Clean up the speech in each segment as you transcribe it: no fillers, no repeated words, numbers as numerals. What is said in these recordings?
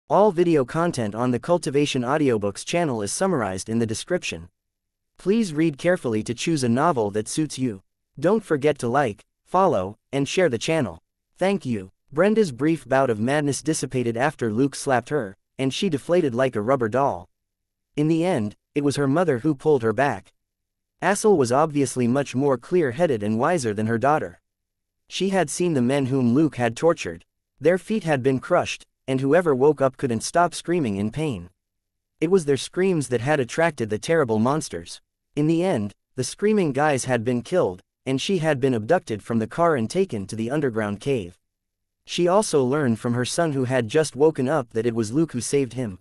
All video content on the Cultivation Audiobooks channel is summarized in the description. Please read carefully to choose a novel that suits you. Don't forget to like, follow, and share the channel. Thank you. Brenda's brief bout of madness dissipated after Luke slapped her, and she deflated like a rubber doll. In the end, it was her mother who pulled her back. Asel was obviously much more clear-headed and wiser than her daughter. She had seen the men whom Luke had tortured. Their feet had been crushed, and whoever woke up couldn't stop screaming in pain. It was their screams that had attracted the terrible monsters. In the end, the screaming guys had been killed, and she had been abducted from the car and taken to the underground cave. She also learned from her son who had just woken up that it was Luke who saved him.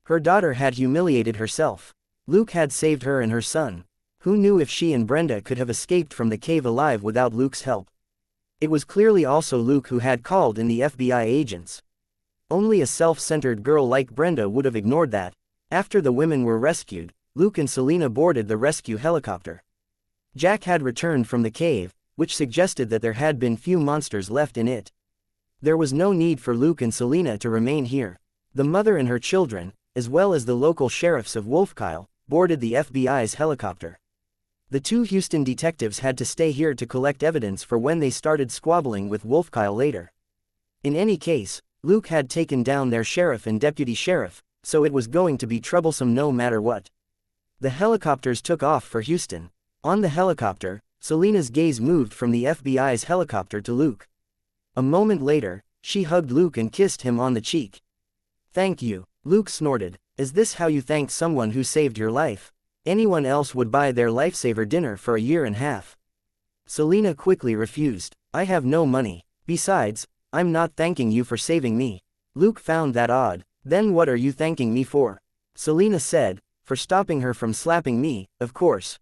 Her daughter had humiliated herself. Luke had saved her and her son. Who knew if she and Brenda could have escaped from the cave alive without Luke's help? It was clearly also Luke who had called in the FBI agents. Only a self-centered girl like Brenda would have ignored that. After the women were rescued, Luke and Selena boarded the rescue helicopter. Jack had returned from the cave, which suggested that there had been few monsters left in it. There was no need for Luke and Selena to remain here. The mother and her children, as well as the local sheriffs of Wolfkyle, boarded the FBI's helicopter. The two Houston detectives had to stay here to collect evidence for when they started squabbling with Wolfkyle later. In any case, Luke had taken down their sheriff and deputy sheriff, so it was going to be troublesome no matter what. The helicopters took off for Houston. On the helicopter, Selena's gaze moved from the FBI's helicopter to Luke. A moment later, she hugged Luke and kissed him on the cheek. "Thank you," Luke snorted. "Is this how you thank someone who saved your life? Anyone else would buy their lifesaver dinner for a year and a half." Selena quickly refused. "I have no money. Besides, I'm not thanking you for saving me." Luke found that odd. "Then what are you thanking me for?" Selena said, "For stopping her from slapping me, of course."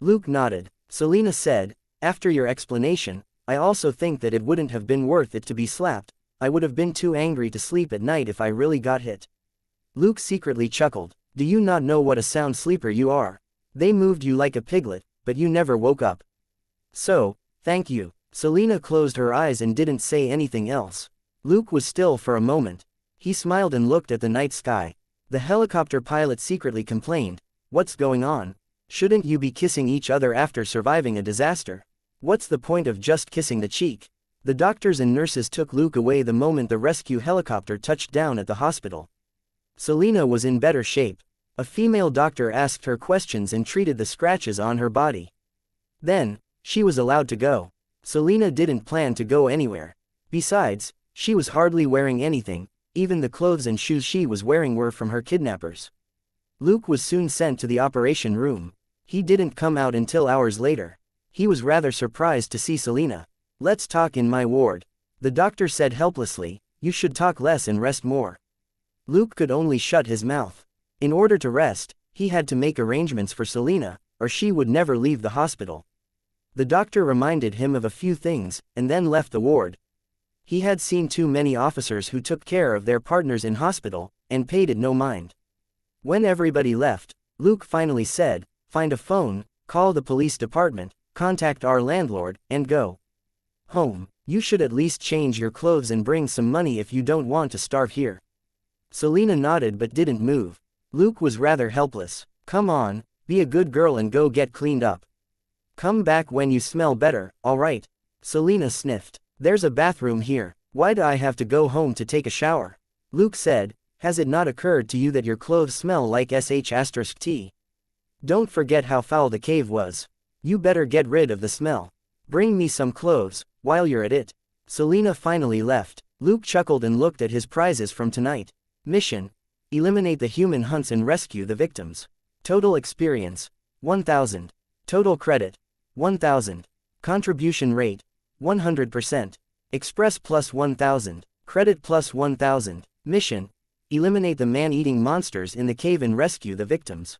Luke nodded. Selena said, "After your explanation, I also think that it wouldn't have been worth it to be slapped. I would have been too angry to sleep at night if I really got hit." Luke secretly chuckled. "Do you not know what a sound sleeper you are? They moved you like a piglet, but you never woke up." "So, thank you." Selena closed her eyes and didn't say anything else. Luke was still for a moment. He smiled and looked at the night sky. The helicopter pilot secretly complained, "What's going on? Shouldn't you be kissing each other after surviving a disaster? What's the point of just kissing the cheek?" The doctors and nurses took Luke away the moment the rescue helicopter touched down at the hospital. Selena was in better shape. A female doctor asked her questions and treated the scratches on her body. Then, she was allowed to go. Selena didn't plan to go anywhere. Besides, she was hardly wearing anything, even the clothes and shoes she was wearing were from her kidnappers. Luke was soon sent to the operation room. He didn't come out until hours later. He was rather surprised to see Selena. "Let's talk in my ward." The doctor said helplessly, "You should talk less and rest more." Luke could only shut his mouth. In order to rest, he had to make arrangements for Selena, or she would never leave the hospital. The doctor reminded him of a few things, and then left the ward. He had seen too many officers who took care of their partners in hospital, and paid it no mind. When everybody left, Luke finally said, "Find a phone, call the police department, contact our landlord, and go home. You should at least change your clothes and bring some money if you don't want to starve here." Selena nodded but didn't move. Luke was rather helpless. "Come on, be a good girl and go get cleaned up. Come back when you smell better, alright?" Selena sniffed. "There's a bathroom here. Why do I have to go home to take a shower?" Luke said, "Has it not occurred to you that your clothes smell like sh*t? Don't forget how foul the cave was. You better get rid of the smell. Bring me some clothes, while you're at it." Selena finally left. Luke chuckled and looked at his prizes from tonight. Mission: eliminate the human hunts and rescue the victims. Total experience: 1000. Total credit: 1000. Contribution rate: 100%. Express plus 1000. Credit plus 1000. Mission: eliminate the man-eating monsters in the cave and rescue the victims.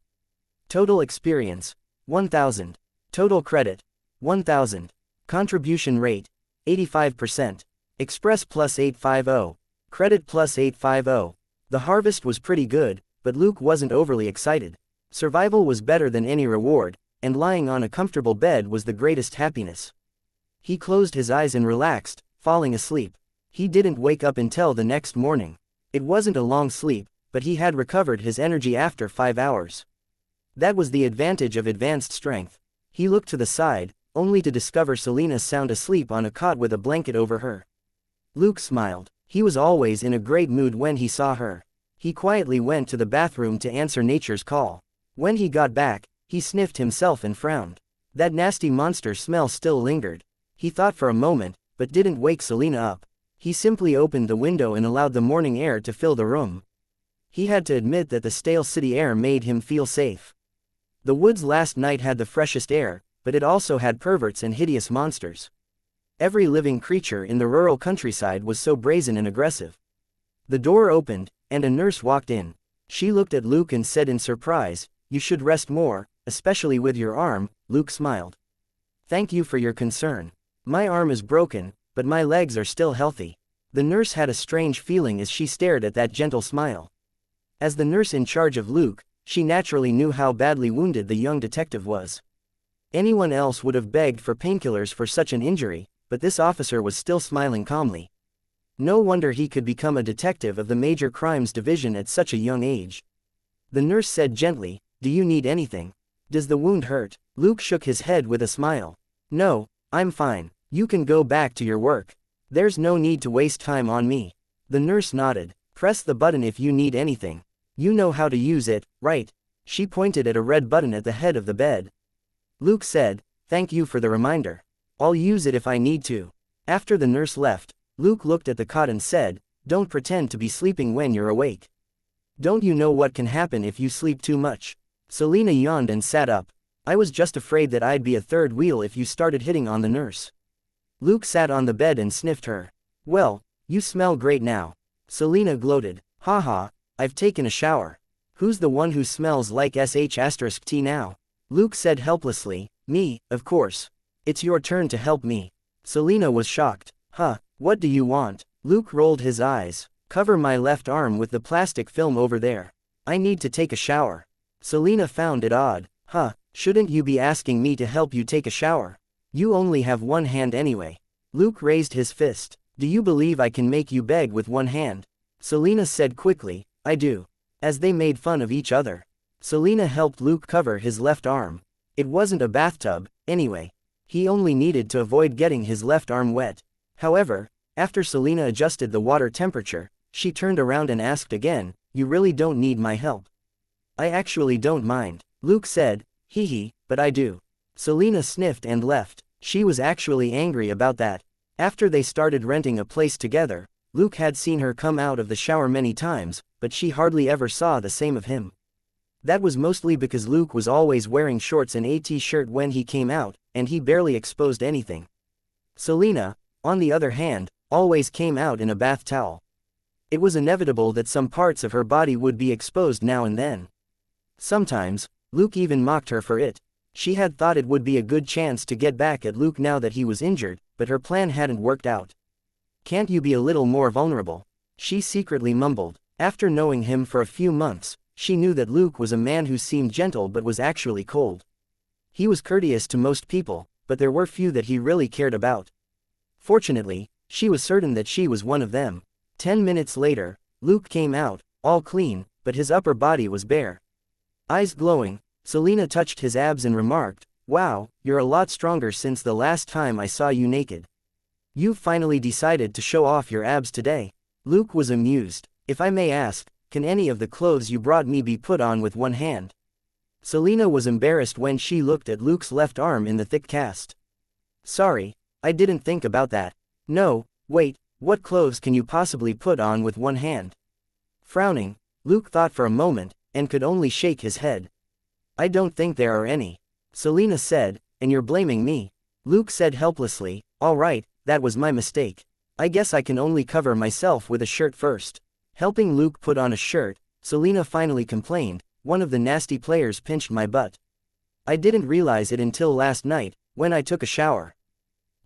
Total experience: 1000. Total credit: 1000. Contribution rate: 85%. Express plus 850. Credit plus 850. The harvest was pretty good, but Luke wasn't overly excited. Survival was better than any reward, and lying on a comfortable bed was the greatest happiness. He closed his eyes and relaxed, falling asleep. He didn't wake up until the next morning. It wasn't a long sleep, but he had recovered his energy after 5 hours. That was the advantage of advanced strength. He looked to the side, only to discover Selena sound asleep on a cot with a blanket over her. Luke smiled. He was always in a great mood when he saw her. He quietly went to the bathroom to answer nature's call. When he got back, he sniffed himself and frowned. That nasty monster smell still lingered. He thought for a moment, but didn't wake Selena up. He simply opened the window and allowed the morning air to fill the room. He had to admit that the stale city air made him feel safe. The woods last night had the freshest air, but it also had perverts and hideous monsters. Every living creature in the rural countryside was so brazen and aggressive. The door opened, and a nurse walked in. She looked at Luke and said in surprise, "You should rest more, especially with your arm." Luke smiled. "Thank you for your concern. My arm is broken, but my legs are still healthy." The nurse had a strange feeling as she stared at that gentle smile. As the nurse in charge of Luke, she naturally knew how badly wounded the young detective was. Anyone else would have begged for painkillers for such an injury, but this officer was still smiling calmly. No wonder he could become a detective of the Major Crimes Division at such a young age. The nurse said gently, "Do you need anything? Does the wound hurt?" Luke shook his head with a smile. "No, I'm fine. You can go back to your work. There's no need to waste time on me." The nurse nodded. "Press the button if you need anything. You know how to use it, right?" She pointed at a red button at the head of the bed. Luke said, "Thank you for the reminder. I'll use it if I need to." After the nurse left, Luke looked at the cot and said, "Don't pretend to be sleeping when you're awake. Don't you know what can happen if you sleep too much?" Selena yawned and sat up. "I was just afraid that I'd be a third wheel if you started hitting on the nurse." Luke sat on the bed and sniffed her. "Well, you smell great now." Selena gloated. "Haha, I've taken a shower. Who's the one who smells like sh*t now?" Luke said helplessly, "Me, of course. It's your turn to help me." Selena was shocked. "Huh, what do you want?" Luke rolled his eyes. "Cover my left arm with the plastic film over there. I need to take a shower." Selena found it odd. "Huh, shouldn't you be asking me to help you take a shower? You only have one hand anyway." Luke raised his fist. "Do you believe I can make you beg with one hand?" Selena said quickly, "I do." As they made fun of each other, Selena helped Luke cover his left arm. It wasn't a bathtub, anyway. He only needed to avoid getting his left arm wet. However, after Selena adjusted the water temperature, she turned around and asked again, "You really don't need my help?" "I actually don't mind," Luke said, "Hee, but I do." Selena sniffed and left. She was actually angry about that. After they started renting a place together, Luke had seen her come out of the shower many times, but she hardly ever saw the same of him. That was mostly because Luke was always wearing shorts and a t-shirt when he came out, and he barely exposed anything. Selena, on the other hand, always came out in a bath towel. It was inevitable that some parts of her body would be exposed now and then. Sometimes, Luke even mocked her for it. She had thought it would be a good chance to get back at Luke now that he was injured, but her plan hadn't worked out. "Can't you be a little more vulnerable?" she secretly mumbled. After knowing him for a few months, she knew that Luke was a man who seemed gentle but was actually cold. He was courteous to most people, but there were few that he really cared about. Fortunately, she was certain that she was one of them. 10 minutes later, Luke came out, all clean, but his upper body was bare. Eyes glowing, Selena touched his abs and remarked, "Wow, you're a lot stronger since the last time I saw you naked. You've finally decided to show off your abs today." Luke was amused. "If I may ask, can any of the clothes you brought me be put on with one hand?" Selena was embarrassed when she looked at Luke's left arm in the thick cast. "Sorry, I didn't think about that." "No, wait, what clothes can you possibly put on with one hand?" Frowning, Luke thought for a moment, and could only shake his head. "I don't think there are any." Selena said, "And you're blaming me?" Luke said helplessly, "All right, that was my mistake. I guess I can only cover myself with a shirt first." Helping Luke put on a shirt, Selena finally complained, "One of the nasty players pinched my butt. I didn't realize it until last night, when I took a shower.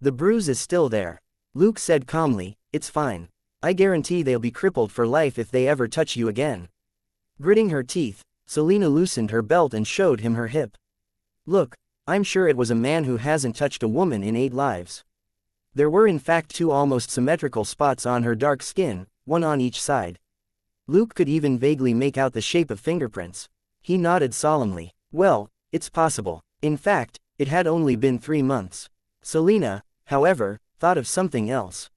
The bruise is still there." Luke said calmly, "It's fine. I guarantee they'll be crippled for life if they ever touch you again." Gritting her teeth, Selena loosened her belt and showed him her hip. "Look, I'm sure it was a man who hasn't touched a woman in 8 lives." There were in fact 2 almost symmetrical spots on her dark skin, one on each side. Luke could even vaguely make out the shape of fingerprints. He nodded solemnly. Well, it's possible. In fact, it had only been 3 months. Selena, however, thought of something else.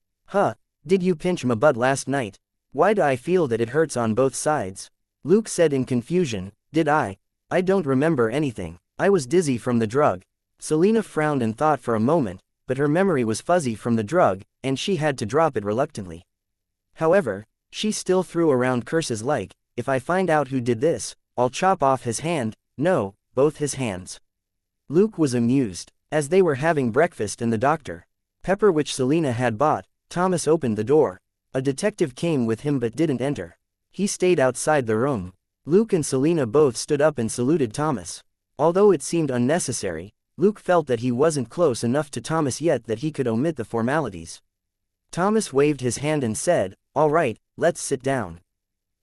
Did you pinch my butt last night? Why do I feel that it hurts on both sides? Luke said in confusion, did I? I don't remember anything. I was dizzy from the drug. Selena frowned and thought for a moment, but her memory was fuzzy from the drug, and she had to drop it reluctantly. However, she still threw around curses like, if I find out who did this, I'll chop off his hand, no, both his hands. Luke was amused. As they were having breakfast and the Dr. Pepper which Selena had bought, Thomas opened the door. A detective came with him but didn't enter. He stayed outside the room. Luke and Selena both stood up and saluted Thomas. Although it seemed unnecessary, Luke felt that he wasn't close enough to Thomas yet that he could omit the formalities. Thomas waved his hand and said, all right, let's sit down.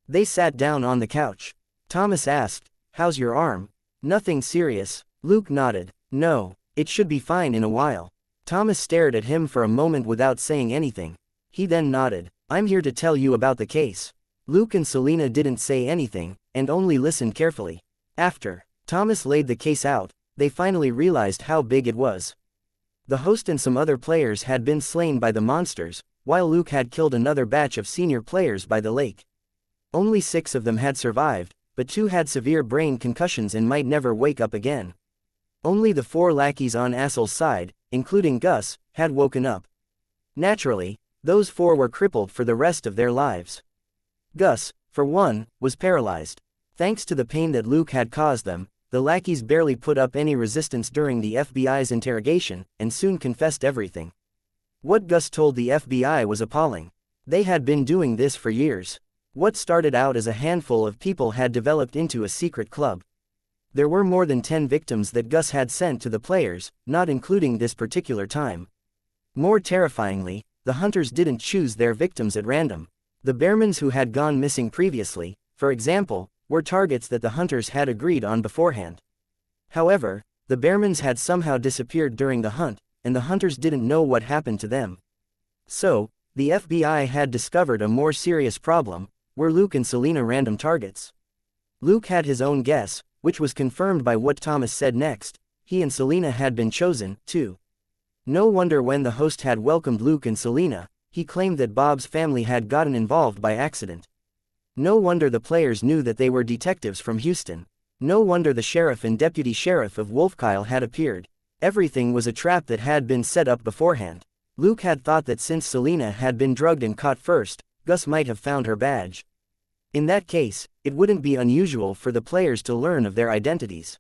They sat down on the couch. Thomas asked, how's your arm? Nothing serious. Luke nodded. No, it should be fine in a while. Thomas stared at him for a moment without saying anything. He then nodded. I'm here to tell you about the case. Luke and Selena didn't say anything, and only listened carefully. After Thomas laid the case out, they finally realized how big it was. The host and some other players had been slain by the monsters, while Luke had killed another batch of senior players by the lake. Only 6 of them had survived, but 2 had severe brain concussions and might never wake up again. Only the 4 lackeys on Assel's side, including Gus, had woken up. Naturally, those 4 were crippled for the rest of their lives. Gus, for one, was paralyzed. Thanks to the pain that Luke had caused them, the lackeys barely put up any resistance during the FBI's interrogation, and soon confessed everything. What Gus told the FBI was appalling. They had been doing this for years. What started out as a handful of people had developed into a secret club. There were more than 10 victims that Gus had sent to the players, not including this particular time. More terrifyingly, the hunters didn't choose their victims at random. The bearmans who had gone missing previously, for example, were targets that the hunters had agreed on beforehand. However, the bearmans had somehow disappeared during the hunt, and the hunters didn't know what happened to them. So, the FBI had discovered a more serious problem: were Luke and Selena random targets? Luke had his own guess, which was confirmed by what Thomas said next. He and Selena had been chosen, too. No wonder when the host had welcomed Luke and Selena, he claimed that Bob's family had gotten involved by accident. No wonder the players knew that they were detectives from Houston. No wonder the sheriff and deputy sheriff of Wolfkyle had appeared. Everything was a trap that had been set up beforehand. Luke had thought that since Selena had been drugged and caught first, Gus might have found her badge. In that case, it wouldn't be unusual for the players to learn of their identities.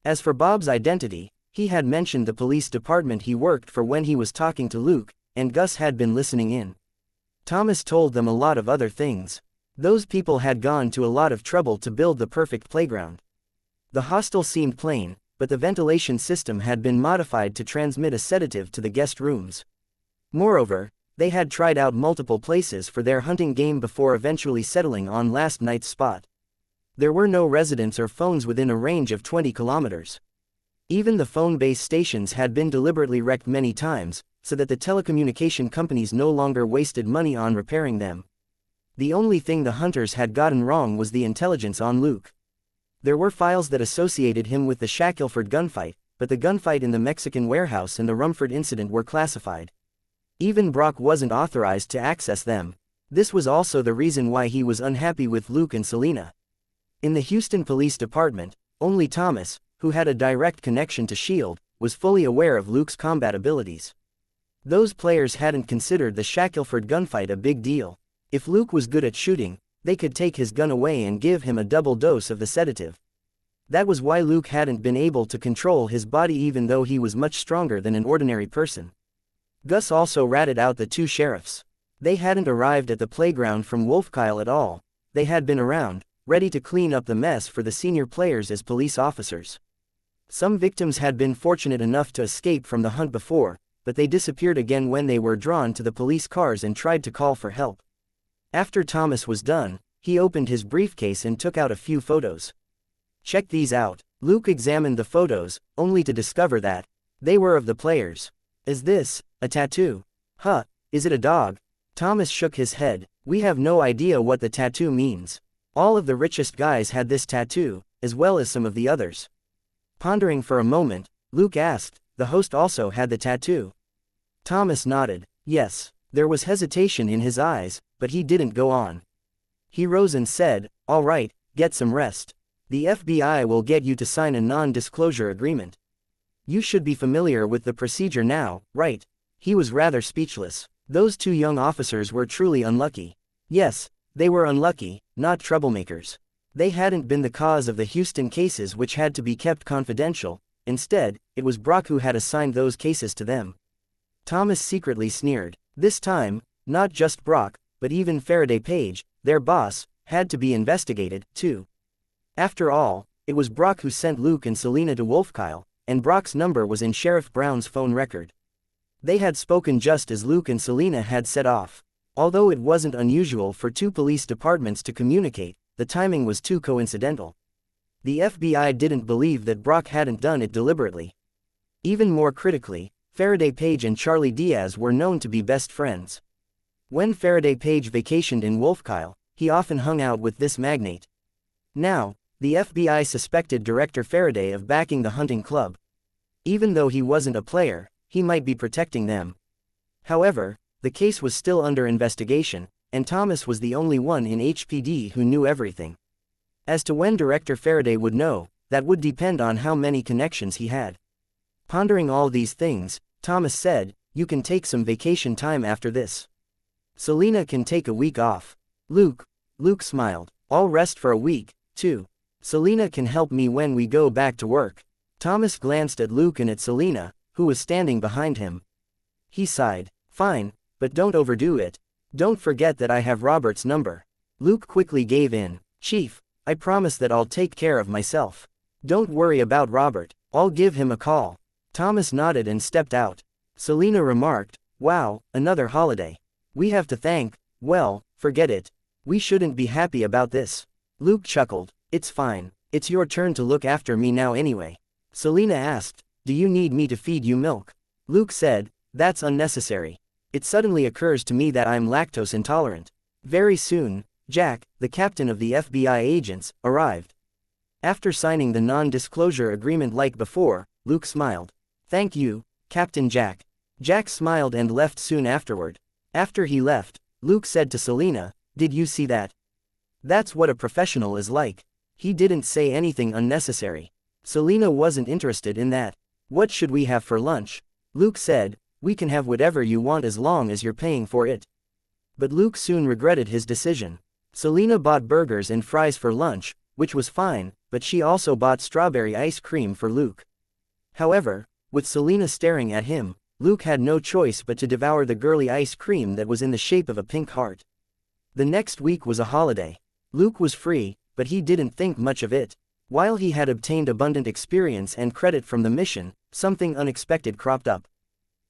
As for Bob's identity, he had mentioned the police department he worked for when he was talking to Luke, and Gus had been listening in. Thomas told them a lot of other things. Those people had gone to a lot of trouble to build the perfect playground. The hostel seemed plain, but the ventilation system had been modified to transmit a sedative to the guest rooms. Moreover, they had tried out multiple places for their hunting game before eventually settling on last night's spot. There were no residents or phones within a range of 20 kilometers. Even the phone base stations had been deliberately wrecked many times, so that the telecommunication companies no longer wasted money on repairing them. The only thing the hunters had gotten wrong was the intelligence on Luke. There were files that associated him with the Shackelford gunfight, but the gunfight in the Mexican warehouse and the Rumford incident were classified. Even Brock wasn't authorized to access them. This was also the reason why he was unhappy with Luke and Selena. In the Houston Police Department, only Thomas, who had a direct connection to S.H.I.E.L.D., was fully aware of Luke's combat abilities. Those players hadn't considered the Shackelford gunfight a big deal. If Luke was good at shooting, they could take his gun away and give him a double dose of the sedative. That was why Luke hadn't been able to control his body even though he was much stronger than an ordinary person. Gus also ratted out the 2 sheriffs. They hadn't arrived at the playground from Wolfkyle at all. They had been around, ready to clean up the mess for the senior players as police officers. Some victims had been fortunate enough to escape from the hunt before, but they disappeared again when they were drawn to the police cars and tried to call for help. After Thomas was done, he opened his briefcase and took out a few photos. Check these out. Luke examined the photos, only to discover that they were of the players. Is this a tattoo? Is it a dog? Thomas shook his head. We have no idea what the tattoo means. All of the richest guys had this tattoo, as well as some of the others. Pondering for a moment, Luke asked, the host also had the tattoo? Thomas nodded. Yes. There was hesitation in his eyes, but he didn't go on. He rose and said, all right, get some rest. The FBI will get you to sign a non-disclosure agreement. You should be familiar with the procedure now, right? He was rather speechless. Those two young officers were truly unlucky. Yes, they were unlucky, not troublemakers. They hadn't been the cause of the Houston cases which had to be kept confidential. Instead, it was Brock who had assigned those cases to them. Thomas secretly sneered. This time, not just Brock, but even Faraday Page, their boss, had to be investigated, too. After all, it was Brock who sent Luke and Selena to Wolfkyle, and Brock's number was in Sheriff Brown's phone record. They had spoken just as Luke and Selena had set off. Although it wasn't unusual for two police departments to communicate, the timing was too coincidental. The FBI didn't believe that Brock hadn't done it deliberately. Even more critically, Faraday Page and Charlie Diaz were known to be best friends. When Faraday Page vacationed in Wolfkyle, he often hung out with this magnate. Now, the FBI suspected Director Faraday of backing the hunting club. Even though he wasn't a player, he might be protecting them. However, the case was still under investigation, and Thomas was the only one in HPD who knew everything. As to when Director Faraday would know, that would depend on how many connections he had. Pondering all these things, Thomas said, you can take some vacation time after this. Selena can take a week off. Luke smiled. I'll rest for a week, too. Selena can help me when we go back to work. Thomas glanced at Luke and at Selena, who was standing behind him. He sighed. Fine, but don't overdo it. Don't forget that I have Robert's number. Luke quickly gave in. Chief, I promise that I'll take care of myself. Don't worry about Robert, I'll give him a call. Thomas nodded and stepped out. Selena remarked, wow, another holiday. We have to thank, well, forget it. We shouldn't be happy about this. Luke chuckled. It's fine. It's your turn to look after me now anyway. Selena asked, do you need me to feed you milk? Luke said, that's unnecessary. It suddenly occurs to me that I'm lactose intolerant. Very soon, Jack, the captain of the FBI agents, arrived. After signing the non-disclosure agreement like before, Luke smiled. Thank you, Captain Jack. Jack smiled and left soon afterward. After he left, Luke said to Selena, did you see that? That's what a professional is like. He didn't say anything unnecessary. Selena wasn't interested in that. What should we have for lunch? Luke said, we can have whatever you want as long as you're paying for it. But Luke soon regretted his decision. Selena bought burgers and fries for lunch, which was fine, but she also bought strawberry ice cream for Luke. However, with Selena staring at him, Luke had no choice but to devour the girly ice cream that was in the shape of a pink heart. The next week was a holiday. Luke was free, but he didn't think much of it. While he had obtained abundant experience and credit from the mission, something unexpected cropped up.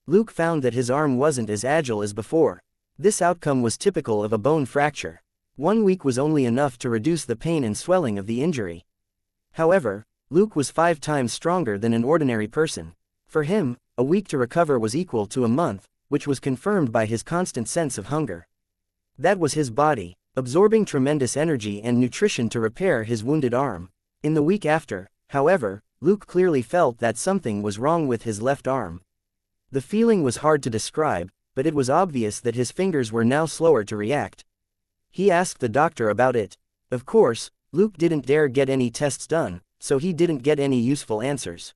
Luke found that his arm wasn't as agile as before. This outcome was typical of a bone fracture. 1 week was only enough to reduce the pain and swelling of the injury. However, Luke was 5 times stronger than an ordinary person. For him, a week to recover was equal to a month, which was confirmed by his constant sense of hunger. That was his body, absorbing tremendous energy and nutrition to repair his wounded arm. In the week after, however, Luke clearly felt that something was wrong with his left arm. The feeling was hard to describe, but it was obvious that his fingers were now slower to react. He asked the doctor about it. Of course, Luke didn't dare get any tests done, so he didn't get any useful answers.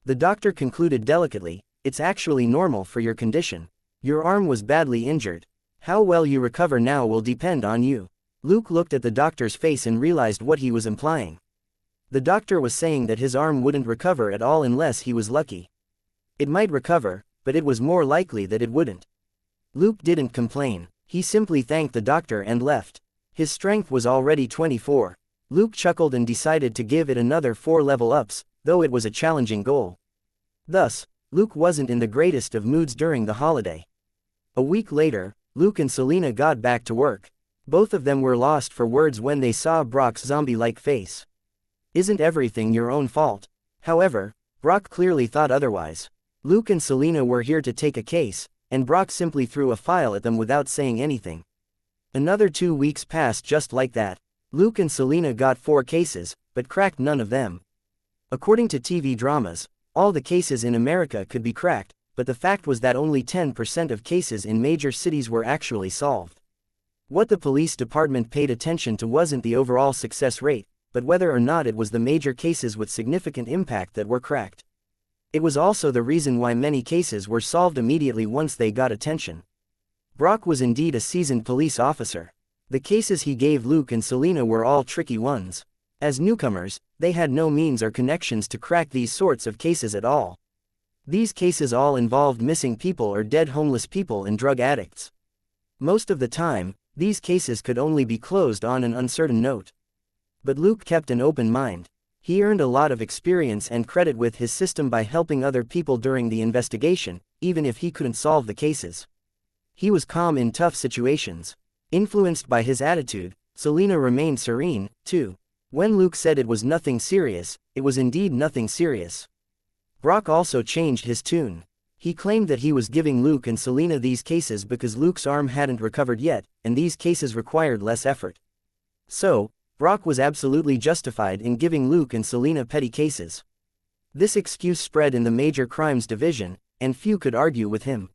The doctor concluded delicately, it's actually normal for your condition. Your arm was badly injured. How well you recover now will depend on you. Luke looked at the doctor's face and realized what he was implying. The doctor was saying that his arm wouldn't recover at all unless he was lucky. It might recover, but it was more likely that it wouldn't. Luke didn't complain. He simply thanked the doctor and left. His strength was already 24. Luke chuckled and decided to give it another 4 level ups, though it was a challenging goal. Thus, Luke wasn't in the greatest of moods during the holiday. A week later, Luke and Selena got back to work. Both of them were lost for words when they saw Brock's zombie-like face. Isn't everything your own fault? However, Brock clearly thought otherwise. Luke and Selena were here to take a case, and Brock simply threw a file at them without saying anything. Another 2 weeks passed just like that. Luke and Selena got 4 cases, but cracked none of them. According to TV dramas, all the cases in America could be cracked, but the fact was that only 10% of cases in major cities were actually solved. What the police department paid attention to wasn't the overall success rate, but whether or not it was the major cases with significant impact that were cracked. It was also the reason why many cases were solved immediately once they got attention. Brock was indeed a seasoned police officer. The cases he gave Luke and Selena were all tricky ones. As newcomers, they had no means or connections to crack these sorts of cases at all. These cases all involved missing people or dead homeless people and drug addicts. Most of the time, these cases could only be closed on an uncertain note. But Luke kept an open mind. He earned a lot of experience and credit with his system by helping other people during the investigation, even if he couldn't solve the cases. He was calm in tough situations. Influenced by his attitude, Selena remained serene, too. When Luke said it was nothing serious, it was indeed nothing serious. Brock also changed his tune. He claimed that he was giving Luke and Selena these cases because Luke's arm hadn't recovered yet, and these cases required less effort. So, Brock was absolutely justified in giving Luke and Selena petty cases. This excuse spread in the major crimes division, and few could argue with him.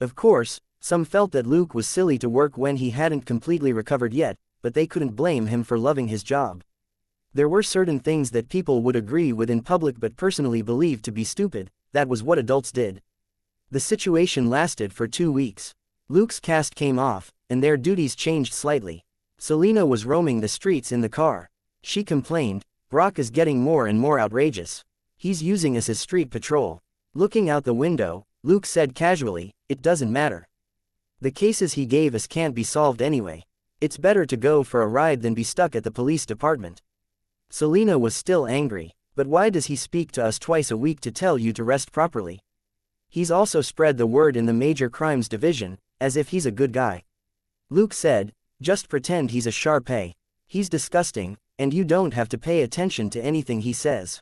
Of course, some felt that Luke was silly to work when he hadn't completely recovered yet, but they couldn't blame him for loving his job. There were certain things that people would agree with in public but personally believed to be stupid. That was what adults did. The situation lasted for 2 weeks. Luke's cast came off, and their duties changed slightly. Selena was roaming the streets in the car. She complained, "Brock is getting more and more outrageous. He's using us as street patrol." Looking out the window, Luke said casually, "It doesn't matter. The cases he gave us can't be solved anyway. It's better to go for a ride than be stuck at the police department." Selena was still angry. "But why does he speak to us twice a week to tell you to rest properly? He's also spread the word in the major crimes division, as if he's a good guy." Luke said, "Just pretend he's a Shar-Pei. He's disgusting, and you don't have to pay attention to anything he says.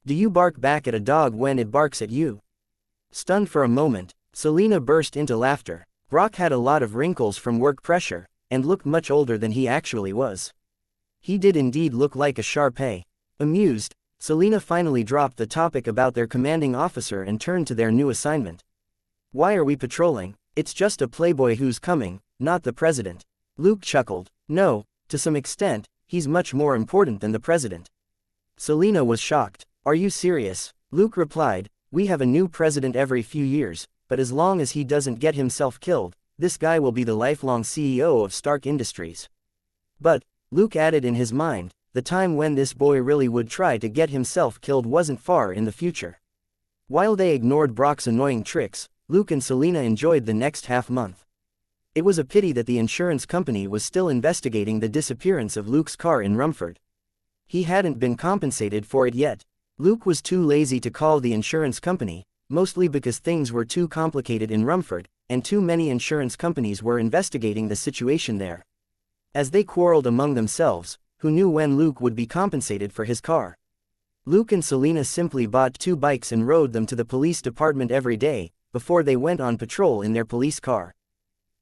Do you bark back at a dog when it barks at you?" Stunned for a moment, Selena burst into laughter. Brock had a lot of wrinkles from work pressure, and looked much older than he actually was. He did indeed look like a Shar-Pei. Amused, Selena finally dropped the topic about their commanding officer and turned to their new assignment. "Why are we patrolling? It's just a playboy who's coming, not the president." Luke chuckled. "No, to some extent, he's much more important than the president." Selena was shocked. "Are you serious?" Luke replied, "We have a new president every few years, but as long as he doesn't get himself killed, this guy will be the lifelong CEO of Stark Industries." But, Luke added in his mind, the time when this boy really would try to get himself killed wasn't far in the future. While they ignored Brock's annoying tricks, Luke and Selena enjoyed the next half-month. It was a pity that the insurance company was still investigating the disappearance of Luke's car in Rumford. He hadn't been compensated for it yet. Luke was too lazy to call the insurance company, mostly because things were too complicated in Rumford, and too many insurance companies were investigating the situation there. As they quarreled among themselves, who knew when Luke would be compensated for his car? Luke and Selena simply bought 2 bikes and rode them to the police department every day, before they went on patrol in their police car.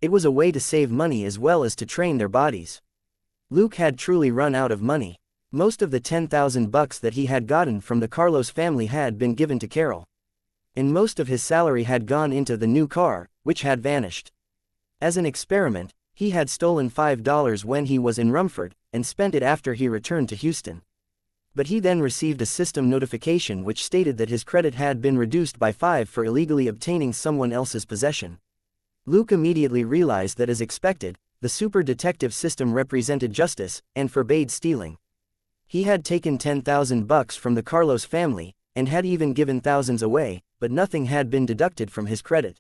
It was a way to save money as well as to train their bodies. Luke had truly run out of money. Most of the $10,000 that he had gotten from the Carlos family had been given to Carol. And most of his salary had gone into the new car, which had vanished. As an experiment, he had stolen $5 when he was in Rumford, and spent it after he returned to Houston. But he then received a system notification which stated that his credit had been reduced by 5 for illegally obtaining someone else's possession. Luke immediately realized that, as expected, the super detective system represented justice, and forbade stealing. He had taken $10,000 from the Carlos family, and had even given thousands away, but nothing had been deducted from his credit.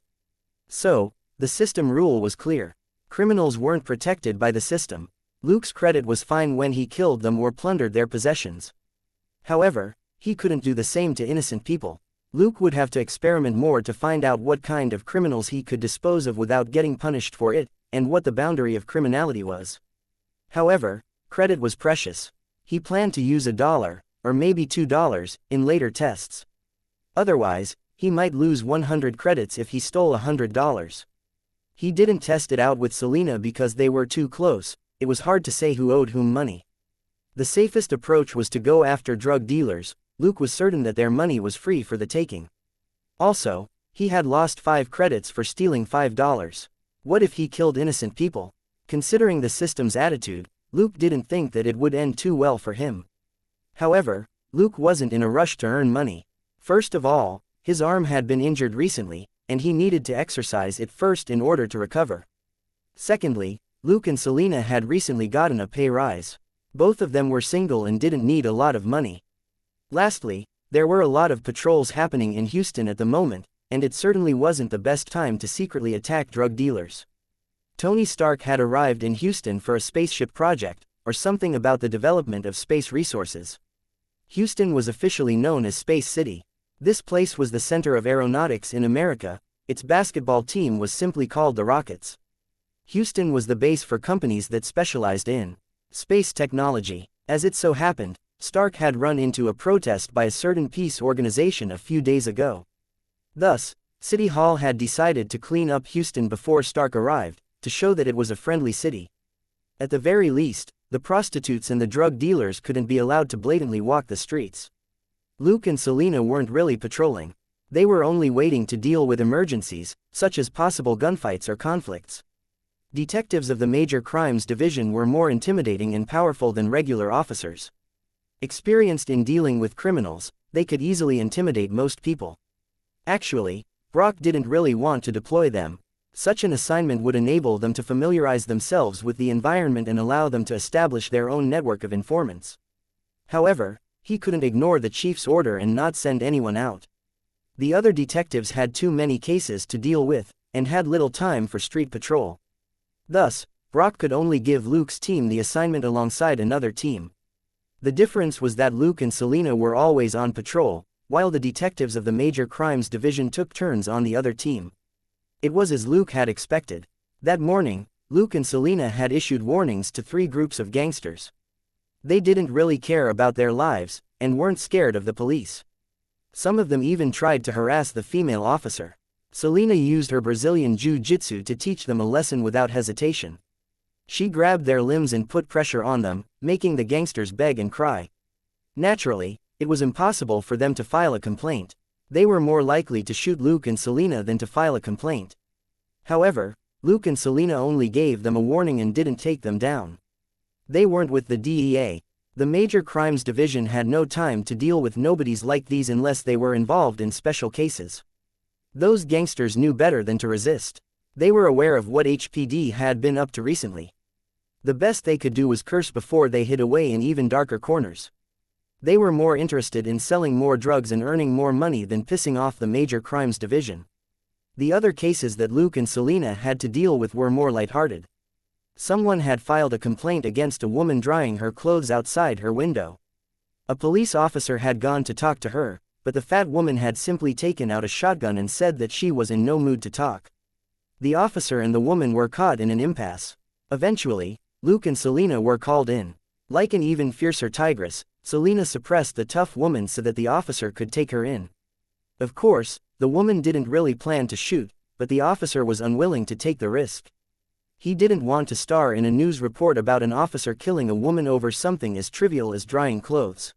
So, the system rule was clear. Criminals weren't protected by the system. Luke's credit was fine when he killed them or plundered their possessions. However, he couldn't do the same to innocent people. Luke would have to experiment more to find out what kind of criminals he could dispose of without getting punished for it, and what the boundary of criminality was. However, credit was precious. He planned to use $1, or maybe $2, in later tests. Otherwise, he might lose 100 credits if he stole $100. He didn't test it out with Selena because they were too close, it was hard to say who owed whom money. The safest approach was to go after drug dealers. Luke was certain that their money was free for the taking. Also, he had lost 5 credits for stealing $5. What if he killed innocent people? Considering the system's attitude, Luke didn't think that it would end too well for him. However, Luke wasn't in a rush to earn money. First of all, his arm had been injured recently, and he needed to exercise it first in order to recover. Secondly, Luke and Selena had recently gotten a pay rise. Both of them were single and didn't need a lot of money. Lastly, there were a lot of patrols happening in Houston at the moment, and it certainly wasn't the best time to secretly attack drug dealers. Tony Stark had arrived in Houston for a spaceship project, or something about the development of space resources. Houston was officially known as Space City. This place was the center of aeronautics in America. Its basketball team was simply called the Rockets. Houston was the base for companies that specialized in space technology. As it so happened, Stark had run into a protest by a certain peace organization a few days ago. Thus, City Hall had decided to clean up Houston before Stark arrived, to show that it was a friendly city. At the very least, the prostitutes and the drug dealers couldn't be allowed to blatantly walk the streets. Luke and Selena weren't really patrolling. They were only waiting to deal with emergencies, such as possible gunfights or conflicts. Detectives of the Major Crimes Division were more intimidating and powerful than regular officers. Experienced in dealing with criminals, they could easily intimidate most people. Actually, Brock didn't really want to deploy them. Such an assignment would enable them to familiarize themselves with the environment and allow them to establish their own network of informants. However, he couldn't ignore the chief's order and not send anyone out. The other detectives had too many cases to deal with, and had little time for street patrol. Thus, Brock could only give Luke's team the assignment alongside another team. The difference was that Luke and Selena were always on patrol, while the detectives of the Major Crimes Division took turns on the other team. It was as Luke had expected. That morning, Luke and Selena had issued warnings to 3 groups of gangsters. They didn't really care about their lives, and weren't scared of the police. Some of them even tried to harass the female officer. Selena used her Brazilian jiu-jitsu to teach them a lesson without hesitation. She grabbed their limbs and put pressure on them, making the gangsters beg and cry. Naturally, it was impossible for them to file a complaint. They were more likely to shoot Luke and Selena than to file a complaint. However, Luke and Selena only gave them a warning and didn't take them down. They weren't with the DEA. The Major Crimes Division had no time to deal with nobodies like these unless they were involved in special cases. Those gangsters knew better than to resist. They were aware of what HPD had been up to recently. The best they could do was curse before they hid away in even darker corners. They were more interested in selling more drugs and earning more money than pissing off the Major Crimes Division. The other cases that Luke and Selena had to deal with were more lighthearted. Someone had filed a complaint against a woman drying her clothes outside her window. A police officer had gone to talk to her, but the fat woman had simply taken out a shotgun and said that she was in no mood to talk. The officer and the woman were caught in an impasse. Eventually, Luke and Selena were called in. Like an even fiercer tigress, Selena suppressed the tough woman so that the officer could take her in. Of course, the woman didn't really plan to shoot, but the officer was unwilling to take the risk. He didn't want to star in a news report about an officer killing a woman over something as trivial as drying clothes.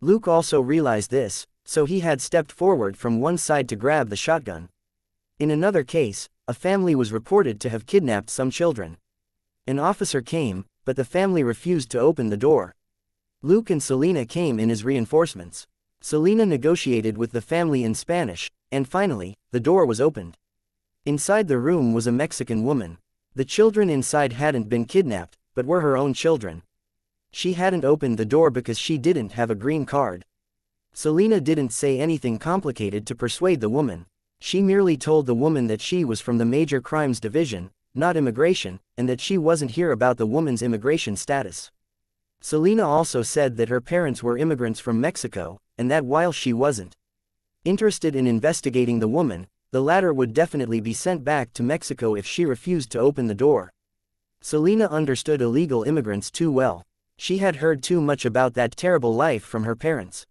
Luke also realized this, so he had stepped forward from one side to grab the shotgun. In another case, a family was reported to have kidnapped some children. An officer came, but the family refused to open the door. Luke and Selena came in as reinforcements. Selena negotiated with the family in Spanish, and finally, the door was opened. Inside the room was a Mexican woman. The children inside hadn't been kidnapped, but were her own children. She hadn't opened the door because she didn't have a green card. Selena didn't say anything complicated to persuade the woman. She merely told the woman that she was from the Major Crimes Division, not immigration, and that she wasn't here about the woman's immigration status. Selena also said that her parents were immigrants from Mexico, and that while she wasn't interested in investigating the woman, the latter would definitely be sent back to Mexico if she refused to open the door. Selena understood illegal immigrants too well. She had heard too much about that terrible life from her parents.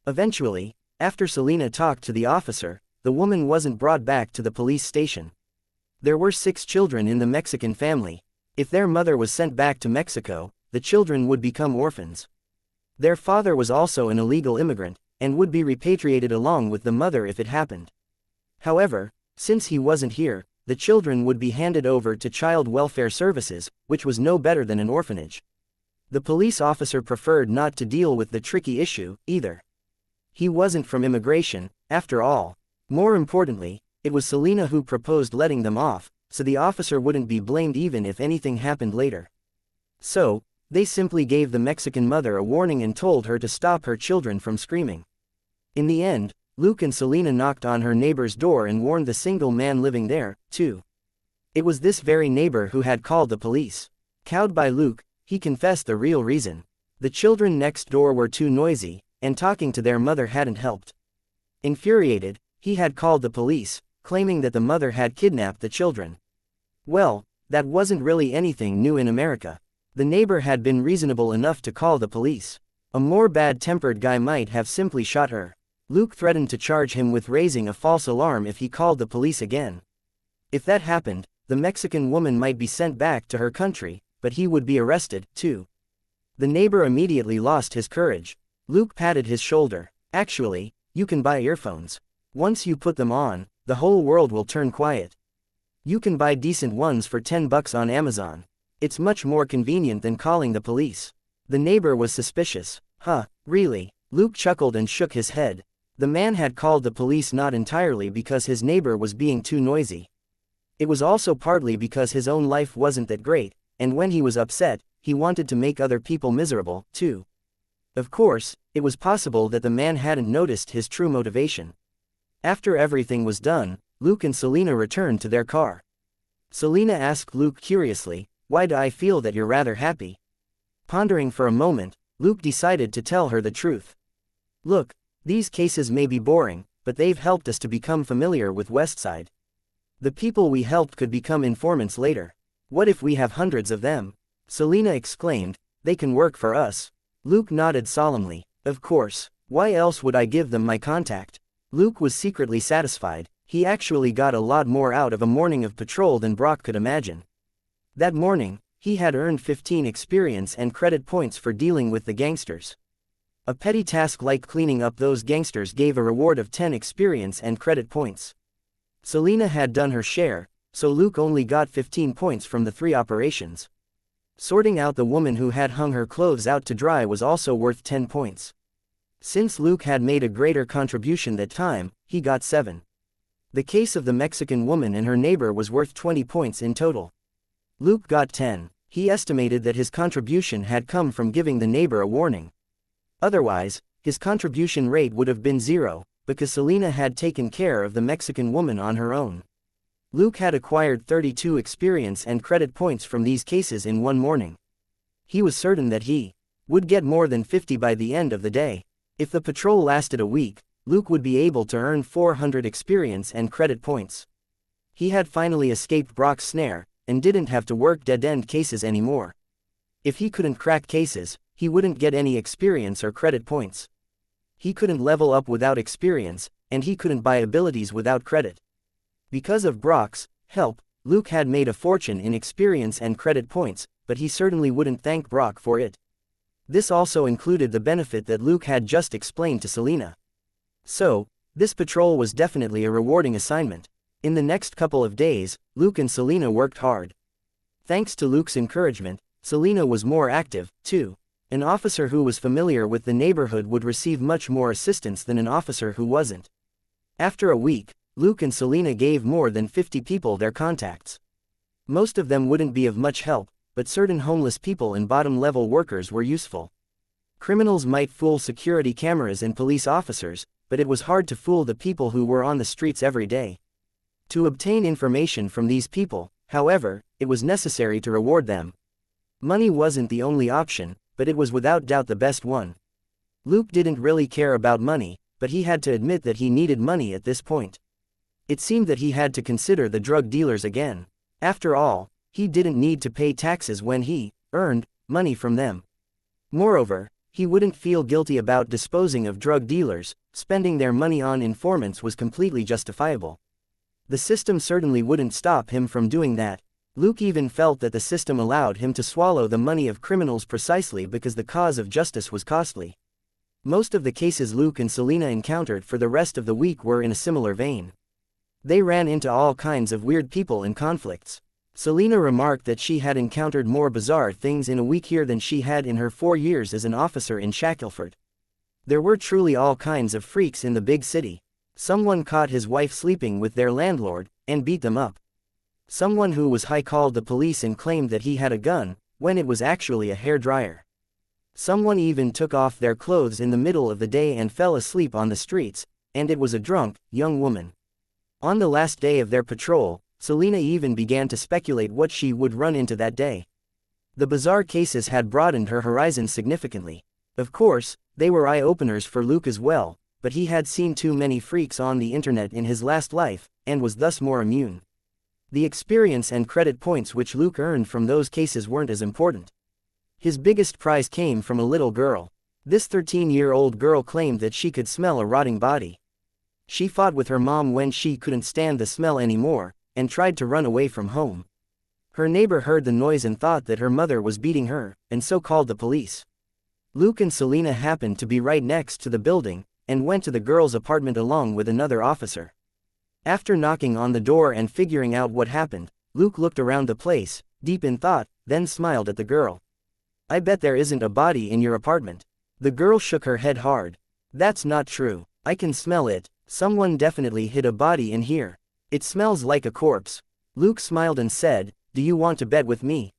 Eventually, After Selena talked to the officer, the woman wasn't brought back to the police station. There were 6 children in the Mexican family. If their mother was sent back to Mexico, the children would become orphans. Their father was also an illegal immigrant, and would be repatriated along with the mother if it happened. However, since he wasn't here, the children would be handed over to child welfare services, which was no better than an orphanage. The police officer preferred not to deal with the tricky issue, either. He wasn't from immigration, after all. More importantly, it was Selena who proposed letting them off, so the officer wouldn't be blamed even if anything happened later. So, they simply gave the Mexican mother a warning and told her to stop her children from screaming. In the end, Luke and Selena knocked on her neighbor's door and warned the single man living there, too. It was this very neighbor who had called the police. Cowed by Luke, he confessed the real reason. The children next door were too noisy, and talking to their mother hadn't helped. Infuriated, he had called the police, claiming that the mother had kidnapped the children. Well, that wasn't really anything new in America. The neighbor had been reasonable enough to call the police. A more bad-tempered guy might have simply shot her. Luke threatened to charge him with raising a false alarm if he called the police again. If that happened, the Mexican woman might be sent back to her country, but he would be arrested, too. The neighbor immediately lost his courage. Luke patted his shoulder. Actually, you can buy earphones. Once you put them on, the whole world will turn quiet. You can buy decent ones for $10 on Amazon. It's much more convenient than calling the police. The neighbor was suspicious. Huh, really? Luke chuckled and shook his head. The man had called the police not entirely because his neighbor was being too noisy. It was also partly because his own life wasn't that great, and when he was upset, he wanted to make other people miserable, too. Of course, it was possible that the man hadn't noticed his true motivation. After everything was done, Luke and Selena returned to their car. Selena asked Luke curiously, "Why do I feel that you're rather happy?" Pondering for a moment, Luke decided to tell her the truth. "Look, these cases may be boring, but they've helped us to become familiar with Westside. The people we helped could become informants later. What if we have hundreds of them?" Selena exclaimed, "They can work for us." Luke nodded solemnly. "Of course, why else would I give them my contact?" Luke was secretly satisfied. He actually got a lot more out of a morning of patrol than Brock could imagine. That morning, he had earned 15 experience and credit points for dealing with the gangsters. A petty task like cleaning up those gangsters gave a reward of 10 experience and credit points. Selena had done her share, so Luke only got 15 points from the 3 operations. Sorting out the woman who had hung her clothes out to dry was also worth 10 points. Since Luke had made a greater contribution that time, he got 7. The case of the Mexican woman and her neighbor was worth 20 points in total. Luke got 10. He estimated that his contribution had come from giving the neighbor a warning. Otherwise, his contribution rate would have been 0, because Selena had taken care of the Mexican woman on her own. Luke had acquired 32 experience and credit points from these cases in one morning. He was certain that he would get more than 50 by the end of the day. If the patrol lasted a week, Luke would be able to earn 400 experience and credit points. He had finally escaped Brock's snare, and didn't have to work dead-end cases anymore. If he couldn't crack cases, he wouldn't get any experience or credit points. He couldn't level up without experience, and he couldn't buy abilities without credit. Because of Brock's help, Luke had made a fortune in experience and credit points, but he certainly wouldn't thank Brock for it. This also included the benefit that Luke had just explained to Selena. So, this patrol was definitely a rewarding assignment. In the next couple of days, Luke and Selena worked hard. Thanks to Luke's encouragement, Selena was more active, too. An officer who was familiar with the neighborhood would receive much more assistance than an officer who wasn't. After a week, Luke and Selena gave more than 50 people their contacts. Most of them wouldn't be of much help, but certain homeless people and bottom-level workers were useful. Criminals might fool security cameras and police officers, but it was hard to fool the people who were on the streets every day. To obtain information from these people, however, it was necessary to reward them. Money wasn't the only option, but it was without doubt the best one. Luke didn't really care about money, but he had to admit that he needed money at this point. It seemed that he had to consider the drug dealers again. After all, he didn't need to pay taxes when he earned money from them. Moreover, he wouldn't feel guilty about disposing of drug dealers, spending their money on informants was completely justifiable. The system certainly wouldn't stop him from doing that. Luke even felt that the system allowed him to swallow the money of criminals precisely because the cause of justice was costly. Most of the cases Luke and Selena encountered for the rest of the week were in a similar vein. They ran into all kinds of weird people and conflicts. Selena remarked that she had encountered more bizarre things in a week here than she had in her 4 years as an officer in Shackelford. There were truly all kinds of freaks in the big city. Someone caught his wife sleeping with their landlord, and beat them up. Someone who was high called the police and claimed that he had a gun, when it was actually a hairdryer. Someone even took off their clothes in the middle of the day and fell asleep on the streets, and it was a drunk, young woman. On the last day of their patrol, Selena even began to speculate what she would run into that day. The bizarre cases had broadened her horizon significantly. Of course, they were eye-openers for Luke as well, but he had seen too many freaks on the internet in his last life, and was thus more immune. The experience and credit points which Luke earned from those cases weren't as important. His biggest prize came from a little girl. This 13-year-old girl claimed that she could smell a rotting body. She fought with her mom when she couldn't stand the smell anymore, and tried to run away from home. Her neighbor heard the noise and thought that her mother was beating her, and so called the police. Luke and Selena happened to be right next to the building, and went to the girl's apartment along with another officer. After knocking on the door and figuring out what happened, Luke looked around the place, deep in thought, then smiled at the girl. "I bet there isn't a body in your apartment." The girl shook her head hard. "That's not true. I can smell it. Someone definitely hid a body in here. It smells like a corpse." Luke smiled and said, "Do you want to bet with me?"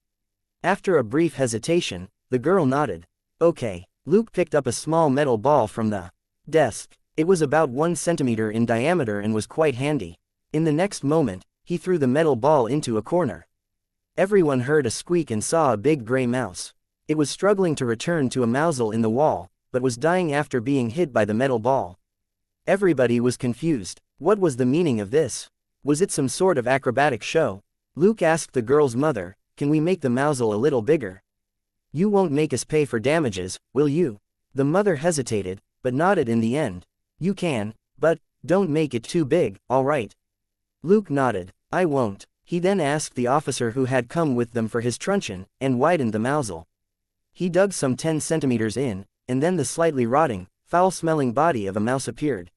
After a brief hesitation, the girl nodded. "Okay." Luke picked up a small metal ball from the desk. It was about 1 centimeter in diameter and was quite handy. In the next moment, he threw the metal ball into a corner. Everyone heard a squeak and saw a big gray mouse. It was struggling to return to a mousehole in the wall, but was dying after being hit by the metal ball. Everybody was confused. What was the meaning of this? Was it some sort of acrobatic show? Luke asked the girl's mother, "Can we make the mousehole a little bigger? You won't make us pay for damages, will you?" The mother hesitated, but nodded in the end. "You can, but don't make it too big, all right?" Luke nodded. "I won't." He then asked the officer who had come with them for his truncheon, and widened the mousehole. He dug some 10 centimeters in, and then the slightly rotting, foul-smelling body of a mouse appeared.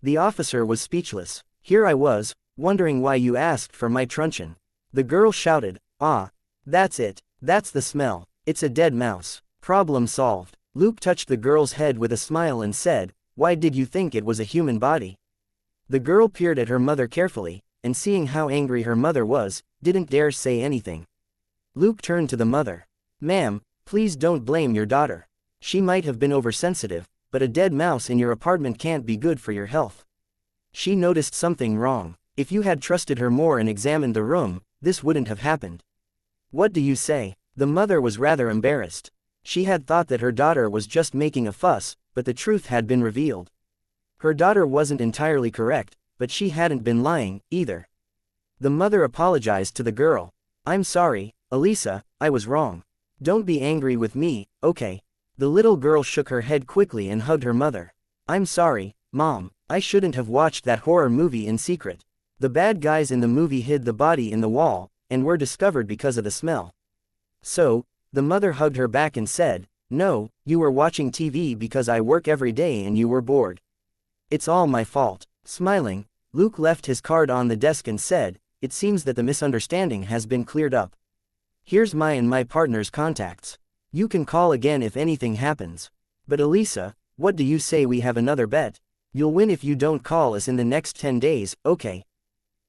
The officer was speechless. "Here I was, wondering why you asked for my truncheon." The girl shouted, "Ah, that's it. That's the smell. It's a dead mouse. Problem solved." Luke touched the girl's head with a smile and said, "Why did you think it was a human body?" The girl peered at her mother carefully, and seeing how angry her mother was, didn't dare say anything. Luke turned to the mother. "Ma'am, please don't blame your daughter. She might have been oversensitive, but a dead mouse in your apartment can't be good for your health. She noticed something wrong. If you had trusted her more and examined the room, this wouldn't have happened." "What do you say?" The mother was rather embarrassed. She had thought that her daughter was just making a fuss, but the truth had been revealed. Her daughter wasn't entirely correct, but she hadn't been lying, either. The mother apologized to the girl. "I'm sorry, Elisa, I was wrong. Don't be angry with me, okay?" The little girl shook her head quickly and hugged her mother. "I'm sorry, Mom. I shouldn't have watched that horror movie in secret. The bad guys in the movie hid the body in the wall, and were discovered because of the smell." "So," the mother hugged her back and said, "No, you were watching TV because I work every day and you were bored. It's all my fault." Smiling, Luke left his card on the desk and said, "It seems that the misunderstanding has been cleared up. Here's my and my partner's contacts. You can call again if anything happens. But Elisa, what do you say we have another bet? You'll win if you don't call us in the next 10 days, okay?"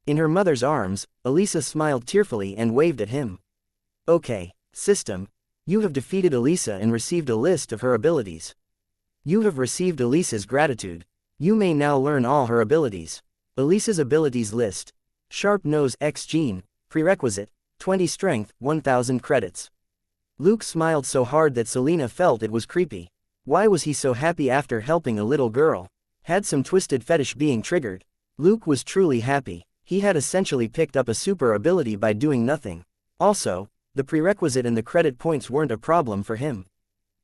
In her mother's arms, Elisa smiled tearfully and waved at him. "Okay, system. You have defeated Elisa and received a list of her abilities. You have received Elisa's gratitude. You may now learn all her abilities." Elisa's abilities list. Sharp Nose X Gene, Prerequisite, 20 Strength, 1000 credits. Luke smiled so hard that Selena felt it was creepy. Why was he so happy after helping a little girl? Had some twisted fetish being triggered? Luke was truly happy. He had essentially picked up a super ability by doing nothing. Also, the prerequisite and the credit points weren't a problem for him.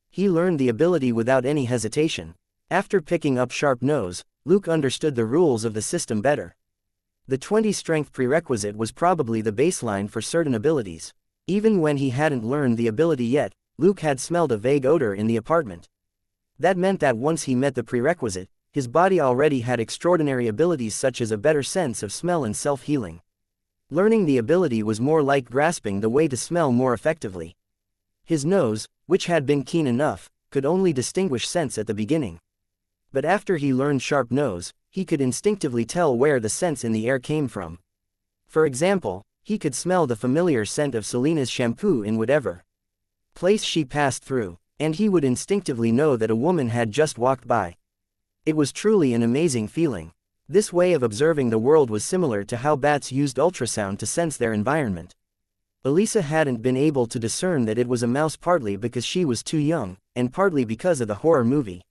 He learned the ability without any hesitation. After picking up Sharp Nose, Luke understood the rules of the system better. The 20 strength prerequisite was probably the baseline for certain abilities. Even when he hadn't learned the ability yet, Luke had smelled a vague odor in the apartment. That meant that once he met the prerequisite, his body already had extraordinary abilities such as a better sense of smell and self-healing. Learning the ability was more like grasping the way to smell more effectively. His nose, which had been keen enough, could only distinguish scents at the beginning. But after he learned Sharp Nose, he could instinctively tell where the scents in the air came from. For example, he could smell the familiar scent of Selina's shampoo in whatever place she passed through, and he would instinctively know that a woman had just walked by. It was truly an amazing feeling. This way of observing the world was similar to how bats used ultrasound to sense their environment. Elisa hadn't been able to discern that it was a mouse partly because she was too young, and partly because of the horror movie.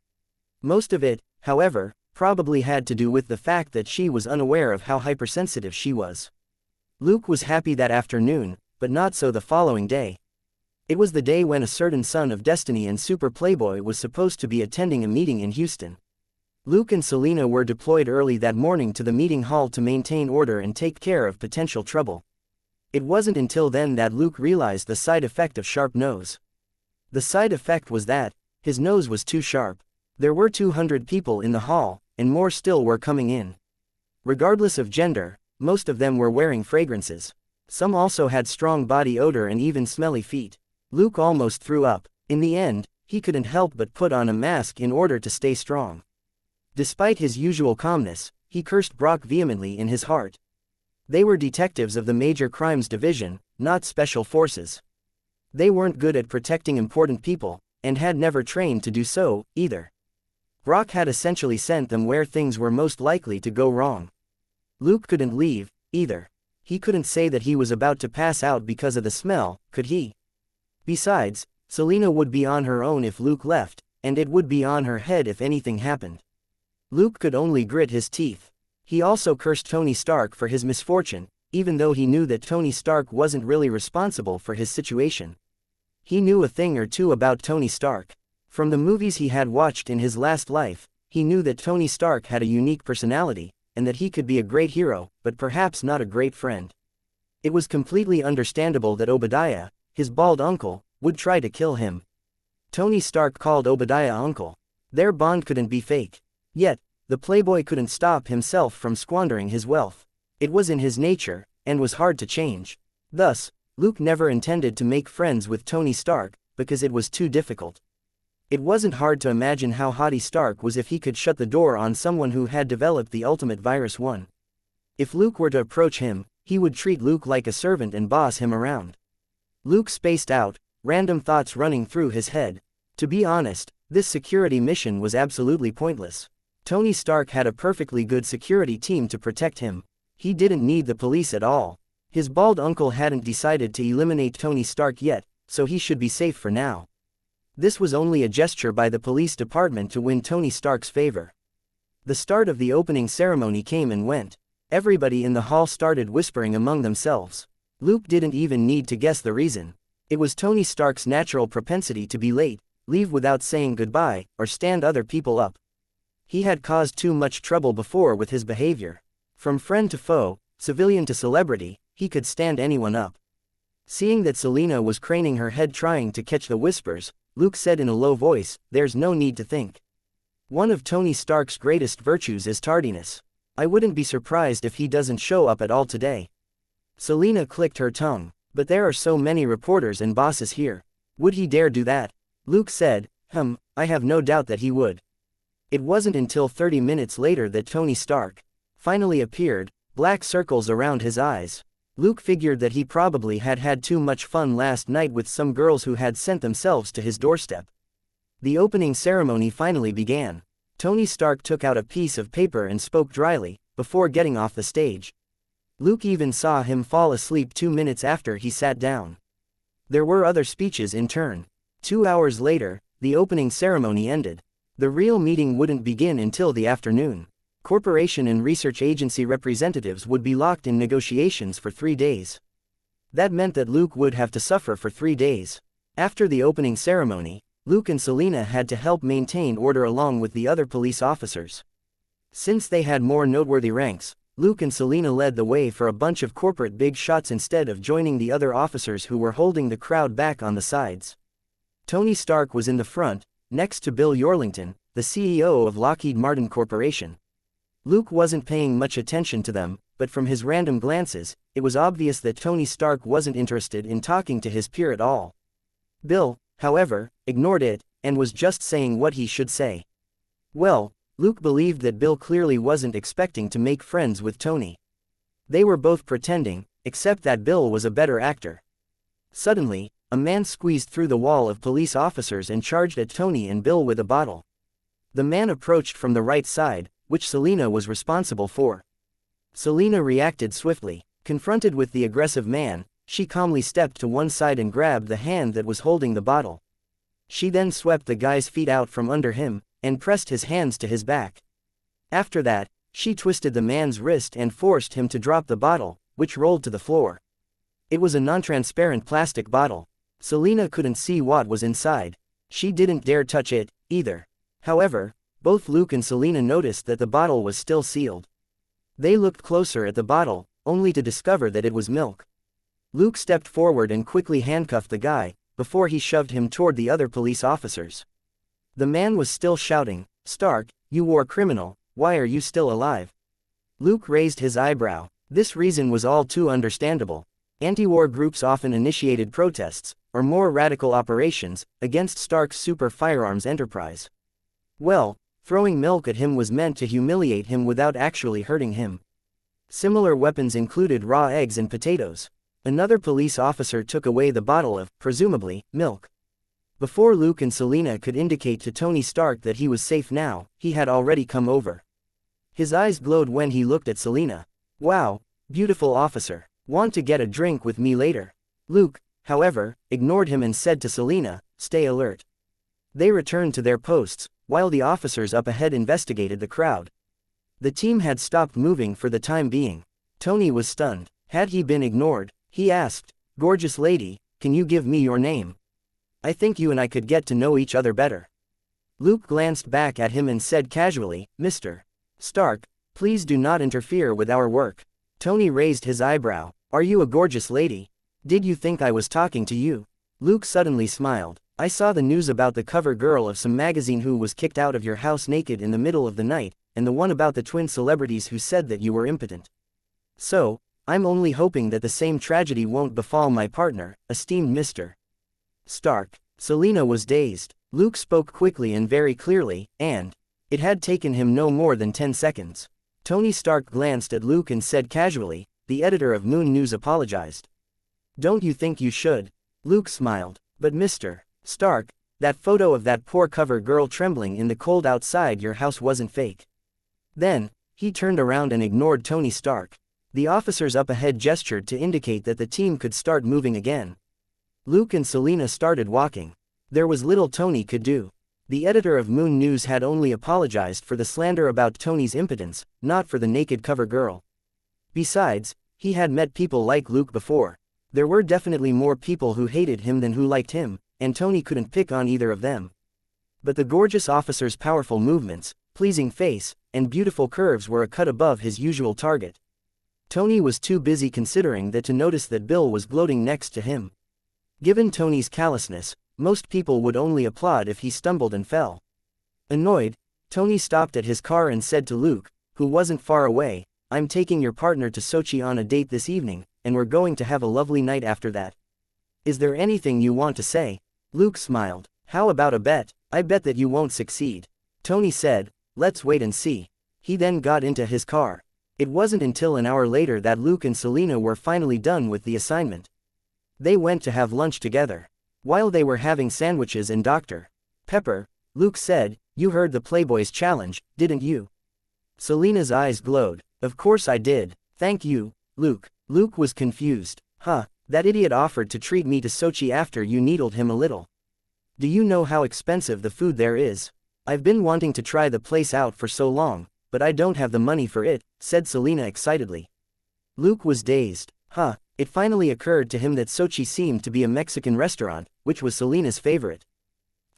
Most of it, however, probably had to do with the fact that she was unaware of how hypersensitive she was. Luke was happy that afternoon, but not so the following day. It was the day when a certain son of Destiny and Super Playboy was supposed to be attending a meeting in Houston. Luke and Selina were deployed early that morning to the meeting hall to maintain order and take care of potential trouble. It wasn't until then that Luke realized the side effect of Sharp Nose. The side effect was that his nose was too sharp. There were 200 people in the hall, and more still were coming in. Regardless of gender, most of them were wearing fragrances. Some also had strong body odor and even smelly feet. Luke almost threw up. In the end, he couldn't help but put on a mask in order to stay strong. Despite his usual calmness, he cursed Brock vehemently in his heart. They were detectives of the Major Crimes Division, not Special Forces. They weren't good at protecting important people, and had never trained to do so, either. Brock had essentially sent them where things were most likely to go wrong. Luke couldn't leave, either. He couldn't say that he was about to pass out because of the smell, could he? Besides, Selina would be on her own if Luke left, and it would be on her head if anything happened. Luke could only grit his teeth. He also cursed Tony Stark for his misfortune, even though he knew that Tony Stark wasn't really responsible for his situation. He knew a thing or two about Tony Stark. From the movies he had watched in his last life, he knew that Tony Stark had a unique personality, and that he could be a great hero, but perhaps not a great friend. It was completely understandable that Obadiah, his bald uncle, would try to kill him. Tony Stark called Obadiah uncle. Their bond couldn't be fake. Yet, the playboy couldn't stop himself from squandering his wealth. It was in his nature, and was hard to change. Thus, Luke never intended to make friends with Tony Stark, because it was too difficult. It wasn't hard to imagine how haughty Stark was if he could shut the door on someone who had developed the ultimate virus one. If Luke were to approach him, he would treat Luke like a servant and boss him around. Luke spaced out, random thoughts running through his head. To be honest, this security mission was absolutely pointless. Tony Stark had a perfectly good security team to protect him. He didn't need the police at all. His bald uncle hadn't decided to eliminate Tony Stark yet, so he should be safe for now. This was only a gesture by the police department to win Tony Stark's favor. The start of the opening ceremony came and went. Everybody in the hall started whispering among themselves. Luke didn't even need to guess the reason. It was Tony Stark's natural propensity to be late, leave without saying goodbye, or stand other people up. He had caused too much trouble before with his behavior. From friend to foe, civilian to celebrity, he could stand anyone up. Seeing that Selina was craning her head trying to catch the whispers, Luke said in a low voice, "There's no need to think. One of Tony Stark's greatest virtues is tardiness. I wouldn't be surprised if he doesn't show up at all today." Selina clicked her tongue. "But there are so many reporters and bosses here. Would he dare do that?" Luke said, I have no doubt that he would." It wasn't until 30 minutes later that Tony Stark finally appeared, black circles around his eyes. Luke figured that he probably had had too much fun last night with some girls who had sent themselves to his doorstep. The opening ceremony finally began. Tony Stark took out a piece of paper and spoke dryly, before getting off the stage. Luke even saw him fall asleep 2 minutes after he sat down. There were other speeches in turn. 2 hours later, the opening ceremony ended. The real meeting wouldn't begin until the afternoon. Corporation and research agency representatives would be locked in negotiations for 3 days. That meant that Luke would have to suffer for 3 days. After the opening ceremony, Luke and Selena had to help maintain order along with the other police officers. Since they had more noteworthy ranks, Luke and Selena led the way for a bunch of corporate big shots instead of joining the other officers who were holding the crowd back on the sides. Tony Stark was in the front, next to Bill Yorlington, the CEO of Lockheed Martin Corporation. Luke wasn't paying much attention to them, but from his random glances, it was obvious that Tony Stark wasn't interested in talking to his peer at all. Bill, however, ignored it, and was just saying what he should say. Well, Luke believed that Bill clearly wasn't expecting to make friends with Tony. They were both pretending, except that Bill was a better actor. Suddenly, a man squeezed through the wall of police officers and charged at Tony and Bill with a bottle. The man approached from the right side, which Selena was responsible for. Selena reacted swiftly. Confronted with the aggressive man, she calmly stepped to one side and grabbed the hand that was holding the bottle. She then swept the guy's feet out from under him, and pressed his hands to his back. After that, she twisted the man's wrist and forced him to drop the bottle, which rolled to the floor. It was a non-transparent plastic bottle. Selena couldn't see what was inside. She didn't dare touch it, either. However, both Luke and Selena noticed that the bottle was still sealed. They looked closer at the bottle, only to discover that it was milk. Luke stepped forward and quickly handcuffed the guy, before he shoved him toward the other police officers. The man was still shouting, "Stark, you war criminal, why are you still alive?" Luke raised his eyebrow. This reason was all too understandable. Anti-war groups often initiated protests, or more radical operations, against Stark's super firearms enterprise. Well, throwing milk at him was meant to humiliate him without actually hurting him. Similar weapons included raw eggs and potatoes. Another police officer took away the bottle of, presumably, milk. Before Luke and Selena could indicate to Tony Stark that he was safe now, he had already come over. His eyes glowed when he looked at Selena. "Wow, beautiful officer. Want to get a drink with me later?" Luke, however, ignored him and said to Selena, "Stay alert." They returned to their posts, while the officers up ahead investigated the crowd. The team had stopped moving for the time being. Tony was stunned. Had he been ignored? He asked, "Gorgeous lady, can you give me your name? I think you and I could get to know each other better." Luke glanced back at him and said casually, "Mr. Stark, please do not interfere with our work." Tony raised his eyebrow. "Are you a gorgeous lady? Did you think I was talking to you?" Luke suddenly smiled. "I saw the news about the cover girl of some magazine who was kicked out of your house naked in the middle of the night, and the one about the twin celebrities who said that you were impotent. So, I'm only hoping that the same tragedy won't befall my partner, esteemed Mr. Stark." Selena was dazed. Luke spoke quickly and very clearly, and it had taken him no more than 10 seconds. Tony Stark glanced at Luke and said casually, "The editor of Moon News apologized." "Don't you think you should?" Luke smiled. "But Mr. Stark, that photo of that poor cover girl trembling in the cold outside your house wasn't fake." Then, he turned around and ignored Tony Stark. The officers up ahead gestured to indicate that the team could start moving again. Luke and Selena started walking. There was little Tony could do. The editor of Moon News had only apologized for the slander about Tony's impotence, not for the naked cover girl. Besides, he had met people like Luke before. There were definitely more people who hated him than who liked him, and Tony couldn't pick on either of them. But the gorgeous officer's powerful movements, pleasing face, and beautiful curves were a cut above his usual target. Tony was too busy considering that to notice that Bill was gloating next to him. Given Tony's callousness, most people would only applaud if he stumbled and fell. Annoyed, Tony stopped at his car and said to Luke, who wasn't far away, "I'm taking your partner to Sochi on a date this evening, and we're going to have a lovely night after that. Is there anything you want to say?" Luke smiled. "How about a bet? I bet that you won't succeed." Tony said, "Let's wait and see." He then got into his car. It wasn't until an hour later that Luke and Selena were finally done with the assignment. They went to have lunch together. While they were having sandwiches and Dr. Pepper, Luke said, "You heard the Playboys challenge, didn't you?" Selena's eyes glowed. "Of course I did. Thank you, Luke." Luke was confused. "Huh, that idiot offered to treat me to Sochi after you needled him a little. Do you know how expensive the food there is? I've been wanting to try the place out for so long, but I don't have the money for it," said Selena excitedly. Luke was dazed. Huh. It finally occurred to him that Sochi seemed to be a Mexican restaurant, which was Selena's favorite.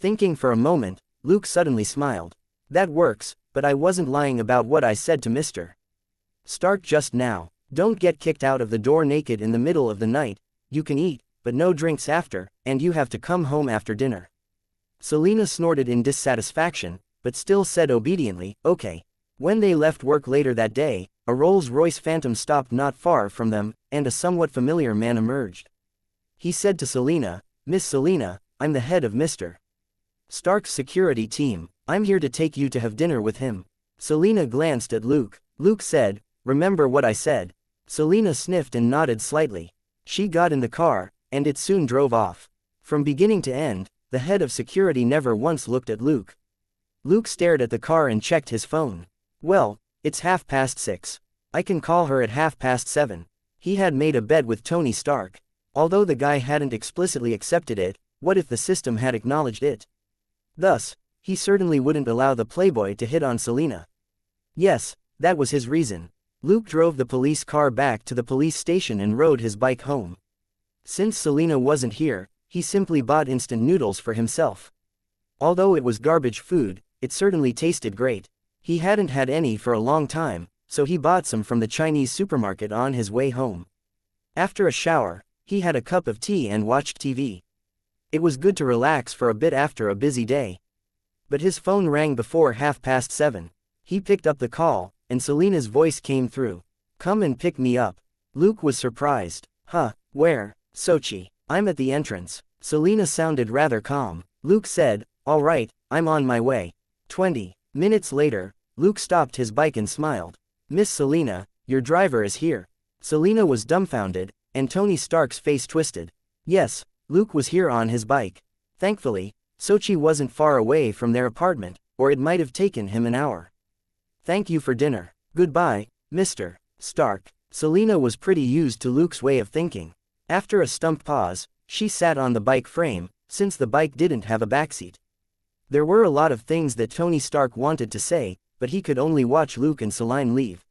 Thinking for a moment, Luke suddenly smiled. That works, but I wasn't lying about what I said to Mr. Stark just now. Don't get kicked out of the door naked in the middle of the night. You can eat, but no drinks after, and you have to come home after dinner. Selina snorted in dissatisfaction, but still said obediently, okay. When they left work later that day, a Rolls-Royce Phantom stopped not far from them, and a somewhat familiar man emerged. He said to Selina, Miss Selina, I'm the head of Mr. Stark's security team. I'm here to take you to have dinner with him. Selina glanced at Luke. Luke said, remember what I said. Selina sniffed and nodded slightly. She got in the car, and it soon drove off. From beginning to end, the head of security never once looked at Luke. Luke stared at the car and checked his phone. Well, it's 6:30. I can call her at 7:30. He had made a bet with Tony Stark. Although the guy hadn't explicitly accepted it, what if the system had acknowledged it? Thus, he certainly wouldn't allow the playboy to hit on Selina. Yes, that was his reason. Luke drove the police car back to the police station and rode his bike home. Since Selina wasn't here, he simply bought instant noodles for himself. Although it was garbage food, it certainly tasted great. He hadn't had any for a long time, so he bought some from the Chinese supermarket on his way home. After a shower, he had a cup of tea and watched TV. It was good to relax for a bit after a busy day. But his phone rang before 7:30. He picked up the call, and Selina's voice came through. Come and pick me up. Luke was surprised. Huh, where? Sochi. I'm at the entrance. Selina sounded rather calm. Luke said, all right, I'm on my way. 20 minutes later, Luke stopped his bike and smiled. Miss Selina, your driver is here. Selina was dumbfounded, and Tony Stark's face twisted. Yes, Luke was here on his bike. Thankfully, Sochi wasn't far away from their apartment, or it might have taken him an hour. Thank you for dinner. Goodbye, Mr. Stark. Selina was pretty used to Luke's way of thinking. After a stumped pause, she sat on the bike frame, since the bike didn't have a backseat. There were a lot of things that Tony Stark wanted to say, but he could only watch Luke and Selina leave.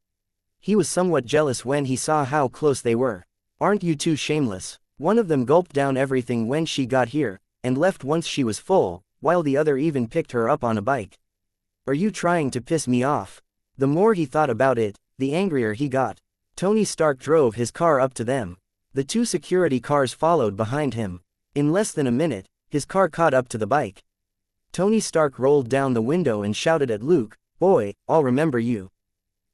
He was somewhat jealous when he saw how close they were. Aren't you too shameless? One of them gulped down everything when she got here, and left once she was full, while the other even picked her up on a bike. Are you trying to piss me off? The more he thought about it, the angrier he got. Tony Stark drove his car up to them. The two security cars followed behind him. In less than a minute, his car caught up to the bike. Tony Stark rolled down the window and shouted at Luke, Boy, I'll remember you.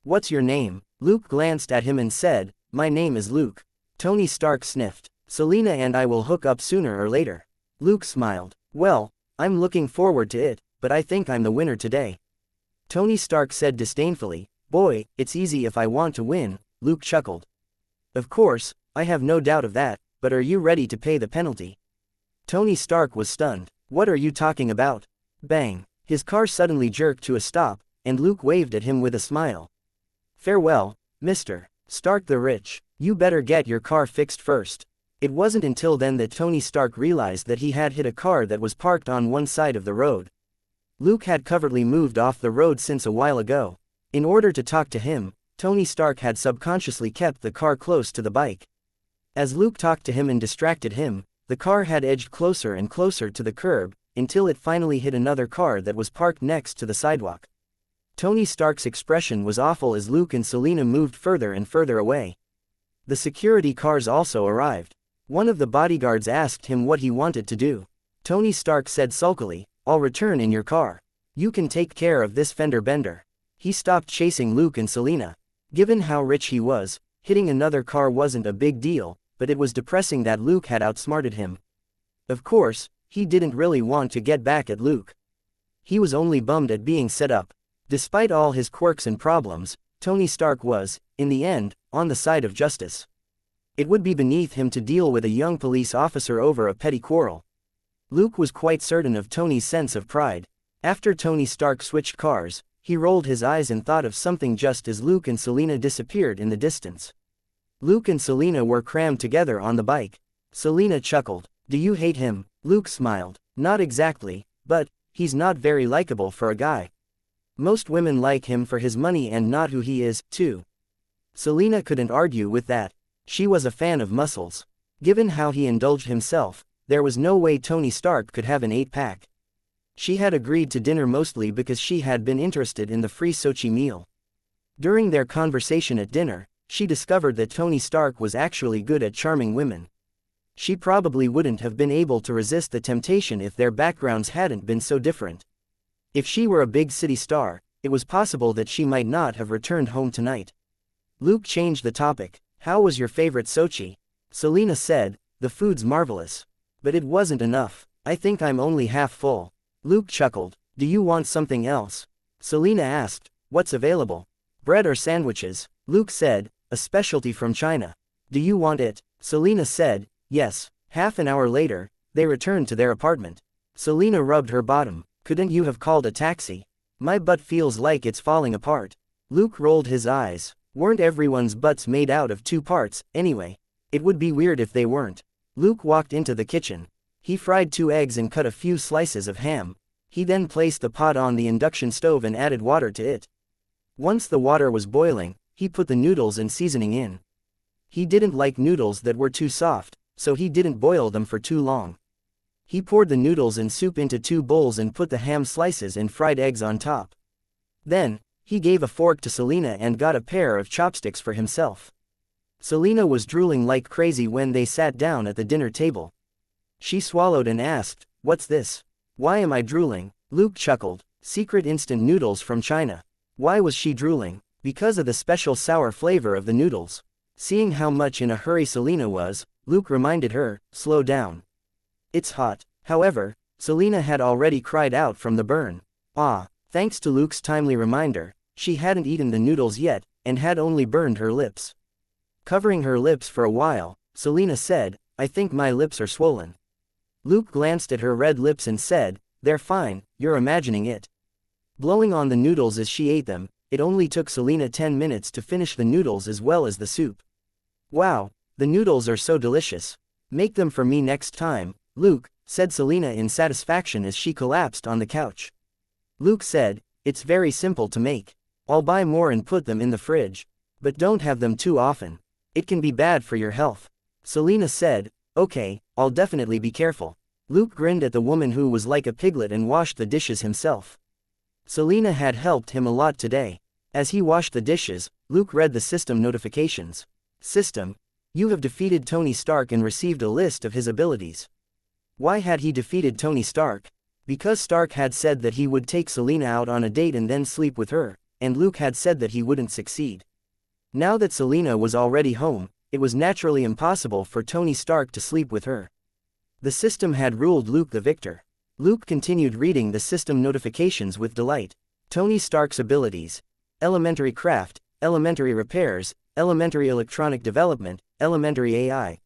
What's your name? Luke glanced at him and said, My name is Luke. Tony Stark sniffed. Selina and I will hook up sooner or later. Luke smiled. Well, I'm looking forward to it, but I think I'm the winner today. Tony Stark said disdainfully, Boy, it's easy if I want to win. Luke chuckled. Of course, I have no doubt of that, but are you ready to pay the penalty? Tony Stark was stunned. What are you talking about? Bang. His car suddenly jerked to a stop, and Luke waved at him with a smile. Farewell, Mr. Stark the Rich. You better get your car fixed first. It wasn't until then that Tony Stark realized that he had hit a car that was parked on one side of the road. Luke had covertly moved off the road since a while ago. In order to talk to him, Tony Stark had subconsciously kept the car close to the bike. As Luke talked to him and distracted him, the car had edged closer and closer to the curb, until it finally hit another car that was parked next to the sidewalk. Tony Stark's expression was awful as Luke and Selina moved further and further away. The security cars also arrived. One of the bodyguards asked him what he wanted to do. Tony Stark said sulkily, I'll return in your car. You can take care of this fender bender. He stopped chasing Luke and Selina. Given how rich he was, hitting another car wasn't a big deal, but it was depressing that Luke had outsmarted him. Of course, he didn't really want to get back at Luke. He was only bummed at being set up. Despite all his quirks and problems, Tony Stark was, in the end, on the side of justice. It would be beneath him to deal with a young police officer over a petty quarrel. Luke was quite certain of Tony's sense of pride. After Tony Stark switched cars, he rolled his eyes and thought of something just as Luke and Selina disappeared in the distance. Luke and Selina were crammed together on the bike. Selina chuckled. Do you hate him? Luke smiled. Not exactly, but he's not very likable for a guy. Most women like him for his money and not who he is, too. Selina couldn't argue with that. She was a fan of muscles. Given how he indulged himself, there was no way Tony Stark could have an 8-pack. She had agreed to dinner mostly because she had been interested in the free Sochi meal. During their conversation at dinner, she discovered that Tony Stark was actually good at charming women. She probably wouldn't have been able to resist the temptation if their backgrounds hadn't been so different. If she were a big city star, it was possible that she might not have returned home tonight. Luke changed the topic. How was your favorite Sochi? Selena said, the food's marvelous. But it wasn't enough. I think I'm only half full. Luke chuckled. Do you want something else? Selena asked, what's available? Bread or sandwiches? Luke said, a specialty from China. Do you want it? Selena said, yes. Half an hour later, they returned to their apartment. Selena rubbed her bottom. Couldn't you have called a taxi? My butt feels like it's falling apart. Luke rolled his eyes. Weren't everyone's butts made out of two parts, anyway? It would be weird if they weren't. Luke walked into the kitchen. He fried 2 eggs and cut a few slices of ham. He then placed the pot on the induction stove and added water to it. Once the water was boiling, he put the noodles and seasoning in. He didn't like noodles that were too soft, so he didn't boil them for too long. He poured the noodles and soup into 2 bowls and put the ham slices and fried eggs on top. Then, he gave a fork to Selena and got a pair of chopsticks for himself. Selena was drooling like crazy when they sat down at the dinner table. She swallowed and asked, what's this? Why am I drooling? Luke chuckled. Secret instant noodles from China. Why was she drooling? Because of the special sour flavor of the noodles. Seeing how much in a hurry Selena was, Luke reminded her, slow down. It's hot. However, Selena had already cried out from the burn. Thanks to Luke's timely reminder, she hadn't eaten the noodles yet, and had only burned her lips. Covering her lips for a while, Selena said, I think my lips are swollen. Luke glanced at her red lips and said, they're fine, you're imagining it. Blowing on the noodles as she ate them, it only took Selena 10 minutes to finish the noodles as well as the soup. Wow, the noodles are so delicious. Make them for me next time, Luke, said Selena in satisfaction as she collapsed on the couch. Luke said, it's very simple to make. I'll buy more and put them in the fridge. But don't have them too often. It can be bad for your health. Selena said, okay, I'll definitely be careful. Luke grinned at the woman who was like a piglet and washed the dishes himself. Selena had helped him a lot today. As he washed the dishes, Luke read the system notifications. System, you have defeated Tony Stark and received a list of his abilities. Why had he defeated Tony Stark? Because Stark had said that he would take Selena out on a date and then sleep with her, and Luke had said that he wouldn't succeed. Now that Selena was already home, it was naturally impossible for Tony Stark to sleep with her. The system had ruled Luke the victor. Luke continued reading the system notifications with delight. Tony Stark's abilities. Elementary craft, elementary repairs, elementary electronic development, elementary AI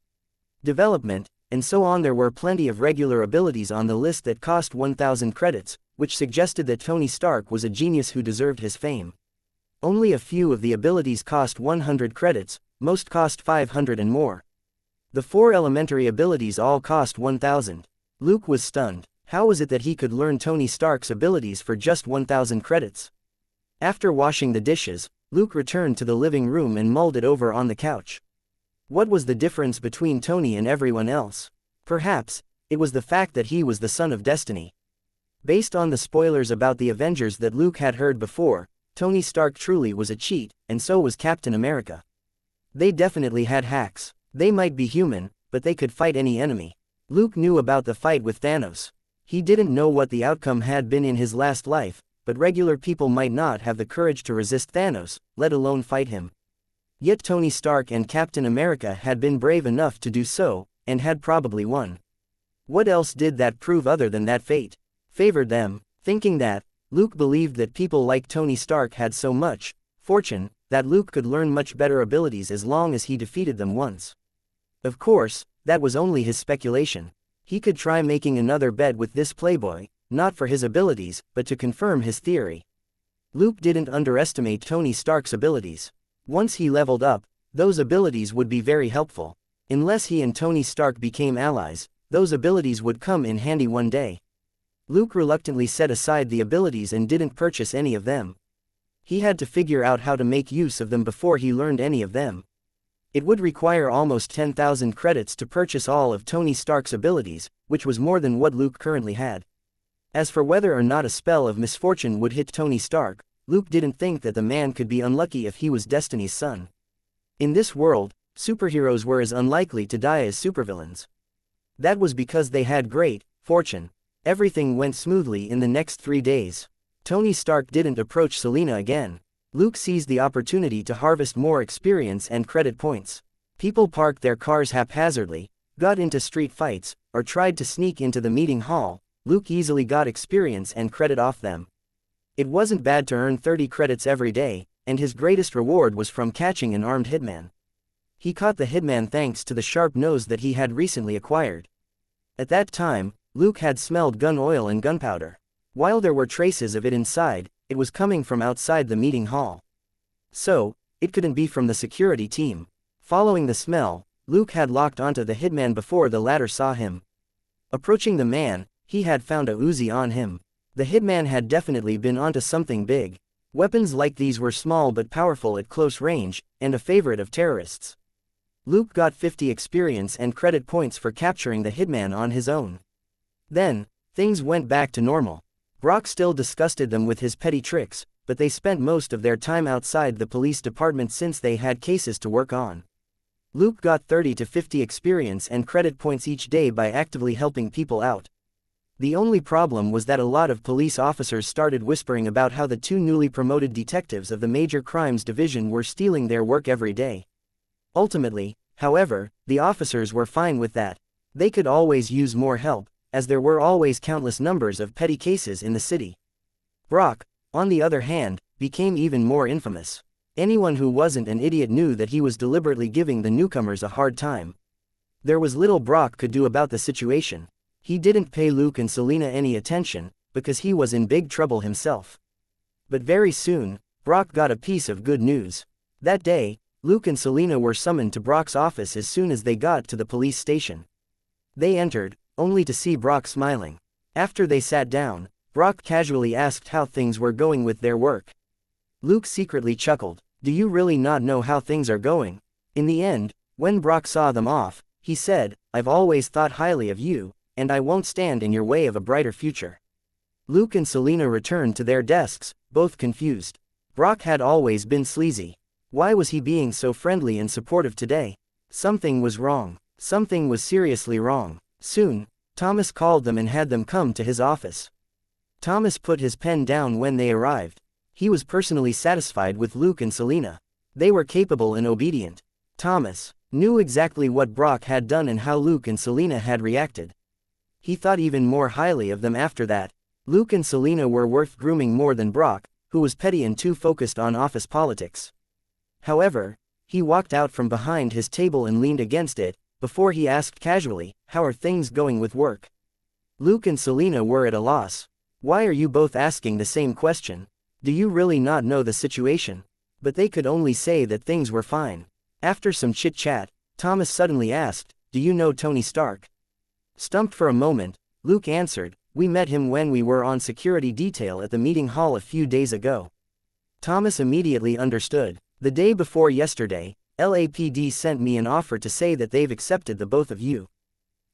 development, and so on. There were plenty of regular abilities on the list that cost 1,000 credits, which suggested that Tony Stark was a genius who deserved his fame. Only a few of the abilities cost 100 credits, most cost 500 and more. The 4 elementary abilities all cost 1,000. Luke was stunned. How was it that he could learn Tony Stark's abilities for just 1,000 credits? After washing the dishes, Luke returned to the living room and mulled it over on the couch. What was the difference between Tony and everyone else? Perhaps, it was the fact that he was the son of destiny. Based on the spoilers about the Avengers that Luke had heard before, Tony Stark truly was a cheat, and so was Captain America. They definitely had hacks. They might be human, but they could fight any enemy. Luke knew about the fight with Thanos. He didn't know what the outcome had been in his last life, but regular people might not have the courage to resist Thanos, let alone fight him. Yet Tony Stark and Captain America had been brave enough to do so, and had probably won. What else did that prove other than that fate favored them? Thinking that, Luke believed that people like Tony Stark had so much fortune, that Luke could learn much better abilities as long as he defeated them once. Of course, that was only his speculation. He could try making another bet with this playboy, not for his abilities, but to confirm his theory. Luke didn't underestimate Tony Stark's abilities. Once he leveled up, those abilities would be very helpful. Unless he and Tony Stark became allies, those abilities would come in handy one day. Luke reluctantly set aside the abilities and didn't purchase any of them. He had to figure out how to make use of them before he learned any of them. It would require almost 10,000 credits to purchase all of Tony Stark's abilities, which was more than what Luke currently had. As for whether or not a spell of misfortune would hit Tony Stark, Luke didn't think that the man could be unlucky if he was Destiny's son. In this world, superheroes were as unlikely to die as supervillains. That was because they had great fortune. Everything went smoothly in the next 3 days. Tony Stark didn't approach Selina again. Luke seized the opportunity to harvest more experience and credit points. People parked their cars haphazardly, got into street fights, or tried to sneak into the meeting hall. Luke easily got experience and credit off them. It wasn't bad to earn 30 credits every day, and his greatest reward was from catching an armed hitman. He caught the hitman thanks to the sharp nose that he had recently acquired. At that time, Luke had smelled gun oil and gunpowder. While there were traces of it inside, it was coming from outside the meeting hall. So, it couldn't be from the security team. Following the smell, Luke had locked onto the hitman before the latter saw him. Approaching the man, he had found a Uzi on him. The hitman had definitely been onto something big. Weapons like these were small but powerful at close range, and a favorite of terrorists. Luke got 50 experience and credit points for capturing the hitman on his own. Then, things went back to normal. Brock still disgusted them with his petty tricks, but they spent most of their time outside the police department since they had cases to work on. Luke got 30 to 50 experience and credit points each day by actively helping people out. The only problem was that a lot of police officers started whispering about how the 2 newly promoted detectives of the Major Crimes Division were stealing their work every day. Ultimately, however, the officers were fine with that. They could always use more help, as there were always countless numbers of petty cases in the city. Brock, on the other hand, became even more infamous. Anyone who wasn't an idiot knew that he was deliberately giving the newcomers a hard time. There was little Brock could do about the situation. He didn't pay Luke and Selina any attention, because he was in big trouble himself. But very soon, Brock got a piece of good news. That day, Luke and Selina were summoned to Brock's office as soon as they got to the police station. They entered, only to see Brock smiling. After they sat down, Brock casually asked how things were going with their work. Luke secretly chuckled. "Do you really not know how things are going?" In the end, when Brock saw them off, he said, "I've always thought highly of you, and I won't stand in your way of a brighter future." Luke and Selina returned to their desks, both confused. Brock had always been sleazy. Why was he being so friendly and supportive today? Something was wrong. Something was seriously wrong. Soon, Thomas called them and had them come to his office. Thomas put his pen down when they arrived. He was personally satisfied with Luke and Selina. They were capable and obedient. Thomas knew exactly what Brock had done and how Luke and Selina had reacted. He thought even more highly of them after that. Luke and Selina were worth grooming more than Brock, who was petty and too focused on office politics. However, he walked out from behind his table and leaned against it, before he asked casually, "How are things going with work?" Luke and Selina were at a loss. "Why are you both asking the same question? Do you really not know the situation?" But they could only say that things were fine. After some chit-chat, Thomas suddenly asked, "Do you know Tony Stark?" Stumped for a moment, Luke answered, "We met him when we were on security detail at the meeting hall a few days ago." Thomas immediately understood. "The day before yesterday, LAPD sent me an offer to say that they've accepted the both of you."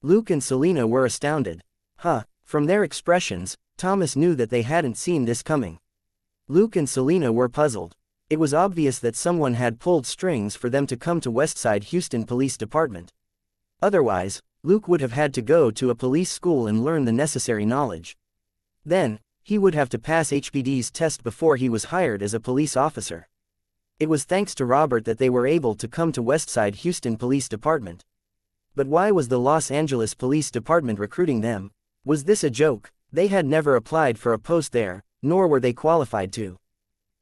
Luke and Selina were astounded. From their expressions, Thomas knew that they hadn't seen this coming. Luke and Selina were puzzled. It was obvious that someone had pulled strings for them to come to Westside Houston Police Department. Otherwise, Luke would have had to go to a police school and learn the necessary knowledge. Then, he would have to pass HPD's test before he was hired as a police officer. It was thanks to Robert that they were able to come to Westside Houston Police Department. But why was the Los Angeles Police Department recruiting them? Was this a joke? They had never applied for a post there, nor were they qualified to.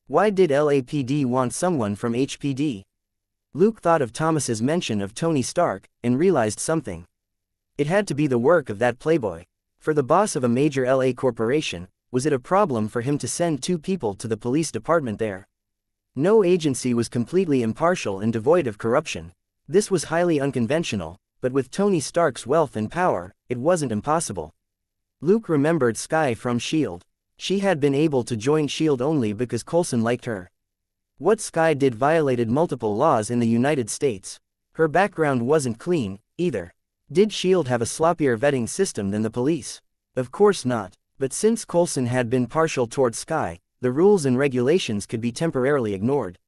Why did LAPD want someone from HPD? Luke thought of Thomas's mention of Tony Stark, and realized something. It had to be the work of that playboy. For the boss of a major LA corporation, was it a problem for him to send 2 people to the police department there? No agency was completely impartial and devoid of corruption. This was highly unconventional, but with Tony Stark's wealth and power, it wasn't impossible. Luke remembered Skye from S.H.I.E.L.D. She had been able to join S.H.I.E.L.D. only because Coulson liked her. What Skye did violated multiple laws in the United States. Her background wasn't clean, either. Did S.H.I.E.L.D. have a sloppier vetting system than the police? Of course not. But since Coulson had been partial toward Sky, the rules and regulations could be temporarily ignored.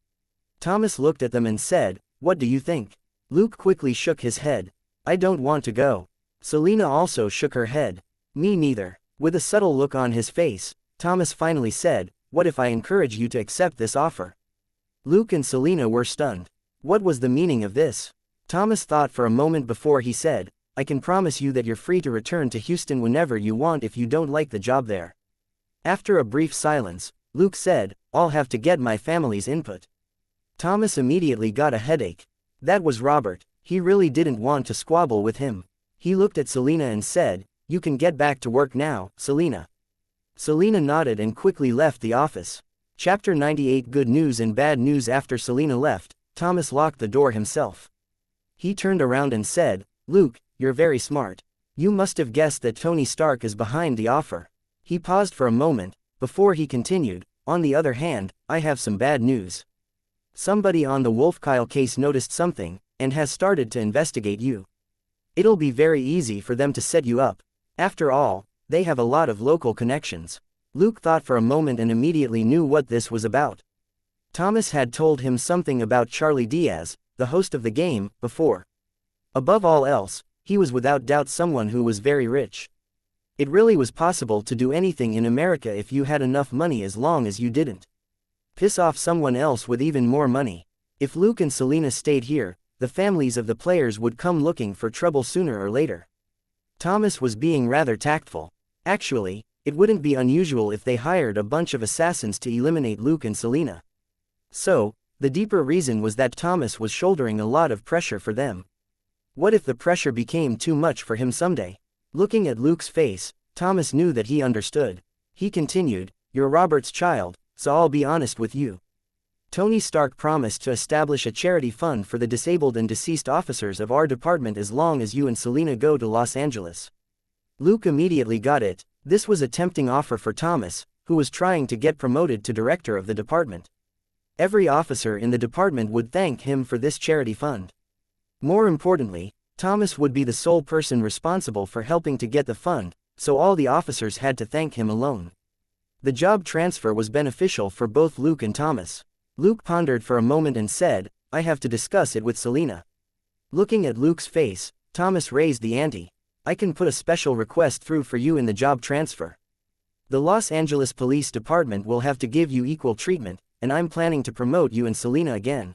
Thomas looked at them and said, "What do you think?" Luke quickly shook his head. "I don't want to go." Selina also shook her head. "Me neither." With a subtle look on his face, Thomas finally said, "What if I encourage you to accept this offer?" Luke and Selina were stunned. What was the meaning of this? Thomas thought for a moment before he said, "I can promise you that you're free to return to Houston whenever you want if you don't like the job there." After a brief silence, Luke said, "I'll have to get my family's input." Thomas immediately got a headache. That was Robert. He really didn't want to squabble with him. He looked at Selina and said, "You can get back to work now, Selina." Selina nodded and quickly left the office. Chapter 98 Good News and Bad News. After Selina left, Thomas locked the door himself. He turned around and said, "Luke, you're very smart. You must have guessed that Tony Stark is behind the offer." He paused for a moment, before he continued, "On the other hand, I have some bad news. Somebody on the Wolfkyle case noticed something, and has started to investigate you. It'll be very easy for them to set you up. After all, they have a lot of local connections." Luke thought for a moment and immediately knew what this was about. Thomas had told him something about Charlie Diaz, the host of the game, before. Above all else, he was without doubt someone who was very rich. It really was possible to do anything in America if you had enough money, as long as you didn't piss off someone else with even more money. If Luke and Selina stayed here, the families of the players would come looking for trouble sooner or later. Thomas was being rather tactful. Actually, it wouldn't be unusual if they hired a bunch of assassins to eliminate Luke and Selina. So, the deeper reason was that Thomas was shouldering a lot of pressure for them. What if the pressure became too much for him someday? Looking at Luke's face, Thomas knew that he understood. He continued, "You're Robert's child, so I'll be honest with you. Tony Stark promised to establish a charity fund for the disabled and deceased officers of our department as long as you and Selina go to Los Angeles." Luke immediately got it. This was a tempting offer for Thomas, who was trying to get promoted to director of the department. Every officer in the department would thank him for this charity fund. More importantly, Thomas would be the sole person responsible for helping to get the fund, so all the officers had to thank him alone. The job transfer was beneficial for both Luke and Thomas. Luke pondered for a moment and said, "I have to discuss it with Selina." Looking at Luke's face, Thomas raised the ante. "I can put a special request through for you in the job transfer. The Los Angeles Police Department will have to give you equal treatment, and I'm planning to promote you and Selina again."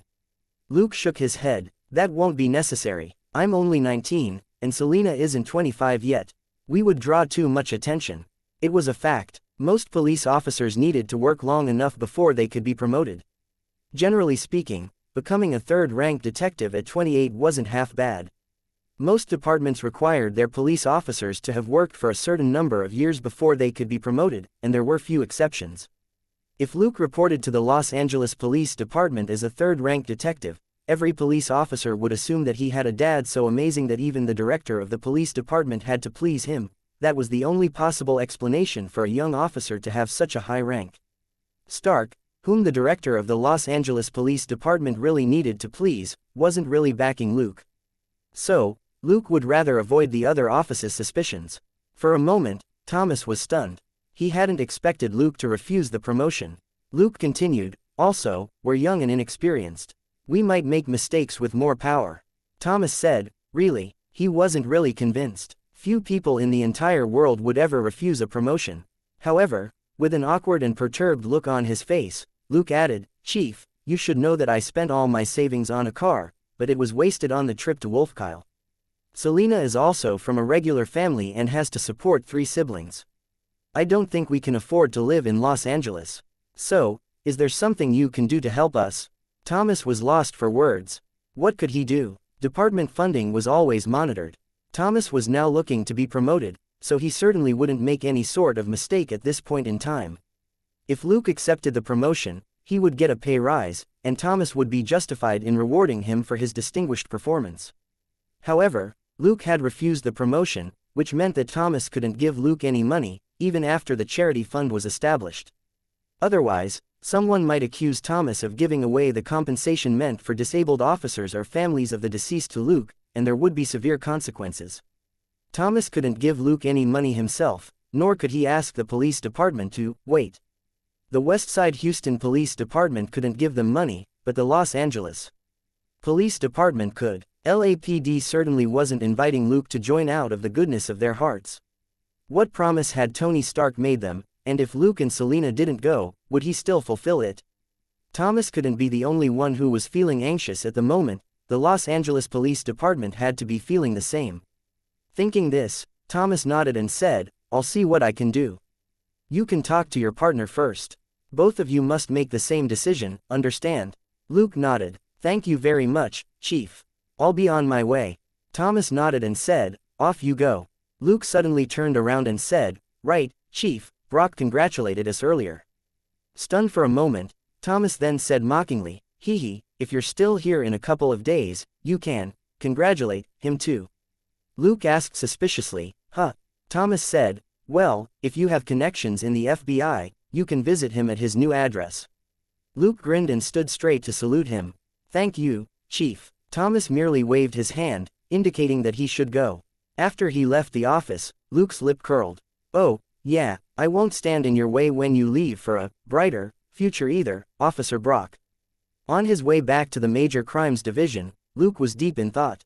Luke shook his head. "That won't be necessary. I'm only 19, and Selina isn't 25 yet. We would draw too much attention." It was a fact. Most police officers needed to work long enough before they could be promoted. Generally speaking, becoming a third-rank detective at 28 wasn't half bad. Most departments required their police officers to have worked for a certain number of years before they could be promoted, and there were few exceptions. If Luke reported to the Los Angeles Police Department as a third-rank detective, every police officer would assume that he had a dad so amazing that even the director of the police department had to please him. That was the only possible explanation for a young officer to have such a high rank. Stark, whom the director of the Los Angeles Police Department really needed to please, wasn't really backing Luke. So, Luke would rather avoid the other office's suspicions. For a moment, Thomas was stunned. He hadn't expected Luke to refuse the promotion. Luke continued, "Also, we're young and inexperienced. We might make mistakes with more power." Thomas said, "Really?" He wasn't really convinced. Few people in the entire world would ever refuse a promotion. However, with an awkward and perturbed look on his face, Luke added, "Chief, you should know that I spent all my savings on a car, but it was wasted on the trip to Wolfkyle. Selina is also from a regular family and has to support 3 siblings. I don't think we can afford to live in Los Angeles. So, is there something you can do to help us?" Thomas was lost for words. What could he do? Department funding was always monitored. Thomas was now looking to be promoted, so he certainly wouldn't make any sort of mistake at this point in time. If Luke accepted the promotion, he would get a pay rise, and Thomas would be justified in rewarding him for his distinguished performance. However, Luke had refused the promotion, which meant that Thomas couldn't give Luke any money, even after the charity fund was established. Otherwise, someone might accuse Thomas of giving away the compensation meant for disabled officers or families of the deceased to Luke, and there would be severe consequences. Thomas couldn't give Luke any money himself, nor could he ask the police department to wait. The Westside Houston Police Department couldn't give them money, but the Los Angeles Police Department could. LAPD certainly wasn't inviting Luke to join out of the goodness of their hearts. What promise had Tony Stark made them, and if Luke and Selina didn't go, would he still fulfill it? Thomas couldn't be the only one who was feeling anxious at the moment. The Los Angeles Police Department had to be feeling the same. Thinking this, Thomas nodded and said, "I'll see what I can do. You can talk to your partner first. Both of you must make the same decision, understand?" Luke nodded. "Thank you very much, Chief. I'll be on my way." Thomas nodded and said, "Off you go." Luke suddenly turned around and said, "Right, Chief, Brock congratulated us earlier." Stunned for a moment, Thomas then said mockingly, "Hee hee, if you're still here in a couple of days, you can congratulate him too." Luke asked suspiciously, "Huh?" Thomas said, "Well, if you have connections in the FBI, you can visit him at his new address." Luke grinned and stood straight to salute him. "Thank you, Chief." Thomas merely waved his hand, indicating that he should go. After he left the office, Luke's lip curled. "Oh, yeah, I won't stand in your way when you leave for a brighter future either, Officer Brock." On his way back to the Major Crimes Division, Luke was deep in thought.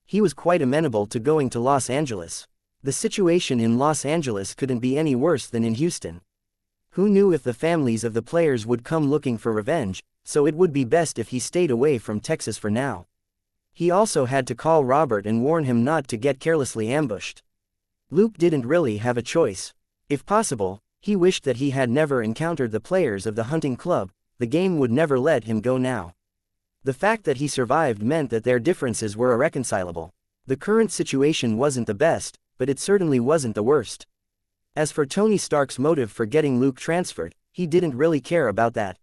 He was quite amenable to going to Los Angeles. The situation in Los Angeles couldn't be any worse than in Houston. Who knew if the families of the players would come looking for revenge, so it would be best if he stayed away from Texas for now. He also had to call Robert and warn him not to get carelessly ambushed. Luke didn't really have a choice. If possible, he wished that he had never encountered the players of the hunting club. The game would never let him go now. The fact that he survived meant that their differences were irreconcilable. The current situation wasn't the best, but it certainly wasn't the worst. As for Tony Stark's motive for getting Luke transferred, he didn't really care about that.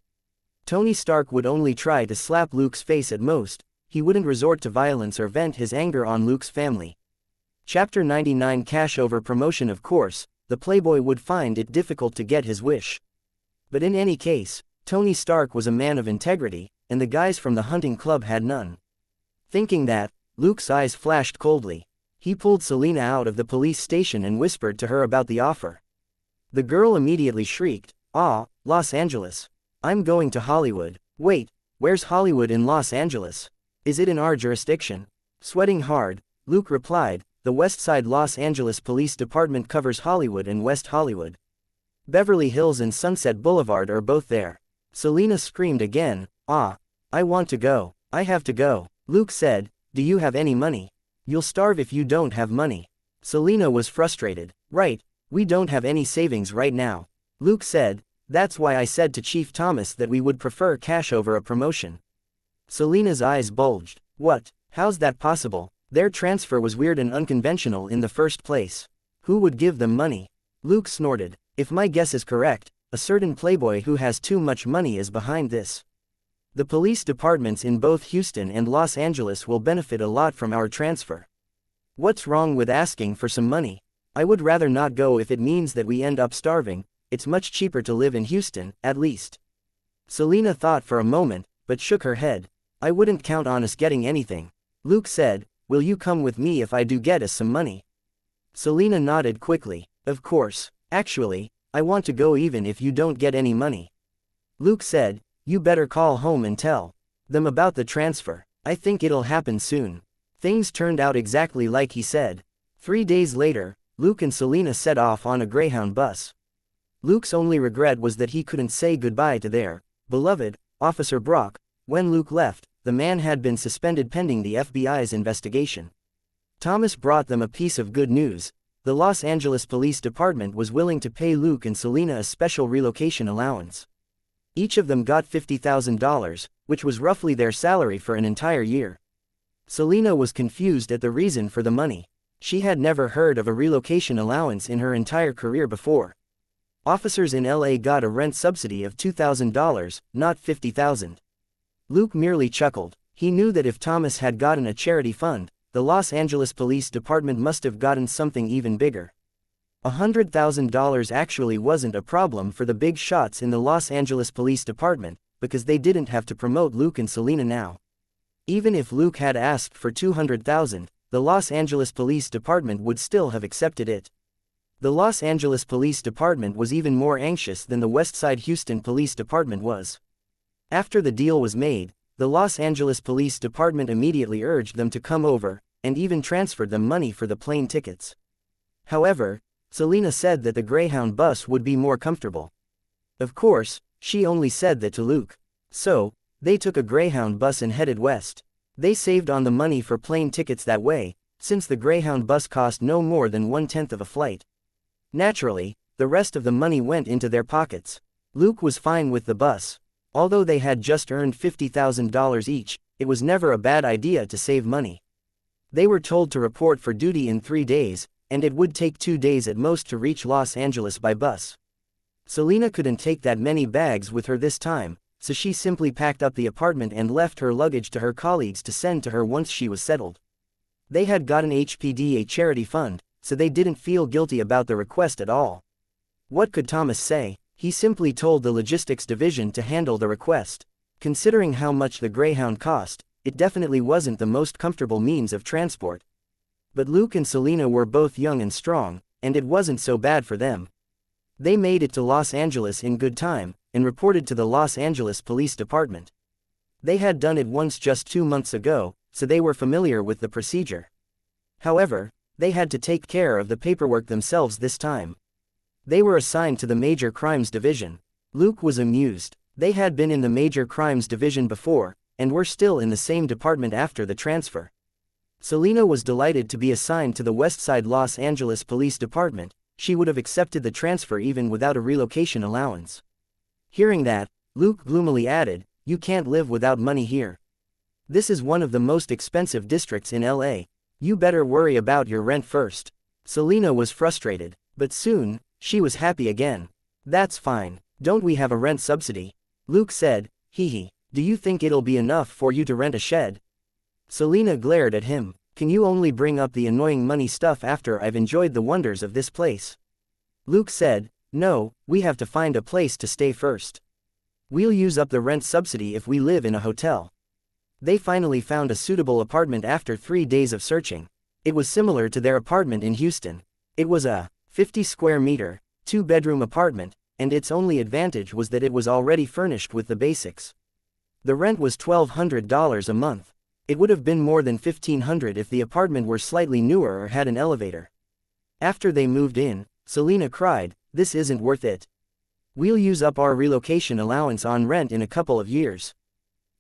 Tony Stark would only try to slap Luke's face at most. He wouldn't resort to violence or vent his anger on Luke's family. Chapter 99 Cash over promotion. Of course, the Playboy would find it difficult to get his wish. But in any case, Tony Stark was a man of integrity, and the guys from the hunting club had none. Thinking that, Luke's eyes flashed coldly. He pulled Selina out of the police station and whispered to her about the offer. The girl immediately shrieked, "Ah, Los Angeles. I'm going to Hollywood." "Wait, where's Hollywood in Los Angeles? Is it in our jurisdiction?" Sweating hard, Luke replied, "The Westside Los Angeles Police Department covers Hollywood and West Hollywood. Beverly Hills and Sunset Boulevard are both there." Selina screamed again, "Ah, I want to go. I have to go." Luke said, "Do you have any money? You'll starve if you don't have money." Selina was frustrated. "Right, we don't have any savings right now." Luke said, "That's why I said to Chief Thomas that we would prefer cash over a promotion." Selina's eyes bulged. "What? How's that possible? Their transfer was weird and unconventional in the first place. Who would give them money?" Luke snorted. "If my guess is correct, a certain playboy who has too much money is behind this. The police departments in both Houston and Los Angeles will benefit a lot from our transfer. What's wrong with asking for some money? I would rather not go if it means that we end up starving. It's much cheaper to live in Houston, at least." Selina thought for a moment, but shook her head. "I wouldn't count on us getting anything." Luke said, "Will you come with me if I do get us some money?" Selina nodded quickly. "Of course. Actually, I want to go even if you don't get any money." Luke said, "You better call home and tell them about the transfer. I think it'll happen soon." Things turned out exactly like he said. 3 days later, Luke and Selina set off on a Greyhound bus. Luke's only regret was that he couldn't say goodbye to their beloved Officer Brock. When Luke left, the man had been suspended pending the FBI's investigation. Thomas brought them a piece of good news. The Los Angeles Police Department was willing to pay Luke and Selina a special relocation allowance. Each of them got $50,000, which was roughly their salary for an entire year. Selina was confused at the reason for the money. She had never heard of a relocation allowance in her entire career before. Officers in LA got a rent subsidy of $2,000, not $50,000. Luke merely chuckled. He knew that if Thomas had gotten a charity fund, the Los Angeles Police Department must have gotten something even bigger. $100,000 actually wasn't a problem for the big shots in the Los Angeles Police Department, because they didn't have to promote Luke and Selina now. Even if Luke had asked for $200,000, the Los Angeles Police Department would still have accepted it. The Los Angeles Police Department was even more anxious than the Westside Houston Police Department was. After the deal was made, the Los Angeles Police Department immediately urged them to come over, and even transferred them money for the plane tickets. However, Selena said that the Greyhound bus would be more comfortable. Of course, she only said that to Luke. So, they took a Greyhound bus and headed west. They saved on the money for plane tickets that way, since the Greyhound bus cost no more than 1/10 of a flight. Naturally, the rest of the money went into their pockets. Luke was fine with the bus. Although they had just earned $50,000 each, it was never a bad idea to save money. They were told to report for duty in 3 days, and it would take 2 days at most to reach Los Angeles by bus. Selena couldn't take that many bags with her this time, so she simply packed up the apartment and left her luggage to her colleagues to send to her once she was settled. They had got an HPD, a charity fund, so they didn't feel guilty about the request at all. What could Thomas say? He simply told the logistics division to handle the request. Considering how much the Greyhound cost, it definitely wasn't the most comfortable means of transport. But Luke and Selena were both young and strong, and it wasn't so bad for them. They made it to Los Angeles in good time, and reported to the Los Angeles Police Department. They had done it once just 2 months ago, so they were familiar with the procedure. However, they had to take care of the paperwork themselves this time. They were assigned to the Major Crimes Division. Luke was amused. They had been in the Major Crimes Division before, and were still in the same department after the transfer. Selena was delighted to be assigned to the Westside Los Angeles Police Department. She would have accepted the transfer even without a relocation allowance. Hearing that, Luke gloomily added, "You can't live without money here. This is one of the most expensive districts in LA. You better worry about your rent first." Selena was frustrated, but soon, she was happy again. "That's fine. Don't we have a rent subsidy?" Luke said, "Hee. Do you think it'll be enough for you to rent a shed?" Selena glared at him. "Can you only bring up the annoying money stuff after I've enjoyed the wonders of this place?" Luke said, "No, we have to find a place to stay first. We'll use up the rent subsidy if we live in a hotel." They finally found a suitable apartment after 3 days of searching. It was similar to their apartment in Houston. It was a 50 square meter, 2-bedroom apartment, and its only advantage was that it was already furnished with the basics. The rent was $1,200 a month. It would have been more than $1,500 if the apartment were slightly newer or had an elevator. After they moved in, Selena cried, "This isn't worth it. We'll use up our relocation allowance on rent in a couple of years."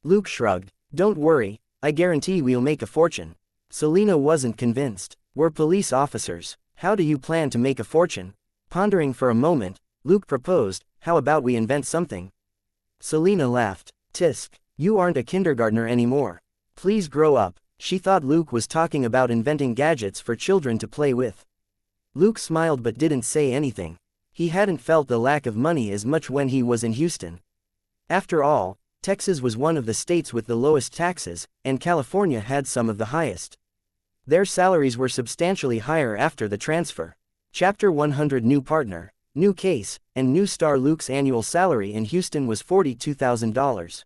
Luke shrugged. "Don't worry, I guarantee we'll make a fortune." Selena wasn't convinced. "We're police officers. How do you plan to make a fortune?" Pondering for a moment, Luke proposed, "How about we invent something?" Selena laughed. "Tisk, you aren't a kindergartner anymore. Please grow up." She thought Luke was talking about inventing gadgets for children to play with. Luke smiled but didn't say anything. He hadn't felt the lack of money as much when he was in Houston. After all, Texas was one of the states with the lowest taxes, and California had some of the highest. Their salaries were substantially higher after the transfer. Chapter 100 New partner, new case, and new star. Luke's annual salary in Houston was $42,000.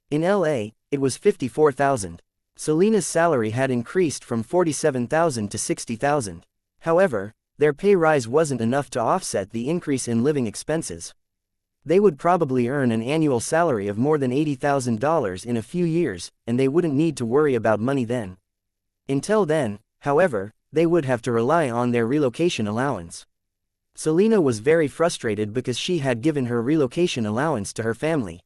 In LA, it was $54,000. Selena's salary had increased from $47,000 to $60,000. However, their pay rise wasn't enough to offset the increase in living expenses. They would probably earn an annual salary of more than $80,000 in a few years, and they wouldn't need to worry about money then. Until then, however, they would have to rely on their relocation allowance. Selena was very frustrated because she had given her relocation allowance to her family.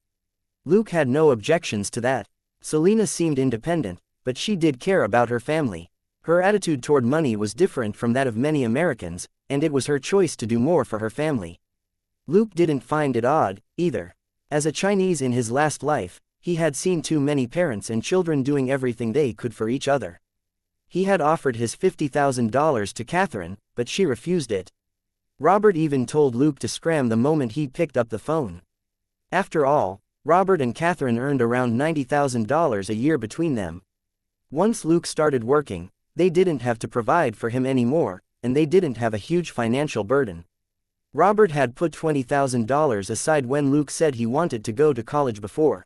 Luke had no objections to that. Selena seemed independent, but she did care about her family. Her attitude toward money was different from that of many Americans, and it was her choice to do more for her family. Luke didn't find it odd, either. As a Chinese in his last life, he had seen too many parents and children doing everything they could for each other. He had offered his $50,000 to Catherine, but she refused it. Robert even told Luke to scram the moment he picked up the phone. After all, Robert and Catherine earned around $90,000 a year between them. Once Luke started working, they didn't have to provide for him anymore, and they didn't have a huge financial burden. Robert had put $20,000 aside when Luke said he wanted to go to college before.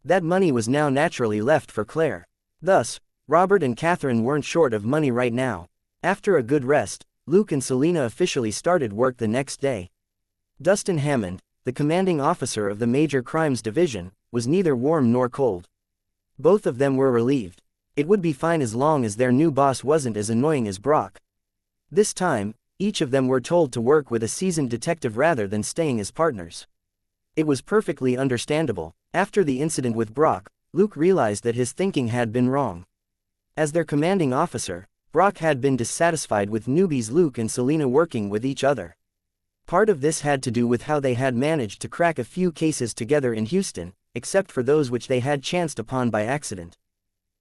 That money was now naturally left for Claire. Thus, Robert and Catherine weren't short of money right now. After a good rest, Luke and Selena officially started work the next day. Dustin Hammond, the commanding officer of the Major Crimes Division, was neither warm nor cold. Both of them were relieved. It would be fine as long as their new boss wasn't as annoying as Brock. This time, each of them were told to work with a seasoned detective rather than staying as partners. It was perfectly understandable. After the incident with Brock, Luke realized that his thinking had been wrong. As their commanding officer, Brock had been dissatisfied with newbies Luke and Selena working with each other. Part of this had to do with how they had managed to crack a few cases together in Houston, except for those which they had chanced upon by accident.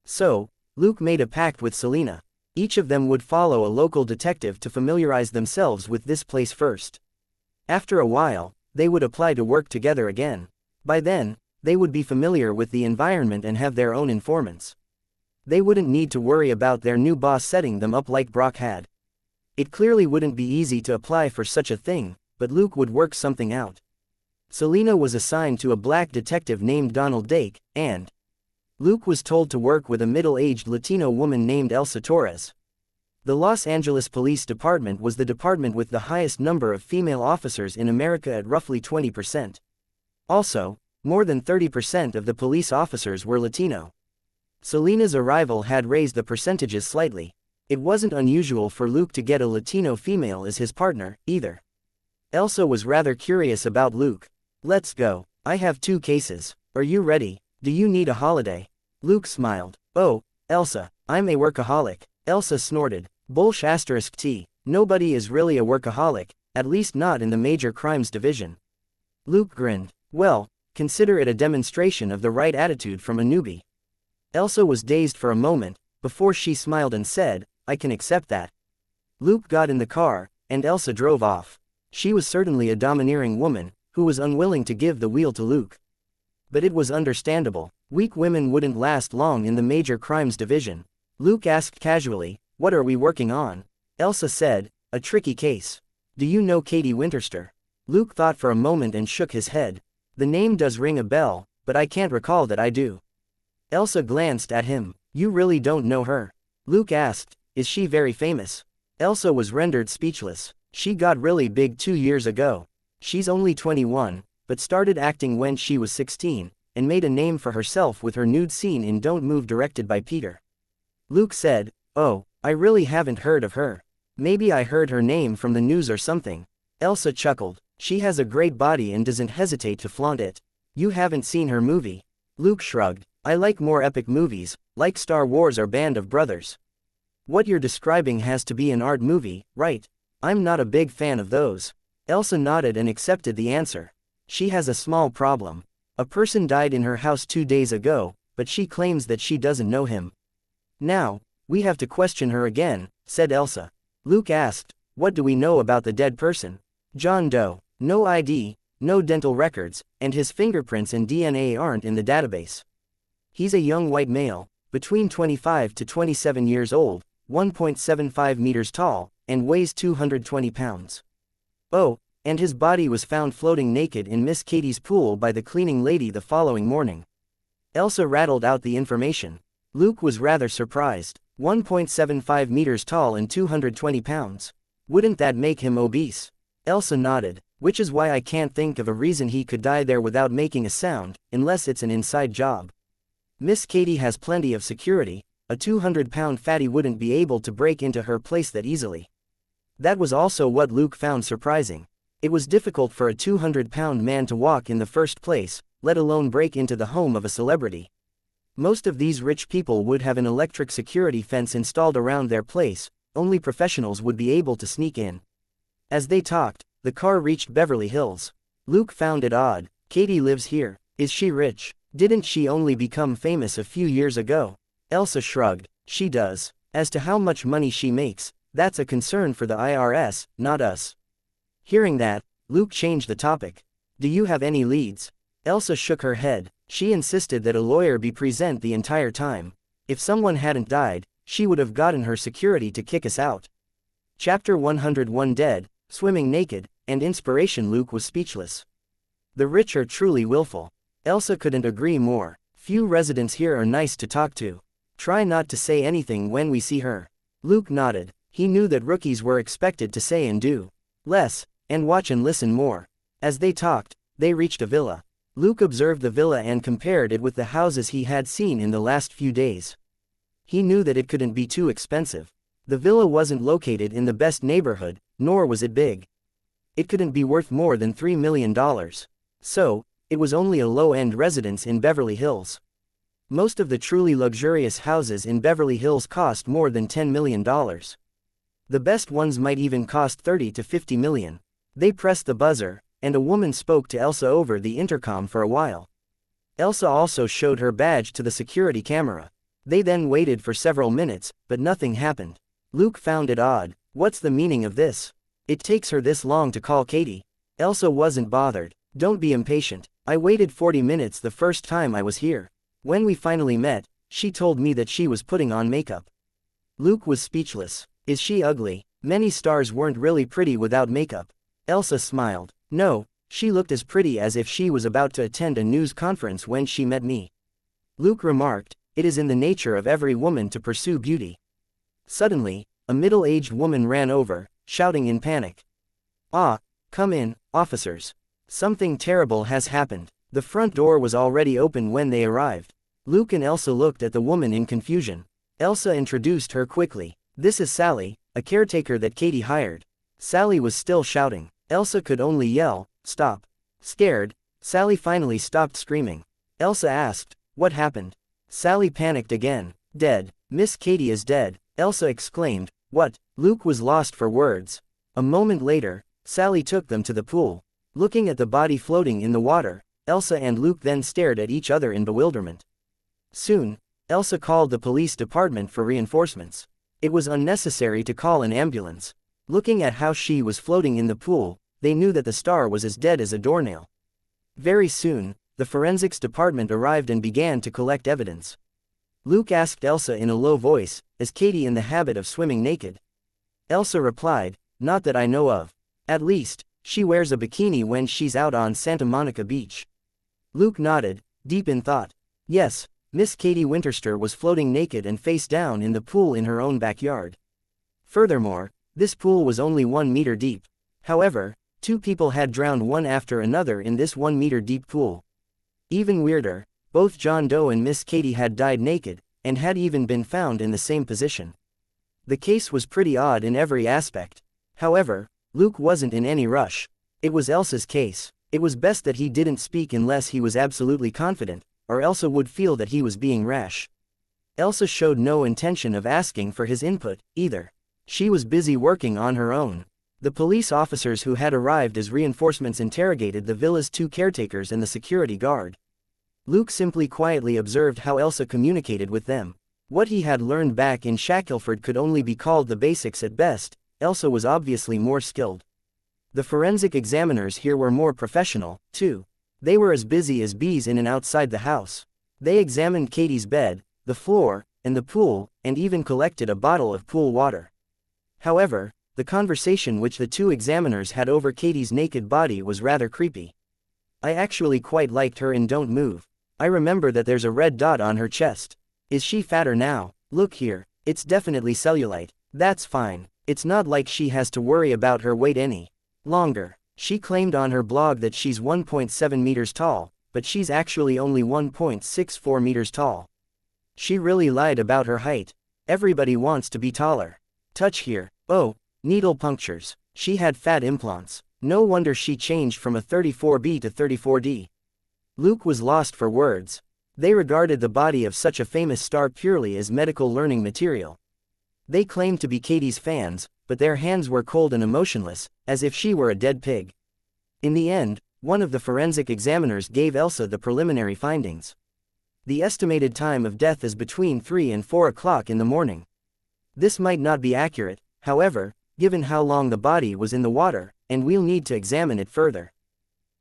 So, Luke made a pact with Selena. Each of them would follow a local detective to familiarize themselves with this place first. After a while, they would apply to work together again. By then, they would be familiar with the environment and have their own informants. They wouldn't need to worry about their new boss setting them up like Brock had. It clearly wouldn't be easy to apply for such a thing, but Luke would work something out. Selena was assigned to a black detective named Donald Dake, and Luke was told to work with a middle-aged Latino woman named Elsa Torres. The Los Angeles Police Department was the department with the highest number of female officers in America at roughly 20%. Also, more than 30% of the police officers were Latino. Selena's arrival had raised the percentages slightly. It wasn't unusual for Luke to get a Latino female as his partner, either. Elsa was rather curious about Luke. "Let's go. I have 2 cases. Are you ready? Do you need a holiday?" Luke smiled. "Oh, Elsa, I'm a workaholic." Elsa snorted. "Bullsh**T. Nobody is really a workaholic, at least not in the Major Crimes Division." Luke grinned. "Well, consider it a demonstration of the right attitude from a newbie." Elsa was dazed for a moment, before she smiled and said, "I can accept that." Luke got in the car, and Elsa drove off. She was certainly a domineering woman, who was unwilling to give the wheel to Luke. But it was understandable. Weak women wouldn't last long in the Major Crimes Division. Luke asked casually, "What are we working on?" Elsa said, "A tricky case. Do you know Katie Winterster?" Luke thought for a moment and shook his head. "The name does ring a bell, but I can't recall that I do." Elsa glanced at him. "You really don't know her?" Luke asked, "Is she very famous?" Elsa was rendered speechless. "She got really big 2 years ago. She's only 21, but started acting when she was 16, and made a name for herself with her nude scene in Don't Move directed by Peter." Luke said, "Oh, I really haven't heard of her. Maybe I heard her name from the news or something." Elsa chuckled. "She has a great body and doesn't hesitate to flaunt it. You haven't seen her movie?" Luke shrugged. "I like more epic movies, like Star Wars or Band of Brothers." "What you're describing has to be an art movie, right? I'm not a big fan of those." Elsa nodded and accepted the answer. "She has a small problem. A person died in her house 2 days ago, but she claims that she doesn't know him." "Now, we have to question her again," said Elsa. Luke asked, "What do we know about the dead person?" "John Doe. No ID, no dental records, and his fingerprints and DNA aren't in the database. He's a young white male, between 25 to 27 years old, 1.75 meters tall, and weighs 220 pounds. Oh, and his body was found floating naked in Miss Katie's pool by the cleaning lady the following morning." Elsa rattled out the information. Luke was rather surprised. 1.75 meters tall and 220 pounds. Wouldn't that make him obese? Elsa nodded. "Which is why I can't think of a reason he could die there without making a sound, unless it's an inside job. Miss Katie has plenty of security. A 200-pound fatty wouldn't be able to break into her place that easily." That was also what Luke found surprising. It was difficult for a 200-pound man to walk in the first place, let alone break into the home of a celebrity. Most of these rich people would have an electric security fence installed around their place. Only professionals would be able to sneak in. As they talked, the car reached Beverly Hills. Luke found it odd. "Katie lives here. Is she rich? Didn't she only become famous a few years ago?" Elsa shrugged. "She does. As to how much money she makes, that's a concern for the IRS, not us." Hearing that, Luke changed the topic. "Do you have any leads?" Elsa shook her head. She insisted that a lawyer be present the entire time. If someone hadn't died, she would have gotten her security to kick us out. Chapter 101 Dead, Swimming Naked, and Inspiration. Luke was speechless. The rich are truly willful. Elsa couldn't agree more. "Few residents here are nice to talk to. Try not to say anything when we see her." Luke nodded. He knew that rookies were expected to say and do less, and watch and listen more. As they talked, they reached a villa. Luke observed the villa and compared it with the houses he had seen in the last few days. He knew that it couldn't be too expensive. The villa wasn't located in the best neighborhood, nor was it big. It couldn't be worth more than $3 million. So, it was only a low-end residence in Beverly Hills. Most of the truly luxurious houses in Beverly Hills cost more than $10 million. The best ones might even cost $30 to $50 million. They pressed the buzzer, and a woman spoke to Elsa over the intercom for a while. Elsa also showed her badge to the security camera. They then waited for several minutes, but nothing happened. Luke found it odd. What's the meaning of this? It takes her this long to call Katie. Elsa wasn't bothered. Don't be impatient. I waited 40 minutes the first time I was here. When we finally met, she told me that she was putting on makeup. Luke was speechless. Is she ugly? Many stars weren't really pretty without makeup. Elsa smiled. No, she looked as pretty as if she was about to attend a news conference when she met me. Luke remarked, it is in the nature of every woman to pursue beauty. Suddenly, a middle-aged woman ran over, shouting in panic. Ah, come in, officers. Something terrible has happened. The front door was already open when they arrived. Luke and Elsa looked at the woman in confusion. Elsa introduced her quickly. This is Sally, a caretaker that Katie hired. Sally was still shouting. Elsa could only yell, stop. Scared, Sally finally stopped screaming. Elsa asked, what happened? Sally panicked again. Dead. Miss Katie is dead, Elsa exclaimed. What? Luke was lost for words. A moment later, Sally took them to the pool. Looking at the body floating in the water, Elsa and Luke then stared at each other in bewilderment. Soon, Elsa called the police department for reinforcements. It was unnecessary to call an ambulance. Looking at how she was floating in the pool, they knew that the star was as dead as a doornail. Very soon, the forensics department arrived and began to collect evidence. Luke asked Elsa in a low voice, is Katie in the habit of swimming naked? Elsa replied, not that I know of. At least, she wears a bikini when she's out on Santa Monica Beach. Luke nodded, deep in thought. Yes, Miss Katie Winterster was floating naked and face down in the pool in her own backyard. Furthermore, this pool was only 1 meter deep. However, 2 people had drowned one after another in this 1 meter deep pool. Even weirder, both John Doe and Miss Katie had died naked, and had even been found in the same position. The case was pretty odd in every aspect. However, Luke wasn't in any rush. It was Elsa's case. It was best that he didn't speak unless he was absolutely confident, or Elsa would feel that he was being rash. Elsa showed no intention of asking for his input, either. She was busy working on her own. The police officers who had arrived as reinforcements interrogated the villa's 2 caretakers and the security guard. Luke simply quietly observed how Elsa communicated with them. What he had learned back in Shackelford could only be called the basics at best. Elsa was obviously more skilled. The forensic examiners here were more professional, too. They were as busy as bees in and outside the house. They examined Katie's bed, the floor, and the pool, and even collected a bottle of pool water. However, the conversation which the 2 examiners had over Katie's naked body was rather creepy. I actually quite liked her in Don't Move. I remember that there's a red dot on her chest. Is she fatter now? Look here, it's definitely cellulite. That's fine. It's not like she has to worry about her weight any longer. She claimed on her blog that she's 1.7 meters tall, but she's actually only 1.64 meters tall. She really lied about her height. Everybody wants to be taller. Touch here. Oh, needle punctures. She had fat implants. No wonder she changed from a 34B to 34D. Luke was lost for words. They regarded the body of such a famous star purely as medical learning material. They claimed to be Katie's fans, but their hands were cold and emotionless, as if she were a dead pig. In the end, one of the forensic examiners gave Elsa the preliminary findings. The estimated time of death is between 3 and 4 o'clock in the morning. This might not be accurate, however, given how long the body was in the water, and we'll need to examine it further.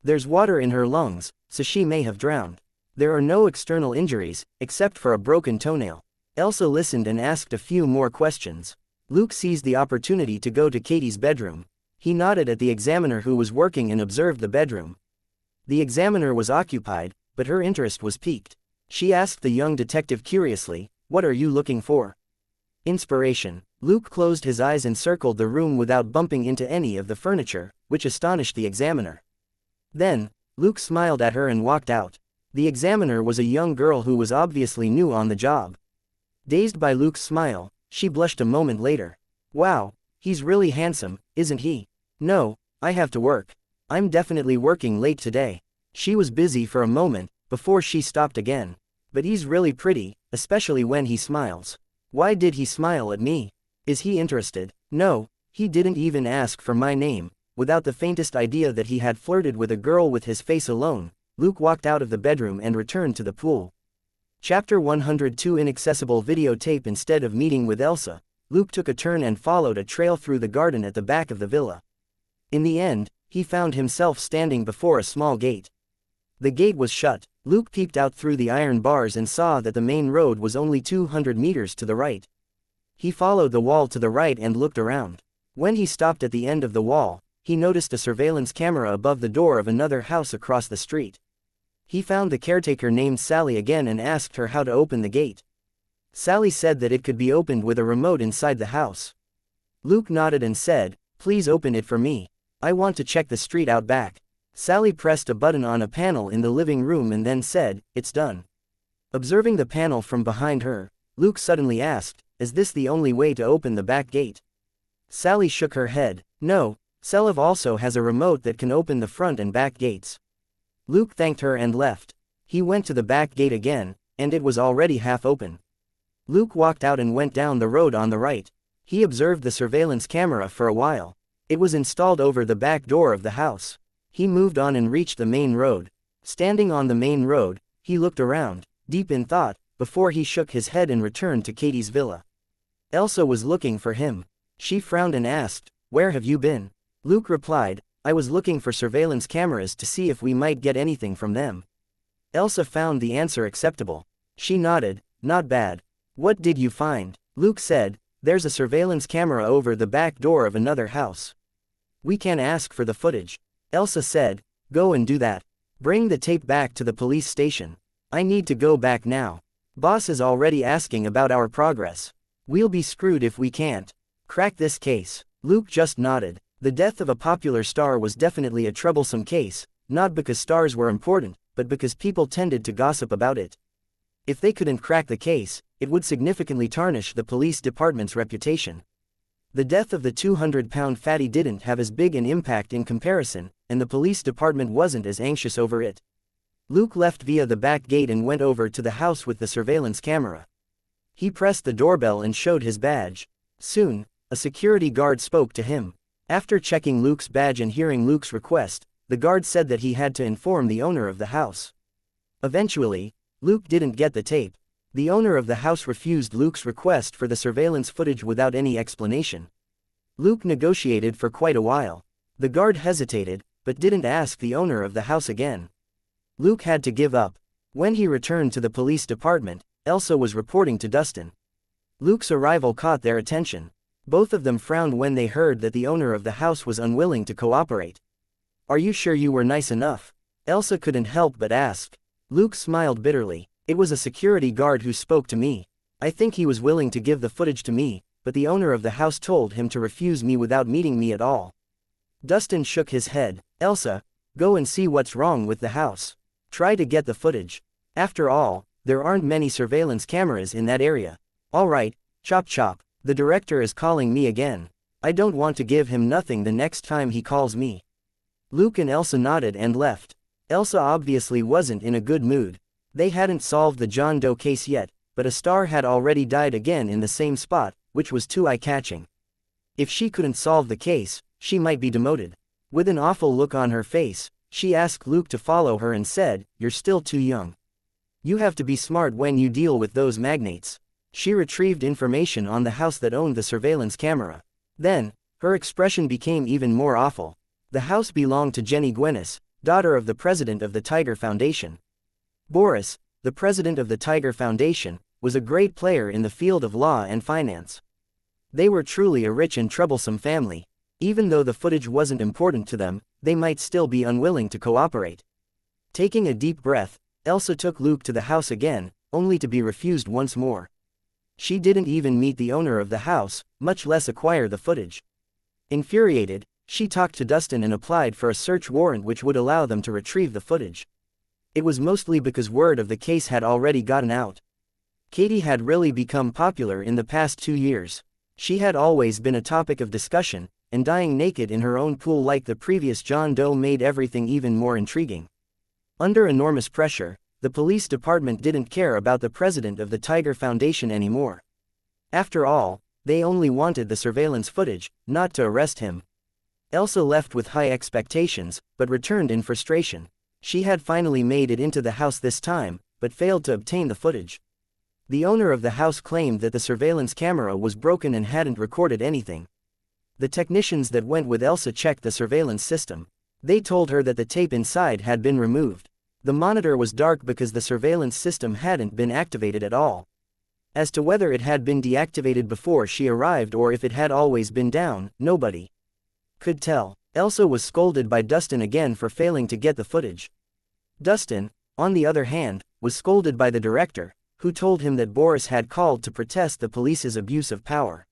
There's water in her lungs, so she may have drowned. There are no external injuries, except for a broken toenail. Elsa listened and asked a few more questions. Luke seized the opportunity to go to Katie's bedroom. He nodded at the examiner who was working and observed the bedroom. The examiner was occupied, but her interest was piqued. She asked the young detective curiously, "What are you looking for?" "Inspiration. Luke closed his eyes and circled the room without bumping into any of the furniture, which astonished the examiner. Then, Luke smiled at her and walked out. The examiner was a young girl who was obviously new on the job. Dazed by Luke's smile, she blushed a moment later. Wow, he's really handsome, isn't he? No, I have to work. I'm definitely working late today. She was busy for a moment, before she stopped again. But he's really pretty, especially when he smiles. Why did he smile at me? Is he interested? No, he didn't even ask for my name. Without the faintest idea that he had flirted with a girl with his face alone, Luke walked out of the bedroom and returned to the pool. Chapter 102 Inaccessible Videotape. Instead of meeting with Elsa, Luke took a turn and followed a trail through the garden at the back of the villa. In the end, he found himself standing before a small gate. The gate was shut. Luke peeped out through the iron bars and saw that the main road was only 200 meters to the right. He followed the wall to the right and looked around. When he stopped at the end of the wall, he noticed a surveillance camera above the door of another house across the street. He found the caretaker named Sally again and asked her how to open the gate. Sally said that it could be opened with a remote inside the house. Luke nodded and said, "Please open it for me. I want to check the street out back." Sally pressed a button on a panel in the living room and then said, "It's done." Observing the panel from behind her, Luke suddenly asked, "Is this the only way to open the back gate?" Sally shook her head. "No, Selev also has a remote that can open the front and back gates." Luke thanked her and left. He went to the back gate again, and it was already half open. Luke walked out and went down the road on the right. He observed the surveillance camera for a while. It was installed over the back door of the house. He moved on and reached the main road. Standing on the main road, he looked around, deep in thought, before he shook his head and returned to Katie's villa. Elsa was looking for him. She frowned and asked, "Where have you been?" Luke replied, "I was looking for surveillance cameras to see if we might get anything from them." Elsa found the answer acceptable. She nodded, "Not bad. What did you find?" Luke said, "There's a surveillance camera over the back door of another house. We can ask for the footage." Elsa said, "Go and do that. Bring the tape back to the police station. I need to go back now. Boss is already asking about our progress. We'll be screwed if we can't crack this case." Luke just nodded. The death of a popular star was definitely a troublesome case, not because stars were important, but because people tended to gossip about it. If they couldn't crack the case, it would significantly tarnish the police department's reputation. The death of the 200-pound fatty didn't have as big an impact in comparison, and the police department wasn't as anxious over it. Luke left via the back gate and went over to the house with the surveillance camera. He pressed the doorbell and showed his badge. Soon, a security guard spoke to him. After checking Luke's badge and hearing Luke's request, the guard said that he had to inform the owner of the house. Eventually, Luke didn't get the tape. The owner of the house refused Luke's request for the surveillance footage without any explanation. Luke negotiated for quite a while. The guard hesitated, but didn't ask the owner of the house again. Luke had to give up. When he returned to the police department, Elsa was reporting to Dustin. Luke's arrival caught their attention. Both of them frowned when they heard that the owner of the house was unwilling to cooperate. "Are you sure you were nice enough?" Elsa couldn't help but ask. Luke smiled bitterly. "It was a security guard who spoke to me. I think he was willing to give the footage to me, but the owner of the house told him to refuse me without meeting me at all." Dustin shook his head. "Elsa, go and see what's wrong with the house. Try to get the footage. After all, there aren't many surveillance cameras in that area." "All right, chop chop. The director is calling me again. I don't want to give him nothing the next time he calls me." Luke and Elsa nodded and left. Elsa obviously wasn't in a good mood. They hadn't solved the John Doe case yet, but a star had already died again in the same spot, which was too eye-catching. If she couldn't solve the case, she might be demoted. With an awful look on her face, she asked Luke to follow her and said, "You're still too young. You have to be smart when you deal with those magnates." She retrieved information on the house that owned the surveillance camera. Then, her expression became even more awful. The house belonged to Jenny Gwenis, daughter of the president of the Tiger Foundation. Boris, the president of the Tiger Foundation, was a great player in the field of law and finance. They were truly a rich and troublesome family. Even though the footage wasn't important to them, they might still be unwilling to cooperate. Taking a deep breath, Elsa took Luke to the house again, only to be refused once more. She didn't even meet the owner of the house, much less acquire the footage. Infuriated, she talked to Dustin and applied for a search warrant which would allow them to retrieve the footage. It was mostly because word of the case had already gotten out. Katie had really become popular in the past 2 years. She had always been a topic of discussion, and dying naked in her own pool like the previous John Doe made everything even more intriguing. Under enormous pressure, the police department didn't care about the president of the Tiger Foundation anymore. After all, they only wanted the surveillance footage, not to arrest him. Elsa left with high expectations, but returned in frustration. She had finally made it into the house this time, but failed to obtain the footage. The owner of the house claimed that the surveillance camera was broken and hadn't recorded anything. The technicians that went with Elsa checked the surveillance system. They told her that the tape inside had been removed. The monitor was dark because the surveillance system hadn't been activated at all. As to whether it had been deactivated before she arrived or if it had always been down, nobody could tell. Elsa was scolded by Dustin again for failing to get the footage. Dustin, on the other hand, was scolded by the director, who told him that Boris had called to protest the police's abuse of power.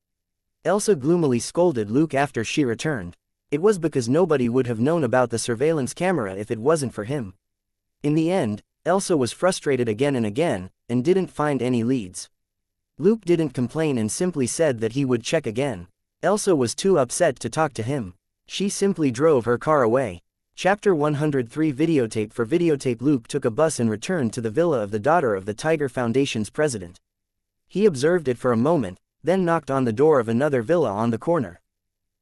Elsa gloomily scolded Luke after she returned. It was because nobody would have known about the surveillance camera if it wasn't for him. In the end, Elsa was frustrated again and again, and didn't find any leads. Luke didn't complain and simply said that he would check again. Elsa was too upset to talk to him. She simply drove her car away. Chapter 103 Videotape. For videotape, Luke took a bus and returned to the villa of the daughter of the Tiger Foundation's president. He observed it for a moment, then knocked on the door of another villa on the corner.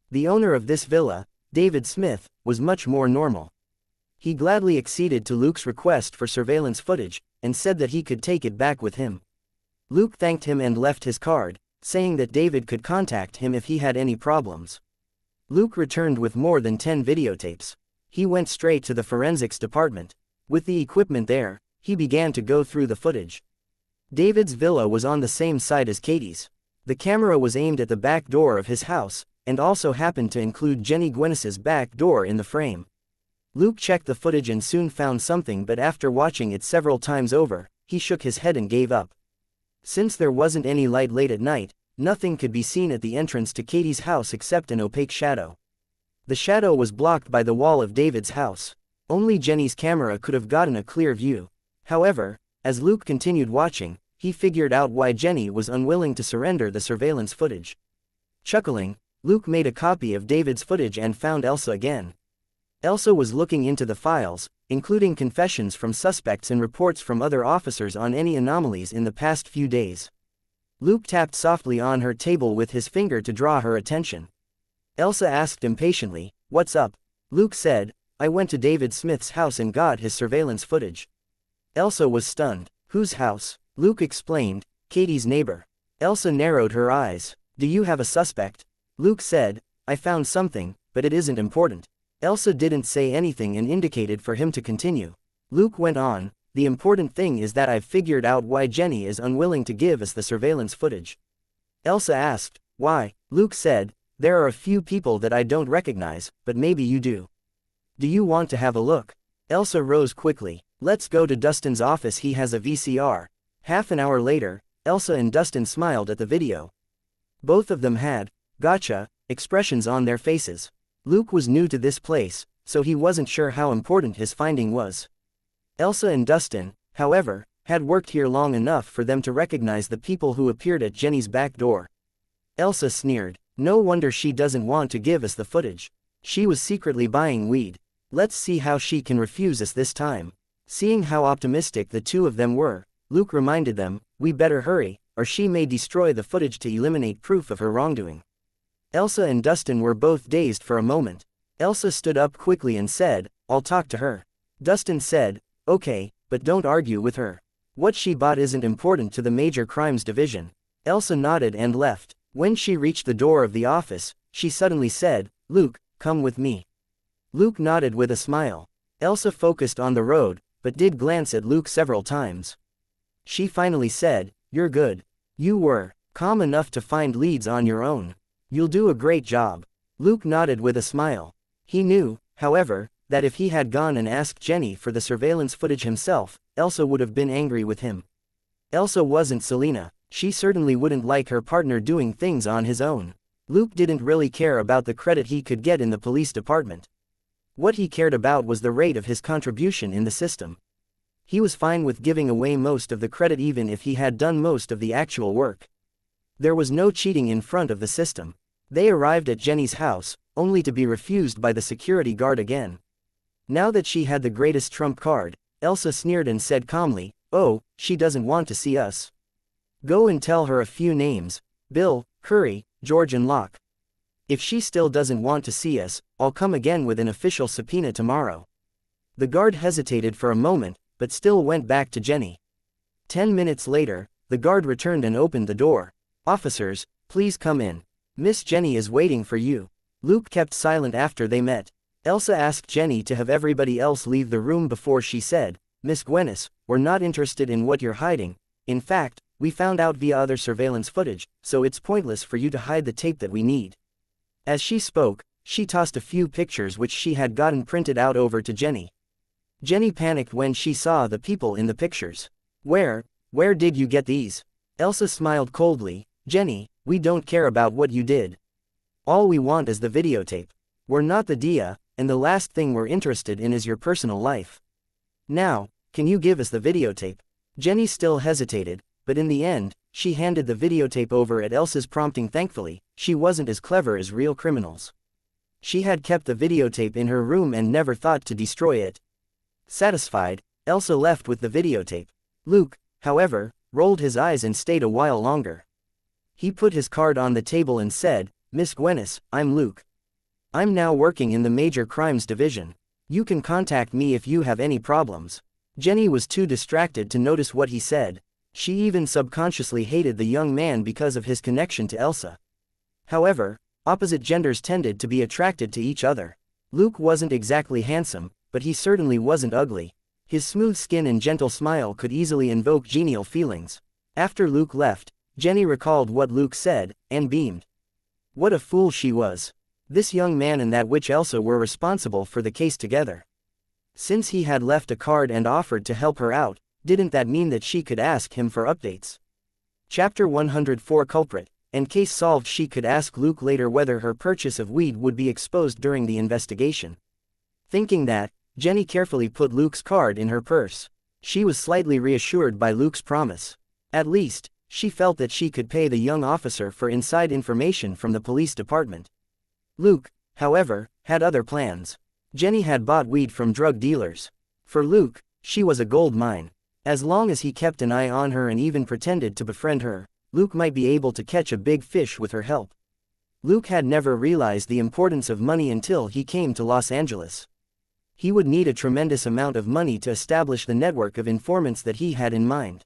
The owner of this villa, David Smith, was much more normal. He gladly acceded to Luke's request for surveillance footage, and said that he could take it back with him. Luke thanked him and left his card, saying that David could contact him if he had any problems. Luke returned with more than 10 videotapes. He went straight to the forensics department. With the equipment there, he began to go through the footage. David's villa was on the same side as Katie's. The camera was aimed at the back door of his house, and also happened to include Jenny Gwynnis's back door in the frame. Luke checked the footage and soon found something, but after watching it several times over, he shook his head and gave up. Since there wasn't any light late at night, nothing could be seen at the entrance to Katie's house except an opaque shadow. The shadow was blocked by the wall of David's house. Only Jenny's camera could have gotten a clear view. However, as Luke continued watching, he figured out why Jenny was unwilling to surrender the surveillance footage. Chuckling, Luke made a copy of David's footage and found Elsa again. Elsa was looking into the files, including confessions from suspects and reports from other officers on any anomalies in the past few days. Luke tapped softly on her table with his finger to draw her attention. Elsa asked impatiently, "What's up?" Luke said, "I went to David Smith's house and got his surveillance footage." Elsa was stunned. "Whose house?" Luke explained, "Katie's neighbor." Elsa narrowed her eyes. "Do you have a suspect?" Luke said, "I found something, but it isn't important." Elsa didn't say anything and indicated for him to continue. Luke went on, "The important thing is that I've figured out why Jenny is unwilling to give us the surveillance footage." Elsa asked, "Why?" Luke said, "There are a few people that I don't recognize, but maybe you do. Do you want to have a look?" Elsa rose quickly. "Let's go to Dustin's office, he has a VCR." Half an hour later, Elsa and Dustin smiled at the video. Both of them had, "gotcha," expressions on their faces. Luke was new to this place, so he wasn't sure how important his finding was. Elsa and Dustin, however, had worked here long enough for them to recognize the people who appeared at Jenny's back door. Elsa sneered, "No wonder she doesn't want to give us the footage. She was secretly buying weed. Let's see how she can refuse us this time." Seeing how optimistic the two of them were, Luke reminded them, "We better hurry, or she may destroy the footage to eliminate proof of her wrongdoing." Elsa and Dustin were both dazed for a moment. Elsa stood up quickly and said, "I'll talk to her." Dustin said, "Okay, but don't argue with her. What she bought isn't important to the Major Crimes Division." Elsa nodded and left. When she reached the door of the office, she suddenly said, "Luke, come with me." Luke nodded with a smile. Elsa focused on the road, but did glance at Luke several times. She finally said, "You're good. You were calm enough to find leads on your own. You'll do a great job." Luke nodded with a smile. He knew, however, that if he had gone and asked Jenny for the surveillance footage himself, Elsa would have been angry with him. Elsa wasn't Selena. She certainly wouldn't like her partner doing things on his own. Luke didn't really care about the credit he could get in the police department. What he cared about was the rate of his contribution in the system. He was fine with giving away most of the credit even if he had done most of the actual work. There was no cheating in front of the system. They arrived at Jenny's house, only to be refused by the security guard again. Now that she had the greatest trump card, Elsa sneered and said calmly, "Oh, she doesn't want to see us. Go and tell her a few names: Bill, Curry, George and Locke. If she still doesn't want to see us, I'll come again with an official subpoena tomorrow." The guard hesitated for a moment, but still went back to Jenny. 10 minutes later, the guard returned and opened the door. "Officers, please come in. Miss Jenny is waiting for you." Luke kept silent after they met. Elsa asked Jenny to have everybody else leave the room before she said, "Miss Gwennis, we're not interested in what you're hiding. In fact, we found out via other surveillance footage, so it's pointless for you to hide the tape that we need." As she spoke, she tossed a few pictures which she had gotten printed out over to Jenny. Jenny panicked when she saw the people in the pictures. Where did you get these?" Elsa smiled coldly. "Jenny, we don't care about what you did. All we want is the videotape. We're not the DIA, and the last thing we're interested in is your personal life. Now, can you give us the videotape?" Jenny still hesitated, but in the end, she handed the videotape over at Elsa's prompting. Thankfully, she wasn't as clever as real criminals. She had kept the videotape in her room and never thought to destroy it. Satisfied, Elsa left with the videotape. Luke, however, rolled his eyes and stayed a while longer. He put his card on the table and said, "Miss Gwennis, I'm Luke. I'm now working in the Major Crimes Division. You can contact me if you have any problems." Jenny was too distracted to notice what he said. She even subconsciously hated the young man because of his connection to Elsa. However, opposite genders tended to be attracted to each other. Luke wasn't exactly handsome, but he certainly wasn't ugly. His smooth skin and gentle smile could easily invoke genial feelings. After Luke left, Jenny recalled what Luke said, and beamed. What a fool she was. This young man and that witch Elsa were responsible for the case together. Since he had left a card and offered to help her out, didn't that mean that she could ask him for updates? Chapter 104 Culprit, and case solved. She could ask Luke later whether her purchase of weed would be exposed during the investigation. Thinking that, Jenny carefully put Luke's card in her purse. She was slightly reassured by Luke's promise. At least, she felt that she could pay the young officer for inside information from the police department. Luke, however, had other plans. Jenny had bought weed from drug dealers. For Luke, she was a gold mine. As long as he kept an eye on her and even pretended to befriend her, Luke might be able to catch a big fish with her help. Luke had never realized the importance of money until he came to Los Angeles. He would need a tremendous amount of money to establish the network of informants that he had in mind.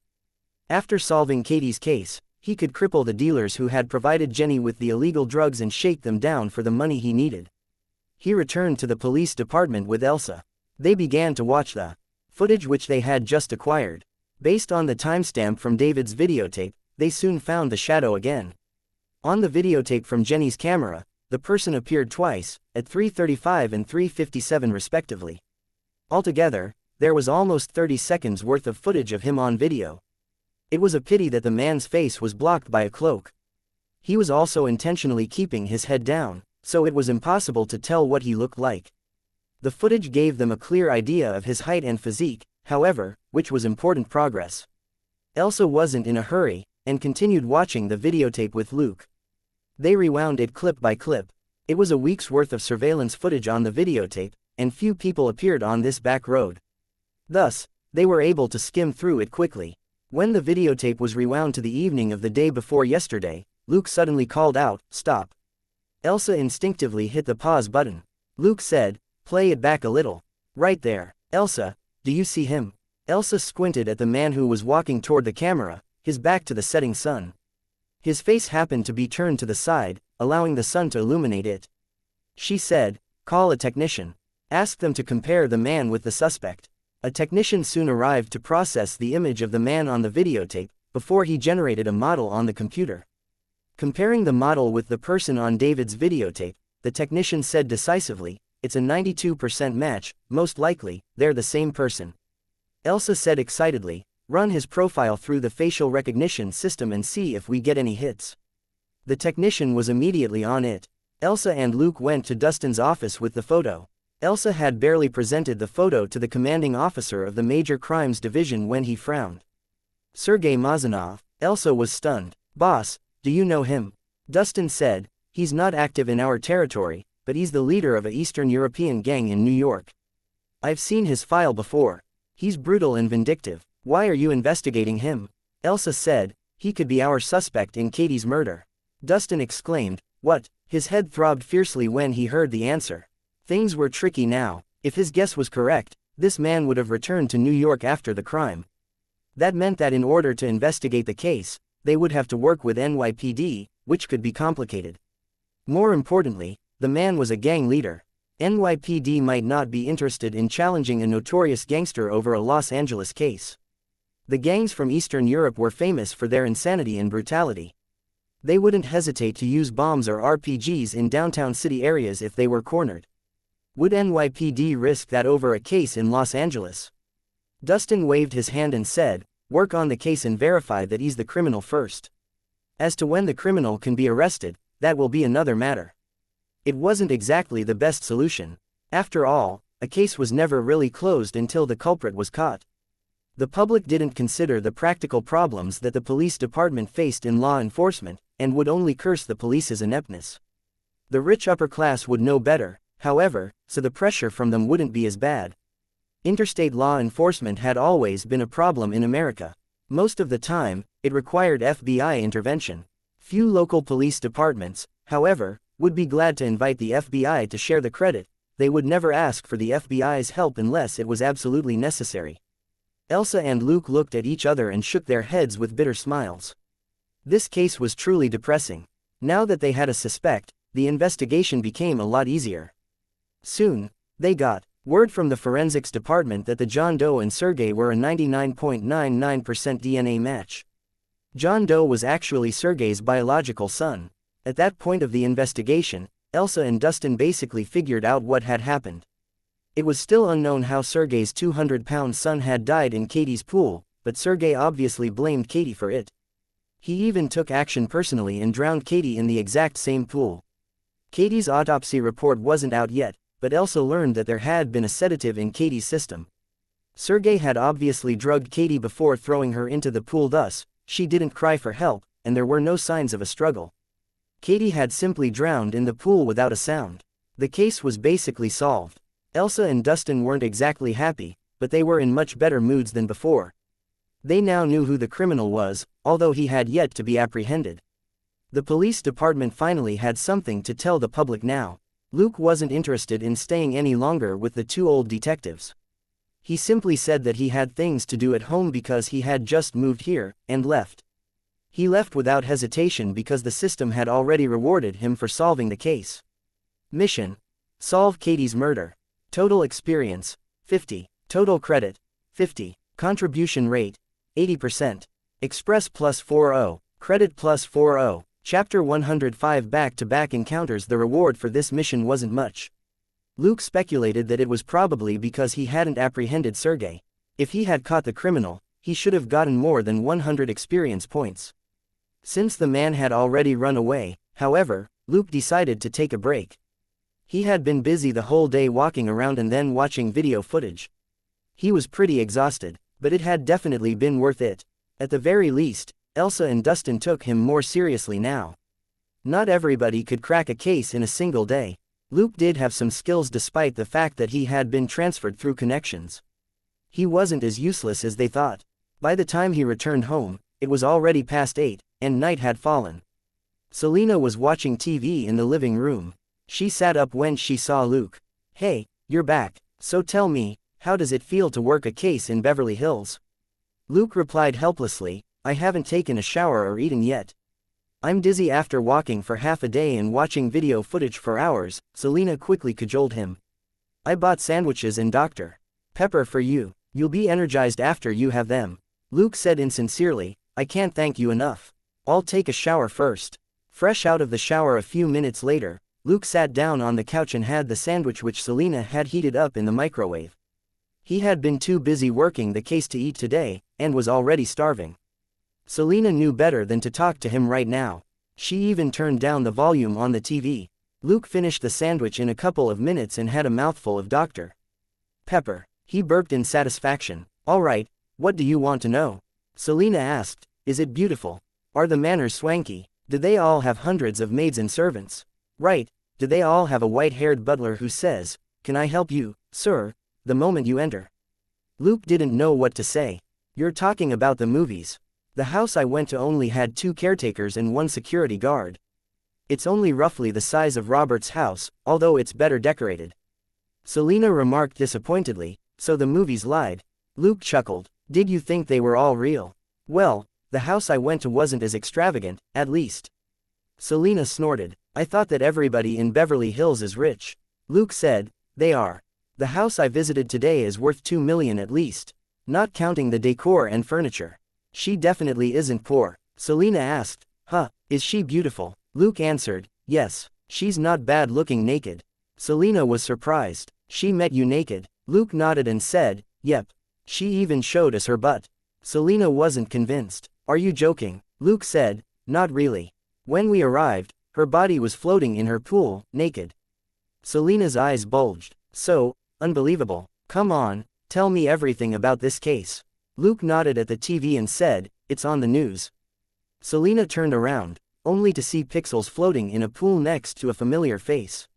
After solving Katie's case, he could cripple the dealers who had provided Jenny with the illegal drugs and shake them down for the money he needed. He returned to the police department with Elsa. They began to watch the footage which they had just acquired. Based on the timestamp from David's videotape, they soon found the shadow again. On the videotape from Jenny's camera, the person appeared twice, at 3:35 and 3:57 respectively. Altogether, there was almost 30 seconds worth of footage of him on video. It was a pity that the man's face was blocked by a cloak. He was also intentionally keeping his head down, so it was impossible to tell what he looked like. The footage gave them a clear idea of his height and physique, however, which was important progress. Elsa wasn't in a hurry, and continued watching the videotape with Luke. They rewound it clip by clip. It was a week's worth of surveillance footage on the videotape, and few people appeared on this back road. Thus, they were able to skim through it quickly. When the videotape was rewound to the evening of the day before yesterday, Luke suddenly called out, "Stop." Elsa instinctively hit the pause button. Luke said, "Play it back a little. Right there. Elsa, do you see him?" Elsa squinted at the man who was walking toward the camera, his back to the setting sun. His face happened to be turned to the side, allowing the sun to illuminate it. She said, "Call a technician. Ask them to compare the man with the suspect." A technician soon arrived to process the image of the man on the videotape, before he generated a model on the computer. Comparing the model with the person on David's videotape, the technician said decisively, "It's a 92% match, most likely, they're the same person." Elsa said excitedly, Run his profile through the facial recognition system and see if we get any hits." The technician was immediately on it. Elsa and Luke went to Dustin's office with the photo. Elsa had barely presented the photo to the commanding officer of the Major Crimes Division when he frowned. "Sergei Mazanov." Elsa was stunned. "Boss, do you know him?" Dustin said, "He's not active in our territory, but he's the leader of a Eastern European gang in New York. I've seen his file before. He's brutal and vindictive. Why are you investigating him?" Elsa said, "He could be our suspect in Katie's murder." Dustin exclaimed, "What?" His head throbbed fiercely when he heard the answer. Things were tricky now. If his guess was correct, this man would have returned to New York after the crime. That meant that in order to investigate the case, they would have to work with NYPD, which could be complicated. More importantly, the man was a gang leader. NYPD might not be interested in challenging a notorious gangster over a Los Angeles case. The gangs from Eastern Europe were famous for their insanity and brutality. They wouldn't hesitate to use bombs or RPGs in downtown city areas if they were cornered. Would NYPD risk that over a case in Los Angeles? Dustin waved his hand and said, "Work on the case and verify that he's the criminal first. As to when the criminal can be arrested, that will be another matter." It wasn't exactly the best solution. After all, a case was never really closed until the culprit was caught. The public didn't consider the practical problems that the police department faced in law enforcement, and would only curse the police's ineptness. The rich upper class would know better, however, so the pressure from them wouldn't be as bad. Interstate law enforcement had always been a problem in America. Most of the time, it required FBI intervention. Few local police departments, however, would be glad to invite the FBI to share the credit. They would never ask for the FBI's help unless it was absolutely necessary. Elsa and Luke looked at each other and shook their heads with bitter smiles. This case was truly depressing. Now that they had a suspect, the investigation became a lot easier. Soon, they got word from the forensics department that the John Doe and Sergei were a 99.99% DNA match. John Doe was actually Sergei's biological son. At that point of the investigation, Elsa and Dustin basically figured out what had happened. It was still unknown how Sergei's 200-pound son had died in Katie's pool, but Sergei obviously blamed Katie for it. He even took action personally and drowned Katie in the exact same pool. Katie's autopsy report wasn't out yet, but Elsa learned that there had been a sedative in Katie's system. Sergei had obviously drugged Katie before throwing her into the pool, thus, she didn't cry for help, and there were no signs of a struggle. Katie had simply drowned in the pool without a sound. The case was basically solved. Elsa and Dustin weren't exactly happy, but they were in much better moods than before. They now knew who the criminal was, although he had yet to be apprehended. The police department finally had something to tell the public now. Luke wasn't interested in staying any longer with the two old detectives. He simply said that he had things to do at home because he had just moved here, and left. He left without hesitation because the system had already rewarded him for solving the case. Mission: solve Katie's murder. Total experience: 50. Total credit: 50. Contribution rate: 80%. Express plus 40. Credit plus 40. Chapter 105. Back-to-back encounters. The reward for this mission wasn't much. Luke speculated that it was probably because he hadn't apprehended Sergei. If he had caught the criminal, he should have gotten more than 100 experience points. Since the man had already run away, however, Luke decided to take a break. He had been busy the whole day walking around and then watching video footage. He was pretty exhausted, but it had definitely been worth it. At the very least, Elsa and Dustin took him more seriously now. Not everybody could crack a case in a single day. Luke did have some skills despite the fact that he had been transferred through connections. He wasn't as useless as they thought. By the time he returned home, it was already past 8, and night had fallen. Selena was watching TV in the living room. She sat up when she saw Luke. "Hey, you're back, so tell me, how does it feel to work a case in Beverly Hills?" Luke replied helplessly, "I haven't taken a shower or eaten yet. I'm dizzy after walking for half a day and watching video footage for hours." Selena quickly cajoled him. "I bought sandwiches and Dr. Pepper for you. You'll be energized after you have them." Luke said insincerely, "I can't thank you enough. I'll take a shower first." Fresh out of the shower a few minutes later, Luke sat down on the couch and had the sandwich which Selena had heated up in the microwave. He had been too busy working the case to eat today, and was already starving. Selena knew better than to talk to him right now. She even turned down the volume on the TV. Luke finished the sandwich in a couple of minutes and had a mouthful of Dr. Pepper. He burped in satisfaction. All right, what do you want to know? Selena asked. Is it beautiful? Are the manners swanky? Do they all have hundreds of maids and servants? Right, do they all have a white-haired butler who says, "Can I help you, sir?" the moment you enter? Luke didn't know what to say. You're talking about the movies. The house I went to only had 2 caretakers and 1 security guard. It's only roughly the size of Robert's house, although it's better decorated. Selena remarked disappointedly, so the movies lied. Luke chuckled. Did you think they were all real? Well, the house I went to wasn't as extravagant, at least. Selena snorted. I thought that everybody in Beverly Hills is rich. Luke said, they are. The house I visited today is worth $2 million at least. Not counting the decor and furniture. She definitely isn't poor. Selena asked, is she beautiful? Luke answered, yes, she's not bad looking naked. Selena was surprised. She met you naked? Luke nodded and said, yep. She even showed us her butt. Selena wasn't convinced. Are you joking? Luke said, not really. When we arrived, her body was floating in her pool, naked. Selena's eyes bulged. So, unbelievable. Come on, tell me everything about this case. Luke nodded at the TV and said, it's on the news. Selena turned around, only to see pixels floating in a pool next to a familiar face.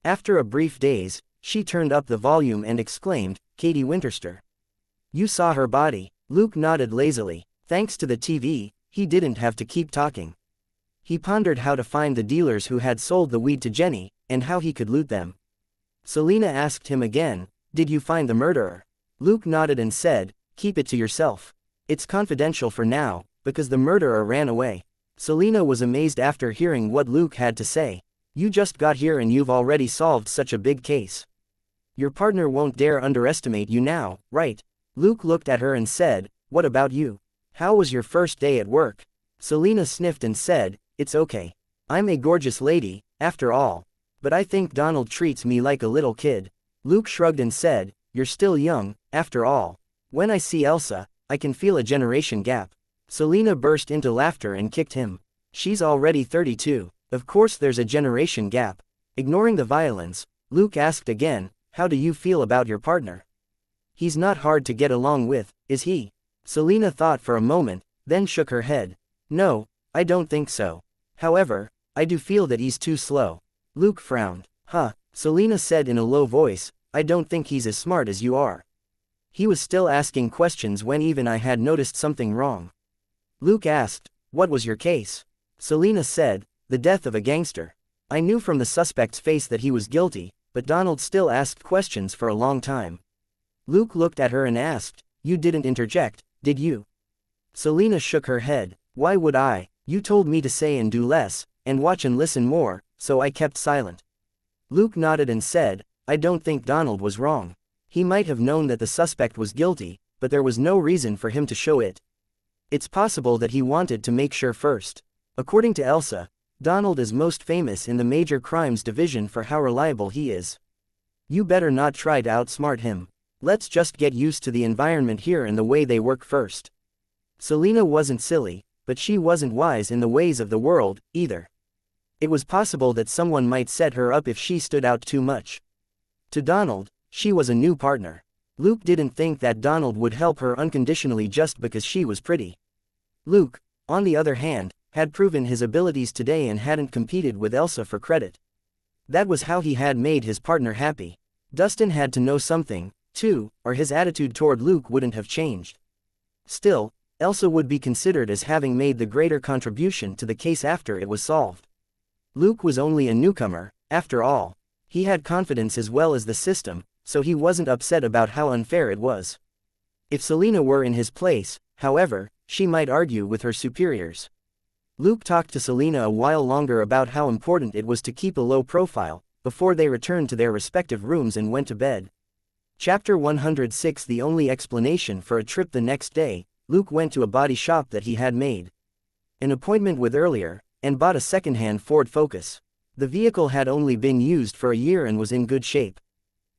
After a brief daze, she turned up the volume and exclaimed, Katie Winterster. You saw her body? Luke nodded lazily. Thanks to the TV, he didn't have to keep talking. He pondered how to find the dealers who had sold the weed to Jenny, and how he could loot them. Selena asked him again, did you find the murderer? Luke nodded and said, keep it to yourself. It's confidential for now, because the murderer ran away. Selena was amazed after hearing what Luke had to say. You just got here and you've already solved such a big case. Your partner won't dare underestimate you now, right? Luke looked at her and said, what about you? How was your first day at work? Selena sniffed and said, it's okay. I'm a gorgeous lady, after all. But I think Donald treats me like a little kid. Luke shrugged and said, you're still young, after all. When I see Elsa, I can feel a generation gap. Selena burst into laughter and kicked him. She's already 32. Of course there's a generation gap. Ignoring the violence, Luke asked again, how do you feel about your partner? He's not hard to get along with, is he? Selena thought for a moment, then shook her head. No, I don't think so. However, I do feel that he's too slow. Luke frowned. Selena said in a low voice, I don't think he's as smart as you are. He was still asking questions when even I had noticed something wrong. Luke asked, what was your case? Selena said, the death of a gangster. I knew from the suspect's face that he was guilty, but Donald still asked questions for a long time. Luke looked at her and asked, you didn't interject, did you? Selena shook her head. Why would I? You told me to say and do less, and watch and listen more, so I kept silent. Luke nodded and said, I don't think Donald was wrong. He might have known that the suspect was guilty, but there was no reason for him to show it. It's possible that he wanted to make sure first. According to Elsa, Donald is most famous in the major crimes division for how reliable he is. You better not try to outsmart him. Let's just get used to the environment here and the way they work first. Selena wasn't silly, but she wasn't wise in the ways of the world, either. It was possible that someone might set her up if she stood out too much. To Donald, she was a new partner. Luke didn't think that Donald would help her unconditionally just because she was pretty. Luke, on the other hand, had proven his abilities today and hadn't competed with Elsa for credit. That was how he had made his partner happy. Dustin had to know something, too, or his attitude toward Luke wouldn't have changed. Still, Elsa would be considered as having made the greater contribution to the case after it was solved. Luke was only a newcomer, after all. He had confidence as well as the system, so he wasn't upset about how unfair it was. If Selena were in his place, however, she might argue with her superiors. Luke talked to Selena a while longer about how important it was to keep a low profile, before they returned to their respective rooms and went to bed. Chapter 106. The only explanation for a trip the next day, Luke went to a body shop that he had made an appointment with earlier, and bought a second-hand Ford Focus. The vehicle had only been used for a year and was in good shape.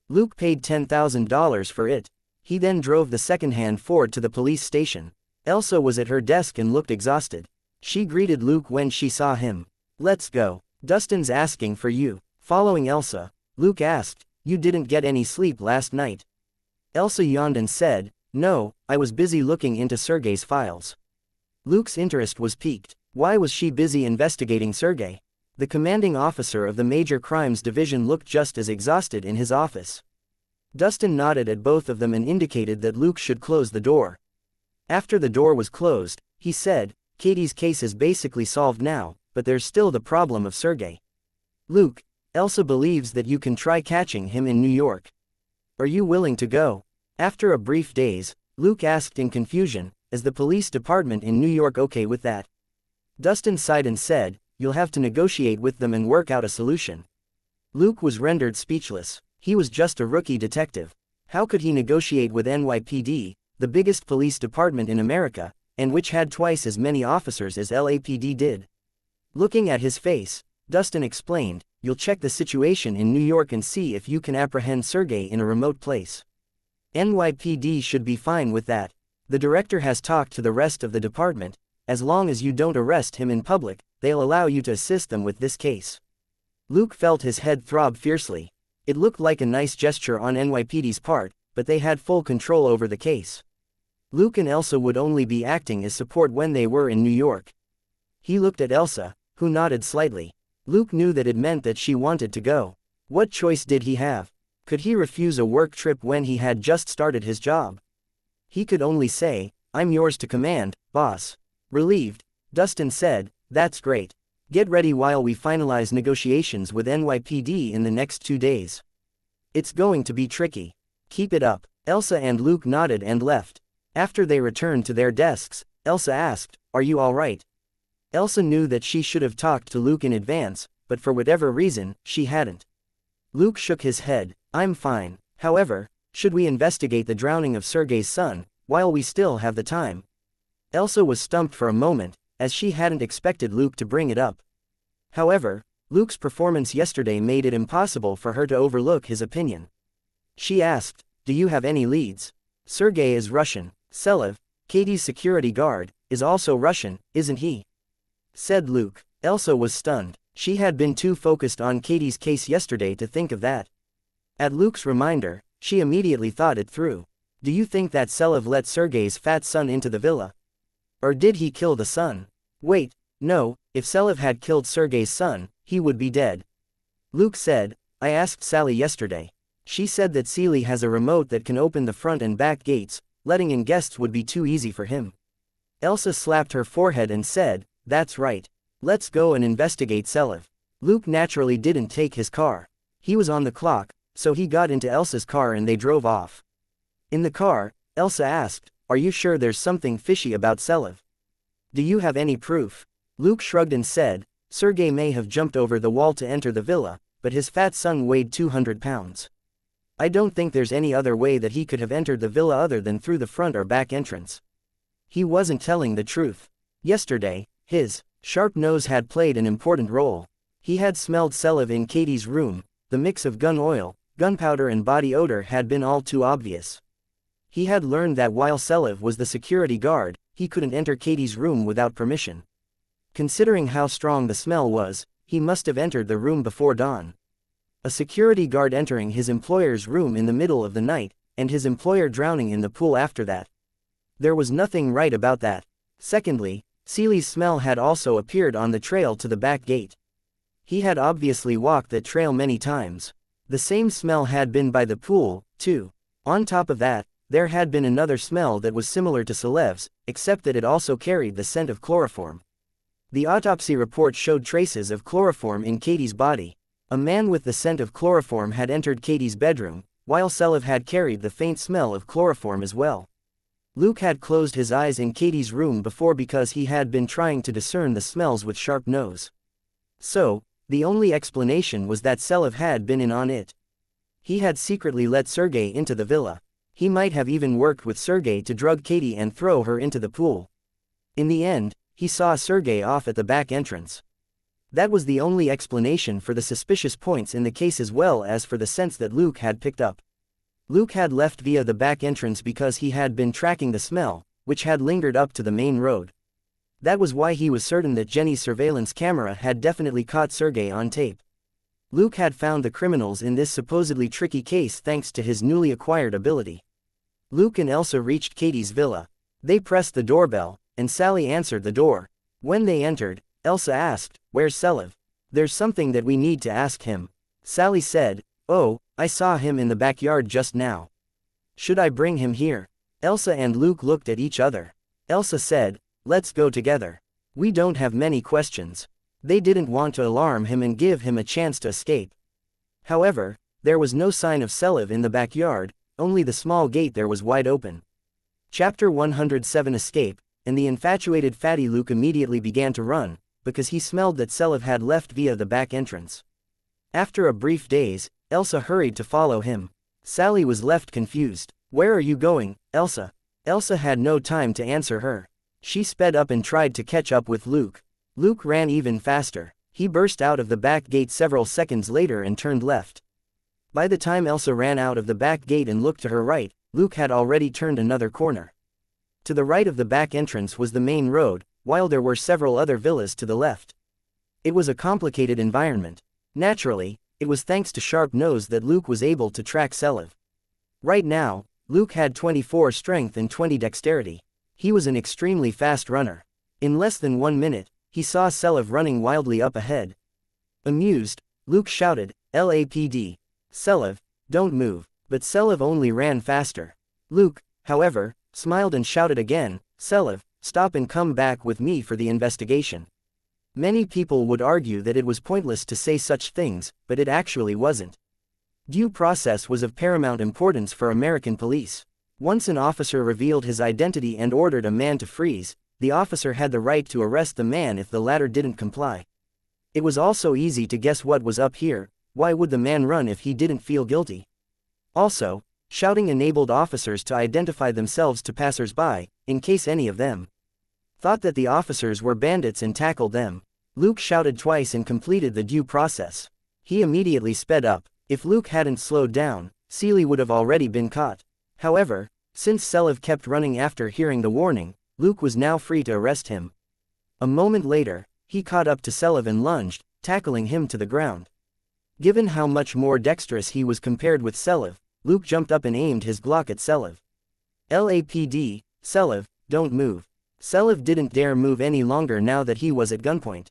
Luke paid $10,000 for it. He then drove the second-hand Ford to the police station. Elsa was at her desk and looked exhausted. She greeted Luke when she saw him. "Let's go. Dustin's asking for you." Following Elsa, Luke asked, "You didn't get any sleep last night?" Elsa yawned and said, "No, I was busy looking into Sergei's files." Luke's interest was piqued. Why was she busy investigating Sergei? The commanding officer of the Major Crimes Division looked just as exhausted in his office. Dustin nodded at both of them and indicated that Luke should close the door. After the door was closed, he said, "Katie's case is basically solved now, but there's still the problem of Sergei. Luke, Elsa believes that you can try catching him in New York. Are you willing to go?" After a brief daze, Luke asked in confusion, "Is the police department in New York okay with that?" Dustin sighed and said, "You'll have to negotiate with them and work out a solution." Luke was rendered speechless. He was just a rookie detective. How could he negotiate with NYPD, the biggest police department in America, and which had twice as many officers as LAPD did? Looking at his face, Dustin explained, "You'll check the situation in New York and see if you can apprehend Sergei in a remote place. NYPD should be fine with that. The director has talked to the rest of the department. As long as you don't arrest him in public, they'll allow you to assist them with this case." Luke felt his head throb fiercely. It looked like a nice gesture on NYPD's part, but they had full control over the case. Luke and Elsa would only be acting as support when they were in New York. He looked at Elsa, who nodded slightly. Luke knew that it meant that she wanted to go. What choice did he have? Could he refuse a work trip when he had just started his job? He could only say, "I'm yours to command, boss." Relieved, Dustin said, "That's great. Get ready while we finalize negotiations with NYPD in the next 2 days. It's going to be tricky. Keep it up." Elsa and Luke nodded and left. After they returned to their desks, Elsa asked, "Are you all right?" Elsa knew that she should have talked to Luke in advance, but for whatever reason, she hadn't. Luke shook his head. "I'm fine. However, should we investigate the drowning of Sergei's son, while we still have the time?" Elsa was stumped for a moment, as she hadn't expected Luke to bring it up. However, Luke's performance yesterday made it impossible for her to overlook his opinion. She asked, "Do you have any leads? Sergei is Russian. Selev, Katie's security guard, is also Russian, isn't he?" said Luke. Elsa was stunned. She had been too focused on Katie's case yesterday to think of that. At Luke's reminder, she immediately thought it through. "Do you think that Selev let Sergei's fat son into the villa? Or did he kill the son?" "Wait, no, if Selev had killed Sergei's son, he would be dead." Luke said, "I asked Sally yesterday. She said that Seely has a remote that can open the front and back gates, letting in guests would be too easy for him." Elsa slapped her forehead and said, "That's right. Let's go and investigate Selev." Luke naturally didn't take his car. He was on the clock, so he got into Elsa's car and they drove off. In the car, Elsa asked, "Are you sure there's something fishy about Selev? Do you have any proof?" Luke shrugged and said, "Sergei may have jumped over the wall to enter the villa, but his fat son weighed 200 pounds. I don't think there's any other way that he could have entered the villa other than through the front or back entrance." He wasn't telling the truth. Yesterday, his sharp nose had played an important role. He had smelled Selev in Katie's room. The mix of gun oil, gunpowder and body odor had been all too obvious. He had learned that while Selev was the security guard, he couldn't enter Katie's room without permission. Considering how strong the smell was, he must have entered the room before dawn. A security guard entering his employer's room in the middle of the night, and his employer drowning in the pool after that. There was nothing right about that. Secondly, Seely's smell had also appeared on the trail to the back gate. He had obviously walked that trail many times. The same smell had been by the pool, too. On top of that, there had been another smell that was similar to Selev's, except that it also carried the scent of chloroform. The autopsy report showed traces of chloroform in Katie's body. A man with the scent of chloroform had entered Katie's bedroom, while Selev had carried the faint smell of chloroform as well. Luke had closed his eyes in Katie's room before because he had been trying to discern the smells with sharp nose. So, the only explanation was that Selev had been in on it. He had secretly let Sergei into the villa. He might have even worked with Sergei to drug Katie and throw her into the pool. In the end, he saw Sergei off at the back entrance. That was the only explanation for the suspicious points in the case as well as for the sense that Luke had picked up. Luke had left via the back entrance because he had been tracking the smell, which had lingered up to the main road. That was why he was certain that Jenny's surveillance camera had definitely caught Sergei on tape. Luke had found the criminals in this supposedly tricky case thanks to his newly acquired ability. Luke and Elsa reached Katie's villa. They pressed the doorbell, and Sally answered the door. When they entered, Elsa asked, "Where's Selev?" "There's something that we need to ask him," Sally said. "Oh, I saw him in the backyard just now. Should I bring him here?" Elsa and Luke looked at each other. Elsa said, "Let's go together. We don't have many questions." They didn't want to alarm him and give him a chance to escape. However, there was no sign of Selev in the backyard, only the small gate there was wide open. Chapter 107 Escape, and the infatuated fatty Luke immediately began to run, because he smelled that Selev had left via the back entrance. After a brief daze, Elsa hurried to follow him. Sally was left confused. "Where are you going, Elsa?" Elsa had no time to answer her. She sped up and tried to catch up with Luke. Luke ran even faster. He burst out of the back gate several seconds later and turned left. By the time Elsa ran out of the back gate and looked to her right, Luke had already turned another corner. To the right of the back entrance was the main road, while there were several other villas to the left. It was a complicated environment. Naturally, it was thanks to Sharp Nose that Luke was able to track Selev. Right now, Luke had 24 strength and 20 dexterity. He was an extremely fast runner. In less than 1 minute, he saw Selev running wildly up ahead. Amused, Luke shouted, "LAPD. Selev, don't move," but Selev only ran faster. Luke, however, smiled and shouted again, "Selev, stop and come back with me for the investigation." Many people would argue that it was pointless to say such things, but it actually wasn't. Due process was of paramount importance for American police. Once an officer revealed his identity and ordered a man to freeze, the officer had the right to arrest the man if the latter didn't comply. It was also easy to guess what was up here. Why would the man run if he didn't feel guilty? Also, shouting enabled officers to identify themselves to passers-by, in case any of them thought that the officers were bandits and tackled them. Luke shouted twice and completed the due process. He immediately sped up. If Luke hadn't slowed down, Seely would have already been caught. However, since Selev kept running after hearing the warning, Luke was now free to arrest him. A moment later, he caught up to Selev and lunged, tackling him to the ground. Given how much more dexterous he was compared with Selev, Luke jumped up and aimed his Glock at Selev. "LAPD, Selev, don't move." Selev didn't dare move any longer now that he was at gunpoint.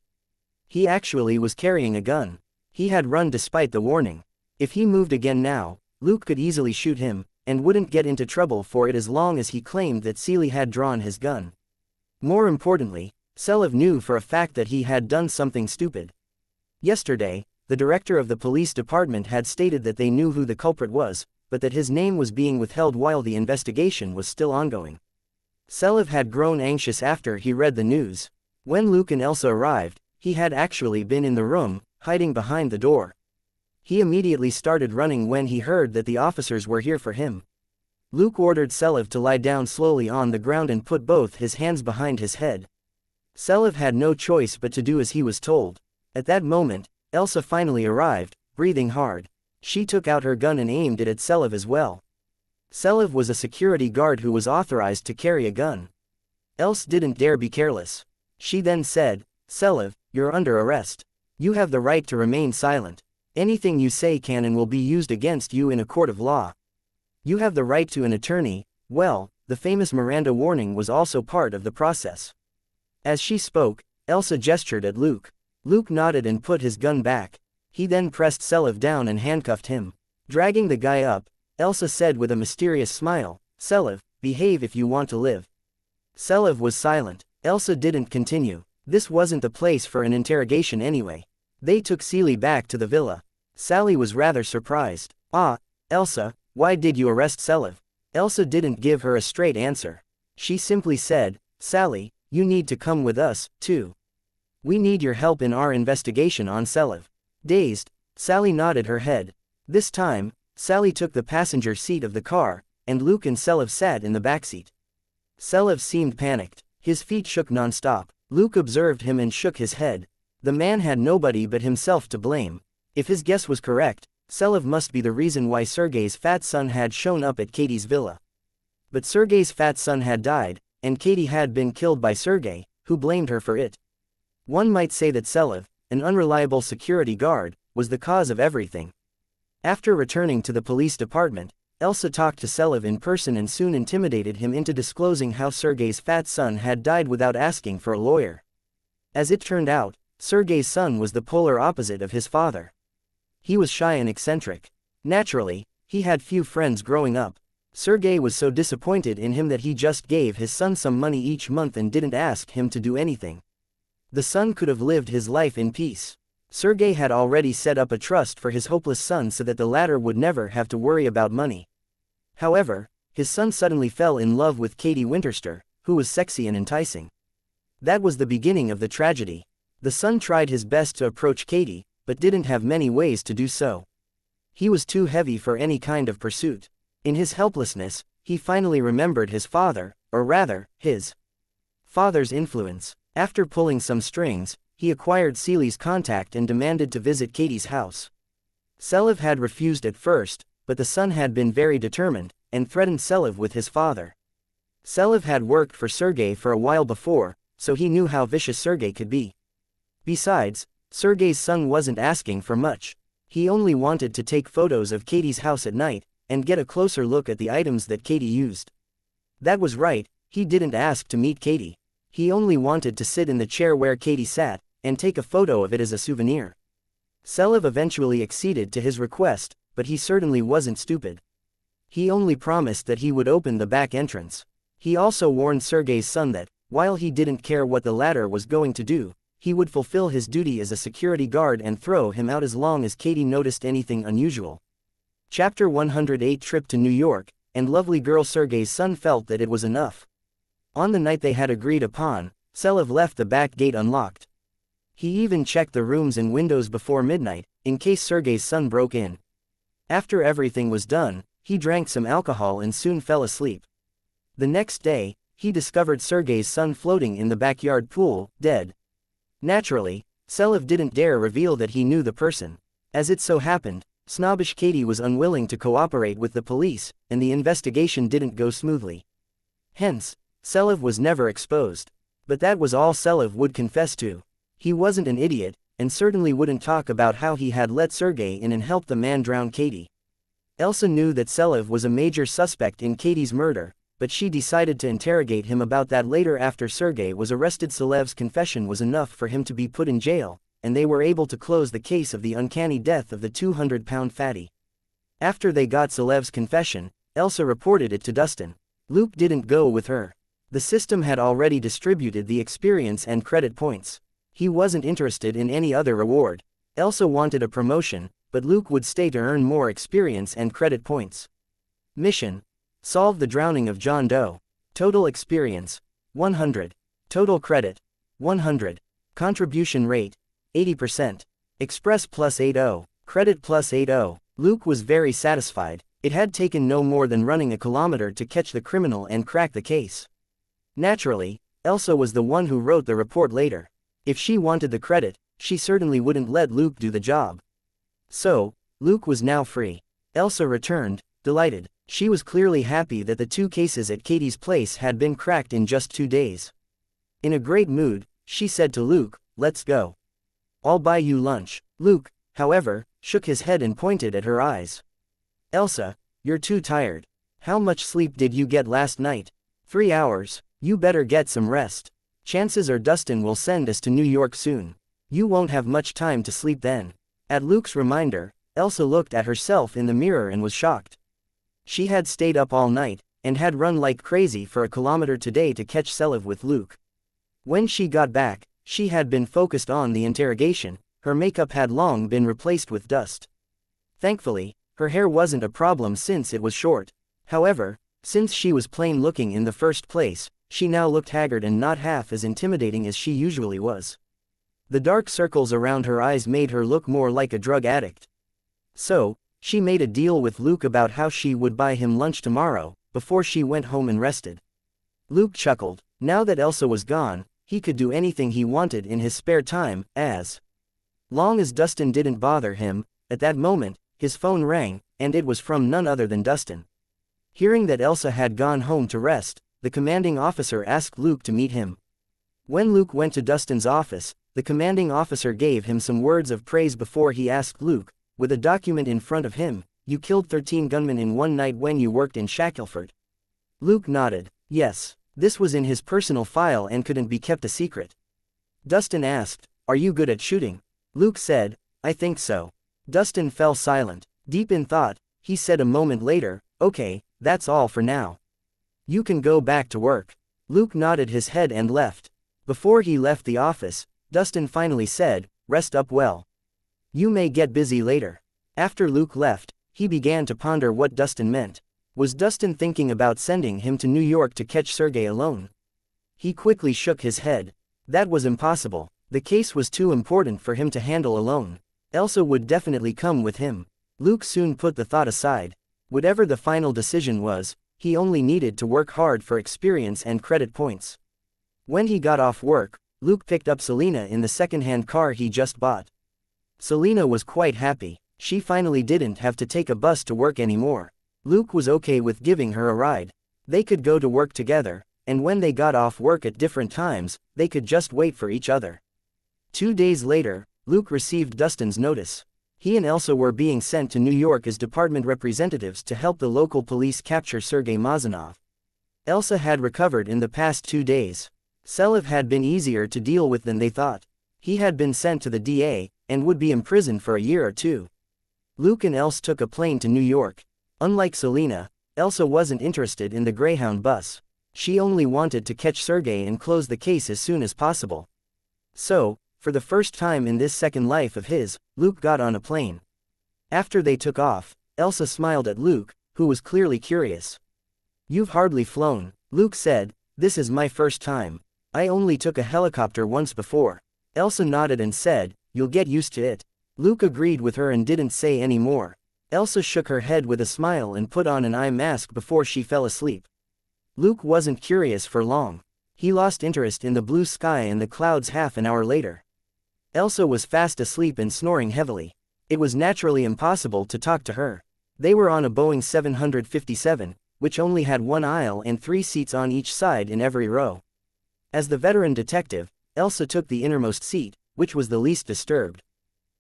He actually was carrying a gun. He had run despite the warning. If he moved again now, Luke could easily shoot him, and wouldn't get into trouble for it as long as he claimed that Seely had drawn his gun. More importantly, Selev knew for a fact that he had done something stupid. Yesterday, the director of the police department had stated that they knew who the culprit was, but that his name was being withheld while the investigation was still ongoing. Selev had grown anxious after he read the news. When Luke and Elsa arrived, he had actually been in the room, hiding behind the door. He immediately started running when he heard that the officers were here for him. Luke ordered Selev to lie down slowly on the ground and put both his hands behind his head. Selev had no choice but to do as he was told. At that moment, Elsa finally arrived, breathing hard. She took out her gun and aimed it at Selev as well. Selev was a security guard who was authorized to carry a gun. Else didn't dare be careless. She then said, "Selev, you're under arrest. You have the right to remain silent. Anything you say can and will be used against you in a court of law. You have the right to an attorney." Well, the famous Miranda warning was also part of the process. As she spoke, Elsa gestured at Luke. Luke nodded and put his gun back. He then pressed Selev down and handcuffed him. Dragging the guy up, Elsa said with a mysterious smile, "Selev, behave if you want to live." Selev was silent. Elsa didn't continue. This wasn't the place for an interrogation anyway. They took Seely back to the villa. Sally was rather surprised. "Ah, Elsa, why did you arrest Selev?" Elsa didn't give her a straight answer. She simply said, "Sally, you need to come with us, too. We need your help in our investigation on Selev." Dazed, Sally nodded her head. This time, Sally took the passenger seat of the car, and Luke and Selev sat in the backseat. Selev seemed panicked. His feet shook non-stop. Luke observed him and shook his head. The man had nobody but himself to blame. If his guess was correct, Selev must be the reason why Sergei's fat son had shown up at Katie's villa. But Sergei's fat son had died, and Katie had been killed by Sergei, who blamed her for it. One might say that Selev, an unreliable security guard, was the cause of everything. After returning to the police department, Elsa talked to Selev in person and soon intimidated him into disclosing how Sergei's fat son had died without asking for a lawyer. As it turned out, Sergei's son was the polar opposite of his father. He was shy and eccentric. Naturally, he had few friends growing up. Sergei was so disappointed in him that he just gave his son some money each month and didn't ask him to do anything. The son could have lived his life in peace. Sergei had already set up a trust for his hopeless son so that the latter would never have to worry about money. However, his son suddenly fell in love with Katie Winterster, who was sexy and enticing. That was the beginning of the tragedy. The son tried his best to approach Katie, but didn't have many ways to do so. He was too heavy for any kind of pursuit. In his helplessness, he finally remembered his father, or rather, his father's influence. After pulling some strings, he acquired Seely's contact and demanded to visit Katie's house. Selev had refused at first, but the son had been very determined, and threatened Selev with his father. Selev had worked for Sergei for a while before, so he knew how vicious Sergei could be. Besides, Sergei's son wasn't asking for much. He only wanted to take photos of Katie's house at night, and get a closer look at the items that Katie used. That was right, he didn't ask to meet Katie. He only wanted to sit in the chair where Katie sat, and take a photo of it as a souvenir. Selev eventually acceded to his request, but he certainly wasn't stupid. He only promised that he would open the back entrance. He also warned Sergei's son that, while he didn't care what the latter was going to do, he would fulfill his duty as a security guard and throw him out as long as Katie noticed anything unusual. Chapter 108 Trip to New York, and lovely girl Sergei's son felt that it was enough. On the night they had agreed upon, Selev left the back gate unlocked. He even checked the rooms and windows before midnight, in case Sergei's son broke in. After everything was done, he drank some alcohol and soon fell asleep. The next day, he discovered Sergei's son floating in the backyard pool, dead. Naturally, Selev didn't dare reveal that he knew the person. As it so happened, snobbish Katie was unwilling to cooperate with the police, and the investigation didn't go smoothly. Hence, Selev was never exposed. But that was all Selev would confess to. He wasn't an idiot, and certainly wouldn't talk about how he had let Sergei in and helped the man drown Katie. Elsa knew that Selev was a major suspect in Katie's murder, but she decided to interrogate him about that later after Sergei was arrested. Selev's confession was enough for him to be put in jail, and they were able to close the case of the uncanny death of the 200-pound fatty. After they got Selev's confession, Elsa reported it to Dustin. Luke didn't go with her. The system had already distributed the experience and credit points. He wasn't interested in any other reward. Elsa wanted a promotion, but Luke would stay to earn more experience and credit points. Mission: solve the drowning of John Doe. Total experience: 100. Total credit: 100. Contribution rate: 80%. Express plus 80. Credit plus 80. Luke was very satisfied. It had taken no more than running a kilometer to catch the criminal and crack the case. Naturally, Elsa was the one who wrote the report later. If she wanted the credit, she certainly wouldn't let Luke do the job. So, Luke was now free. Elsa returned, delighted. She was clearly happy that the two cases at Katie's place had been cracked in just 2 days. In a great mood, she said to Luke, "Let's go. I'll buy you lunch." Luke, however, shook his head and pointed at her eyes. "Elsa, you're too tired. How much sleep did you get last night?" 3 hours. You better get some rest. Chances are Dustin will send us to New York soon. You won't have much time to sleep then. At Luke's reminder, Elsa looked at herself in the mirror and was shocked. She had stayed up all night, and had run like crazy for a kilometer today to catch Selev with Luke. When she got back, she had been focused on the interrogation. Her makeup had long been replaced with dust. Thankfully, her hair wasn't a problem since it was short. However, since she was plain looking in the first place, she now looked haggard and not half as intimidating as she usually was. The dark circles around her eyes made her look more like a drug addict. So, she made a deal with Luke about how she would buy him lunch tomorrow, before she went home and rested. Luke chuckled. Now that Elsa was gone, he could do anything he wanted in his spare time, as long as Dustin didn't bother him. At that moment, His phone rang, and it was from none other than Dustin. Hearing that Elsa had gone home to rest, the commanding officer asked Luke to meet him. When Luke went to Dustin's office, the commanding officer gave him some words of praise before he asked Luke, with a document in front of him, "You killed 13 gunmen in one night when you worked in Shackelford." Luke nodded. Yes, this was in his personal file and couldn't be kept a secret. Dustin asked, "Are you good at shooting?" Luke said, "I think so." Dustin fell silent. Deep in thought, he said a moment later, "Okay, that's all for now. You can go back to work." Luke nodded his head and left. Before he left the office, Dustin finally said, "Rest up well. You may get busy later." After Luke left, he began to ponder what Dustin meant. Was Dustin thinking about sending him to New York to catch Sergei alone? He quickly shook his head. That was impossible. The case was too important for him to handle alone. Elsa would definitely come with him. Luke soon put the thought aside. Whatever the final decision was, he only needed to work hard for experience and credit points. When he got off work, Luke picked up Selena in the second-hand car he just bought. Selena was quite happy. She finally didn't have to take a bus to work anymore. Luke was okay with giving her a ride. They could go to work together, and when they got off work at different times, they could just wait for each other. 2 days later, Luke received Dustin's notice. He and Elsa were being sent to New York as department representatives to help the local police capture Sergei Mazanov. Elsa had recovered in the past 2 days. Selev had been easier to deal with than they thought. He had been sent to the DA, and would be imprisoned for a year or two. Luke and Elsa took a plane to New York. Unlike Selena, Elsa wasn't interested in the Greyhound bus. She only wanted to catch Sergei and close the case as soon as possible. So, for the first time in this second life of his, Luke got on a plane. After they took off, Elsa smiled at Luke, who was clearly curious. "You've hardly flown," Luke said. "This is my first time. I only took a helicopter once before." Elsa nodded and said, "You'll get used to it." Luke agreed with her and didn't say any more. Elsa shook her head with a smile and put on an eye mask before she fell asleep. Luke wasn't curious for long. He lost interest in the blue sky and the clouds half an hour later. Elsa was fast asleep and snoring heavily. It was naturally impossible to talk to her. They were on a Boeing 757, which only had one aisle and 3 seats on each side in every row. As the veteran detective, Elsa took the innermost seat, which was the least disturbed.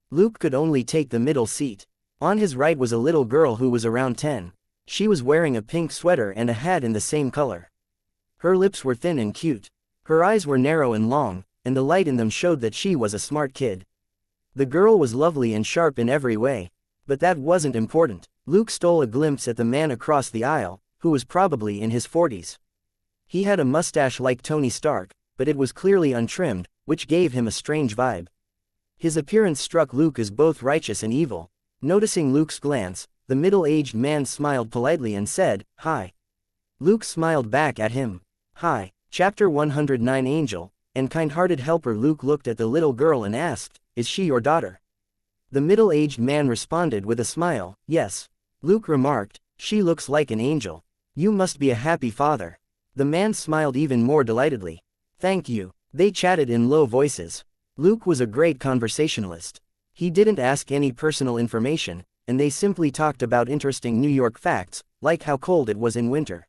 Luke could only take the middle seat. On his right was a little girl who was around 10. She was wearing a pink sweater and a hat in the same color. Her lips were thin and cute. Her eyes were narrow and long, and the light in them showed that she was a smart kid. The girl was lovely and sharp in every way. But that wasn't important. Luke stole a glimpse at the man across the aisle, who was probably in his 40s. He had a mustache like Tony Stark, but it was clearly untrimmed, which gave him a strange vibe. His appearance struck Luke as both righteous and evil. Noticing Luke's glance, the middle-aged man smiled politely and said, "Hi." Luke smiled back at him. "Hi." Chapter 109 Angel and kind-hearted helper. Luke looked at the little girl and asked, "Is she your daughter?" The middle-aged man responded with a smile, "Yes." Luke remarked, "She looks like an angel. You must be a happy father." The man smiled even more delightedly. "Thank you." They chatted in low voices. Luke was a great conversationalist. He didn't ask any personal information, and they simply talked about interesting New York facts, like how cold it was in winter.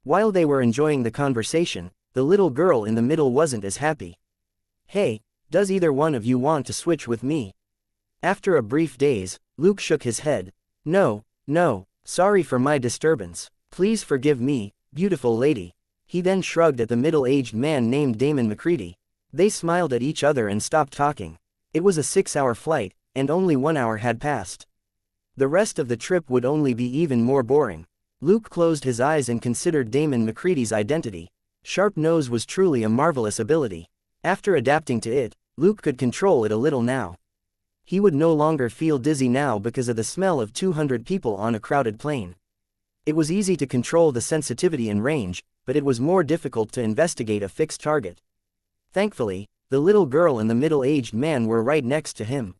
While they were enjoying the conversation, the little girl in the middle wasn't as happy. "Hey, does either one of you want to switch with me?" After a brief daze, Luke shook his head. No, sorry for my disturbance. Please forgive me, beautiful lady." He then shrugged at the middle-aged man named Damon McCready. They smiled at each other and stopped talking. It was a 6-hour flight, and only 1 hour had passed. The rest of the trip would only be even more boring. Luke closed his eyes and considered Damon McCready's identity. Sharp nose was truly a marvelous ability. After adapting to it, Luke could control it a little now. He would no longer feel dizzy now because of the smell of 200 people on a crowded plane. It was easy to control the sensitivity and range, but it was more difficult to investigate a fixed target. Thankfully, the little girl and the middle-aged man were right next to him.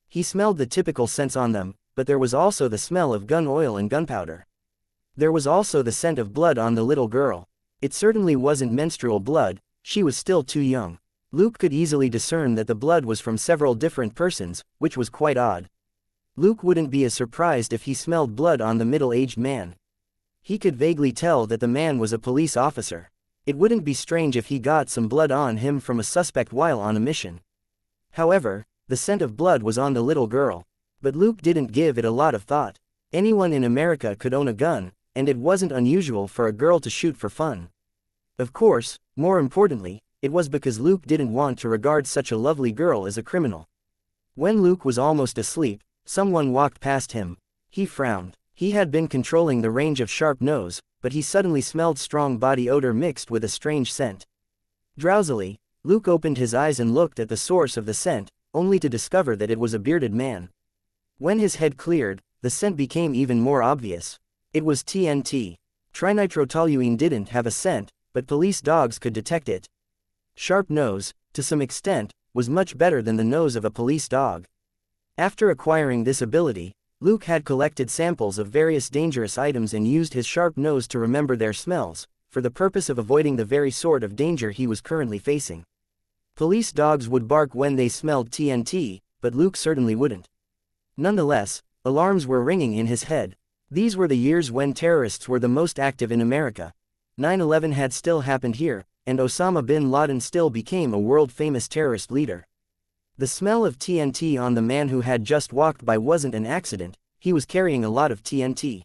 He smelled the typical scents on them, but there was also the smell of gun oil and gunpowder. There was also the scent of blood on the little girl. It certainly wasn't menstrual blood, she was still too young. Luke could easily discern that the blood was from several different persons, which was quite odd. Luke wouldn't be as surprised if he smelled blood on the middle-aged man. He could vaguely tell that the man was a police officer. It wouldn't be strange if he got some blood on him from a suspect while on a mission. However, the scent of blood was on the little girl. But Luke didn't give it a lot of thought. Anyone in America could own a gun, and it wasn't unusual for a girl to shoot for fun. Of course, more importantly, it was because Luke didn't want to regard such a lovely girl as a criminal. When Luke was almost asleep, someone walked past him. He frowned. He had been controlling the range of sharp nose, but he suddenly smelled strong body odor mixed with a strange scent. Drowsily, Luke opened his eyes and looked at the source of the scent, only to discover that it was a bearded man. When his head cleared, the scent became even more obvious. It was TNT. Trinitrotoluene didn't have a scent, but police dogs could detect it. Sharp nose, to some extent, was much better than the nose of a police dog. After acquiring this ability, Luke had collected samples of various dangerous items and used his sharp nose to remember their smells, for the purpose of avoiding the very sort of danger he was currently facing. Police dogs would bark when they smelled TNT, but Luke certainly wouldn't. Nonetheless, alarms were ringing in his head. These were the years when terrorists were the most active in America. 9/11 had still happened here, and Osama bin Laden still became a world-famous terrorist leader. The smell of TNT on the man who had just walked by wasn't an accident. He was carrying a lot of TNT.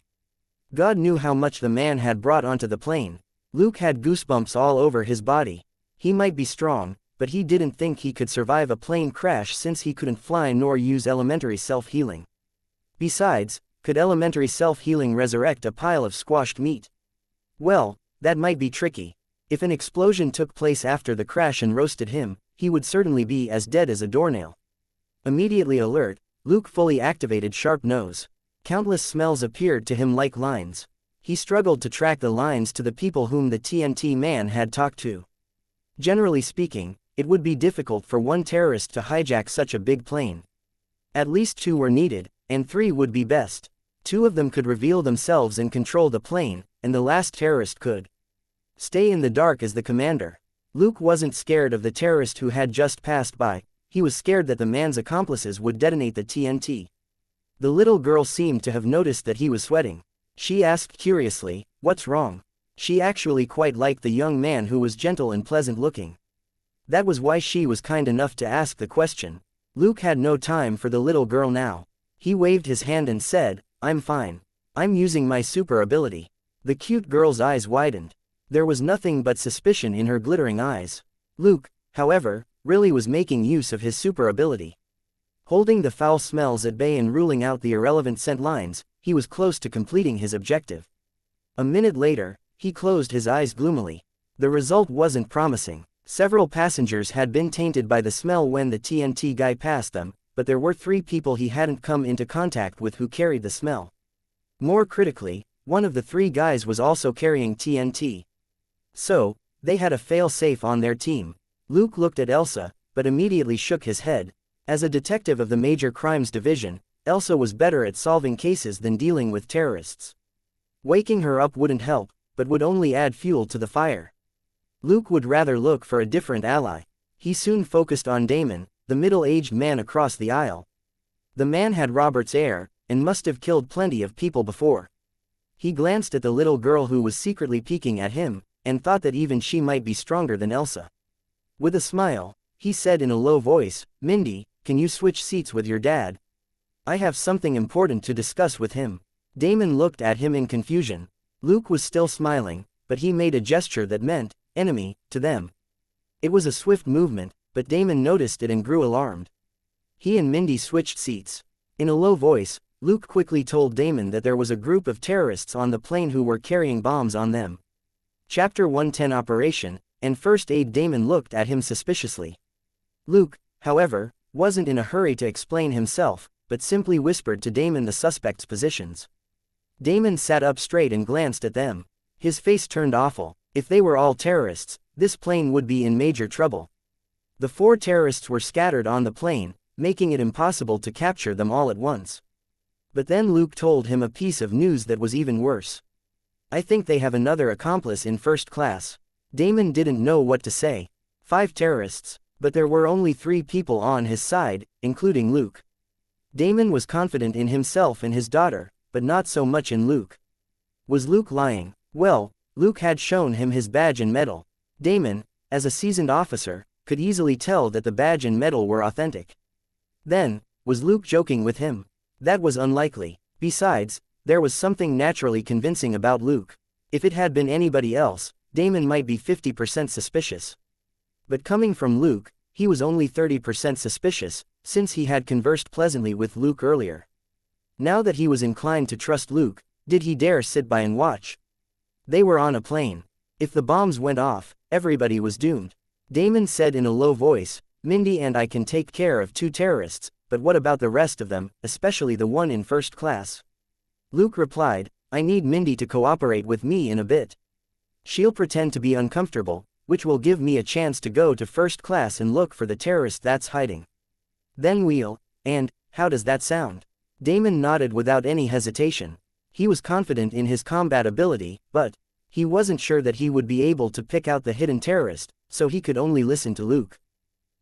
God knew how much the man had brought onto the plane. Luke had goosebumps all over his body. He might be strong, but he didn't think he could survive a plane crash since he couldn't fly nor use elementary self-healing. Besides, could elementary self-healing resurrect a pile of squashed meat? Well, that might be tricky. If an explosion took place after the crash and roasted him, he would certainly be as dead as a doornail. Immediately alert, Luke fully activated Sharp Nose. Countless smells appeared to him like lines. He struggled to track the lines to the people whom the TNT man had talked to. Generally speaking, it would be difficult for one terrorist to hijack such a big plane. At least 2 were needed, and 3 would be best. 2 of them could reveal themselves and control the plane, and the last terrorist could stay in the dark as the commander. Luke wasn't scared of the terrorist who had just passed by. He was scared that the man's accomplices would detonate the TNT. The little girl seemed to have noticed that he was sweating. She asked curiously, "What's wrong?" She actually quite liked the young man who was gentle and pleasant looking. That was why she was kind enough to ask the question. Luke had no time for the little girl now. He waved his hand and said, "I'm fine. I'm using my super ability." The cute girl's eyes widened. There was nothing but suspicion in her glittering eyes. Luke, however, really was making use of his super ability. Holding the foul smells at bay and ruling out the irrelevant scent lines, he was close to completing his objective. A minute later, he closed his eyes gloomily. The result wasn't promising. Several passengers had been tainted by the smell when the TNT guy passed them, but there were 3 people he hadn't come into contact with who carried the smell. More critically, one of the 3 guys was also carrying TNT. So, they had a fail-safe on their team. Luke looked at Elsa, but immediately shook his head. As a detective of the Major Crimes Division, Elsa was better at solving cases than dealing with terrorists. Waking her up wouldn't help, but would only add fuel to the fire. Luke would rather look for a different ally. He soon focused on Damon, the middle-aged man across the aisle. The man had Robert's air, and must have killed plenty of people before. He glanced at the little girl who was secretly peeking at him, and thought that even she might be stronger than Elsa. With a smile, he said in a low voice, "Mindy, can you switch seats with your dad? I have something important to discuss with him." Damon looked at him in confusion. Luke was still smiling, but he made a gesture that meant, "Enemy," to them. It was a swift movement, but Damon noticed it and grew alarmed. He and Mindy switched seats. In a low voice, Luke quickly told Damon that there was a group of terrorists on the plane who were carrying bombs on them. Chapter 110 Operation, and First Aid. Damon looked at him suspiciously. Luke, however, wasn't in a hurry to explain himself, but simply whispered to Damon the suspects' positions. Damon sat up straight and glanced at them. His face turned awful. If they were all terrorists, this plane would be in major trouble. The 4 terrorists were scattered on the plane, making it impossible to capture them all at once. But then Luke told him a piece of news that was even worse. "I think they have another accomplice in first class." Damon didn't know what to say. 5 terrorists, but there were only 3 people on his side, including Luke. Damon was confident in himself and his daughter, but not so much in Luke. Was Luke lying? Well, Luke had shown him his badge and medal. Damon, as a seasoned officer, could easily tell that the badge and medal were authentic. Then, was Luke joking with him? That was unlikely. Besides, there was something naturally convincing about Luke. If it had been anybody else, Damon might be 50% suspicious. But coming from Luke, he was only 30% suspicious, since he had conversed pleasantly with Luke earlier. Now that he was inclined to trust Luke, did he dare sit by and watch? They were on a plane. If the bombs went off, everybody was doomed. Damon said in a low voice, "Mindy and I can take care of 2 terrorists, but what about the rest of them, especially the one in first class?" Luke replied, "I need Mindy to cooperate with me in a bit. She'll pretend to be uncomfortable, which will give me a chance to go to first class and look for the terrorist that's hiding. Then and, how does that sound?" Damon nodded without any hesitation. He was confident in his combat ability, but he wasn't sure that he would be able to pick out the hidden terrorist, so he could only listen to Luke.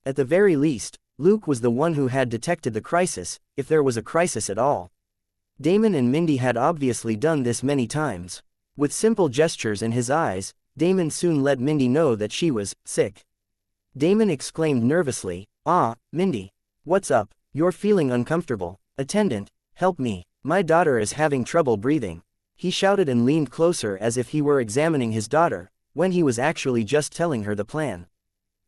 At the very least, Luke was the one who had detected the crisis, if there was a crisis at all. Damon and Mindy had obviously done this many times. With simple gestures and his eyes, Damon soon let Mindy know that she was sick. Damon exclaimed nervously, "Ah, Mindy. What's up? You're feeling uncomfortable. Attendant, help me. My daughter is having trouble breathing." He shouted and leaned closer as if he were examining his daughter, when he was actually just telling her the plan.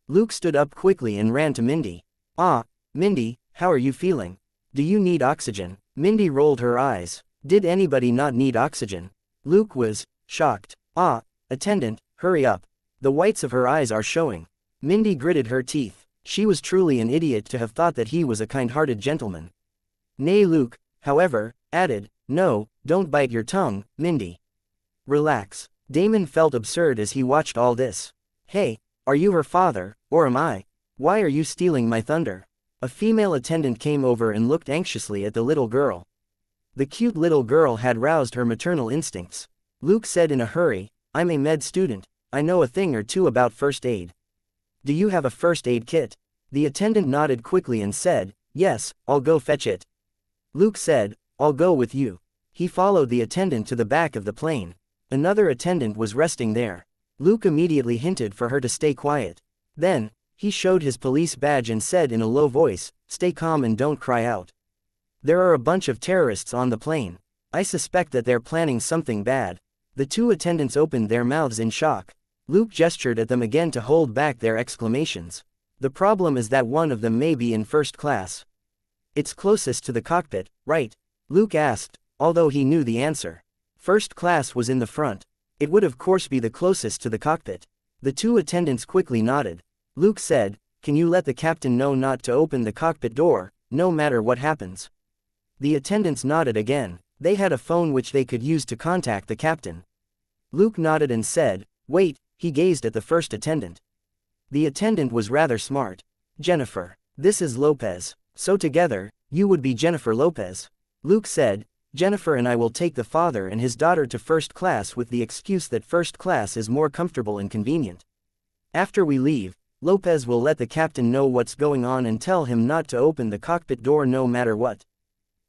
Luke stood up quickly and ran to Mindy. "Ah, Mindy, how are you feeling? Do you need oxygen?" Mindy rolled her eyes. Did anybody not need oxygen? Luke was shocked. "Ah, attendant, hurry up. The whites of her eyes are showing." Mindy gritted her teeth. She was truly an idiot to have thought that he was a kind-hearted gentleman. Nay, Luke, however, added, "No, don't bite your tongue, Mindy. Relax." Damon felt absurd as he watched all this. "Hey, are you her father, or am I? Why are you stealing my thunder?" A female attendant came over and looked anxiously at the little girl. The cute little girl had roused her maternal instincts. Luke said in a hurry, "I'm a med student. I know a thing or two about first aid. Do you have a first aid kit?" The attendant nodded quickly and said, "Yes, I'll go fetch it." Luke said, "I'll go with you." He followed the attendant to the back of the plane. Another attendant was resting there. Luke immediately hinted for her to stay quiet. Then, he showed his police badge and said in a low voice, "Stay calm and don't cry out. There are a bunch of terrorists on the plane. I suspect that they're planning something bad." The 2 attendants opened their mouths in shock. Luke gestured at them again to hold back their exclamations. "The problem is that one of them may be in first class." "It's closest to the cockpit, right?" Luke asked, although he knew the answer. First class was in the front. It would of course be the closest to the cockpit. The 2 attendants quickly nodded. Luke said, "Can you let the captain know not to open the cockpit door, no matter what happens?" The attendants nodded again. They had a phone which they could use to contact the captain. Luke nodded and said, "Wait." He gazed at the first attendant. The attendant was rather smart. "Jennifer. This is Lopez. So together, you would be Jennifer Lopez." Luke said, "Jennifer and I will take the father and his daughter to first class with the excuse that first class is more comfortable and convenient. After we leave, Lopez will let the captain know what's going on and tell him not to open the cockpit door no matter what.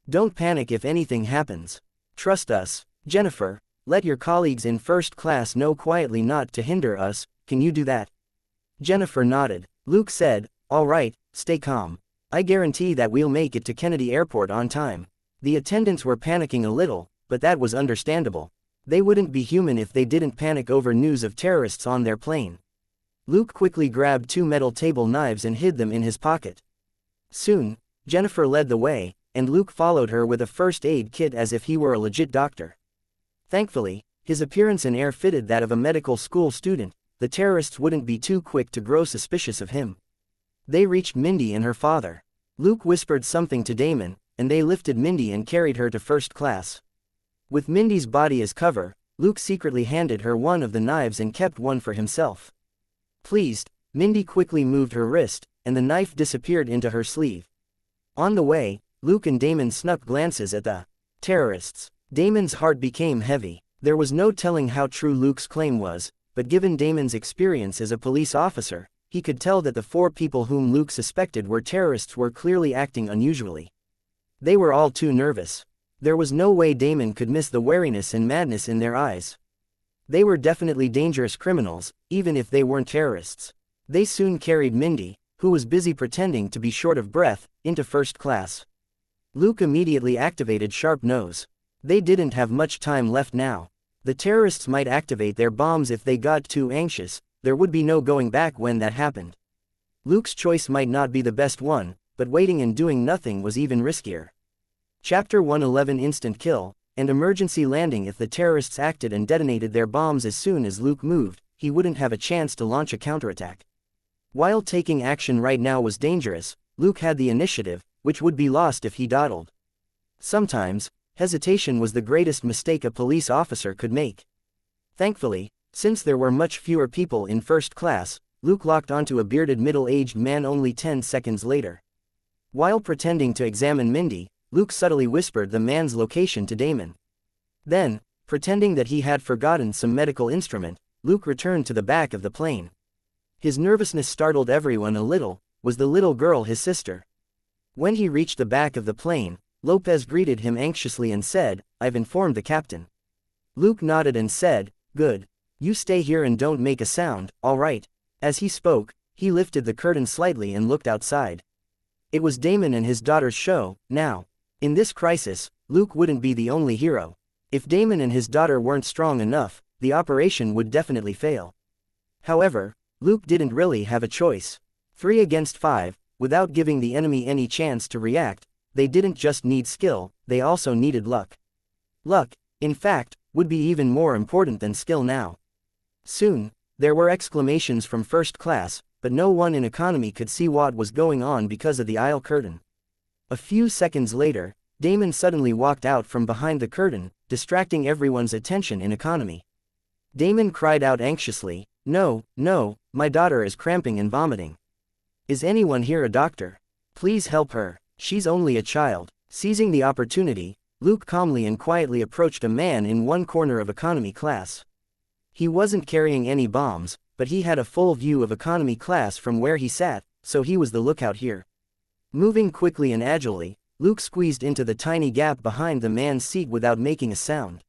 Don't panic if anything happens. Trust us, Jennifer. Let your colleagues in first class know quietly not to hinder us. Can you do that?" Jennifer nodded. Luke said, "All right, stay calm. I guarantee that we'll make it to Kennedy Airport on time." The attendants were panicking a little, but that was understandable. They wouldn't be human if they didn't panic over news of terrorists on their plane. Luke quickly grabbed 2 metal table knives and hid them in his pocket. Soon, Jennifer led the way, and Luke followed her with a first aid kit as if he were a legit doctor. Thankfully, his appearance and air fitted that of a medical school student. The terrorists wouldn't be too quick to grow suspicious of him. They reached Mindy and her father. Luke whispered something to Damon, and they lifted Mindy and carried her to first class. With Mindy's body as cover, Luke secretly handed her one of the knives and kept one for himself. Pleased, Mindy quickly moved her wrist, and the knife disappeared into her sleeve. On the way, Luke and Damon snuck glances at the terrorists. Damon's heart became heavy. There was no telling how true Luke's claim was, but given Damon's experience as a police officer, he could tell that the 4 people whom Luke suspected were terrorists were clearly acting unusually. They were all too nervous. There was no way Damon could miss the wariness and madness in their eyes. They were definitely dangerous criminals, even if they weren't terrorists. They soon carried Mindy, who was busy pretending to be short of breath, into first class. Luke immediately activated Sharp Nose. They didn't have much time left now. The terrorists might activate their bombs if they got too anxious. There would be no going back when that happened. Luke's choice might not be the best one, but waiting and doing nothing was even riskier. Chapter 111 Instant Kill, and Emergency Landing. If the terrorists acted and detonated their bombs as soon as Luke moved, he wouldn't have a chance to launch a counterattack. While taking action right now was dangerous, Luke had the initiative, which would be lost if he dawdled. Sometimes, hesitation was the greatest mistake a police officer could make. Thankfully, since there were much fewer people in first class, Luke locked onto a bearded middle-aged man only 10 seconds later. While pretending to examine Mindy, Luke subtly whispered the man's location to Damon. Then, pretending that he had forgotten some medical instrument, Luke returned to the back of the plane. His nervousness startled everyone a little. Was the little girl his sister? When he reached the back of the plane, Lopez greeted him anxiously and said, "I've informed the captain." Luke nodded and said, "Good. You stay here and don't make a sound, all right?" As he spoke, he lifted the curtain slightly and looked outside. It was Damon and his daughter's show, now. In this crisis, Luke wouldn't be the only hero. If Damon and his daughter weren't strong enough, the operation would definitely fail. However, Luke didn't really have a choice. 3 against 5, without giving the enemy any chance to react. They didn't just need skill, they also needed luck. Luck, in fact, would be even more important than skill now. Soon, there were exclamations from first class, but no one in economy could see what was going on because of the aisle curtain. A few seconds later, Damon suddenly walked out from behind the curtain, distracting everyone's attention in economy. Damon cried out anxiously, "No, no, my daughter is cramping and vomiting. Is anyone here a doctor? Please help her. She's only a child." Seizing the opportunity, Luke calmly and quietly approached a man in one corner of economy class. He wasn't carrying any bombs, but he had a full view of economy class from where he sat, so he was the lookout here. Moving quickly and agilely, Luke squeezed into the tiny gap behind the man's seat without making a sound.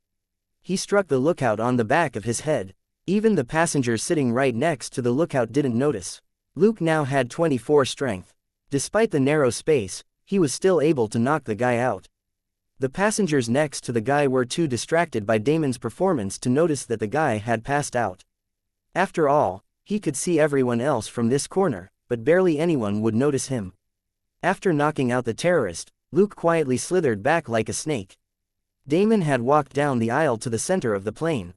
He struck the lookout on the back of his head. Even the passengers sitting right next to the lookout didn't notice. Luke now had 24 strength. Despite the narrow space, he was still able to knock the guy out. The passengers next to the guy were too distracted by Damon's performance to notice that the guy had passed out. After all, he could see everyone else from this corner, but barely anyone would notice him. After knocking out the terrorist, Luke quietly slithered back like a snake. Damon had walked down the aisle to the center of the plane.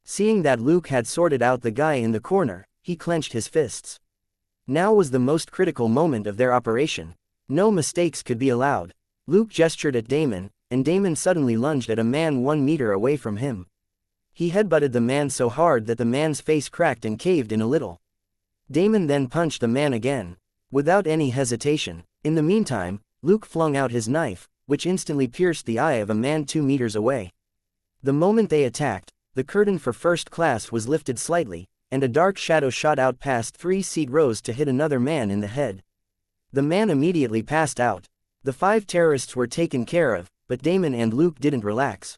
Seeing that Luke had sorted out the guy in the corner, he clenched his fists. Now was the most critical moment of their operation. No mistakes could be allowed. Luke gestured at Damon, and Damon suddenly lunged at a man 1 meter away from him. He headbutted the man so hard that the man's face cracked and caved in a little. Damon then punched the man again, without any hesitation. In the meantime, Luke flung out his knife, which instantly pierced the eye of a man 2 meters away. The moment they attacked, the curtain for first class was lifted slightly, and a dark shadow shot out past 3 seat rows to hit another man in the head. The man immediately passed out. The 5 terrorists were taken care of, but Damon and Luke didn't relax.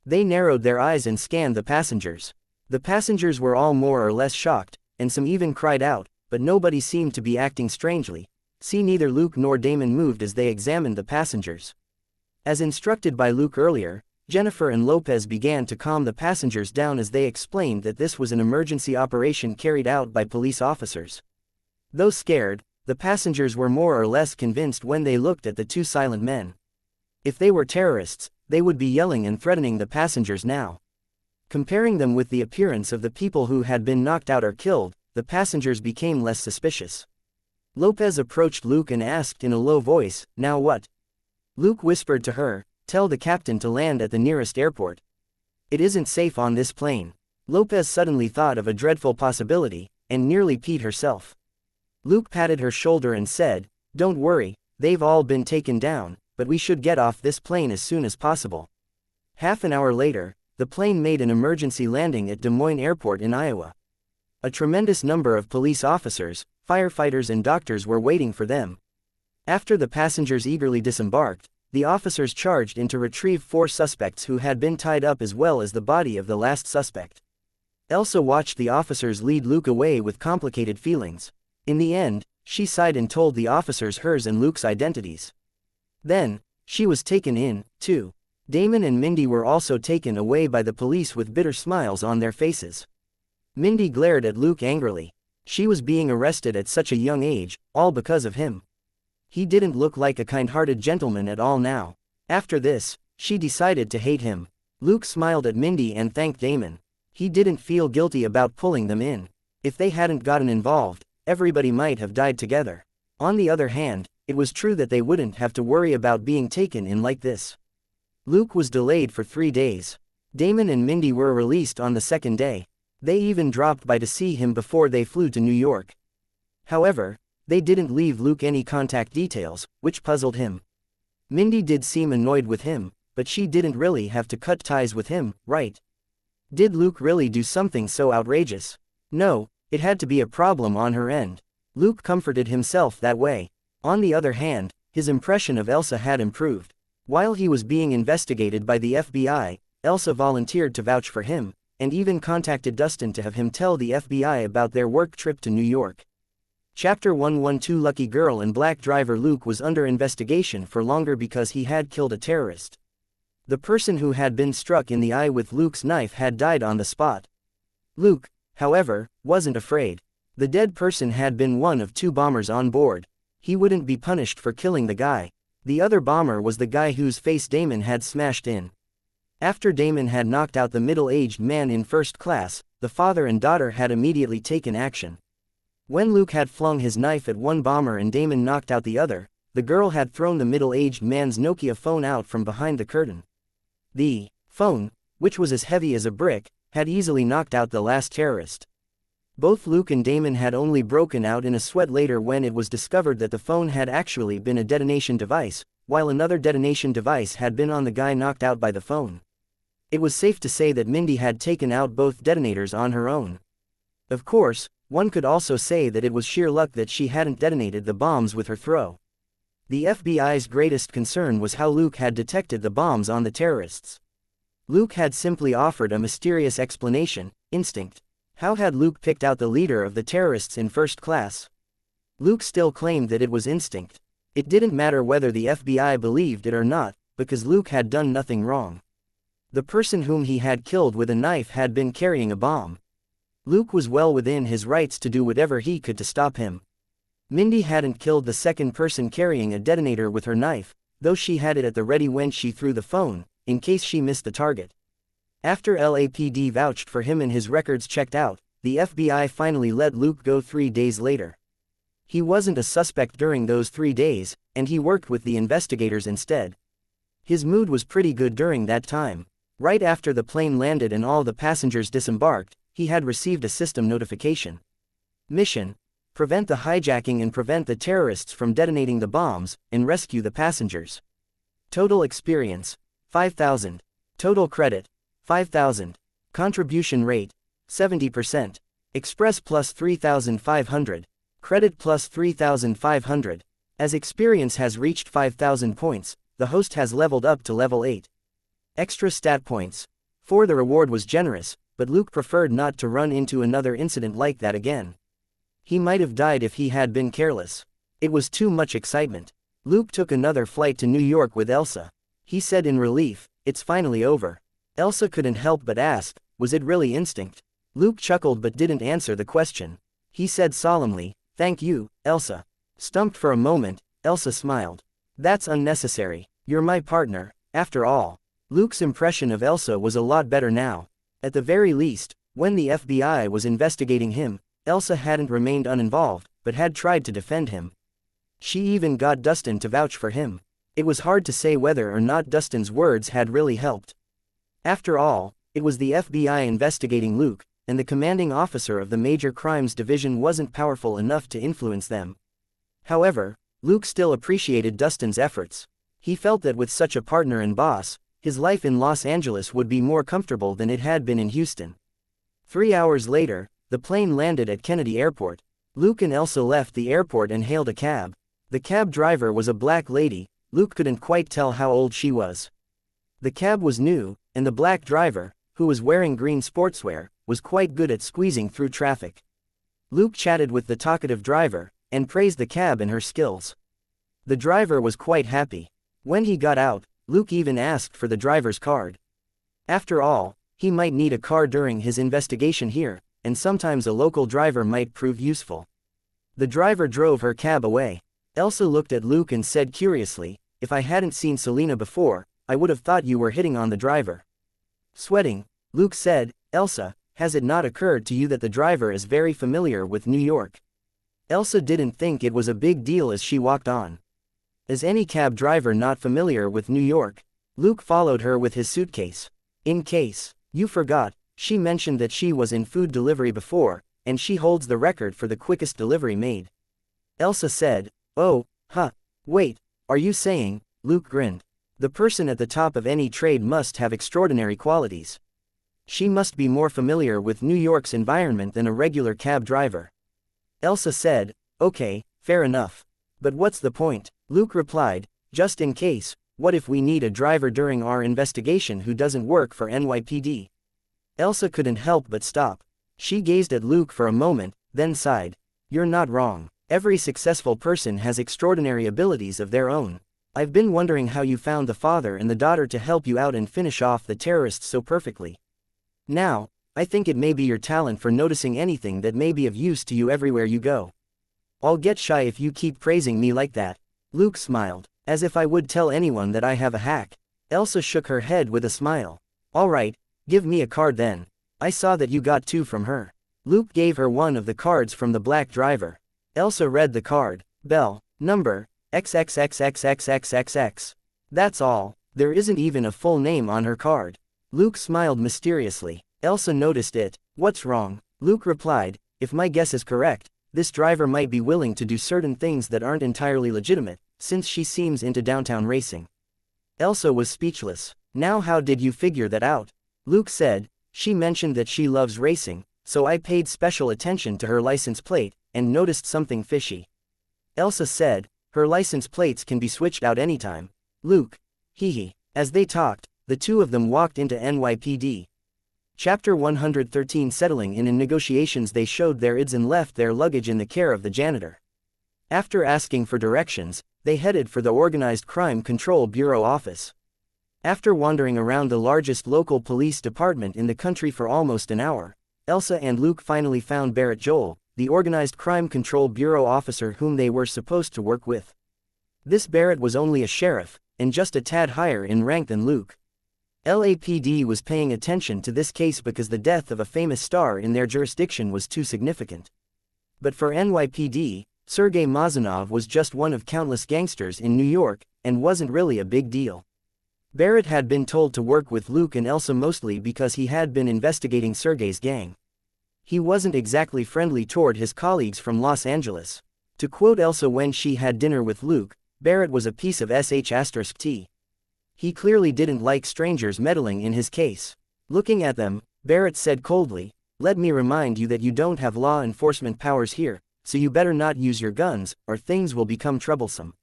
They narrowed their eyes and scanned the passengers. The passengers were all more or less shocked, and some even cried out, but nobody seemed to be acting strangely. See, neither Luke nor Damon moved as they examined the passengers. As instructed by Luke earlier, Jennifer and Lopez began to calm the passengers down as they explained that this was an emergency operation carried out by police officers. Though scared, the passengers were more or less convinced when they looked at the 2 silent men. If they were terrorists, they would be yelling and threatening the passengers now. Comparing them with the appearance of the people who had been knocked out or killed, the passengers became less suspicious. Lopez approached Luke and asked in a low voice, "Now what?" Luke whispered to her, "Tell the captain to land at the nearest airport. It isn't safe on this plane." Lopez suddenly thought of a dreadful possibility, and nearly peed herself. Luke patted her shoulder and said, "Don't worry, they've all been taken down, but we should get off this plane as soon as possible." Half an hour later, the plane made an emergency landing at Des Moines Airport in Iowa. A tremendous number of police officers, firefighters and doctors were waiting for them. After the passengers eagerly disembarked, the officers charged in to retrieve 4 suspects who had been tied up as well as the body of the last suspect. Elsa watched the officers lead Luke away with complicated feelings. In the end, she sighed and told the officers hers and Luke's identities. Then, she was taken in, too. Damon and Mindy were also taken away by the police with bitter smiles on their faces. Mindy glared at Luke angrily. She was being arrested at such a young age, all because of him. He didn't look like a kind-hearted gentleman at all now. After this, she decided to hate him. Luke smiled at Mindy and thanked Damon. He didn't feel guilty about pulling them in. If they hadn't gotten involved, everybody might have died together. On the other hand, it was true that they wouldn't have to worry about being taken in like this. Luke was delayed for 3 days. Damon and Mindy were released on the 2nd day. They even dropped by to see him before they flew to New York. However, they didn't leave Luke any contact details, which puzzled him. Mindy did seem annoyed with him, but she didn't really have to cut ties with him, right? Did Luke really do something so outrageous? No, it had to be a problem on her end. Luke comforted himself that way. On the other hand, his impression of Elsa had improved. While he was being investigated by the FBI, Elsa volunteered to vouch for him, and even contacted Dustin to have him tell the FBI about their work trip to New York. Chapter 112 Lucky Girl and Black Driver. Luke was under investigation for longer because he had killed a terrorist. The person who had been struck in the eye with Luke's knife had died on the spot. Luke, however, wasn't afraid. The dead person had been one of 2 bombers on board. He wouldn't be punished for killing the guy. The other bomber was the guy whose face Damon had smashed in. After Damon had knocked out the middle-aged man in first class, the father and daughter had immediately taken action. When Luke had flung his knife at one bomber and Damon knocked out the other, the girl had thrown the middle-aged man's Nokia phone out from behind the curtain. The phone, which was as heavy as a brick, had easily knocked out the last terrorist. Both Luke and Damon had only broken out in a sweat later when it was discovered that the phone had actually been a detonation device, while another detonation device had been on the guy knocked out by the phone. It was safe to say that Mindy had taken out both detonators on her own. Of course, one could also say that it was sheer luck that she hadn't detonated the bombs with her throw. The FBI's greatest concern was how Luke had detected the bombs on the terrorists. Luke had simply offered a mysterious explanation: instinct. How had Luke picked out the leader of the terrorists in first class? Luke still claimed that it was instinct. It didn't matter whether the FBI believed it or not, because Luke had done nothing wrong. The person whom he had killed with a knife had been carrying a bomb. Luke was well within his rights to do whatever he could to stop him. Mindy hadn't killed the second person carrying a detonator with her knife, though she had it at the ready when she threw the phone, in case she missed the target. After LAPD vouched for him and his records checked out, the FBI finally let Luke go 3 days later. He wasn't a suspect during those 3 days, and he worked with the investigators instead. His mood was pretty good during that time. Right after the plane landed and all the passengers disembarked, he had received a system notification. Mission: prevent the hijacking and prevent the terrorists from detonating the bombs, and rescue the passengers. Total experience: 5,000. Total credit: 5,000. Contribution rate: 70%. Express plus 3,500. Credit plus 3,500. As experience has reached 5,000 points, the host has leveled up to level 8. Extra stat points. For the reward was generous, but Luke preferred not to run into another incident like that again. He might have died if he had been careless. It was too much excitement. Luke took another flight to New York with Elsa. He said in relief, "It's finally over." Elsa couldn't help but ask, was it really instinct? Luke chuckled but didn't answer the question. He said solemnly, "Thank you, Elsa." Stumped for a moment, Elsa smiled. "That's unnecessary. You're my partner, after all." Luke's impression of Elsa was a lot better now. At the very least, when the FBI was investigating him, Elsa hadn't remained uninvolved, but had tried to defend him. She even got Dustin to vouch for him. It was hard to say whether or not Dustin's words had really helped. After all, it was the FBI investigating Luke, and the commanding officer of the Major Crimes Division wasn't powerful enough to influence them. However, Luke still appreciated Dustin's efforts. He felt that with such a partner and boss, his life in Los Angeles would be more comfortable than it had been in Houston. 3 hours later, the plane landed at Kennedy Airport. Luke and Elsa left the airport and hailed a cab. The cab driver was a black lady, Luke couldn't quite tell how old she was. The cab was new, and the black driver, who was wearing green sportswear, was quite good at squeezing through traffic. Luke chatted with the talkative driver, and praised the cab and her skills. The driver was quite happy. When he got out, Luke even asked for the driver's card. After all, he might need a car during his investigation here, and sometimes a local driver might prove useful. The driver drove her cab away. Elsa looked at Luke and said curiously, "If I hadn't seen Selena before, I would have thought you were hitting on the driver." Sweating, Luke said, "Elsa, has it not occurred to you that the driver is very familiar with New York?" Elsa didn't think it was a big deal as she walked on. Is any cab driver not familiar with New York? Luke followed her with his suitcase. In case you forgot, she mentioned that she was in food delivery before, and she holds the record for the quickest delivery made. Elsa said, "Oh, huh, wait, are you saying?" Luke grinned. "The person at the top of any trade must have extraordinary qualities. She must be more familiar with New York's environment than a regular cab driver." Elsa said, "Okay, fair enough. But what's the point?" Luke replied, "Just in case, what if we need a driver during our investigation who doesn't work for NYPD?" Elsa couldn't help but stop. She gazed at Luke for a moment, then sighed. "You're not wrong. Every successful person has extraordinary abilities of their own. I've been wondering how you found the father and the daughter to help you out and finish off the terrorists so perfectly. Now, I think it may be your talent for noticing anything that may be of use to you everywhere you go. I'll get shy if you keep praising me like that." Luke smiled. "As if I would tell anyone that I have a hack." Elsa shook her head with a smile. "All right, give me a card then. I saw that you got 2 from her." Luke gave her one of the cards from the black driver. Elsa read the card. "Bell, number, XXXXXXXX. That's all, there isn't even a full name on her card." Luke smiled mysteriously. Elsa noticed it. "What's wrong?" Luke replied, "If my guess is correct, this driver might be willing to do certain things that aren't entirely legitimate, since she seems into downtown racing." Elsa was speechless. "Now how did you figure that out?" Luke said, "She mentioned that she loves racing, so I paid special attention to her license plate, and noticed something fishy." Elsa said, "Her license plates can be switched out anytime." Luke. Hee. As they talked, the two of them walked into NYPD. Chapter 113. Settling in negotiations. They showed their IDs and left their luggage in the care of the janitor. After asking for directions, they headed for the Organized Crime Control Bureau office. After wandering around the largest local police department in the country for almost an hour, Elsa and Luke finally found Barrett Joel, the Organized Crime Control Bureau officer whom they were supposed to work with. This Barrett was only a sheriff, and just a tad higher in rank than Luke. LAPD was paying attention to this case because the death of a famous star in their jurisdiction was too significant. But for NYPD, Sergei Mazanov was just one of countless gangsters in New York, and wasn't really a big deal. Barrett had been told to work with Luke and Elsa mostly because he had been investigating Sergei's gang. He wasn't exactly friendly toward his colleagues from Los Angeles. To quote Elsa when she had dinner with Luke, Barrett was a piece of sh*t. He clearly didn't like strangers meddling in his case. Looking at them, Barrett said coldly, "Let me remind you that you don't have law enforcement powers here, so you better not use your guns, or things will become troublesome."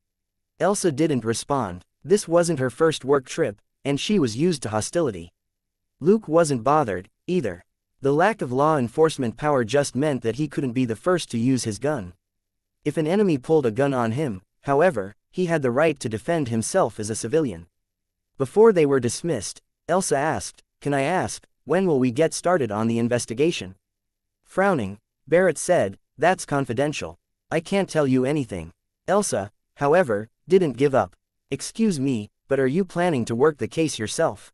Elsa didn't respond. This wasn't her first work trip, and she was used to hostility. Luke wasn't bothered, either. The lack of law enforcement power just meant that he couldn't be the first to use his gun. If an enemy pulled a gun on him, however, he had the right to defend himself as a civilian. Before they were dismissed, Elsa asked, "Can I ask, when will we get started on the investigation?" Frowning, Barrett said, "That's confidential. I can't tell you anything." Elsa, however, didn't give up. "Excuse me, but are you planning to work the case yourself?"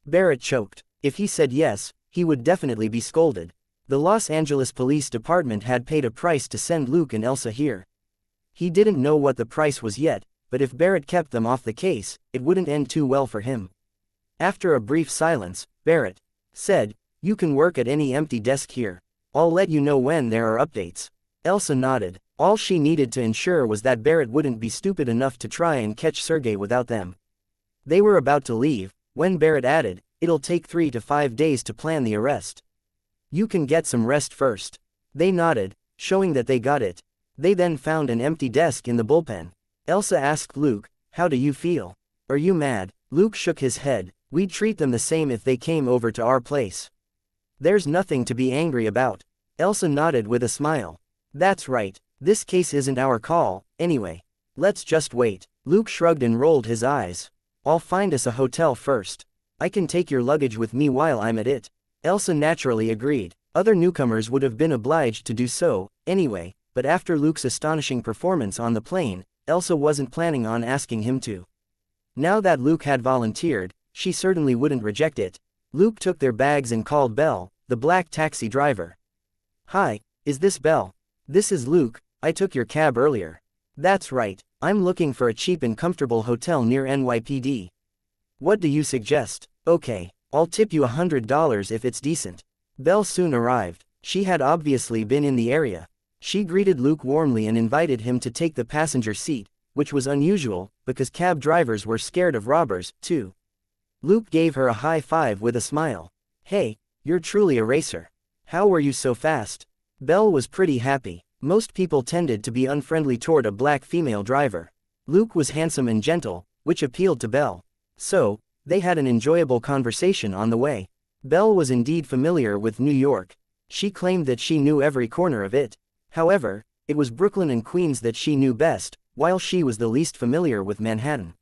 Barrett choked. If he said yes, he would definitely be scolded. The Los Angeles Police Department had paid a price to send Luke and Elsa here. He didn't know what the price was yet, but if Barrett kept them off the case, it wouldn't end too well for him. After a brief silence, Barrett said, "You can work at any empty desk here. I'll let you know when there are updates." Elsa nodded. All she needed to ensure was that Barrett wouldn't be stupid enough to try and catch Sergei without them. They were about to leave, when Barrett added, "It'll take 3 to 5 days to plan the arrest. You can get some rest first." They nodded, showing that they got it. They then found an empty desk in the bullpen. Elsa asked Luke, How do you feel? Are you mad? Luke shook his head. We'd treat them the same if they came over to our place. There's nothing to be angry about. Elsa nodded with a smile. That's right. This case isn't our call, anyway. Let's just wait. Luke shrugged and rolled his eyes. I'll find us a hotel first. I can take your luggage with me while I'm at it. Elsa naturally agreed. Other newcomers would have been obliged to do so, anyway, but after Luke's astonishing performance on the plane, Elsa wasn't planning on asking him to. Now that Luke had volunteered, she certainly wouldn't reject it. Luke took their bags and called Belle, the black taxi driver. Hi, is this Belle? This is Luke, I took your cab earlier. That's right, I'm looking for a cheap and comfortable hotel near NYPD. What do you suggest? Okay, I'll tip you $100 if it's decent. Belle soon arrived. She had obviously been in the area. She greeted Luke warmly and invited him to take the passenger seat, which was unusual, because cab drivers were scared of robbers, too. Luke gave her a high five with a smile. Hey, you're truly a racer. How were you so fast? Belle was pretty happy. Most people tended to be unfriendly toward a black female driver. Luke was handsome and gentle, which appealed to Belle. So, they had an enjoyable conversation on the way. Belle was indeed familiar with New York. She claimed that she knew every corner of it. However, it was Brooklyn and Queens that she knew best, while she was the least familiar with Manhattan.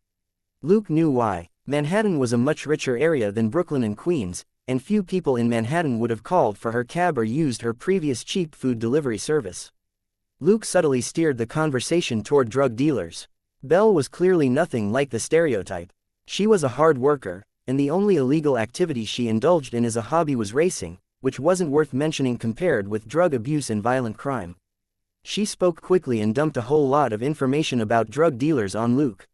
Luke knew why. Manhattan was a much richer area than Brooklyn and Queens, and few people in Manhattan would have called for her cab or used her previous cheap food delivery service. Luke subtly steered the conversation toward drug dealers. Belle was clearly nothing like the stereotype. She was a hard worker, and the only illegal activity she indulged in as a hobby was racing, which wasn't worth mentioning compared with drug abuse and violent crime. She spoke quickly and dumped a whole lot of information about drug dealers on Luke.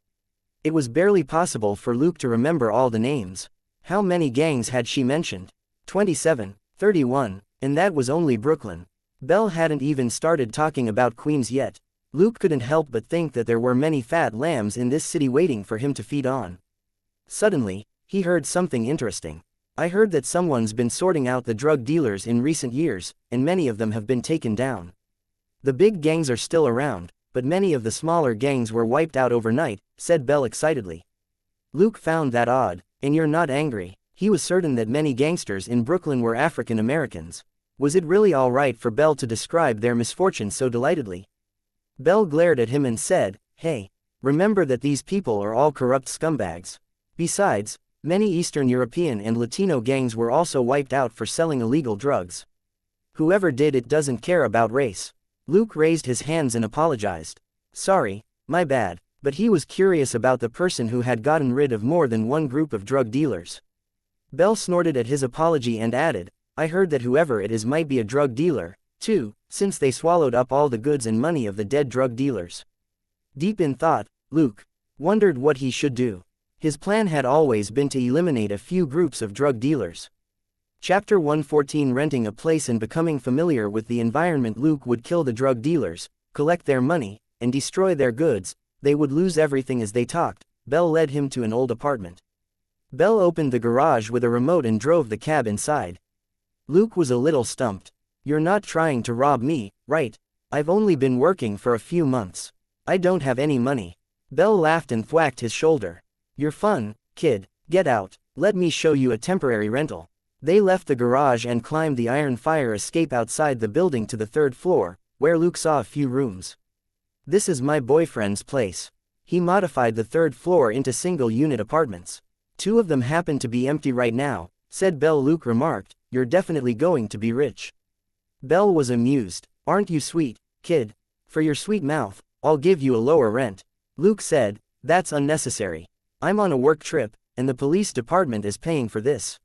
It was barely possible for Luke to remember all the names. How many gangs had she mentioned? 27, 31, and that was only Brooklyn. Belle hadn't even started talking about Queens yet. Luke couldn't help but think that there were many fat lambs in this city waiting for him to feed on. Suddenly, he heard something interesting. I heard that someone's been sorting out the drug dealers in recent years, and many of them have been taken down. The big gangs are still around, but many of the smaller gangs were wiped out overnight, said Belle excitedly. Luke found that odd. And you're not angry? He was certain that many gangsters in Brooklyn were African Americans. Was it really all right for Belle to describe their misfortune so delightedly? Belle glared at him and said, Hey, remember that these people are all corrupt scumbags. Besides, many Eastern European and Latino gangs were also wiped out for selling illegal drugs. Whoever did it doesn't care about race. Luke raised his hands and apologized. Sorry, my bad, but he was curious about the person who had gotten rid of more than one group of drug dealers. Belle snorted at his apology and added, I heard that whoever it is might be a drug dealer, too, since they swallowed up all the goods and money of the dead drug dealers. Deep in thought, Luke wondered what he should do. His plan had always been to eliminate a few groups of drug dealers. Chapter 114 Renting a place and becoming familiar with the environment. Luke would kill the drug dealers, collect their money, and destroy their goods. They would lose everything as they talked. Belle led him to an old apartment. Belle opened the garage with a remote and drove the cab inside. Luke was a little stumped. You're not trying to rob me, right? I've only been working for a few months. I don't have any money. Belle laughed and thwacked his shoulder. You're fun, kid. Get out. Let me show you a temporary rental. They left the garage and climbed the iron fire escape outside the building to the third floor, where Luke saw a few rooms. This is my boyfriend's place. He modified the third floor into single-unit apartments. 2 of them happen to be empty right now, said Belle. Luke remarked, You're definitely going to be rich. Belle was amused. Aren't you sweet, kid? For your sweet mouth, I'll give you a lower rent. Luke said, That's unnecessary. I'm on a work trip, and the police department is paying for this.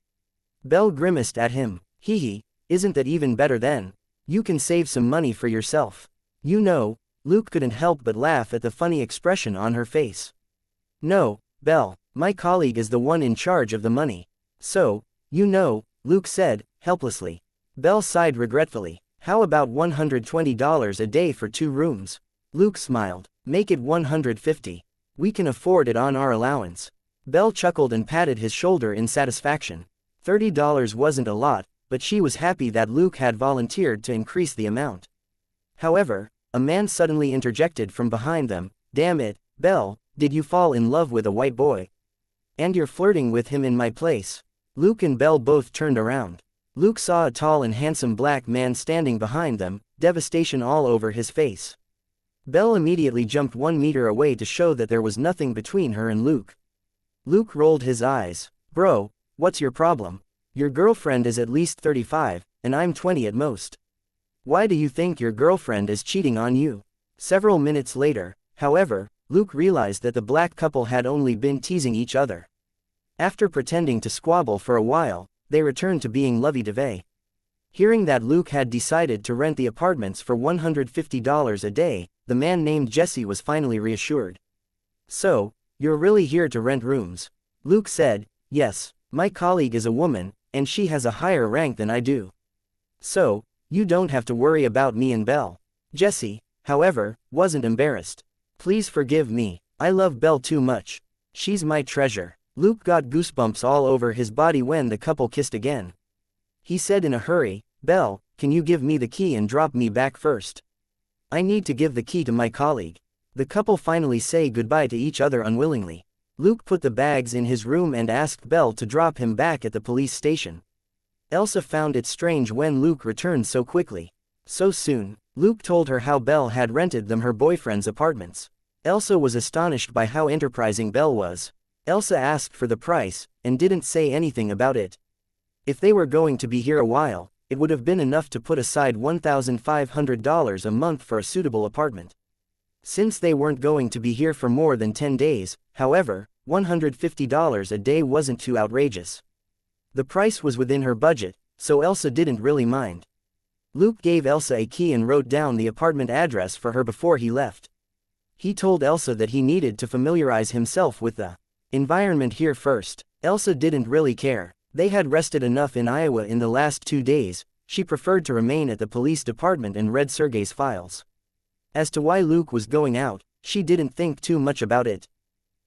Belle grimaced at him. Hee hee, isn't that even better then? You can save some money for yourself. You know, Luke couldn't help but laugh at the funny expression on her face. No, Belle, my colleague is the one in charge of the money. So, you know, Luke said, helplessly. Belle sighed regretfully. How about $120 a day for 2 rooms? Luke smiled. Make it $150. We can afford it on our allowance. Belle chuckled and patted his shoulder in satisfaction. $30 wasn't a lot, but she was happy that Luke had volunteered to increase the amount. However, a man suddenly interjected from behind them. Damn it, Belle, Did you fall in love with a white boy? And you're flirting with him in my place? Luke and Belle both turned around. Luke saw a tall and handsome black man standing behind them, devastation all over his face. Belle immediately jumped 1 meter away to show that there was nothing between her and Luke. Luke rolled his eyes. Bro, what's your problem? Your girlfriend is at least 35, and I'm 20 at most. Why do you think your girlfriend is cheating on you? Several minutes later, however, Luke realized that the black couple had only been teasing each other. After pretending to squabble for a while, they returned to being lovey-dovey. Hearing that Luke had decided to rent the apartments for $150 a day, the man named Jesse was finally reassured. So, you're really here to rent rooms? Luke said, yes, my colleague is a woman, and she has a higher rank than I do. So, you don't have to worry about me and Belle. Jesse, however, wasn't embarrassed. Please forgive me, I love Belle too much. She's my treasure. Luke got goosebumps all over his body when the couple kissed again. He said in a hurry, Belle, can you give me the key and drop me back first? I need to give the key to my colleague. The couple finally say goodbye to each other unwillingly. Luke put the bags in his room and asked Belle to drop him back at the police station. Elsa found it strange when Luke returned so quickly. So soon, Luke told her how Belle had rented them her boyfriend's apartments. Elsa was astonished by how enterprising Belle was. Elsa asked for the price, and didn't say anything about it. If they were going to be here a while, it would have been enough to put aside $1,500 a month for a suitable apartment. Since they weren't going to be here for more than 10 days, however, $150 a day wasn't too outrageous. The price was within her budget, so Elsa didn't really mind. Luke gave Elsa a key and wrote down the apartment address for her before he left. He told Elsa that he needed to familiarize himself with the environment here first. Elsa didn't really care. They had rested enough in Iowa in the last 2 days. She preferred to remain at the police department and read Sergei's files. As to why Luke was going out, she didn't think too much about it.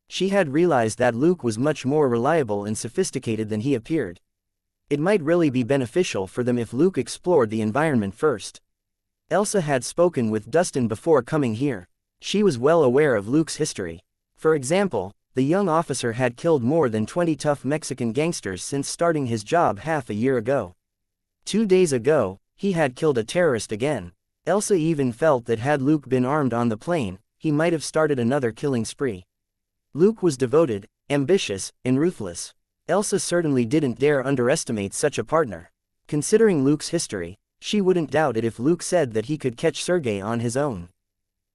She had realized that Luke was much more reliable and sophisticated than he appeared. It might really be beneficial for them if Luke explored the environment first. Elsa had spoken with Dustin before coming here. She was well aware of Luke's history. For example, the young officer had killed more than 20 tough Mexican gangsters since starting his job half a year ago. 2 days ago, he had killed a terrorist again. Elsa even felt that had Luke been armed on the plane, he might have started another killing spree. Luke was devoted, ambitious, and ruthless. Elsa certainly didn't dare underestimate such a partner. Considering Luke's history, she wouldn't doubt it if Luke said that he could catch Sergei on his own.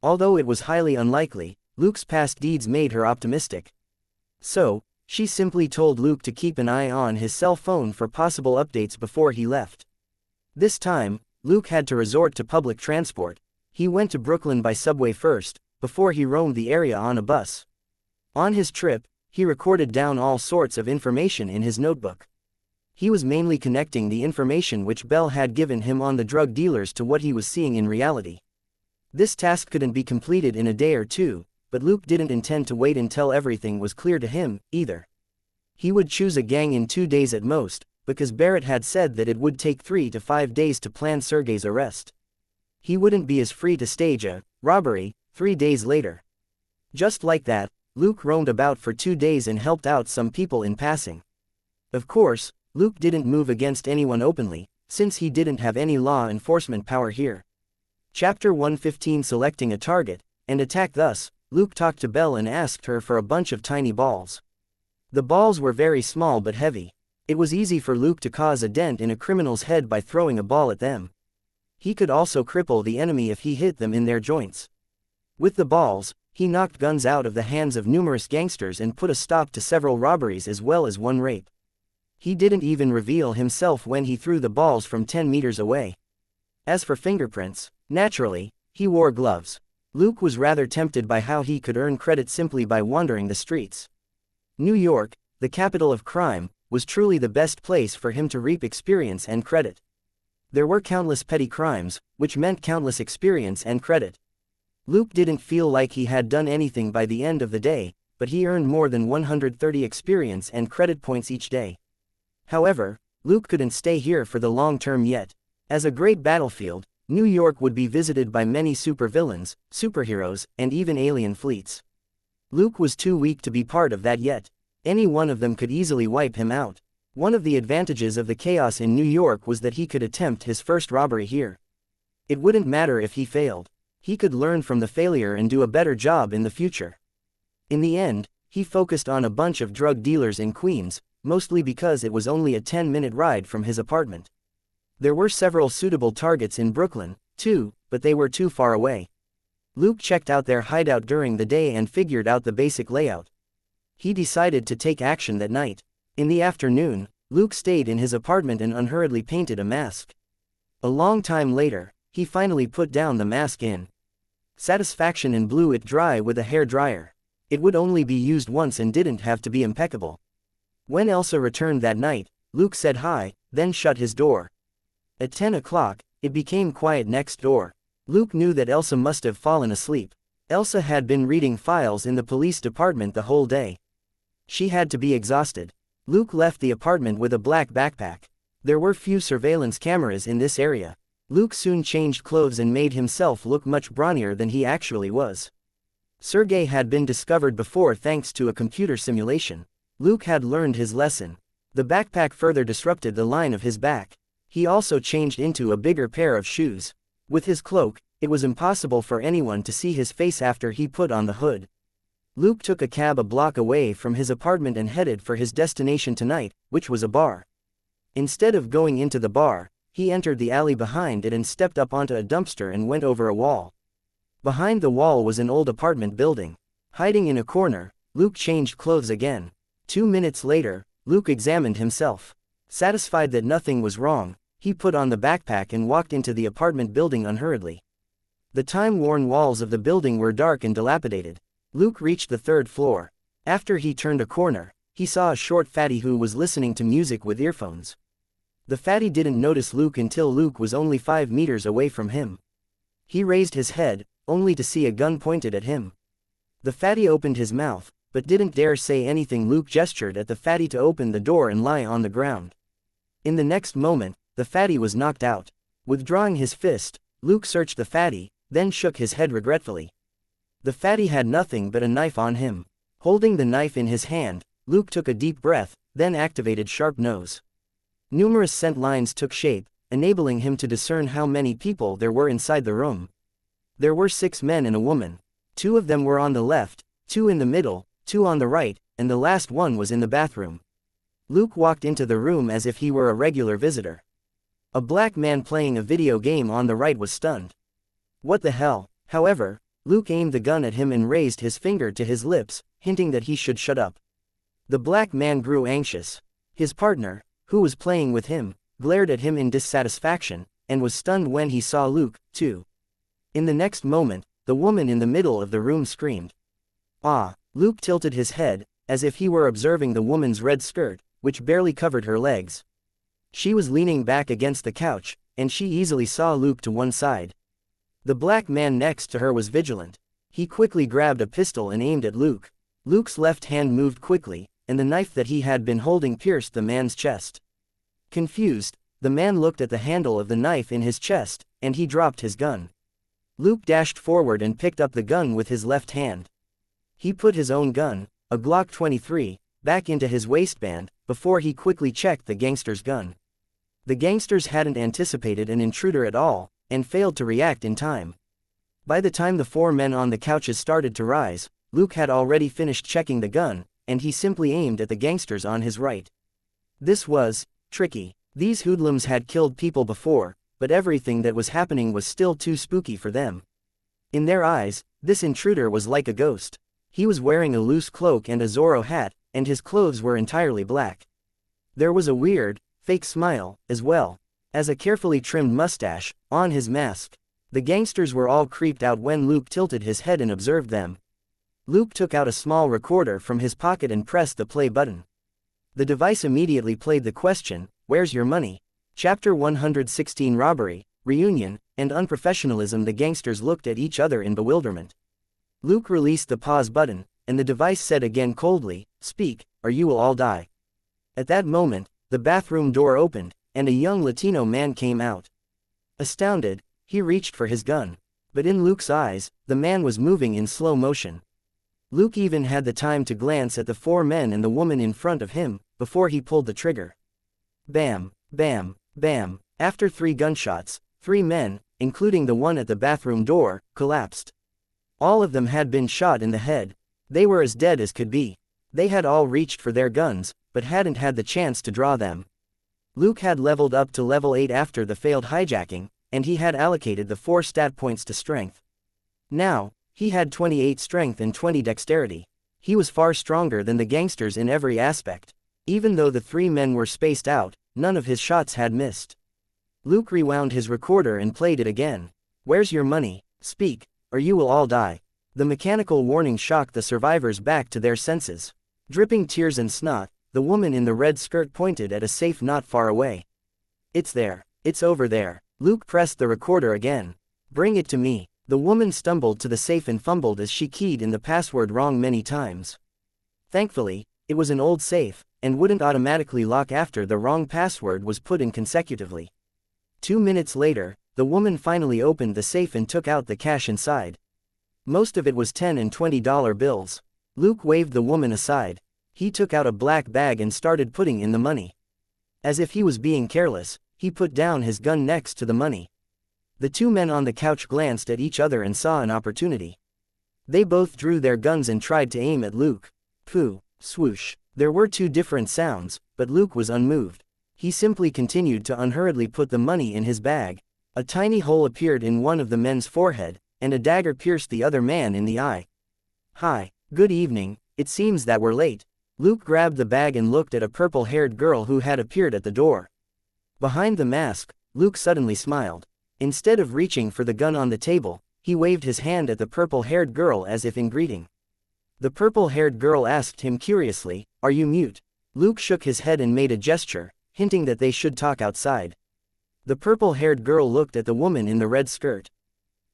Although it was highly unlikely, Luke's past deeds made her optimistic. So, she simply told Luke to keep an eye on his cell phone for possible updates before he left. This time, Luke had to resort to public transport. He went to Brooklyn by subway first, before he roamed the area on a bus. On his trip, he recorded down all sorts of information in his notebook. He was mainly connecting the information which Belle had given him on the drug dealers to what he was seeing in reality. This task couldn't be completed in a day or two, but Luke didn't intend to wait until everything was clear to him, either. He would choose a gang in 2 days at most, because Barrett had said that it would take 3 to 5 days to plan Sergei's arrest. He wouldn't be as free to stage a robbery 3 days later. Just like that, Luke roamed about for 2 days and helped out some people in passing. Of course, Luke didn't move against anyone openly, since he didn't have any law enforcement power here. Chapter 115 Selecting a Target, and Attack. Thus, Luke talked to Belle and asked her for a bunch of tiny balls. The balls were very small but heavy. It was easy for Luke to cause a dent in a criminal's head by throwing a ball at them. He could also cripple the enemy if he hit them in their joints. With the balls, he knocked guns out of the hands of numerous gangsters and put a stop to several robberies as well as 1 rape. He didn't even reveal himself when he threw the balls from 10 meters away. As for fingerprints, naturally, he wore gloves. Luke was rather tempted by how he could earn credit simply by wandering the streets. New York, the capital of crime, was truly the best place for him to reap experience and credit. There were countless petty crimes, which meant countless experience and credit. Luke didn't feel like he had done anything by the end of the day, but he earned more than 130 experience and credit points each day. However, Luke couldn't stay here for the long term yet. As a great battlefield, New York would be visited by many supervillains, superheroes, and even alien fleets. Luke was too weak to be part of that yet. Any one of them could easily wipe him out. One of the advantages of the chaos in New York was that he could attempt his first robbery here. It wouldn't matter if he failed. He could learn from the failure and do a better job in the future. In the end, he focused on a bunch of drug dealers in Queens, mostly because it was only a 10-minute ride from his apartment. There were several suitable targets in Brooklyn, too, but they were too far away. Luke checked out their hideout during the day and figured out the basic layout. He decided to take action that night. In the afternoon, Luke stayed in his apartment and unhurriedly painted a mask. A long time later, he finally put down the mask in satisfaction and blew it dry with a hair dryer. It would only be used once and didn't have to be impeccable. When Elsa returned that night, Luke said hi, then shut his door. At 10 o'clock, it became quiet next door. Luke knew that Elsa must have fallen asleep. Elsa had been reading files in the police department the whole day. She had to be exhausted. Luke left the apartment with a black backpack. There were few surveillance cameras in this area. Luke soon changed clothes and made himself look much brawnier than he actually was. Sergei had been discovered before thanks to a computer simulation. Luke had learned his lesson. The backpack further disrupted the line of his back. He also changed into a bigger pair of shoes. With his cloak, it was impossible for anyone to see his face after he put on the hood. Luke took a cab a block away from his apartment and headed for his destination tonight, which was a bar. Instead of going into the bar, he entered the alley behind it and stepped up onto a dumpster and went over a wall. Behind the wall was an old apartment building. Hiding in a corner, Luke changed clothes again. 2 minutes later, Luke examined himself. Satisfied that nothing was wrong, he put on the backpack and walked into the apartment building unhurriedly. The time-worn walls of the building were dark and dilapidated. Luke reached the 3rd floor. After he turned a corner, he saw a short fatty who was listening to music with earphones. The fatty didn't notice Luke until Luke was only 5 meters away from him. He raised his head, only to see a gun pointed at him. The fatty opened his mouth, but didn't dare say anything. Luke gestured at the fatty to open the door and lie on the ground. In the next moment, the fatty was knocked out. Withdrawing his fist, Luke searched the fatty, then shook his head regretfully. The fatty had nothing but a knife on him. Holding the knife in his hand, Luke took a deep breath, then activated Sharp Nose. Numerous scent lines took shape, enabling him to discern how many people there were inside the room. There were 6 men and a woman. 2 of them were on the left, 2 in the middle, 2 on the right, and the last one was in the bathroom. Luke walked into the room as if he were a regular visitor. A black man playing a video game on the right was stunned. What the hell? However, Luke aimed the gun at him and raised his finger to his lips, hinting that he should shut up. The black man grew anxious. His partner, who was playing with him, glared at him in dissatisfaction, and was stunned when he saw Luke, too. In the next moment, the woman in the middle of the room screamed. Ah! Luke tilted his head, as if he were observing the woman's red skirt, which barely covered her legs. She was leaning back against the couch, and she easily saw Luke to one side. The black man next to her was vigilant. He quickly grabbed a pistol and aimed at Luke. Luke's left hand moved quickly, and the knife that he had been holding pierced the man's chest. Confused, the man looked at the handle of the knife in his chest, and he dropped his gun. Luke dashed forward and picked up the gun with his left hand. He put his own gun, a Glock 23, back into his waistband, before he quickly checked the gangster's gun. The gangsters hadn't anticipated an intruder at all, and failed to react in time. By the time the 4 men on the couches started to rise, Luke had already finished checking the gun, and he simply aimed at the gangsters on his right. This was tricky. These hoodlums had killed people before, but everything that was happening was still too spooky for them. In their eyes, this intruder was like a ghost. He was wearing a loose cloak and a Zorro hat, and his clothes were entirely black. There was a weird, fake smile, as well as a carefully trimmed mustache, on his mask. The gangsters were all creeped out when Luke tilted his head and observed them. Luke took out a small recorder from his pocket and pressed the play button. The device immediately played the question, "Where's your money?" Chapter 116 Robbery, Reunion, and Unprofessionalism. The gangsters looked at each other in bewilderment. Luke released the pause button, and the device said again coldly, "Speak, or you will all die." At that moment, the bathroom door opened, and a young Latino man came out. Astounded, he reached for his gun. But in Luke's eyes, the man was moving in slow motion. Luke even had the time to glance at the 4 men and the woman in front of him, before he pulled the trigger. Bam, bam, bam. After 3 gunshots, 3 men, including the one at the bathroom door, collapsed. All of them had been shot in the head. They were as dead as could be. They had all reached for their guns, but hadn't had the chance to draw them. Luke had leveled up to level 8 after the failed hijacking, and he had allocated the 4 stat points to strength. Now, he had 28 strength and 20 dexterity. He was far stronger than the gangsters in every aspect. Even though the 3 men were spaced out, none of his shots had missed. Luke rewound his recorder and played it again. "Where's your money? Speak, or you will all die." The mechanical warning shocked the survivors back to their senses. Dripping tears and snot, the woman in the red skirt pointed at a safe not far away. "It's there. It's over there." Luke pressed the recorder again. "Bring it to me." The woman stumbled to the safe and fumbled as she keyed in the password wrong many times. Thankfully, it was an old safe, and wouldn't automatically lock after the wrong password was put in consecutively. 2 minutes later, the woman finally opened the safe and took out the cash inside. Most of it was $10 and $20 bills. Luke waved the woman aside. He took out a black bag and started putting in the money. As if he was being careless, he put down his gun next to the money. The 2 men on the couch glanced at each other and saw an opportunity. They both drew their guns and tried to aim at Luke. Pooh, swoosh. There were 2 different sounds, but Luke was unmoved. He simply continued to unhurriedly put the money in his bag. A tiny hole appeared in one of the men's forehead, and a dagger pierced the other man in the eye. "Hi, good evening, it seems that we're late." Luke grabbed the bag and looked at a purple-haired girl who had appeared at the door. Behind the mask, Luke suddenly smiled. Instead of reaching for the gun on the table, he waved his hand at the purple-haired girl as if in greeting. The purple-haired girl asked him curiously, "Are you mute?" Luke shook his head and made a gesture, hinting that they should talk outside. The purple-haired girl looked at the woman in the red skirt.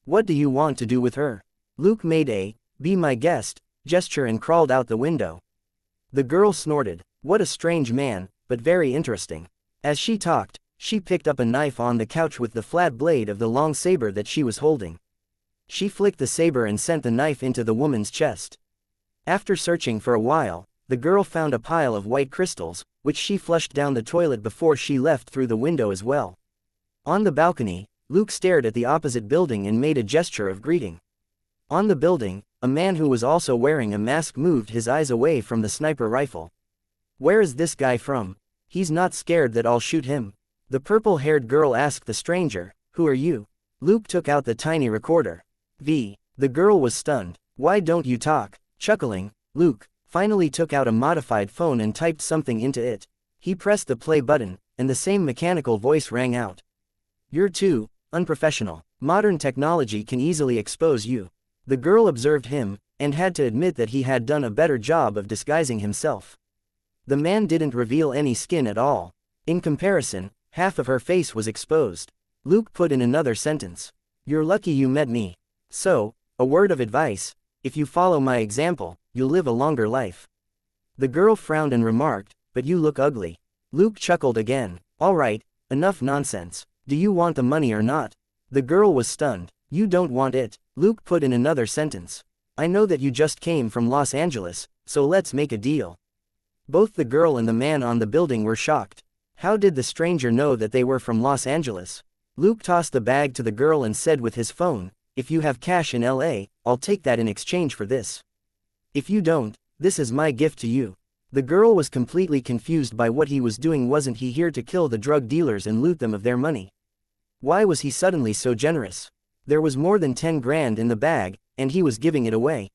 "What do you want to do with her?" Luke made a "be my guest" gesture and crawled out the window. The girl snorted. What a strange man, but very interesting. As she talked, she picked up a knife on the couch with the flat blade of the long saber that she was holding. She flicked the saber and sent the knife into the woman's chest. After searching for a while, the girl found a pile of white crystals, which she flushed down the toilet before she left through the window as well. On the balcony, Luke stared at the opposite building and made a gesture of greeting. On the building, a man who was also wearing a mask moved his eyes away from the sniper rifle. "Where is this guy from? He's not scared that I'll shoot him?" The purple-haired girl asked the stranger, "Who are you?" Luke took out the tiny recorder. The girl was stunned. "Why don't you talk?" Chuckling, Luke finally took out a modified phone and typed something into it. He pressed the play button, and the same mechanical voice rang out. "You're too unprofessional. Modern technology can easily expose you." The girl observed him, and had to admit that he had done a better job of disguising himself. The man didn't reveal any skin at all. In comparison, half of her face was exposed. Luke put in another sentence. "You're lucky you met me. So, a word of advice, if you follow my example, you'll live a longer life." The girl frowned and remarked, "But you look ugly." Luke chuckled again. "All right, enough nonsense. Do you want the money or not?" The girl was stunned. "You don't want it." Luke put in another sentence. "I know that you just came from Los Angeles, so let's make a deal." Both the girl and the man on the building were shocked. How did the stranger know that they were from Los Angeles? Luke tossed the bag to the girl and said with his phone, "If you have cash in LA, I'll take that in exchange for this. If you don't, this is my gift to you." The girl was completely confused by what he was doing. Wasn't he here to kill the drug dealers and loot them of their money? Why was he suddenly so generous? There was more than 10 grand in the bag, and he was giving it away.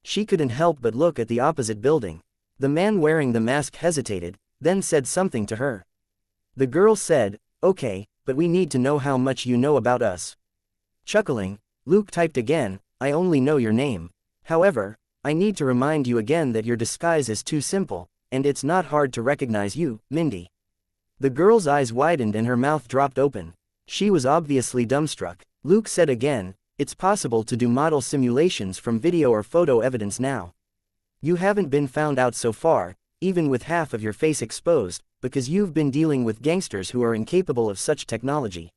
She couldn't help but look at the opposite building. The man wearing the mask hesitated, then said something to her. The girl said, "Okay, but we need to know how much you know about us." Chuckling, Luke typed again, "I only know your name. However, I need to remind you again that your disguise is too simple, and it's not hard to recognize you, Mindy." The girl's eyes widened and her mouth dropped open. She was obviously dumbstruck. Luke said again, "It's possible to do model simulations from video or photo evidence now. You haven't been found out so far, even with half of your face exposed, because you've been dealing with gangsters who are incapable of such technology.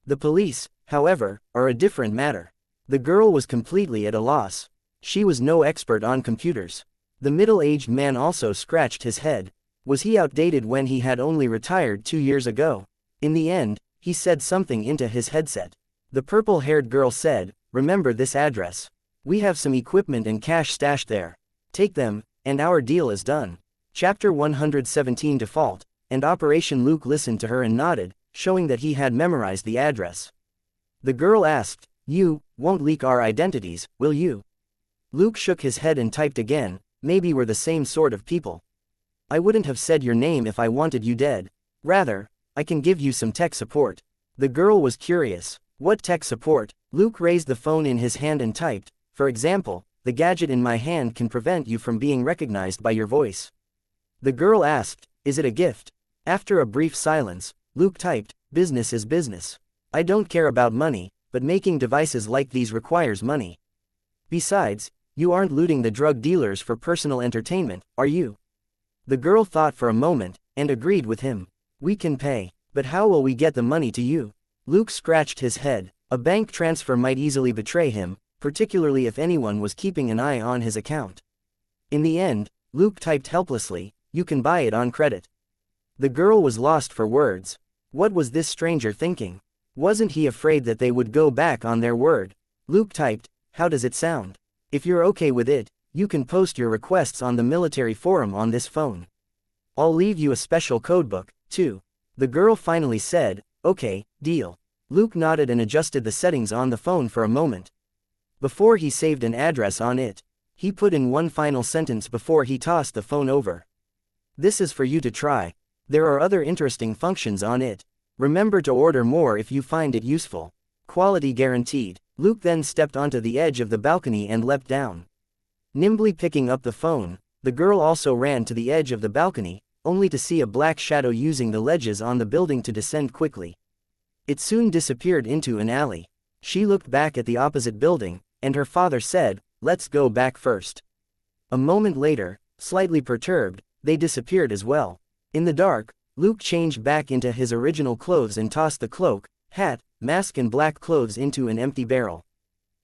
The police, however, are a different matter." The girl was completely at a loss. She was no expert on computers. The middle-aged man also scratched his head. Was he outdated when he had only retired 2 years ago? In the end, he said something into his headset. The purple-haired girl said, "Remember this address. We have some equipment and cash stashed there. Take them, and our deal is done." Chapter 117 Default, and Operation Luke listened to her and nodded, showing that he had memorized the address. The girl asked, "You won't leak our identities, will you?" Luke shook his head and typed again, "Maybe we're the same sort of people. I wouldn't have said your name if I wanted you dead. Rather, I can give you some tech support." The girl was curious. What tech support? Luke raised the phone in his hand and typed, "For example, the gadget in my hand can prevent you from being recognized by your voice." The girl asked, "Is it a gift?" After a brief silence, Luke typed, "Business is business. I don't care about money, but making devices like these requires money. Besides, you aren't looting the drug dealers for personal entertainment, are you?" The girl thought for a moment, and agreed with him. "We can pay, but how will we get the money to you?" Luke scratched his head. A bank transfer might easily betray him, particularly if anyone was keeping an eye on his account. In the end, Luke typed helplessly, "You can buy it on credit." The girl was lost for words. What was this stranger thinking? Wasn't he afraid that they would go back on their word? Luke typed, "How does it sound? If you're okay with it, you can post your requests on the military forum on this phone. I'll leave you a special codebook, too." The girl finally said, "Okay, deal." Luke nodded and adjusted the settings on the phone for a moment. Before he saved an address on it, he put in one final sentence before he tossed the phone over. "This is for you to try. There are other interesting functions on it. Remember to order more if you find it useful. Quality guaranteed." Luke then stepped onto the edge of the balcony and leapt down. Nimbly picking up the phone, the girl also ran to the edge of the balcony, only to see a black shadow using the ledges on the building to descend quickly. It soon disappeared into an alley. She looked back at the opposite building, and her father said, "Let's go back first." A moment later, slightly perturbed, they disappeared as well. In the dark, Luke changed back into his original clothes and tossed the cloak, hat, mask and black clothes into an empty barrel.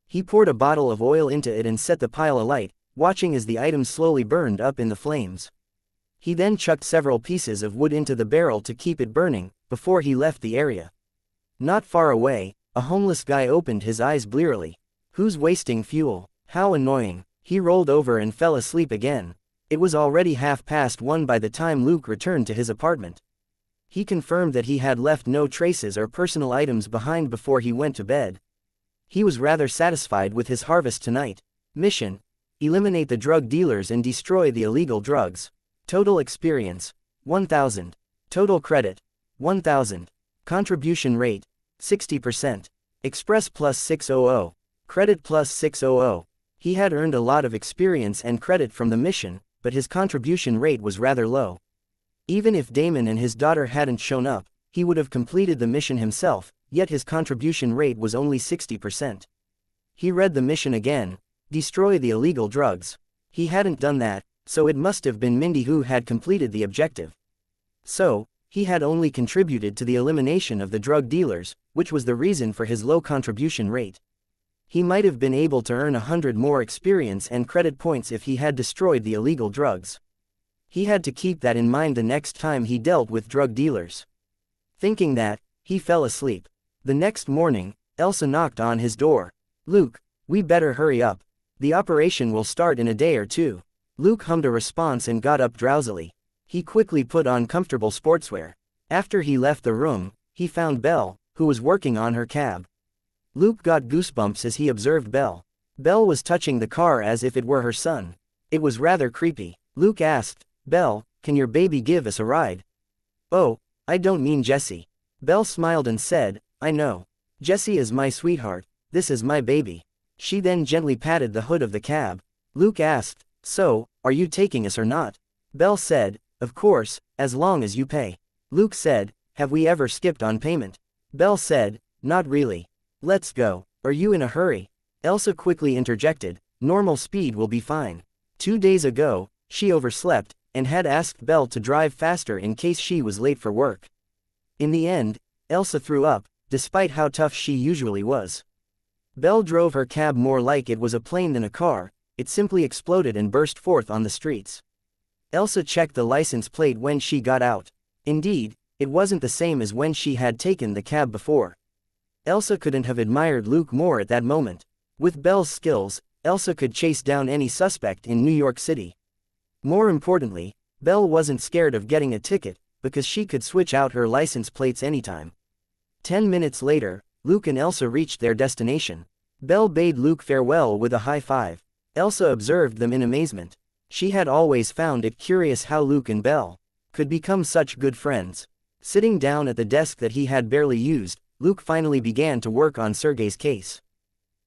He poured a bottle of oil into it and set the pile alight, watching as the items slowly burned up in the flames. He then chucked several pieces of wood into the barrel to keep it burning, before he left the area. Not far away, a homeless guy opened his eyes blearily. "Who's wasting fuel? How annoying." He rolled over and fell asleep again. It was already 1:30 by the time Luke returned to his apartment. He confirmed that he had left no traces or personal items behind before he went to bed. He was rather satisfied with his harvest tonight. Mission: eliminate the drug dealers and destroy the illegal drugs. Total experience: 1,000. Total credit: 1,000. Contribution rate: 60%. Express plus 600. Credit plus 600. He had earned a lot of experience and credit from the mission, but his contribution rate was rather low. Even if Damon and his daughter hadn't shown up, he would have completed the mission himself, yet his contribution rate was only 60%. He read the mission again: destroy the illegal drugs. He hadn't done that, so it must have been Mindy who had completed the objective. So, he had only contributed to the elimination of the drug dealers, which was the reason for his low contribution rate. He might have been able to earn 100 more experience and credit points if he had destroyed the illegal drugs. He had to keep that in mind the next time he dealt with drug dealers. Thinking that, he fell asleep. The next morning, Elsa knocked on his door. "Luke, we better hurry up. The operation will start in a day or two." Luke hummed a response and got up drowsily. He quickly put on comfortable sportswear. After he left the room, he found Belle, who was working on her cab. Luke got goosebumps as he observed Belle. Belle was touching the car as if it were her son. It was rather creepy. Luke asked, "Belle, can your baby give us a ride?" "Oh, I don't mean Jessie." Belle smiled and said, "I know. Jessie is my sweetheart, this is my baby." She then gently patted the hood of the cab. Luke asked, "So, are you taking us or not?" Belle said, "Of course, as long as you pay." Luke said, "Have we ever skipped on payment?" Belle said, "Not really. Let's go. Are you in a hurry?" Elsa quickly interjected, "Normal speed will be fine." 2 days ago, she overslept, and had asked Belle to drive faster in case she was late for work. In the end, Elsa threw up, despite how tough she usually was. Belle drove her cab more like it was a plane than a car. it simply exploded and burst forth on the streets. Elsa checked the license plate when she got out. Indeed, it wasn't the same as when she had taken the cab before. Elsa couldn't have admired Luke more at that moment. With Belle's skills, Elsa could chase down any suspect in New York City. More importantly, Belle wasn't scared of getting a ticket, because she could switch out her license plates anytime. 10 minutes later, Luke and Elsa reached their destination. Belle bade Luke farewell with a high five. Elsa observed them in amazement. She had always found it curious how Luke and Belle could become such good friends. Sitting down at the desk that he had barely used, Luke finally began to work on Sergei's case.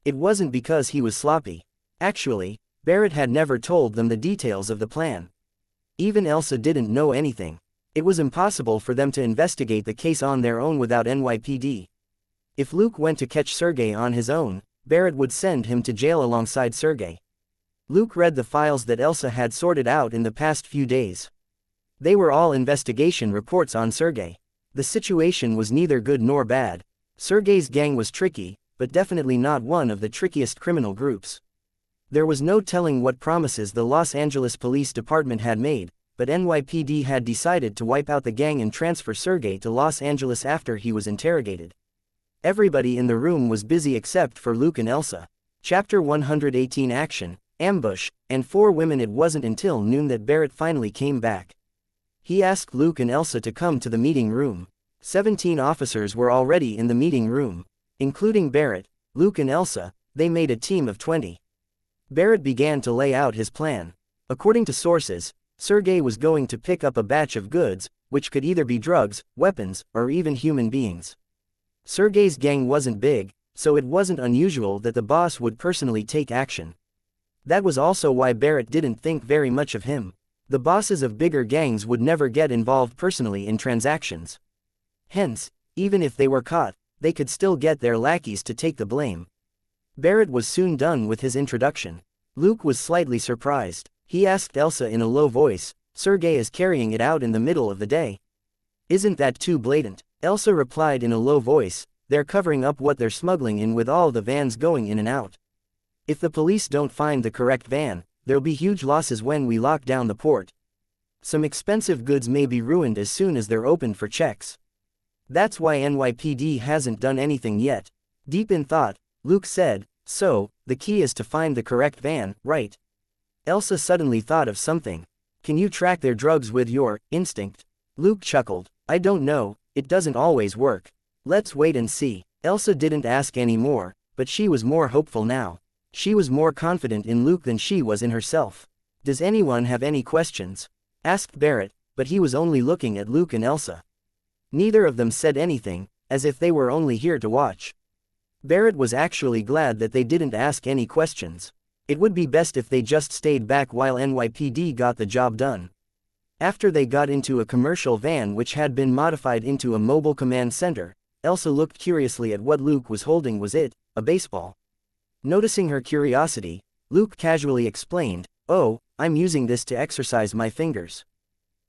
It wasn't because he was sloppy. Actually, Barrett had never told them the details of the plan. Even Elsa didn't know anything. It was impossible for them to investigate the case on their own without NYPD. If Luke went to catch Sergei on his own, Barrett would send him to jail alongside Sergei. Luke read the files that Elsa had sorted out in the past few days. They were all investigation reports on Sergei. The situation was neither good nor bad. Sergei's gang was tricky, but definitely not one of the trickiest criminal groups. There was no telling what promises the Los Angeles Police Department had made, but NYPD had decided to wipe out the gang and transfer Sergei to Los Angeles after he was interrogated. Everybody in the room was busy except for Luke and Elsa. Chapter 118 Action, Ambush, and 4 women. It wasn't until noon that Barrett finally came back. He asked Luke and Elsa to come to the meeting room. 17 officers were already in the meeting room. Including Barrett, Luke and Elsa, they made a team of 20. Barrett began to lay out his plan. According to sources, Sergei was going to pick up a batch of goods, which could either be drugs, weapons, or even human beings. Sergei's gang wasn't big, so it wasn't unusual that the boss would personally take action. That was also why Barrett didn't think very much of him. The bosses of bigger gangs would never get involved personally in transactions. Hence, even if they were caught, they could still get their lackeys to take the blame. Barrett was soon done with his introduction. Luke was slightly surprised. He asked Elsa in a low voice, "Sergei is carrying it out in the middle of the day. Isn't that too blatant?" Elsa replied in a low voice, "They're covering up what they're smuggling in with all the vans going in and out. If the police don't find the correct van, there'll be huge losses when we lock down the port. Some expensive goods may be ruined as soon as they're opened for checks. That's why NYPD hasn't done anything yet." Deep in thought, Luke said, "So, the key is to find the correct van, right?" Elsa suddenly thought of something. "Can you track their drugs with your instinct?" Luke chuckled. "I don't know, it doesn't always work. Let's wait and see." Elsa didn't ask any more, but she was more hopeful now. She was more confident in Luke than she was in herself. "Does anyone have any questions?" asked Barrett, but he was only looking at Luke and Elsa. Neither of them said anything, as if they were only here to watch. Barrett was actually glad that they didn't ask any questions. It would be best if they just stayed back while NYPD got the job done. After they got into a commercial van which had been modified into a mobile command center, Elsa looked curiously at what Luke was holding. Was it a baseball? Noticing her curiosity, Luke casually explained, "Oh, I'm using this to exercise my fingers.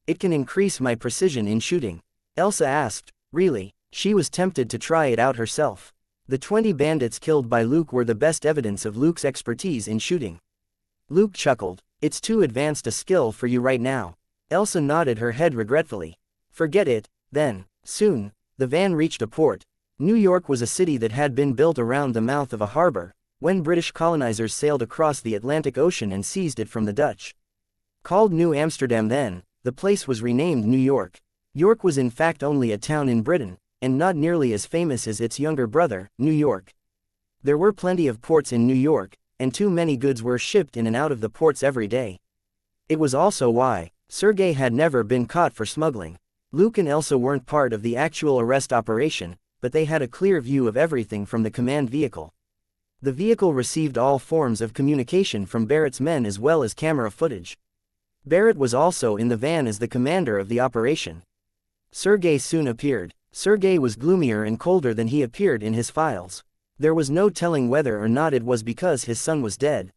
It can increase my precision in shooting." Elsa asked, "Really?" She was tempted to try it out herself. The 20 bandits killed by Luke were the best evidence of Luke's expertise in shooting. Luke chuckled, "It's too advanced a skill for you right now." Elsa nodded her head regretfully. "Forget it, then." Soon, the van reached a port. New York was a city that had been built around the mouth of a harbor, when British colonizers sailed across the Atlantic Ocean and seized it from the Dutch. Called New Amsterdam then, the place was renamed New York. York was in fact only a town in Britain, and not nearly as famous as its younger brother, New York. There were plenty of ports in New York, and too many goods were shipped in and out of the ports every day. It was also why Sergei had never been caught for smuggling. Luke and Elsa weren't part of the actual arrest operation, but they had a clear view of everything from the command vehicle. The vehicle received all forms of communication from Barrett's men as well as camera footage. Barrett was also in the van as the commander of the operation. Sergei soon appeared. Sergei was gloomier and colder than he appeared in his files. There was no telling whether or not it was because his son was dead.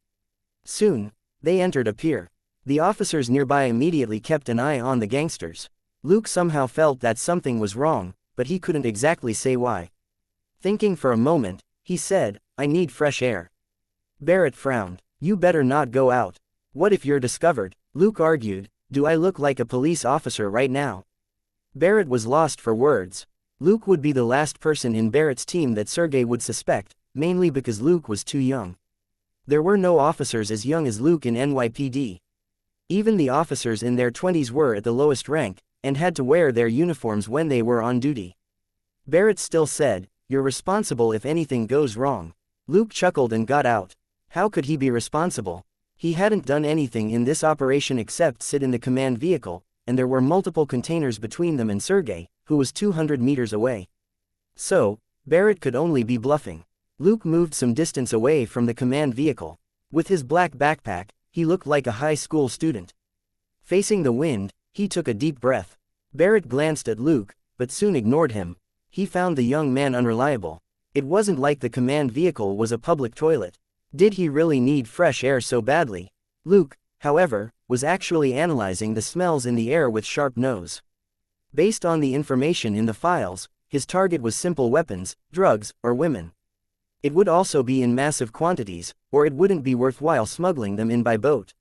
Soon, they entered a pier. The officers nearby immediately kept an eye on the gangsters. Luke somehow felt that something was wrong, but he couldn't exactly say why. Thinking for a moment, he said, "I need fresh air." Barrett frowned. You better not go out. What if you're discovered? Luke argued. Do I look like a police officer right now? Barrett was lost for words. Luke would be the last person in Barrett's team that Sergei would suspect, mainly because Luke was too young. There were no officers as young as Luke in NYPD. Even the officers in their 20s were at the lowest rank, and had to wear their uniforms when they were on duty. Barrett still said, "You're responsible if anything goes wrong." Luke chuckled and got out. How could he be responsible? He hadn't done anything in this operation except sit in the command vehicle, and there were multiple containers between them and Sergei, who was 200 meters away. So, Barrett could only be bluffing. Luke moved some distance away from the command vehicle. With his black backpack, he looked like a high school student. Facing the wind, he took a deep breath. Barrett glanced at Luke, but soon ignored him. He found the young man unreliable. It wasn't like the command vehicle was a public toilet. Did he really need fresh air so badly? Luke, however, was actually analyzing the smells in the air with sharp nose. Based on the information in the files, his target was simple weapons, drugs, or women. It would also be in massive quantities, or it wouldn't be worthwhile smuggling them in by boat.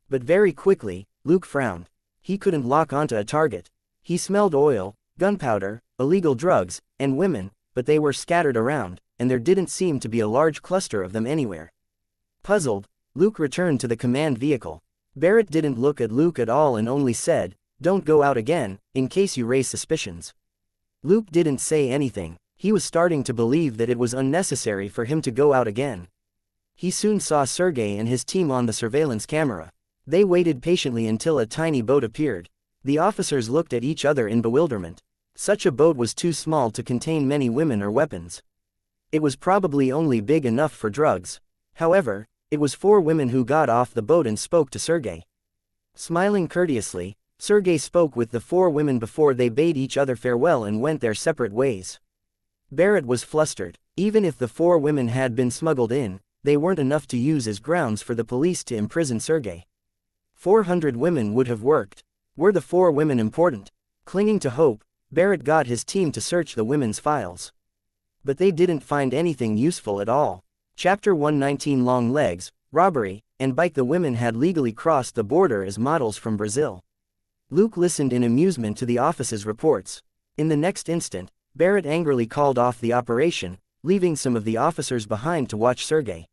But very quickly, Luke frowned. He couldn't lock onto a target. He smelled oil, gunpowder, illegal drugs, and women, but they were scattered around, and there didn't seem to be a large cluster of them anywhere. Puzzled, Luke returned to the command vehicle. Barrett didn't look at Luke at all and only said, "Don't go out again, in case you raise suspicions." Luke didn't say anything. He was starting to believe that it was unnecessary for him to go out again. He soon saw Sergei and his team on the surveillance camera. They waited patiently until a tiny boat appeared. The officers looked at each other in bewilderment. Such a boat was too small to contain many women or weapons. It was probably only big enough for drugs. However, it was 4 women who got off the boat and spoke to Sergei. Smiling courteously, Sergei spoke with the 4 women before they bade each other farewell and went their separate ways. Barrett was flustered. Even if the 4 women had been smuggled in, they weren't enough to use as grounds for the police to imprison Sergei. 400 women would have worked. Were the 4 women important? Clinging to hope, Barrett got his team to search the women's files. But they didn't find anything useful at all. Chapter 119 Long legs, robbery, and bike. The women had legally crossed the border as models from Brazil. Luke listened in amusement to the office's reports. In the next instant, Barrett angrily called off the operation, leaving some of the officers behind to watch Sergei.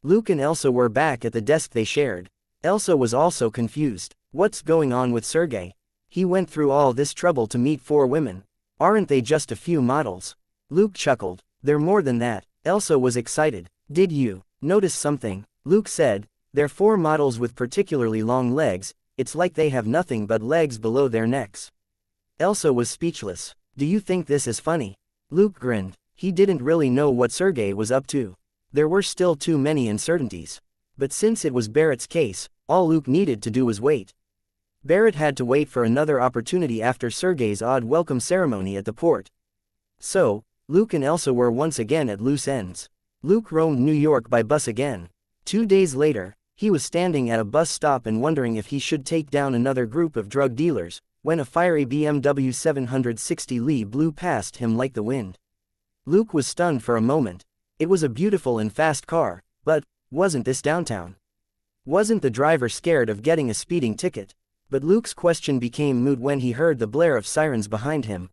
Luke and Elsa were back at the desk they shared. Elsa was also confused. What's going on with Sergei? He went through all this trouble to meet 4 women. Aren't they just a few models? Luke chuckled. They're more than that. Elsa was excited. Did you notice something? Luke said. They're 4 models with particularly long legs. It's like they have nothing but legs below their necks. Elsa was speechless. Do you think this is funny? Luke grinned. He didn't really know what Sergei was up to. There were still too many uncertainties. But since it was Barrett's case, all Luke needed to do was wait. Barrett had to wait for another opportunity after Sergei's odd welcome ceremony at the port. So, Luke and Elsa were once again at loose ends. Luke roamed New York by bus again. 2 days later, he was standing at a bus stop and wondering if he should take down another group of drug dealers, when a fiery BMW 760 Li blew past him like the wind. Luke was stunned for a moment. It was a beautiful and fast car, but wasn't this downtown? Wasn't the driver scared of getting a speeding ticket? But Luke's question became moot when he heard the blare of sirens behind him.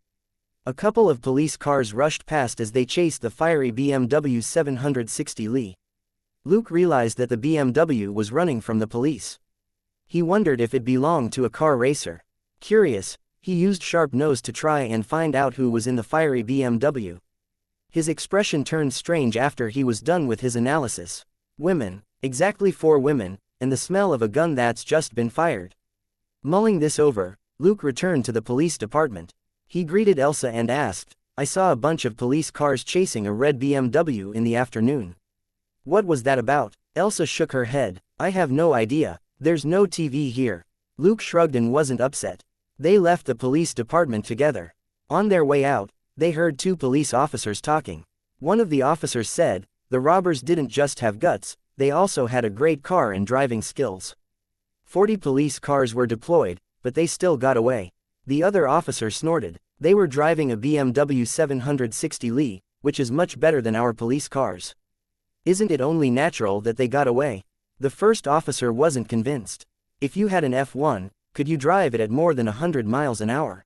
A couple of police cars rushed past as they chased the fiery BMW 760 Li. Luke realized that the BMW was running from the police. He wondered if it belonged to a car racer. Curious, he used sharp nose to try and find out who was in the fiery BMW. His expression turned strange after he was done with his analysis. Women, exactly 4 women, and the smell of a gun that's just been fired. Mulling this over, Luke returned to the police department. He greeted Elsa and asked, "I saw a bunch of police cars chasing a red BMW in the afternoon. What was that about?" Elsa shook her head. "I have no idea. There's no TV here." Luke shrugged and wasn't upset. They left the police department together. On their way out, they heard 2 police officers talking. One of the officers said, "The robbers didn't just have guts, they also had a great car and driving skills." 40 police cars were deployed, but they still got away. The other officer snorted. "They were driving a BMW 760 Li, which is much better than our police cars. Isn't it only natural that they got away?" The first officer wasn't convinced. If you had an F1, could you drive it at more than 100 miles an hour?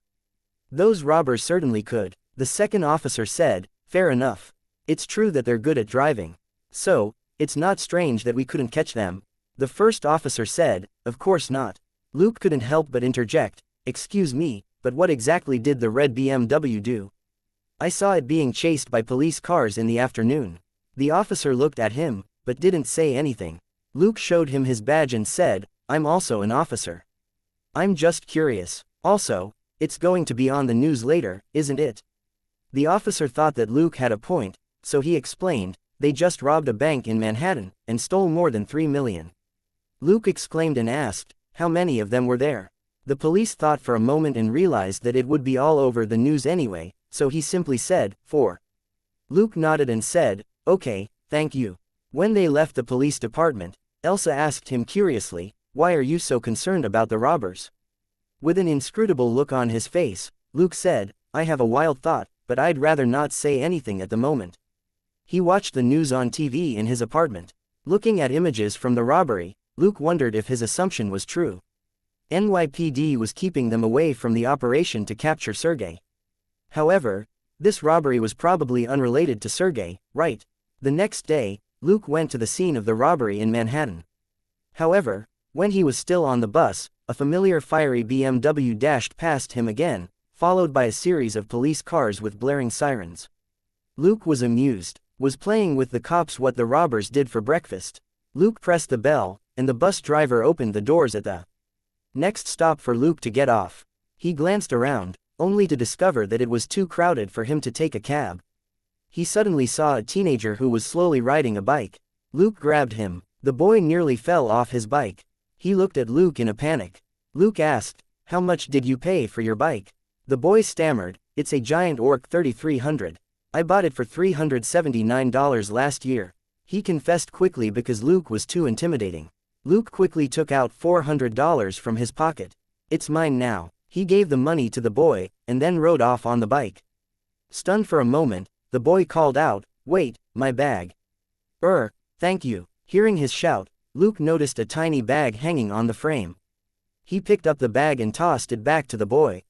Those robbers certainly could. The second officer said, fair enough. It's true that they're good at driving. So, it's not strange that we couldn't catch them. The first officer said, of course not. Luke couldn't help but interject, excuse me, but what exactly did the red BMW do? I saw it being chased by police cars in the afternoon. The officer looked at him, but didn't say anything. Luke showed him his badge and said, I'm also an officer. I'm just curious. Also, it's going to be on the news later, isn't it? The officer thought that Luke had a point, so he explained, they just robbed a bank in Manhattan, and stole more than $3 million. Luke exclaimed and asked, how many of them were there? The police thought for a moment and realized that it would be all over the news anyway, so he simply said, 4. Luke nodded and said, okay, thank you. When they left the police department, Elsa asked him curiously, why are you so concerned about the robbers? With an inscrutable look on his face, Luke said, I have a wild thought, but I'd rather not say anything at the moment. He watched the news on TV in his apartment. Looking at images from the robbery, Luke wondered if his assumption was true. NYPD was keeping them away from the operation to capture Sergei. However, this robbery was probably unrelated to Sergei, right? The next day, Luke went to the scene of the robbery in Manhattan. However, when he was still on the bus, a familiar fiery BMW dashed past him again, followed by a series of police cars with blaring sirens. Luke was amused, was playing with the cops what the robbers did for breakfast. Luke pressed the bell, and the bus driver opened the doors at the next stop for Luke to get off. He glanced around, only to discover that it was too crowded for him to take a cab. He suddenly saw a teenager who was slowly riding a bike. Luke grabbed him. The boy nearly fell off his bike. He looked at Luke in a panic. Luke asked, how much did you pay for your bike? The boy stammered, it's a giant Orc 3300. I bought it for $379 last year. He confessed quickly because Luke was too intimidating. Luke quickly took out $400 from his pocket. It's mine now. He gave the money to the boy, and then rode off on the bike. Stunned for a moment, the boy called out, wait, my bag. Thank you. Hearing his shout, Luke noticed a tiny bag hanging on the frame. He picked up the bag and tossed it back to the boy.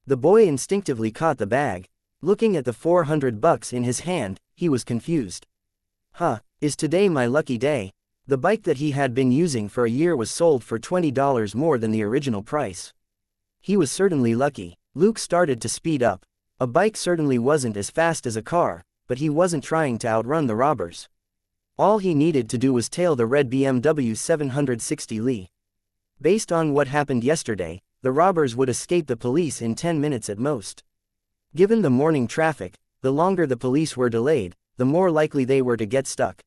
The boy instinctively caught the bag. Looking at the $400 in his hand, he was confused. Is today my lucky day? The bike that he had been using for a year was sold for $20 more than the original price. He was certainly lucky. Luke started to speed up. A bike certainly wasn't as fast as a car, but he wasn't trying to outrun the robbers. All he needed to do was tail the red BMW 760 Li. Based on what happened yesterday, the robbers would escape the police in 10 minutes at most. Given the morning traffic, the longer the police were delayed, the more likely they were to get stuck.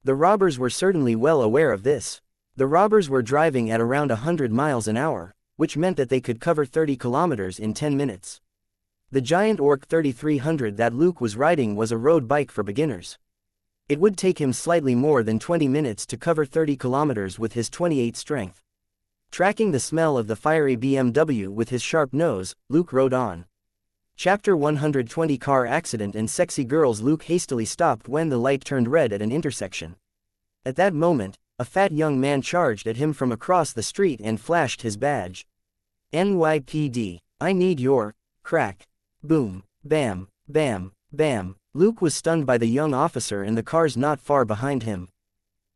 The robbers were certainly well aware of this. The robbers were driving at around 100 miles an hour, which meant that they could cover 30 kilometers in 10 minutes. The giant Orc 3300 that Luke was riding was a road bike for beginners. It would take him slightly more than 20 minutes to cover 30 kilometers with his 28 strength. Tracking the smell of the fiery BMW with his sharp nose, Luke rode on. Chapter 120 Car Accident and Sexy Girls. Luke hastily stopped when the light turned red at an intersection. At that moment, a fat young man charged at him from across the street and flashed his badge. NYPD, I need your crack. Boom, bam, bam, bam. Luke was stunned by the young officer and the cars not far behind him.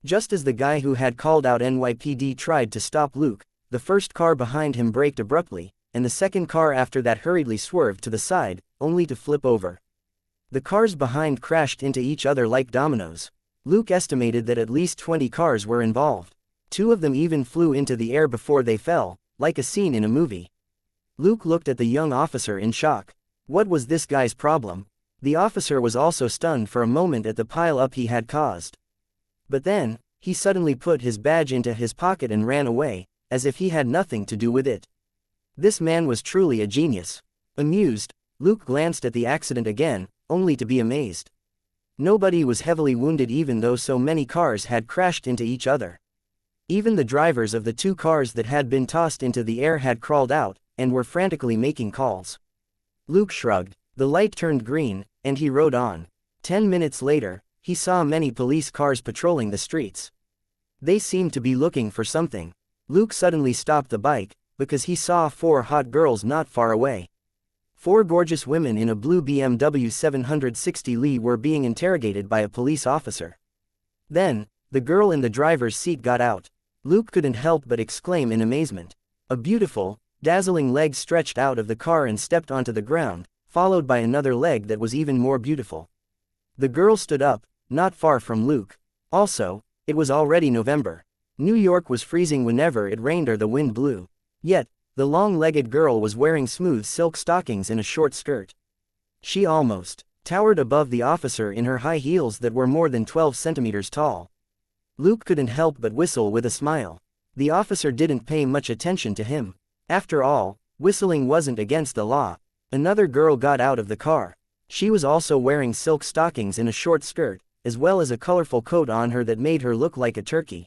Just as the guy who had called out NYPD tried to stop Luke, the first car behind him braked abruptly, and the second car after that hurriedly swerved to the side, only to flip over. The cars behind crashed into each other like dominoes. Luke estimated that at least 20 cars were involved. 2 of them even flew into the air before they fell, like a scene in a movie. Luke looked at the young officer in shock. What was this guy's problem? The officer was also stunned for a moment at the pile-up he had caused. But then, he suddenly put his badge into his pocket and ran away, as if he had nothing to do with it. This man was truly a genius. Amused, Luke glanced at the accident again, only to be amazed. Nobody was heavily wounded even though so many cars had crashed into each other. Even the drivers of the 2 cars that had been tossed into the air had crawled out, and were frantically making calls. Luke shrugged. The light turned green, and he rode on. 10 minutes later, he saw many police cars patrolling the streets. They seemed to be looking for something. Luke suddenly stopped the bike, because he saw 4 hot girls not far away. 4 gorgeous women in a blue BMW 760Li were being interrogated by a police officer. Then, the girl in the driver's seat got out. Luke couldn't help but exclaim in amazement. A beautiful, dazzling leg stretched out of the car and stepped onto the ground, followed by another leg that was even more beautiful. The girl stood up, not far from Luke. Also, it was already November. New York was freezing whenever it rained or the wind blew. Yet, the long-legged girl was wearing smooth silk stockings and a short skirt. She almost towered above the officer in her high heels that were more than 12 centimeters tall. Luke couldn't help but whistle with a smile. The officer didn't pay much attention to him. After all, whistling wasn't against the law. Another girl got out of the car. She was also wearing silk stockings and a short skirt, as well as a colorful coat on her that made her look like a turkey.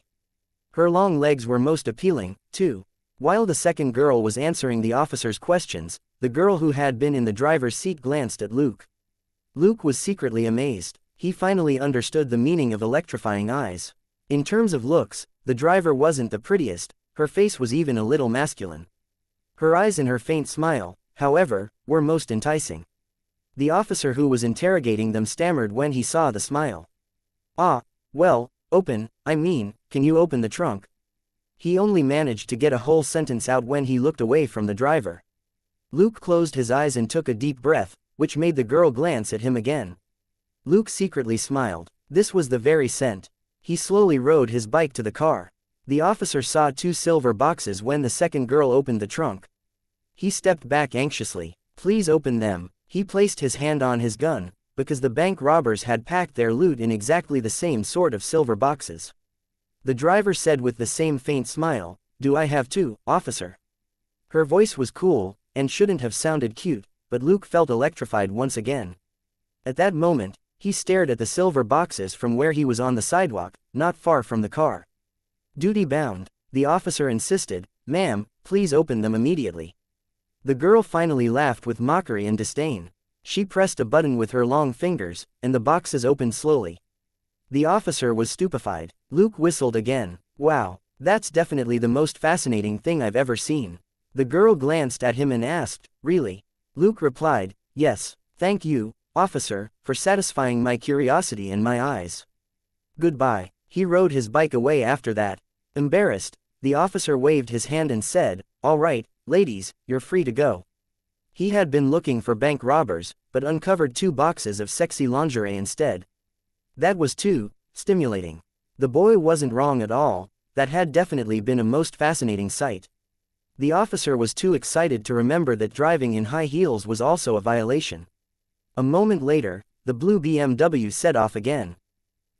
Her long legs were most appealing, too. While the second girl was answering the officer's questions, the girl who had been in the driver's seat glanced at Luke. Luke was secretly amazed. He finally understood the meaning of electrifying eyes. In terms of looks, the driver wasn't the prettiest, her face was even a little masculine. Her eyes and her faint smile, however, were most enticing. The officer who was interrogating them stammered when he saw the smile. Well, can you open the trunk? He only managed to get a whole sentence out when he looked away from the driver. Luke closed his eyes and took a deep breath, which made the girl glance at him again. Luke secretly smiled. This was the very scent. He slowly rode his bike to the car. The officer saw 2 silver boxes when the second girl opened the trunk. He stepped back anxiously. Please open them. He placed his hand on his gun, because the bank robbers had packed their loot in exactly the same sort of silver boxes. The driver said with the same faint smile, "Do I have to, officer?" Her voice was cool, and shouldn't have sounded cute, but Luke felt electrified once again. At that moment, he stared at the silver boxes from where he was on the sidewalk, not far from the car. Duty-bound, the officer insisted, "Ma'am, please open them immediately." The girl finally laughed with mockery and disdain. She pressed a button with her long fingers, and the boxes opened slowly. The officer was stupefied. Luke whistled again. "Wow, that's definitely the most fascinating thing I've ever seen." The girl glanced at him and asked, "Really?" Luke replied, "Yes, thank you, officer, for satisfying my curiosity and my eyes. Goodbye." He rode his bike away after that. Embarrassed, the officer waved his hand and said, "All right, ladies, you're free to go." He had been looking for bank robbers, but uncovered 2 boxes of sexy lingerie instead. That was too stimulating. The boy wasn't wrong at all. That had definitely been a most fascinating sight. The officer was too excited to remember that driving in high heels was also a violation. A moment later, the blue BMW set off again.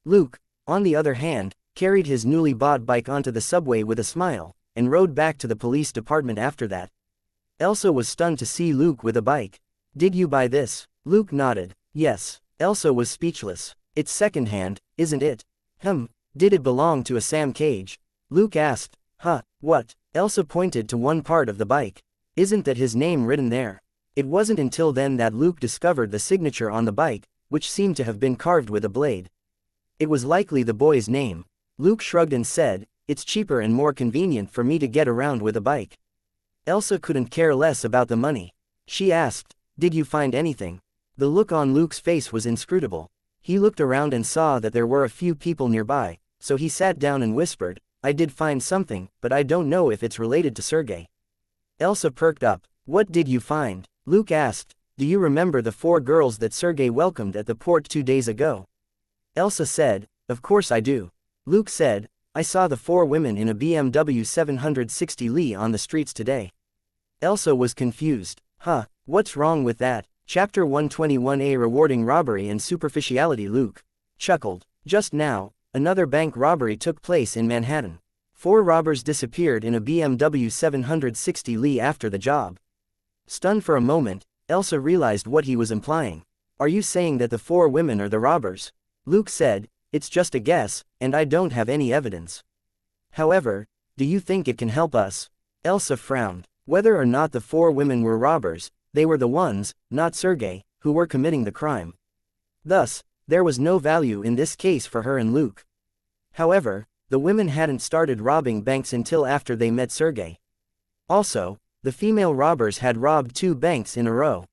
Luke, on the other hand, carried his newly bought bike onto the subway with a smile, and rode back to the police department after that. Elsa was stunned to see Luke with a bike. "Did you buy this?" Luke nodded. "Yes." Elsa was speechless. "It's secondhand, isn't it?" Did it belong to a Sam Cage?" Luke asked. What?" Elsa pointed to one part of the bike. "Isn't that his name written there?" It wasn't until then that Luke discovered the signature on the bike, which seemed to have been carved with a blade. It was likely the boy's name. Luke shrugged and said, "It's cheaper and more convenient for me to get around with a bike." Elsa couldn't care less about the money. She asked, "Did you find anything?" The look on Luke's face was inscrutable. He looked around and saw that there were a few people nearby, so he sat down and whispered, "I did find something, but I don't know if it's related to Sergei." Elsa perked up. "What did you find?" Luke asked. "Do you remember the 4 girls that Sergei welcomed at the port 2 days ago?" Elsa said, "Of course I do." Luke said, "I saw the 4 women in a BMW 760Li on the streets today." Elsa was confused. What's wrong with that? Chapter 121A Rewarding Robbery and Superficiality. Luke chuckled. Just now, another bank robbery took place in Manhattan. 4 robbers disappeared in a BMW 760Li after the job. Stunned for a moment, Elsa realized what he was implying. "Are you saying that the 4 women are the robbers?" Luke said, "It's just a guess, and I don't have any evidence. However, do you think it can help us?" Elsa frowned. Whether or not the 4 women were robbers, they were the ones, not Sergei, who were committing the crime. Thus, there was no value in this case for her and Luke. However, the women hadn't started robbing banks until after they met Sergey. Also, the female robbers had robbed 2 banks in a row.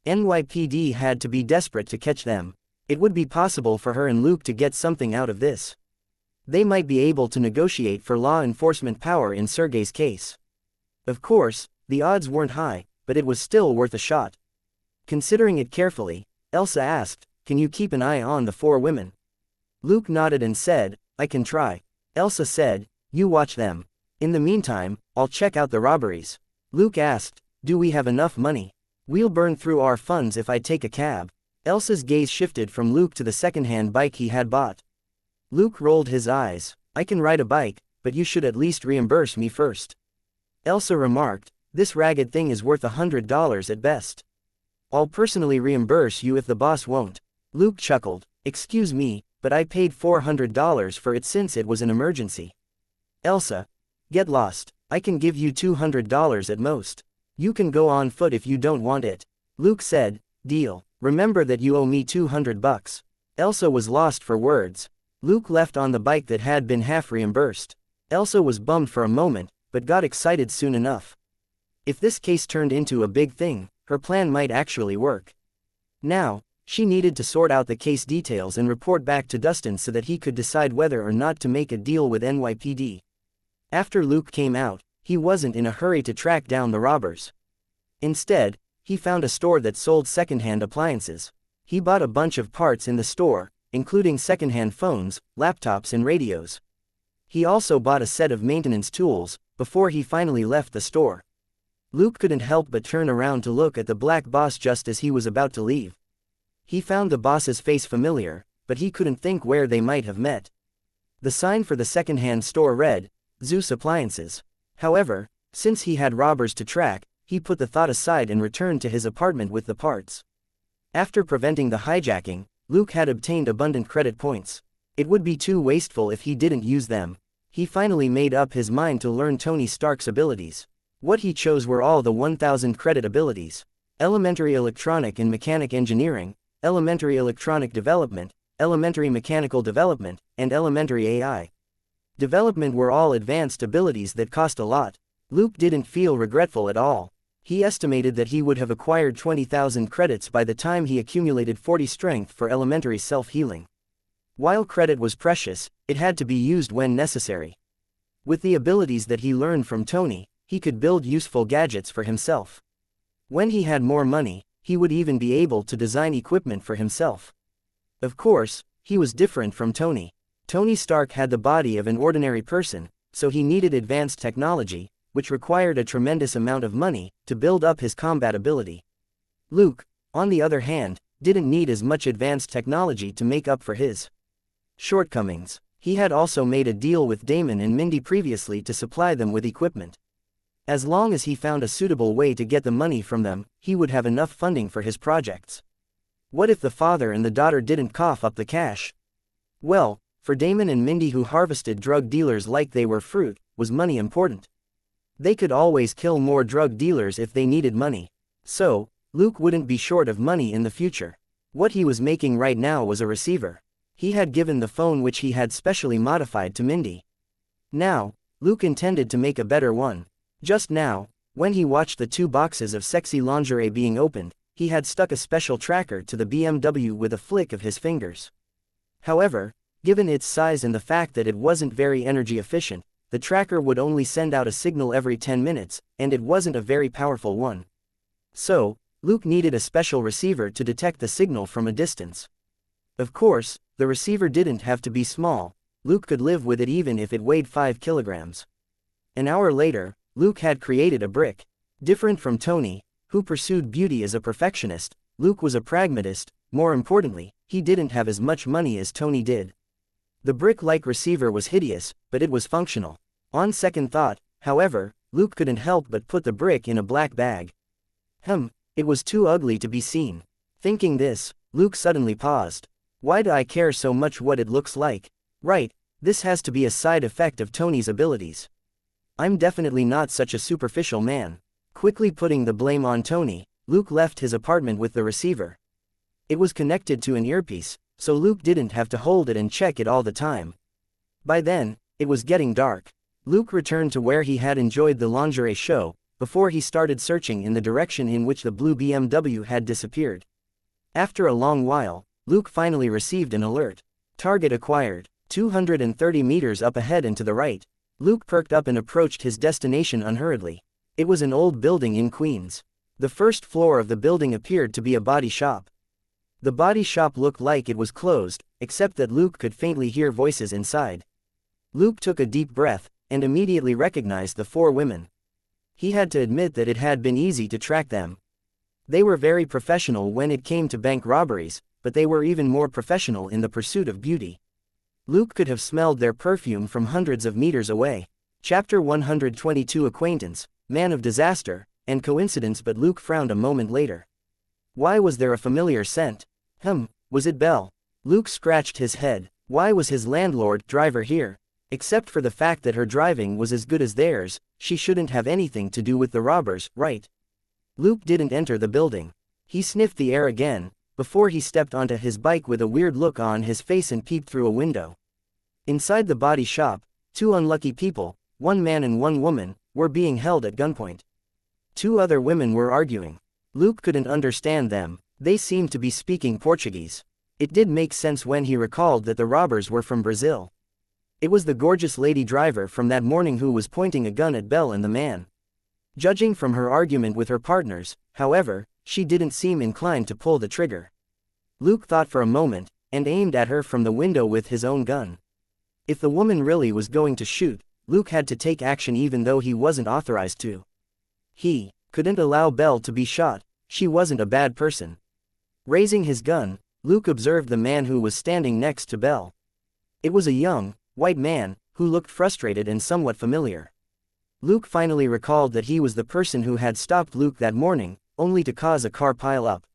NYPD had to be desperate to catch them. It would be possible for her and Luke to get something out of this. They might be able to negotiate for law enforcement power in Sergey's case. Of course, the odds weren't high, but it was still worth a shot. Considering it carefully, Elsa asked, "Can you keep an eye on the 4 women?" Luke nodded and said, "I can try." Elsa said, "You watch them. In the meantime, I'll check out the robberies." Luke asked, "Do we have enough money? We'll burn through our funds if I take a cab." Elsa's gaze shifted from Luke to the second-hand bike he had bought. Luke rolled his eyes. "I can ride a bike, but you should at least reimburse me first." Elsa remarked, "This ragged thing is worth $100 at best. I'll personally reimburse you if the boss won't." Luke chuckled, "Excuse me, but I paid $400 for it since it was an emergency." Elsa, "Get lost. I can give you $200 at most. You can go on foot if you don't want it." Luke said, "Deal. Remember that you owe me $200. Elsa was lost for words. Luke left on the bike that had been half reimbursed. Elsa was bummed for a moment, but got excited soon enough. If this case turned into a big thing, her plan might actually work. Now, she needed to sort out the case details and report back to Dustin so that he could decide whether or not to make a deal with NYPD. After Luke came out, he wasn't in a hurry to track down the robbers. Instead, he found a store that sold secondhand appliances. He bought a bunch of parts in the store, including secondhand phones, laptops and radios. He also bought a set of maintenance tools, before he finally left the store. Luke couldn't help but turn around to look at the black boss just as he was about to leave. He found the boss's face familiar, but he couldn't think where they might have met. The sign for the secondhand store read, Zeus Appliances. However, since he had robbers to track, he put the thought aside and returned to his apartment with the parts. After preventing the hijacking, Luke had obtained abundant credit points. It would be too wasteful if he didn't use them. He finally made up his mind to learn Tony Stark's abilities. What he chose were all the 1,000 credit abilities: elementary electronic and mechanic engineering, elementary electronic development, elementary mechanical development, and elementary AI. Development were all advanced abilities that cost a lot. Luke didn't feel regretful at all. He estimated that he would have acquired 20,000 credits by the time he accumulated 40 strength for elementary self-healing. While credit was precious, it had to be used when necessary. With the abilities that he learned from Tony, he could build useful gadgets for himself. When he had more money, he would even be able to design equipment for himself. Of course, he was different from Tony. Tony Stark had the body of an ordinary person, so he needed advanced technology, which required a tremendous amount of money, to build up his combat ability. Luke, on the other hand, didn't need as much advanced technology to make up for his shortcomings. He had also made a deal with Damon and Mindy previously to supply them with equipment. As long as he found a suitable way to get the money from them, he would have enough funding for his projects. What if the father and the daughter didn't cough up the cash? Well, for Damon and Mindy, who harvested drug dealers like they were fruit, was money important. They could always kill more drug dealers if they needed money. So, Luke wouldn't be short of money in the future. What he was making right now was a receiver. He had given the phone which he had specially modified to Mindy. Now, Luke intended to make a better one. Just now, when he watched the 2 boxes of sexy lingerie being opened, he had stuck a special tracker to the BMW with a flick of his fingers. However, given its size and the fact that it wasn't very energy efficient, the tracker would only send out a signal every 10 minutes, and it wasn't a very powerful one. So, Luke needed a special receiver to detect the signal from a distance. Of course, the receiver didn't have to be small. Luke could live with it even if it weighed 5 kilograms. An hour later, Luke had created a brick. Different from Tony, who pursued beauty as a perfectionist, Luke was a pragmatist. More importantly, he didn't have as much money as Tony did. The brick-like receiver was hideous, but it was functional. On second thought, however, Luke couldn't help but put the brick in a black bag. It was too ugly to be seen. Thinking this, Luke suddenly paused. Why do I care so much what it looks like? Right, this has to be a side effect of Tony's abilities. I'm definitely not such a superficial man. Quickly putting the blame on Tony, Luke left his apartment with the receiver. It was connected to an earpiece, so Luke didn't have to hold it and check it all the time. By then, It was getting dark. Luke returned to where he had enjoyed the lingerie show, before he started searching in the direction in which the blue BMW had disappeared. After a long while, Luke finally received an alert. Target acquired. 230 meters up ahead and to the right. Luke perked up and approached his destination unhurriedly. It was an old building in Queens. The first floor of the building appeared to be a body shop. The body shop looked like it was closed, except that Luke could faintly hear voices inside. Luke took a deep breath, and immediately recognized the 4 women. He had to admit that it had been easy to track them. They were very professional when it came to bank robberies, but they were even more professional in the pursuit of beauty. Luke could have smelled their perfume from hundreds of meters away. Chapter 122 Acquaintance, Man of Disaster, and Coincidence. But Luke frowned a moment later. Why was there a familiar scent? Was it Belle? Luke scratched his head. Why was his landlord driver here? Except for the fact that her driving was as good as theirs, she shouldn't have anything to do with the robbers, right? Luke didn't enter the building. He sniffed the air again, before he stepped onto his bike with a weird look on his face and peeped through a window. Inside the body shop, 2 unlucky people, 1 man and 1 woman, were being held at gunpoint. 2 other women were arguing. Luke couldn't understand them. They seemed to be speaking Portuguese. It did make sense when he recalled that the robbers were from Brazil. It was the gorgeous lady driver from that morning who was pointing a gun at Belle and the man. Judging from her argument with her partners, however, she didn't seem inclined to pull the trigger. Luke thought for a moment, and aimed at her from the window with his own gun. If the woman really was going to shoot, Luke had to take action even though he wasn't authorized to. He couldn't allow Belle to be shot. She wasn't a bad person. Raising his gun, Luke observed the man who was standing next to Belle. It was a young, white man, who looked frustrated and somewhat familiar. Luke finally recalled that he was the person who had stopped Luke that morning, only to cause a car pile up.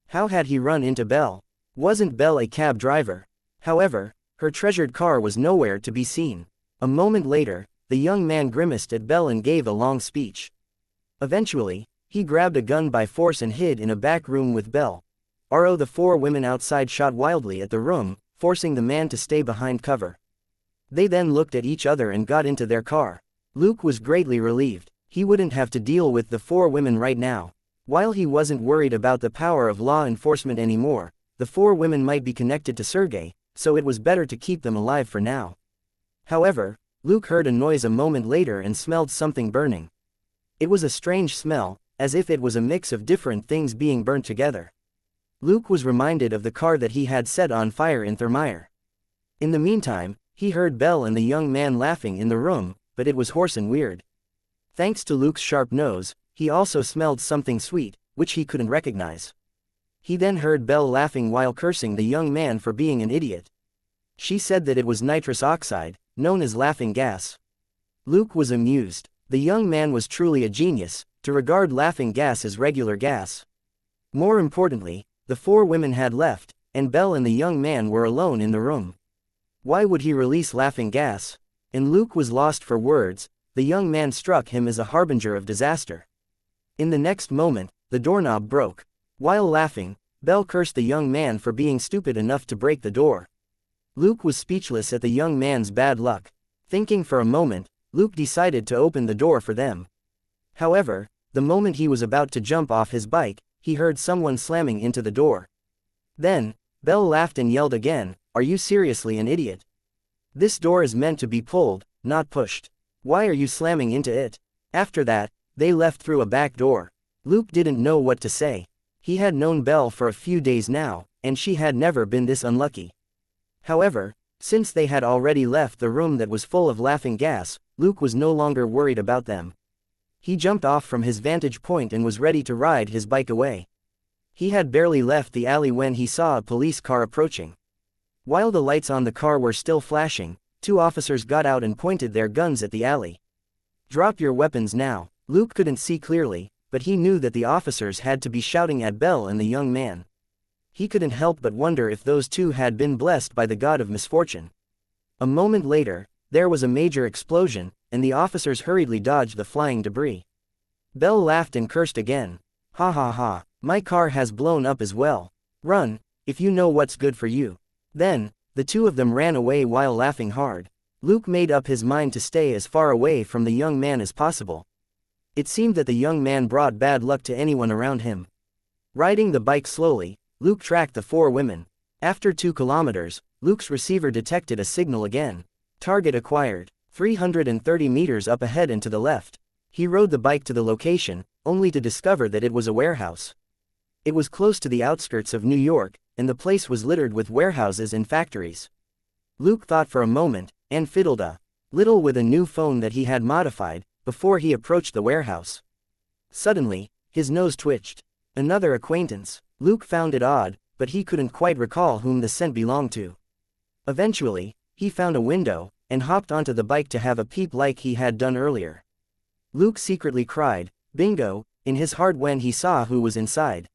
How had he run into Belle? Wasn't Belle a cab driver? However, her treasured car was nowhere to be seen. A moment later, the young man grimaced at Belle and gave a long speech. Eventually, he grabbed a gun by force and hid in a back room with Belle. The 4 women outside shot wildly at the room, forcing the man to stay behind cover. They then looked at each other and got into their car. Luke was greatly relieved. He wouldn't have to deal with the 4 women right now. While he wasn't worried about the power of law enforcement anymore, the 4 women might be connected to Sergei, so it was better to keep them alive for now. However, Luke heard a noise a moment later and smelled something burning. It was a strange smell, as if it was a mix of different things being burnt together. Luke was reminded of the car that he had set on fire in Thermire. In the meantime, he heard Belle and the young man laughing in the room, but it was hoarse and weird. Thanks to Luke's sharp nose, he also smelled something sweet, which he couldn't recognize. He then heard Belle laughing while cursing the young man for being an idiot. She said that it was nitrous oxide, known as laughing gas. Luke was amused. The young man was truly a genius, to regard laughing gas as regular gas. More importantly, the 4 women had left, and Belle and the young man were alone in the room. Why would he release laughing gas? And Luke was lost for words. The young man struck him as a harbinger of disaster. In the next moment, the doorknob broke. While laughing, Belle cursed the young man for being stupid enough to break the door. Luke was speechless at the young man's bad luck. Thinking for a moment, Luke decided to open the door for them. However, the moment he was about to jump off his bike, he heard someone slamming into the door. Then, Belle laughed and yelled again, "Are you seriously an idiot? This door is meant to be pulled, not pushed. Why are you slamming into it?" After that, they left through a back door. Luke didn't know what to say. He had known Belle for a few days now, and she had never been this unlucky. However, since they had already left the room that was full of laughing gas, Luke was no longer worried about them. He jumped off from his vantage point and was ready to ride his bike away. He had barely left the alley when he saw a police car approaching. While the lights on the car were still flashing, 2 officers got out and pointed their guns at the alley. "Drop your weapons now." Luke couldn't see clearly, but he knew that the officers had to be shouting at Belle and the young man. He couldn't help but wonder if those 2 had been blessed by the god of misfortune. A moment later, there was a major explosion, and the officers hurriedly dodged the flying debris. Belle laughed and cursed again. "Ha ha ha, my car has blown up as well. Run, if you know what's good for you." Then, the 2 of them ran away while laughing hard. Luke made up his mind to stay as far away from the young man as possible. It seemed that the young man brought bad luck to anyone around him. Riding the bike slowly, Luke tracked the 4 women. After 2 kilometers, Luke's receiver detected a signal again. Target acquired. 330 meters up ahead and to the left. He rode the bike to the location, only to discover that it was a warehouse. It was close to the outskirts of New York, and the place was littered with warehouses and factories. Luke thought for a moment, and fiddled a little with a new phone that he had modified, before he approached the warehouse. Suddenly, his nose twitched. Another acquaintance. Luke found it odd, but he couldn't quite recall whom the scent belonged to. Eventually, he found a window, and hopped onto the bike to have a peep like he had done earlier. Luke secretly cried, "Bingo," in his heart when he saw who was inside.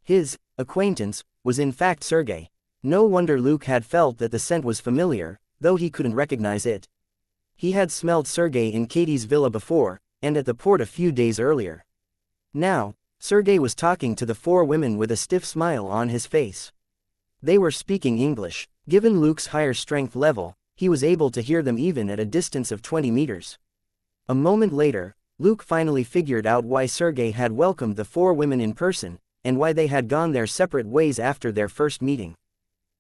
His acquaintance was in fact Sergei. No wonder Luke had felt that the scent was familiar, though he couldn't recognize it. He had smelled Sergei in Katie's villa before, and at the port a few days earlier. Now, Sergei was talking to the 4 women with a stiff smile on his face. They were speaking English. Given Luke's higher strength level, he was able to hear them even at a distance of 20 meters. A moment later, Luke finally figured out why Sergei had welcomed the 4 women in person, and why they had gone their separate ways after their first meeting.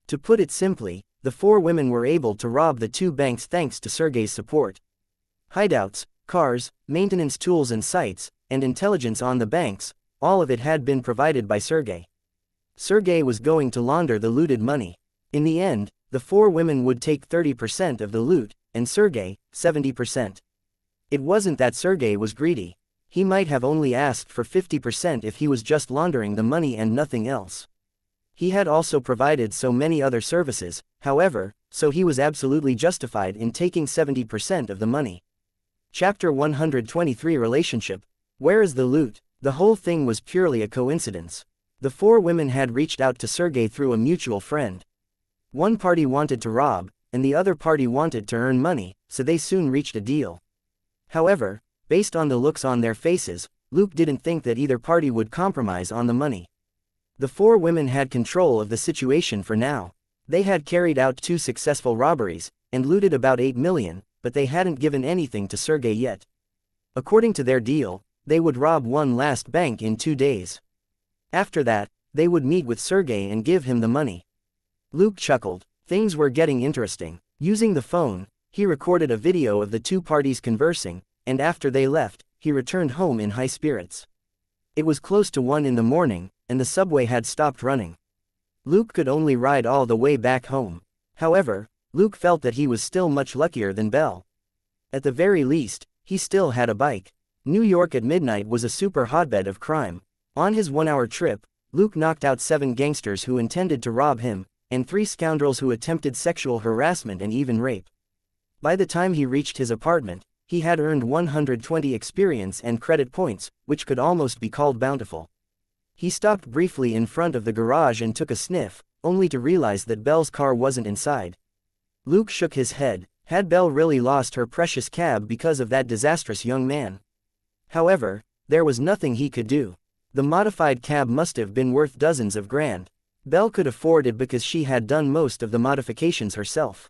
To put it simply, the 4 women were able to rob the 2 banks thanks to Sergei's support. Hideouts, cars, maintenance tools and sites, and intelligence on the banks, all of it had been provided by Sergei. Sergei was going to launder the looted money. In the end, the 4 women would take 30% of the loot, and Sergei, 70%. It wasn't that Sergei was greedy. He might have only asked for 50% if he was just laundering the money and nothing else. He had also provided so many other services, however, so he was absolutely justified in taking 70% of the money. Chapter 123 Relationship. Where is the loot? The whole thing was purely a coincidence. The 4 women had reached out to Sergei through a mutual friend. One party wanted to rob, and the other party wanted to earn money, so they soon reached a deal. However, based on the looks on their faces, Luke didn't think that either party would compromise on the money. The 4 women had control of the situation for now. They had carried out 2 successful robberies, and looted about 8 million, but they hadn't given anything to Sergei yet. According to their deal, they would rob one last bank in 2 days. After that, they would meet with Sergei and give him the money. Luke chuckled. Things were getting interesting. Using the phone, he recorded a video of the 2 parties conversing, and after they left, he returned home in high spirits. It was close to 1 in the morning, and the subway had stopped running. Luke could only ride all the way back home. However, Luke felt that he was still much luckier than Belle. At the very least, he still had a bike. New York at midnight was a super hotbed of crime. On his 1-hour trip, Luke knocked out 7 gangsters who intended to rob him, and 3 scoundrels who attempted sexual harassment and even rape. By the time he reached his apartment, he had earned 120 experience and credit points, which could almost be called bountiful. He stopped briefly in front of the garage and took a sniff, only to realize that Belle's car wasn't inside. Luke shook his head. Had Belle really lost her precious cab because of that disastrous young man? However, there was nothing he could do. The modified cab must have been worth dozens of grand. Belle could afford it because she had done most of the modifications herself.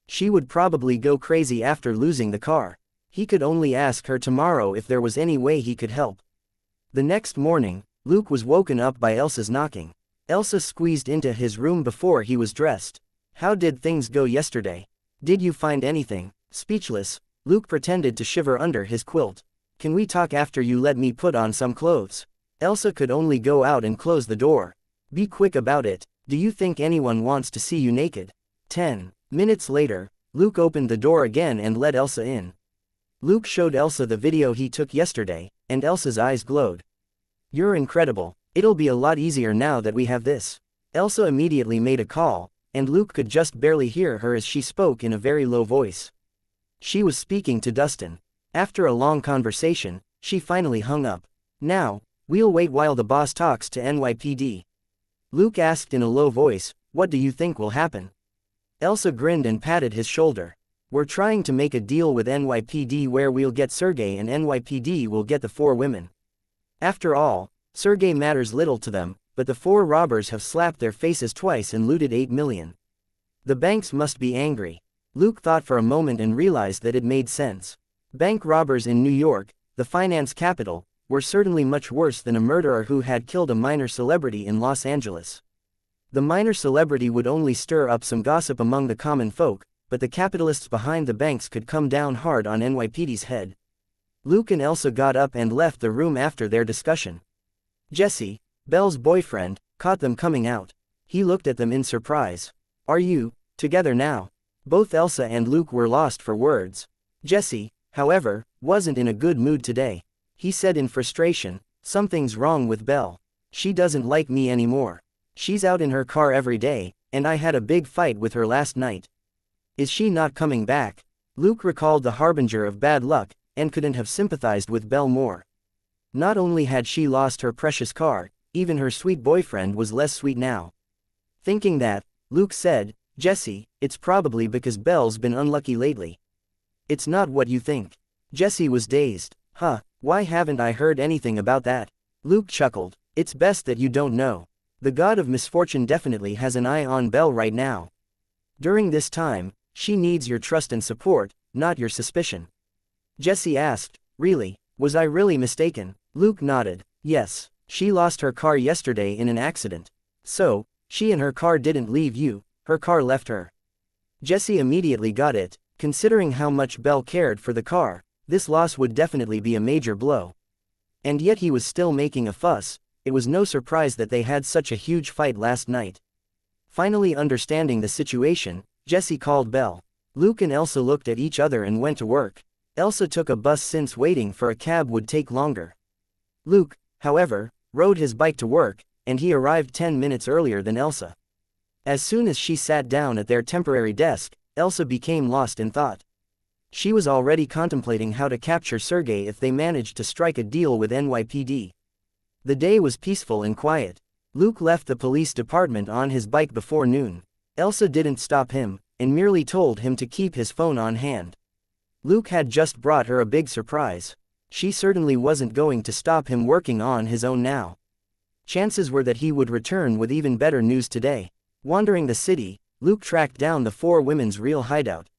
She would probably go crazy after losing the car. He could only ask her tomorrow if there was any way he could help. The next morning, Luke was woken up by Elsa's knocking. Elsa squeezed into his room before he was dressed. "How did things go yesterday? Did you find anything?" Speechless, Luke pretended to shiver under his quilt. "Can we talk after you let me put on some clothes?" Elsa could only go out and close the door. "Be quick about it. Do you think anyone wants to see you naked?" 10 minutes later, Luke opened the door again and let Elsa in. Luke showed Elsa the video he took yesterday, and Elsa's eyes glowed. "You're incredible. It'll be a lot easier now that we have this." Elsa immediately made a call, and Luke could just barely hear her as she spoke in a very low voice. She was speaking to Dustin. After a long conversation, she finally hung up. "Now, we'll wait while the boss talks to NYPD." Luke asked in a low voice, "What do you think will happen?" Elsa grinned and patted his shoulder. "We're trying to make a deal with NYPD where we'll get Sergei and NYPD will get the 4 women. After all, Sergei matters little to them, but the 4 robbers have slapped their faces twice and looted 8 million. The banks must be angry." Luke thought for a moment and realized that it made sense. Bank robbers in New York, the finance capital, were certainly much worse than a murderer who had killed a minor celebrity in Los Angeles. The minor celebrity would only stir up some gossip among the common folk, but the capitalists behind the banks could come down hard on NYPD's head. Luke and Elsa got up and left the room after their discussion. Jesse, Belle's boyfriend, caught them coming out. He looked at them in surprise. "Are you together now?" Both Elsa and Luke were lost for words. Jesse, however, wasn't in a good mood today. He said in frustration, "Something's wrong with Belle. She doesn't like me anymore. She's out in her car every day, and I had a big fight with her last night. Is she not coming back?" Luke recalled the harbinger of bad luck, and couldn't have sympathized with Belle more. Not only had she lost her precious car, even her sweet boyfriend was less sweet now. Thinking that, Luke said, "Jesse, it's probably because Belle's been unlucky lately." "It's not what you think." Jesse was dazed. "Huh, why haven't I heard anything about that?" Luke chuckled. "It's best that you don't know. The god of misfortune definitely has an eye on Belle right now. During this time, she needs your trust and support, not your suspicion." Jesse asked, "Really? Was I really mistaken?" Luke nodded. "Yes, she lost her car yesterday in an accident. So, she and her car didn't leave you, her car left her." Jesse immediately got it. Considering how much Belle cared for the car, this loss would definitely be a major blow. And yet he was still making a fuss. It was no surprise that they had such a huge fight last night. Finally understanding the situation, Jesse called Belle. Luke and Elsa looked at each other and went to work. Elsa took a bus since waiting for a cab would take longer. Luke, however, rode his bike to work, and he arrived 10 minutes earlier than Elsa. As soon as she sat down at their temporary desk, Elsa became lost in thought. She was already contemplating how to capture Sergei if they managed to strike a deal with NYPD. The day was peaceful and quiet. Luke left the police department on his bike before noon. Elsa didn't stop him, and merely told him to keep his phone on hand. Luke had just brought her a big surprise. She certainly wasn't going to stop him working on his own now. Chances were that he would return with even better news today. Wandering the city, Luke tracked down the four women's real hideout.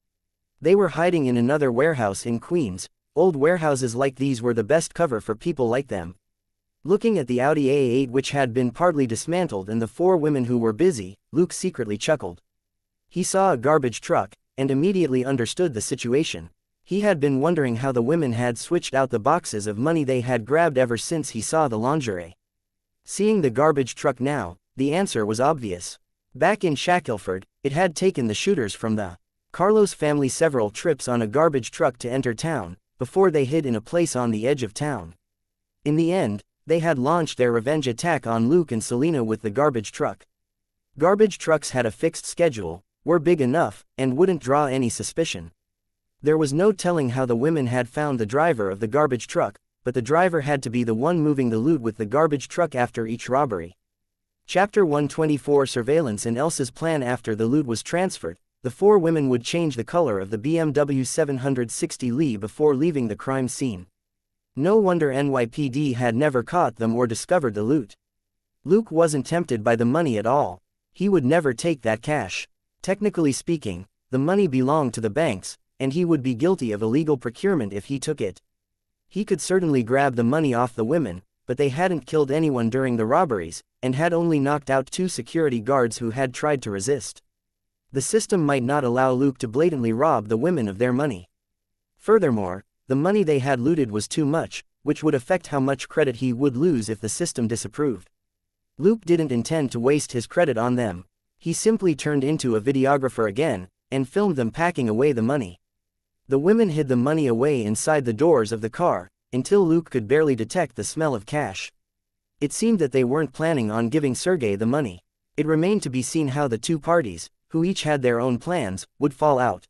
They were hiding in another warehouse in Queens. Old warehouses like these were the best cover for people like them. Looking at the Audi A8 which had been partly dismantled and the four women who were busy, Luke secretly chuckled. He saw a garbage truck, and immediately understood the situation. He had been wondering how the women had switched out the boxes of money they had grabbed ever since he saw the lingerie. Seeing the garbage truck now, the answer was obvious. Back in Shackelford, it had taken the shooters from the Carlos family several trips on a garbage truck to enter town, before they hid in a place on the edge of town. In the end, they had launched their revenge attack on Luke and Selena with the garbage truck. Garbage trucks had a fixed schedule, were big enough, and wouldn't draw any suspicion. There was no telling how the women had found the driver of the garbage truck, but the driver had to be the one moving the loot with the garbage truck after each robbery. Chapter 124 Surveillance and Elsa's plan. After the loot was transferred, the four women would change the color of the BMW 760 Li before leaving the crime scene. No wonder NYPD had never caught them or discovered the loot. Luke wasn't tempted by the money at all. He would never take that cash. Technically speaking, the money belonged to the banks, and he would be guilty of illegal procurement if he took it. He could certainly grab the money off the women, but they hadn't killed anyone during the robberies, and had only knocked out 2 security guards who had tried to resist. The system might not allow Luke to blatantly rob the women of their money. Furthermore, the money they had looted was too much, which would affect how much credit he would lose if the system disapproved. Luke didn't intend to waste his credit on them. He simply turned into a videographer again, and filmed them packing away the money. The women hid the money away inside the doors of the car, until Luke could barely detect the smell of cash. It seemed that they weren't planning on giving Sergei the money. It remained to be seen how the two parties, who each had their own plans, would fall out.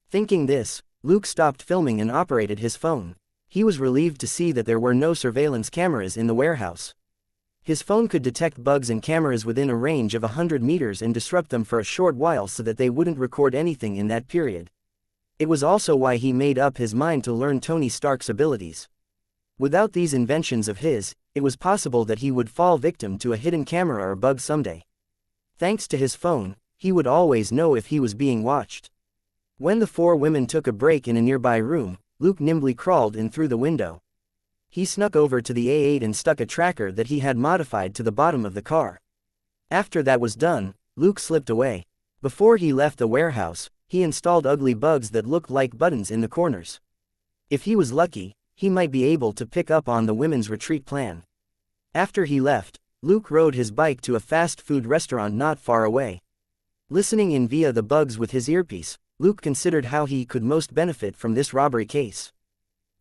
Thinking this, Luke stopped filming and operated his phone. He was relieved to see that there were no surveillance cameras in the warehouse. His phone could detect bugs and cameras within a range of 100 meters and disrupt them for a short while so that they wouldn't record anything in that period. It was also why he made up his mind to learn Tony Stark's abilities. Without these inventions of his, it was possible that he would fall victim to a hidden camera or bug someday. Thanks to his phone, he would always know if he was being watched. When the four women took a break in a nearby room, Luke nimbly crawled in through the window. He snuck over to the A8 and stuck a tracker that he had modified to the bottom of the car. After that was done, Luke slipped away. Before he left the warehouse, he installed ugly bugs that looked like buttons in the corners. If he was lucky, he might be able to pick up on the women's retreat plan. After he left, Luke rode his bike to a fast food restaurant not far away. Listening in via the bugs with his earpiece, Luke considered how he could most benefit from this robbery case.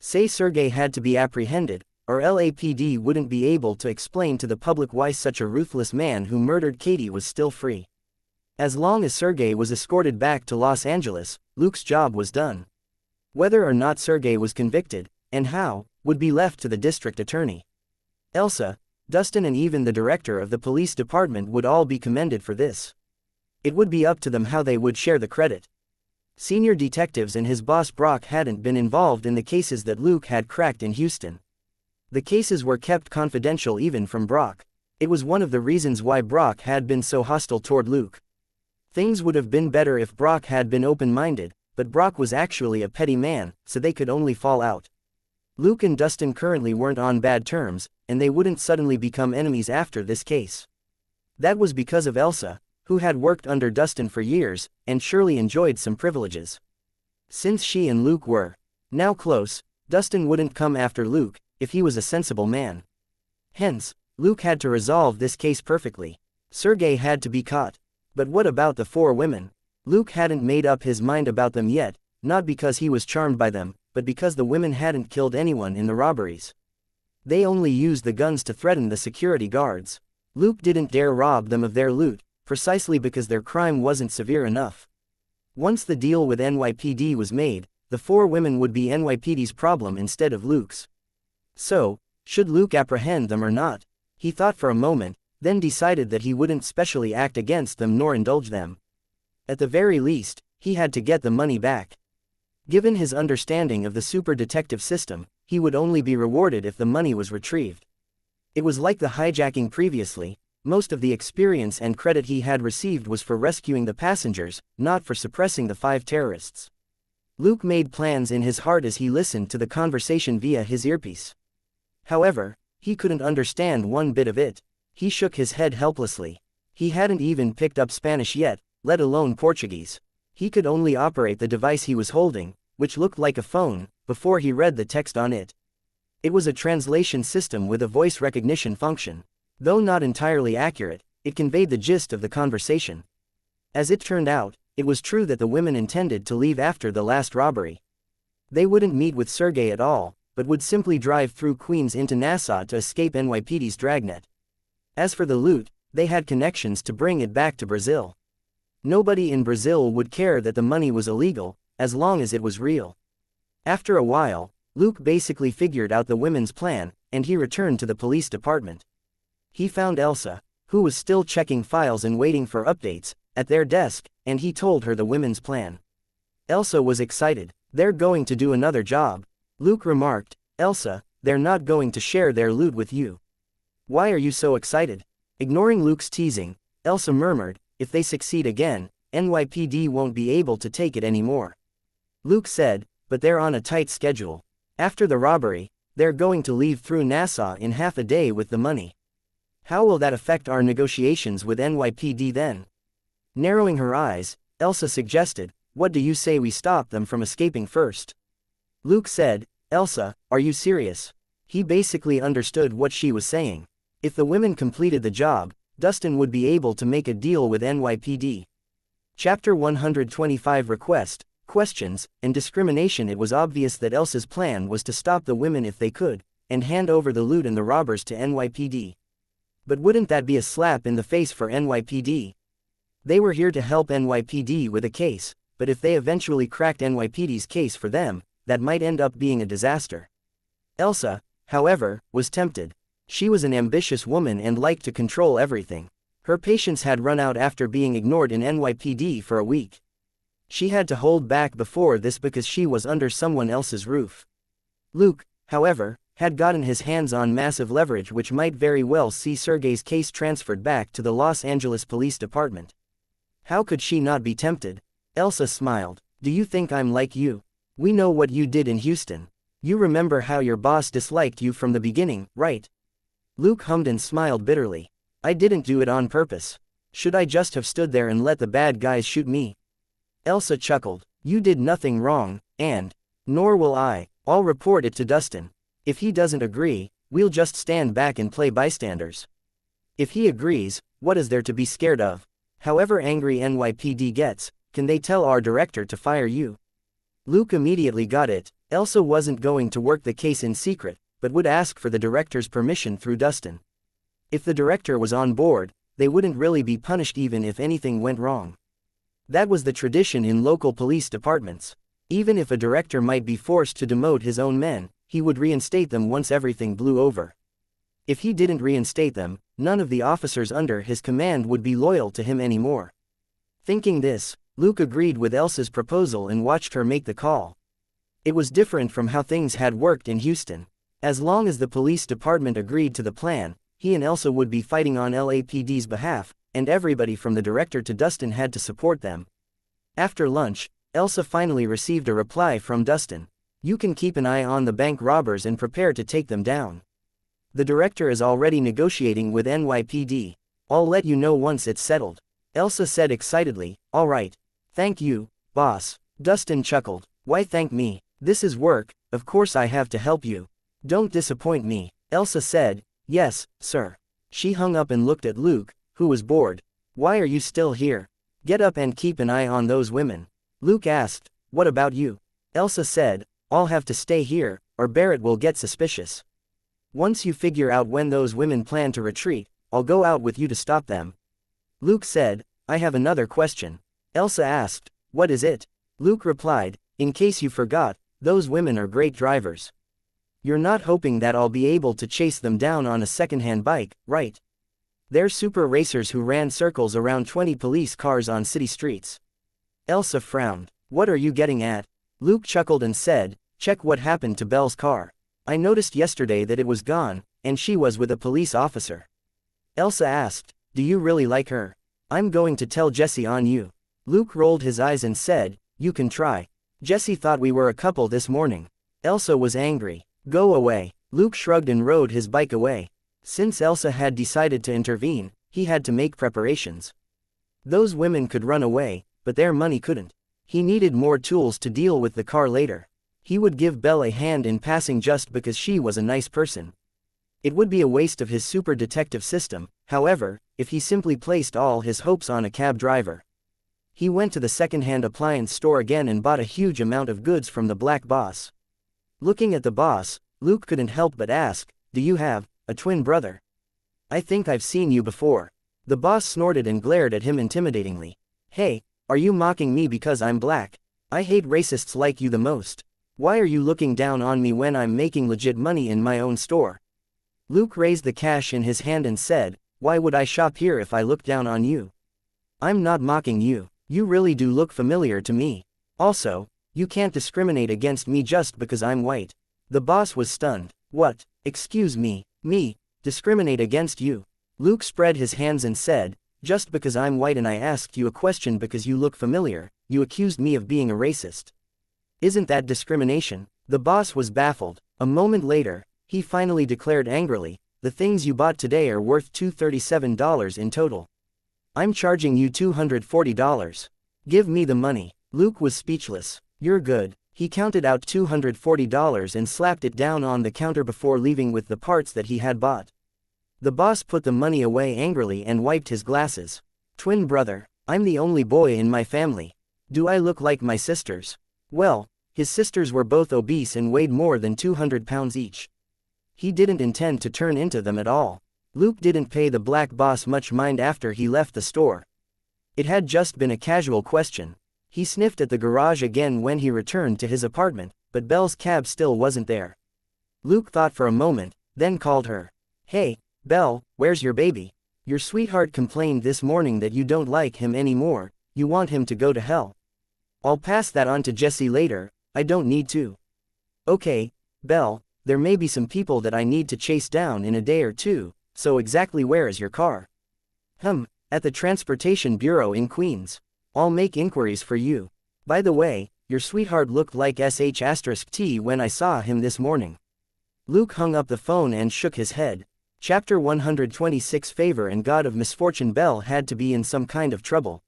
Say Sergei had to be apprehended, or LAPD wouldn't be able to explain to the public why such a ruthless man who murdered Katie was still free. As long as Sergei was escorted back to Los Angeles, Luke's job was done. Whether or not Sergei was convicted, and how, would be left to the district attorney. Elsa, Dustin and even the director of the police department would all be commended for this. It would be up to them how they would share the credit. Senior detectives and his boss Brock hadn't been involved in the cases that Luke had cracked in Houston. The cases were kept confidential even from Brock. It was one of the reasons why Brock had been so hostile toward Luke. Things would have been better if Brock had been open-minded, but Brock was actually a petty man, so they could only fall out. Luke and Dustin currently weren't on bad terms, and they wouldn't suddenly become enemies after this case. That was because of Elsa, who had worked under Dustin for years, and surely enjoyed some privileges. Since she and Luke were now close, Dustin wouldn't come after Luke, if he was a sensible man. Hence, Luke had to resolve this case perfectly. Sergei had to be caught. But what about the four women? Luke hadn't made up his mind about them yet, not because he was charmed by them, but because the women hadn't killed anyone in the robberies. They only used the guns to threaten the security guards. Luke didn't dare rob them of their loot, precisely because their crime wasn't severe enough. Once the deal with NYPD was made, the four women would be NYPD's problem instead of Luke's. So, should Luke apprehend them or not? He thought for a moment, then decided that he wouldn't specially act against them nor indulge them. At the very least, he had to get the money back. Given his understanding of the super detective system, he would only be rewarded if the money was retrieved. It was like the hijacking previously. Most of the experience and credit he had received was for rescuing the passengers, not for suppressing the 5 terrorists. Luke made plans in his heart as he listened to the conversation via his earpiece. However, he couldn't understand one bit of it. He shook his head helplessly. He hadn't even picked up Spanish yet, let alone Portuguese. He could only operate the device he was holding, which looked like a phone, before he read the text on it. It was a translation system with a voice recognition function. Though not entirely accurate, it conveyed the gist of the conversation. As it turned out, it was true that the women intended to leave after the last robbery. They wouldn't meet with Sergei at all, but would simply drive through Queens into Nassau to escape NYPD's dragnet. As for the loot, they had connections to bring it back to Brazil. Nobody in Brazil would care that the money was illegal, as long as it was real. After a while, Luke basically figured out the women's plan, and he returned to the police department. He found Elsa, who was still checking files and waiting for updates, at their desk, and he told her the women's plan. Elsa was excited. "They're going to do another job," Luke remarked. "Elsa, they're not going to share their loot with you. Why are you so excited?" Ignoring Luke's teasing, Elsa murmured, "If they succeed again, NYPD won't be able to take it anymore." Luke said, "But they're on a tight schedule. After the robbery, they're going to leave through Nassau in half a day with the money. How will that affect our negotiations with NYPD then?" Narrowing her eyes, Elsa suggested, "What do you say we stop them from escaping first?" Luke said, "Elsa, are you serious?" He basically understood what she was saying. If the women completed the job, Dustin would be able to make a deal with NYPD. Chapter 125 Request, Questions, and Discrimination. It was obvious that Elsa's plan was to stop the women if they could, and hand over the loot and the robbers to NYPD. But wouldn't that be a slap in the face for NYPD? They were here to help NYPD with a case, but if they eventually cracked NYPD's case for them, that might end up being a disaster. Elsa, however, was tempted. She was an ambitious woman and liked to control everything. Her patience had run out after being ignored in NYPD for a week. She had to hold back before this because she was under someone else's roof. Luke, however, had gotten his hands on massive leverage which might very well see Sergei's case transferred back to the Los Angeles Police Department. How could she not be tempted? Elsa smiled. Do you think I'm like you? We know what you did in Houston. You remember how your boss disliked you from the beginning, right? Luke hummed and smiled bitterly. I didn't do it on purpose. Should I just have stood there and let the bad guys shoot me? Elsa chuckled. You did nothing wrong, and nor will I. I'll report it to Dustin. If he doesn't agree, we'll just stand back and play bystanders. If he agrees, what is there to be scared of? However angry NYPD gets, can they tell our director to fire you? Luke immediately got it. Elsa wasn't going to work the case in secret, but would ask for the director's permission through Dustin. If the director was on board, they wouldn't really be punished even if anything went wrong. That was the tradition in local police departments. Even if a director might be forced to demote his own men, he would reinstate them once everything blew over. If he didn't reinstate them, none of the officers under his command would be loyal to him anymore. Thinking this, Luke agreed with Elsa's proposal and watched her make the call. It was different from how things had worked in Houston. As long as the police department agreed to the plan, he and Elsa would be fighting on LAPD's behalf, and everybody from the director to Dustin had to support them. After lunch, Elsa finally received a reply from Dustin. You can keep an eye on the bank robbers and prepare to take them down. The director is already negotiating with NYPD. I'll let you know once it's settled. Elsa said excitedly, all right. Thank you, boss. Dustin chuckled. Why thank me? This is work, of course I have to help you. Don't disappoint me. Elsa said, yes, sir. She hung up and looked at Luke, who was bored. Why are you still here? Get up and keep an eye on those women. Luke asked, what about you? Elsa said, I'll have to stay here, or Barrett will get suspicious. Once you figure out when those women plan to retreat, I'll go out with you to stop them. Luke said, I have another question. Elsa asked, what is it? Luke replied, in case you forgot, those women are great drivers. You're not hoping that I'll be able to chase them down on a second-hand bike, right? They're super racers who ran circles around 20 police cars on city streets. Elsa frowned. What are you getting at? Luke chuckled and said, check what happened to Belle's car. I noticed yesterday that it was gone, and she was with a police officer. Elsa asked, do you really like her? I'm going to tell Jesse on you. Luke rolled his eyes and said, you can try. Jesse thought we were a couple this morning. Elsa was angry. Go away. Luke shrugged and rode his bike away. Since Elsa had decided to intervene, he had to make preparations. Those women could run away, but their money couldn't. He needed more tools to deal with the car later. He would give Belle a hand in passing just because she was a nice person. It would be a waste of his super detective system, however, if he simply placed all his hopes on a cab driver. He went to the second-hand appliance store again and bought a huge amount of goods from the black boss. Looking at the boss, Luke couldn't help but ask, do you have a twin brother? I think I've seen you before. The boss snorted and glared at him intimidatingly. Hey, are you mocking me because I'm black? I hate racists like you the most. Why are you looking down on me when I'm making legit money in my own store? Luke raised the cash in his hand and said, why would I shop here if I look down on you? I'm not mocking you. You really do look familiar to me. Also, you can't discriminate against me just because I'm white. The boss was stunned. What? Excuse me, discriminate against you? Luke spread his hands and said, just because I'm white and I asked you a question because you look familiar, you accused me of being a racist. Isn't that discrimination? The boss was baffled. A moment later, he finally declared angrily, the things you bought today are worth $237 in total. I'm charging you $240. Give me the money. Luke was speechless. You're good. He counted out $240 and slapped it down on the counter before leaving with the parts that he had bought. The boss put the money away angrily and wiped his glasses. Twin brother. I'm the only boy in my family. Do I look like my sisters? Well, his sisters were both obese and weighed more than 200 pounds each. He didn't intend to turn into them at all. Luke didn't pay the black boss much mind after he left the store. It had just been a casual question. He sniffed at the garage again when he returned to his apartment, but Belle's cab still wasn't there. Luke thought for a moment, then called her. Hey, Belle, where's your baby? Your sweetheart complained this morning that you don't like him anymore, you want him to go to hell. I'll pass that on to Jesse later, I don't need to. Okay, Belle, there may be some people that I need to chase down in a day or two, so exactly where is your car? At the Transportation Bureau in Queens. I'll make inquiries for you. By the way, your sweetheart looked like sh*t when I saw him this morning. Luke hung up the phone and shook his head. Chapter 126 Favor and God of Misfortune. Belle had to be in some kind of trouble.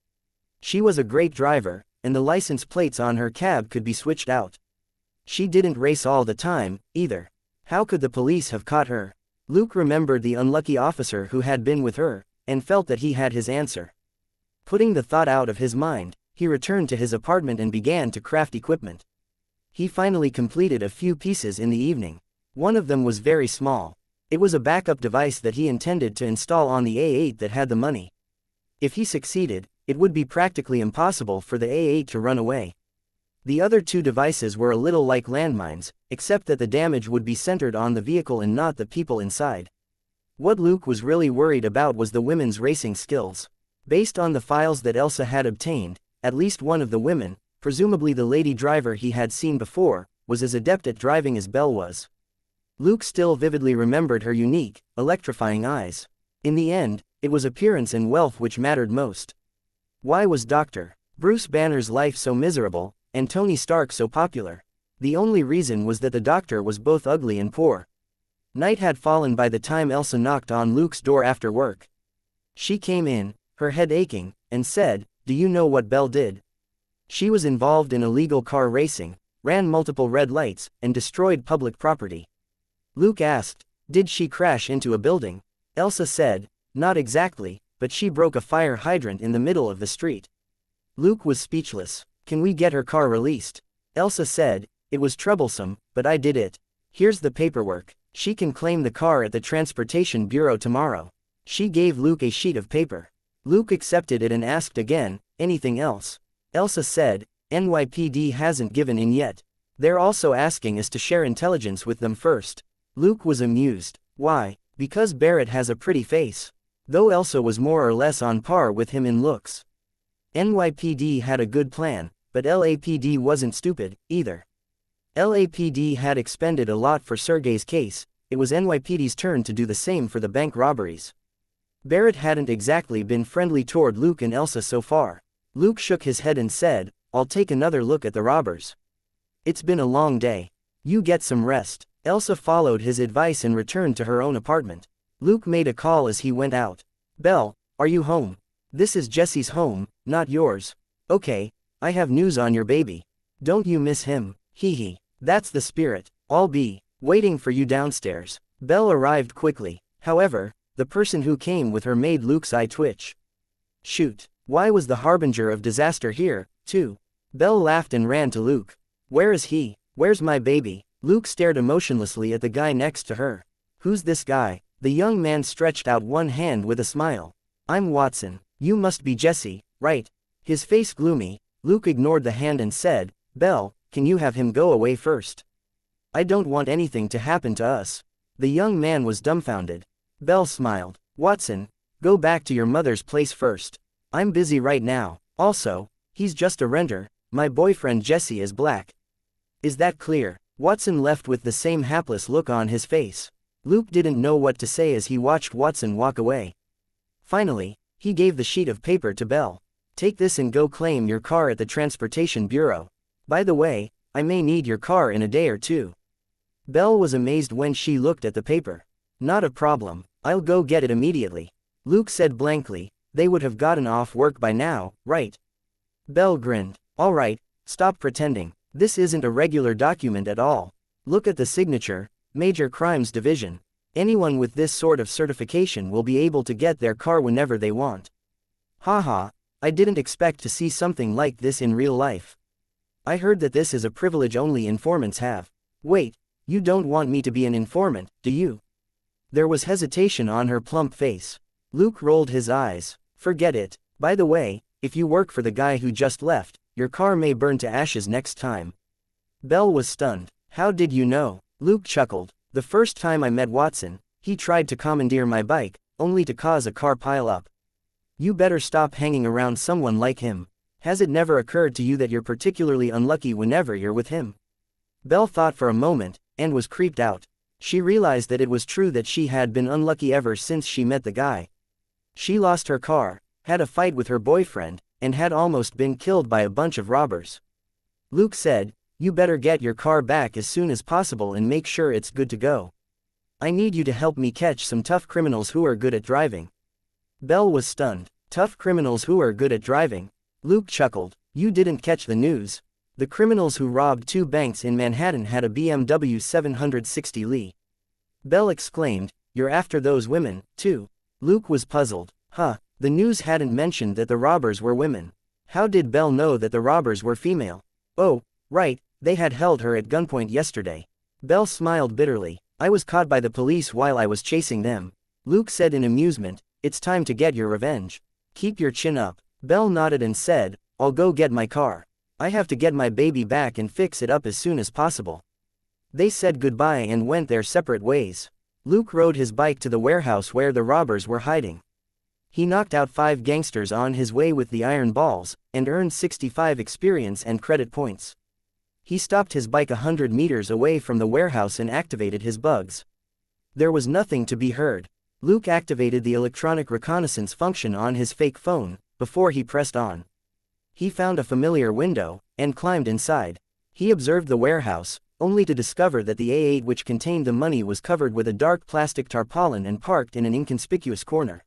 She was a great driver, and the license plates on her cab could be switched out. She didn't race all the time, either. How could the police have caught her? Luke remembered the unlucky officer who had been with her, and felt that he had his answer. Putting the thought out of his mind, he returned to his apartment and began to craft equipment. He finally completed a few pieces in the evening. One of them was very small. It was a backup device that he intended to install on the A8 that had the money. If he succeeded, it would be practically impossible for the A8 to run away. The other two devices were a little like landmines, except that the damage would be centered on the vehicle and not the people inside. What Luke was really worried about was the women's racing skills. Based on the files that Elsa had obtained, at least one of the women, presumably the lady driver he had seen before, was as adept at driving as Belle was. Luke still vividly remembered her unique, electrifying eyes. In the end, it was appearance and wealth which mattered most. Why was Dr. Bruce Banner's life so miserable, and Tony Stark so popular? The only reason was that the doctor was both ugly and poor. Night had fallen by the time Elsa knocked on Luke's door after work. She came in, her head aching, and said, "Do you know what Belle did? She was involved in illegal car racing, ran multiple red lights, and destroyed public property." Luke asked, "Did she crash into a building?" Elsa said, "Not exactly, but she broke a fire hydrant in the middle of the street." Luke was speechless. "Can we get her car released?" Elsa said, "It was troublesome, but I did it. Here's the paperwork. She can claim the car at the Transportation Bureau tomorrow." She gave Luke a sheet of paper. Luke accepted it and asked again, "Anything else?" Elsa said, "NYPD hasn't given in yet. They're also asking us to share intelligence with them first." Luke was amused. "Why?" "Because Barrett has a pretty face." Though Elsa was more or less on par with him in looks. NYPD had a good plan, but LAPD wasn't stupid, either. LAPD had expended a lot for Sergei's case. It was NYPD's turn to do the same for the bank robberies. Barrett hadn't exactly been friendly toward Luke and Elsa so far. Luke shook his head and said, "I'll take another look at the robbers. It's been a long day. You get some rest." Elsa followed his advice and returned to her own apartment. Luke made a call as he went out. "Belle, are you home? This is Jesse's home, not yours." "Okay, I have news on your baby. Don't you miss him? Hee hee. That's the spirit. I'll be waiting for you downstairs." Belle arrived quickly. However, the person who came with her made Luke's eye twitch. Shoot. Why was the harbinger of disaster here, too? Belle laughed and ran to Luke. "Where is he? Where's my baby?" Luke stared emotionlessly at the guy next to her. "Who's this guy?" The young man stretched out one hand with a smile. "I'm Watson. You must be Jesse, right?" His face gloomy, Luke ignored the hand and said, "Belle, can you have him go away first? I don't want anything to happen to us." The young man was dumbfounded. Belle smiled. "Watson, go back to your mother's place first. I'm busy right now. Also, he's just a renter. My boyfriend Jesse is black. Is that clear?" Watson left with the same hapless look on his face. Luke didn't know what to say as he watched Watson walk away. Finally, he gave the sheet of paper to Belle. "Take this and go claim your car at the Transportation Bureau. By the way, I may need your car in a day or two." Belle was amazed when she looked at the paper. "Not a problem, I'll go get it immediately." Luke said blankly, "They would have gotten off work by now, right?" Belle grinned. "All right, stop pretending. This isn't a regular document at all. Look at the signature, Major Crimes Division. Anyone with this sort of certification will be able to get their car whenever they want." "Haha, I didn't expect to see something like this in real life. I heard that this is a privilege only informants have." "Wait, you don't want me to be an informant, do you?" There was hesitation on her plump face. Luke rolled his eyes. "Forget it. By the way, if you work for the guy who just left, your car may burn to ashes next time." Belle was stunned. "How did you know?" Luke chuckled. "The first time I met Watson, he tried to commandeer my bike, only to cause a car pile-up. You better stop hanging around someone like him. Has it never occurred to you that you're particularly unlucky whenever you're with him?" Belle thought for a moment, and was creeped out. She realized that it was true that she had been unlucky ever since she met the guy. She lost her car, had a fight with her boyfriend, and had almost been killed by a bunch of robbers. Luke said, "You better get your car back as soon as possible and make sure it's good to go. I need you to help me catch some tough criminals who are good at driving." Belle was stunned. Tough criminals who are good at driving? Luke chuckled. You didn't catch the news. The criminals who robbed 2 banks in Manhattan had a BMW 760 Li. Belle exclaimed, "You're after those women, too?" Luke was puzzled. The news hadn't mentioned that the robbers were women. How did Belle know that the robbers were female? Oh, right, they had held her at gunpoint yesterday. Belle smiled bitterly. I was caught by the police while I was chasing them. Luke said in amusement, "It's time to get your revenge. Keep your chin up." Belle nodded and said, "I'll go get my car. I have to get my baby back and fix it up as soon as possible." They said goodbye and went their separate ways. Luke rode his bike to the warehouse where the robbers were hiding. He knocked out 5 gangsters on his way with the iron balls, and earned 65 experience and credit points. He stopped his bike 100 meters away from the warehouse and activated his bugs. There was nothing to be heard. Luke activated the electronic reconnaissance function on his fake phone, before he pressed on. He found a familiar window, and climbed inside. He observed the warehouse, only to discover that the A8 which contained the money was covered with a dark plastic tarpaulin and parked in an inconspicuous corner.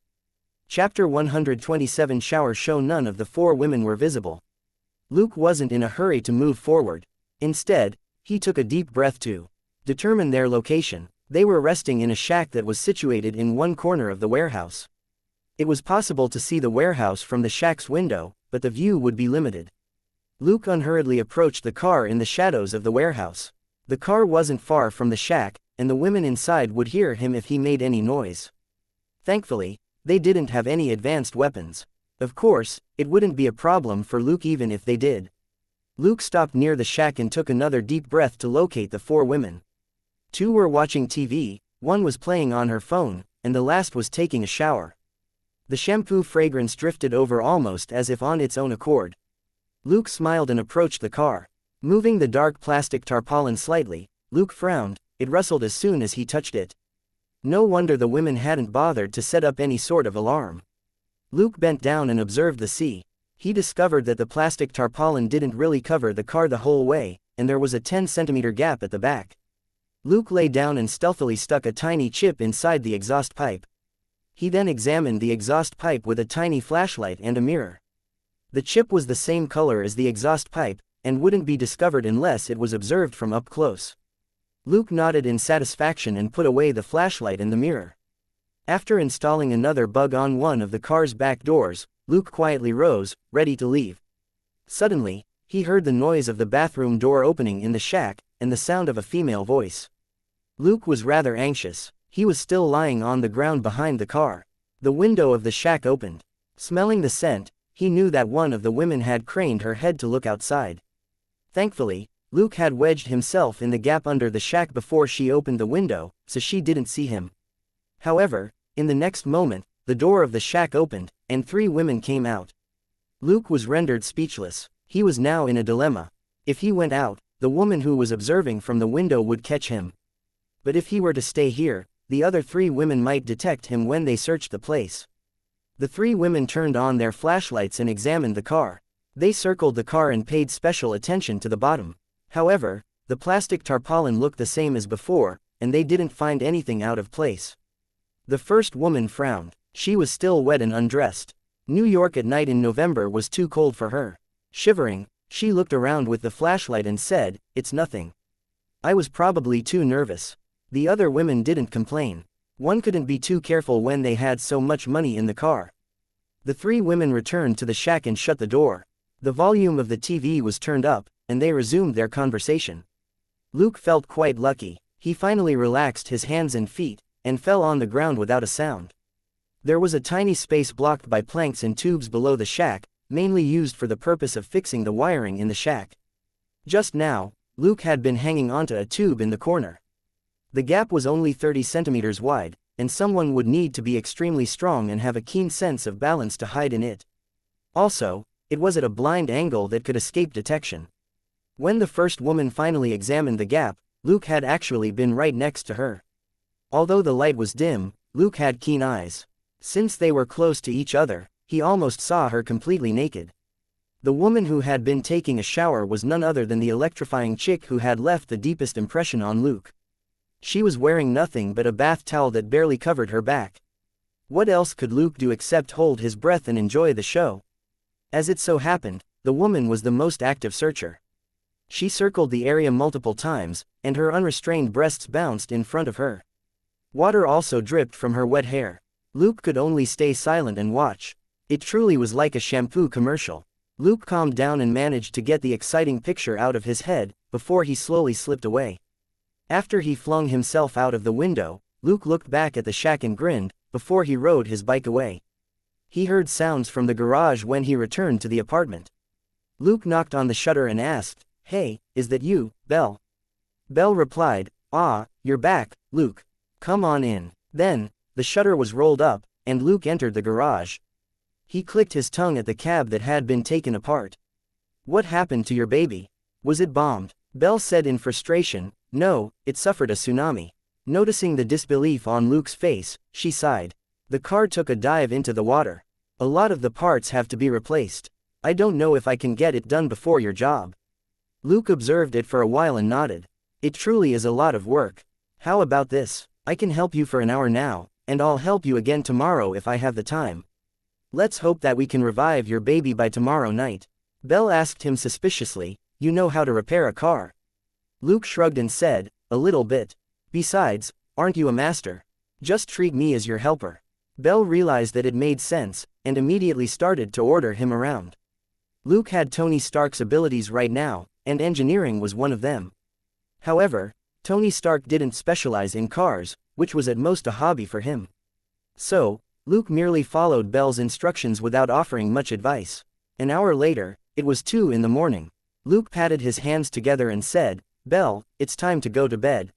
Chapter 127 Shower show. None of the 4 women were visible. Luke wasn't in a hurry to move forward. Instead, he took a deep breath to determine their location. They were resting in a shack that was situated in one corner of the warehouse. It was possible to see the warehouse from the shack's window, but the view would be limited. Luke unhurriedly approached the car in the shadows of the warehouse. The car wasn't far from the shack, and the women inside would hear him if he made any noise. Thankfully, they didn't have any advanced weapons. Of course, it wouldn't be a problem for Luke even if they did. Luke stopped near the shack and took another deep breath to locate the 4 women. 2 were watching TV, 1 was playing on her phone, and the last was taking a shower. The shampoo fragrance drifted over almost as if on its own accord. Luke smiled and approached the car. Moving the dark plastic tarpaulin slightly, Luke frowned. It rustled as soon as he touched it. No wonder the women hadn't bothered to set up any sort of alarm. Luke bent down and observed the sea. He discovered that the plastic tarpaulin didn't really cover the car the whole way, and there was a 10-centimeter gap at the back. Luke lay down and stealthily stuck a tiny chip inside the exhaust pipe. He then examined the exhaust pipe with a tiny flashlight and a mirror. The chip was the same color as the exhaust pipe, and wouldn't be discovered unless it was observed from up close. Luke nodded in satisfaction and put away the flashlight and the mirror. After installing another bug on one of the car's back doors, Luke quietly rose, ready to leave. Suddenly, he heard the noise of the bathroom door opening in the shack, and the sound of a female voice. Luke was rather anxious. He was still lying on the ground behind the car. The window of the shack opened. Smelling the scent, he knew that one of the women had craned her head to look outside. Thankfully, Luke had wedged himself in the gap under the shack before she opened the window, so she didn't see him. However, in the next moment, the door of the shack opened, and 3 women came out. Luke was rendered speechless. He was now in a dilemma. If he went out, the woman who was observing from the window would catch him. But if he were to stay here, the other 3 women might detect him when they searched the place. The 3 women turned on their flashlights and examined the car. They circled the car and paid special attention to the bottom. However, the plastic tarpaulin looked the same as before, and they didn't find anything out of place. The first woman frowned. She was still wet and undressed. New York at night in November was too cold for her. Shivering, she looked around with the flashlight and said, "It's nothing. I was probably too nervous." The other women didn't complain. One couldn't be too careful when they had so much money in the car. The 3 women returned to the shack and shut the door. The volume of the TV was turned up, and they resumed their conversation. Luke felt quite lucky. He finally relaxed his hands and feet, and fell on the ground without a sound. There was a tiny space blocked by planks and tubes below the shack, mainly used for the purpose of fixing the wiring in the shack. Just now, Luke had been hanging onto a tube in the corner. The gap was only 30 centimeters wide, and someone would need to be extremely strong and have a keen sense of balance to hide in it. Also, it was at a blind angle that could escape detection. When the first woman finally examined the gap, Luke had actually been right next to her. Although the light was dim, Luke had keen eyes. Since they were close to each other, he almost saw her completely naked. The woman who had been taking a shower was none other than the electrifying chick who had left the deepest impression on Luke. She was wearing nothing but a bath towel that barely covered her back. What else could Luke do except hold his breath and enjoy the show? As it so happened, the woman was the most active searcher. She circled the area multiple times, and her unrestrained breasts bounced in front of her. Water also dripped from her wet hair. Luke could only stay silent and watch. It truly was like a shampoo commercial. Luke calmed down and managed to get the exciting picture out of his head, before he slowly slipped away. After he flung himself out of the window, Luke looked back at the shack and grinned, before he rode his bike away. He heard sounds from the garage when he returned to the apartment. Luke knocked on the shutter and asked, "Hey, is that you, Belle?" Belle replied, "Ah, you're back, Luke. Come on in." Then, the shutter was rolled up, and Luke entered the garage. He clicked his tongue at the cab that had been taken apart. "What happened to your baby? Was it bombed?" Belle said in frustration. "No, it suffered a tsunami." Noticing the disbelief on Luke's face, she sighed. "The car took a dive into the water. A lot of the parts have to be replaced. I don't know if I can get it done before your job." Luke observed it for a while and nodded. "It truly is a lot of work. How about this? I can help you for an hour now, and I'll help you again tomorrow if I have the time. Let's hope that we can revive your baby by tomorrow night." Belle asked him suspiciously, "You know how to repair a car?" Luke shrugged and said, "A little bit. Besides, aren't you a master? Just treat me as your helper." Belle realized that it made sense, and immediately started to order him around. Luke had Tony Stark's abilities right now, and engineering was one of them. However, Tony Stark didn't specialize in cars, which was at most a hobby for him. So, Luke merely followed Belle's instructions without offering much advice. An hour later, it was 2 in the morning. Luke patted his hands together and said, "Belle, it's time to go to bed."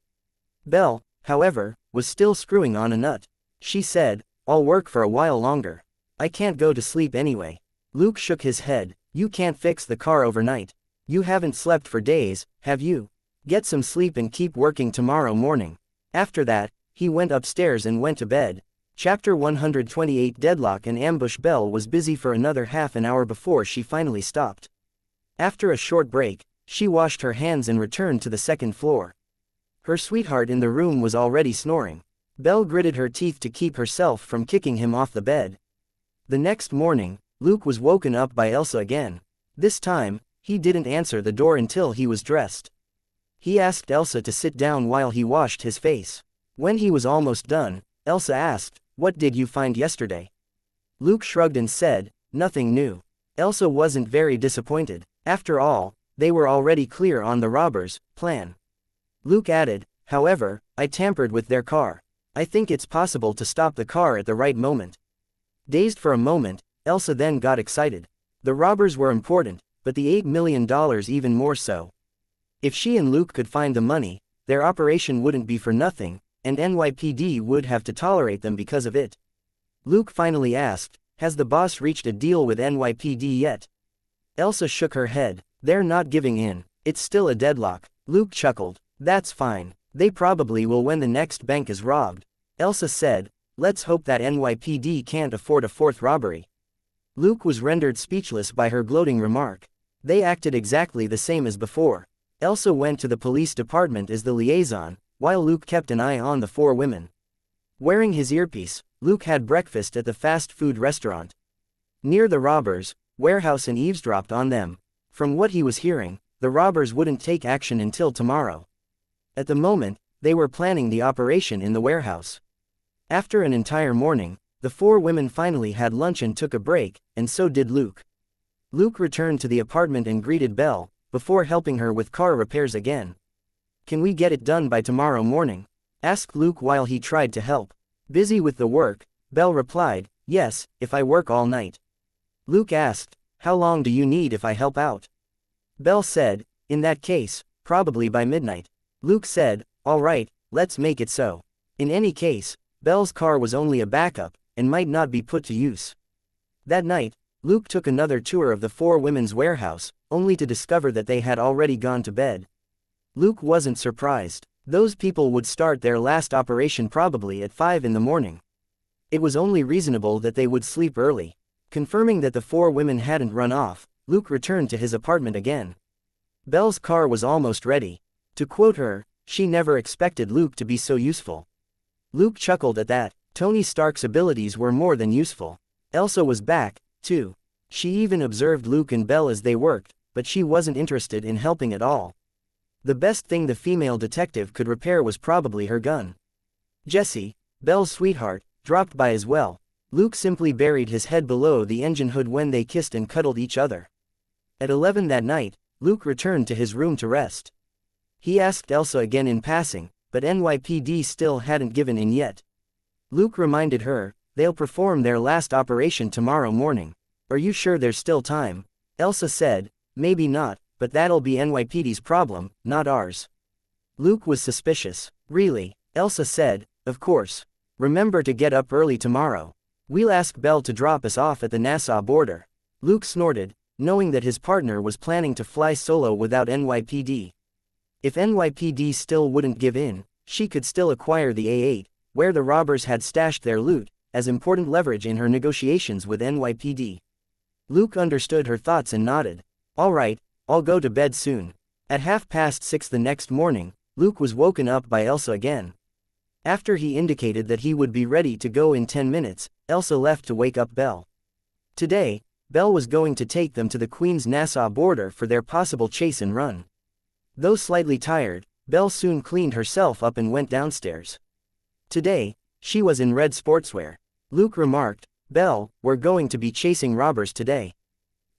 Belle, however, was still screwing on a nut. She said, "I'll work for a while longer. I can't go to sleep anyway." Luke shook his head. "You can't fix the car overnight. You haven't slept for days, have you? Get some sleep and keep working tomorrow morning." After that, he went upstairs and went to bed. Chapter 128 Deadlock and Ambush. Belle was busy for another half an hour before she finally stopped. After a short break, she washed her hands and returned to the second floor. Her sweetheart in the room was already snoring. Belle gritted her teeth to keep herself from kicking him off the bed. The next morning, Luke was woken up by Elsa again. This time, he didn't answer the door until he was dressed. He asked Elsa to sit down while he washed his face. When he was almost done, Elsa asked, "What did you find yesterday?" Luke shrugged and said, "Nothing new." Elsa wasn't very disappointed. After all, they were already clear on the robbers' plan. Luke added, "However, I tampered with their car. I think it's possible to stop the car at the right moment." Dazed for a moment, Elsa then got excited. The robbers were important, but the $8 million even more so. If she and Luke could find the money, their operation wouldn't be for nothing, and NYPD would have to tolerate them because of it. Luke finally asked, "Has the boss reached a deal with NYPD yet?" Elsa shook her head. "They're not giving in. It's still a deadlock." Luke chuckled. "That's fine. They probably will when the next bank is robbed." Elsa said, "Let's hope that NYPD can't afford a fourth robbery." Luke was rendered speechless by her gloating remark. They acted exactly the same as before. Elsa went to the police department as the liaison, while Luke kept an eye on the 4 women. Wearing his earpiece, Luke had breakfast at the fast food restaurant. Near the robbers' warehouse and eavesdropped on them. From what he was hearing, the robbers wouldn't take action until tomorrow. At the moment, they were planning the operation in the warehouse. After an entire morning, the 4 women finally had lunch and took a break, and so did Luke. Luke returned to the apartment and greeted Belle, before helping her with car repairs again. "Can we get it done by tomorrow morning?" asked Luke while he tried to help. Busy with the work, Belle replied, "Yes, if I work all night." Luke asked, "How long do you need if I help out?" Belle said, "In that case, probably by midnight." Luke said, "All right, let's make it so." In any case, Belle's car was only a backup, and might not be put to use. That night, Luke took another tour of the 4 women's warehouse, only to discover that they had already gone to bed. Luke wasn't surprised. Those people would start their last operation probably at 5 in the morning. It was only reasonable that they would sleep early. Confirming that the 4 women hadn't run off, Luke returned to his apartment again. Belle's car was almost ready. To quote her, she never expected Luke to be so useful. Luke chuckled at that. Tony Stark's abilities were more than useful. Elsa was back, too. She even observed Luke and Belle as they worked, but she wasn't interested in helping at all. The best thing the female detective could repair was probably her gun. Jessie, Belle's sweetheart, dropped by as well. Luke simply buried his head below the engine hood when they kissed and cuddled each other. At 11 that night, Luke returned to his room to rest. He asked Elsa again in passing, but NYPD still hadn't given in yet. Luke reminded her, they'll perform their last operation tomorrow morning. Are you sure there's still time? Elsa said, maybe not, but that'll be NYPD's problem, not ours. Luke was suspicious. Really? Elsa said, of course. Remember to get up early tomorrow. We'll ask Belle to drop us off at the Nassau border. Luke snorted, knowing that his partner was planning to fly solo without NYPD. If NYPD still wouldn't give in, she could still acquire the A8, where the robbers had stashed their loot, as important leverage in her negotiations with NYPD. Luke understood her thoughts and nodded. All right, I'll go to bed soon. At 6:30 the next morning, Luke was woken up by Elsa again. After he indicated that he would be ready to go in 10 minutes, Elsa left to wake up Belle. Today, Belle was going to take them to the Queen's Nassau border for their possible chase and run. Though slightly tired, Belle soon cleaned herself up and went downstairs. Today, she was in red sportswear. Luke remarked, Belle, we're going to be chasing robbers today.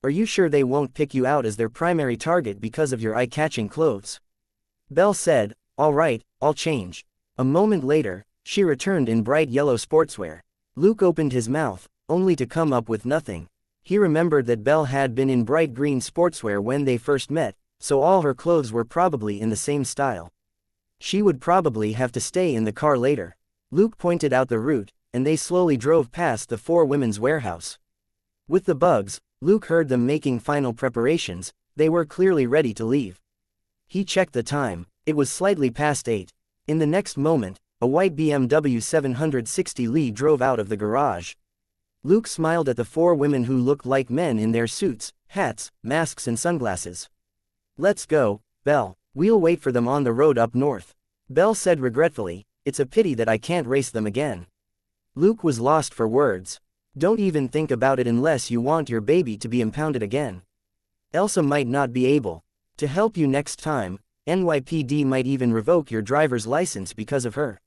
Are you sure they won't pick you out as their primary target because of your eye-catching clothes? Belle said, all right, I'll change. A moment later, she returned in bright yellow sportswear. Luke opened his mouth, only to come up with nothing. He remembered that Belle had been in bright green sportswear when they first met, so all her clothes were probably in the same style. She would probably have to stay in the car later. Luke pointed out the route, and they slowly drove past the four women's warehouse. With the bugs, Luke heard them making final preparations. They were clearly ready to leave. He checked the time. It was slightly past 8. In the next moment, a white BMW 760 Li drove out of the garage. Luke smiled at the four women who looked like men in their suits, hats, masks and sunglasses. Let's go, Belle. We'll wait for them on the road up north. Belle said regretfully, it's a pity that I can't race them again. Luke was lost for words. Don't even think about it unless you want your baby to be impounded again. Elsa might not be able to help you next time. NYPD might even revoke your driver's license because of her.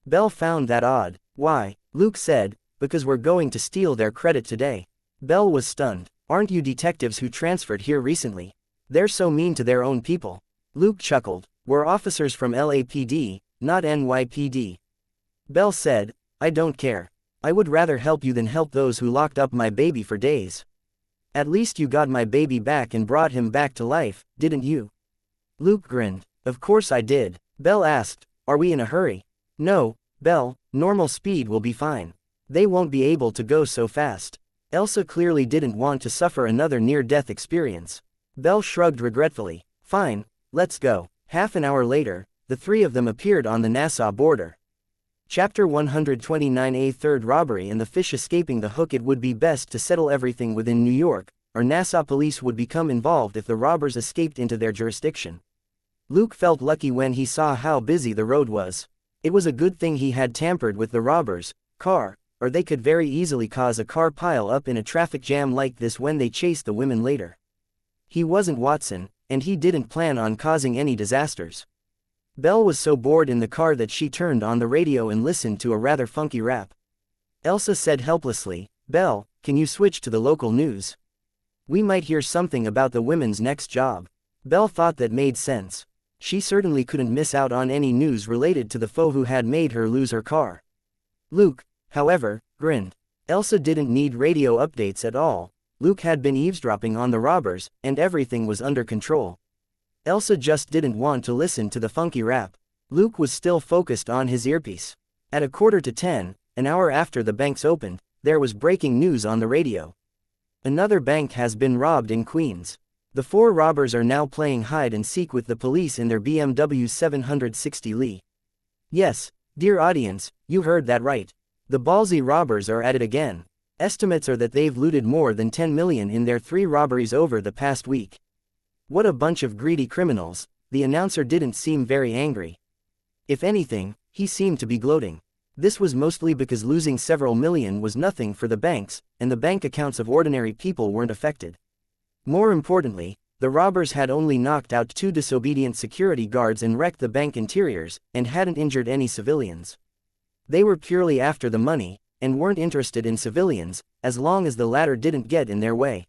Belle found that odd. Why? Luke said, because we're going to steal their credit today. Belle was stunned. Aren't you detectives who transferred here recently? They're so mean to their own people. Luke chuckled. We're officers from LAPD, not NYPD. Belle said, I don't care. I would rather help you than help those who locked up my baby for days. At least you got my baby back and brought him back to life, didn't you? Luke grinned. Of course I did. Belle asked, are we in a hurry? No, Belle, normal speed will be fine. They won't be able to go so fast. Elsa clearly didn't want to suffer another near-death experience. Belle shrugged regretfully. Fine, let's go. Half an hour later, the three of them appeared on the Nassau border. Chapter 129A Third Robbery and the Fish Escaping the Hook. It would be best to settle everything within New York, or Nassau police would become involved if the robbers escaped into their jurisdiction. Luke felt lucky when he saw how busy the road was. It was a good thing he had tampered with the robbers' car, or they could very easily cause a car pile up in a traffic jam like this when they chased the women later. He wasn't Watson, and he didn't plan on causing any disasters. Belle was so bored in the car that she turned on the radio and listened to a rather funky rap. Elsa said helplessly, Belle, can you switch to the local news? We might hear something about the women's next job. Belle thought that made sense. She certainly couldn't miss out on any news related to the foe who had made her lose her car. Luke, however, grinned. Elsa didn't need radio updates at all. Luke had been eavesdropping on the robbers, and everything was under control. Elsa just didn't want to listen to the funky rap. Luke was still focused on his earpiece. At 9:45, an hour after the banks opened, there was breaking news on the radio. Another bank has been robbed in Queens. The four robbers are now playing hide and seek with the police in their BMW 760 Li. Yes, dear audience, you heard that right. The ballsy robbers are at it again. Estimates are that they've looted more than 10 million in their 3 robberies over the past week. What a bunch of greedy criminals. The announcer didn't seem very angry. If anything, he seemed to be gloating. This was mostly because losing several million was nothing for the banks, and the bank accounts of ordinary people weren't affected. More importantly, the robbers had only knocked out 2 disobedient security guards and wrecked the bank interiors, and hadn't injured any civilians. They were purely after the money, and weren't interested in civilians, as long as the latter didn't get in their way.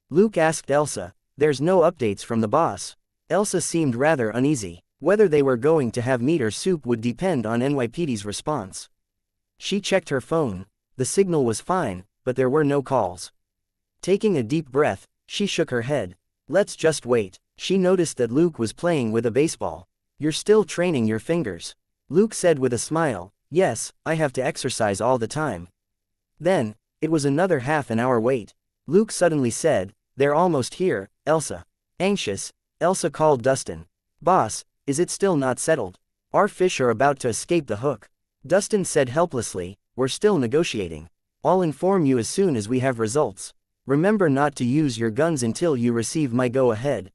Luke asked Elsa, "There's no updates from the boss?" Elsa seemed rather uneasy. Whether they were going to have meat or soup would depend on NYPD's response. She checked her phone. The signal was fine, but there were no calls. Taking a deep breath, she shook her head. Let's just wait. She noticed that Luke was playing with a baseball. You're still training your fingers. Luke said with a smile, yes, I have to exercise all the time. Then, it was another half an hour wait. Luke suddenly said, they're almost here, Elsa. Anxious, Elsa called Dustin. Boss, is it still not settled? Our fish are about to escape the hook. Dustin said helplessly, we're still negotiating. I'll inform you as soon as we have results. Remember not to use your guns until you receive my go-ahead.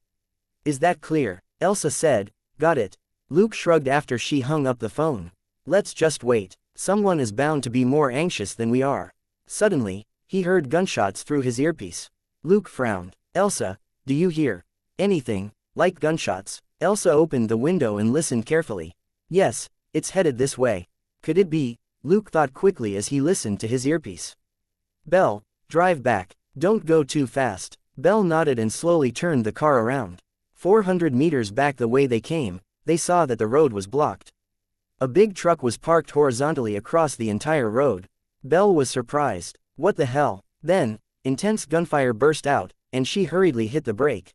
Is that clear? Elsa said, got it. Luke shrugged after she hung up the phone. Let's just wait. Someone is bound to be more anxious than we are. Suddenly, he heard gunshots through his earpiece. Luke frowned. Elsa, do you hear anything like gunshots? Elsa opened the window and listened carefully. Yes, it's headed this way. Could it be? Luke thought quickly as he listened to his earpiece. Belle, drive back. Don't go too fast. Belle nodded and slowly turned the car around. 400 meters back the way they came, they saw that the road was blocked. A big truck was parked horizontally across the entire road. Belle was surprised. What the hell? Then, intense gunfire burst out, and she hurriedly hit the brake.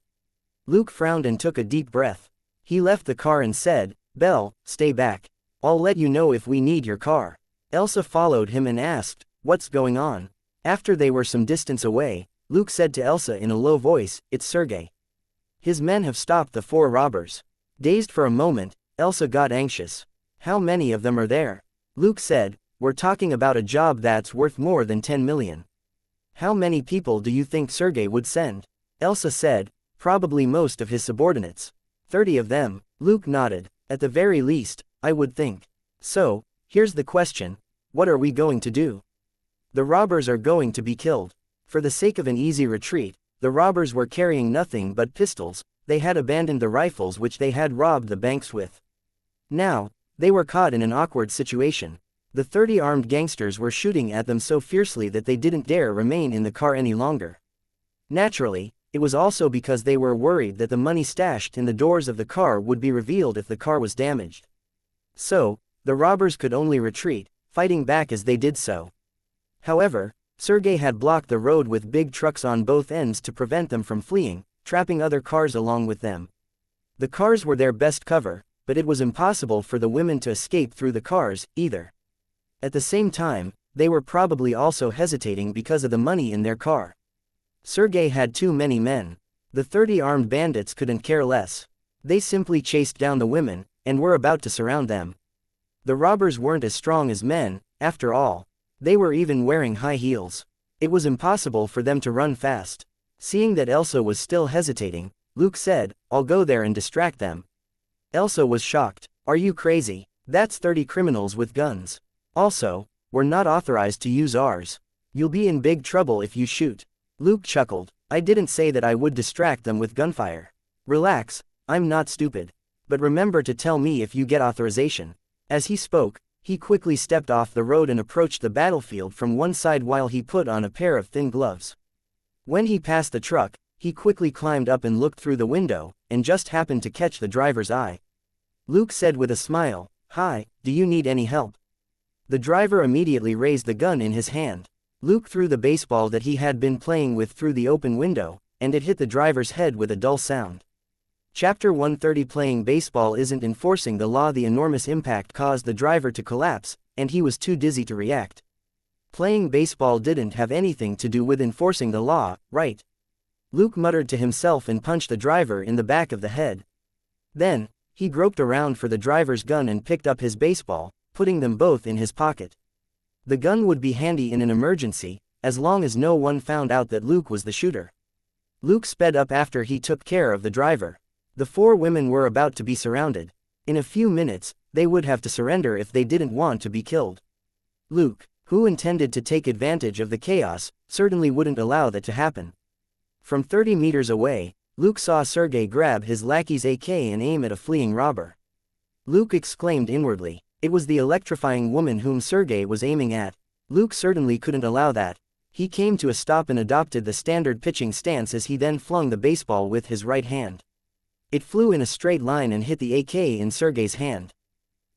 Luke frowned and took a deep breath. He left the car and said, Belle, stay back. I'll let you know if we need your car. Elsa followed him and asked, what's going on? After they were some distance away, Luke said to Elsa in a low voice, it's Sergei. His men have stopped the 4 robbers. Dazed for a moment, Elsa got anxious. How many of them are there? Luke said, we're talking about a job that's worth more than 10 million. How many people do you think Sergei would send? Elsa said, probably most of his subordinates. 30 of them. Luke nodded. At the very least, I would think. So, here's the question, what are we going to do? The robbers are going to be killed. For the sake of an easy retreat, the robbers were carrying nothing but pistols. They had abandoned the rifles which they had robbed the banks with. Now, they were caught in an awkward situation. The 30 armed gangsters were shooting at them so fiercely that they didn't dare remain in the car any longer. Naturally, it was also because they were worried that the money stashed in the doors of the car would be revealed if the car was damaged. So, the robbers could only retreat, fighting back as they did so. However, Sergei had blocked the road with big trucks on both ends to prevent them from fleeing, trapping other cars along with them. The cars were their best cover, but it was impossible for the women to escape through the cars, either. At the same time, they were probably also hesitating because of the money in their car. Sergei had too many men. The 30 armed bandits couldn't care less. They simply chased down the women, and were about to surround them. The robbers weren't as strong as men, after all. They were even wearing high heels. It was impossible for them to run fast. Seeing that Elsa was still hesitating, Luke said, I'll go there and distract them. Elsa was shocked. Are you crazy? That's 30 criminals with guns. Also, we're not authorized to use ours. You'll be in big trouble if you shoot. Luke chuckled. I didn't say that I would distract them with gunfire. Relax, I'm not stupid. But remember to tell me if you get authorization. As he spoke, he quickly stepped off the road and approached the battlefield from one side while he put on a pair of thin gloves. When he passed the truck, he quickly climbed up and looked through the window, and just happened to catch the driver's eye. Luke said with a smile, Hi, do you need any help? The driver immediately raised the gun in his hand. Luke threw the baseball that he had been playing with through the open window, and it hit the driver's head with a dull sound. Chapter 130 Playing baseball isn't enforcing the law. The enormous impact caused the driver to collapse, and he was too dizzy to react. Playing baseball didn't have anything to do with enforcing the law, right? Luke muttered to himself and punched the driver in the back of the head. Then, he groped around for the driver's gun and picked up his baseball, putting them both in his pocket. The gun would be handy in an emergency, as long as no one found out that Luke was the shooter. Luke sped up after he took care of the driver. The 4 women were about to be surrounded. In a few minutes, they would have to surrender if they didn't want to be killed. Luke, who intended to take advantage of the chaos, certainly wouldn't allow that to happen. From 30 meters away, Luke saw Sergei grab his lackey's AK and aim at a fleeing robber. Luke exclaimed inwardly. It was the electrifying woman whom Sergei was aiming at. Luke certainly couldn't allow that. He came to a stop and adopted the standard pitching stance as he then flung the baseball with his right hand. It flew in a straight line and hit the AK in Sergei's hand.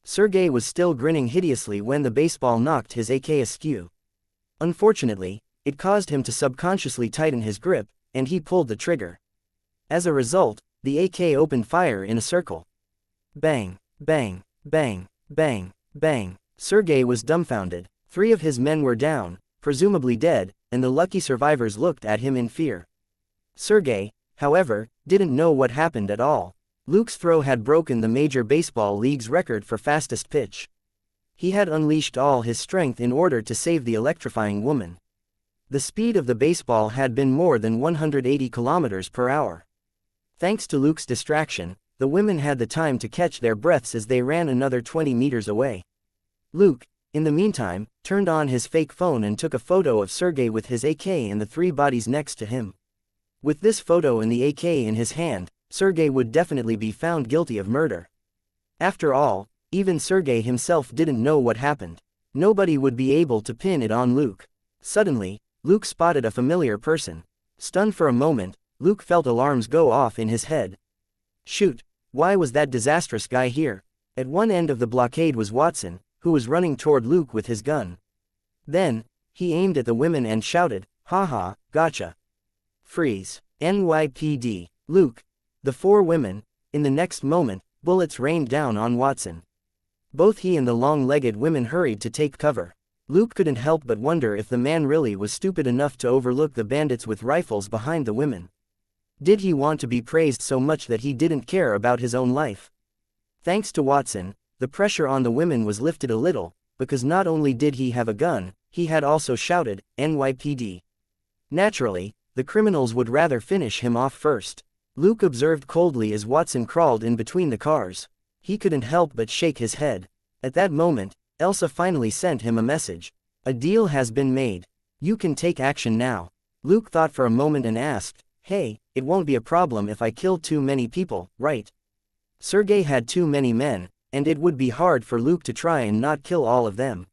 Sergei was still grinning hideously when the baseball knocked his AK askew. Unfortunately, it caused him to subconsciously tighten his grip, and he pulled the trigger. As a result, the AK opened fire in a circle. Bang, bang, bang, bang, bang. Sergei was dumbfounded. 3 of his men were down, presumably dead, and the lucky survivors looked at him in fear. Sergei, however, didn't know what happened at all. Luke's throw had broken the Major Baseball League's record for fastest pitch. He had unleashed all his strength in order to save the electrifying woman. The speed of the baseball had been more than 180 kilometers per hour. Thanks to Luke's distraction, the women had the time to catch their breaths as they ran another 20 meters away. Luke, in the meantime, turned on his fake phone and took a photo of Sergei with his AK and the 3 bodies next to him. With this photo and the AK in his hand, Sergei would definitely be found guilty of murder. After all, even Sergei himself didn't know what happened. Nobody would be able to pin it on Luke. Suddenly, Luke spotted a familiar person. Stunned for a moment, Luke felt alarms go off in his head. Shoot, why was that disastrous guy here? At one end of the blockade was Watson, who was running toward Luke with his gun. Then, he aimed at the women and shouted, "Haha, gotcha. Freeze. NYPD. Luke." The 4 women. In the next moment, bullets rained down on Watson. Both he and the long-legged women hurried to take cover. Luke couldn't help but wonder if the man really was stupid enough to overlook the bandits with rifles behind the women. Did he want to be praised so much that he didn't care about his own life? Thanks to Watson, the pressure on the women was lifted a little, because not only did he have a gun, he had also shouted, "NYPD." Naturally, the criminals would rather finish him off first. Luke observed coldly as Watson crawled in between the cars. He couldn't help but shake his head. At that moment, Elsa finally sent him a message. "A deal has been made. You can take action now." Luke thought for a moment and asked, "Hey, it won't be a problem if I kill too many people, right?" Sergei had too many men, and it would be hard for Luke to try and not kill all of them.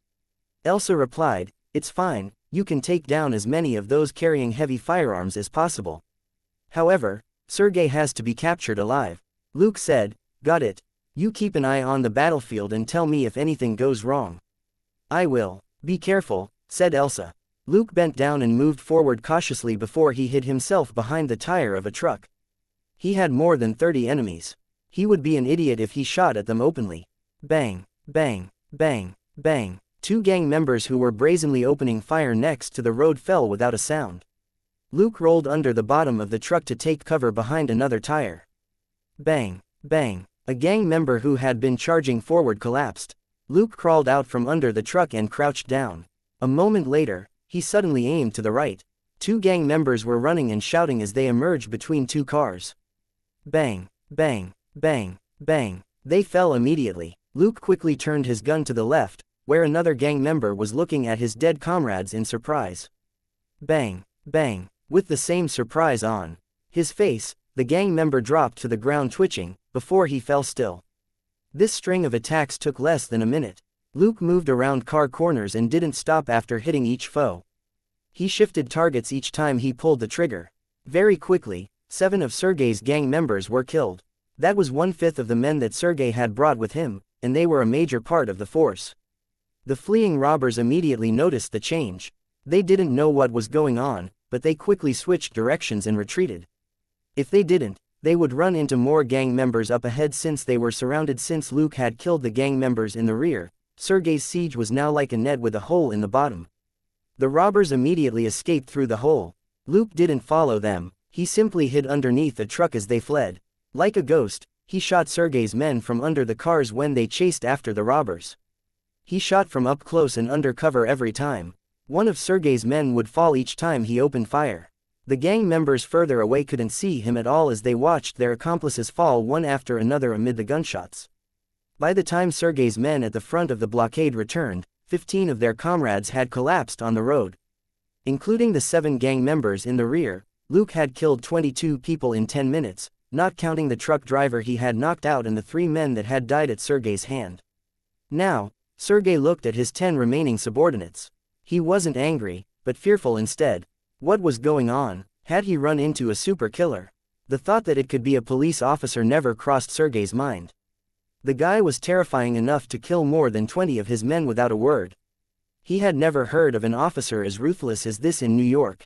Elsa replied, "It's fine, you can take down as many of those carrying heavy firearms as possible. However, Sergei has to be captured alive." Luke said, "Got it. You keep an eye on the battlefield and tell me if anything goes wrong." "I will. Be careful," said Elsa. Luke bent down and moved forward cautiously before he hid himself behind the tire of a truck. He had more than 30 enemies. He would be an idiot if he shot at them openly. Bang, bang, bang, bang. 2 gang members who were brazenly opening fire next to the road fell without a sound. Luke rolled under the bottom of the truck to take cover behind another tire. Bang, bang. A gang member who had been charging forward collapsed. Luke crawled out from under the truck and crouched down. A moment later, he suddenly aimed to the right. 2 gang members were running and shouting as they emerged between 2 cars. Bang, bang, bang, bang. They fell immediately. Luke quickly turned his gun to the left, where another gang member was looking at his dead comrades in surprise. Bang, bang. With the same surprise on his face, the gang member dropped to the ground twitching, before he fell still. This string of attacks took less than a minute. Luke moved around car corners and didn't stop after hitting each foe. He shifted targets each time he pulled the trigger. Very quickly, 7 of Sergei's gang members were killed. That was 1/5 of the men that Sergei had brought with him, and they were a major part of the force. The fleeing robbers immediately noticed the change. They didn't know what was going on, but they quickly switched directions and retreated. If they didn't, they would run into more gang members up ahead since they were surrounded. Since Luke had killed the gang members in the rear, Sergei's siege was now like a net with a hole in the bottom. The robbers immediately escaped through the hole. Luke didn't follow them, he simply hid underneath a truck as they fled. Like a ghost, he shot Sergei's men from under the cars when they chased after the robbers. He shot from up close and under cover every time. One of Sergei's men would fall each time he opened fire. The gang members further away couldn't see him at all as they watched their accomplices fall one after another amid the gunshots. By the time Sergei's men at the front of the blockade returned, 15 of their comrades had collapsed on the road. Including the 7 gang members in the rear, Luke had killed 22 people in 10 minutes, not counting the truck driver he had knocked out and the 3 men that had died at Sergei's hand. Now, Sergei looked at his 10 remaining subordinates. He wasn't angry, but fearful instead. What was going on? Had he run into a super killer? The thought that it could be a police officer never crossed Sergei's mind. The guy was terrifying enough to kill more than 20 of his men without a word. He had never heard of an officer as ruthless as this in New York.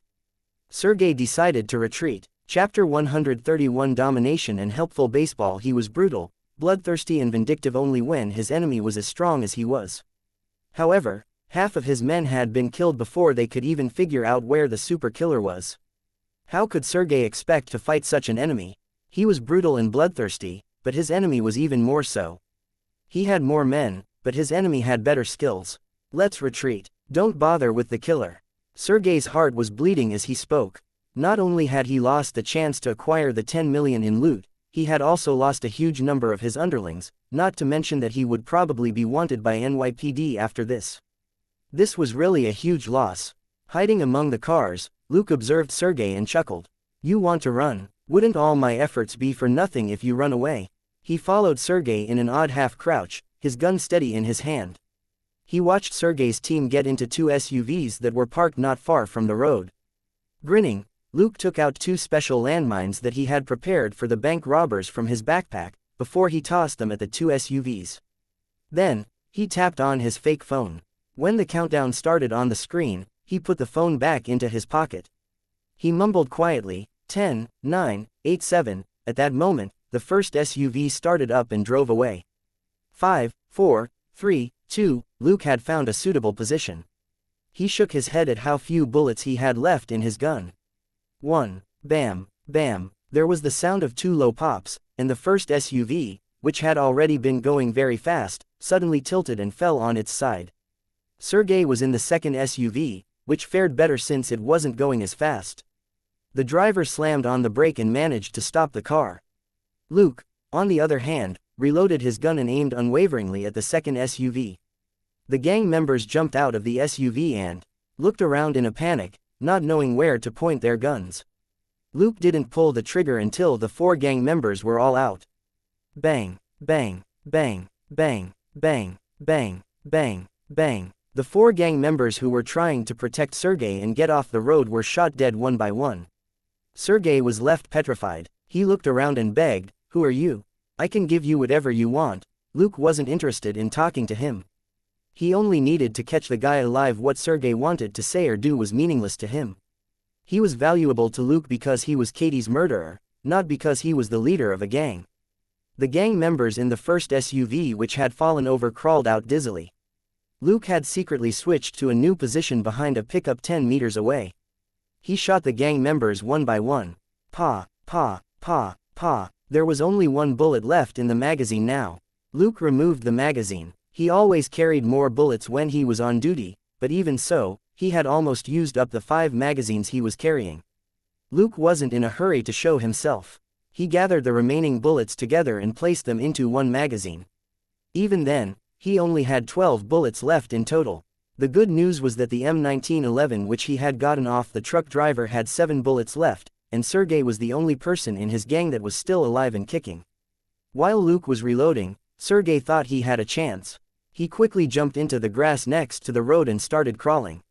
Sergei decided to retreat. Chapter 131 Domination and Helpful Baseball. He was brutal, bloodthirsty and vindictive only when his enemy was as strong as he was. However, half of his men had been killed before they could even figure out where the super killer was. How could Sergei expect to fight such an enemy? He was brutal and bloodthirsty, but his enemy was even more so. He had more men, but his enemy had better skills. Let's retreat. Don't bother with the killer. Sergei's heart was bleeding as he spoke. Not only had he lost the chance to acquire the 10 million in loot, he had also lost a huge number of his underlings, not to mention that he would probably be wanted by NYPD after this. This was really a huge loss. Hiding among the cars, Luke observed Sergei and chuckled. You want to run? Wouldn't all my efforts be for nothing if you run away? He followed Sergei in an odd half-crouch, his gun steady in his hand. He watched Sergei's team get into 2 SUVs that were parked not far from the road. Grinning, Luke took out 2 special landmines that he had prepared for the bank robbers from his backpack, before he tossed them at the 2 SUVs. Then, he tapped on his fake phone. When the countdown started on the screen, he put the phone back into his pocket. He mumbled quietly, 10, 9, 8, 7, at that moment, the first SUV started up and drove away. 5, 4, 3, 2, Luke had found a suitable position. He shook his head at how few bullets he had left in his gun. 1, bam, bam, there was the sound of 2 low pops, and the first SUV, which had already been going very fast, suddenly tilted and fell on its side. Sergei was in the second SUV, which fared better since it wasn't going as fast. The driver slammed on the brake and managed to stop the car. Luke, on the other hand, reloaded his gun and aimed unwaveringly at the second SUV. The gang members jumped out of the SUV and looked around in a panic, not knowing where to point their guns. Luke didn't pull the trigger until the 4 gang members were all out. Bang, bang, bang, bang, bang, bang, bang, bang. The 4 gang members who were trying to protect Sergei and get off the road were shot dead one by one. Sergei was left petrified. He looked around and begged, "Who are you? I can give you whatever you want." Luke wasn't interested in talking to him. He only needed to catch the guy alive. What Sergei wanted to say or do was meaningless to him. He was valuable to Luke because he was Katie's murderer, not because he was the leader of a gang. The gang members in the first SUV which had fallen over crawled out dizzily. Luke had secretly switched to a new position behind a pickup 10 meters away. He shot the gang members one by one. Pa, pa, pa, pa. There was only 1 bullet left in the magazine now. Luke removed the magazine. He always carried more bullets when he was on duty, but even so, he had almost used up the 5 magazines he was carrying. Luke wasn't in a hurry to show himself. He gathered the remaining bullets together and placed them into 1 magazine. Even then, he only had 12 bullets left in total. The good news was that the M1911 which he had gotten off the truck driver had 7 bullets left, and Sergei was the only person in his gang that was still alive and kicking. While Luke was reloading, Sergei thought he had a chance. He quickly jumped into the grass next to the road and started crawling.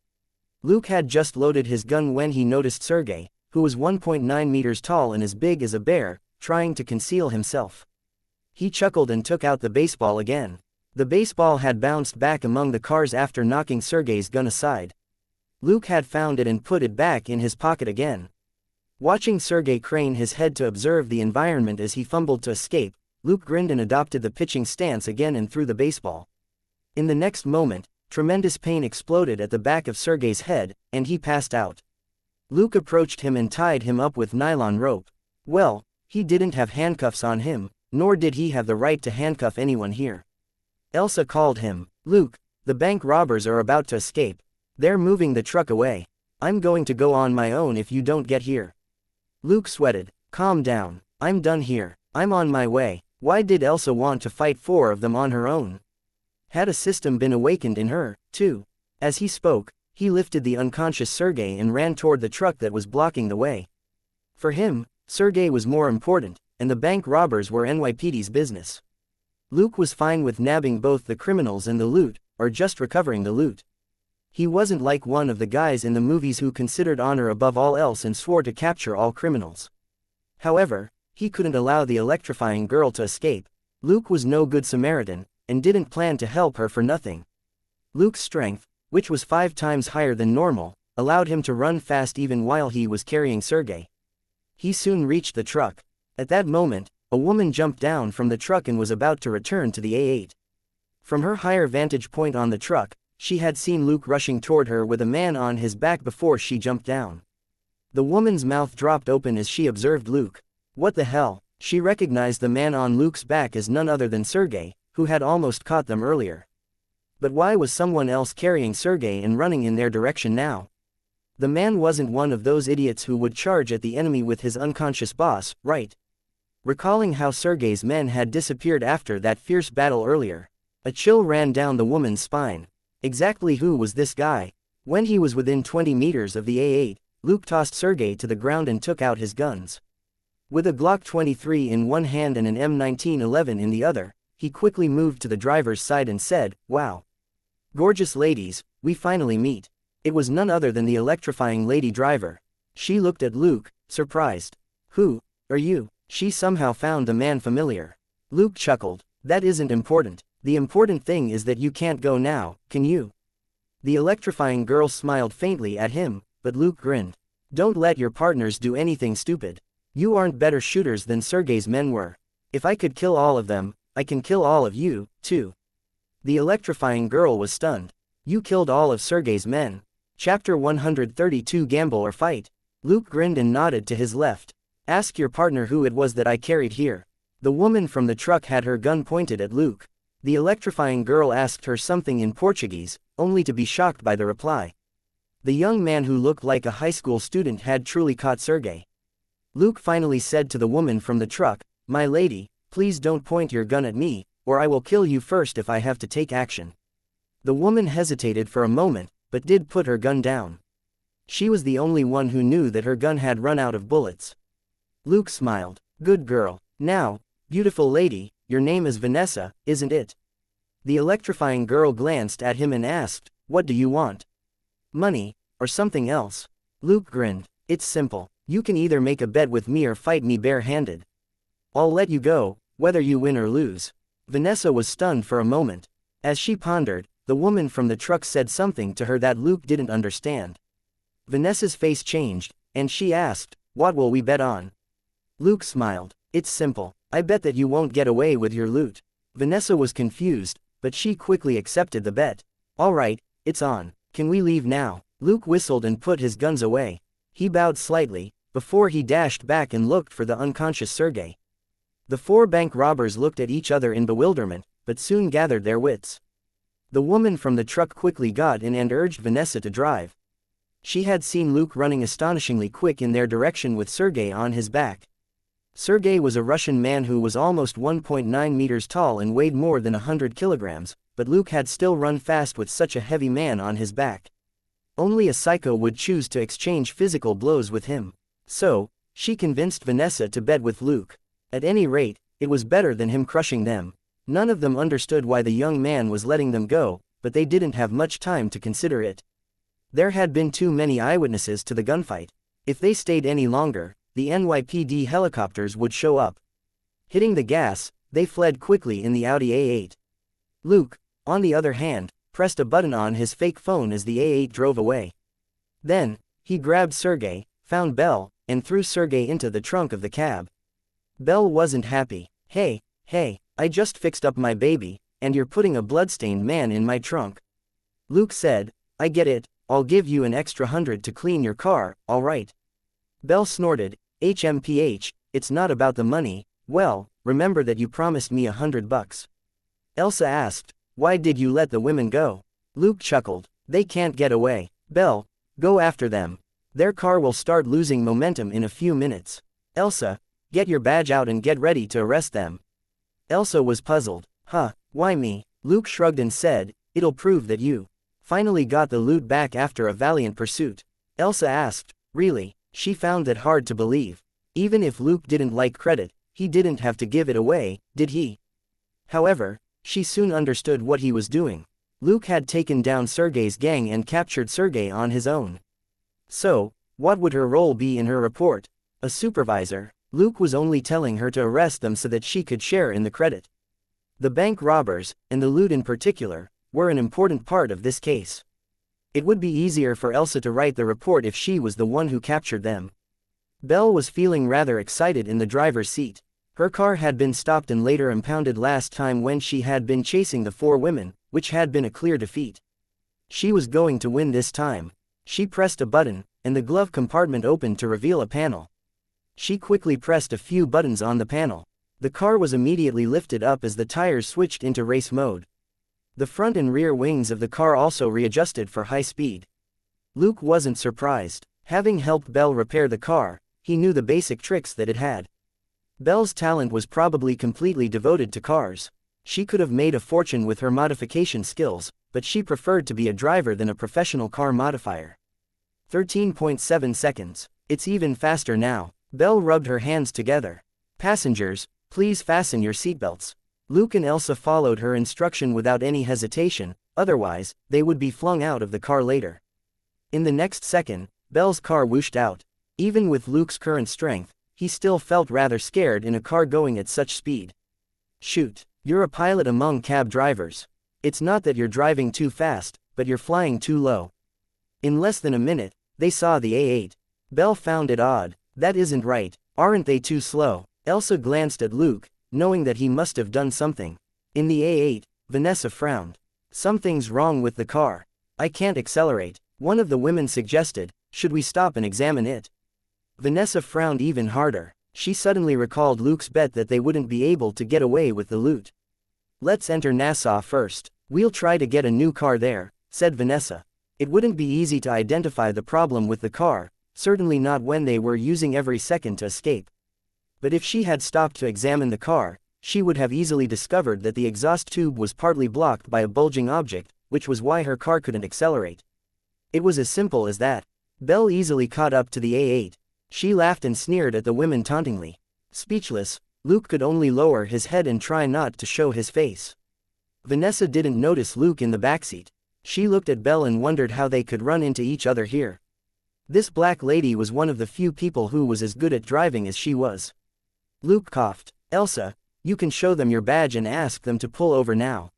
Luke had just loaded his gun when he noticed Sergei, who was 1.9 meters tall and as big as a bear, trying to conceal himself. He chuckled and took out the baseball again. The baseball had bounced back among the cars after knocking Sergei's gun aside. Luke had found it and put it back in his pocket again. Watching Sergei crane his head to observe the environment as he fumbled to escape, Luke grinned and adopted the pitching stance again and threw the baseball. In the next moment, tremendous pain exploded at the back of Sergei's head, and he passed out. Luke approached him and tied him up with nylon rope. Well, he didn't have handcuffs on him, nor did he have the right to handcuff anyone here. Elsa called him. Luke, the bank robbers are about to escape. They're moving the truck away. I'm going to go on my own if you don't get here. Luke sweated. Calm down. I'm done here. I'm on my way. Why did Elsa want to fight 4 of them on her own? Had a system been awakened in her, too? As he spoke, he lifted the unconscious Sergei and ran toward the truck that was blocking the way. For him, Sergei was more important, and the bank robbers were NYPD's business. Luke was fine with nabbing both the criminals and the loot, or just recovering the loot. He wasn't like one of the guys in the movies who considered honor above all else and swore to capture all criminals. However, he couldn't allow the electrifying girl to escape. Luke was no good Samaritan, and didn't plan to help her for nothing. Luke's strength, which was 5 times higher than normal, allowed him to run fast even while he was carrying Sergei. He soon reached the truck. At that moment, a woman jumped down from the truck and was about to return to the A8. From her higher vantage point on the truck, she had seen Luke rushing toward her with a man on his back before she jumped down. The woman's mouth dropped open as she observed Luke. What the hell? She recognized the man on Luke's back as none other than Sergei, who had almost caught them earlier. But why was someone else carrying Sergei and running in their direction now? The man wasn't one of those idiots who would charge at the enemy with his unconscious boss, right? Recalling how Sergei's men had disappeared after that fierce battle earlier, a chill ran down the woman's spine. Exactly who was this guy? When he was within 20 meters of the A8, Luke tossed Sergei to the ground and took out his guns. With a Glock 23 in one hand and an M1911 in the other, he quickly moved to the driver's side and said, "Wow. Gorgeous ladies, we finally meet." It was none other than the electrifying lady driver. She looked at Luke, surprised. "Who are you?" She somehow found the man familiar. Luke chuckled. "That isn't important. The important thing is that you can't go now, can you?" The electrifying girl smiled faintly at him, but Luke grinned. "Don't let your partners do anything stupid. You aren't better shooters than Sergei's men were. If I could kill all of them, I can kill all of you, too." The electrifying girl was stunned. "You killed all of Sergei's men. Chapter 132 Gamble or Fight." Luke grinned and nodded to his left. "Ask your partner who it was that I carried here." The woman from the truck had her gun pointed at Luke. The electrifying girl asked her something in Portuguese, only to be shocked by the reply. The young man who looked like a high school student had truly caught Sergei. Luke finally said to the woman from the truck, "My lady, please don't point your gun at me, or I will kill you first if I have to take action." The woman hesitated for a moment, but did put her gun down. She was the only one who knew that her gun had run out of bullets. Luke smiled. "Good girl. Now, beautiful lady, your name is Vanessa, isn't it?" The electrifying girl glanced at him and asked, "What do you want? Money, or something else?" Luke grinned. "It's simple. You can either make a bet with me or fight me bare-handed. I'll let you go, whether you win or lose." Vanessa was stunned for a moment. As she pondered, the woman from the truck said something to her that Luke didn't understand. Vanessa's face changed, and she asked, "What will we bet on?" Luke smiled. "It's simple. I bet that you won't get away with your loot." Vanessa was confused, but she quickly accepted the bet. "All right, it's on. Can we leave now?" Luke whistled and put his guns away. He bowed slightly, before he dashed back and looked for the unconscious Sergei. The 4 bank robbers looked at each other in bewilderment, but soon gathered their wits. The woman from the truck quickly got in and urged Vanessa to drive. She had seen Luke running astonishingly quick in their direction with Sergei on his back. Sergei was a Russian man who was almost 1.9 meters tall and weighed more than 100 kilograms, but Luke had still run fast with such a heavy man on his back. Only a psycho would choose to exchange physical blows with him. So, she convinced Vanessa to bet with Luke. At any rate, it was better than him crushing them. None of them understood why the young man was letting them go, but they didn't have much time to consider it. There had been too many eyewitnesses to the gunfight. If they stayed any longer, the NYPD helicopters would show up. Hitting the gas, they fled quickly in the Audi A8. Luke, on the other hand, pressed a button on his fake phone as the A8 drove away. Then, he grabbed Sergei, found Belle, and threw Sergei into the trunk of the cab. Belle wasn't happy. Hey, I just fixed up my baby, and you're putting a bloodstained man in my trunk." Luke said, "I get it, I'll give you an extra 100 to clean your car, alright." Belle snorted, HMPH, "It's not about the money." "Well, remember that you promised me $100. Elsa asked, "Why did you let the women go?" Luke chuckled, "They can't get away. Belle, go after them. Their car will start losing momentum in a few minutes. Elsa, get your badge out and get ready to arrest them. Elsa was puzzled. Huh, why me? Luke shrugged and said, it'll prove that you finally got the loot back after a valiant pursuit. Elsa asked, really? She found that hard to believe. Even if Luke didn't like credit, he didn't have to give it away, did he? However, she soon understood what he was doing. Luke had taken down Sergei's gang and captured Sergei on his own. So, what would her role be in her report? A supervisor. Luke was only telling her to arrest them so that she could share in the credit. The bank robbers, and the loot in particular, were an important part of this case. It would be easier for Elsa to write the report if she was the one who captured them. Belle was feeling rather excited in the driver's seat. Her car had been stopped and later impounded last time when she had been chasing the 4 women, which had been a clear defeat. She was going to win this time. She pressed a button, and the glove compartment opened to reveal a panel. She quickly pressed a few buttons on the panel. The car was immediately lifted up as the tires switched into race mode. The front and rear wings of the car also readjusted for high speed. Luke wasn't surprised. Having helped Belle repair the car, he knew the basic tricks that it had. Belle's talent was probably completely devoted to cars. She could have made a fortune with her modification skills, but she preferred to be a driver than a professional car modifier. 13.7 seconds. It's even faster now. Belle rubbed her hands together. Passengers, please fasten your seatbelts. Luke and Elsa followed her instruction without any hesitation, otherwise, they would be flung out of the car later. In the next second, Belle's car whooshed out. Even with Luke's current strength, he still felt rather scared in a car going at such speed. Shoot, you're a pilot among cab drivers. It's not that you're driving too fast, but you're flying too low. In less than a minute, they saw the A8. Belle found it odd. That isn't right. Aren't they too slow? Elsa glanced at Luke, knowing that he must have done something. In the A8, Vanessa frowned. Something's wrong with the car. I can't accelerate. One of the women suggested, should we stop and examine it? Vanessa frowned even harder. She suddenly recalled Luke's bet that they wouldn't be able to get away with the loot. Let's enter Nassau first. We'll try to get a new car there, said Vanessa. It wouldn't be easy to identify the problem with the car, certainly not when they were using every second to escape. But if she had stopped to examine the car, she would have easily discovered that the exhaust tube was partly blocked by a bulging object, which was why her car couldn't accelerate. It was as simple as that. Belle easily caught up to the A8. She laughed and sneered at the women tauntingly. Speechless, Luke could only lower his head and try not to show his face. Vanessa didn't notice Luke in the backseat. She looked at Belle and wondered how they could run into each other here. This black lady was one of the few people who was as good at driving as she was. Luke coughed. Elsa, you can show them your badge and ask them to pull over now.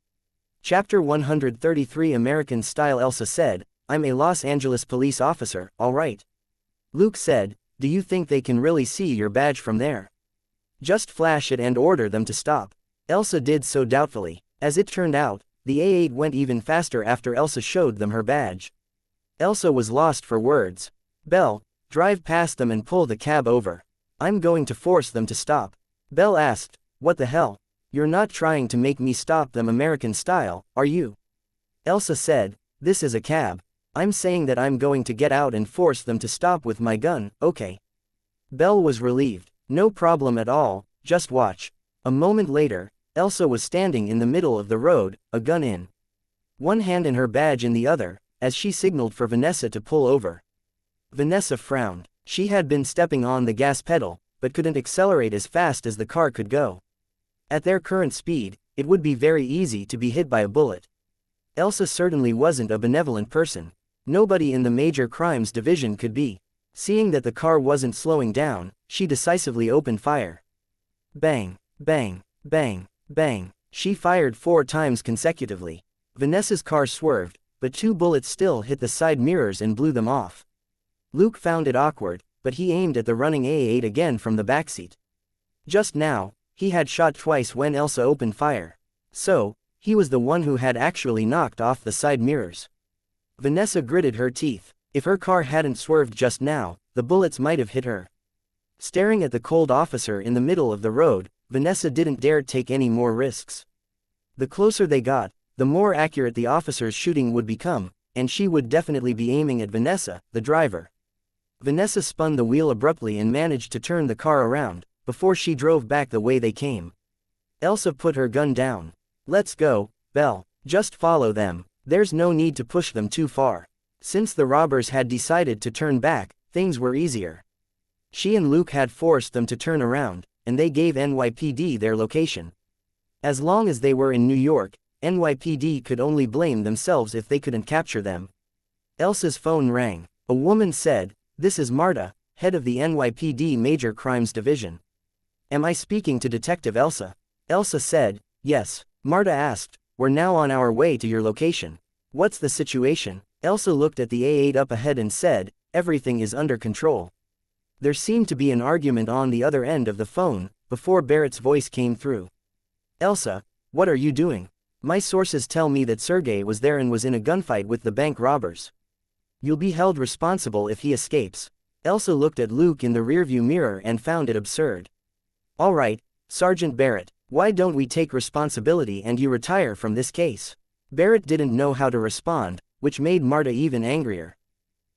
Chapter 133 American Style. Elsa said, I'm a Los Angeles police officer, all right. Luke said, do you think they can really see your badge from there? Just flash it and order them to stop. Elsa did so doubtfully. As it turned out, the A8 went even faster after Elsa showed them her badge. Elsa was lost for words. Belle, drive past them and pull the cab over. I'm going to force them to stop. Belle asked, what the hell? You're not trying to make me stop them American style, are you? Elsa said, this is a cab. I'm saying that I'm going to get out and force them to stop with my gun, okay? Belle was relieved. No problem at all, just watch. A moment later, Elsa was standing in the middle of the road, a gun in one hand and her badge in the other, as she signaled for Vanessa to pull over. Vanessa frowned. She had been stepping on the gas pedal, but couldn't accelerate as fast as the car could go. At their current speed, it would be very easy to be hit by a bullet. Elsa certainly wasn't a benevolent person. Nobody in the major crimes division could be. Seeing that the car wasn't slowing down, she decisively opened fire. Bang, bang, bang, bang. She fired 4 times consecutively. Vanessa's car swerved, but 2 bullets still hit the side mirrors and blew them off. Luke found it awkward, but he aimed at the running A8 again from the backseat. Just now, he had shot twice when Elsa opened fire. So, he was the one who had actually knocked off the side mirrors. Vanessa gritted her teeth. If her car hadn't swerved just now, the bullets might have hit her. Staring at the cold officer in the middle of the road, Vanessa didn't dare take any more risks. The closer they got, the more accurate the officer's shooting would become, and she would definitely be aiming at Vanessa, the driver. Vanessa spun the wheel abruptly and managed to turn the car around, before she drove back the way they came. Elsa put her gun down. "Let's go, Belle. Just follow them. There's no need to push them too far." Since the robbers had decided to turn back, things were easier. She and Luke had forced them to turn around, and they gave NYPD their location. As long as they were in New York, NYPD could only blame themselves if they couldn't capture them. Elsa's phone rang. A woman said, "This is Marta, head of the NYPD Major Crimes Division. Am I speaking to Detective Elsa?" Elsa said, "Yes." Marta asked, "We're now on our way to your location. What's the situation?" Elsa looked at the A8 up ahead and said, "Everything is under control." There seemed to be an argument on the other end of the phone, before Barrett's voice came through. "Elsa, what are you doing? My sources tell me that Sergei was there and was in a gunfight with the bank robbers. You'll be held responsible if he escapes." Elsa looked at Luke in the rearview mirror and found it absurd. "All right, Sergeant Barrett, why don't we take responsibility and you retire from this case?" Barrett didn't know how to respond, which made Marta even angrier.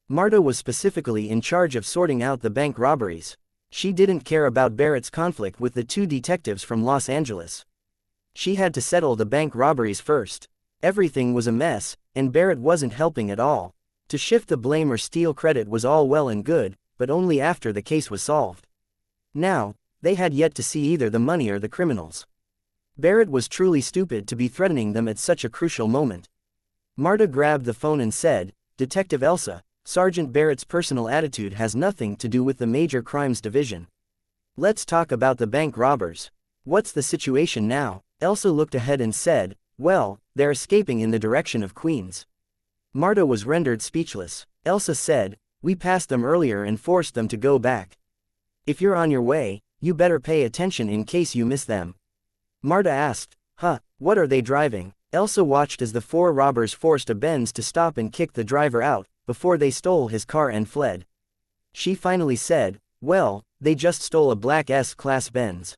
Marta was specifically in charge of sorting out the bank robberies. She didn't care about Barrett's conflict with the two detectives from Los Angeles. She had to settle the bank robberies first. Everything was a mess, and Barrett wasn't helping at all. To shift the blame or steal credit was all well and good, but only after the case was solved. Now, they had yet to see either the money or the criminals. Barrett was truly stupid to be threatening them at such a crucial moment. Marta grabbed the phone and said, "Detective Elsa, Sergeant Barrett's personal attitude has nothing to do with the Major Crimes Division. Let's talk about the bank robbers. What's the situation now?" Elsa looked ahead and said, "Well, they're escaping in the direction of Queens." Marta was rendered speechless. Elsa said, "We passed them earlier and forced them to go back. If you're on your way, you better pay attention in case you miss them." Marta asked, What are they driving?" Elsa watched as the four robbers forced a Benz to stop and kicked the driver out, before they stole his car and fled. She finally said, "Well, they just stole a black S-Class Benz.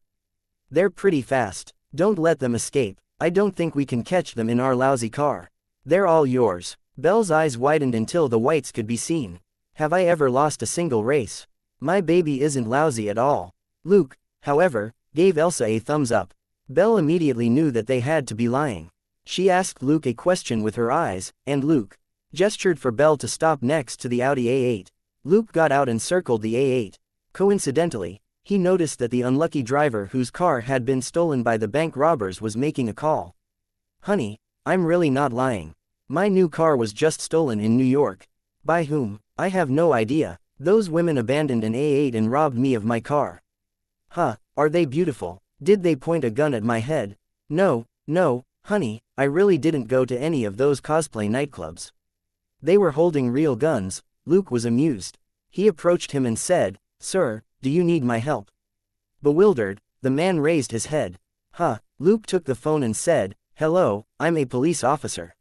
They're pretty fast. Don't let them escape. I don't think we can catch them in our lousy car. They're all yours." Belle's eyes widened until the whites could be seen. "Have I ever lost a single race? My baby isn't lousy at all." Luke, however, gave Elsa a thumbs up. Belle immediately knew that they had to be lying. She asked Luke a question with her eyes, and Luke gestured for Belle to stop next to the Audi A8. Luke got out and circled the A8. Coincidentally, he noticed that the unlucky driver whose car had been stolen by the bank robbers was making a call. "Honey, I'm really not lying. My new car was just stolen in New York." "By whom?" "I have no idea. Those women abandoned an A8 and robbed me of my car." Are they beautiful? Did they point a gun at my head?" No, honey, I really didn't go to any of those cosplay nightclubs." "They were holding real guns." Luke was amused. He approached him and said, "Sir, do you need my help?" Bewildered, the man raised his head. Luke took the phone and said, "Hello, I'm a police officer.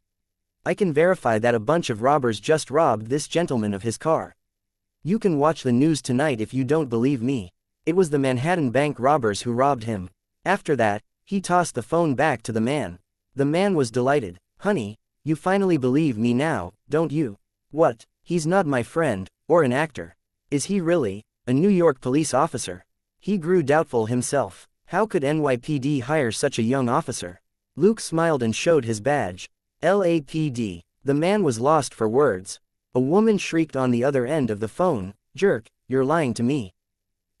I can verify that a bunch of robbers just robbed this gentleman of his car. You can watch the news tonight if you don't believe me. It was the Manhattan bank robbers who robbed him." After that, he tossed the phone back to the man. The man was delighted. "Honey, you finally believe me now, don't you?" "What? He's not my friend, or an actor." "Is he really? A New York police officer?" He grew doubtful himself. How could NYPD hire such a young officer? Luke smiled and showed his badge. LAPD. The man was lost for words. A woman shrieked on the other end of the phone, "Jerk, you're lying to me.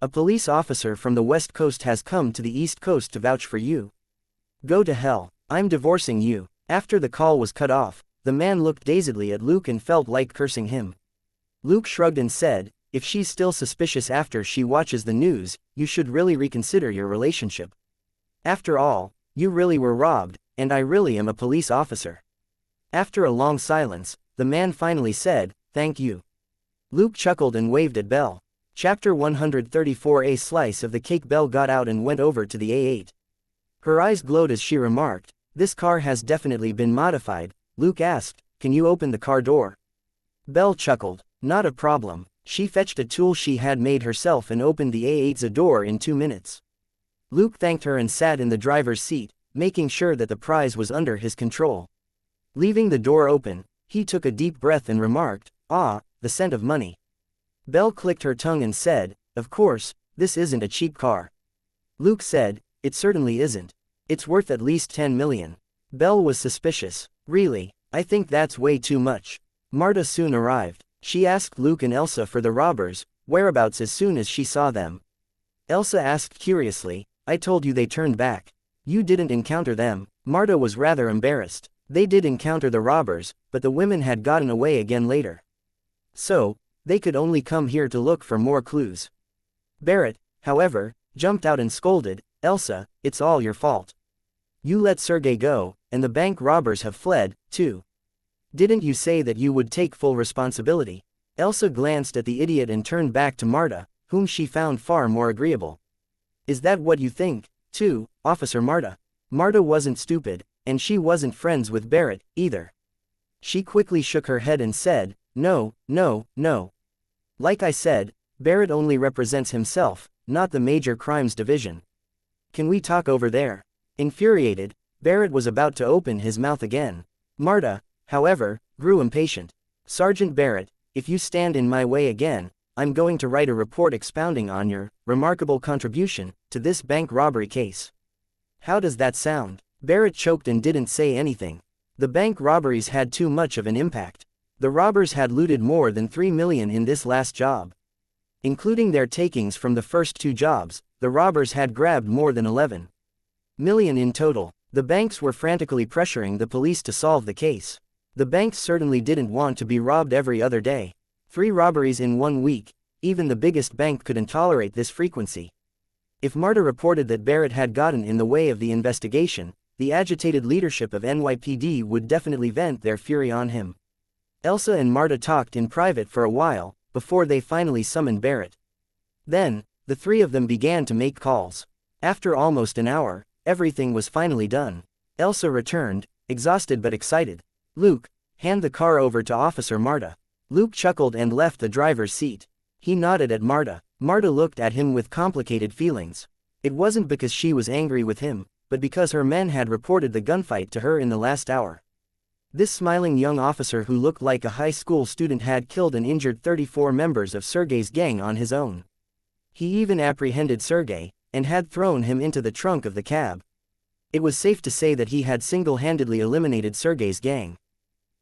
A police officer from the West Coast has come to the East Coast to vouch for you. Go to hell. I'm divorcing you." After the call was cut off, the man looked dazedly at Luke and felt like cursing him. Luke shrugged and said, "If she's still suspicious after she watches the news, you should really reconsider your relationship. After all, you really were robbed, and I really am a police officer." After a long silence, the man finally said, "Thank you." Luke chuckled and waved at Belle. Chapter 134. A slice of the cake. Belle got out and went over to the A8. Her eyes glowed as she remarked, "This car has definitely been modified." Luke asked, "Can you open the car door?" Belle chuckled, "Not a problem." She fetched a tool she had made herself and opened the A8's door in 2 minutes. Luke thanked her and sat in the driver's seat, making sure that the prize was under his control. Leaving the door open, He took a deep breath and remarked, "Ah, the scent of money." Belle clicked her tongue and said, "Of course, this isn't a cheap car." Luke said, "It certainly isn't. It's worth at least 10 million. Belle was suspicious. "Really? I think that's way too much." Marta soon arrived. She asked Luke and Elsa for the robbers' whereabouts as soon as she saw them. Elsa asked curiously, "I told you they turned back. You didn't encounter them." Marta was rather embarrassed. They did encounter the robbers, but the women had gotten away again later. So, they could only come here to look for more clues. Barrett, however, jumped out and scolded, "Elsa, it's all your fault. You let Sergei go, and the bank robbers have fled, too. Didn't you say that you would take full responsibility?" Elsa glanced at the idiot and turned back to Marta, whom she found far more agreeable. "Is that what you think, too, Officer Marta?" Marta wasn't stupid, and she wasn't friends with Barrett, either. She quickly shook her head and said, "No, no, no. Like I said, Barrett only represents himself, not the Major Crimes Division. Can we talk over there?" Infuriated, Barrett was about to open his mouth again. Marta, however, grew impatient. "Sergeant Barrett, if you stand in my way again, I'm going to write a report expounding on your remarkable contribution to this bank robbery case." "How does that sound?" Barrett choked and didn't say anything. The bank robberies had too much of an impact. The robbers had looted more than 3 million in this last job. Including their takings from the first 2 jobs, the robbers had grabbed more than 11 million in total. The banks were frantically pressuring the police to solve the case. The banks certainly didn't want to be robbed every other day. 3 robberies in 1 week, even the biggest bank couldn't tolerate this frequency. If Marta reported that Barrett had gotten in the way of the investigation, the agitated leadership of NYPD would definitely vent their fury on him. Elsa and Marta talked in private for a while, before they finally summoned Barrett. Then, the 3 of them began to make calls. After almost an hour, everything was finally done. Elsa returned, exhausted but excited. "Luke, hand the car over to Officer Marta." Luke chuckled and left the driver's seat. He nodded at Marta. Marta looked at him with complicated feelings. It wasn't because she was angry with him, but because her men had reported the gunfight to her in the last hour. This smiling young officer who looked like a high school student had killed and injured 34 members of Sergei's gang on his own. He even apprehended Sergei, and had thrown him into the trunk of the cab. It was safe to say that he had single-handedly eliminated Sergei's gang.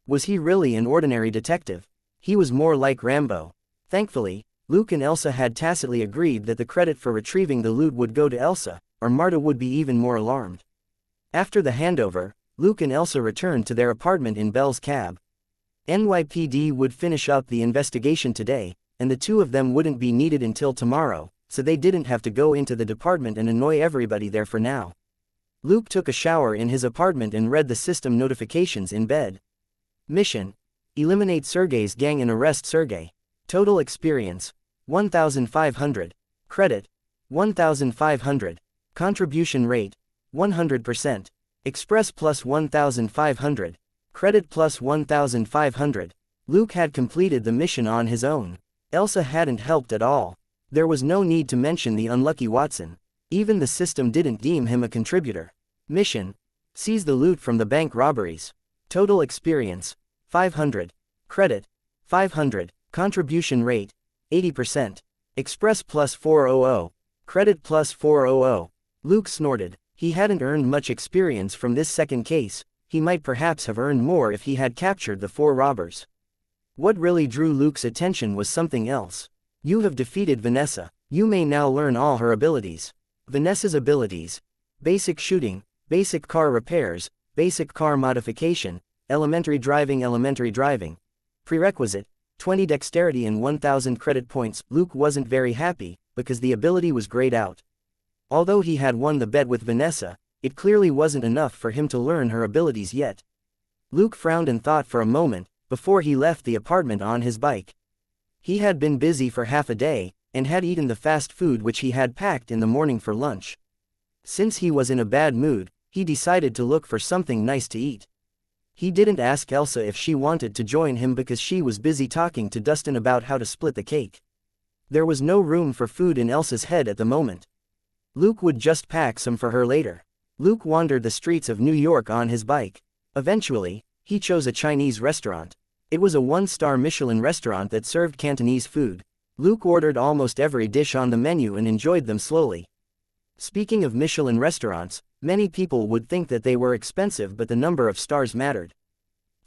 Was he really an ordinary detective? He was more like Rambo. Thankfully, Luke and Elsa had tacitly agreed that the credit for retrieving the loot would go to Elsa, or Marta would be even more alarmed. After the handover, Luke and Elsa returned to their apartment in Belle's cab. NYPD would finish up the investigation today, and the 2 of them wouldn't be needed until tomorrow, so they didn't have to go into the department and annoy everybody there for now. Luke took a shower in his apartment and read the system notifications in bed. Mission: eliminate Sergei's gang and arrest Sergei. Total experience: 1,500. Credit: 1,500. Contribution rate: 100%. Express plus 1,500. Credit plus 1,500. Luke had completed the mission on his own. Elsa hadn't helped at all. There was no need to mention the unlucky Watson. Even the system didn't deem him a contributor. Mission: seize the loot from the bank robberies. Total experience: 500. Credit: 500. Contribution rate: 80%. Express plus 400. Credit plus 400. Luke snorted. He hadn't earned much experience from this second case. He might perhaps have earned more if he had captured the 4 robbers. What really drew Luke's attention was something else. You have defeated Vanessa. You may now learn all her abilities. Vanessa's abilities: basic shooting, basic car repairs, basic car modification, elementary driving. Prerequisite: 20 dexterity and 1,000 credit points. Luke wasn't very happy, because the ability was grayed out. Although he had won the bet with Vanessa, it clearly wasn't enough for him to learn her abilities yet. Luke frowned and thought for a moment, before he left the apartment on his bike. He had been busy for half a day, and had eaten the fast food which he had packed in the morning for lunch. Since he was in a bad mood, he decided to look for something nice to eat. He didn't ask Elsa if she wanted to join him because she was busy talking to Dustin about how to split the cake. There was no room for food in Elsa's head at the moment. Luke would just pack some for her later. Luke wandered the streets of New York on his bike. Eventually, He chose a Chinese restaurant. It was a 1-star Michelin restaurant that served Cantonese food. Luke ordered almost every dish on the menu and enjoyed them slowly. Speaking of Michelin restaurants, many people would think that they were expensive, but the number of stars mattered.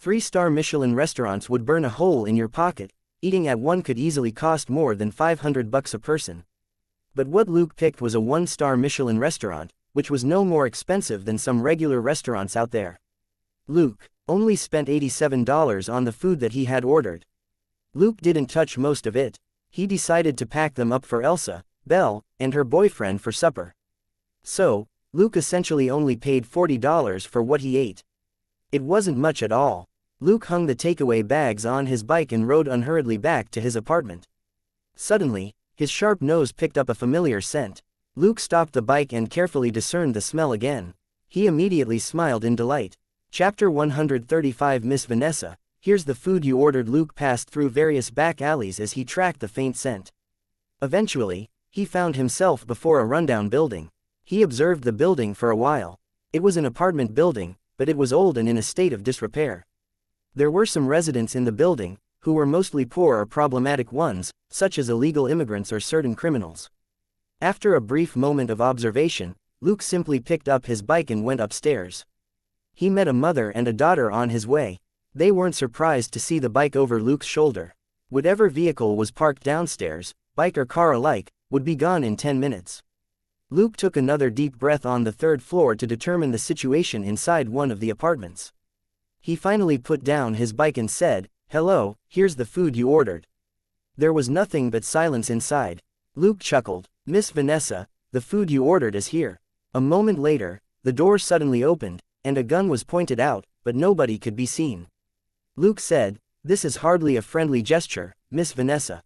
3-star Michelin restaurants would burn a hole in your pocket. Eating at one could easily cost more than $500 a person. But what Luke picked was a 1-star Michelin restaurant, which was no more expensive than some regular restaurants out there. Luke only spent $87 on the food that he had ordered. Luke didn't touch most of it. He decided to pack them up for Elsa, Belle, and her boyfriend for supper. So, Luke essentially only paid $40 for what he ate. It wasn't much at all. Luke hung the takeaway bags on his bike and rode unhurriedly back to his apartment. Suddenly, his sharp nose picked up a familiar scent. Luke stopped the bike and carefully discerned the smell again. He immediately smiled in delight. Chapter 135 Miss Vanessa, here's the food you ordered. Luke passed through various back alleys as he tracked the faint scent. Eventually, he found himself before a rundown building. He observed the building for a while. It was an apartment building, but it was old and in a state of disrepair. There were some residents in the building, who were mostly poor or problematic ones, such as illegal immigrants or certain criminals. After a brief moment of observation, Luke simply picked up his bike and went upstairs. He met a mother and a daughter on his way. They weren't surprised to see the bike over Luke's shoulder. Whatever vehicle was parked downstairs, bike or car alike, would be gone in 10 minutes. Luke took another deep breath on the 3rd floor to determine the situation inside one of the apartments. He finally put down his bike and said, "Hello, here's the food you ordered." There was nothing but silence inside. Luke chuckled. "Miss Vanessa, the food you ordered is here." A moment later, the door suddenly opened, and a gun was pointed out, but nobody could be seen. Luke said, "This is hardly a friendly gesture, Miss Vanessa."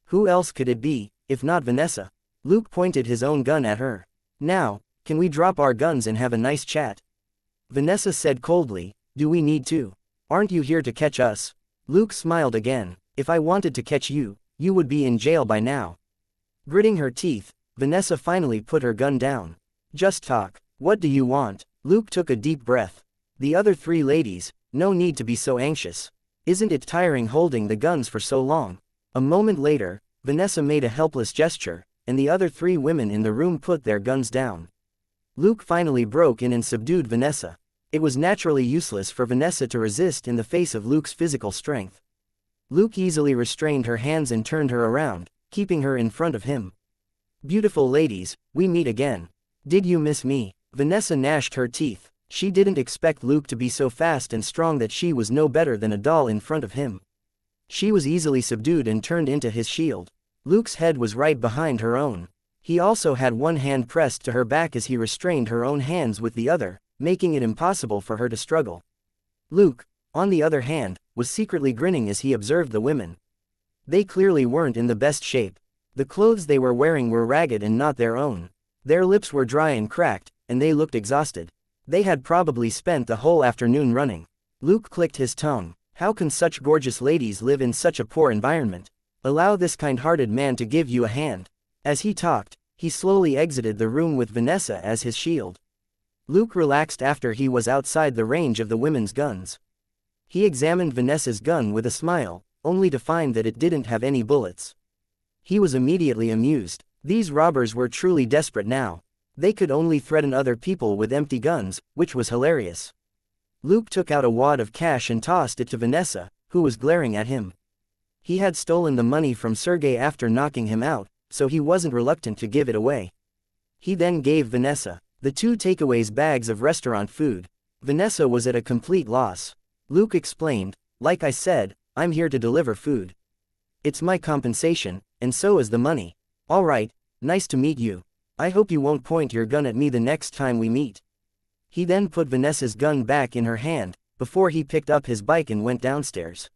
Who else could it be, if not Vanessa? Luke pointed his own gun at her. "Now, can we drop our guns and have a nice chat?" Vanessa said coldly, "Do we need to? Aren't you here to catch us?" Luke smiled again. "If I wanted to catch you, you would be in jail by now." Gritting her teeth, Vanessa finally put her gun down. "Just talk. What do you want?" Luke took a deep breath. "The other 3 ladies, no need to be so anxious. Isn't it tiring holding the guns for so long?" A moment later, Vanessa made a helpless gesture, and the other 3 women in the room put their guns down. Luke finally broke in and subdued Vanessa. It was naturally useless for Vanessa to resist in the face of Luke's physical strength. Luke easily restrained her hands and turned her around, keeping her in front of him. "Beautiful ladies, we meet again. Did you miss me?" Vanessa gnashed her teeth. She didn't expect Luke to be so fast and strong that she was no better than a doll in front of him. She was easily subdued and turned into his shield. Luke's head was right behind her own. He also had one hand pressed to her back as he restrained her own hands with the other, making it impossible for her to struggle. Luke, on the other hand, was secretly grinning as he observed the women. They clearly weren't in the best shape. The clothes they were wearing were ragged and not their own. Their lips were dry and cracked, and they looked exhausted. They had probably spent the whole afternoon running. Luke clicked his tongue. How can such gorgeous ladies live in such a poor environment? Allow this kind-hearted man to give you a hand. As he talked, he slowly exited the room with Vanessa as his shield. Luke relaxed after he was outside the range of the women's guns. He examined Vanessa's gun with a smile, only to find that it didn't have any bullets. He was immediately amused. These robbers were truly desperate now. They could only threaten other people with empty guns, which was hilarious. Luke took out a wad of cash and tossed it to Vanessa, who was glaring at him. He had stolen the money from Sergei after knocking him out, so he wasn't reluctant to give it away. He then gave Vanessa the 2 takeaways bags of restaurant food. Vanessa was at a complete loss. Luke explained, "Like I said, I'm here to deliver food. It's my compensation, and so is the money." "All right, nice to meet you. I hope you won't point your gun at me the next time we meet." He then put Vanessa's gun back in her hand, before he picked up his bike and went downstairs.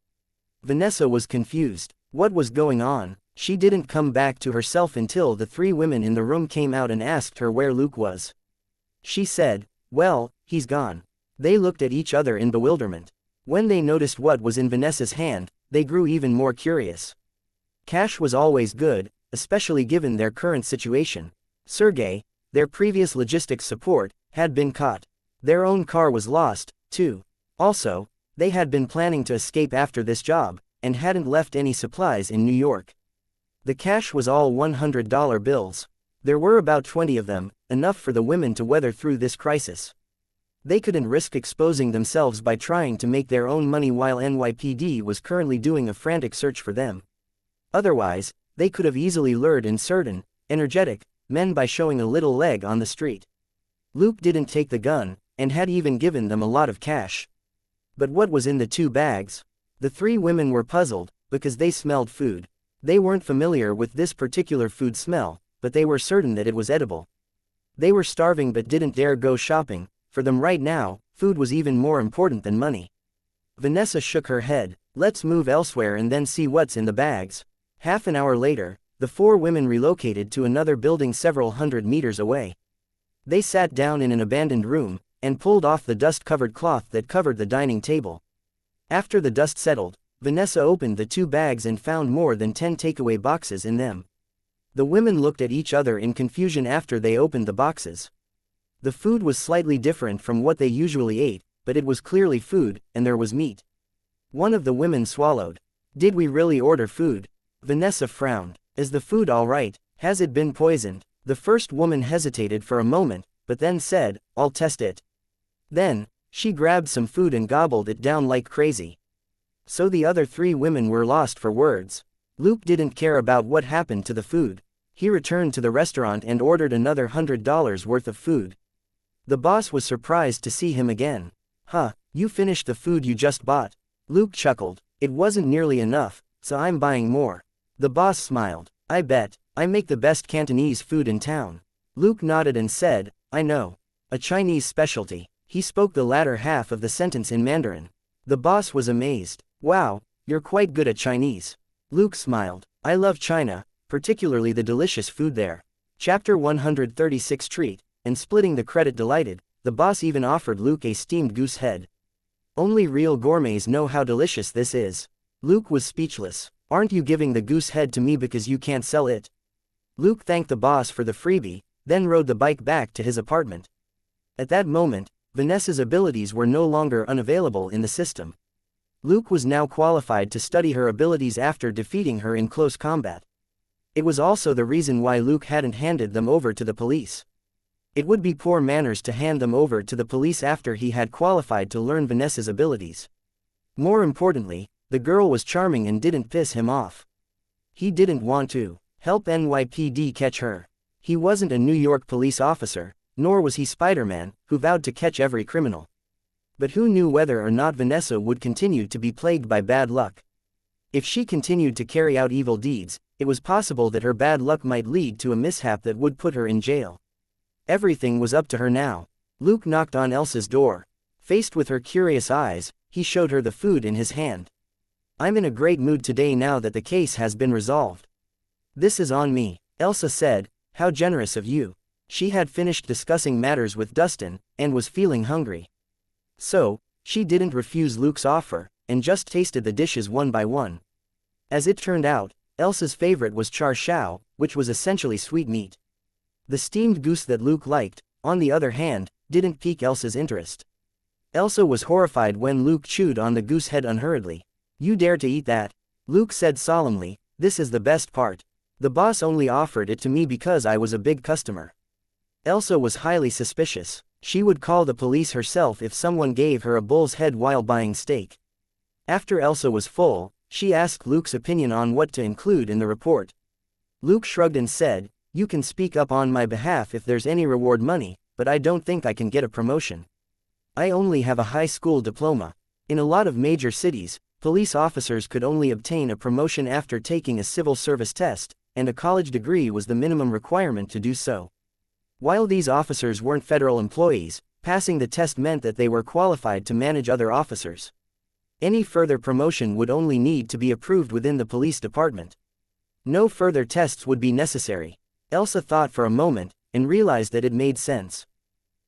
Vanessa was confused. What was going on? She didn't come back to herself until the 3 women in the room came out and asked her where Luke was. She said, "Well, he's gone." They looked at each other in bewilderment. When they noticed what was in Vanessa's hand, they grew even more curious. Cash was always good, especially given their current situation. Sergei, their previous logistics support, had been caught. Their own car was lost, too. Also, They had been planning to escape after this job, and hadn't left any supplies in New York. The cash was all $100 bills. There were about 20 of them, enough for the women to weather through this crisis. They couldn't risk exposing themselves by trying to make their own money while NYPD was currently doing a frantic search for them. Otherwise, they could have easily lured in certain, energetic, men by showing a little leg on the street. Luke didn't take the gun, and had even given them a lot of cash. But what was in the 2 bags? The 3 women were puzzled, because they smelled food. They weren't familiar with this particular food smell, but they were certain that it was edible. They were starving but didn't dare go shopping. For them right now, food was even more important than money. Vanessa shook her head. Let's move elsewhere and then see what's in the bags. Half an hour later, the 4 women relocated to another building several hundred meters away. They sat down in an abandoned room, and pulled off the dust-covered cloth that covered the dining table. After the dust settled, Vanessa opened the 2 bags and found more than 10 takeaway boxes in them. The women looked at each other in confusion after they opened the boxes. The food was slightly different from what they usually ate, but it was clearly food, and there was meat. One of the women swallowed. Did we really order food? Vanessa frowned. Is the food all right? Has it been poisoned? The first woman hesitated for a moment, but then said, I'll test it. Then, she grabbed some food and gobbled it down like crazy. So the other 3 women were lost for words. Luke didn't care about what happened to the food. He returned to the restaurant and ordered another $100 worth of food. The boss was surprised to see him again. Huh, you finished the food you just bought? Luke chuckled. It wasn't nearly enough, so I'm buying more. The boss smiled. I bet. I make the best Cantonese food in town. Luke nodded and said, I know. A Chinese specialty. He spoke the latter half of the sentence in Mandarin. The boss was amazed. Wow, you're quite good at Chinese. Luke smiled. I love China, particularly the delicious food there. Chapter 136 Treat, and splitting the credit delighted, the boss even offered Luke a steamed goose head. Only real gourmets know how delicious this is. Luke was speechless. Aren't you giving the goose head to me because you can't sell it? Luke thanked the boss for the freebie, then rode the bike back to his apartment. At that moment, Vanessa's abilities were no longer unavailable in the system. Luke was now qualified to study her abilities after defeating her in close combat. It was also the reason why Luke hadn't handed them over to the police. It would be poor manners to hand them over to the police after he had qualified to learn Vanessa's abilities. More importantly, the girl was charming and didn't piss him off. He didn't want to help NYPD catch her. He wasn't a New York police officer, nor was he Spider-Man, who vowed to catch every criminal. But who knew whether or not Vanessa would continue to be plagued by bad luck? If she continued to carry out evil deeds, it was possible that her bad luck might lead to a mishap that would put her in jail. Everything was up to her now. Luke knocked on Elsa's door. Faced with her curious eyes, he showed her the food in his hand. I'm in a great mood today now that the case has been resolved. This is on me, Elsa said. How generous of you. She had finished discussing matters with Dustin, and was feeling hungry. So, she didn't refuse Luke's offer, and just tasted the dishes one by one. As it turned out, Elsa's favorite was char siu, which was essentially sweet meat. The steamed goose that Luke liked, on the other hand, didn't pique Elsa's interest. Elsa was horrified when Luke chewed on the goose head unhurriedly. You dare to eat that? Luke said solemnly. This is the best part. The boss only offered it to me because I was a big customer. Elsa was highly suspicious. She would call the police herself if someone gave her a bull's head while buying steak. After Elsa was full, she asked Luke's opinion on what to include in the report. Luke shrugged and said, You can speak up on my behalf if there's any reward money, but I don't think I can get a promotion. I only have a high school diploma. In a lot of major cities, police officers could only obtain a promotion after taking a civil service test, and a college degree was the minimum requirement to do so. While these officers weren't federal employees, passing the test meant that they were qualified to manage other officers. Any further promotion would only need to be approved within the police department. No further tests would be necessary. Elsa thought for a moment, and realized that it made sense.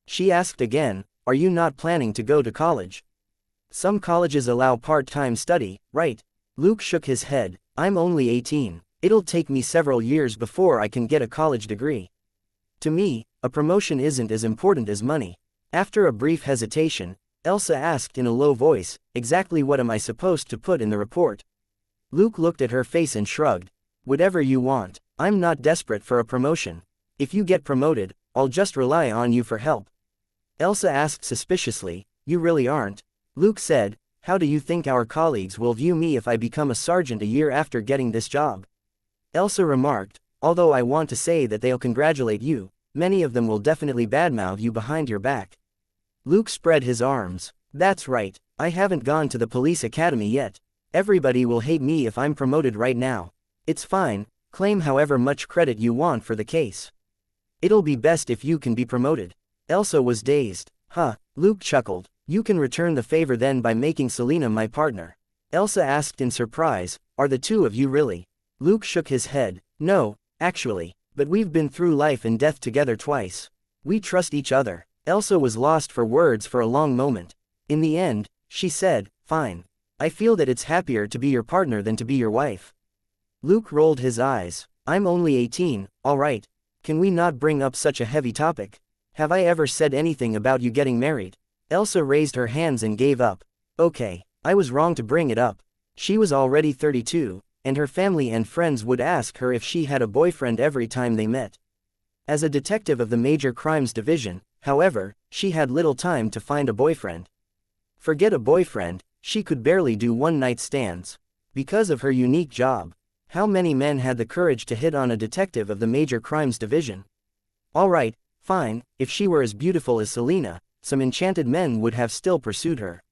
She asked again, Are you not planning to go to college? Some colleges allow part-time study, right? Luke shook his head. I'm only 18. It'll take me several years before I can get a college degree. To me, a promotion isn't as important as money. After a brief hesitation, Elsa asked in a low voice, exactly what am I supposed to put in the report? Luke looked at her face and shrugged. Whatever you want. I'm not desperate for a promotion. If you get promoted, I'll just rely on you for help. Elsa asked suspiciously, you really aren't? Luke said, how do you think our colleagues will view me if I become a sergeant a year after getting this job? Elsa remarked, although I want to say that they'll congratulate you, many of them will definitely badmouth you behind your back. Luke spread his arms. That's right, I haven't gone to the police academy yet. Everybody will hate me if I'm promoted right now. It's fine, claim however much credit you want for the case. It'll be best if you can be promoted. Elsa was dazed. Huh, Luke chuckled. You can return the favor then by making Selena my partner. Elsa asked in surprise, are the two of you really? Luke shook his head. No, actually, but we've been through life and death together twice. We trust each other. Elsa was lost for words for a long moment. In the end, she said, fine. I feel that it's happier to be your partner than to be your wife. Luke rolled his eyes. I'm only 18, alright. Can we not bring up such a heavy topic? Have I ever said anything about you getting married? Elsa raised her hands and gave up. Okay, I was wrong to bring it up. She was already 32, and her family and friends would ask her if she had a boyfriend every time they met. As a detective of the Major Crimes Division, however, she had little time to find a boyfriend. Forget a boyfriend, she could barely do one-night stands. Because of her unique job. How many men had the courage to hit on a detective of the Major Crimes Division? Alright, fine, if she were as beautiful as Selena, some enchanted men would have still pursued her.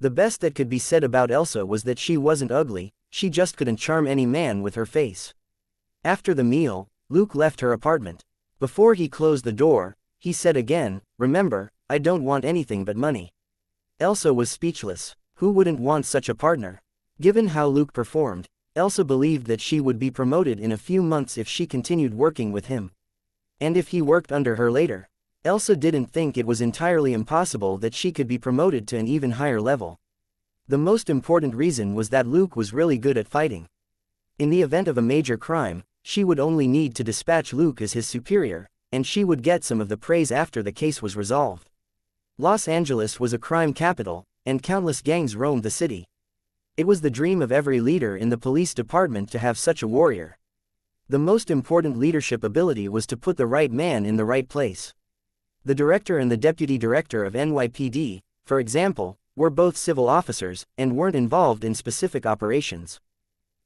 The best that could be said about Elsa was that she wasn't ugly, she just couldn't charm any man with her face. After the meal, Luke left her apartment. Before he closed the door, he said again, remember, I don't want anything but money. Elsa was speechless. Who wouldn't want such a partner? Given how Luke performed, Elsa believed that she would be promoted in a few months if she continued working with him. And if he worked under her later. Elsa didn't think it was entirely impossible that she could be promoted to an even higher level. The most important reason was that Luke was really good at fighting. In the event of a major crime, she would only need to dispatch Luke as his superior, and she would get some of the praise after the case was resolved. Los Angeles was a crime capital, and countless gangs roamed the city. It was the dream of every leader in the police department to have such a warrior. The most important leadership ability was to put the right man in the right place. The director and the deputy director of NYPD, for example, were both civil officers, and weren't involved in specific operations.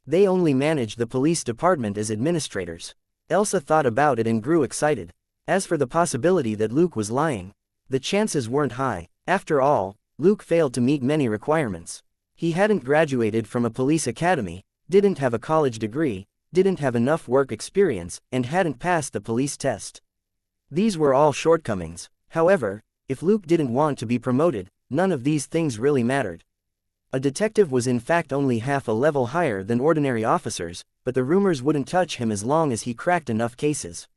They only managed the police department as administrators. Elsa thought about it and grew excited. As for the possibility that Luke was lying, the chances weren't high. After all, Luke failed to meet many requirements. He hadn't graduated from a police academy, didn't have a college degree, didn't have enough work experience, and hadn't passed the police test. These were all shortcomings. However, if Luke didn't want to be promoted, none of these things really mattered. A detective was in fact only half a level higher than ordinary officers, but the rumors wouldn't touch him as long as he cracked enough cases.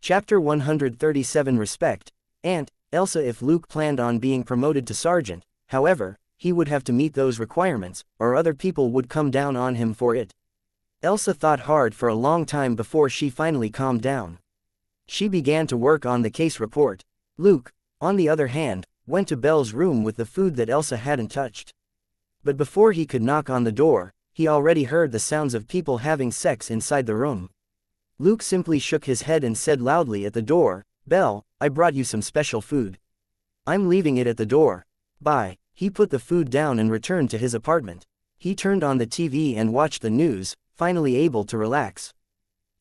Chapter 137 Respect. Aunt Elsa. If Luke planned on being promoted to sergeant, however, he would have to meet those requirements, or other people would come down on him for it. Elsa thought hard for a long time before she finally calmed down. She began to work on the case report. Luke, on the other hand, went to Belle's room with the food that Elsa hadn't touched. But before he could knock on the door, he already heard the sounds of people having sex inside the room. Luke simply shook his head and said loudly at the door, Belle, I brought you some special food. I'm leaving it at the door. Bye. He put the food down and returned to his apartment. He turned on the TV and watched the news, finally able to relax.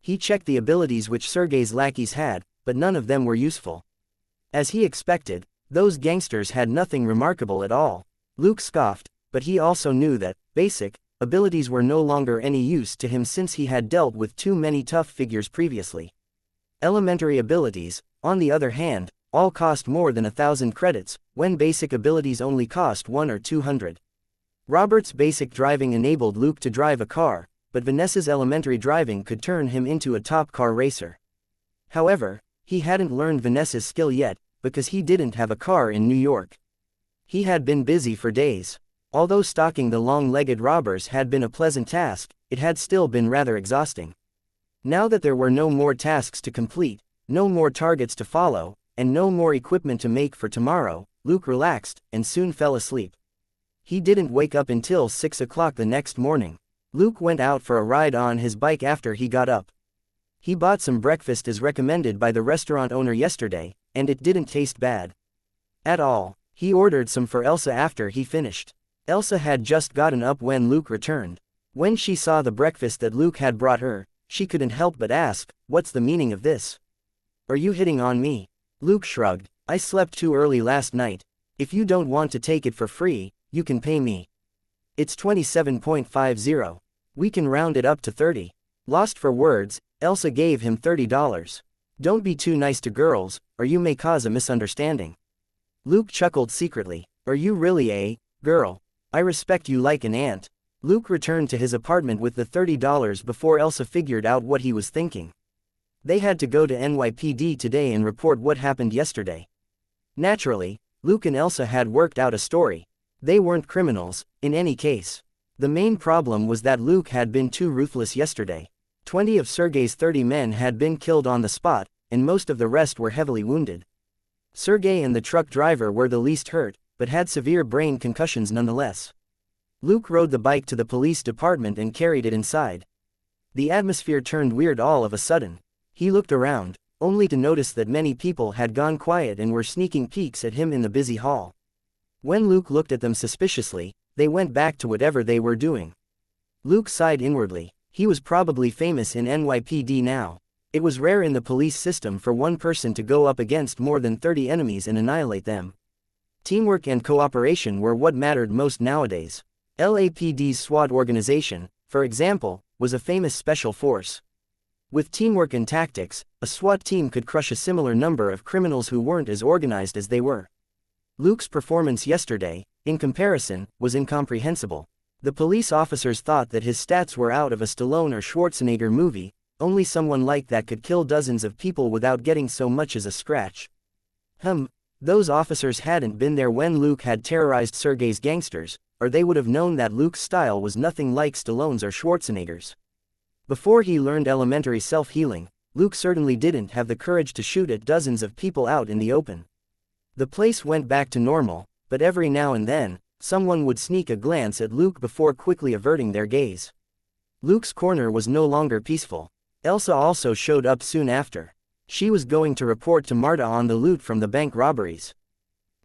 He checked the abilities which Sergei's lackeys had, but none of them were useful. As he expected, those gangsters had nothing remarkable at all. Luke scoffed, but he also knew that basic abilities were no longer any use to him since he had dealt with too many tough figures previously. Elementary abilities, on the other hand, all cost more than 1,000 credits, when basic abilities only cost 100 or 200. Robert's basic driving enabled Luke to drive a car, but Vanessa's elementary driving could turn him into a top car racer. However, he hadn't learned Vanessa's skill yet, because he didn't have a car in New York. He had been busy for days. Although stalking the long-legged robbers had been a pleasant task, it had still been rather exhausting. Now that there were no more tasks to complete, no more targets to follow, and no more equipment to make for tomorrow, Luke relaxed, and soon fell asleep. He didn't wake up until 6 o'clock the next morning. Luke went out for a ride on his bike after he got up. He bought some breakfast as recommended by the restaurant owner yesterday, and it didn't taste bad at all. He ordered some for Elsa after he finished. Elsa had just gotten up when Luke returned. When she saw the breakfast that Luke had brought her, she couldn't help but ask, "What's the meaning of this? Are you hitting on me?" Luke shrugged. "I slept too early last night. If you don't want to take it for free, you can pay me. It's 27.50. We can round it up to 30. Lost for words, Elsa gave him $30. "Don't be too nice to girls, or you may cause a misunderstanding." Luke chuckled secretly. "Are you really a girl? I respect you like an ant." Luke returned to his apartment with the $30 before Elsa figured out what he was thinking. They had to go to NYPD today and report what happened yesterday. Naturally, Luke and Elsa had worked out a story. They weren't criminals, in any case. The main problem was that Luke had been too ruthless yesterday. 20 of Sergei's 30 men had been killed on the spot, and most of the rest were heavily wounded. Sergei and the truck driver were the least hurt, but had severe brain concussions nonetheless. Luke rode the bike to the police department and carried it inside. The atmosphere turned weird all of a sudden. He looked around, only to notice that many people had gone quiet and were sneaking peeks at him in the busy hall. When Luke looked at them suspiciously, they went back to whatever they were doing. Luke sighed inwardly. He was probably famous in NYPD now. It was rare in the police system for one person to go up against more than 30 enemies and annihilate them. Teamwork and cooperation were what mattered most nowadays. LAPD's SWAT organization, for example, was a famous special force. With teamwork and tactics, a SWAT team could crush a similar number of criminals who weren't as organized as they were. Luke's performance yesterday, in comparison, was incomprehensible. The police officers thought that his stats were out of a Stallone or Schwarzenegger movie. Only someone like that could kill dozens of people without getting so much as a scratch. Those officers hadn't been there when Luke had terrorized Sergei's gangsters, or they would have known that Luke's style was nothing like Stallone's or Schwarzenegger's. Before he learned elementary self-healing, Luke certainly didn't have the courage to shoot at dozens of people out in the open. The place went back to normal, but every now and then, someone would sneak a glance at Luke before quickly averting their gaze. Luke's corner was no longer peaceful. Elsa also showed up soon after. She was going to report to Marta on the loot from the bank robberies.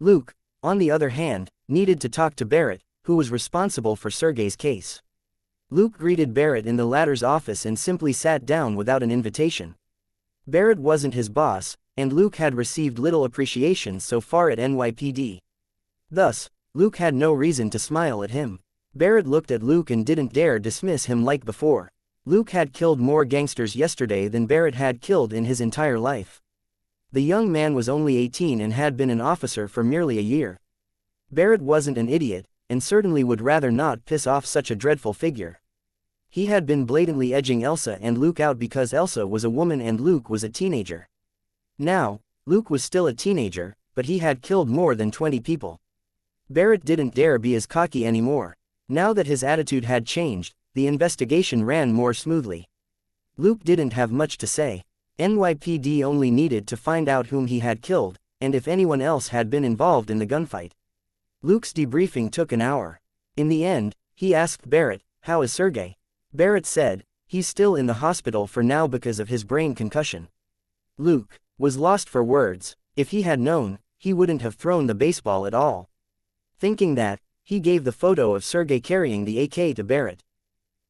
Luke, on the other hand, needed to talk to Barrett, who was responsible for Sergei's case. Luke greeted Barrett in the latter's office and simply sat down without an invitation. Barrett wasn't his boss, and Luke had received little appreciation so far at NYPD. Thus, Luke had no reason to smile at him. Barrett looked at Luke and didn't dare dismiss him like before. Luke had killed more gangsters yesterday than Barrett had killed in his entire life. The young man was only 18 and had been an officer for merely a year. Barrett wasn't an idiot, and certainly would rather not piss off such a dreadful figure. He had been blatantly edging Elsa and Luke out because Elsa was a woman and Luke was a teenager. Now, Luke was still a teenager, but he had killed more than 20 people. Barrett didn't dare be as cocky anymore. Now that his attitude had changed, the investigation ran more smoothly. Luke didn't have much to say. NYPD only needed to find out whom he had killed, and if anyone else had been involved in the gunfight. Luke's debriefing took an hour. In the end, he asked Barrett, "How is Sergei?" Barrett said, "He's still in the hospital for now because of his brain concussion." Luke was lost for words. If he had known, he wouldn't have thrown the baseball at all. Thinking that, he gave the photo of Sergei carrying the AK to Barrett.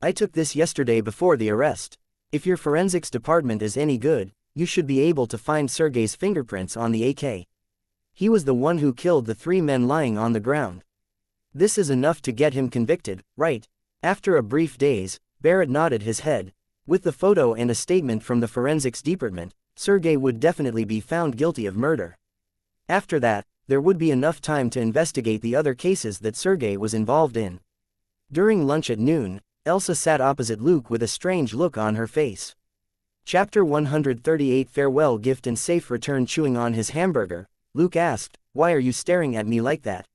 "I took this yesterday before the arrest. If your forensics department is any good, you should be able to find Sergei's fingerprints on the AK. He was the one who killed the 3 men lying on the ground. This is enough to get him convicted, right?" After a brief daze, Barrett nodded his head. With the photo and a statement from the forensics department, Sergei would definitely be found guilty of murder. After that, there would be enough time to investigate the other cases that Sergei was involved in. During lunch at noon, Elsa sat opposite Luke with a strange look on her face. Chapter 138 Farewell Gift and Safe Return. Chewing on his hamburger, Luke asked, "Why are you staring at me like that?"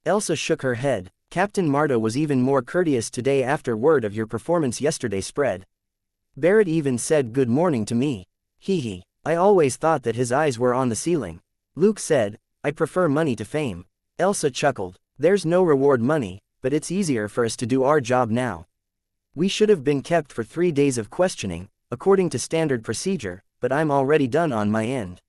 Elsa shook her head. "Captain Marta was even more courteous today after word of your performance yesterday spread. Barrett even said good morning to me. Hee hee. I always thought that his eyes were on the ceiling." Luke said, I prefer money to fame. Elsa chuckled. There's no reward money, but it's easier for us to do our job now. We should have been kept for 3 days of questioning, according to standard procedure, but I'm already done on my end.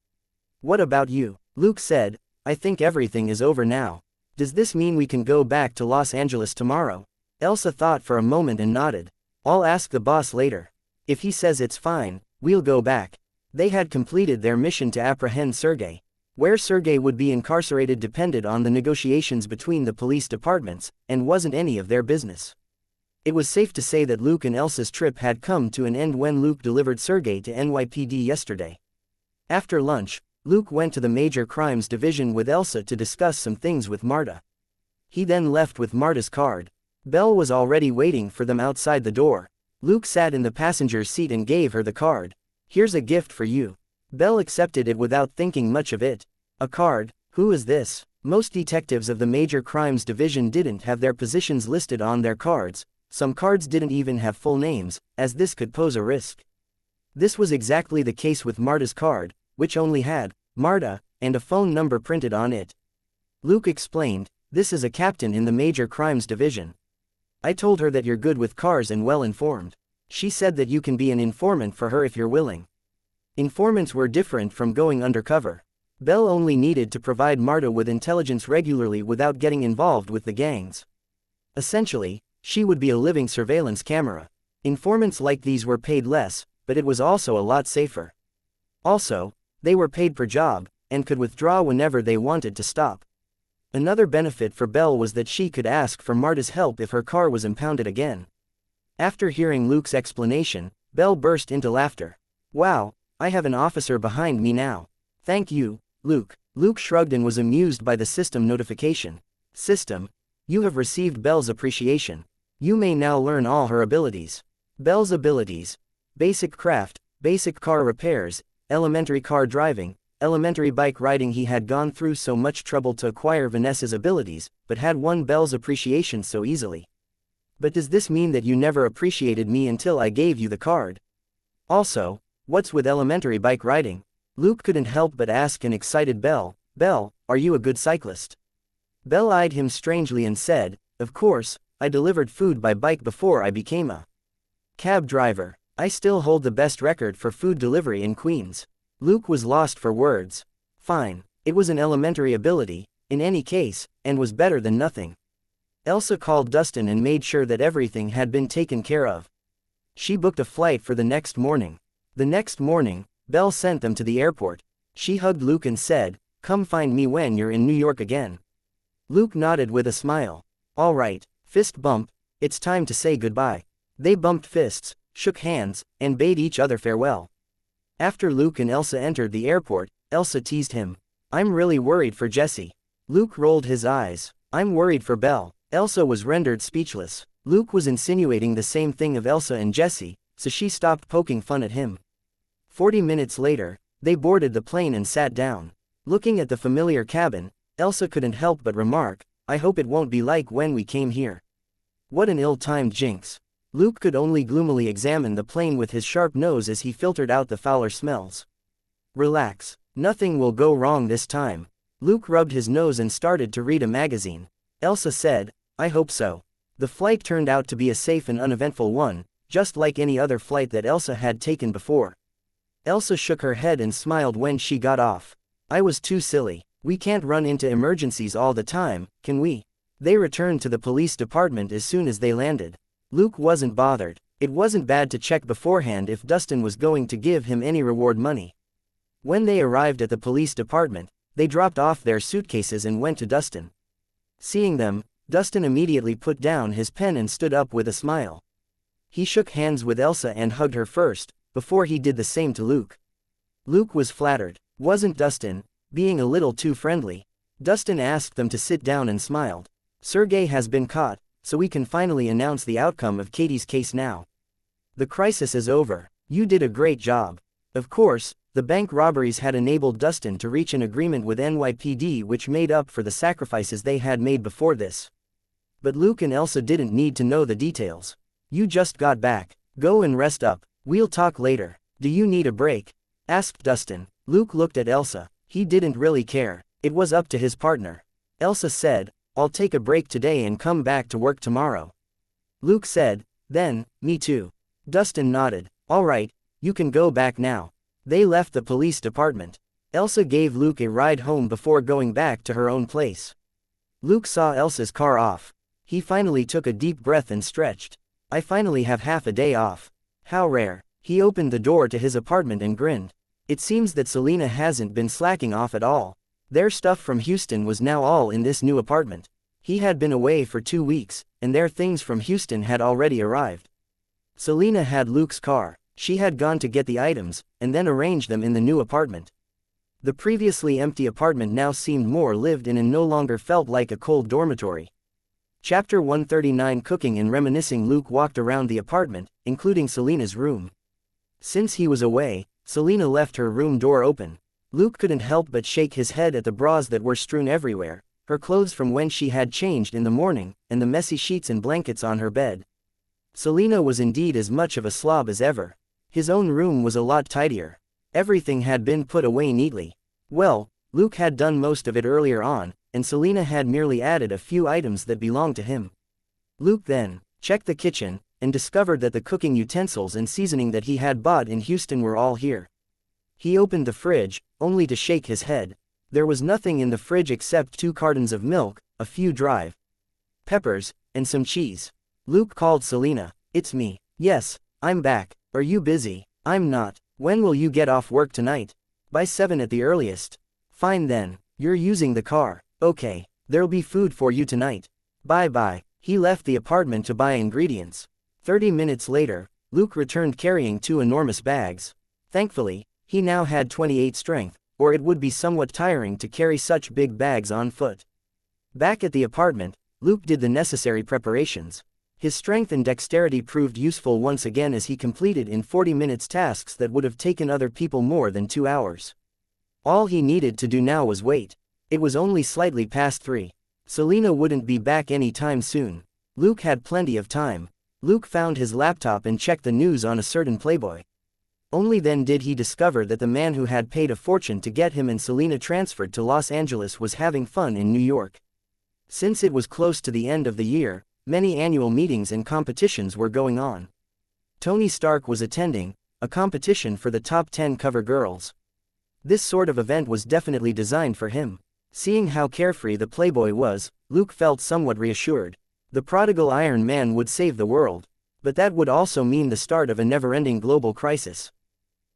What about you? Luke said, I think everything is over now. Does this mean we can go back to Los Angeles tomorrow? Elsa thought for a moment and nodded. I'll ask the boss later. If he says it's fine, we'll go back. They had completed their mission to apprehend Sergei. Where Sergei would be incarcerated depended on the negotiations between the police departments, and wasn't any of their business. It was safe to say that Luke and Elsa's trip had come to an end when Luke delivered Sergei to NYPD yesterday. After lunch, Luke went to the Major Crimes Division with Elsa to discuss some things with Marta. He then left with Marta's card. Belle was already waiting for them outside the door. Luke sat in the passenger's seat and gave her the card. Here's a gift for you. Belle accepted it without thinking much of it. A card? Who is this? Most detectives of the Major Crimes Division didn't have their positions listed on their cards. Some cards didn't even have full names, as this could pose a risk. This was exactly the case with Marta's card, which only had Marta and a phone number printed on it. Luke explained, this is a captain in the Major Crimes Division. I told her that you're good with cars and well informed. She said that you can be an informant for her if you're willing. Informants were different from going undercover. Belle only needed to provide Marta with intelligence regularly without getting involved with the gangs. Essentially, she would be a living surveillance camera. Informants like these were paid less, but it was also a lot safer. Also, they were paid per job, and could withdraw whenever they wanted to stop. Another benefit for Belle was that she could ask for Marta's help if her car was impounded again. After hearing Luke's explanation, Belle burst into laughter. Wow, I have an officer behind me now. Thank you, Luke. Luke shrugged and was amused by the system notification. System, you have received Belle's appreciation. You may now learn all her abilities. Belle's abilities: basic craft, basic car repairs, elementary car driving, elementary bike riding. He had gone through so much trouble to acquire Vanessa's abilities, but had won Belle's appreciation so easily. But does this mean that you never appreciated me until I gave you the card? Also, what's with elementary bike riding? Luke couldn't help but ask an excited Belle. Belle, are you a good cyclist? Belle eyed him strangely and said, of course, I delivered food by bike before I became a cab driver. I still hold the best record for food delivery in Queens. Luke was lost for words. Fine, it was an elementary ability, in any case, and was better than nothing. Elsa called Dustin and made sure that everything had been taken care of. She booked a flight for the next morning. The next morning, Belle sent them to the airport. She hugged Luke and said, come find me when you're in New York again. Luke nodded with a smile. All right, fist bump, it's time to say goodbye. They bumped fists, shook hands, and bade each other farewell. After Luke and Elsa entered the airport, Elsa teased him. I'm really worried for Jessie. Luke rolled his eyes. I'm worried for Belle. Elsa was rendered speechless. Luke was insinuating the same thing of Elsa and Jessie, so she stopped poking fun at him. 40 minutes later, they boarded the plane and sat down. Looking at the familiar cabin, Elsa couldn't help but remark, I hope it won't be like when we came here. What an ill-timed jinx. Luke could only gloomily examine the plane with his sharp nose as he filtered out the fouler smells. Relax. Nothing will go wrong this time. Luke rubbed his nose and started to read a magazine. Elsa said, I hope so. The flight turned out to be a safe and uneventful one, just like any other flight that Elsa had taken before. Elsa shook her head and smiled when she got off. I was too silly. We can't run into emergencies all the time, can we? They returned to the police department as soon as they landed. Luke wasn't bothered. It wasn't bad to check beforehand if Dustin was going to give him any reward money. When they arrived at the police department, they dropped off their suitcases and went to Dustin. Seeing them, Dustin immediately put down his pen and stood up with a smile. He shook hands with Elsa and hugged her first, before he did the same to Luke. Luke was flattered. Wasn't Dustin being a little too friendly? Dustin asked them to sit down and smiled. Sergei has been caught, so we can finally announce the outcome of Katie's case now. The crisis is over. You did a great job. Of course, the bank robberies had enabled Dustin to reach an agreement with NYPD which made up for the sacrifices they had made before this. But Luke and Elsa didn't need to know the details. You just got back. Go and rest up. We'll talk later. Do you need a break? Asked Dustin. Luke looked at Elsa. He didn't really care. It was up to his partner. Elsa said, "I'll take a break today and come back to work tomorrow." Luke said, "Then, me too." Dustin nodded. "All right, you can go back now." They left the police department. Elsa gave Luke a ride home before going back to her own place. Luke saw Elsa's car off. He finally took a deep breath and stretched. "I finally have half a day off. How rare." He opened the door to his apartment and grinned. It seems that Selena hasn't been slacking off at all. Their stuff from Houston was now all in this new apartment. He had been away for 2 weeks, and their things from Houston had already arrived. Selena had Luke's car. She had gone to get the items, and then arranged them in the new apartment. The previously empty apartment now seemed more lived in and no longer felt like a cold dormitory. Chapter 139. Cooking and reminiscing. Luke walked around the apartment, including Selena's room. Since he was away, Selena left her room door open. Luke couldn't help but shake his head at the bras that were strewn everywhere, her clothes from when she had changed in the morning, and the messy sheets and blankets on her bed. Selena was indeed as much of a slob as ever. His own room was a lot tidier. Everything had been put away neatly. Well, Luke had done most of it earlier on, and Selena had merely added a few items that belonged to him. Luke then checked the kitchen, and discovered that the cooking utensils and seasoning that he had bought in Houston were all here. He opened the fridge, only to shake his head. There was nothing in the fridge except 2 cartons of milk, a few dry peppers, and some cheese. Luke called Selena. "It's me." "Yes, I'm back. Are you busy?" "I'm not. When will you get off work tonight?" "By 7 at the earliest." "Fine then. You're using the car. Okay. There'll be food for you tonight. Bye-bye." He left the apartment to buy ingredients. 30 minutes later, Luke returned carrying 2 enormous bags. Thankfully, he now had 28 strength, or it would be somewhat tiring to carry such big bags on foot. Back at the apartment, Luke did the necessary preparations. His strength and dexterity proved useful once again as he completed in 40 minutes tasks that would have taken other people more than 2 hours. All he needed to do now was wait. It was only slightly past 3. Selena wouldn't be back any time soon. Luke had plenty of time. Luke found his laptop and checked the news on a certain Playboy. Only then did he discover that the man who had paid a fortune to get him and Selena transferred to Los Angeles was having fun in New York. Since it was close to the end of the year, many annual meetings and competitions were going on. Tony Stark was attending a competition for the top 10 cover girls. This sort of event was definitely designed for him. Seeing how carefree the Playboy was, Luke felt somewhat reassured. The prodigal Iron Man would save the world. But that would also mean the start of a never-ending global crisis.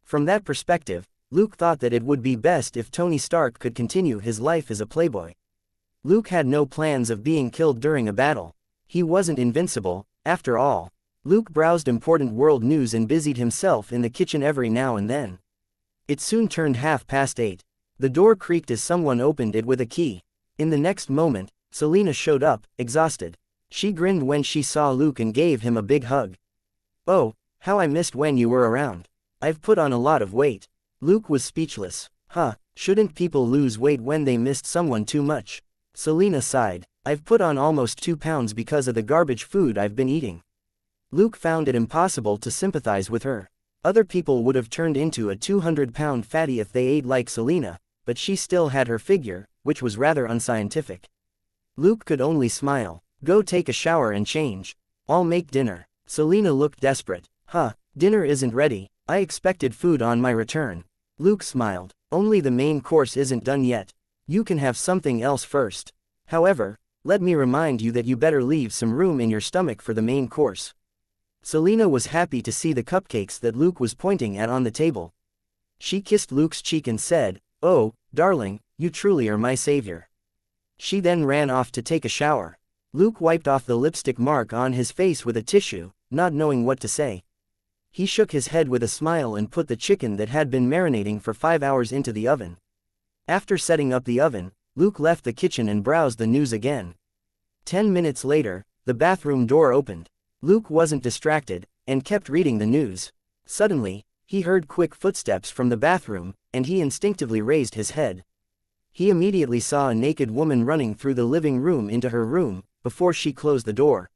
From that perspective, Luke thought that it would be best if Tony Stark could continue his life as a Playboy. Luke had no plans of being killed during a battle. He wasn't invincible, after all. Luke browsed important world news and busied himself in the kitchen every now and then. It soon turned 8:30. The door creaked as someone opened it with a key. In the next moment, Selena showed up, exhausted. She grinned when she saw Luke and gave him a big hug. "Oh, how I missed when you were around. I've put on a lot of weight." Luke was speechless. Shouldn't people lose weight when they missed someone too much? Selena sighed. "I've put on almost 2 pounds because of the garbage food I've been eating." Luke found it impossible to sympathize with her. Other people would have turned into a 200-pound fatty if they ate like Selena, but she still had her figure, which was rather unscientific. Luke could only smile. "Go take a shower and change. I'll make dinner." Selena looked desperate. Dinner isn't ready. I expected food on my return." Luke smiled. "Only the main course isn't done yet. You can have something else first. However, let me remind you that you better leave some room in your stomach for the main course." Selena was happy to see the cupcakes that Luke was pointing at on the table. She kissed Luke's cheek and said, "Oh, darling, you truly are my savior." She then ran off to take a shower. Luke wiped off the lipstick mark on his face with a tissue, not knowing what to say. He shook his head with a smile and put the chicken that had been marinating for 5 hours into the oven. After setting up the oven, Luke left the kitchen and browsed the news again. 10 minutes later, the bathroom door opened. Luke wasn't distracted, and kept reading the news. Suddenly, he heard quick footsteps from the bathroom, and he instinctively raised his head. He immediately saw a naked woman running through the living room into her room, before she closed the door.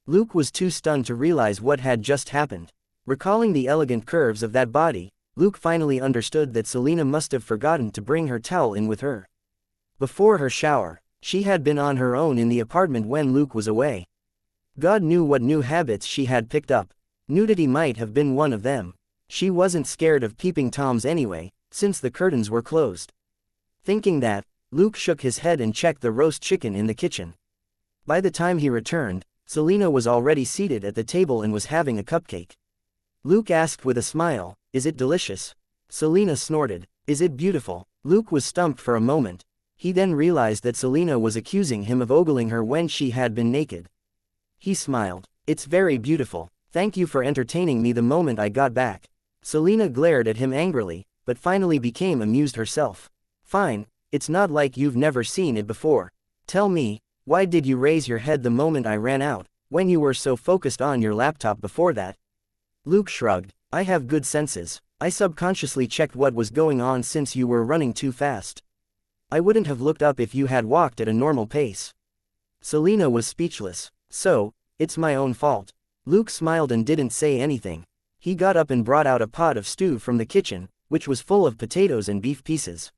Luke was too stunned to realize what had just happened. Recalling the elegant curves of that body, Luke finally understood that Selena must have forgotten to bring her towel in with her. Before her shower, she had been on her own in the apartment when Luke was away. God knew what new habits she had picked up. Nudity might have been one of them. She wasn't scared of peeping Toms anyway, since the curtains were closed. Thinking that, Luke shook his head and checked the roast chicken in the kitchen. By the time he returned, Selena was already seated at the table and was having a cupcake. Luke asked with a smile, "Is it delicious?" Selena snorted, "Is it beautiful?" Luke was stumped for a moment. He then realized that Selena was accusing him of ogling her when she had been naked. He smiled, "It's very beautiful. Thank you for entertaining me the moment I got back." Selena glared at him angrily, but finally became amused herself. "Fine, it's not like you've never seen it before. Tell me, why did you raise your head the moment I ran out, when you were so focused on your laptop before that?" Luke shrugged, "I have good senses. I subconsciously checked what was going on since you were running too fast. I wouldn't have looked up if you had walked at a normal pace." Selena was speechless. "So, it's my own fault." Luke smiled and didn't say anything. He got up and brought out a pot of stew from the kitchen, which was full of potatoes and beef pieces.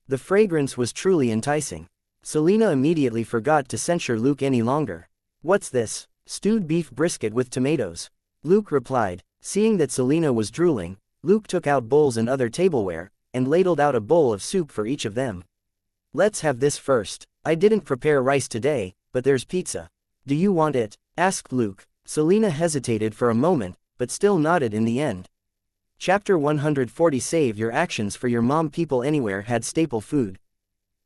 The fragrance was truly enticing. Selena immediately forgot to censure Luke any longer. "What's this?" "Stewed beef brisket with tomatoes," Luke replied. Seeing that Selena was drooling, Luke took out bowls and other tableware, and ladled out a bowl of soup for each of them. "Let's have this first. I didn't prepare rice today, but there's pizza. Do you want it?" asked Luke. Selena hesitated for a moment, but still nodded in the end. Chapter 140 Save your actions for your mom. People anywhere had staple food.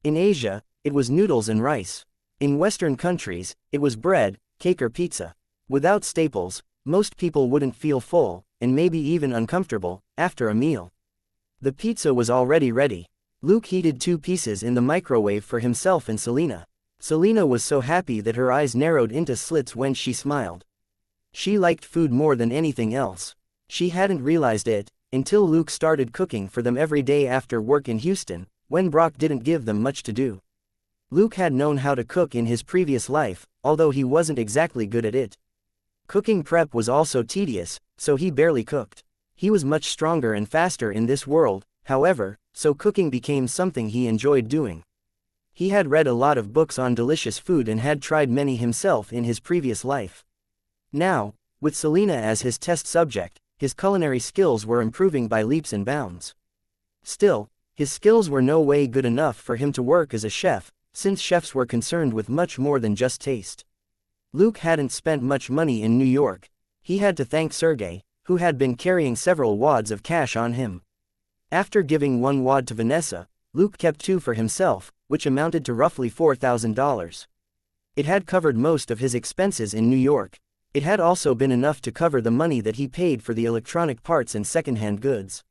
In Asia, it was noodles and rice. In Western countries, it was bread, cake or pizza. Without staples, most people wouldn't feel full, and maybe even uncomfortable, after a meal. The pizza was already ready. Luke heated 2 pieces in the microwave for himself and Selena. Selena was so happy that her eyes narrowed into slits when she smiled. She liked food more than anything else. She hadn't realized it, until Luke started cooking for them every day after work in Houston, when Brock didn't give them much to do. Luke had known how to cook in his previous life, although he wasn't exactly good at it. Cooking prep was also tedious, so he barely cooked. He was much stronger and faster in this world, however, so cooking became something he enjoyed doing. He had read a lot of books on delicious food and had tried many himself in his previous life. Now, with Selena as his test subject, his culinary skills were improving by leaps and bounds. Still, his skills were no way good enough for him to work as a chef, since chefs were concerned with much more than just taste. Luke hadn't spent much money in New York. He had to thank Sergey, who had been carrying several wads of cash on him. After giving 1 wad to Vanessa, Luke kept 2 for himself, which amounted to roughly $4,000. It had covered most of his expenses in New York. It had also been enough to cover the money that he paid for the electronic parts and secondhand goods.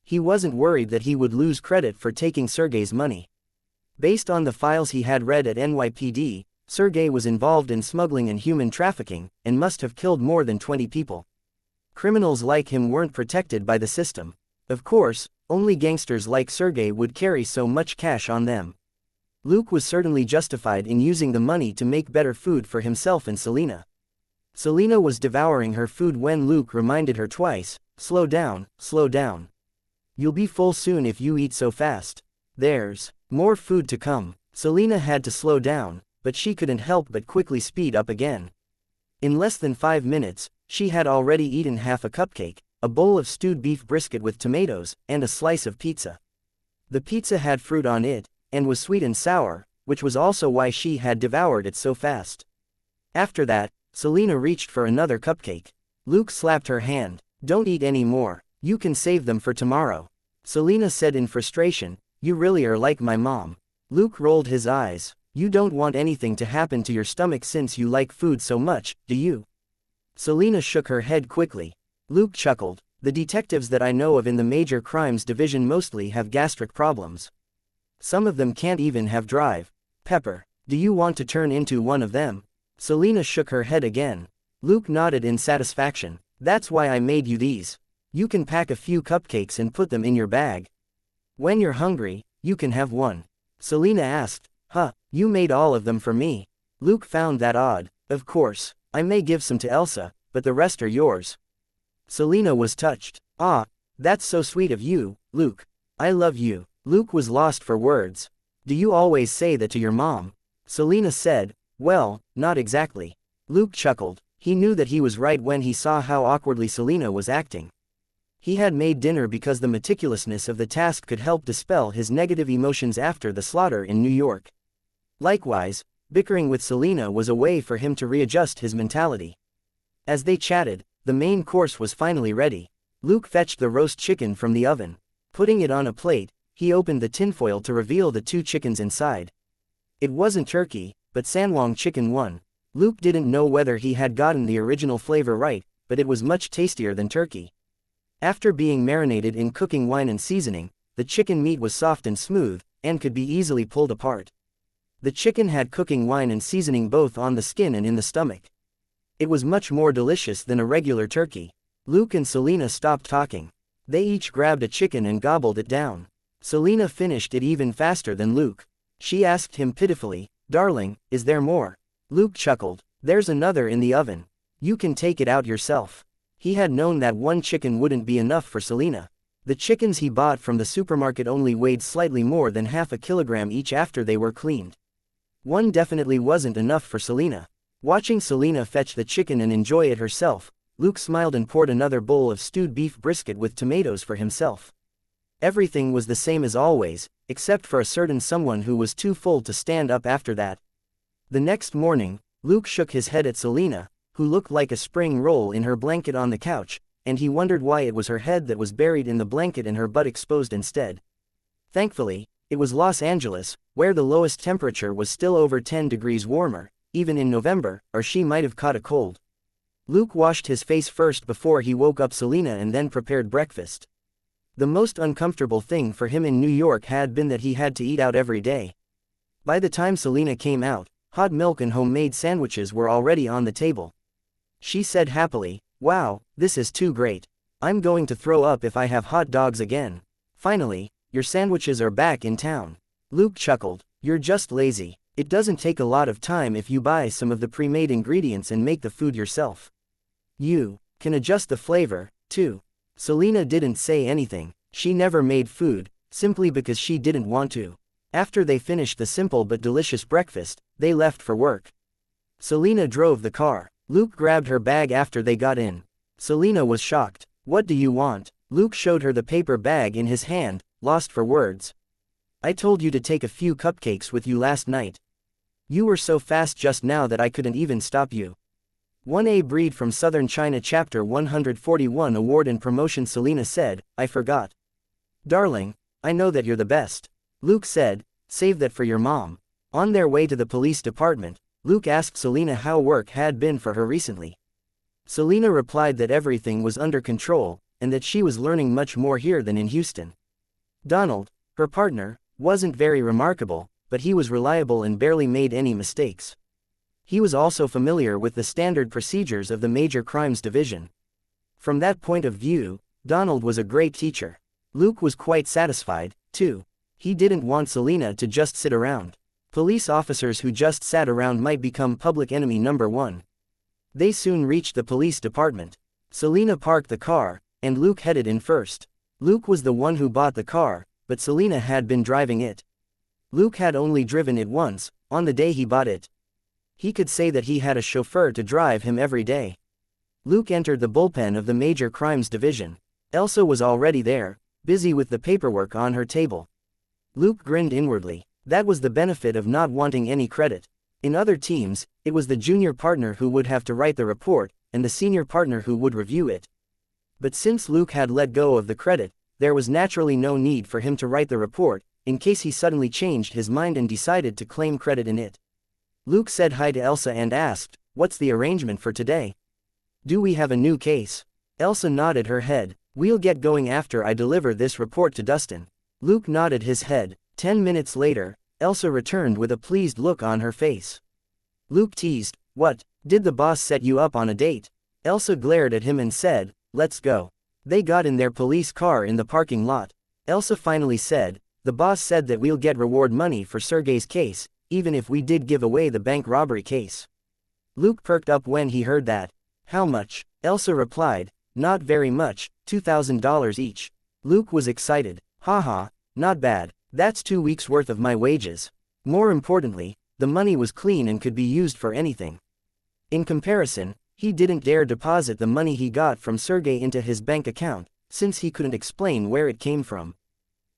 He wasn't worried that he would lose credit for taking Sergey's money. Based on the files he had read at NYPD, Sergey was involved in smuggling and human trafficking, and must have killed more than 20 people. Criminals like him weren't protected by the system. Of course, only gangsters like Sergey would carry so much cash on them. Luke was certainly justified in using the money to make better food for himself and Selena. Selena was devouring her food when Luke reminded her twice, slow down, slow down. You'll be full soon if you eat so fast. There's more food to come." Selena had to slow down, but she couldn't help but quickly speed up again. In less than 5 minutes, she had already eaten half a cupcake, a bowl of stewed beef brisket with tomatoes, and a slice of pizza. The pizza had fruit on it, and was sweet and sour, which was also why she had devoured it so fast. After that, Selena reached for another cupcake. Luke slapped her hand. "Don't eat any more. You can save them for tomorrow." Selena said in frustration, "You really are like my mom." Luke rolled his eyes. "You don't want anything to happen to your stomach since you like food so much, do you?" Selena shook her head quickly. Luke chuckled. "The detectives that I know of in the Major Crimes Division mostly have gastric problems. Some of them can't even have drive. Pepper, do you want to turn into one of them?" Selena shook her head again. Luke nodded in satisfaction. "That's why I made you these. You can pack a few cupcakes and put them in your bag. When you're hungry, you can have one." Selena asked, "Huh, you made all of them for me?" Luke found that odd. "Of course, I may give some to Elsa, but the rest are yours." Selena was touched. "Ah, that's so sweet of you, Luke. I love you." Luke was lost for words. Do you always say that to your mom? Selena said, well, not exactly. Luke chuckled. He knew that he was right when he saw how awkwardly Selena was acting. He had made dinner because the meticulousness of the task could help dispel his negative emotions after the slaughter in New York. Likewise, bickering with Selena was a way for him to readjust his mentality. As they chatted, the main course was finally ready. Luke fetched the roast chicken from the oven. Putting it on a plate, he opened the tinfoil to reveal the 2 chickens inside. It wasn't turkey, but Sanwang chicken 1. Luke didn't know whether he had gotten the original flavor right, but it was much tastier than turkey. After being marinated in cooking wine and seasoning, the chicken meat was soft and smooth, and could be easily pulled apart. The chicken had cooking wine and seasoning both on the skin and in the stomach. It was much more delicious than a regular turkey. Luke and Selena stopped talking. They each grabbed a chicken and gobbled it down. Selena finished it even faster than Luke. She asked him pitifully, "Darling, is there more?" Luke chuckled. "There's another in the oven. You can take it out yourself." He had known that 1 chicken wouldn't be enough for Selena. The chickens he bought from the supermarket only weighed slightly more than half a kilogram each after they were cleaned. 1 definitely wasn't enough for Selena. Watching Selena fetch the chicken and enjoy it herself, Luke smiled and poured another bowl of stewed beef brisket with tomatoes for himself. Everything was the same as always, except for a certain someone who was too full to stand up after that. The next morning, Luke shook his head at Selena, who looked like a spring roll in her blanket on the couch, and he wondered why it was her head that was buried in the blanket and her butt exposed instead. Thankfully, it was Los Angeles, where the lowest temperature was still over 10 degrees warmer, even in November, or she might have caught a cold. Luke washed his face first before he woke up Selena and then prepared breakfast. The most uncomfortable thing for him in New York had been that he had to eat out every day. By the time Selena came out, hot milk and homemade sandwiches were already on the table. She said happily, "Wow, this is too great. I'm going to throw up if I have hot dogs again." Finally, "Your sandwiches are back in town." Luke chuckled. "You're just lazy. It doesn't take a lot of time if you buy some of the pre-made ingredients and make the food yourself. You can adjust the flavor, too." Selena didn't say anything. She never made food, simply because she didn't want to. After they finished the simple but delicious breakfast, they left for work. Selena drove the car. Luke grabbed her bag after they got in. Selena was shocked. "What do you want?" Luke showed her the paper bag in his hand, lost for words. "I told you to take a few cupcakes with you last night. You were so fast just now that I couldn't even stop you." 1A Breed from Southern China Chapter 141 Award and Promotion. Selena said, "I forgot." "Darling, I know that you're the best." Luke said, "Save that for your mom." On their way to the police department, Luke asked Selena how work had been for her recently. Selena replied that everything was under control, and that she was learning much more here than in Houston. Donald, her partner, wasn't very remarkable, but he was reliable and barely made any mistakes. He was also familiar with the standard procedures of the Major Crimes Division. From that point of view, Donald was a great teacher. Luke was quite satisfied, too. He didn't want Selena to just sit around. Police officers who just sat around might become public enemy number 1. They soon reached the police department. Selena parked the car, and Luke headed in first. Luke was the one who bought the car, but Selena had been driving it. Luke had only driven it once, on the day he bought it. He could say that he had a chauffeur to drive him every day. Luke entered the bullpen of the Major Crimes Division. Elsa was already there, busy with the paperwork on her table. Luke grinned inwardly. That was the benefit of not wanting any credit. In other teams, it was the junior partner who would have to write the report, and the senior partner who would review it. But since Luke had let go of the credit, there was naturally no need for him to write the report, in case he suddenly changed his mind and decided to claim credit in it. Luke said hi to Elsa and asked, "What's the arrangement for today? Do we have a new case?" Elsa nodded her head. "We'll get going after I deliver this report to Dustin." Luke nodded his head. 10 minutes later, Elsa returned with a pleased look on her face. Luke teased, "What, did the boss set you up on a date?" Elsa glared at him and said, "Let's go." They got in their police car in the parking lot. Elsa finally said, "The boss said that we'll get reward money for Sergey's case, even if we did give away the bank robbery case." Luke perked up when he heard that. "How much?" Elsa replied, "Not very much, $2,000 each." Luke was excited. "Haha, not bad. That's 2 weeks worth of my wages. More importantly, the money was clean and could be used for anything. In comparison, he didn't dare deposit the money he got from Sergey into his bank account, since he couldn't explain where it came from.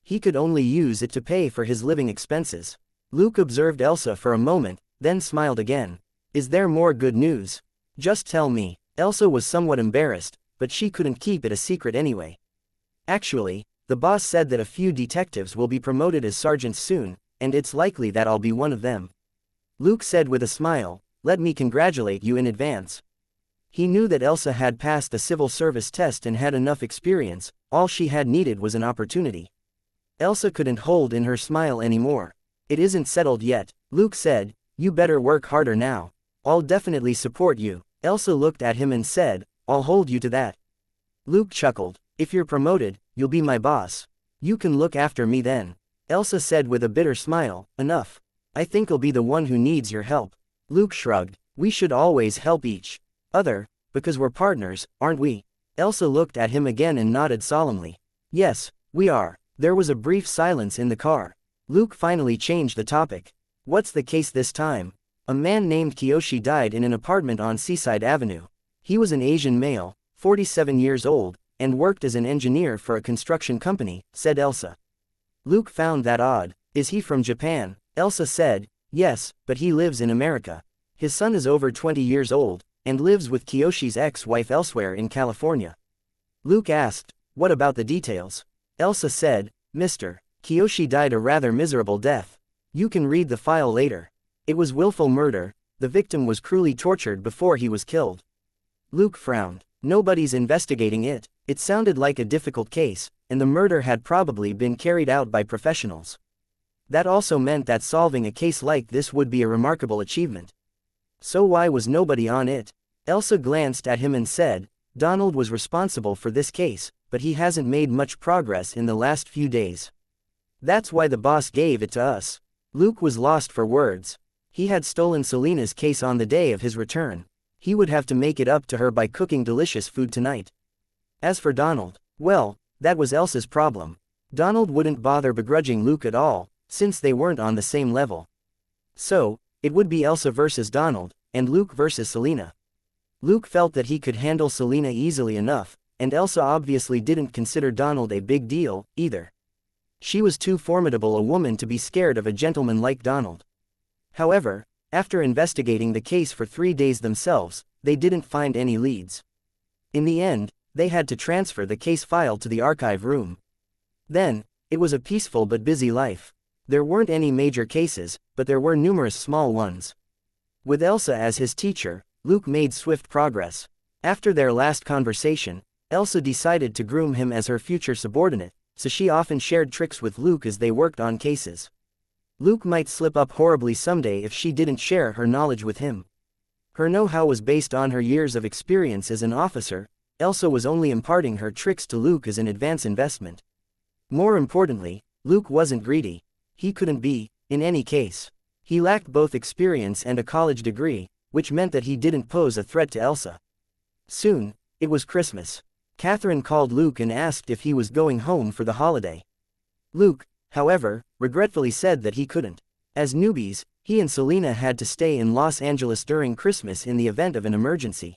He could only use it to pay for his living expenses. Luke observed Elsa for a moment, then smiled again. Is there more good news? Just tell me. Elsa was somewhat embarrassed, but she couldn't keep it a secret anyway. Actually, the boss said that a few detectives will be promoted as sergeants soon, and it's likely that I'll be one of them. Luke said with a smile, let me congratulate you in advance. He knew that Elsa had passed the civil service test and had enough experience, all she had needed was an opportunity. Elsa couldn't hold in her smile anymore. It isn't settled yet, Luke said, you better work harder now. I'll definitely support you. Elsa looked at him and said, I'll hold you to that. Luke chuckled, if you're promoted, you'll be my boss. You can look after me then. Elsa said with a bitter smile, enough. I think I'll be the one who needs your help. Luke shrugged, we should always help each other, because we're partners, aren't we? Elsa looked at him again and nodded solemnly. Yes, we are. There was a brief silence in the car. Luke finally changed the topic. What's the case this time? A man named Kiyoshi died in an apartment on Seaside Avenue. He was an Asian male, 47 years old, and worked as an engineer for a construction company, said Elsa. Luke found that odd. Is he from Japan? Elsa said, yes, but he lives in America. His son is over 20 years old, and lives with Kiyoshi's ex-wife elsewhere in California. Luke asked, what about the details? Elsa said, Mr. Kiyoshi died a rather miserable death. You can read the file later. It was willful murder, the victim was cruelly tortured before he was killed. Luke frowned. Nobody's investigating it. It sounded like a difficult case, and the murder had probably been carried out by professionals. That also meant that solving a case like this would be a remarkable achievement. So why was nobody on it? Elsa glanced at him and said, Donald was responsible for this case, but he hasn't made much progress in the last few days. That's why the boss gave it to us. Luke was lost for words. He had stolen Selena's case on the day of his return. He would have to make it up to her by cooking delicious food tonight. As for Donald, well, that was Elsa's problem. Donald wouldn't bother begrudging Luke at all, since they weren't on the same level. So, it would be Elsa versus Donald, and Luke versus Selena. Luke felt that he could handle Selena easily enough, and Elsa obviously didn't consider Donald a big deal, either. She was too formidable a woman to be scared of a gentleman like Donald. However, after investigating the case for 3 days themselves, they didn't find any leads. In the end, they had to transfer the case file to the archive room. Then, it was a peaceful but busy life. There weren't any major cases, but there were numerous small ones. With Elsa as his teacher, Luke made swift progress. After their last conversation, Elsa decided to groom him as her future subordinate, so she often shared tricks with Luke as they worked on cases. Luke might slip up horribly someday if she didn't share her knowledge with him. Her know-how was based on her years of experience as an officer. Elsa was only imparting her tricks to Luke as an advance investment. More importantly, Luke wasn't greedy. He couldn't be, in any case. He lacked both experience and a college degree, which meant that he didn't pose a threat to Elsa. Soon, it was Christmas. Catherine called Luke and asked if he was going home for the holiday. Luke, however, regretfully said that he couldn't. As newbies, he and Selena had to stay in Los Angeles during Christmas in the event of an emergency.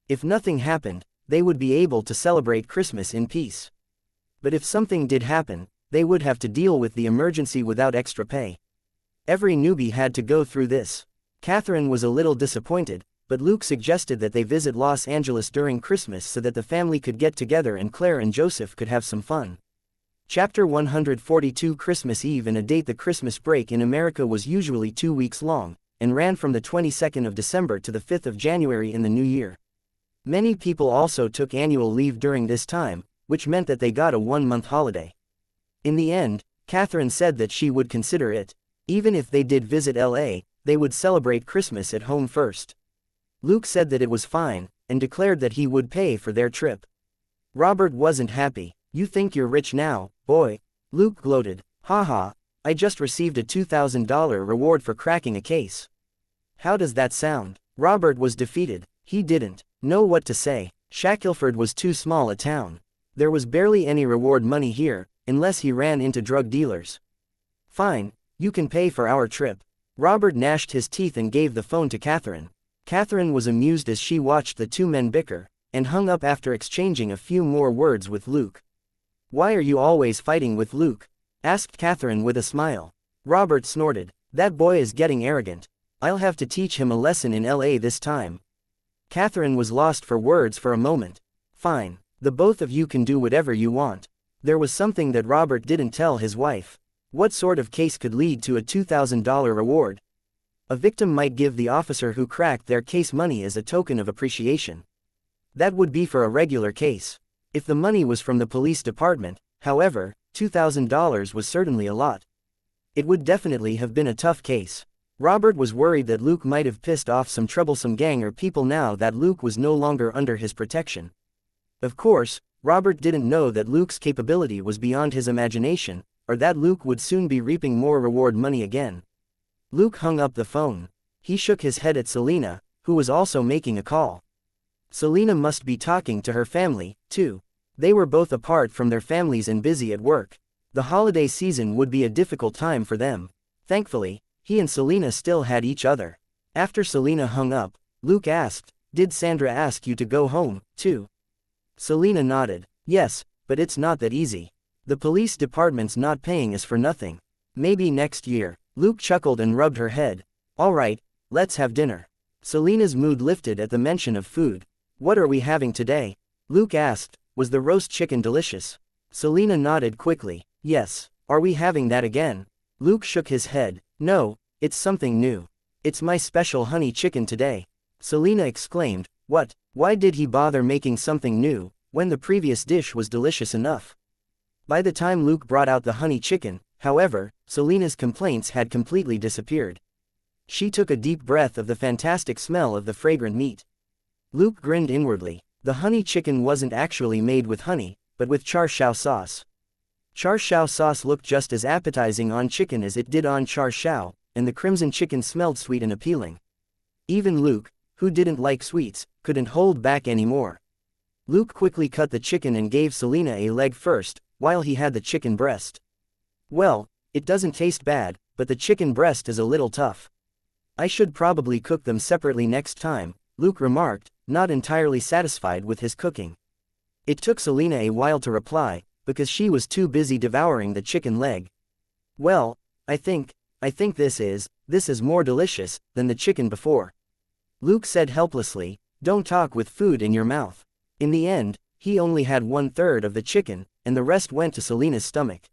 If nothing happened, they would be able to celebrate Christmas in peace. But if something did happen, they would have to deal with the emergency without extra pay. Every newbie had to go through this. Catherine was a little disappointed, but Luke suggested that they visit Los Angeles during Christmas so that the family could get together and Claire and Joseph could have some fun. Chapter 142 Christmas Eve and a date. The Christmas break in America was usually 2 weeks long, and ran from the 22nd of December to the 5th of January in the new year. Many people also took annual leave during this time, which meant that they got a 1-month holiday. In the end, Catherine said that she would consider it. Even if they did visit LA, they would celebrate Christmas at home first. Luke said that it was fine, and declared that he would pay for their trip. Robert wasn't happy. You think you're rich now, boy? Luke gloated. Haha, I just received a $2,000 reward for cracking a case. How does that sound? Robert was defeated. He didn't know what to say. Shackelford was too small a town. There was barely any reward money here, unless he ran into drug dealers. Fine, you can pay for our trip. Robert gnashed his teeth and gave the phone to Catherine. Catherine was amused as she watched the two men bicker, and hung up after exchanging a few more words with Luke. Why are you always fighting with Luke? Asked Catherine with a smile. Robert snorted. That boy is getting arrogant. I'll have to teach him a lesson in LA this time. Catherine was lost for words for a moment. Fine, the both of you can do whatever you want. There was something that Robert didn't tell his wife. What sort of case could lead to a $2,000 reward? A victim might give the officer who cracked their case money as a token of appreciation. That would be for a regular case. If the money was from the police department, however, $2,000 was certainly a lot. It would definitely have been a tough case. Robert was worried that Luke might have pissed off some troublesome gang or people now that Luke was no longer under his protection. Of course, Robert didn't know that Luke's capability was beyond his imagination, or that Luke would soon be reaping more reward money again. Luke hung up the phone. He shook his head at Selena, who was also making a call. Selena must be talking to her family, too. They were both apart from their families and busy at work. The holiday season would be a difficult time for them. Thankfully, he and Selena still had each other. After Selena hung up, Luke asked, "Did Sandra ask you to go home, too?" Selena nodded. "Yes, but it's not that easy. The police department's not paying us for nothing. Maybe next year." Luke chuckled and rubbed her head. "All right, let's have dinner." Selena's mood lifted at the mention of food. "What are we having today?" Luke asked. Was the roast chicken delicious? Selena nodded quickly. "Yes. Are we having that again?" Luke shook his head. "No, it's something new. It's my special honey chicken today." Selena exclaimed. "What? Why did he bother making something new, when the previous dish was delicious enough?" By the time Luke brought out the honey chicken, however, Selena's complaints had completely disappeared. She took a deep breath of the fantastic smell of the fragrant meat. Luke grinned inwardly. The honey chicken wasn't actually made with honey, but with char siu sauce. Char siu sauce looked just as appetizing on chicken as it did on char siu, and the crimson chicken smelled sweet and appealing. Even Luke, who didn't like sweets, couldn't hold back anymore. Luke quickly cut the chicken and gave Selena a leg first, while he had the chicken breast. "Well, it doesn't taste bad, but the chicken breast is a little tough. I should probably cook them separately next time," Luke remarked, not entirely satisfied with his cooking. It took Selena a while to reply, because she was too busy devouring the chicken leg. "Well, I think this is more delicious than the chicken before," Luke said helplessly. "Don't talk with food in your mouth." In the end, he only had 1/3 of the chicken, and the rest went to Selena's stomach.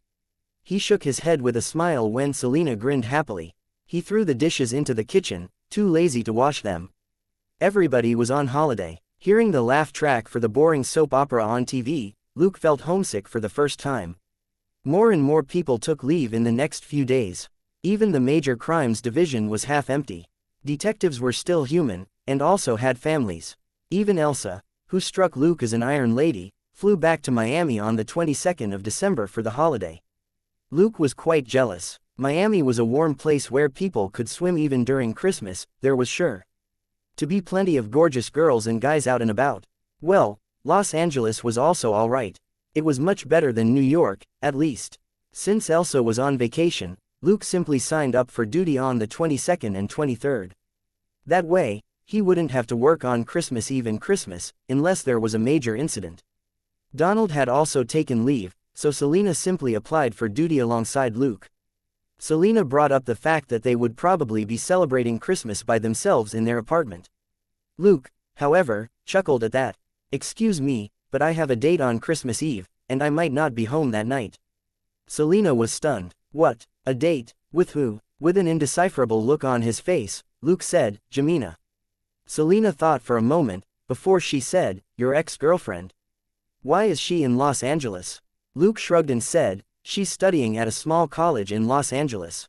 He shook his head with a smile when Selena grinned happily. He threw the dishes into the kitchen, too lazy to wash them. Everybody was on holiday. Hearing the laugh track for the boring soap opera on TV, Luke felt homesick for the first time. More and more people took leave in the next few days. Even the major crimes division was half empty. Detectives were still human, and also had families. Even Elsa, who struck Luke as an iron lady, flew back to Miami on the 22nd of December for the holiday. Luke was quite jealous. Miami was a warm place where people could swim even during Christmas, there was sure to be plenty of gorgeous girls and guys out and about. Well, Los Angeles was also alright. It was much better than New York, at least. Since Elsa was on vacation, Luke simply signed up for duty on the 22nd and 23rd. That way, he wouldn't have to work on Christmas Eve and Christmas, unless there was a major incident. Donald had also taken leave, so Selena simply applied for duty alongside Luke. Selena brought up the fact that they would probably be celebrating Christmas by themselves in their apartment. Luke, however, chuckled at that. "Excuse me, but I have a date on Christmas Eve, and I might not be home that night." Selena was stunned. "What? A date? With who?" With an indecipherable look on his face, Luke said, "Jamina." Selena thought for a moment, before she said, "Your ex-girlfriend? Why is she in Los Angeles?" Luke shrugged and said, "She's studying at a small college in Los Angeles."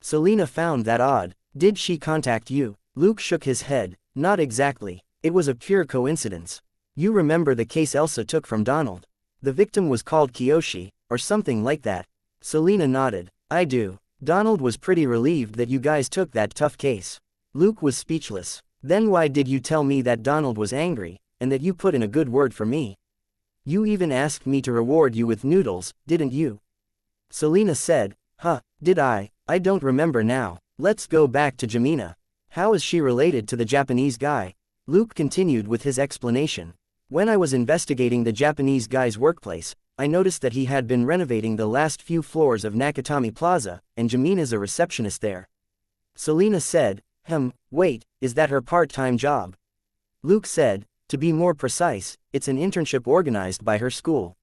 Selena found that odd. "Did she contact you?" Luke shook his head. "Not exactly. It was a pure coincidence. You remember the case Elsa took from Donald? The victim was called Kiyoshi, or something like that." Selena nodded. "I do. Donald was pretty relieved that you guys took that tough case." Luke was speechless. "Then why did you tell me that Donald was angry, and that you put in a good word for me? You even asked me to reward you with noodles, didn't you?" Selena said, "Huh, Did I? I don't remember now. Let's go back to Jamina. How is she related to the Japanese guy? Luke continued with his explanation. When I was investigating the Japanese guy's workplace, I noticed that he had been renovating the last few floors of Nakatomi Plaza, and Jamina's a receptionist there. Selena said, wait, is that her part-time job? Luke said, to be more precise, it's an internship organized by her school.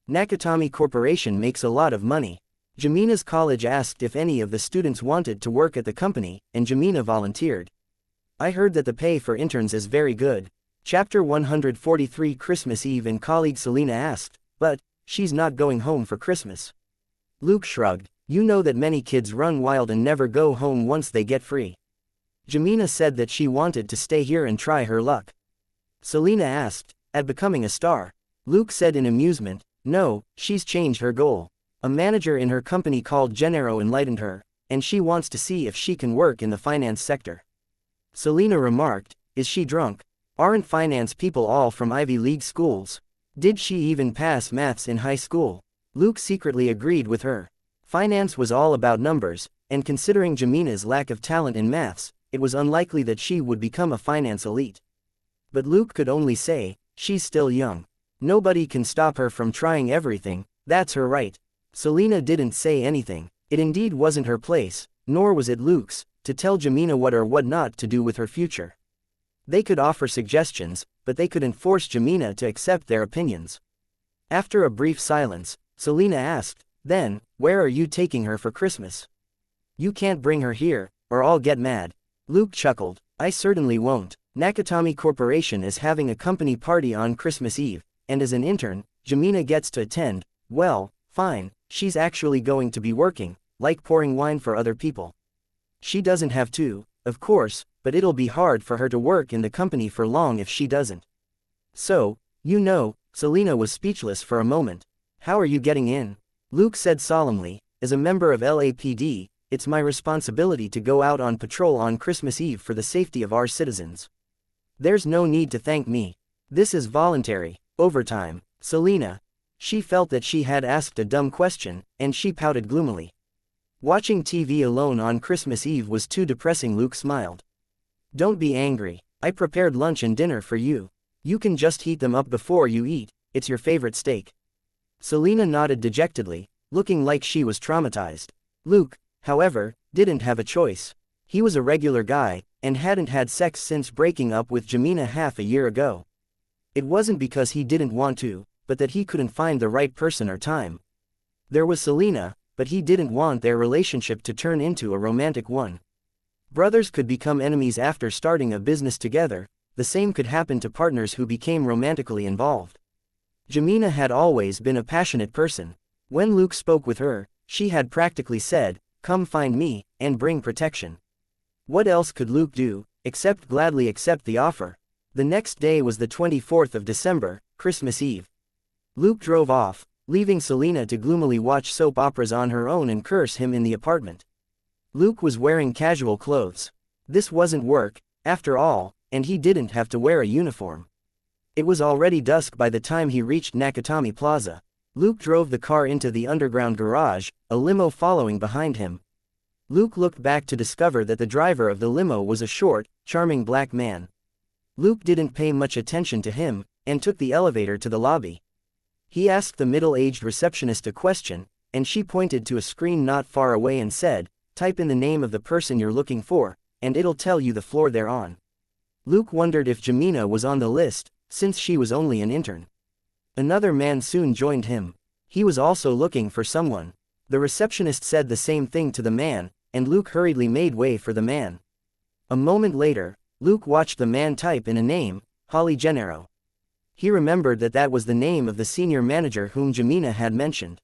Nakatomi Corporation makes a lot of money. Jamina's college asked if any of the students wanted to work at the company, and Jamina volunteered. I heard that the pay for interns is very good. Chapter 143 Christmas Eve and colleague Selena asked, but, she's not going home for Christmas. Luke shrugged. You know that many kids run wild and never go home once they get free. Jamina said that she wanted to stay here and try her luck. Selena asked, at becoming a star. Luke said in amusement, no, she's changed her goal. A manager in her company called Gennaro enlightened her, and she wants to see if she can work in the finance sector. Selena remarked, is she drunk? Aren't finance people all from Ivy League schools? Did she even pass maths in high school? Luke secretly agreed with her. Finance was all about numbers, and considering Jamina's lack of talent in maths, it was unlikely that she would become a finance elite. But Luke could only say, she's still young. Nobody can stop her from trying everything, that's her right. Selena didn't say anything. It indeed wasn't her place, nor was it Luke's, to tell Jamina what or what not to do with her future. They could offer suggestions, but they couldn't force Jamina to accept their opinions. After a brief silence, Selena asked, then, where are you taking her for Christmas? You can't bring her here, or I'll get mad. Luke chuckled, I certainly won't. Nakatomi Corporation is having a company party on Christmas Eve, and as an intern, Jamina gets to attend. Well, fine, she's actually going to be working, like pouring wine for other people. She doesn't have to, of course, but it'll be hard for her to work in the company for long if she doesn't. So, Selena was speechless for a moment. How are you getting in? Luke said solemnly, as a member of LAPD, it's my responsibility to go out on patrol on Christmas Eve for the safety of our citizens. There's no need to thank me. This is voluntary, overtime. Selena. She felt that she had asked a dumb question, and she pouted gloomily. Watching TV alone on Christmas Eve was too depressing. Luke smiled. Don't be angry, I prepared lunch and dinner for you. You can just heat them up before you eat, it's your favorite steak. Selena nodded dejectedly, looking like she was traumatized. Luke, however, didn't have a choice. He was a regular guy, and hadn't had sex since breaking up with Jamina half a year ago. It wasn't because he didn't want to, but that he couldn't find the right person or time. There was Selena, but he didn't want their relationship to turn into a romantic one. Brothers could become enemies after starting a business together, the same could happen to partners who became romantically involved. Jamina had always been a passionate person. When Luke spoke with her, she had practically said, come find me, and bring protection. What else could Luke do, except gladly accept the offer? The next day was the 24th of December, Christmas Eve. Luke drove off, leaving Selena to gloomily watch soap operas on her own and curse him in the apartment. Luke was wearing casual clothes. This wasn't work, after all, and he didn't have to wear a uniform. It was already dusk by the time he reached Nakatomi Plaza. Luke drove the car into the underground garage, a limo following behind him. Luke looked back to discover that the driver of the limo was a short, charming black man. Luke didn't pay much attention to him, and took the elevator to the lobby. He asked the middle-aged receptionist a question, and she pointed to a screen not far away and said, type in the name of the person you're looking for, and it'll tell you the floor they're on. Luke wondered if Jamina was on the list, since she was only an intern. Another man soon joined him. He was also looking for someone. The receptionist said the same thing to the man, and Luke hurriedly made way for the man. A moment later, Luke watched the man type in a name, Holly Gennaro. He remembered that that was the name of the senior manager whom Jamina had mentioned.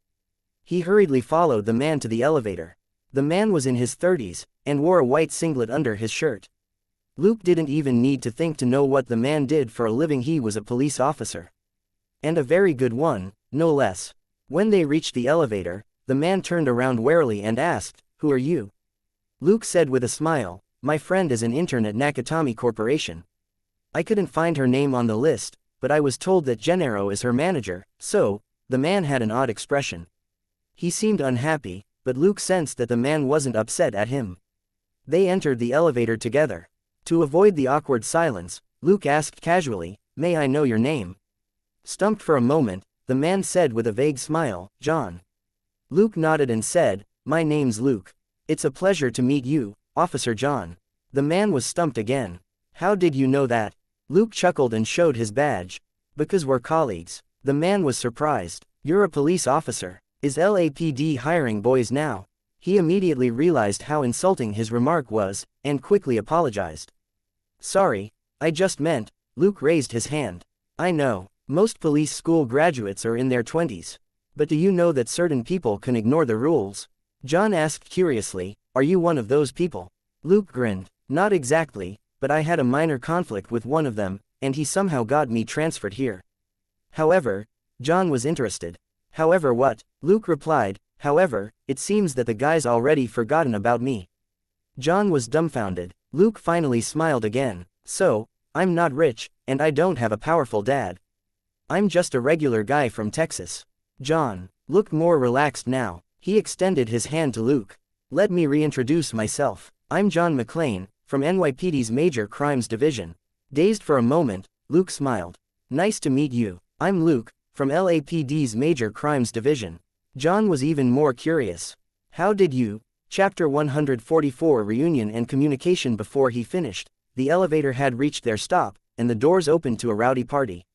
He hurriedly followed the man to the elevator. The man was in his 30s, and wore a white singlet under his shirt. Luke didn't even need to think to know what the man did for a living. He was a police officer. And a very good one, no less. When they reached the elevator, the man turned around warily and asked, who are you? Luke said with a smile, my friend is an intern at Nakatomi Corporation. I couldn't find her name on the list, but I was told that Gennaro is her manager, so, the man had an odd expression. He seemed unhappy, but Luke sensed that the man wasn't upset at him. They entered the elevator together. To avoid the awkward silence, Luke asked casually, "May I know your name?" Stumped for a moment, the man said with a vague smile, "John." Luke nodded and said, "My name's Luke. It's a pleasure to meet you, Officer John." The man was stumped again. "How did you know that?" Luke chuckled and showed his badge. "Because we're colleagues." The man was surprised. "You're a police officer. Is LAPD hiring boys now?" He immediately realized how insulting his remark was, and quickly apologized. "Sorry, I just meant," Luke raised his hand. "I know, most police school graduates are in their 20s. But do you know that certain people can ignore the rules?" John asked curiously, "Are you one of those people?" Luke grinned. "Not exactly, but I had a minor conflict with one of them, and he somehow got me transferred here." "However," John was interested. "However what?" Luke replied, "However, it seems that the guy's already forgotten about me." John was dumbfounded. Luke finally smiled again. "So, I'm not rich, and I don't have a powerful dad. I'm just a regular guy from Texas." John looked more relaxed now. He extended his hand to Luke. "Let me reintroduce myself. I'm John McClane, from NYPD's Major Crimes Division." Dazed for a moment, Luke smiled. "Nice to meet you. I'm Luke, from LAPD's Major Crimes Division." John was even more curious. "How did you?" Chapter 144 Reunion and Communication. Before he finished, the elevator had reached their stop, and the doors opened to a rowdy party.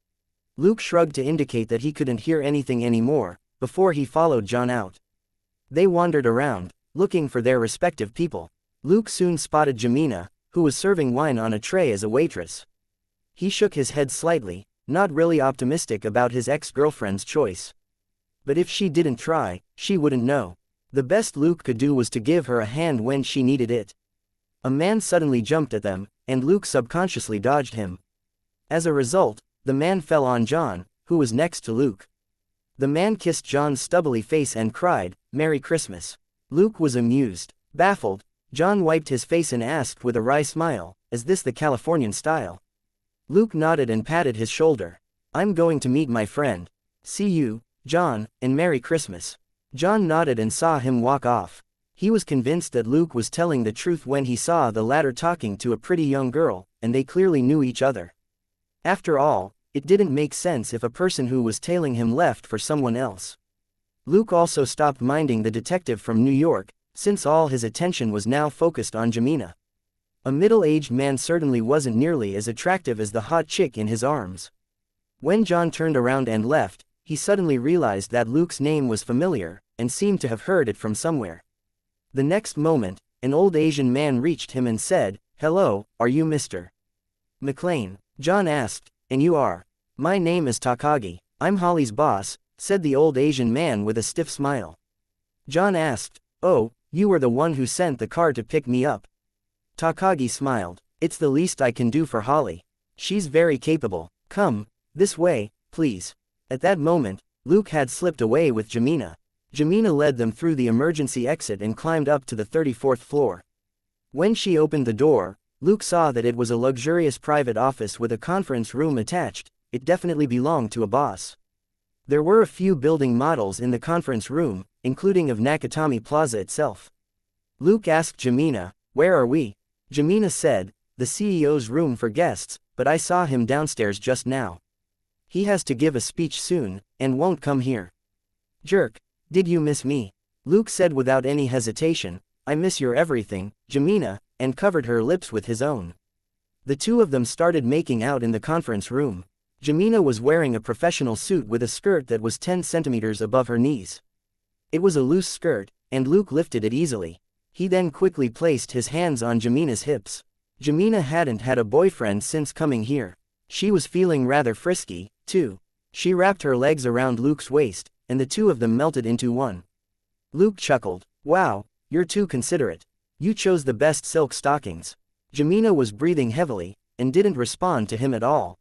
Luke shrugged to indicate that he couldn't hear anything anymore, before he followed John out. They wandered around, looking for their respective people. Luke soon spotted Jemina, who was serving wine on a tray as a waitress. He shook his head slightly, not really optimistic about his ex-girlfriend's choice. But if she didn't try, she wouldn't know. The best Luke could do was to give her a hand when she needed it. A man suddenly jumped at them, and Luke subconsciously dodged him. As a result, the man fell on John, who was next to Luke. The man kissed John's stubbly face and cried, "Merry Christmas." Luke was amused. Baffled, John wiped his face and asked with a wry smile, "Is this the Californian style?" Luke nodded and patted his shoulder. "I'm going to meet my friend. See you, John, and Merry Christmas." John nodded and saw him walk off. He was convinced that Luke was telling the truth when he saw the latter talking to a pretty young girl, and they clearly knew each other. After all, it didn't make sense if a person who was tailing him left for someone else. Luke also stopped minding the detective from New York, since all his attention was now focused on Jemina. A middle-aged man certainly wasn't nearly as attractive as the hot chick in his arms. When John turned around and left, he suddenly realized that Luke's name was familiar, and seemed to have heard it from somewhere. The next moment, an old Asian man reached him and said, "Hello, are you Mr. McClane?" John asked, "And you are?" "My name is Takagi. I'm Holly's boss," said the old Asian man with a stiff smile. John asked, "Oh, you were the one who sent the car to pick me up?" Takagi smiled. "It's the least I can do for Holly. She's very capable. Come, this way, please." At that moment, Luke had slipped away with Jemina. Jemina led them through the emergency exit and climbed up to the 34th floor. When she opened the door, Luke saw that it was a luxurious private office with a conference room attached. It definitely belonged to a boss. There were a few building models in the conference room, including of Nakatomi Plaza itself. Luke asked Jemina, "Where are we?" Jemina said, "The CEO's room for guests, but I saw him downstairs just now. He has to give a speech soon, and won't come here." "Jerk, did you miss me?" Luke said without any hesitation, "I miss your everything, Jemina," and covered her lips with his own. The two of them started making out in the conference room. Jemina was wearing a professional suit with a skirt that was 10 centimeters above her knees. It was a loose skirt, and Luke lifted it easily. He then quickly placed his hands on Jemina's hips. Jemina hadn't had a boyfriend since coming here. She was feeling rather frisky, too. She wrapped her legs around Luke's waist, and the two of them melted into one. Luke chuckled. "Wow, you're too considerate. You chose the best silk stockings." Jemina was breathing heavily, and didn't respond to him at all.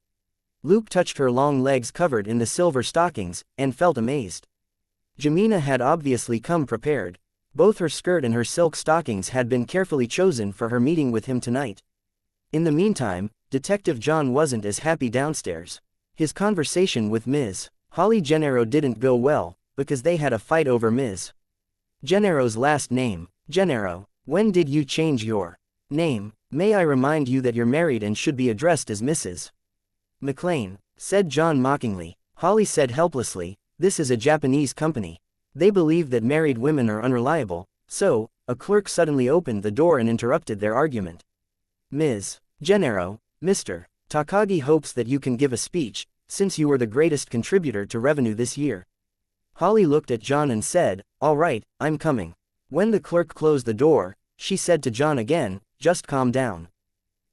Luke touched her long legs covered in the silver stockings, and felt amazed. Jemina had obviously come prepared. Both her skirt and her silk stockings had been carefully chosen for her meeting with him tonight. In the meantime, Detective John wasn't as happy downstairs. His conversation with Ms. Holly Gennaro didn't go well, because they had a fight over Ms. Gennaro's last name. Gennaro, when did you change your name? May I remind you that you're married and should be addressed as Mrs. McLean, said John mockingly. Holly said helplessly, this is a Japanese company. They believe that married women are unreliable, so, a clerk suddenly opened the door and interrupted their argument. Ms. Gennaro, Mr. Takagi hopes that you can give a speech, since you were the greatest contributor to revenue this year. Holly looked at John and said, all right, I'm coming. When the clerk closed the door, she said to John again, just calm down.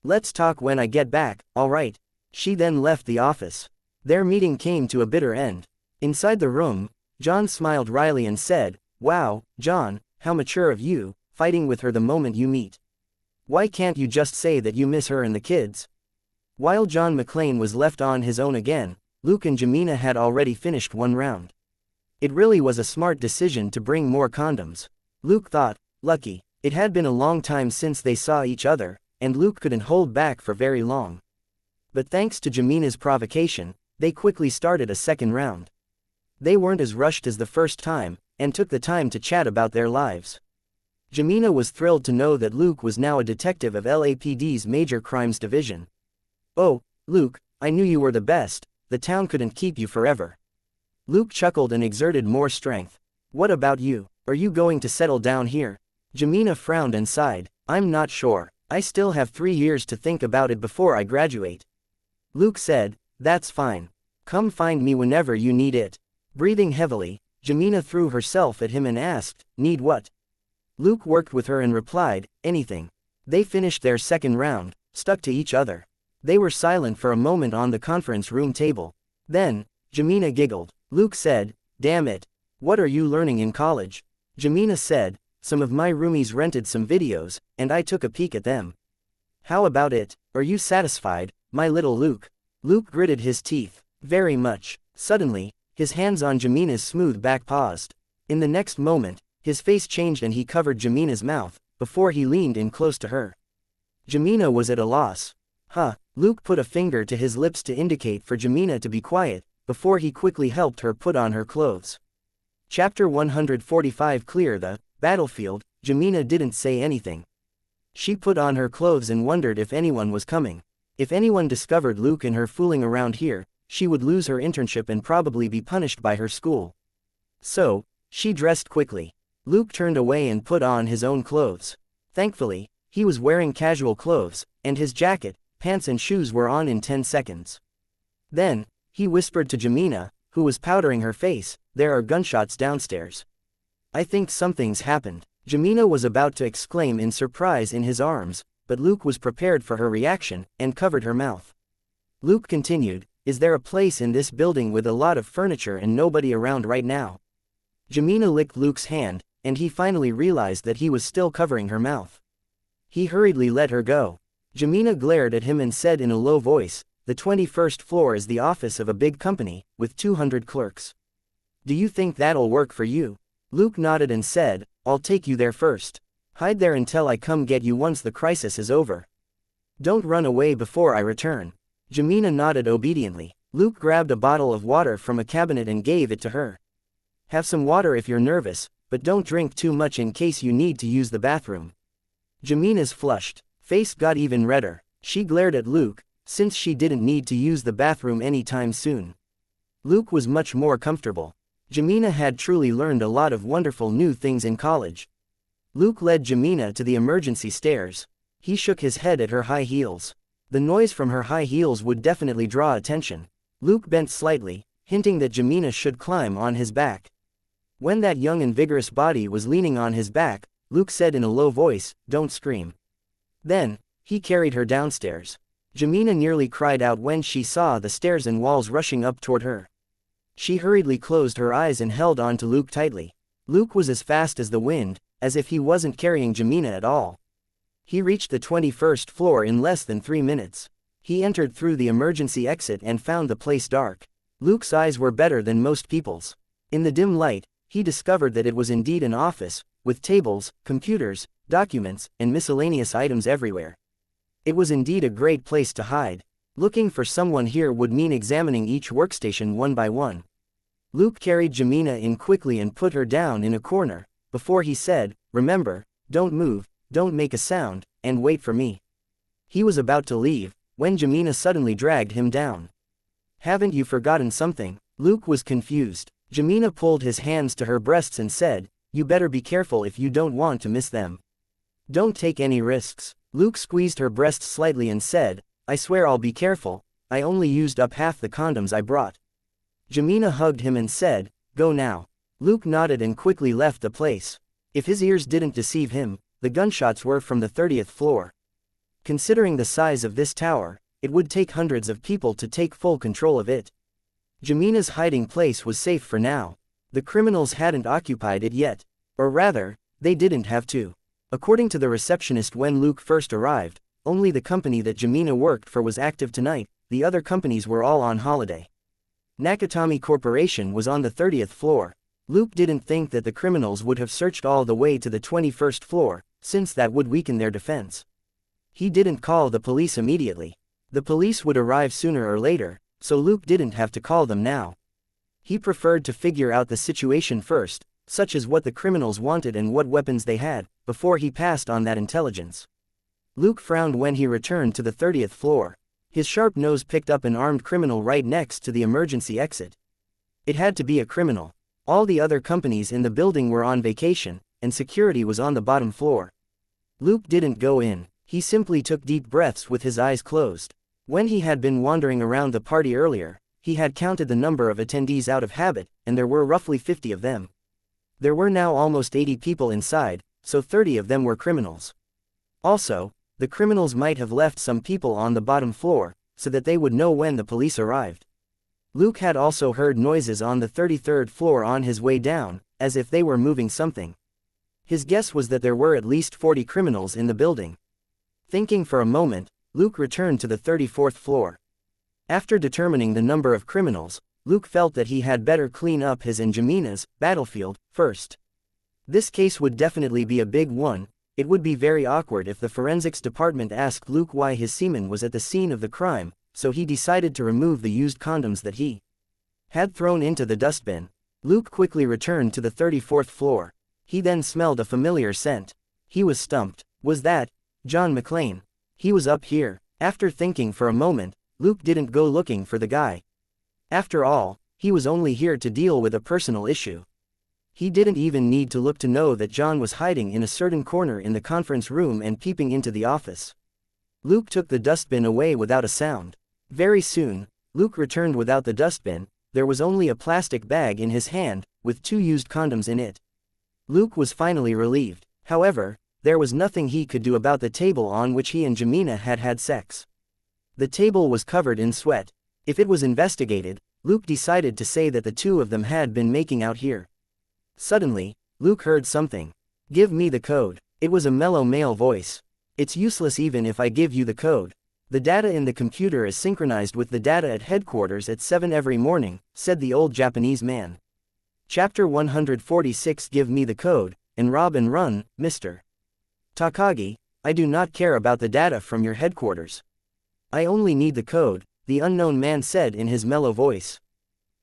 Let's talk when I get back, all right. She then left the office. Their meeting came to a bitter end. Inside the room, John smiled wryly and said, wow, John, how mature of you, fighting with her the moment you meet. Why can't you just say that you miss her and the kids? While John McClane was left on his own again, Luke and Jamina had already finished one round. It really was a smart decision to bring more condoms. Luke thought, lucky, it had been a long time since they saw each other, and Luke couldn't hold back for very long. But thanks to Jamina's provocation, they quickly started a second round. They weren't as rushed as the first time, and took the time to chat about their lives. Jamina was thrilled to know that Luke was now a detective of LAPD's Major Crimes Division. Oh, Luke, I knew you were the best, the town couldn't keep you forever. Luke chuckled and exerted more strength. What about you? Are you going to settle down here? Jamina frowned and sighed. I'm not sure. I still have 3 years to think about it before I graduate. Luke said, that's fine. Come find me whenever you need it. Breathing heavily, Jamina threw herself at him and asked, need what? Luke worked with her and replied, anything. They finished their second round, stuck to each other. They were silent for a moment on the conference room table. Then, Jamina giggled. Luke said, damn it. What are you learning in college? Jamina said, some of my roomies rented some videos, and I took a peek at them. How about it? Are you satisfied, my little Luke? Luke gritted his teeth. Very much. Suddenly, his hands on Jamina's smooth back paused. In the next moment, his face changed and he covered Jamina's mouth, before he leaned in close to her. Jamina was at a loss. Huh. Luke put a finger to his lips to indicate for Jamina to be quiet, before he quickly helped her put on her clothes. Chapter 145 Clear the battlefield. Jamina didn't say anything. She put on her clothes and wondered if anyone was coming. If anyone discovered Luke and her fooling around here, she would lose her internship and probably be punished by her school. So, she dressed quickly. Luke turned away and put on his own clothes. Thankfully, he was wearing casual clothes, and his jacket, pants and shoes were on in 10 seconds. Then, he whispered to Jamina, who was powdering her face, there are gunshots downstairs. I think something's happened. Jamina was about to exclaim in surprise in his arms, but Luke was prepared for her reaction, and covered her mouth. Luke continued, is there a place in this building with a lot of furniture and nobody around right now? Jamina licked Luke's hand, and he finally realized that he was still covering her mouth. He hurriedly let her go. Jamina glared at him and said in a low voice, the 21st floor is the office of a big company, with 200 clerks. Do you think that'll work for you? Luke nodded and said, I'll take you there first. Hide there until I come get you once the crisis is over. Don't run away before I return. Jamina nodded obediently. Luke grabbed a bottle of water from a cabinet and gave it to her. Have some water if you're nervous, but don't drink too much in case you need to use the bathroom. Jamina's flushed face got even redder. She glared at Luke, since she didn't need to use the bathroom anytime soon. Luke was much more comfortable. Jamina had truly learned a lot of wonderful new things in college. Luke led Jamina to the emergency stairs. He shook his head at her high heels. The noise from her high heels would definitely draw attention. Luke bent slightly, hinting that Jamina should climb on his back. When that young and vigorous body was leaning on his back, Luke said in a low voice, don't scream. Then, he carried her downstairs. Jamina nearly cried out when she saw the stairs and walls rushing up toward her. She hurriedly closed her eyes and held on to Luke tightly. Luke was as fast as the wind, as if he wasn't carrying Jamina at all. He reached the 21st floor in less than 3 minutes. He entered through the emergency exit and found the place dark. Luke's eyes were better than most people's. In the dim light, he discovered that it was indeed an office, with tables, computers, documents, and miscellaneous items everywhere. It was indeed a great place to hide. Looking for someone here would mean examining each workstation one by one. Luke carried Jamina in quickly and put her down in a corner, before he said, "Remember, don't move, don't make a sound, and wait for me." He was about to leave, when Jamina suddenly dragged him down. "Haven't you forgotten something?" Luke was confused. Jamina pulled his hands to her breasts and said, "You better be careful if you don't want to miss them. Don't take any risks." Luke squeezed her breasts slightly and said, "I swear I'll be careful, I only used up half the condoms I brought." Jamina hugged him and said, "Go now." Luke nodded and quickly left the place. If his ears didn't deceive him, the gunshots were from the 30th floor. Considering the size of this tower, it would take hundreds of people to take full control of it. Jamina's hiding place was safe for now. The criminals hadn't occupied it yet. Or rather, they didn't have to. According to the receptionist when Luke first arrived, only the company that Jamina worked for was active tonight, the other companies were all on holiday. Nakatomi Corporation was on the 30th floor. Luke didn't think that the criminals would have searched all the way to the 21st floor, since that would weaken their defense. He didn't call the police immediately. The police would arrive sooner or later, so Luke didn't have to call them now. He preferred to figure out the situation first, such as what the criminals wanted and what weapons they had, before he passed on that intelligence. Luke frowned when he returned to the 30th floor. His sharp nose picked up an armed criminal right next to the emergency exit. It had to be a criminal. All the other companies in the building were on vacation, and security was on the bottom floor. Luke didn't go in, he simply took deep breaths with his eyes closed. When he had been wandering around the party earlier, he had counted the number of attendees out of habit, and there were roughly 50 of them. There were now almost 80 people inside, so 30 of them were criminals. Also, the criminals might have left some people on the bottom floor, so that they would know when the police arrived. Luke had also heard noises on the 33rd floor on his way down, as if they were moving something. His guess was that there were at least 40 criminals in the building. Thinking for a moment, Luke returned to the 34th floor. After determining the number of criminals, Luke felt that he had better clean up his and Jamina's battlefield first. This case would definitely be a big one. It would be very awkward if the forensics department asked Luke why his semen was at the scene of the crime, so he decided to remove the used condoms that he had thrown into the dustbin. Luke quickly returned to the 34th floor. He then smelled a familiar scent. He was stumped. Was that John McClane? He was up here. After thinking for a moment, Luke didn't go looking for the guy. After all, he was only here to deal with a personal issue. He didn't even need to look to know that John was hiding in a certain corner in the conference room and peeping into the office. Luke took the dustbin away without a sound. Very soon, Luke returned without the dustbin. There was only a plastic bag in his hand, with 2 used condoms in it. Luke was finally relieved. However, there was nothing he could do about the table on which he and Jamina had had sex. The table was covered in sweat. If it was investigated, Luke decided to say that the two of them had been making out here. Suddenly, Luke heard something. "Give me the code." It was a mellow male voice. "It's useless even if I give you the code. The data in the computer is synchronized with the data at headquarters at 7 every morning," said the old Japanese man. Chapter 146 Give me the code, and rob and run, Mr. Takagi. I do not care about the data from your headquarters. I only need the code, the unknown man said in his mellow voice.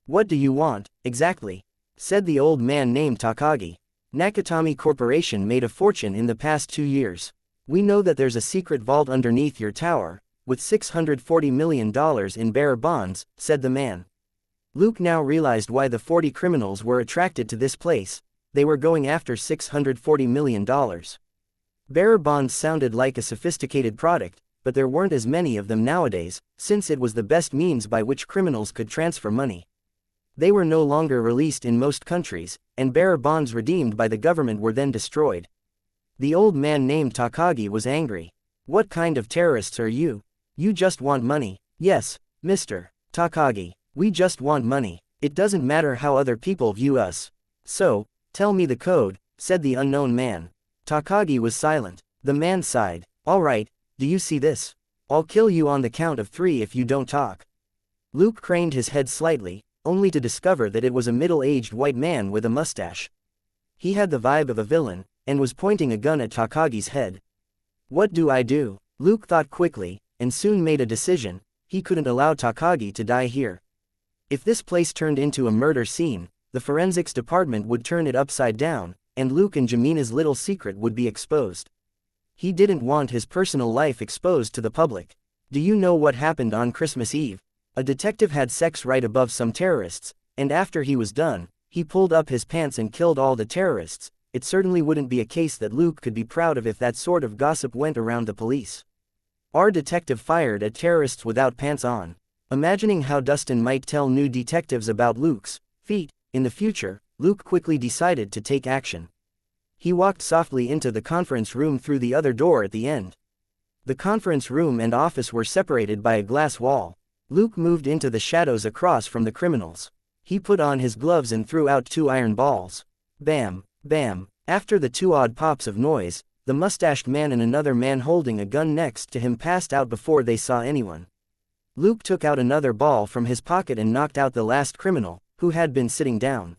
What do you want, exactly? Said the old man named Takagi. Nakatomi Corporation made a fortune in the past 2 years. We know that there's a secret vault underneath your tower, with $640 million in bearer bonds, said the man. Luke now realized why the 40 criminals were attracted to this place. They were going after $640 million. Bearer bonds sounded like a sophisticated product, but there weren't as many of them nowadays, since it was the best means by which criminals could transfer money. They were no longer released in most countries, and bearer bonds redeemed by the government were then destroyed. The old man named Takagi was angry. What kind of terrorists are you? You just want money. Yes, Mr. Takagi, we just want money. It doesn't matter how other people view us. So, tell me the code, said the unknown man. Takagi was silent. The man sighed. All right, do you see this? I'll kill you on the count of 3 if you don't talk. Luke craned his head slightly, only to discover that it was a middle-aged white man with a mustache. He had the vibe of a villain, and was pointing a gun at Takagi's head. What do I do? Luke thought quickly, and soon made a decision. He couldn't allow Takagi to die here. If this place turned into a murder scene, the forensics department would turn it upside down, and Luke and Jamina's little secret would be exposed. He didn't want his personal life exposed to the public. Do you know what happened on Christmas Eve? A detective had sex right above some terrorists, and after he was done, he pulled up his pants and killed all the terrorists. It certainly wouldn't be a case that Luke could be proud of if that sort of gossip went around the police. Our detective fired at terrorists without pants on. Imagining how Dustin might tell new detectives about Luke's feat in the future, Luke quickly decided to take action. He walked softly into the conference room through the other door at the end. The conference room and office were separated by a glass wall. Luke moved into the shadows across from the criminals. He put on his gloves and threw out 2 iron balls. Bam, bam. After the 2 odd pops of noise, the mustached man and another man holding a gun next to him passed out before they saw anyone. Luke took out another ball from his pocket and knocked out the last criminal, who had been sitting down.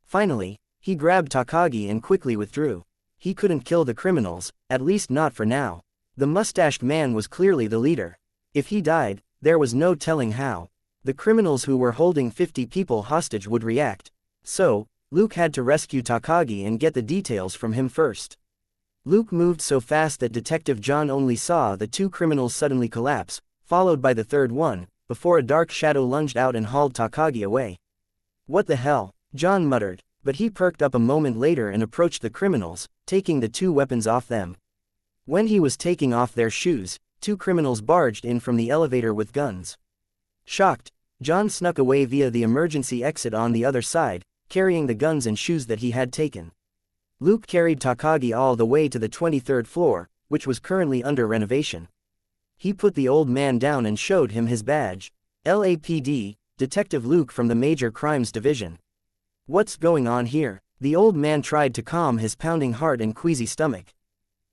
Finally, he grabbed Takagi and quickly withdrew. He couldn't kill the criminals, at least not for now. The mustached man was clearly the leader. If he died, there was no telling how the criminals who were holding 50 people hostage would react. So, Luke had to rescue Takagi and get the details from him first. Luke moved so fast that Detective John only saw the 2 criminals suddenly collapse, followed by the third one, before a dark shadow lunged out and hauled Takagi away. "What the hell?" John muttered, but he perked up a moment later and approached the criminals, taking the 2 weapons off them. When he was taking off their shoes, 2 criminals barged in from the elevator with guns. Shocked, John snuck away via the emergency exit on the other side, carrying the guns and shoes that he had taken. Luke carried Takagi all the way to the 23rd floor, which was currently under renovation. He put the old man down and showed him his badge. LAPD, Detective Luke from the Major Crimes Division. "What's going on here?" The old man tried to calm his pounding heart and queasy stomach.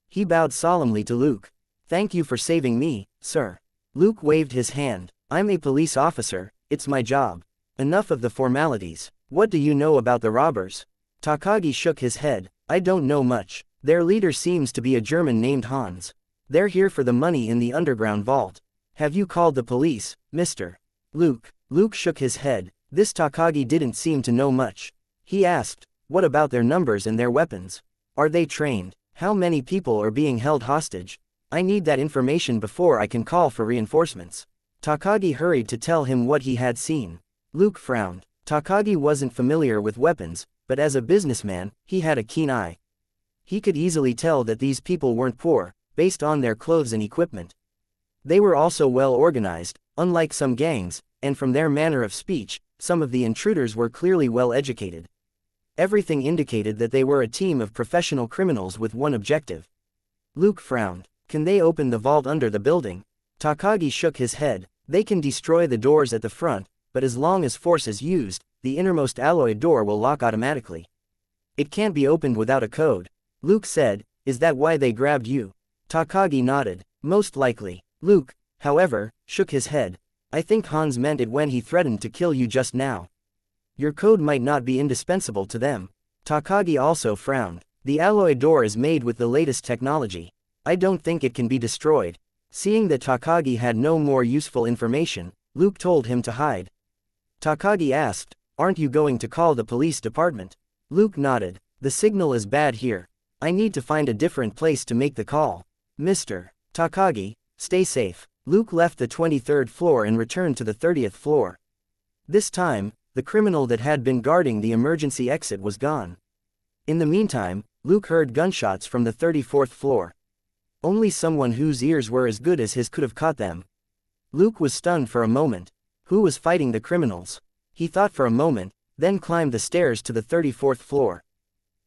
He bowed solemnly to Luke. "Thank you for saving me, sir." Luke waved his hand. "I'm a police officer, it's my job. Enough of the formalities. What do you know about the robbers?" Takagi shook his head. "I don't know much. Their leader seems to be a German named Hans. They're here for the money in the underground vault. Have you called the police, Mr. Luke?" Luke shook his head. This Takagi didn't seem to know much. He asked, "What about their numbers and their weapons? Are they trained? How many people are being held hostage? I need that information before I can call for reinforcements." Takagi hurried to tell him what he had seen. Luke frowned. Takagi wasn't familiar with weapons, but as a businessman, he had a keen eye. He could easily tell that these people weren't poor, based on their clothes and equipment. They were also well organized, unlike some gangs, and from their manner of speech, some of the intruders were clearly well educated. Everything indicated that they were a team of professional criminals with one objective. Luke frowned. "Can they open the vault under the building?" Takagi shook his head. "They can destroy the doors at the front, but as long as force is used, the innermost alloy door will lock automatically. It can't be opened without a code." Luke said, "Is that why they grabbed you?" Takagi nodded. "Most likely." Luke, however, shook his head. "I think Hans meant it when he threatened to kill you just now. Your code might not be indispensable to them." Takagi also frowned. "The alloy door is made with the latest technology. I don't think it can be destroyed." Seeing that Takagi had no more useful information, Luke told him to hide. Takagi asked, "Aren't you going to call the police department?" Luke nodded. "The signal is bad here. I need to find a different place to make the call." "Mr. Takagi, stay safe." Luke left the 23rd floor and returned to the 30th floor. This time, the criminal that had been guarding the emergency exit was gone. In the meantime, Luke heard gunshots from the 34th floor. Only someone whose ears were as good as his could have caught them. Luke was stunned for a moment. Who was fighting the criminals? He thought for a moment, then climbed the stairs to the 34th floor.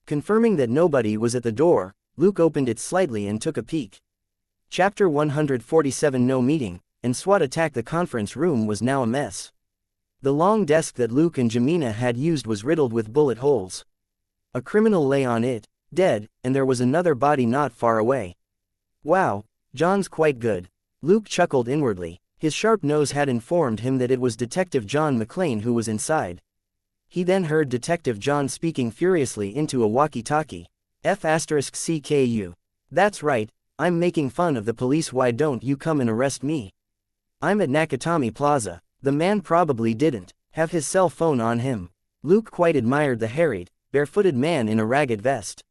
Confirming that nobody was at the door, Luke opened it slightly and took a peek. Chapter 147 No meeting, and SWAT attack. The conference room was now a mess. The long desk that Luke and Jamina had used was riddled with bullet holes. A criminal lay on it, dead, and there was another body not far away. "Wow, John's quite good." Luke chuckled inwardly. His sharp nose had informed him that it was Detective John McClane who was inside. He then heard Detective John speaking furiously into a walkie-talkie. F***CKU. "That's right, I'm making fun of the police. Why don't you come and arrest me? I'm at Nakatomi Plaza." The man probably didn't have his cell phone on him. Luke quite admired the harried, barefooted man in a ragged vest.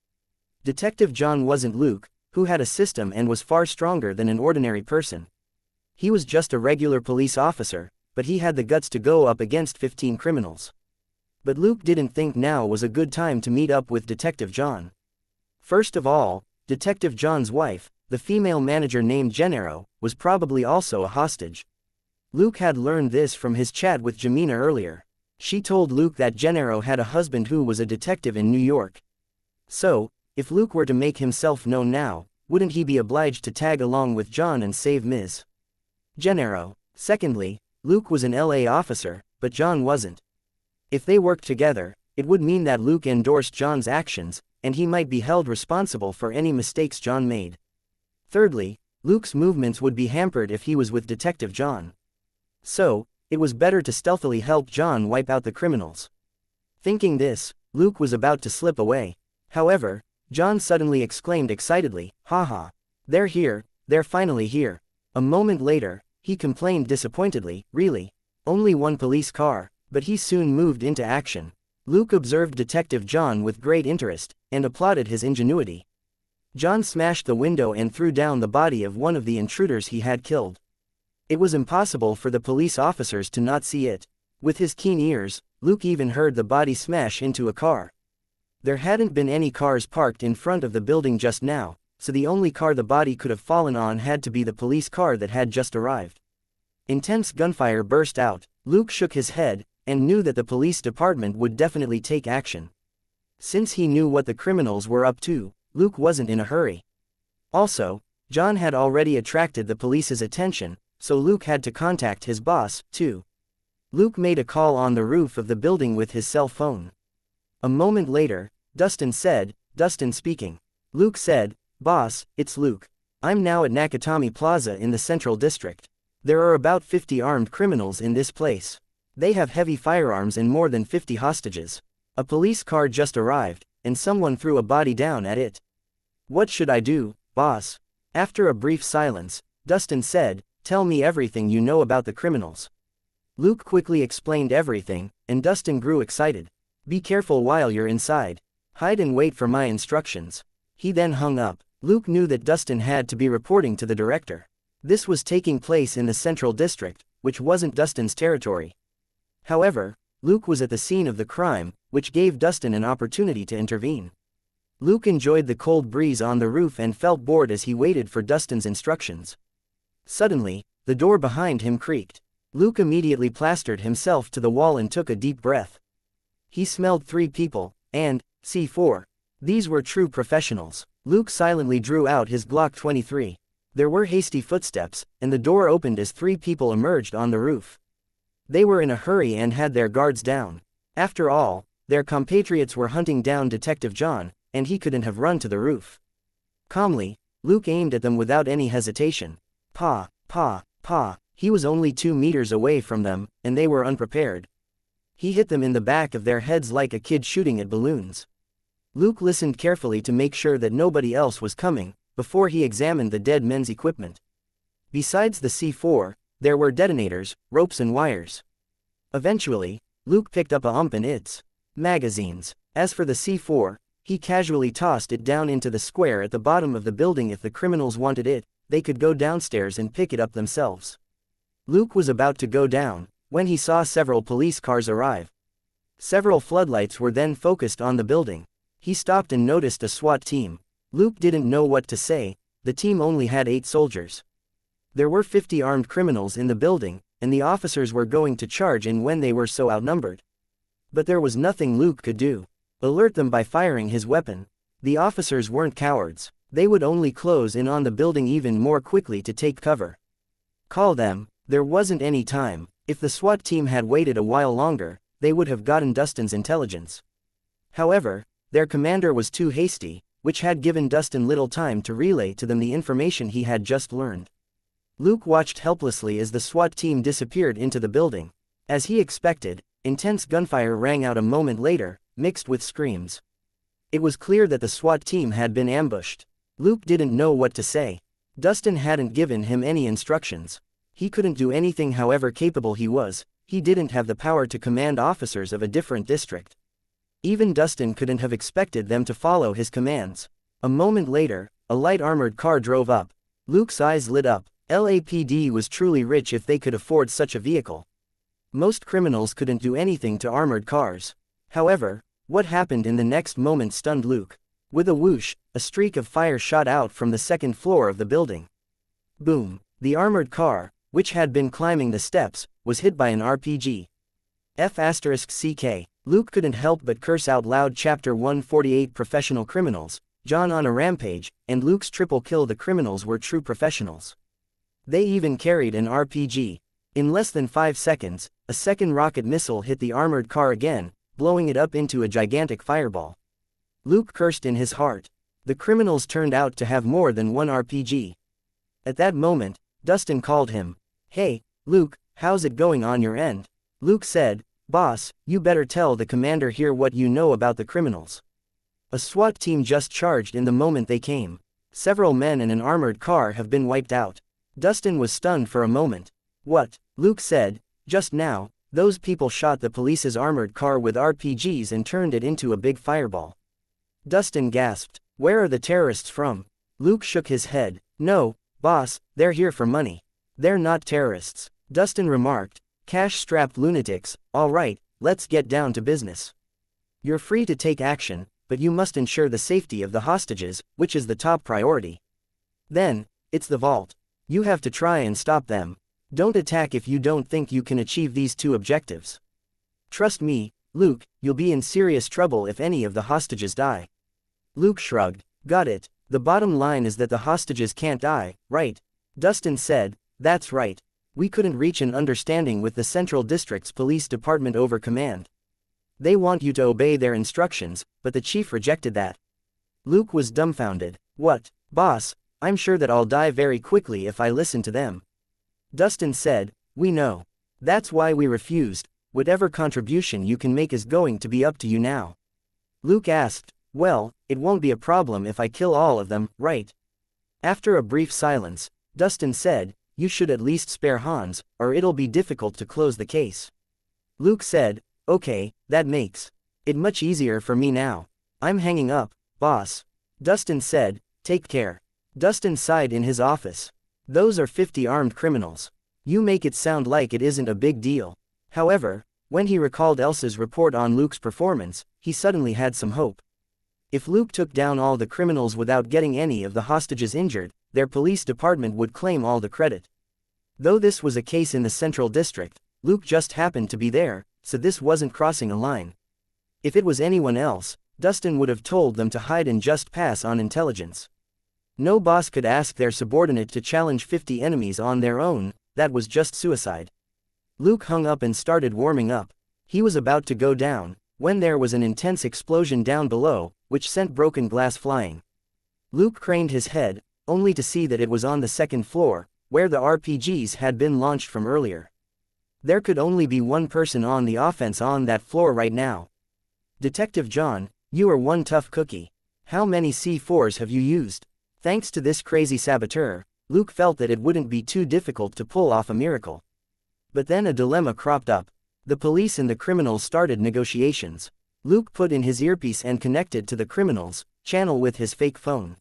Detective John wasn't Luke, who had a system and was far stronger than an ordinary person. He was just a regular police officer, but he had the guts to go up against 15 criminals. But Luke didn't think now was a good time to meet up with Detective John. First of all, Detective John's wife, the female manager named Gennaro, was probably also a hostage. Luke had learned this from his chat with Jamina earlier. She told Luke that Gennaro had a husband who was a detective in New York. So, if Luke were to make himself known now, wouldn't he be obliged to tag along with John and save Ms. Gennaro? Secondly, Luke was an LA officer, but John wasn't. If they worked together, it would mean that Luke endorsed John's actions, and he might be held responsible for any mistakes John made. Thirdly, Luke's movements would be hampered if he was with Detective John. So, it was better to stealthily help John wipe out the criminals. Thinking this, Luke was about to slip away. However, John suddenly exclaimed excitedly, "Haha! They're here, they're finally here." A moment later, he complained disappointedly, "Really? Only one police car," but he soon moved into action. Luke observed Detective John with great interest, and applauded his ingenuity. John smashed the window and threw down the body of one of the intruders he had killed. It was impossible for the police officers to not see it. With his keen ears, Luke even heard the body smash into a car. There hadn't been any cars parked in front of the building just now, so the only car the body could have fallen on had to be the police car that had just arrived. Intense gunfire burst out. Luke shook his head, and knew that the police department would definitely take action. Since he knew what the criminals were up to, Luke wasn't in a hurry. Also, John had already attracted the police's attention, so Luke had to contact his boss, too. Luke made a call on the roof of the building with his cell phone. A moment later, Dustin said, "Dustin speaking." Luke said, "Boss, it's Luke. I'm now at Nakatomi Plaza in the Central District. There are about 50 armed criminals in this place. They have heavy firearms and more than 50 hostages. A police car just arrived, and someone threw a body down at it. What should I do, boss?" After a brief silence, Dustin said, "Tell me everything you know about the criminals." Luke quickly explained everything, and Dustin grew excited. "Be careful while you're inside. Hide and wait for my instructions." He then hung up. Luke knew that Dustin had to be reporting to the director. This was taking place in the Central District, which wasn't Dustin's territory. However, Luke was at the scene of the crime, which gave Dustin an opportunity to intervene. Luke enjoyed the cold breeze on the roof and felt bored as he waited for Dustin's instructions. Suddenly, the door behind him creaked. Luke immediately plastered himself to the wall and took a deep breath. He smelled 3 people, and C4. These were true professionals. Luke silently drew out his Glock 23. There were hasty footsteps, and the door opened as 3 people emerged on the roof. They were in a hurry and had their guards down. After all, their compatriots were hunting down Detective John, and he couldn't have run to the roof. Calmly, Luke aimed at them without any hesitation. Pa, pa, pa. He was only 2 meters away from them, and they were unprepared. He hit them in the back of their heads like a kid shooting at balloons. Luke listened carefully to make sure that nobody else was coming, before he examined the dead men's equipment. Besides the C4, there were detonators, ropes and wires. Eventually, Luke picked up a hump and its magazines. As for the C4, he casually tossed it down into the square at the bottom of the building. If the criminals wanted it, they could go downstairs and pick it up themselves. Luke was about to go down, when he saw several police cars arrive. Several floodlights were then focused on the building. He stopped and noticed a SWAT team. Luke didn't know what to say. The team only had 8 soldiers. There were 50 armed criminals in the building, and the officers were going to charge in when they were so outnumbered. But there was nothing Luke could do. Alert them by firing his weapon. The officers weren't cowards. They would only close in on the building even more quickly to take cover. Call them. There wasn't any time. If the SWAT team had waited a while longer, they would have gotten Dustin's intelligence. However, their commander was too hasty, which had given Dustin little time to relay to them the information he had just learned. Luke watched helplessly as the SWAT team disappeared into the building. As he expected, intense gunfire rang out a moment later, mixed with screams. It was clear that the SWAT team had been ambushed. Luke didn't know what to say. Dustin hadn't given him any instructions. He couldn't do anything however capable he was. He didn't have the power to command officers of a different district. Even Dustin couldn't have expected them to follow his commands. A moment later, a light armored car drove up. Luke's eyes lit up. LAPD was truly rich if they could afford such a vehicle. Most criminals couldn't do anything to armored cars. However, what happened in the next moment stunned Luke. With a whoosh, a streak of fire shot out from the second floor of the building. Boom! The armored car, which had been climbing the steps, was hit by an RPG. F***CK. Luke couldn't help but curse out loud. Chapter 148 Professional Criminals. John on a rampage, and Luke's triple kill. The criminals were true professionals. They even carried an RPG. In less than 5 seconds, a second rocket missile hit the armored car again, blowing it up into a gigantic fireball. Luke cursed in his heart. The criminals turned out to have more than one RPG. At that moment, Dustin called him. "Hey, Luke, how's it going on your end?" Luke said, "Boss, you better tell the commander here what you know about the criminals." A SWAT team just charged in the moment they came. Several men and an armored car have been wiped out. Dustin was stunned for a moment. "What?" Luke said, "Just now, those people shot the police's armored car with RPGs and turned it into a big fireball." Dustin gasped, "Where are the terrorists from?" Luke shook his head. "No, boss, they're here for money. They're not terrorists." Dustin remarked, "Cash-strapped lunatics. All right, let's get down to business. You're free to take action, but you must ensure the safety of the hostages, which is the top priority. Then, it's the vault. You have to try and stop them. Don't attack if you don't think you can achieve these two objectives. Trust me, Luke, you'll be in serious trouble if any of the hostages die." Luke shrugged. "Got it. The bottom line is that the hostages can't die, right?" Dustin said, "That's right. We couldn't reach an understanding with the Central District's police department over command. They want you to obey their instructions, but the chief rejected that." Luke was dumbfounded. "What, boss? I'm sure that I'll die very quickly if I listen to them." Dustin said, "We know. That's why we refused. Whatever contribution you can make is going to be up to you now." Luke asked, "Well, it won't be a problem if I kill all of them, right?" After a brief silence, Dustin said, "You should at least spare Hans, or it'll be difficult to close the case." Luke said, "Okay, that makes it much easier for me now. I'm hanging up, boss." Dustin said, "Take care." Dustin sighed in his office. "Those are 50 armed criminals. You make it sound like it isn't a big deal." However, when he recalled Elsa's report on Luke's performance, he suddenly had some hope. If Luke took down all the criminals without getting any of the hostages injured, their police department would claim all the credit. Though this was a case in the Central District, Luke just happened to be there, so this wasn't crossing a line. If it was anyone else, Dustin would have told them to hide and just pass on intelligence. No boss could ask their subordinate to challenge 50 enemies on their own. That was just suicide. Luke hung up and started warming up. He was about to go down, when there was an intense explosion down below, which sent broken glass flying. Luke craned his head, only to see that it was on the second floor, where the RPGs had been launched from earlier. There could only be one person on the offense on that floor right now. "Detective John, you are one tough cookie. How many C4s have you used?" Thanks to this crazy saboteur, Luke felt that it wouldn't be too difficult to pull off a miracle. But then a dilemma cropped up. The police and the criminals started negotiations. Luke put in his earpiece and connected to the criminals' channel with his fake phone.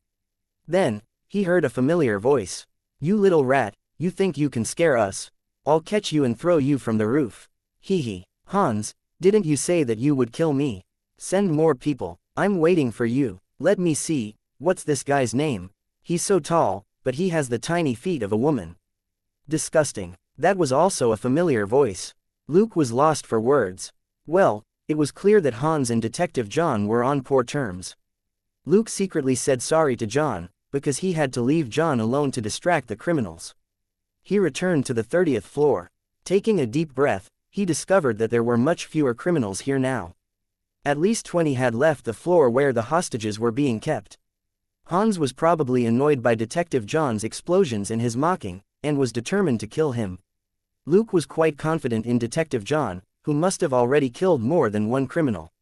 Then, he heard a familiar voice. "You little rat, you think you can scare us? I'll catch you and throw you from the roof. Hee hee. Hans, didn't you say that you would kill me? Send more people. I'm waiting for you. Let me see, what's this guy's name? He's so tall, but he has the tiny feet of a woman. Disgusting." That was also a familiar voice. Luke was lost for words. Well, it was clear that Hans and Detective John were on poor terms. Luke secretly said sorry to John, because he had to leave John alone to distract the criminals. He returned to the 30th floor. Taking a deep breath, he discovered that there were much fewer criminals here now. At least 20 had left the floor where the hostages were being kept. Hans was probably annoyed by Detective John's explosions and his mocking, and was determined to kill him. Luke was quite confident in Detective John, who must have already killed more than one criminal.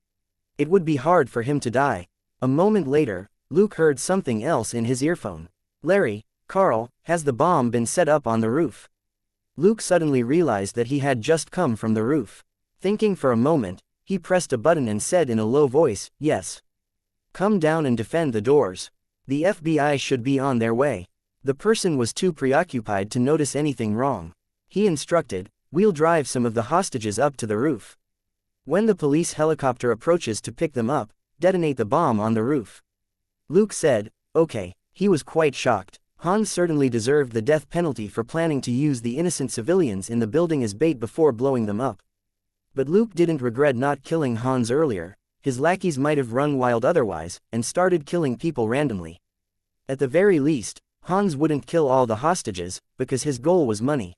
It would be hard for him to die. A moment later, Luke heard something else in his earphone. "Larry, Carl, has the bomb been set up on the roof?" Luke suddenly realized that he had just come from the roof. Thinking for a moment, He pressed a button and said in a low voice, "Yes. Come down and defend the doors. The FBI should be on their way." The person was too preoccupied to notice anything wrong. He instructed, "We'll drive some of the hostages up to the roof. When the police helicopter approaches to pick them up, detonate the bomb on the roof." Luke said, "Okay." He was quite shocked. Hans certainly deserved the death penalty for planning to use the innocent civilians in the building as bait before blowing them up. But Luke didn't regret not killing Hans earlier. His lackeys might have run wild otherwise, and started killing people randomly. At the very least, Hans wouldn't kill all the hostages, because his goal was money.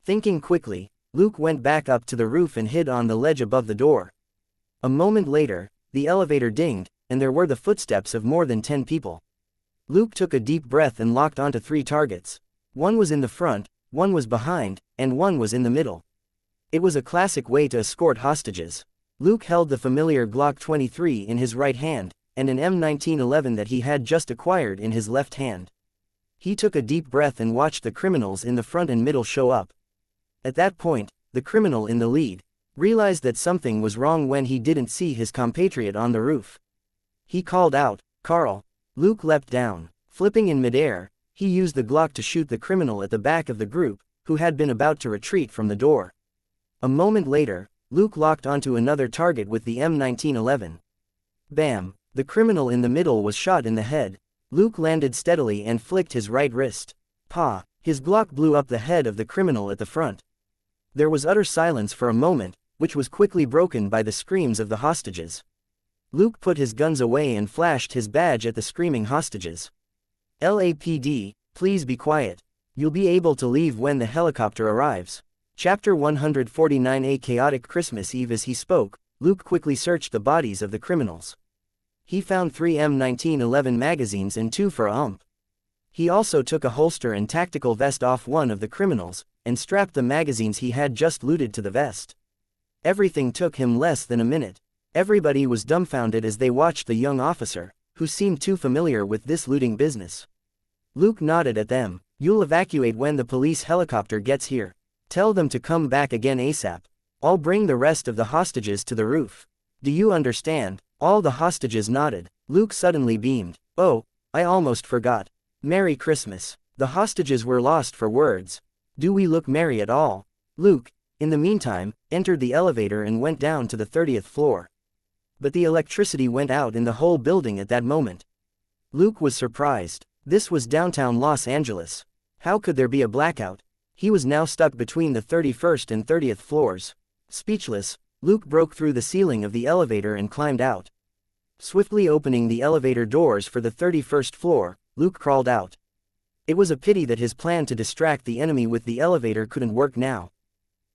Thinking quickly, Luke went back up to the roof and hid on the ledge above the door. A moment later, the elevator dinged, and there were the footsteps of more than 10 people. Luke took a deep breath and locked onto 3 targets. One was in the front, one was behind, and one was in the middle. It was a classic way to escort hostages. Luke held the familiar Glock 23 in his right hand, and an M1911 that he had just acquired in his left hand. He took a deep breath and watched the criminals in the front and middle show up. At that point, the criminal in the lead realized that something was wrong when he didn't see his compatriot on the roof. He called out, "Carl." Luke leapt down. Flipping in midair, he used the Glock to shoot the criminal at the back of the group, who had been about to retreat from the door. A moment later, Luke locked onto another target with the M1911. Bam! The criminal in the middle was shot in the head. Luke landed steadily and flicked his right wrist. Pa! His Glock blew up the head of the criminal at the front. There was utter silence for a moment, which was quickly broken by the screams of the hostages. Luke put his guns away and flashed his badge at the screaming hostages. "LAPD, please be quiet. You'll be able to leave when the helicopter arrives." Chapter 149. A chaotic Christmas Eve. As he spoke, Luke quickly searched the bodies of the criminals. He found 3 M1911 magazines and 2 for ump. He also took a holster and tactical vest off one of the criminals, and strapped the magazines he had just looted to the vest. Everything took him less than a minute. Everybody was dumbfounded as they watched the young officer, who seemed too familiar with this looting business. Luke nodded at them. "You'll evacuate when the police helicopter gets here. Tell them to come back again ASAP. I'll bring the rest of the hostages to the roof. Do you understand?" All the hostages nodded. Luke suddenly beamed. "Oh, I almost forgot. Merry Christmas." The hostages were lost for words. "Do we look merry at all?" Luke, in the meantime, entered the elevator and went down to the 30th floor. But the electricity went out in the whole building at that moment. Luke was surprised. This was downtown Los Angeles. How could there be a blackout? He was now stuck between the 31st and 30th floors. Speechless, Luke broke through the ceiling of the elevator and climbed out. Swiftly opening the elevator doors for the 31st floor, Luke crawled out. It was a pity that his plan to distract the enemy with the elevator couldn't work now.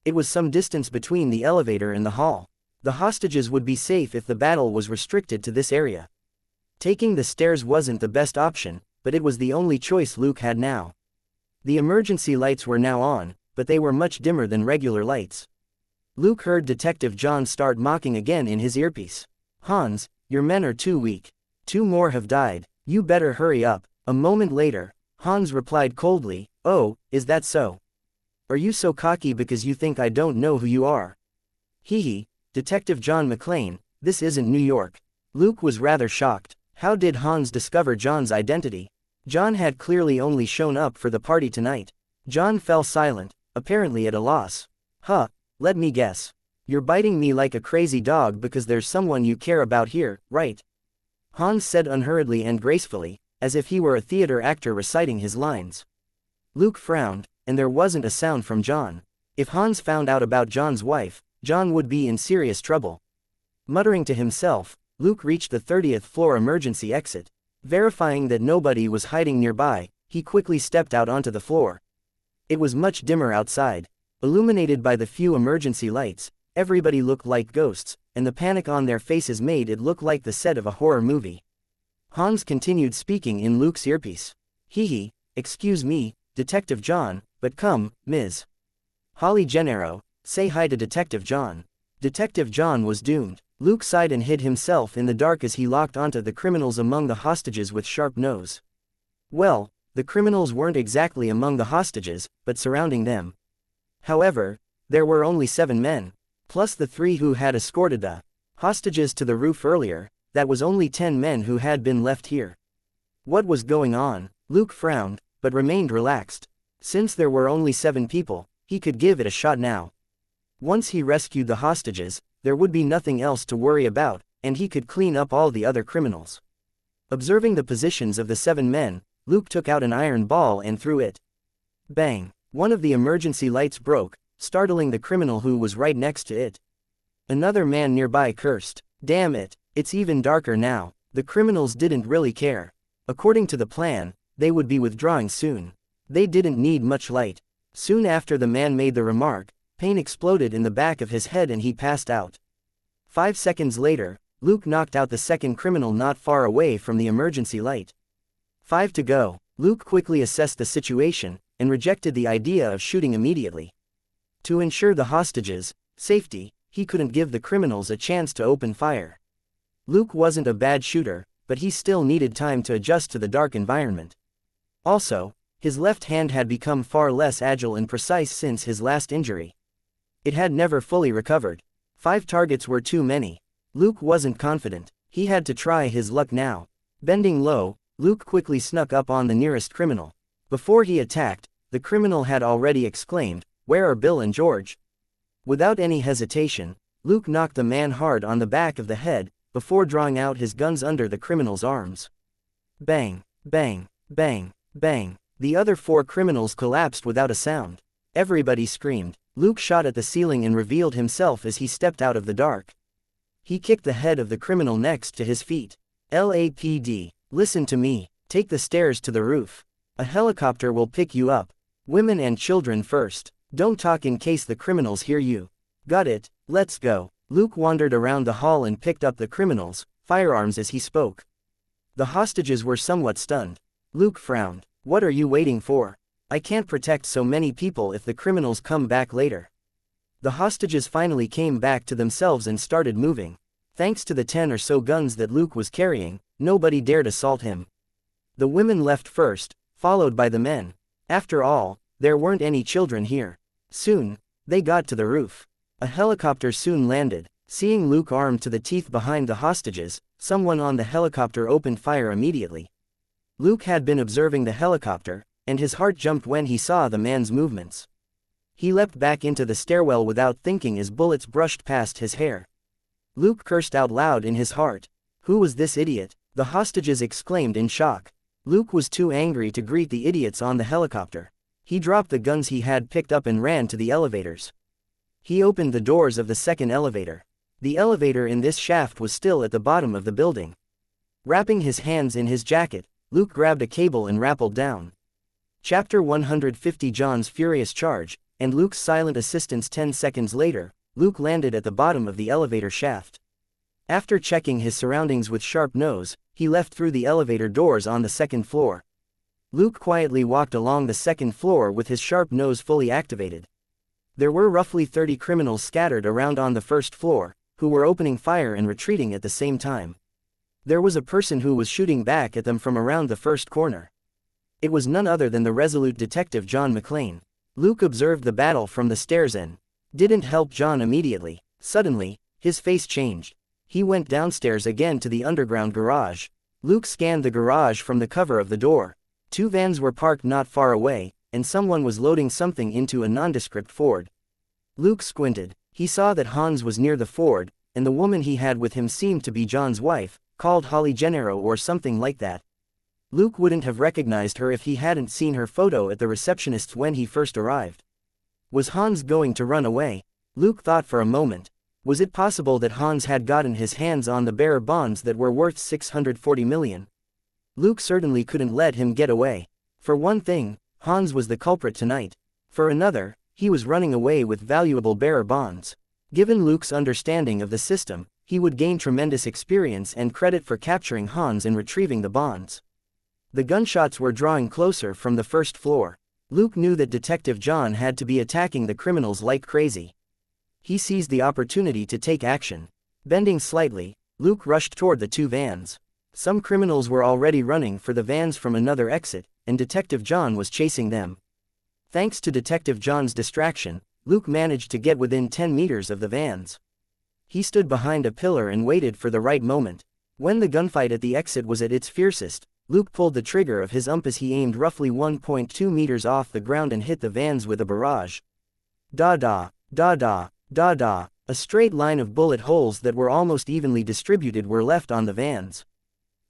It was some distance between the elevator and the hall. The hostages would be safe if the battle was restricted to this area. Taking the stairs wasn't the best option, but it was the only choice Luke had now. The emergency lights were now on, but they were much dimmer than regular lights. Luke heard Detective John start mocking again in his earpiece. "Hans, your men are too weak. 2 more have died. You better hurry up." A moment later, Hans replied coldly, "Oh, is that so? Are you so cocky because you think I don't know who you are?" "Hee, Detective John McClane, this isn't New York." Luke was rather shocked. How did Hans discover John's identity? John had clearly only shown up for the party tonight. John fell silent, apparently at a loss. "Huh, let me guess. You're biting me like a crazy dog because there's someone you care about here, right?" Hans said unhurriedly and gracefully, as if he were a theater actor reciting his lines. Luke frowned, and there wasn't a sound from John. If Hans found out about John's wife, John would be in serious trouble. Muttering to himself, Luke reached the 30th floor emergency exit. Verifying that nobody was hiding nearby, he quickly stepped out onto the floor. It was much dimmer outside. Illuminated by the few emergency lights, everybody looked like ghosts, and the panic on their faces made it look like the set of a horror movie. Hans continued speaking in Luke's earpiece. "Hee, excuse me, Detective John, but come, Ms. Holly Gennaro, say hi to Detective John." Detective John was doomed. Luke sighed and hid himself in the dark as he locked onto the criminals among the hostages with sharp nose. Well, the criminals weren't exactly among the hostages, but surrounding them. However, there were only 7 men. Plus the 3 who had escorted the hostages to the roof earlier, that was only 10 men who had been left here. What was going on? Luke frowned, but remained relaxed. Since there were only 7 people, he could give it a shot now. Once he rescued the hostages, there would be nothing else to worry about, and he could clean up all the other criminals. Observing the positions of the 7 men, Luke took out an iron ball and threw it. Bang! One of the emergency lights broke, startling the criminal who was right next to it. Another man nearby cursed, "Damn it, it's even darker now." The criminals didn't really care. According to the plan, they would be withdrawing soon. They didn't need much light. Soon after the man made the remark, pain exploded in the back of his head and he passed out. 5 seconds later, Luke knocked out the second criminal not far away from the emergency light. 5 to go. Luke quickly assessed the situation, and rejected the idea of shooting immediately. To ensure the hostages' safety, he couldn't give the criminals a chance to open fire. Luke wasn't a bad shooter, but he still needed time to adjust to the dark environment. Also, his left hand had become far less agile and precise since his last injury. It had never fully recovered. 5 targets were too many. Luke wasn't confident. He had to try his luck now. Bending low, Luke quickly snuck up on the nearest criminal. Before he attacked, the criminal had already exclaimed, "Where are Bill and George?" Without any hesitation, Luke knocked the man hard on the back of the head, before drawing out his guns under the criminal's arms. Bang, bang, bang, bang. The other 4 criminals collapsed without a sound. Everybody screamed. Luke shot at the ceiling and revealed himself as he stepped out of the dark. He kicked the head of the criminal next to his feet. "LAPD, listen to me. Take the stairs to the roof. A helicopter will pick you up. Women and children first. Don't talk in case the criminals hear you." "Got it, let's go." Luke wandered around the hall and picked up the criminals' firearms as he spoke. The hostages were somewhat stunned. Luke frowned. "What are you waiting for? I can't protect so many people if the criminals come back later." The hostages finally came back to themselves and started moving. Thanks to the 10 or so guns that Luke was carrying, nobody dared assault him. The women left first, followed by the men. After all, there weren't any children here. Soon, they got to the roof. A helicopter soon landed. Seeing Luke armed to the teeth behind the hostages, someone on the helicopter opened fire immediately. Luke had been observing the helicopter, and his heart jumped when he saw the man's movements. He leapt back into the stairwell without thinking as bullets brushed past his hair. Luke cursed out loud in his heart. Who was this idiot? The hostages exclaimed in shock. Luke was too angry to greet the idiots on the helicopter. He dropped the guns he had picked up and ran to the elevators. He opened the doors of the second elevator. The elevator in this shaft was still at the bottom of the building. Wrapping his hands in his jacket, Luke grabbed a cable and rappelled down. Chapter 150 John's Furious Charge, and Luke's silent assistance. 10 seconds later, Luke landed at the bottom of the elevator shaft. After checking his surroundings with sharp nose, he left through the elevator doors on the second floor. Luke quietly walked along the second floor with his sharp nose fully activated. There were roughly 30 criminals scattered around on the first floor, who were opening fire and retreating at the same time. There was a person who was shooting back at them from around the first corner. It was none other than the resolute detective John McClane. Luke observed the battle from the stairs and didn't help John immediately. Suddenly, his face changed. He went downstairs again to the underground garage. Luke scanned the garage from the cover of the door. 2 vans were parked not far away, and someone was loading something into a nondescript Ford. Luke squinted. He saw that Hans was near the Ford, and the woman he had with him seemed to be John's wife, called Holly Gennaro or something like that. Luke wouldn't have recognized her if he hadn't seen her photo at the receptionist's when he first arrived. Was Hans going to run away? Luke thought for a moment. Was it possible that Hans had gotten his hands on the bearer bonds that were worth 640 million? Luke certainly couldn't let him get away. For one thing, Hans was the culprit tonight. For another, he was running away with valuable bearer bonds. Given Luke's understanding of the system, he would gain tremendous experience and credit for capturing Hans and retrieving the bonds. The gunshots were drawing closer from the first floor. Luke knew that Detective John had to be attacking the criminals like crazy. He seized the opportunity to take action. Bending slightly, Luke rushed toward the 2 vans. Some criminals were already running for the vans from another exit, and Detective John was chasing them. Thanks to Detective John's distraction, Luke managed to get within 10 meters of the vans. He stood behind a pillar and waited for the right moment. When the gunfight at the exit was at its fiercest, Luke pulled the trigger of his as he aimed roughly 1.2 meters off the ground and hit the vans with a barrage. Da-da, da-da, da-da. A straight line of bullet holes that were almost evenly distributed were left on the vans.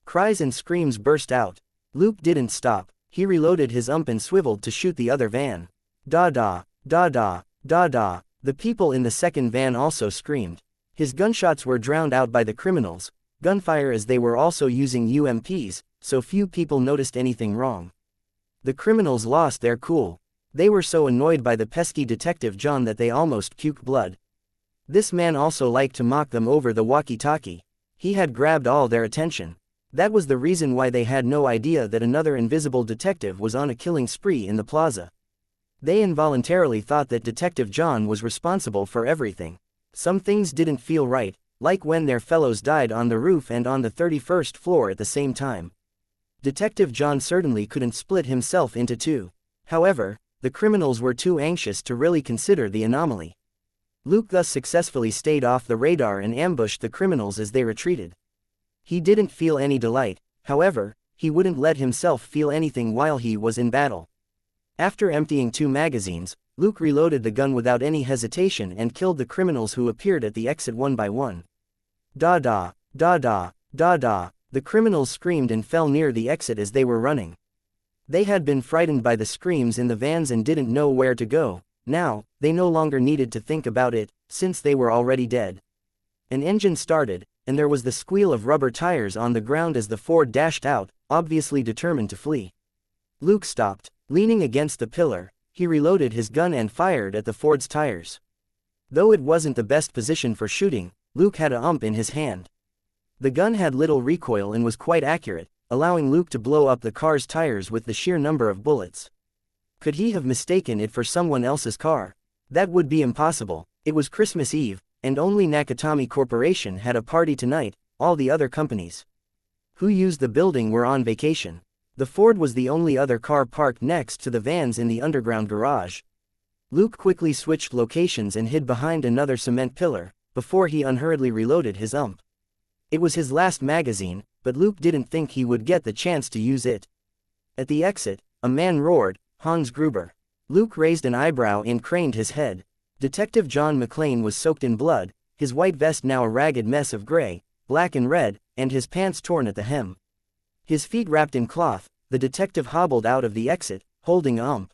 Cries and screams burst out. Luke didn't stop. He reloaded his and swiveled to shoot the other van. Da-da, da-da, da-da. The people in the second van also screamed. His gunshots were drowned out by the criminals' gunfire as they were also using UMPs, so few people noticed anything wrong. The criminals lost their cool. They were so annoyed by the pesky Detective John that they almost puked blood. This man also liked to mock them over the walkie-talkie. He had grabbed all their attention. That was the reason why they had no idea that another invisible detective was on a killing spree in the plaza. They involuntarily thought that Detective John was responsible for everything. Some things didn't feel right, like when their fellows died on the roof and on the 31st floor at the same time. Detective John certainly couldn't split himself into two. However, the criminals were too anxious to really consider the anomaly. Luke thus successfully stayed off the radar and ambushed the criminals as they retreated. He didn't feel any delight, however, he wouldn't let himself feel anything while he was in battle. After emptying 2 magazines, Luke reloaded the gun without any hesitation and killed the criminals who appeared at the exit one by one. Da-da, da-da, da-da. The criminals screamed and fell near the exit as they were running. They had been frightened by the screams in the vans and didn't know where to go. Now, they no longer needed to think about it, since they were already dead. An engine started, and there was the squeal of rubber tires on the ground as the Ford dashed out, obviously determined to flee. Luke stopped. Leaning against the pillar, he reloaded his gun and fired at the Ford's tires. Though it wasn't the best position for shooting, Luke had a in his hand. The gun had little recoil and was quite accurate, allowing Luke to blow up the car's tires with the sheer number of bullets. Could he have mistaken it for someone else's car? That would be impossible. It was Christmas Eve, and only Nakatomi Corporation had a party tonight. All the other companies who used the building were on vacation. The Ford was the only other car parked next to the vans in the underground garage. Luke quickly switched locations and hid behind another cement pillar, before he unhurriedly reloaded his It was his last magazine, but Luke didn't think he would get the chance to use it. At the exit, a man roared, "Hans Gruber." Luke raised an eyebrow and craned his head. Detective John McClane was soaked in blood, his white vest now a ragged mess of gray, black and red, and his pants torn at the hem. His feet wrapped in cloth, the detective hobbled out of the exit, holding a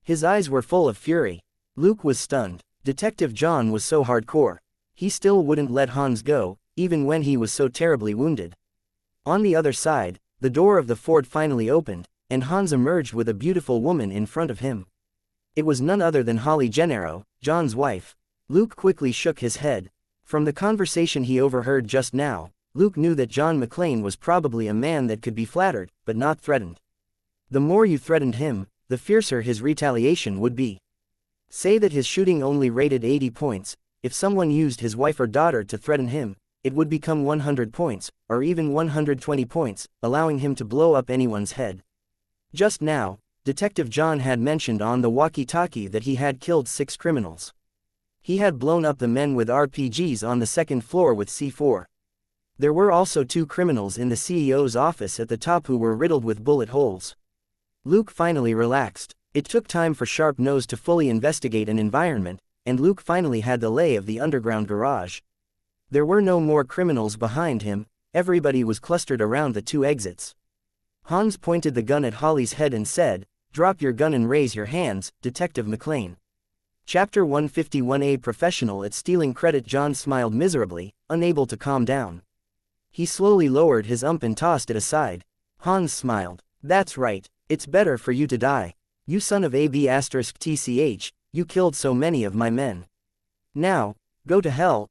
His eyes were full of fury. Luke was stunned. Detective John was so hardcore. He still wouldn't let Hans go, even when he was so terribly wounded. On the other side, the door of the Ford finally opened, and Hans emerged with a beautiful woman in front of him. It was none other than Holly Gennaro, John's wife. Luke quickly shook his head. From the conversation he overheard just now, Luke knew that John McClane was probably a man that could be flattered, but not threatened. The more you threatened him, the fiercer his retaliation would be. Say that his shooting only rated 80 points, if someone used his wife or daughter to threaten him, it would become 100 points, or even 120 points, allowing him to blow up anyone's head. Just now, Detective John had mentioned on the walkie-talkie that he had killed 6 criminals. He had blown up the men with RPGs on the second floor with C4. There were also 2 criminals in the CEO's office at the top who were riddled with bullet holes. Luke finally relaxed. It took time for Sharp Nose to fully investigate an environment, and Luke finally had the lay of the underground garage. There were no more criminals behind him, everybody was clustered around the 2 exits. Hans pointed the gun at Holly's head and said, "Drop your gun and raise your hands, Detective McClane." Chapter 151. A professional at stealing credit. John smiled miserably, unable to calm down. He slowly lowered his and tossed it aside. Hans smiled. "That's right, it's better for you to die. You son of a b*tch, you killed so many of my men. Now, go to hell."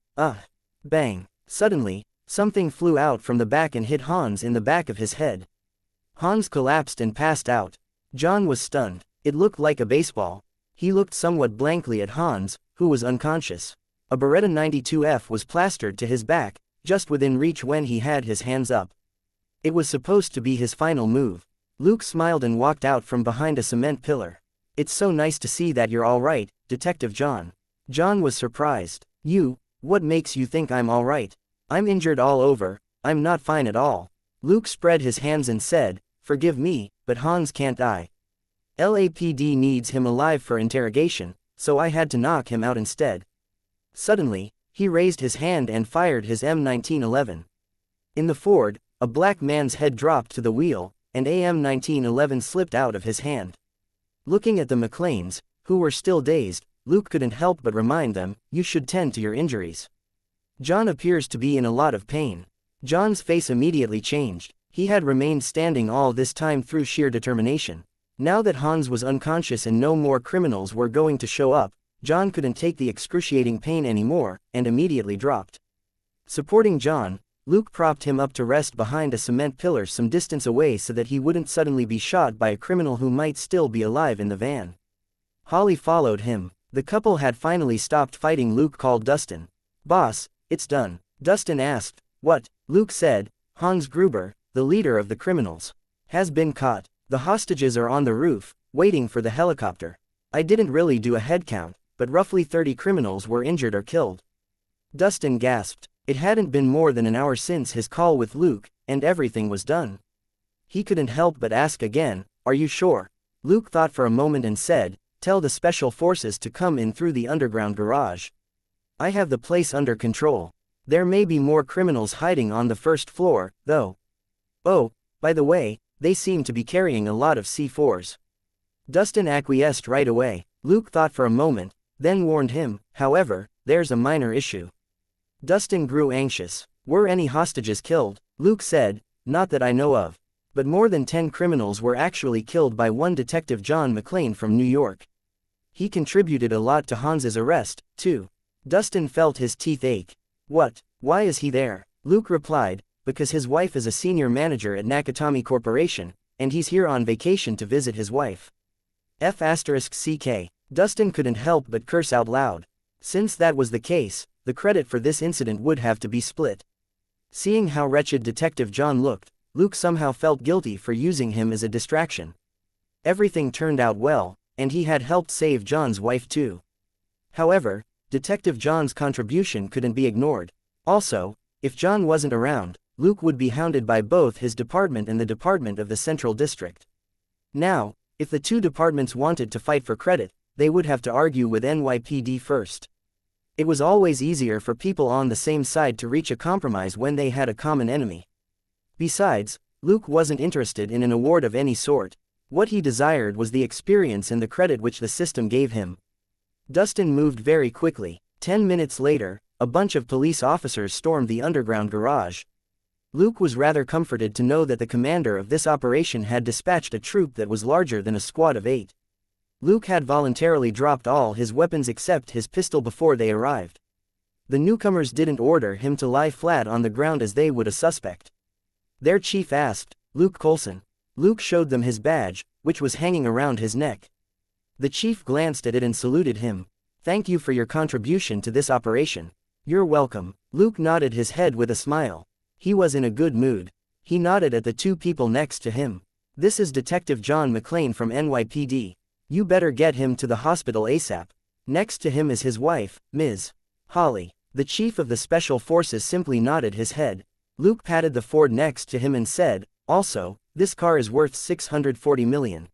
Bang. Suddenly, something flew out from the back and hit Hans in the back of his head. Hans collapsed and passed out. John was stunned. It looked like a baseball. He looked somewhat blankly at Hans, who was unconscious. A Beretta 92F was plastered to his back, just within reach when he had his hands up. It was supposed to be his final move. Luke smiled and walked out from behind a cement pillar. "It's so nice to see that you're all right, Detective John. John was surprised. What makes you think I'm all right? I'm injured all over, I'm not fine at all. Luke spread his hands and said, forgive me, but Hans can't die. LAPD needs him alive for interrogation, so I had to knock him out instead. Suddenly, he raised his hand and fired his M1911. In the Ford, a black man's head dropped to the wheel, and AM1911 slipped out of his hand. Looking at the McLeans, who were still dazed, Luke couldn't help but remind them, you should tend to your injuries. John appears to be in a lot of pain. John's face immediately changed. He had remained standing all this time through sheer determination. Now that Hans was unconscious and no more criminals were going to show up, John couldn't take the excruciating pain anymore, and immediately dropped. Supporting John, Luke propped him up to rest behind a cement pillar some distance away so that he wouldn't suddenly be shot by a criminal who might still be alive in the van. Holly followed him. The couple had finally stopped fighting. Luke called Dustin. Boss, it's done. Dustin asked. What? Luke said. Hans Gruber, the leader of the criminals, has been caught. The hostages are on the roof, waiting for the helicopter. I didn't really do a head count, but roughly 30 criminals were injured or killed. Dustin gasped. It hadn't been more than an hour since his call with Luke, and everything was done. He couldn't help but ask again, are you sure? Luke thought for a moment and said, tell the special forces to come in through the underground garage. I have the place under control. There may be more criminals hiding on the first floor, though. Oh, by the way, they seem to be carrying a lot of C4s. Dustin acquiesced right away. Luke thought for a moment, then warned him, however, there's a minor issue. Dustin grew anxious. Were any hostages killed? Luke said, not that I know of. But more than 10 criminals were actually killed by one Detective John McClane from New York. He contributed a lot to Hans's arrest, too. Dustin felt his teeth ache. What? Why is he there? Luke replied, because his wife is a senior manager at Nakatomi Corporation, and he's here on vacation to visit his wife. F***CK. Dustin couldn't help but curse out loud. Since that was the case, the credit for this incident would have to be split. Seeing how wretched Detective John looked, Luke somehow felt guilty for using him as a distraction. Everything turned out well, and he had helped save John's wife too. However, Detective John's contribution couldn't be ignored. Also, if John wasn't around, Luke would be hounded by both his department and the department of the Central District. Now, if the two departments wanted to fight for credit, they would have to argue with NYPD first. It was always easier for people on the same side to reach a compromise when they had a common enemy. Besides, Luke wasn't interested in an award of any sort. What he desired was the experience and the credit which the system gave him. Dustin moved very quickly. 10 minutes later, a bunch of police officers stormed the underground garage. Luke was rather comforted to know that the commander of this operation had dispatched a troop that was larger than a squad of 8. Luke had voluntarily dropped all his weapons except his pistol before they arrived. The newcomers didn't order him to lie flat on the ground as they would a suspect. Their chief asked, Luke Colson. Luke showed them his badge, which was hanging around his neck. The chief glanced at it and saluted him. Thank you for your contribution to this operation. You're welcome. Luke nodded his head with a smile. He was in a good mood. He nodded at the two people next to him. This is Detective John McClane from NYPD. You better get him to the hospital ASAP. Next to him is his wife, Ms. Holly. The chief of the special forces simply nodded his head. Luke patted the Ford next to him and said, also, this car is worth $640 million.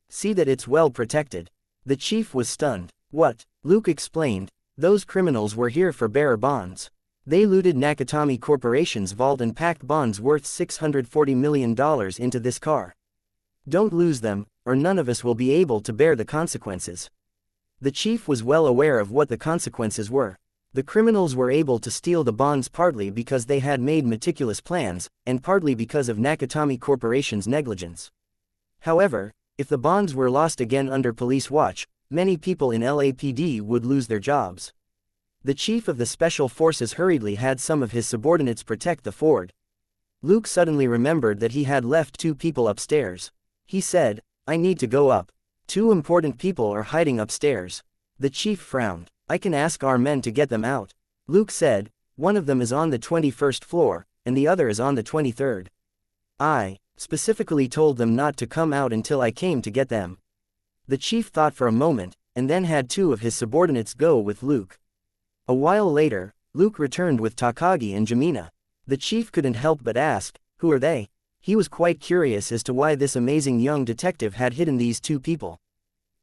See that it's well protected. The chief was stunned. What? Luke explained. Those criminals were here for bearer bonds. They looted Nakatomi Corporation's vault and packed bonds worth $640 million into this car. Don't lose them, or none of us will be able to bear the consequences. The chief was well aware of what the consequences were. The criminals were able to steal the bonds partly because they had made meticulous plans, and partly because of Nakatomi Corporation's negligence. However, if the bonds were lost again under police watch, many people in LAPD would lose their jobs. The chief of the special forces hurriedly had some of his subordinates protect the Ford. Luke suddenly remembered that he had left 2 people upstairs. He said, I need to go up. 2 important people are hiding upstairs. The chief frowned. I can ask our men to get them out. Luke said, one of them is on the 21st floor, and the other is on the 23rd. I specifically told them not to come out until I came to get them. The chief thought for a moment, and then had two of his subordinates go with Luke. A while later, Luke returned with Takagi and Jimina. The chief couldn't help but ask, "Who are they?" He was quite curious as to why this amazing young detective had hidden these two people.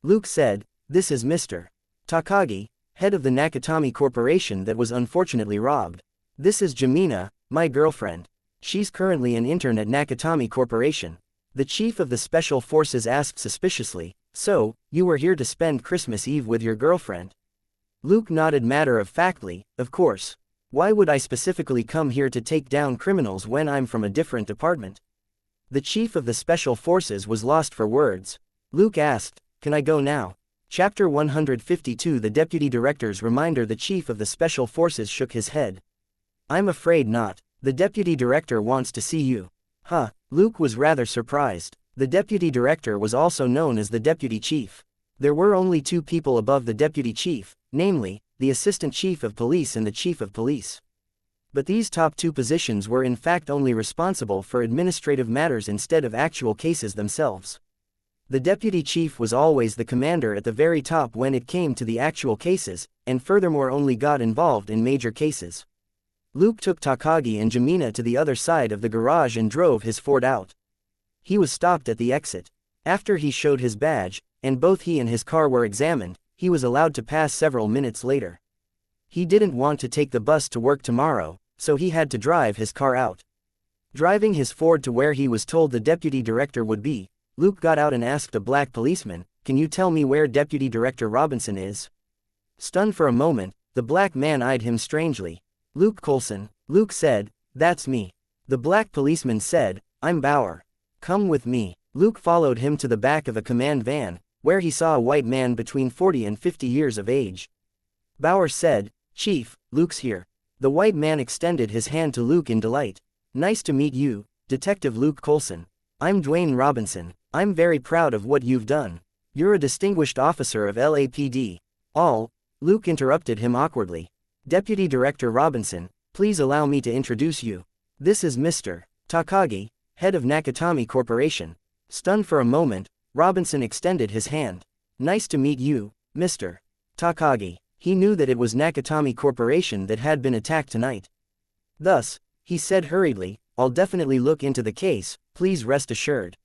Luke said, "This is Mr. Takagi, head of the Nakatomi Corporation that was unfortunately robbed. This is Jimina, my girlfriend. She's currently an intern at Nakatomi Corporation." The chief of the Special Forces asked suspiciously, "So, you were here to spend Christmas Eve with your girlfriend?" Luke nodded matter-of-factly, "Of course. Why would I specifically come here to take down criminals when I'm from a different department?" The chief of the Special Forces was lost for words. Luke asked, "Can I go now?" Chapter 152 The Deputy Director's Reminder. The chief of the Special Forces shook his head. "I'm afraid not. The Deputy Director wants to see you." Huh. Luke was rather surprised. The Deputy Director was also known as the Deputy Chief. There were only two people above the Deputy Chief, namely, the Assistant Chief of Police and the Chief of Police. But these top two positions were in fact only responsible for administrative matters instead of actual cases themselves. The Deputy Chief was always the commander at the very top when it came to the actual cases, and furthermore only got involved in major cases. Luke took Takagi and Jimina to the other side of the garage and drove his Ford out. He was stopped at the exit. After he showed his badge, and both he and his car were examined, he was allowed to pass several minutes later. He didn't want to take the bus to work tomorrow, so he had to drive his car out. Driving his Ford to where he was told the Deputy Director would be, Luke got out and asked a black policeman, "Can you tell me where Deputy Director Robinson is?" Stunned for a moment, the black man eyed him strangely. "Luke Coulson," Luke said, "That's me." The black policeman said, "I'm Bauer. Come with me." Luke followed him to the back of a command van, where he saw a white man between 40 and 50 years of age. Bauer said, "Chief, Luke's here." The white man extended his hand to Luke in delight. "Nice to meet you, Detective Luke Coulson. I'm Dwayne Robinson. I'm very proud of what you've done. You're a distinguished officer of LAPD. Luke interrupted him awkwardly. "Deputy Director Robinson, please allow me to introduce you. This is Mr. Takagi, head of Nakatomi Corporation." Stunned for a moment, Robinson extended his hand. "Nice to meet you, Mr. Takagi." He knew that it was Nakatomi Corporation that had been attacked tonight. Thus, he said hurriedly, "I'll definitely look into the case, please rest assured."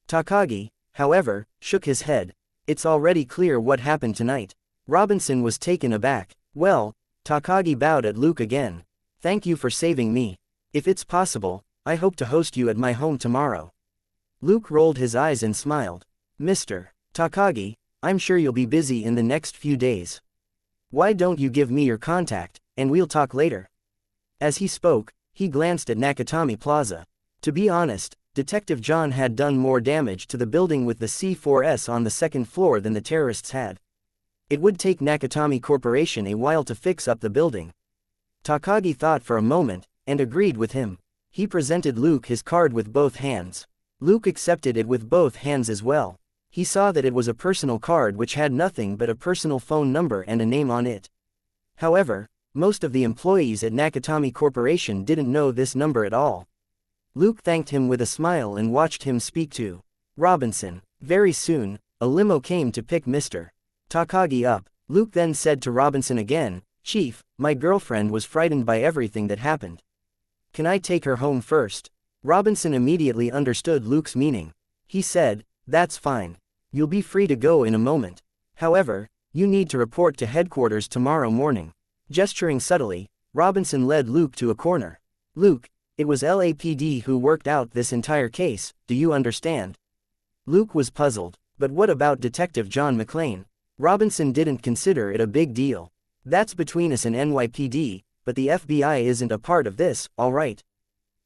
Takagi, however, shook his head. "It's already clear what happened tonight." Robinson was taken aback. "Well," Takagi bowed at Luke again. "Thank you for saving me. If it's possible, I hope to host you at my home tomorrow." Luke rolled his eyes and smiled. "Mr. Takagi, I'm sure you'll be busy in the next few days. Why don't you give me your contact, and we'll talk later?" As he spoke, he glanced at Nakatomi Plaza. To be honest, Detective John had done more damage to the building with the C4S on the second floor than the terrorists had. It would take Nakatomi Corporation a while to fix up the building. Takagi thought for a moment, and agreed with him. He presented Luke his card with both hands. Luke accepted it with both hands as well. He saw that it was a personal card which had nothing but a personal phone number and a name on it. However, most of the employees at Nakatomi Corporation didn't know this number at all. Luke thanked him with a smile and watched him speak to Robinson. Very soon, a limo came to pick Mr. Takagi up. Luke then said to Robinson again, "Chief, my girlfriend was frightened by everything that happened. Can I take her home first?" Robinson immediately understood Luke's meaning. He said, "That's fine. You'll be free to go in a moment. However, you need to report to headquarters tomorrow morning." Gesturing subtly, Robinson led Luke to a corner. "Luke, it was LAPD who worked out this entire case, do you understand?" Luke was puzzled. But what about Detective John McClane? Robinson didn't consider it a big deal. "That's between us and NYPD, but the FBI isn't a part of this, alright?"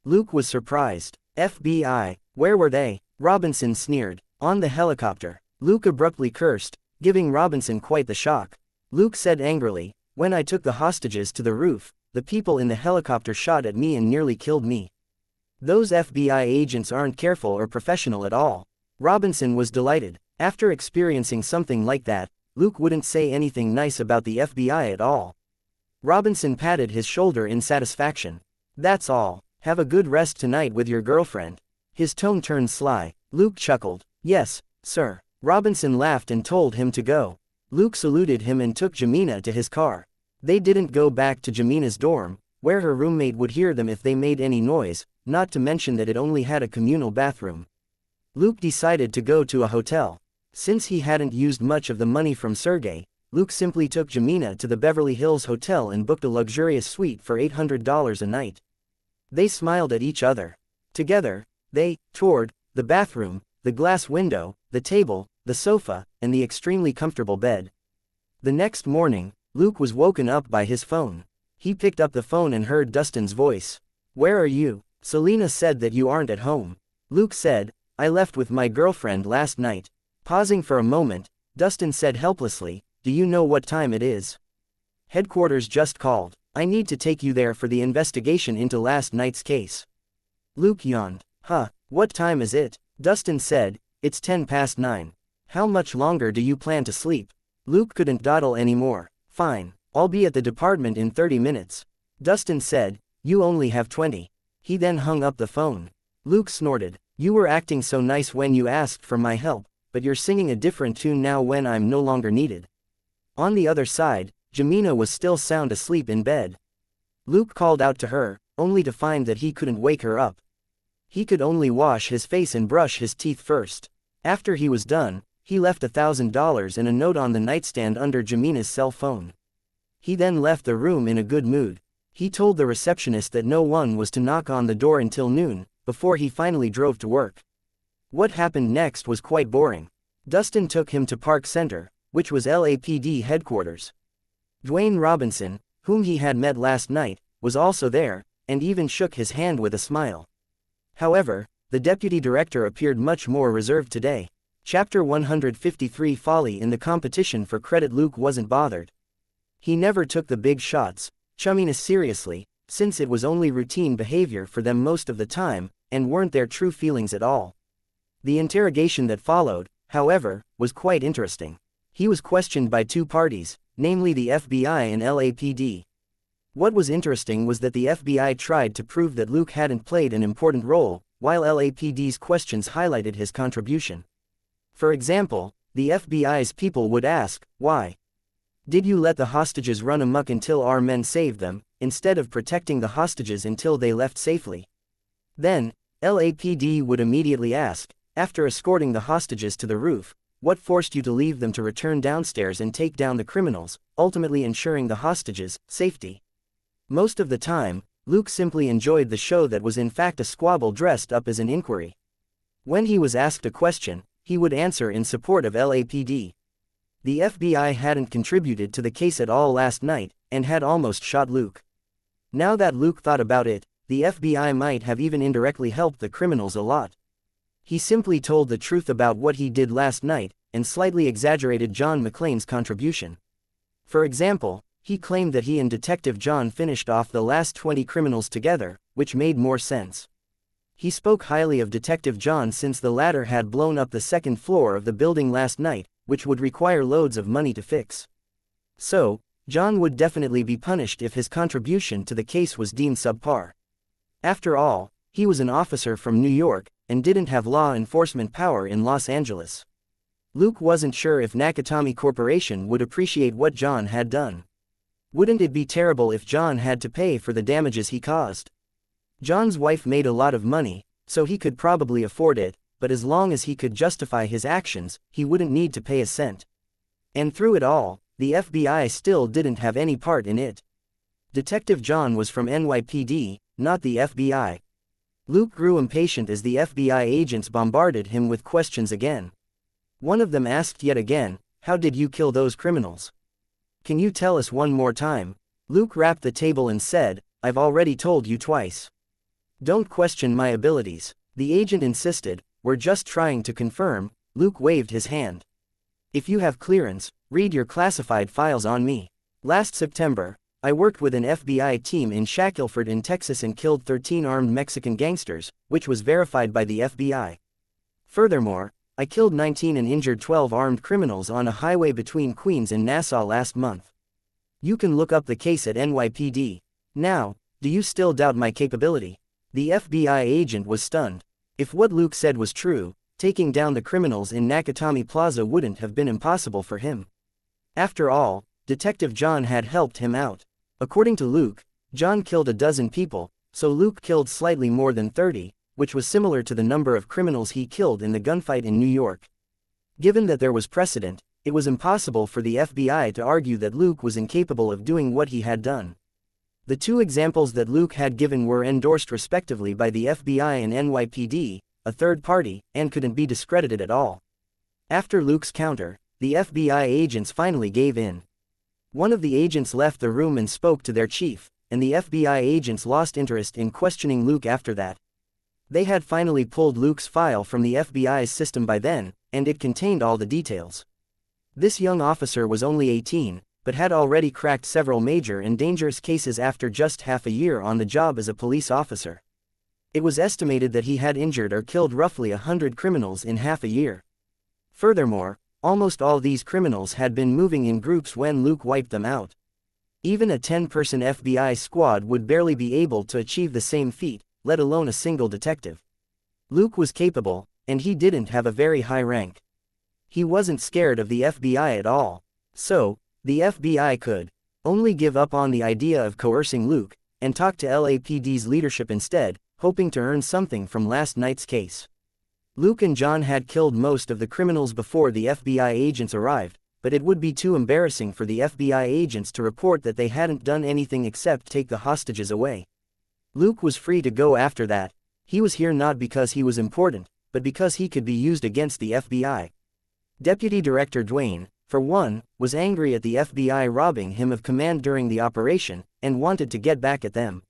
Luke was surprised. "FBI, where were they?" Robinson sneered. "On the helicopter." Luke abruptly cursed, giving Robinson quite the shock. Luke said angrily, "When I took the hostages to the roof, the people in the helicopter shot at me and nearly killed me. Those FBI agents aren't careful or professional at all." Robinson was delighted. After experiencing something like that, Luke wouldn't say anything nice about the FBI at all. Robinson patted his shoulder in satisfaction. "That's all. Have a good rest tonight with your girlfriend." His tone turned sly. Luke chuckled. "Yes, sir." Robinson laughed and told him to go. Luke saluted him and took Jamina to his car. They didn't go back to Jamina's dorm, where her roommate would hear them if they made any noise, not to mention that it only had a communal bathroom. Luke decided to go to a hotel. Since he hadn't used much of the money from Sergey, Luke simply took Jamina to the Beverly Hills Hotel and booked a luxurious suite for $800 a night. They smiled at each other. Together, they toured the bathroom, the glass window, the table, the sofa, and the extremely comfortable bed. The next morning, Luke was woken up by his phone. He picked up the phone and heard Dustin's voice. "Where are you? Selena said that you aren't at home." Luke said, "I left with my girlfriend last night." Pausing for a moment, Dustin said helplessly, "Do you know what time it is?" "Headquarters just called. I need to take you there for the investigation into last night's case." Luke yawned. "Huh, what time is it?" Dustin said, "It's 9:10. How much longer do you plan to sleep?" Luke couldn't dawdle anymore. "Fine, I'll be at the department in 30 minutes. Dustin said, "You only have 20. He then hung up the phone. Luke snorted. "You were acting so nice when you asked for my help, but you're singing a different tune now when I'm no longer needed." On the other side, Jamina was still sound asleep in bed. Luke called out to her, only to find that he couldn't wake her up. He could only wash his face and brush his teeth first. After he was done, he left $1,000 and a note on the nightstand under Jamina's cell phone. He then left the room in a good mood. He told the receptionist that no one was to knock on the door until noon, before he finally drove to work. What happened next was quite boring. Dustin took him to Park Center, which was LAPD headquarters. Dwayne Robinson, whom he had met last night, was also there, and even shook his hand with a smile. However, the deputy director appeared much more reserved today. Chapter 153 Folly in the competition for credit. Luke wasn't bothered. He never took the big shots, chumminess seriously, since it was only routine behavior for them most of the time, and weren't their true feelings at all. The interrogation that followed, however, was quite interesting. He was questioned by two parties, namely the FBI and LAPD. What was interesting was that the FBI tried to prove that Luke hadn't played an important role, while LAPD's questions highlighted his contribution. For example, the FBI's people would ask, "Why did you let the hostages run amok until our men saved them, instead of protecting the hostages until they left safely?" Then, LAPD would immediately ask, after escorting the hostages to the roof, "What forced you to leave them to return downstairs and take down the criminals, ultimately ensuring the hostages' safety?" Most of the time, Luke simply enjoyed the show that was in fact a squabble dressed up as an inquiry. When he was asked a question, he would answer in support of LAPD. The FBI hadn't contributed to the case at all last night, and had almost shot Luke. Now that Luke thought about it, the FBI might have even indirectly helped the criminals a lot. He simply told the truth about what he did last night, and slightly exaggerated John McClane's contribution. For example, he claimed that he and Detective John finished off the last 20 criminals together, which made more sense. He spoke highly of Detective John since the latter had blown up the second floor of the building last night, which would require loads of money to fix. So, John would definitely be punished if his contribution to the case was deemed subpar. After all, he was an officer from New York, and didn't have law enforcement power in Los Angeles. Luke wasn't sure if Nakatomi Corporation would appreciate what John had done. Wouldn't it be terrible if John had to pay for the damages he caused? John's wife made a lot of money, so he could probably afford it, but as long as he could justify his actions, he wouldn't need to pay a cent. And through it all, the FBI still didn't have any part in it. Detective John was from NYPD, not the FBI. Luke grew impatient as the FBI agents bombarded him with questions again. One of them asked yet again, "How did you kill those criminals? Can you tell us one more time?" Luke rapped the table and said, "I've already told you twice. Don't question my abilities." The agent insisted, "We're just trying to confirm." Luke waved his hand. "If you have clearance, read your classified files on me. Last September, I worked with an FBI team in Shackelford in Texas and killed 13 armed Mexican gangsters, which was verified by the FBI. Furthermore, I killed 19 and injured 12 armed criminals on a highway between Queens and Nassau last month. You can look up the case at NYPD. Now, do you still doubt my capability?" The FBI agent was stunned. If what Luke said was true, taking down the criminals in Nakatomi Plaza wouldn't have been impossible for him. After all, Detective John had helped him out. According to Luke, John killed a dozen people, so Luke killed slightly more than 30, which was similar to the number of criminals he killed in the gunfight in New York. Given that there was precedent, it was impossible for the FBI to argue that Luke was incapable of doing what he had done. The two examples that Luke had given were endorsed respectively by the FBI and NYPD, a third party, and couldn't be discredited at all. After Luke's counter, the FBI agents finally gave in. One of the agents left the room and spoke to their chief, and the FBI agents lost interest in questioning Luke after that. They had finally pulled Luke's file from the FBI's system by then, and it contained all the details. This young officer was only 18, but had already cracked several major and dangerous cases after just half a year on the job as a police officer. It was estimated that he had injured or killed roughly 100 criminals in half a year. Furthermore, almost all these criminals had been moving in groups when Luke wiped them out. Even a 10-person FBI squad would barely be able to achieve the same feat, let alone a single detective. Luke was capable, and he didn't have a very high rank. He wasn't scared of the FBI at all. So, the FBI could only give up on the idea of coercing Luke, and talk to LAPD's leadership instead, hoping to earn something from last night's case. Luke and John had killed most of the criminals before the FBI agents arrived, but it would be too embarrassing for the FBI agents to report that they hadn't done anything except take the hostages away. Luke was free to go after that. He was here not because he was important, but because he could be used against the FBI. Deputy Director Dwayne, for one, was angry at the FBI robbing him of command during the operation, and wanted to get back at them.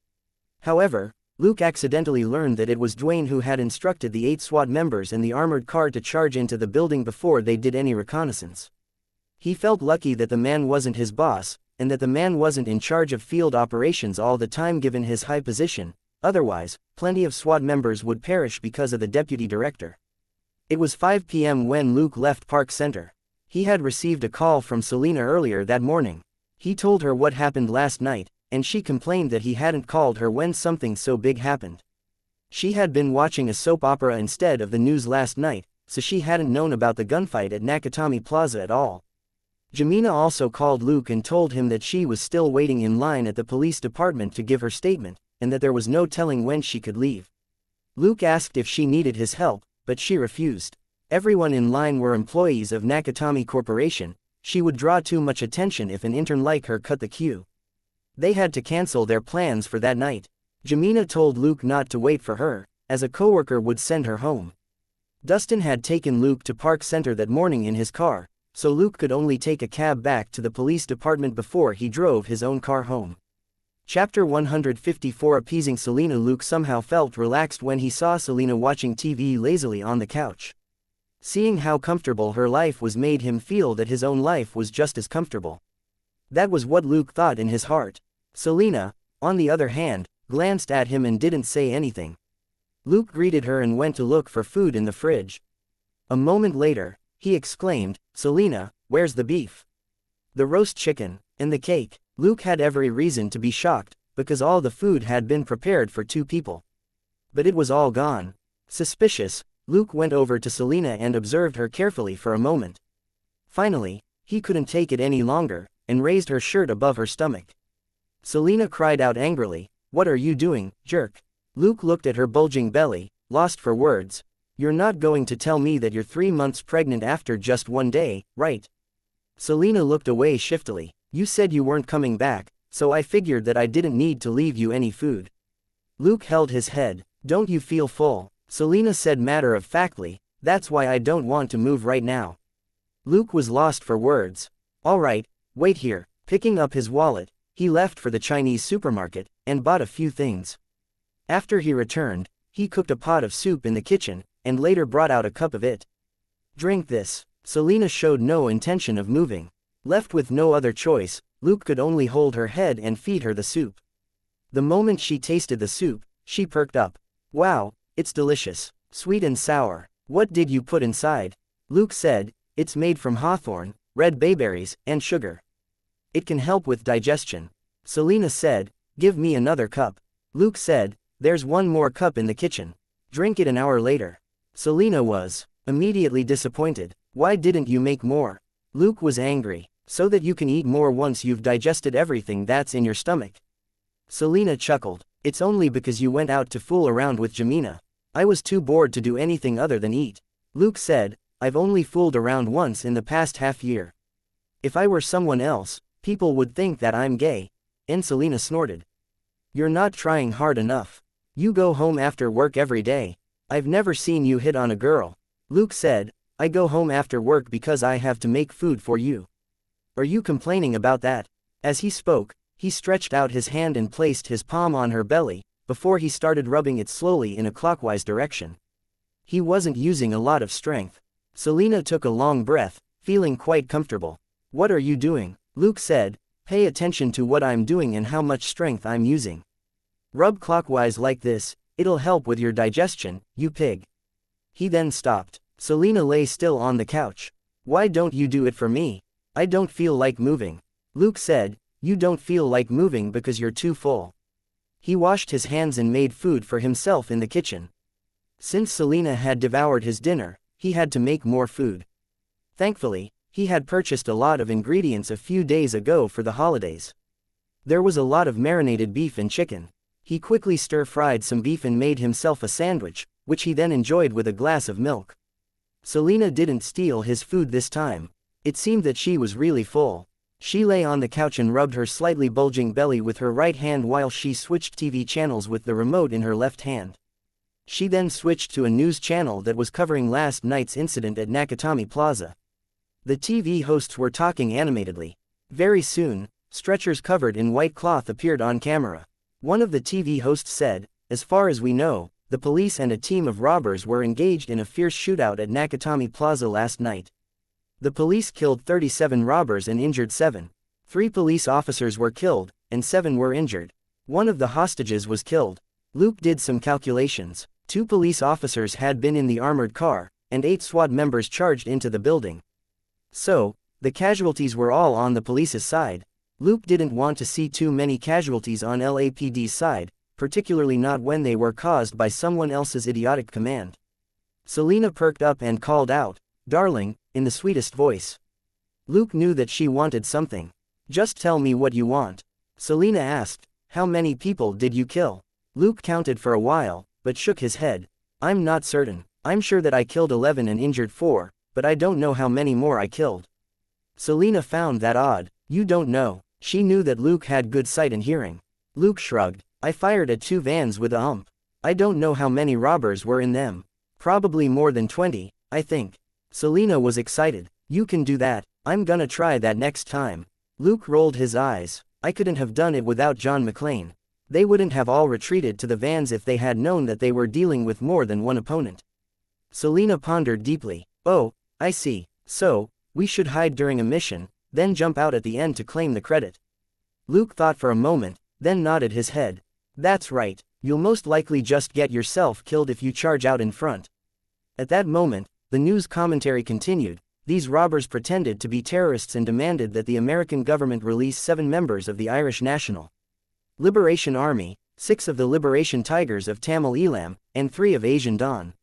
However, Luke accidentally learned that it was Dwayne who had instructed the 8 SWAT members in the armored car to charge into the building before they did any reconnaissance. He felt lucky that the man wasn't his boss, and that the man wasn't in charge of field operations all the time given his high position, otherwise, plenty of SWAT members would perish because of the deputy director. It was 5 p.m. when Luke left Park Center. He had received a call from Selena earlier that morning. He told her what happened last night, and she complained that he hadn't called her when something so big happened. She had been watching a soap opera instead of the news last night, so she hadn't known about the gunfight at Nakatomi Plaza at all. Jamina also called Luke and told him that she was still waiting in line at the police department to give her statement, and that there was no telling when she could leave. Luke asked if she needed his help, but she refused. Everyone in line were employees of Nakatomi Corporation. She would draw too much attention if an intern like her cut the queue. They had to cancel their plans for that night. Jamina told Luke not to wait for her, as a coworker would send her home. Dustin had taken Luke to Park Center that morning in his car, so Luke could only take a cab back to the police department before he drove his own car home. Chapter 154 Appeasing Selena. Luke somehow felt relaxed when he saw Selena watching TV lazily on the couch. Seeing how comfortable her life was made him feel that his own life was just as comfortable. That was what Luke thought in his heart. Selena, on the other hand, glanced at him and didn't say anything. Luke greeted her and went to look for food in the fridge. A moment later, he exclaimed, "Selena, where's the beef? The roast chicken, and the cake?" Luke had every reason to be shocked, because all the food had been prepared for 2 people. But it was all gone. Suspicious, Luke went over to Selena and observed her carefully for a moment. Finally, he couldn't take it any longer, and raised her shirt above her stomach. Selena cried out angrily, "What are you doing, jerk?" Luke looked at her bulging belly, lost for words. "You're not going to tell me that you're 3 months pregnant after just 1 day, right?" Selena looked away shiftily. "You said you weren't coming back, so I figured that I didn't need to leave you any food." Luke held his head. "Don't you feel full?" Selena said matter-of-factly, "That's why I don't want to move right now." Luke was lost for words. "All right, wait here." Picking up his wallet, he left for the Chinese supermarket, and bought a few things. After he returned, he cooked a pot of soup in the kitchen, and later brought out a cup of it. "Drink this." Selena showed no intention of moving. Left with no other choice, Luke could only hold her head and feed her the soup. The moment she tasted the soup, she perked up. "Wow, it's delicious. Sweet and sour. What did you put inside?" Luke said, "It's made from hawthorn, red bayberries, and sugar. It can help with digestion." Selena said, "Give me another cup." Luke said, "There's one more cup in the kitchen. Drink it an hour later." Selena was immediately disappointed. "Why didn't you make more?" Luke was angry. So that you can eat more once you've digested everything that's in your stomach. Selena chuckled. It's only because you went out to fool around with Jamina. I was too bored to do anything other than eat. Luke said, I've only fooled around once in the past half year. If I were someone else, people would think that I'm gay. And Selena snorted. You're not trying hard enough. You go home after work every day. I've never seen you hit on a girl. Luke said, I go home after work because I have to make food for you. Are you complaining about that? As he spoke, he stretched out his hand and placed his palm on her belly, before he started rubbing it slowly in a clockwise direction. He wasn't using a lot of strength. Selena took a long breath, feeling quite comfortable. What are you doing? Luke said, pay attention to what I'm doing and how much strength I'm using. Rub clockwise like this, it'll help with your digestion, you pig. He then stopped. Selena lay still on the couch. Why don't you do it for me? I don't feel like moving. Luke said, you don't feel like moving because you're too full. He washed his hands and made food for himself in the kitchen. Since Selena had devoured his dinner, he had to make more food. Thankfully, he had purchased a lot of ingredients a few days ago for the holidays. There was a lot of marinated beef and chicken. He quickly stir-fried some beef and made himself a sandwich, which he then enjoyed with a glass of milk. Selena didn't steal his food this time. It seemed that she was really full. She lay on the couch and rubbed her slightly bulging belly with her right hand while she switched TV channels with the remote in her left hand. She then switched to a news channel that was covering last night's incident at Nakatomi Plaza. The TV hosts were talking animatedly. Very soon, stretchers covered in white cloth appeared on camera. One of the TV hosts said, as far as we know, the police and a team of robbers were engaged in a fierce shootout at Nakatomi Plaza last night. The police killed 37 robbers and injured 7. 3 police officers were killed, and 7 were injured. One of the hostages was killed. Luke did some calculations. 2 police officers had been in the armored car, and 8 SWAT members charged into the building. So, the casualties were all on the police's side. Luke didn't want to see too many casualties on LAPD's side, particularly not when they were caused by someone else's idiotic command. Selena perked up and called out, "Darling," in the sweetest voice. Luke knew that she wanted something. "Just tell me what you want." Selena asked, "How many people did you kill?" Luke counted for a while, but shook his head. "I'm not certain. I'm sure that I killed 11 and injured 4, but I don't know how many more I killed." Selena found that odd. "You don't know." She knew that Luke had good sight and hearing. Luke shrugged. "I fired at 2 vans with a hump. I don't know how many robbers were in them. Probably more than 20, I think." Selena was excited. "You can do that. I'm gonna try that next time." Luke rolled his eyes. "I couldn't have done it without John McClane. They wouldn't have all retreated to the vans if they had known that they were dealing with more than one opponent." Selena pondered deeply. "Oh, I see. So, we should hide during a mission, then jump out at the end to claim the credit." Luke thought for a moment, then nodded his head. "That's right. You'll most likely just get yourself killed if you charge out in front." At that moment, the news commentary continued. These robbers pretended to be terrorists and demanded that the American government release 7 members of the Irish National Liberation Army, 6 of the Liberation Tigers of Tamil Eelam, and 3 of Asian Dawn.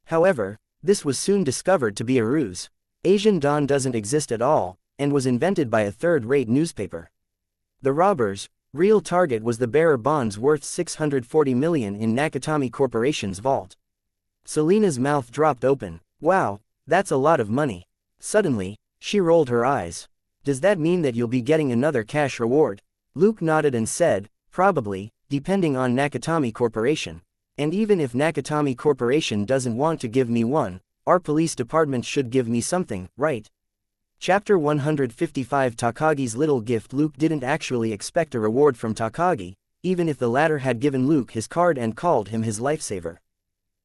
However, this was soon discovered to be a ruse. Asian Dawn doesn't exist at all, and was invented by a third-rate newspaper. The robbers' real target was the bearer bonds worth $640 million in Nakatomi Corporation's vault. Selena's mouth dropped open. "Wow, that's a lot of money." Suddenly, she rolled her eyes. "Does that mean that you'll be getting another cash reward?" Luke nodded and said, "Probably, depending on Nakatomi Corporation. And even if Nakatomi Corporation doesn't want to give me one, our police department should give me something, right?" Chapter 155 Takagi's Little Gift. Luke didn't actually expect a reward from Takagi, even if the latter had given Luke his card and called him his lifesaver.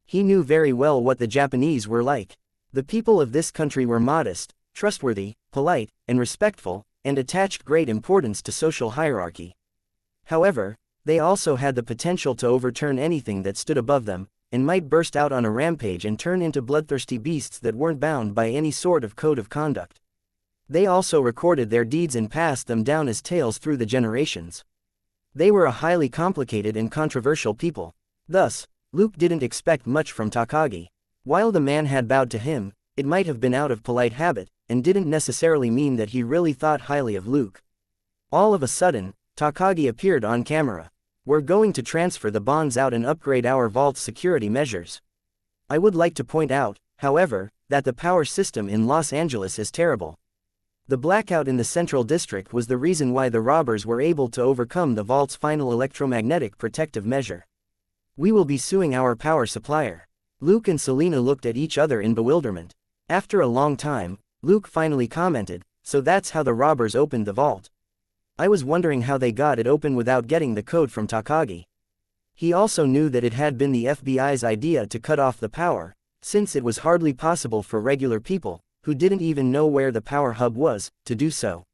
He knew very well what the Japanese were like. The people of this country were modest, trustworthy, polite, and respectful, and attached great importance to social hierarchy. However, they also had the potential to overturn anything that stood above them, and might burst out on a rampage and turn into bloodthirsty beasts that weren't bound by any sort of code of conduct. They also recorded their deeds and passed them down as tales through the generations. They were a highly complicated and controversial people. Thus, Luke didn't expect much from Takagi. While the man had bowed to him, it might have been out of polite habit, and didn't necessarily mean that he really thought highly of Luke. All of a sudden, Takagi appeared on camera. "We're going to transfer the bonds out and upgrade our vault's security measures. I would like to point out, however, that the power system in Los Angeles is terrible. The blackout in the Central District was the reason why the robbers were able to overcome the vault's final electromagnetic protective measure. We will be suing our power supplier." Luke and Selena looked at each other in bewilderment. After a long time, Luke finally commented, "So that's how the robbers opened the vault. I was wondering how they got it open without getting the code from Takagi." He also knew that it had been the FBI's idea to cut off the power, since it was hardly possible for regular people, who didn't even know where the power hub was, to do so.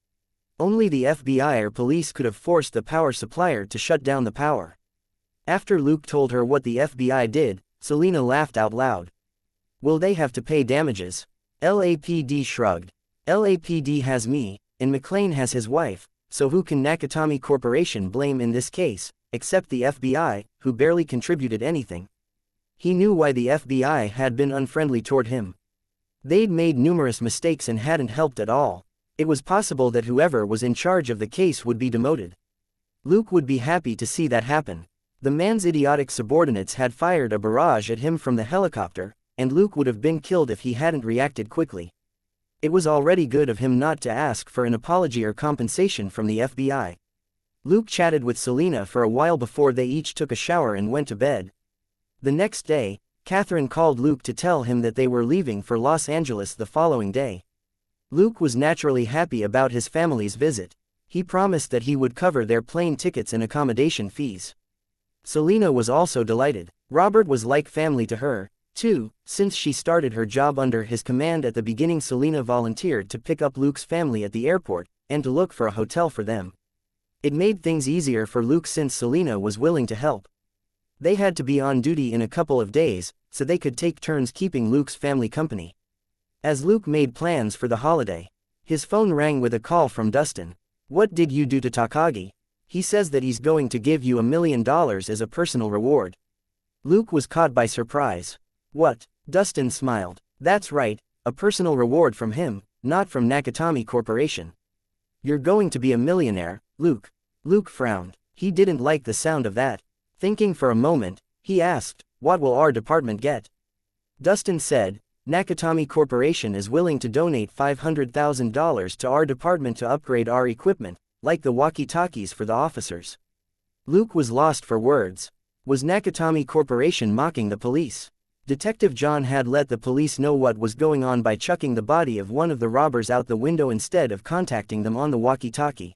Only the FBI or police could have forced the power supplier to shut down the power. After Luke told her what the FBI did, Selena laughed out loud. "Will they have to pay damages?" LAPD shrugged. "LAPD has me, and McClane has his wife, so who can Nakatomi Corporation blame in this case, except the FBI, who barely contributed anything?" He knew why the FBI had been unfriendly toward him. They'd made numerous mistakes and hadn't helped at all. It was possible that whoever was in charge of the case would be demoted. Luke would be happy to see that happen. The man's idiotic subordinates had fired a barrage at him from the helicopter, and Luke would have been killed if he hadn't reacted quickly. It was already good of him not to ask for an apology or compensation from the FBI. Luke chatted with Selena for a while before they each took a shower and went to bed. The next day, Catherine called Luke to tell him that they were leaving for Los Angeles the following day. Luke was naturally happy about his family's visit. He promised that he would cover their plane tickets and accommodation fees. Selena was also delighted. Robert was like family to her, too. Since she started her job under his command at the beginning, Selena volunteered to pick up Luke's family at the airport, and to look for a hotel for them. It made things easier for Luke since Selena was willing to help. They had to be on duty in a couple of days, so they could take turns keeping Luke's family company. As Luke made plans for the holiday, his phone rang with a call from Dustin. "What did you do to Takagi? He says that he's going to give you $1 million as a personal reward." Luke was caught by surprise. "What?" Dustin smiled. "That's right, a personal reward from him, not from Nakatomi Corporation. You're going to be a millionaire, Luke." Luke frowned. He didn't like the sound of that. Thinking for a moment, he asked, "What will our department get?" Dustin said, "Nakatomi Corporation is willing to donate $500,000 to our department to upgrade our equipment, like the walkie-talkies for the officers." Luke was lost for words. Was Nakatomi Corporation mocking the police? Detective John had let the police know what was going on by chucking the body of one of the robbers out the window instead of contacting them on the walkie-talkie.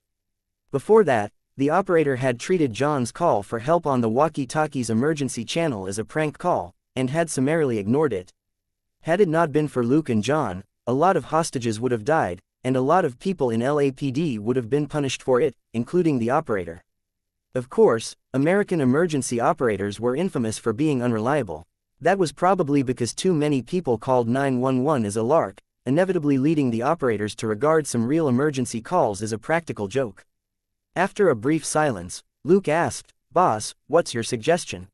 Before that, the operator had treated John's call for help on the walkie-talkie's emergency channel as a prank call, and had summarily ignored it. Had it not been for Luke and John, a lot of hostages would have died, and a lot of people in LAPD would have been punished for it, including the operator. Of course, American emergency operators were infamous for being unreliable. That was probably because too many people called 911 as a lark, inevitably leading the operators to regard some real emergency calls as a practical joke. After a brief silence, Luke asked, "Boss, what's your suggestion?"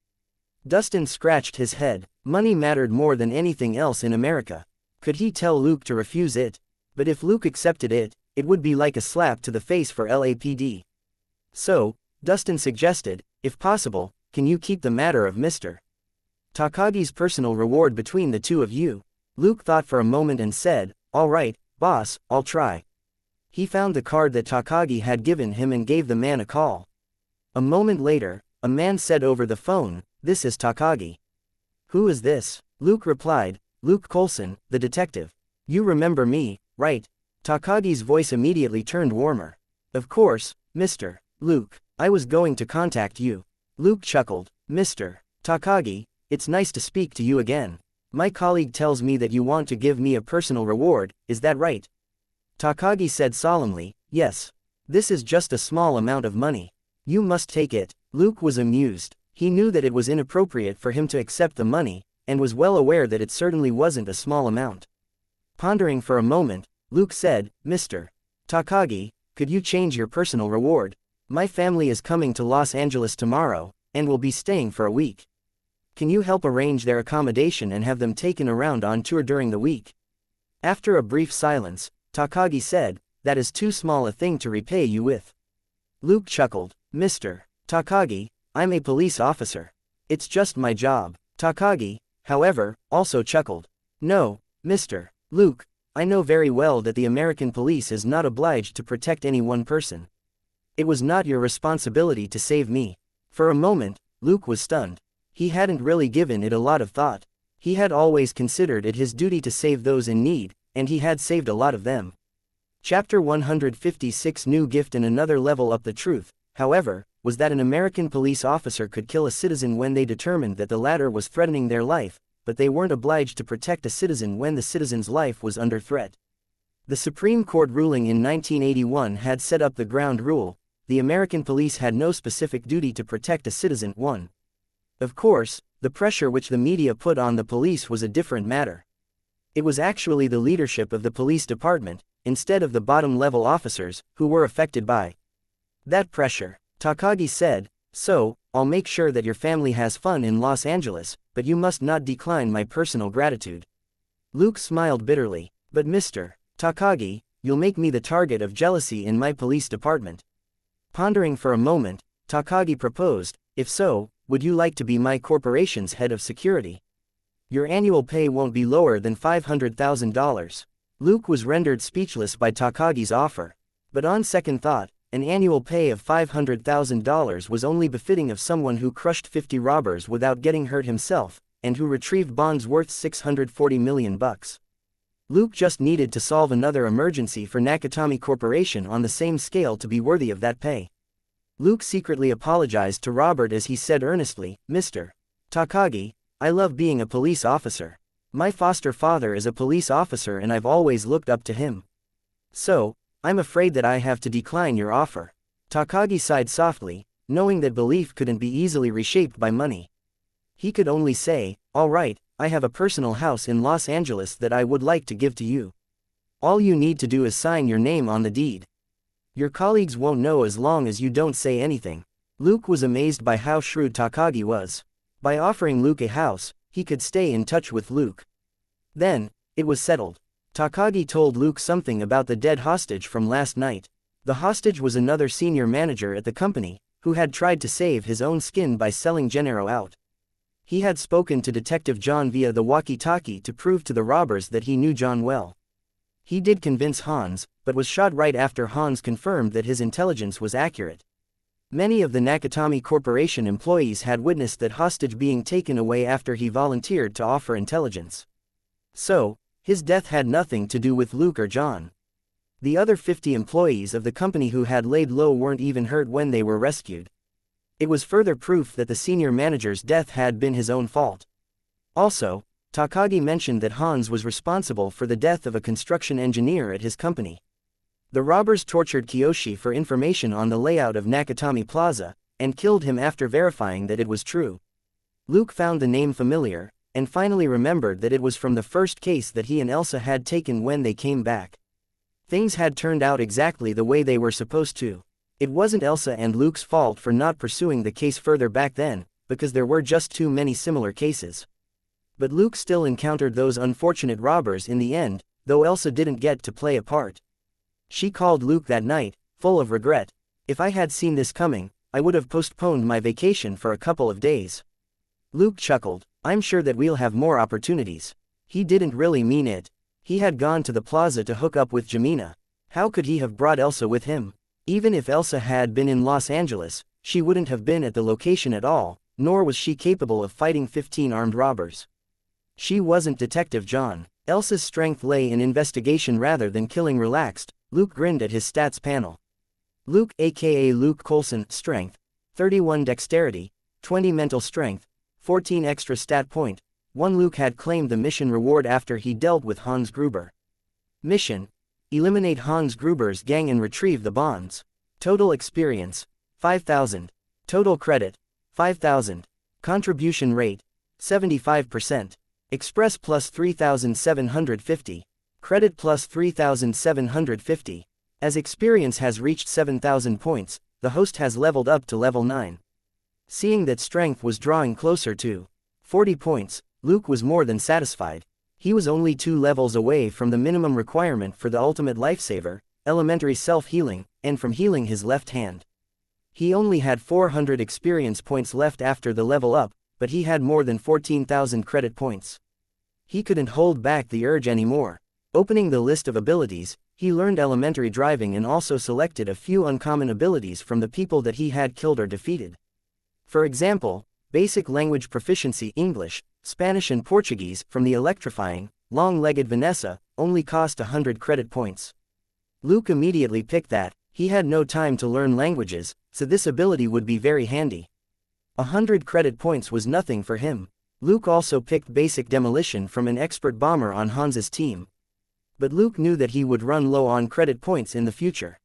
Dustin scratched his head. Money mattered more than anything else in America. Could he tell Luke to refuse it? But if Luke accepted it, it would be like a slap to the face for LAPD. So, Dustin suggested, "If possible, can you keep the matter of Mr. Takagi's personal reward between the two of you?" Luke thought for a moment and said, "All right, boss, I'll try." He found the card that Takagi had given him and gave the man a call. A moment later, a man said over the phone, "This is Takagi." "Who is this?" Luke replied, "Luke Coulson, the detective. You remember me, right?" Takagi's voice immediately turned warmer. "Of course, Mr. Luke. I was going to contact you." Luke chuckled. "Mr. Takagi, it's nice to speak to you again. My colleague tells me that you want to give me a personal reward, is that right?" Takagi said solemnly, "Yes. This is just a small amount of money. You must take it." Luke was amused. He knew that it was inappropriate for him to accept the money, and was well aware that it certainly wasn't a small amount. Pondering for a moment, Luke said, "Mr. Takagi, could you change your personal reward? My family is coming to Los Angeles tomorrow, and will be staying for a week. Can you help arrange their accommodation and have them taken around on tour during the week?" After a brief silence, Takagi said, that is too small a thing to repay you with. Luke chuckled. Mr. Takagi, I'm a police officer. It's just my job. Takagi, however, also chuckled. No, Mr. Luke, I know very well that the American police is not obliged to protect any one person. It was not your responsibility to save me. For a moment, Luke was stunned. He hadn't really given it a lot of thought. He had always considered it his duty to save those in need, and he had saved a lot of them. Chapter 156 New gift. And another level up. The truth, however, was that an American police officer could kill a citizen when they determined that the latter was threatening their life, but they weren't obliged to protect a citizen when the citizen's life was under threat. The Supreme Court ruling in 1981 had set up the ground rule: the American police had no specific duty to protect a citizen. 1. Of course, the pressure which the media put on the police was a different matter. It was actually the leadership of the police department, instead of the bottom-level officers, who were affected by that pressure. Takagi said, so, I'll make sure that your family has fun in Los Angeles, but you must not decline my personal gratitude. Luke smiled bitterly. But Mr. Takagi, you'll make me the target of jealousy in my police department. Pondering for a moment, Takagi proposed, if so, would you like to be my corporation's head of security? Your annual pay won't be lower than $500,000. Luke was rendered speechless by Takagi's offer. But on second thought, an annual pay of $500,000 was only befitting of someone who crushed 50 robbers without getting hurt himself, and who retrieved bonds worth $640 million. Luke just needed to solve another emergency for Nakatomi Corporation on the same scale to be worthy of that pay. Luke secretly apologized to Robert as he said earnestly, Mr. Takagi, I love being a police officer. My foster father is a police officer and I've always looked up to him. So, I'm afraid that I have to decline your offer. Takagi sighed softly, knowing that belief couldn't be easily reshaped by money. He could only say, all right, I have a personal house in Los Angeles that I would like to give to you. All you need to do is sign your name on the deed. Your colleagues won't know as long as you don't say anything. Luke was amazed by how shrewd Takagi was. By offering Luke a house, he could stay in touch with Luke. Then, it was settled. Takagi told Luke something about the dead hostage from last night. The hostage was another senior manager at the company, who had tried to save his own skin by selling Gennaro out. He had spoken to Detective John via the walkie-talkie to prove to the robbers that he knew John well. He did convince Hans, but was shot right after Hans confirmed that his intelligence was accurate. Many of the Nakatomi Corporation employees had witnessed that hostage being taken away after he volunteered to offer intelligence. So, his death had nothing to do with Luke or John. The other 50 employees of the company who had laid low weren't even hurt when they were rescued. It was further proof that the senior manager's death had been his own fault. Also, Takagi mentioned that Hans was responsible for the death of a construction engineer at his company. The robbers tortured Kiyoshi for information on the layout of Nakatomi Plaza, and killed him after verifying that it was true. Luke found the name familiar, and finally remembered that it was from the first case that he and Elsa had taken when they came back. Things had turned out exactly the way they were supposed to. It wasn't Elsa and Luke's fault for not pursuing the case further back then, because there were just too many similar cases. But Luke still encountered those unfortunate robbers in the end, though Elsa didn't get to play a part. She called Luke that night, full of regret. If I had seen this coming, I would have postponed my vacation for a couple of days. Luke chuckled. I'm sure that we'll have more opportunities. He didn't really mean it. He had gone to the plaza to hook up with Jamina. How could he have brought Elsa with him? Even if Elsa had been in Los Angeles, she wouldn't have been at the location at all, nor was she capable of fighting 15 armed robbers. She wasn't Detective John. Elsa's strength lay in investigation rather than killing. Relaxed, Luke grinned at his stats panel. Luke aka Luke Coulson, strength, 31 dexterity, 20 mental strength, 14 extra stat point. 1 Luke had claimed the mission reward after he dealt with Hans Gruber. Mission: eliminate Hans Gruber's gang and retrieve the bonds. Total experience: 5,000. Total credit: 5,000. Contribution rate: 75%. Express plus 3,750. Credit plus 3,750. As experience has reached 7,000 points, the host has leveled up to level 9. Seeing that strength was drawing closer to 40 points, Luke was more than satisfied. He was only 2 levels away from the minimum requirement for the ultimate lifesaver, elementary self-healing, and from healing his left hand. He only had 400 experience points left after the level up, but he had more than 14,000 credit points. He couldn't hold back the urge anymore. Opening the list of abilities, he learned elementary driving and also selected a few uncommon abilities from the people that he had killed or defeated. For example, basic language proficiency English, Spanish and Portuguese from the electrifying, long-legged Vanessa, only cost 100 credit points. Luke immediately picked that. He had no time to learn languages, so this ability would be very handy. 100 credit points was nothing for him. Luke also picked basic demolition from an expert bomber on Hans's team. But Luke knew that he would run low on credit points in the future.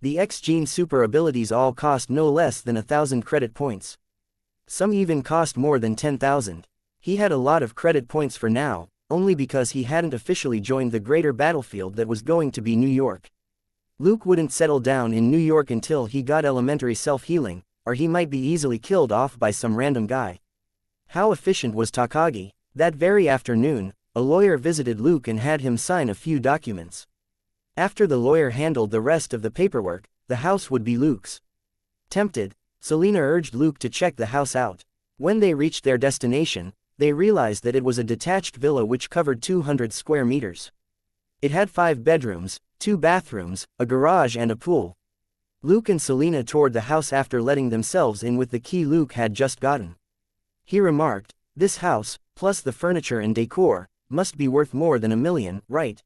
The X-Gene super abilities all cost no less than 1,000 credit points. Some even cost more than 10,000. He had a lot of credit points for now, only because he hadn't officially joined the greater battlefield that was going to be New York. Luke wouldn't settle down in New York until he got elementary self-healing, or he might be easily killed off by some random guy. How efficient was Takagi? That very afternoon, a lawyer visited Luke and had him sign a few documents. After the lawyer handled the rest of the paperwork, the house would be Luke's. Tempted, Selena urged Luke to check the house out. When they reached their destination, they realized that it was a detached villa which covered 200 square meters. It had 5 bedrooms, 2 bathrooms, a garage and a pool. Luke and Selena toured the house after letting themselves in with the key Luke had just gotten. He remarked, "This house, plus the furniture and decor, must be worth more than $1 million, right?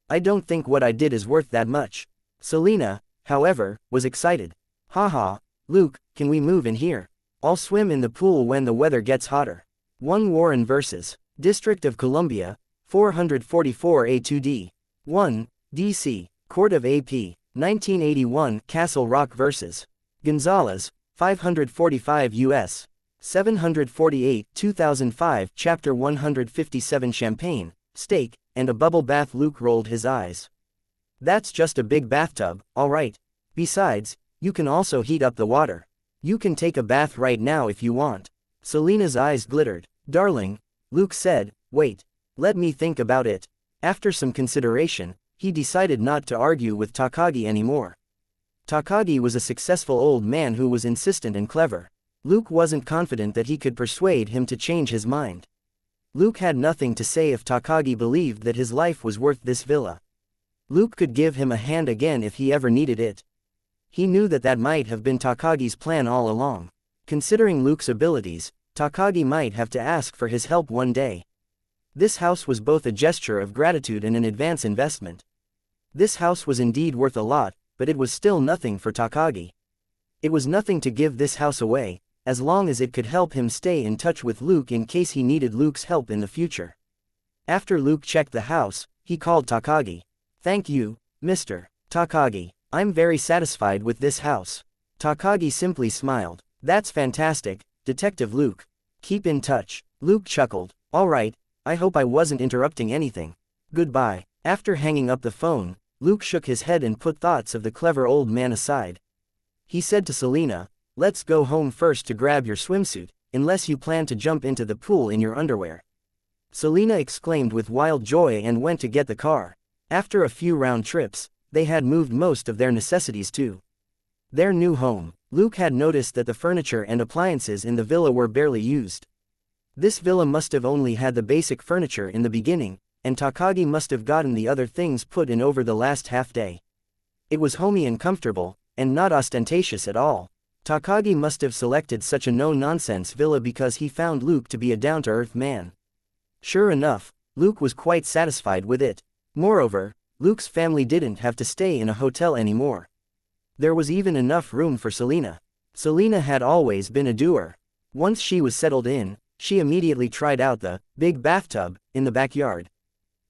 I don't think what I did is worth that much." Selena, however, was excited. "Haha, Luke, can we move in here? I'll swim in the pool when the weather gets hotter." 1 Warren vs. District of Columbia, 444 A2D. 1, D.C., Court of AP, 1981 Castle Rock vs. Gonzalez, 545 U.S. 748 2005 Chapter 157 Champagne, steak, and a bubble bath. Luke rolled his eyes. "That's just a big bathtub, alright. Besides, you can also heat up the water. You can take a bath right now if you want." Selena's eyes glittered. "Darling," Luke said, "wait. Let me think about it." After some consideration, he decided not to argue with Takagi anymore. Takagi was a successful old man who was insistent and clever. Luke wasn't confident that he could persuade him to change his mind. Luke had nothing to say if Takagi believed that his life was worth this villa. Luke could give him a hand again if he ever needed it. He knew that that might have been Takagi's plan all along. Considering Luke's abilities, Takagi might have to ask for his help one day. This house was both a gesture of gratitude and an advance investment. This house was indeed worth a lot, but it was still nothing for Takagi. It was nothing to give this house away, as long as it could help him stay in touch with Luke in case he needed Luke's help in the future. After Luke checked the house, he called Takagi. "Thank you, Mr. Takagi. I'm very satisfied with this house." Takagi simply smiled. "That's fantastic, Detective Luke. Keep in touch." Luke chuckled. "Alright, I hope I wasn't interrupting anything. Goodbye." After hanging up the phone, Luke shook his head and put thoughts of the clever old man aside. He said to Selena, "Let's go home first to grab your swimsuit, unless you plan to jump into the pool in your underwear." Selena exclaimed with wild joy and went to get the car. After a few round trips, they had moved most of their necessities to their new home. Luke had noticed that the furniture and appliances in the villa were barely used. This villa must have only had the basic furniture in the beginning, and Takagi must have gotten the other things put in over the last half day. It was homey and comfortable, and not ostentatious at all. Takagi must have selected such a no-nonsense villa because he found Luke to be a down-to-earth man. Sure enough, Luke was quite satisfied with it. Moreover, Luke's family didn't have to stay in a hotel anymore. There was even enough room for Selena. Selena had always been a doer. Once she was settled in, she immediately tried out the big bathtub in the backyard.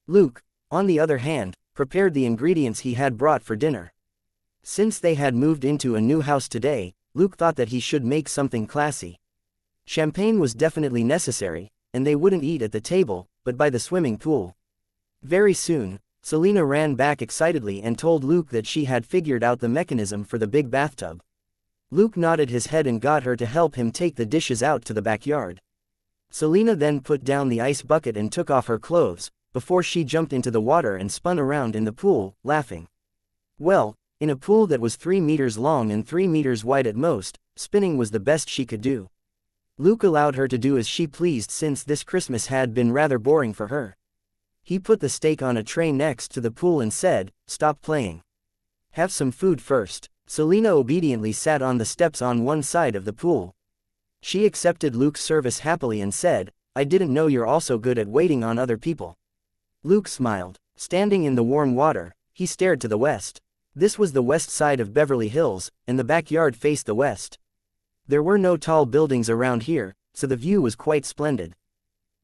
Luke, on the other hand, prepared the ingredients he had brought for dinner. Since they had moved into a new house today, Luke thought that he should make something classy. Champagne was definitely necessary, and they wouldn't eat at the table, but by the swimming pool. Very soon, Selena ran back excitedly and told Luke that she had figured out the mechanism for the big bathtub. Luke nodded his head and got her to help him take the dishes out to the backyard. Selena then put down the ice bucket and took off her clothes, before she jumped into the water and spun around in the pool, laughing. Well, in a pool that was 3 meters long and 3 meters wide at most, spinning was the best she could do. Luke allowed her to do as she pleased since this Christmas had been rather boring for her. He put the steak on a tray next to the pool and said, "Stop playing. Have some food first." Selena obediently sat on the steps on one side of the pool. She accepted Luke's service happily and said, "I didn't know you're also good at waiting on other people." Luke smiled. Standing in the warm water, he stared to the west. This was the west side of Beverly Hills, and the backyard faced the west. There were no tall buildings around here, so the view was quite splendid.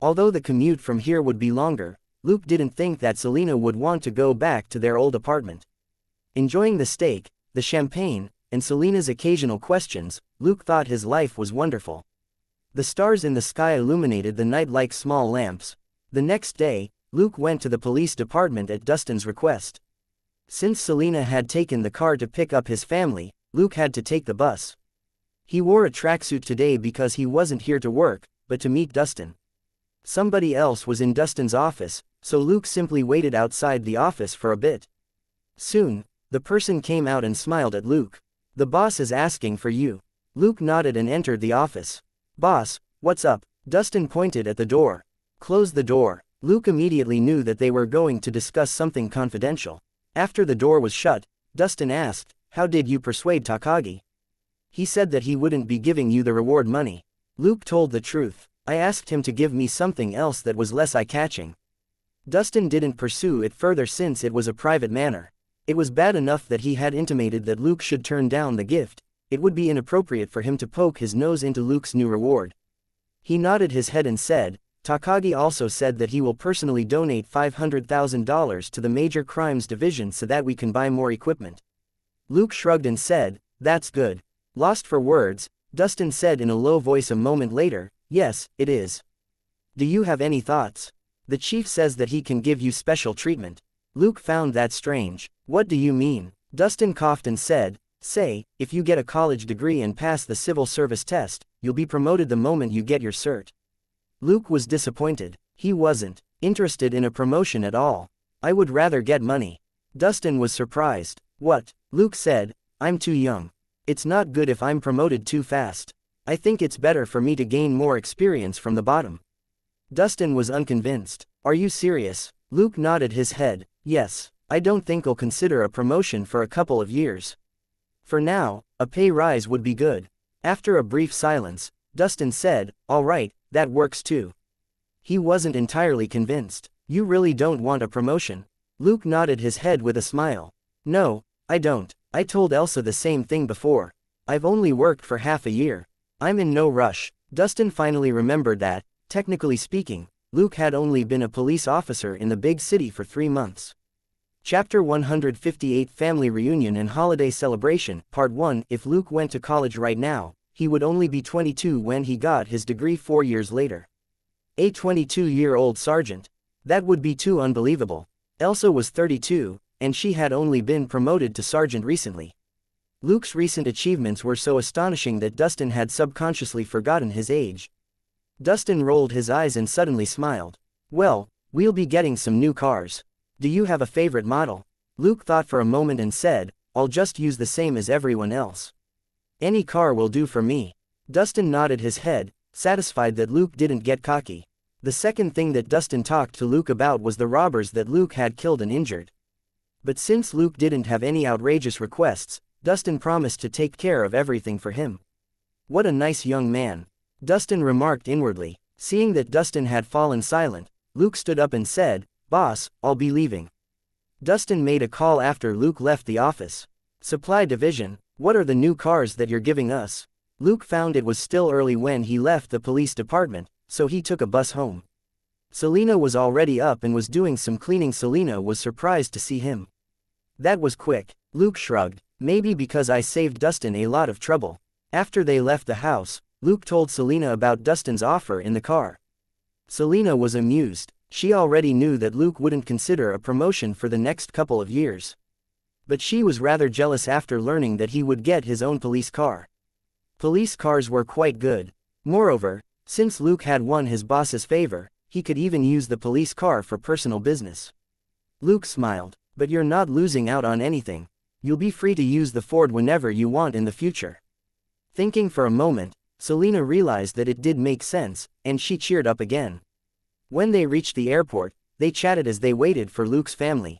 Although the commute from here would be longer, Luke didn't think that Selena would want to go back to their old apartment. Enjoying the steak, the champagne, and Selena's occasional questions, Luke thought his life was wonderful. The stars in the sky illuminated the night like small lamps. The next day, Luke went to the police department at Dustin's request. Since Selena had taken the car to pick up his family, Luke had to take the bus. He wore a tracksuit today because he wasn't here to work, but to meet Dustin. Somebody else was in Dustin's office, so Luke simply waited outside the office for a bit. Soon, the person came out and smiled at Luke. "The boss is asking for you." Luke nodded and entered the office. "Boss, what's up?" Dustin pointed at the door. "Close the door." Luke immediately knew that they were going to discuss something confidential. After the door was shut, Dustin asked, "How did you persuade Takagi?" "He said that he wouldn't be giving you the reward money." Luke told the truth. "I asked him to give me something else that was less eye-catching." Dustin didn't pursue it further since it was a private matter. It was bad enough that he had intimated that Luke should turn down the gift. It would be inappropriate for him to poke his nose into Luke's new reward. He nodded his head and said, "Takagi also said that he will personally donate $500,000 to the Major Crimes Division so that we can buy more equipment." Luke shrugged and said, "That's good." Lost for words, Dustin said in a low voice a moment later, "Yes, it is. Do you have any thoughts? The chief says that he can give you special treatment." Luke found that strange. "What do you mean?" Dustin coughed and said, "Say, if you get a college degree and pass the civil service test, you'll be promoted the moment you get your cert." Luke was disappointed. He wasn't interested in a promotion at all. "I would rather get money." Dustin was surprised. "What?" Luke said, "I'm too young. It's not good if I'm promoted too fast. I think it's better for me to gain more experience from the bottom." Dustin was unconvinced. "Are you serious?" Luke nodded his head. "Yes. I don't think I'll consider a promotion for a couple of years. For now, a pay rise would be good." After a brief silence, Dustin said, "All right, that works too." He wasn't entirely convinced. "You really don't want a promotion?" Luke nodded his head with a smile. "No, I don't. I told Elsa the same thing before. I've only worked for half a year. I'm in no rush." Dustin finally remembered that, technically speaking, Luke had only been a police officer in the big city for 3 months. Chapter 158 Family Reunion and Holiday Celebration, Part 1 If Luke went to college right now, he would only be 22 when he got his degree 4 years later. A 22-year-old sergeant. That would be too unbelievable. Elsa was 32, and she had only been promoted to sergeant recently. Luke's recent achievements were so astonishing that Dustin had subconsciously forgotten his age. Dustin rolled his eyes and suddenly smiled. "Well, we'll be getting some new cars. Do you have a favorite model?" Luke thought for a moment and said, "I'll just use the same as everyone else. Any car will do for me." Dustin nodded his head, satisfied that Luke didn't get cocky. The second thing that Dustin talked to Luke about was the robbers that Luke had killed and injured. But since Luke didn't have any outrageous requests, Dustin promised to take care of everything for him. "What a nice young man," Dustin remarked inwardly. Seeing that Dustin had fallen silent, Luke stood up and said, "Boss, I'll be leaving." Dustin made a call after Luke left the office. "Supply division, what are the new cars that you're giving us?" Luke found it was still early when he left the police department, so he took a bus home. Selena was already up and was doing some cleaning. Selena was surprised to see him. "That was quick." Luke shrugged. "Maybe because I saved Dustin a lot of trouble." After they left the house, Luke told Selena about Dustin's offer in the car. Selena was amused. She already knew that Luke wouldn't consider a promotion for the next couple of years. But she was rather jealous after learning that he would get his own police car. Police cars were quite good. Moreover, Since Luke had won his boss's favor, he could even use the police car for personal business. Luke smiled. But you're not losing out on anything. You'll be free to use the Ford whenever you want in the future. Thinking for a moment, Selena realized that it did make sense, and she cheered up again. When they reached the airport, they chatted as they waited for Luke's family.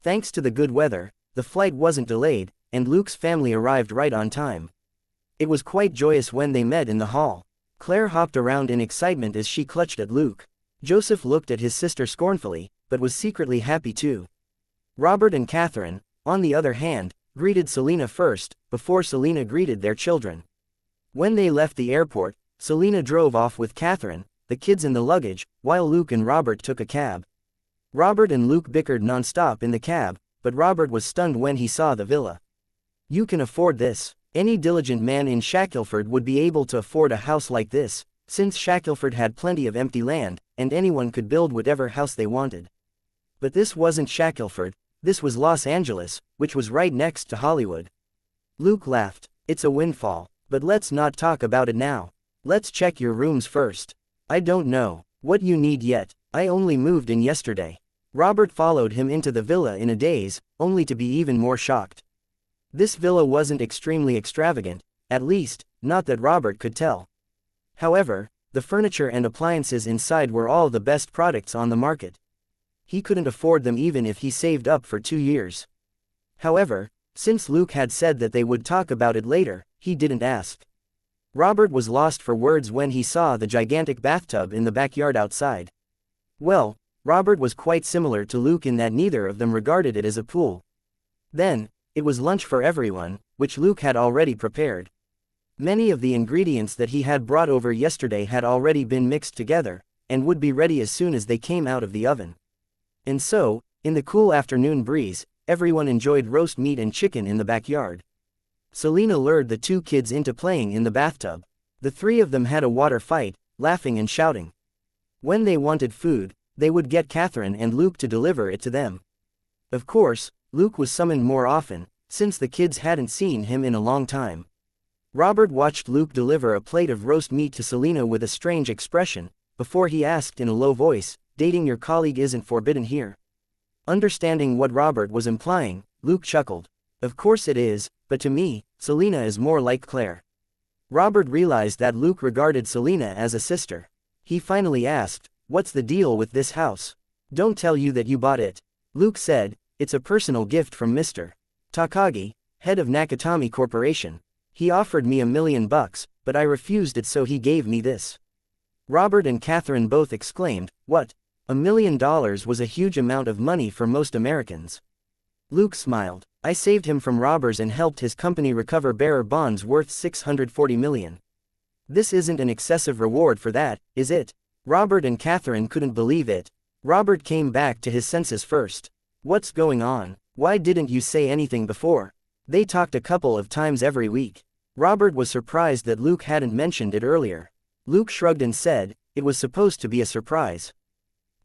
Thanks to the good weather, the flight wasn't delayed, and Luke's family arrived right on time. It was quite joyous when they met in the hall. Claire hopped around in excitement as she clutched at Luke. Joseph looked at his sister scornfully, but was secretly happy too. Robert and Catherine, on the other hand, greeted Selena first, before Selena greeted their children. When they left the airport, Selena drove off with Catherine, the kids in the luggage, while Luke and Robert took a cab. Robert and Luke bickered non-stop in the cab, but Robert was stunned when he saw the villa. "You can afford this. Any diligent man in Shackelford would be able to afford a house like this, since Shackelford had plenty of empty land, and anyone could build whatever house they wanted. But this wasn't Shackelford. This was Los Angeles, which was right next to Hollywood." Luke laughed. "It's a windfall, but let's not talk about it now. Let's check your rooms first. I don't know what you need yet. I only moved in yesterday." Robert followed him into the villa in a daze, only to be even more shocked. This villa wasn't extremely extravagant, at least, not that Robert could tell. However, the furniture and appliances inside were all the best products on the market. He couldn't afford them even if he saved up for 2 years. However, since Luke had said that they would talk about it later, he didn't ask. Robert was lost for words when he saw the gigantic bathtub in the backyard outside. Well, Robert was quite similar to Luke in that neither of them regarded it as a pool. Then, it was lunch for everyone, which Luke had already prepared. Many of the ingredients that he had brought over yesterday had already been mixed together, and would be ready as soon as they came out of the oven. And so, in the cool afternoon breeze, everyone enjoyed roast meat and chicken in the backyard. Selena lured the 2 kids into playing in the bathtub. The 3 of them had a water fight, laughing and shouting. When they wanted food, they would get Catherine and Luke to deliver it to them. Of course, Luke was summoned more often, since the kids hadn't seen him in a long time. Robert watched Luke deliver a plate of roast meat to Selena with a strange expression, before he asked in a low voice, "Dating your colleague isn't forbidden here?" Understanding what Robert was implying, Luke chuckled. "Of course it is, but to me, Selena is more like Claire." Robert realized that Luke regarded Selena as a sister. He finally asked, "What's the deal with this house? Don't tell you that you bought it." Luke said, "It's a personal gift from Mr. Takagi, head of Nakatomi Corporation. He offered me $1 million, but I refused it, so he gave me this." Robert and Catherine both exclaimed, "What? $1 million was a huge amount of money for most Americans." Luke smiled. "I saved him from robbers and helped his company recover bearer bonds worth $640 million. This isn't an excessive reward for that, is it?" Robert and Catherine couldn't believe it. Robert came back to his senses first. "What's going on? Why didn't you say anything before? They talked a couple of times every week." Robert was surprised that Luke hadn't mentioned it earlier. Luke shrugged and said, "It was supposed to be a surprise.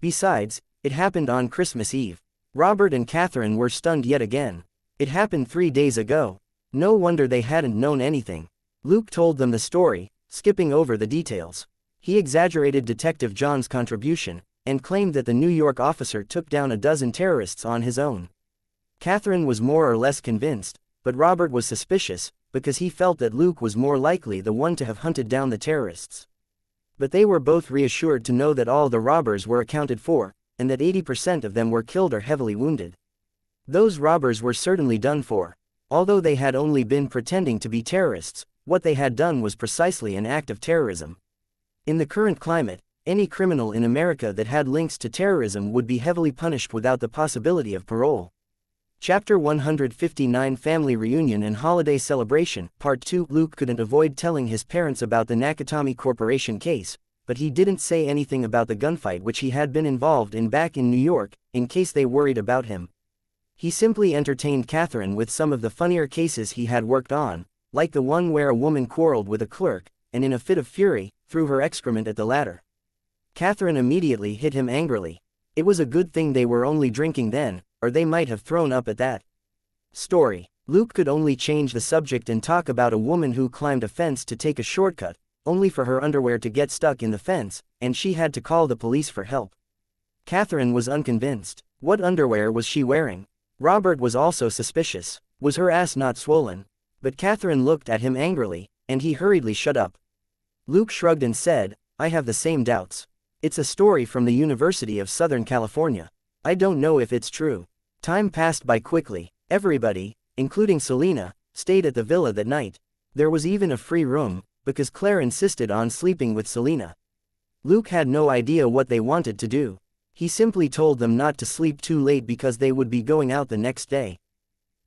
Besides, it happened on Christmas Eve." Robert and Catherine were stunned yet again. It happened 3 days ago. No wonder they hadn't known anything. Luke told them the story, skipping over the details. He exaggerated Detective John's contribution, and claimed that the New York officer took down a dozen terrorists on his own. Catherine was more or less convinced, but Robert was suspicious, because he felt that Luke was more likely the one to have hunted down the terrorists. But they were both reassured to know that all the robbers were accounted for, and that 80% of them were killed or heavily wounded. Those robbers were certainly done for. Although they had only been pretending to be terrorists, what they had done was precisely an act of terrorism. In the current climate, any criminal in America that had links to terrorism would be heavily punished without the possibility of parole. Chapter 159 Family Reunion and Holiday Celebration, Part 2. Luke couldn't avoid telling his parents about the Nakatomi Corporation case, but he didn't say anything about the gunfight which he had been involved in back in New York, in case they worried about him. He simply entertained Catherine with some of the funnier cases he had worked on, like the one where a woman quarreled with a clerk, and in a fit of fury, threw her excrement at the latter. Catherine immediately hit him angrily. It was a good thing they were only drinking then, or they might have thrown up at that story. Luke could only change the subject and talk about a woman who climbed a fence to take a shortcut, only for her underwear to get stuck in the fence, and she had to call the police for help. Catherine was unconvinced. What underwear was she wearing? Robert was also suspicious. Was her ass not swollen? But Catherine looked at him angrily, and he hurriedly shut up. Luke shrugged and said, I have the same doubts. It's a story from the University of Southern California. I don't know if it's true. Time passed by quickly. Everybody, including Selena, stayed at the villa that night. There was even a free room, because Claire insisted on sleeping with Selena. Luke had no idea what they wanted to do. He simply told them not to sleep too late because they would be going out the next day.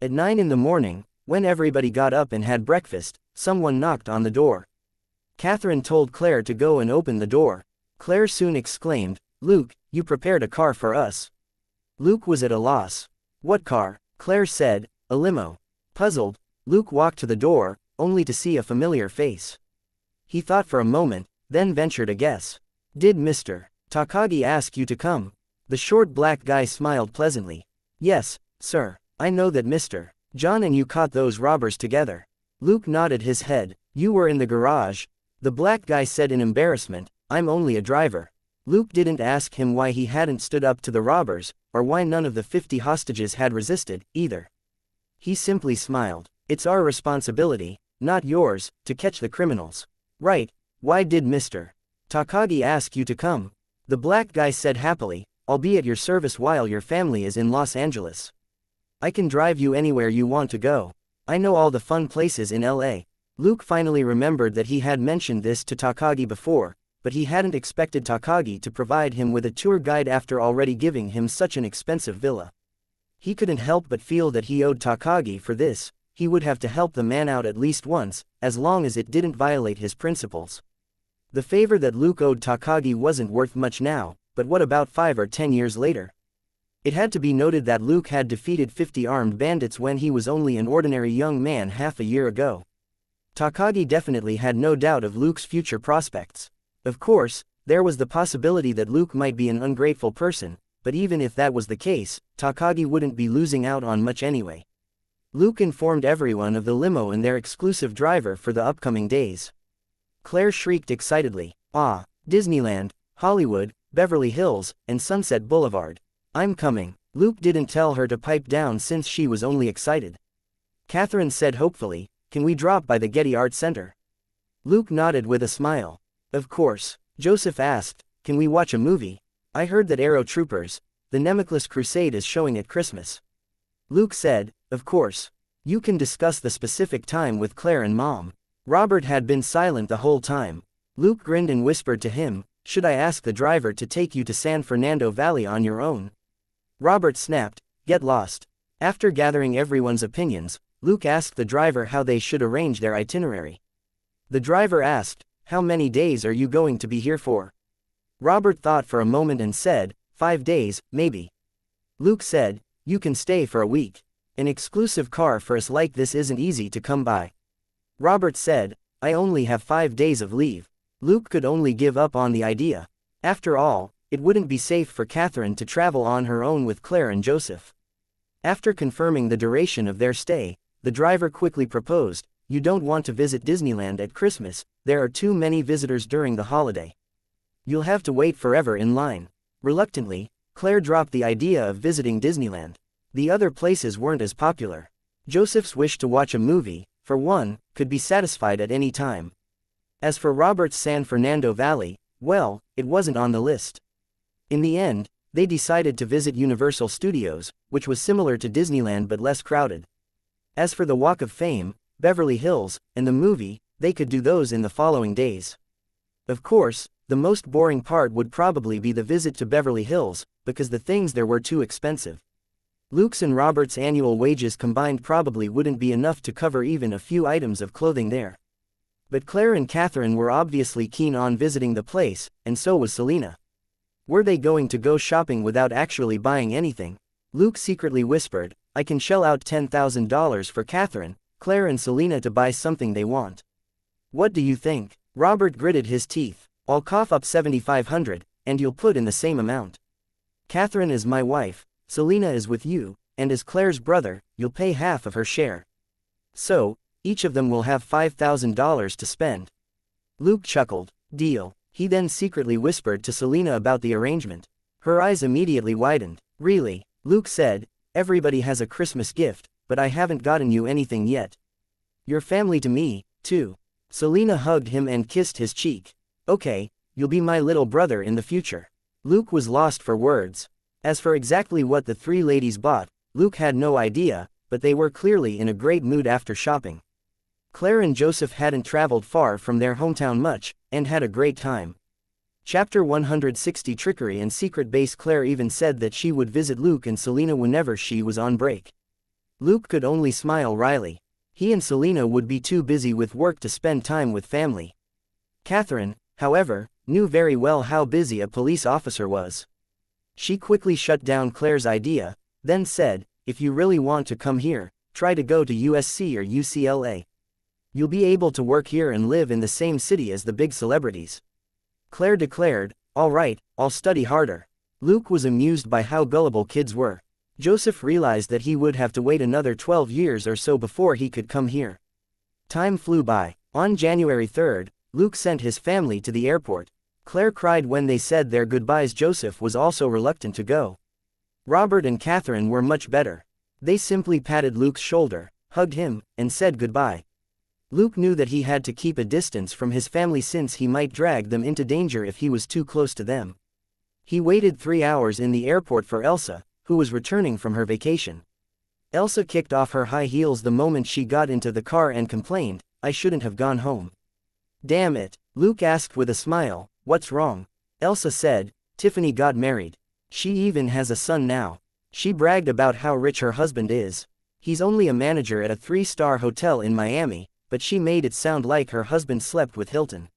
At 9 in the morning, when everybody got up and had breakfast, someone knocked on the door. Catherine told Claire to go and open the door. Claire soon exclaimed, Luke, you prepared a car for us. Luke was at a loss. What car? Claire said, a limo. Puzzled, Luke walked to the door, only to see a familiar face. He thought for a moment, then ventured a guess. Did Mr. Takagi ask you to come? The short black guy smiled pleasantly. Yes, sir. I know that Mr. John and you caught those robbers together. Luke nodded his head. You were in the garage. The black guy said in embarrassment, I'm only a driver. Luke didn't ask him why he hadn't stood up to the robbers, or why none of the 50 hostages had resisted, either. He simply smiled. It's our responsibility, not yours, to catch the criminals. Right, why did Mr. Takagi ask you to come? The black guy said happily, I'll be at your service while your family is in Los Angeles. I can drive you anywhere you want to go. I know all the fun places in LA. Luke finally remembered that he had mentioned this to Takagi before, but he hadn't expected Takagi to provide him with a tour guide after already giving him such an expensive villa. He couldn't help but feel that he owed Takagi for this. He would have to help the man out at least once, as long as it didn't violate his principles. The favor that Luke owed Takagi wasn't worth much now, but what about 5 or 10 years later? It had to be noted that Luke had defeated 50 armed bandits when he was only an ordinary young man half a year ago. Takagi definitely had no doubt of Luke's future prospects. Of course, there was the possibility that Luke might be an ungrateful person, but even if that was the case, Takagi wouldn't be losing out on much anyway. Luke informed everyone of the limo and their exclusive driver for the upcoming days. Claire shrieked excitedly, Ah, Disneyland, Hollywood, Beverly Hills, and Sunset Boulevard. I'm coming. Luke didn't tell her to pipe down since she was only excited. Catherine said hopefully, Can we drop by the Getty Art Center? Luke nodded with a smile. Of course. Joseph asked, Can we watch a movie? I heard that Arrow Troopers, the Nemiclus Crusade is showing at Christmas. Luke said, Of course. You can discuss the specific time with Claire and Mom. Robert had been silent the whole time. Luke grinned and whispered to him, Should I ask the driver to take you to San Fernando Valley on your own? Robert snapped, Get lost. After gathering everyone's opinions, Luke asked the driver how they should arrange their itinerary. The driver asked, How many days are you going to be here for? Robert thought for a moment and said, 5 days, maybe. Luke said, You can stay for a week. An exclusive car for us like this isn't easy to come by. Robert said, I only have 5 days of leave. Luke could only give up on the idea. After all, it wouldn't be safe for Catherine to travel on her own with Claire and Joseph. After confirming the duration of their stay, the driver quickly proposed, You don't want to visit Disneyland at Christmas, there are too many visitors during the holiday. You'll have to wait forever in line. Reluctantly, Claire dropped the idea of visiting Disneyland. The other places weren't as popular. Joseph's wish to watch a movie, for one, could be satisfied at any time. As for Robert's San Fernando Valley, well, it wasn't on the list. In the end, they decided to visit Universal Studios, which was similar to Disneyland but less crowded. As for the Walk of Fame, Beverly Hills, and the movie, they could do those in the following days. Of course, the most boring part would probably be the visit to Beverly Hills, because the things there were too expensive. Luke's and Robert's annual wages combined probably wouldn't be enough to cover even a few items of clothing there. But Claire and Catherine were obviously keen on visiting the place, and so was Selena. Were they going to go shopping without actually buying anything? Luke secretly whispered, I can shell out $10,000 for Catherine, Claire and Selena to buy something they want. What do you think? Robert gritted his teeth. I'll cough up $7,500, and you'll put in the same amount. Catherine is my wife, Selena is with you, and as Claire's brother, you'll pay half of her share. So, each of them will have $5,000 to spend. Luke chuckled. Deal. He then secretly whispered to Selena about the arrangement. Her eyes immediately widened. Really? Luke said, everybody has a Christmas gift, but I haven't gotten you anything yet. You're family to me, too. Selena hugged him and kissed his cheek. Okay, you'll be my little brother in the future. Luke was lost for words. As for exactly what the three ladies bought, Luke had no idea, but they were clearly in a great mood after shopping. Claire and Joseph hadn't traveled far from their hometown much, and had a great time. Chapter 160 Trickery and Secret Base. Claire even said that she would visit Luke and Selena whenever she was on break. Luke could only smile wryly. He and Selena would be too busy with work to spend time with family. Catherine, however, knew very well how busy a police officer was. She quickly shut down Claire's idea, then said, if you really want to come here, try to go to USC or UCLA. You'll be able to work here and live in the same city as the big celebrities. Claire declared, all right, I'll study harder. Luke was amused by how gullible kids were. Joseph realized that he would have to wait another 12 years or so before he could come here. Time flew by. On January 3rd, Luke sent his family to the airport. Claire cried when they said their goodbyes. Joseph was also reluctant to go. Robert and Catherine were much better. They simply patted Luke's shoulder, hugged him, and said goodbye. Luke knew that he had to keep a distance from his family since he might drag them into danger if he was too close to them. He waited 3 hours in the airport for Elsa, who was returning from her vacation. Elsa kicked off her high heels the moment she got into the car and complained, I shouldn't have gone home. Damn it, Luke asked with a smile, what's wrong? Elsa said, Tiffany got married. She even has a son now. She bragged about how rich her husband is. He's only a manager at a 3-star hotel in Miami, but she made it sound like her husband slept with Hilton.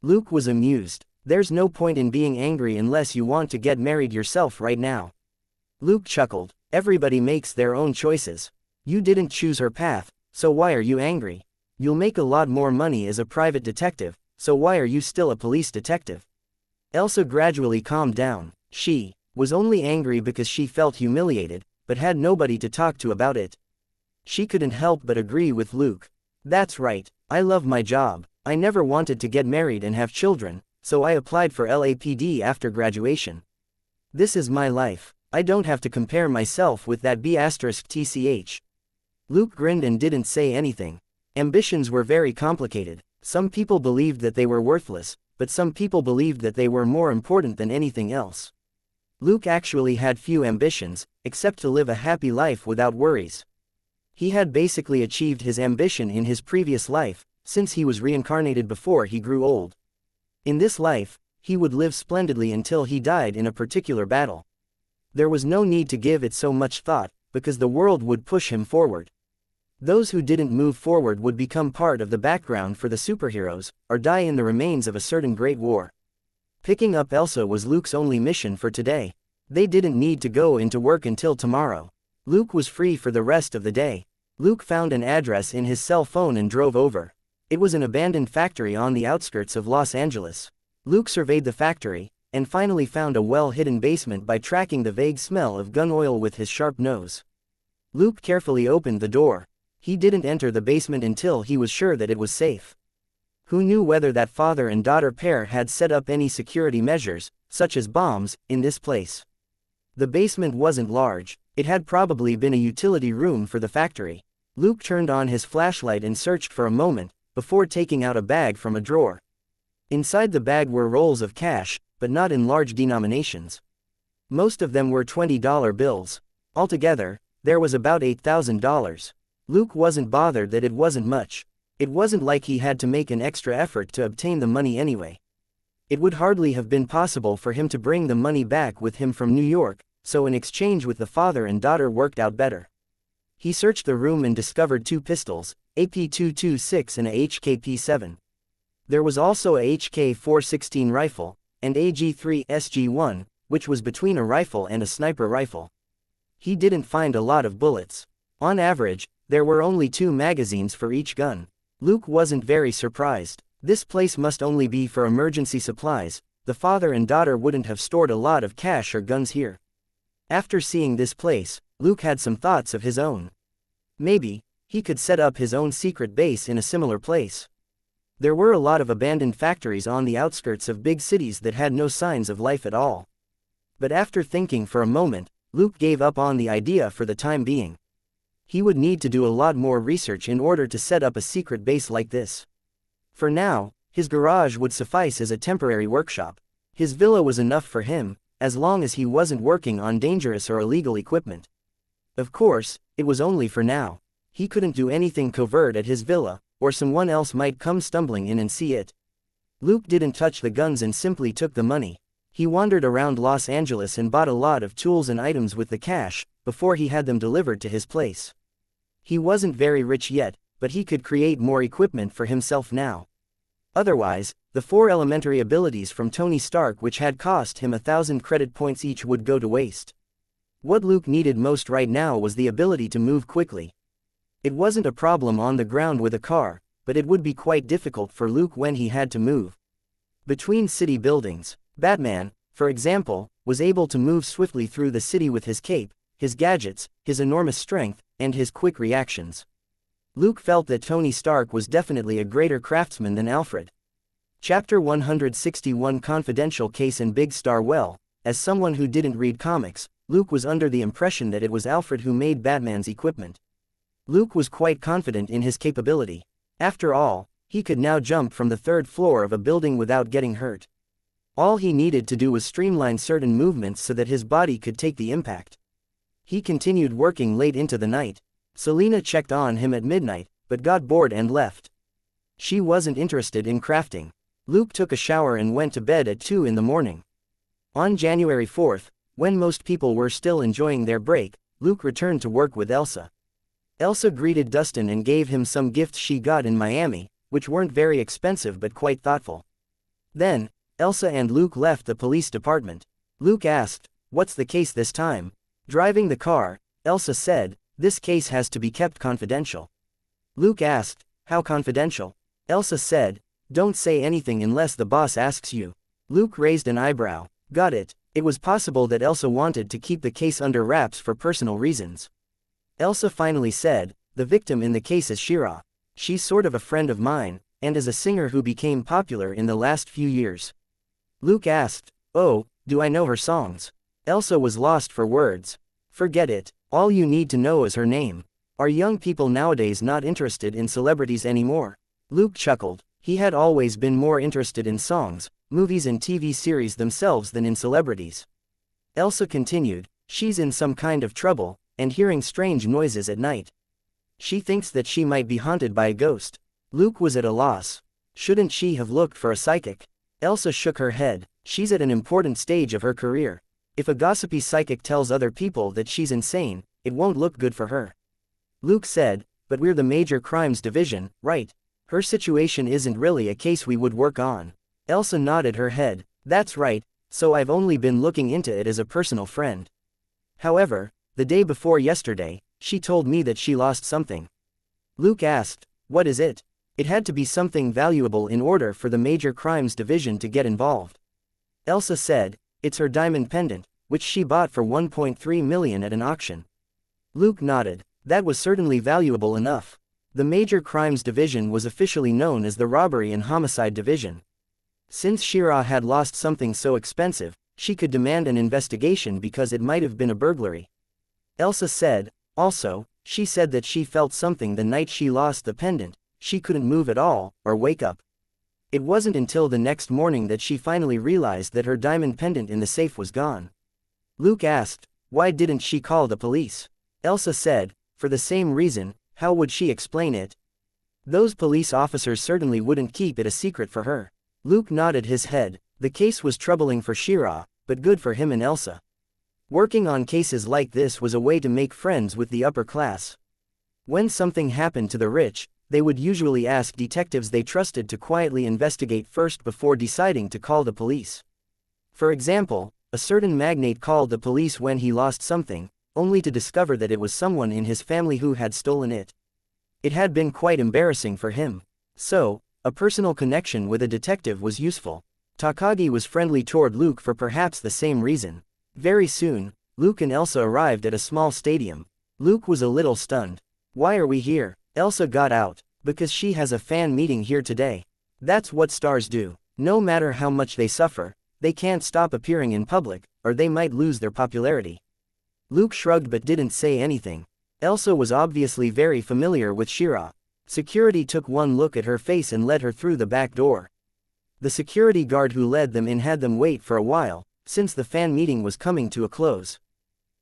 Luke was amused. There's no point in being angry unless you want to get married yourself right now. Luke chuckled. Everybody makes their own choices. You didn't choose her path, so why are you angry? You'll make a lot more money as a private detective, so why are you still a police detective? Elsa gradually calmed down. She was only angry because she felt humiliated, but had nobody to talk to about it. She couldn't help but agree with Luke. That's right, I love my job. I never wanted to get married and have children, so I applied for LAPD after graduation. This is my life. I don't have to compare myself with that B***tch. Luke grinned and didn't say anything. Ambitions were very complicated. Some people believed that they were worthless, but some people believed that they were more important than anything else. Luke actually had few ambitions, except to live a happy life without worries. He had basically achieved his ambition in his previous life, since he was reincarnated before he grew old. In this life, he would live splendidly until he died in a particular battle. There was no need to give it so much thought, because the world would push him forward. Those who didn't move forward would become part of the background for the superheroes, or die in the remains of a certain great war. Picking up Elsa was Luke's only mission for today. They didn't need to go into work until tomorrow. Luke was free for the rest of the day. Luke found an address in his cell phone and drove over. It was an abandoned factory on the outskirts of Los Angeles. Luke surveyed the factory, and finally found a well-hidden basement by tracking the vague smell of gun oil with his sharp nose. Luke carefully opened the door. He didn't enter the basement until he was sure that it was safe. Who knew whether that father and daughter pair had set up any security measures, such as bombs, in this place? The basement wasn't large. It had probably been a utility room for the factory. Luke turned on his flashlight and searched for a moment, before taking out a bag from a drawer. Inside the bag were rolls of cash, but not in large denominations. Most of them were $20 bills. Altogether, there was about $8,000. Luke wasn't bothered that it wasn't much. It wasn't like he had to make an extra effort to obtain the money anyway. It would hardly have been possible for him to bring the money back with him from New York, so an exchange with the father and daughter worked out better. He searched the room and discovered 2 pistols, AP-226 and a HK-P7. There was also a HK-416 rifle, and AG-3 SG-1, which was between a rifle and a sniper rifle. He didn't find a lot of bullets. On average, there were only 2 magazines for each gun. Luke wasn't very surprised. This place must only be for emergency supplies. The father and daughter wouldn't have stored a lot of cash or guns here. After seeing this place, Luke had some thoughts of his own. Maybe he could set up his own secret base in a similar place. There were a lot of abandoned factories on the outskirts of big cities that had no signs of life at all. But after thinking for a moment, Luke gave up on the idea for the time being. He would need to do a lot more research in order to set up a secret base like this. For now, his garage would suffice as a temporary workshop. His villa was enough for him, as long as he wasn't working on dangerous or illegal equipment. Of course, it was only for now. He couldn't do anything covert at his villa, or someone else might come stumbling in and see it. Luke didn't touch the guns and simply took the money. He wandered around Los Angeles and bought a lot of tools and items with the cash, before he had them delivered to his place. He wasn't very rich yet, but he could create more equipment for himself now. Otherwise, the 4 elementary abilities from Tony Stark, which had cost him 1,000 credit points each, would go to waste. What Luke needed most right now was the ability to move quickly. It wasn't a problem on the ground with a car, but it would be quite difficult for Luke when he had to move between city buildings. Batman, for example, was able to move swiftly through the city with his cape, his gadgets, his enormous strength, and his quick reactions. Luke felt that Tony Stark was definitely a greater craftsman than Alfred. Chapter 161 Confidential Case and Big Star. Well, as someone who didn't read comics, Luke was under the impression that it was Alfred who made Batman's equipment. Luke was quite confident in his capability. After all, he could now jump from the 3rd floor of a building without getting hurt. All he needed to do was streamline certain movements so that his body could take the impact. He continued working late into the night. Selena checked on him at midnight, but got bored and left. She wasn't interested in crafting. Luke took a shower and went to bed at 2 in the morning. On January 4th, when most people were still enjoying their break, Luke returned to work with Elsa. Elsa greeted Dustin and gave him some gifts she got in Miami, which weren't very expensive but quite thoughtful. Then, Elsa and Luke left the police department. Luke asked, "What's the case this time?" Driving the car, Elsa said, "This case has to be kept confidential." Luke asked, "How confidential?" Elsa said, "Don't say anything unless the boss asks you." Luke raised an eyebrow. Got it. It was possible that Elsa wanted to keep the case under wraps for personal reasons. Elsa finally said, "The victim in the case is Shira. She's sort of a friend of mine, and is a singer who became popular in the last few years." Luke asked, "Oh, do I know her songs?" Elsa was lost for words. "Forget it. All you need to know is her name. Are young people nowadays not interested in celebrities anymore?" Luke chuckled. He had always been more interested in songs, movies and TV series themselves than in celebrities. Elsa continued, "She's in some kind of trouble, and hearing strange noises at night. She thinks that she might be haunted by a ghost." Luke was at a loss. Shouldn't she have looked for a psychic? Elsa shook her head. She's at an important stage of her career. If a gossipy psychic tells other people that she's insane, it won't look good for her. Luke said, "But we're the Major Crimes Division, right? Her situation isn't really a case we would work on." Elsa nodded her head. "That's right, so I've only been looking into it as a personal friend. However, the day before yesterday, she told me that she lost something." Luke asked, "What is it?" It had to be something valuable in order for the Major Crimes Division to get involved. Elsa said, "It's her diamond pendant, which she bought for 1.3 million at an auction." Luke nodded. That was certainly valuable enough. The Major Crimes Division was officially known as the Robbery and Homicide Division. Since Shira had lost something so expensive, she could demand an investigation because it might have been a burglary. Elsa said, "Also, she said that she felt something the night she lost the pendant. She couldn't move at all, or wake up. It wasn't until the next morning that she finally realized that her diamond pendant in the safe was gone." Luke asked, "Why didn't she call the police?" Elsa said, "For the same reason. How would she explain it? Those police officers certainly wouldn't keep it a secret for her." Luke nodded his head. The case was troubling for Shira, but good for him and Elsa. Working on cases like this was a way to make friends with the upper class. When something happened to the rich, they would usually ask detectives they trusted to quietly investigate first before deciding to call the police. For example, a certain magnate called the police when he lost something, only to discover that it was someone in his family who had stolen it. It had been quite embarrassing for him. So, a personal connection with a detective was useful. Takagi was friendly toward Luke for perhaps the same reason. Very soon, Luke and Elsa arrived at a small stadium. Luke was a little stunned. "Why are we here?" Elsa got out. "Because she has a fan meeting here today." That's what stars do. No matter how much they suffer, they can't stop appearing in public, or they might lose their popularity. Luke shrugged but didn't say anything. Elsa was obviously very familiar with Shira. Security took one look at her face and led her through the back door. The security guard who led them in had them wait for a while, since the fan meeting was coming to a close.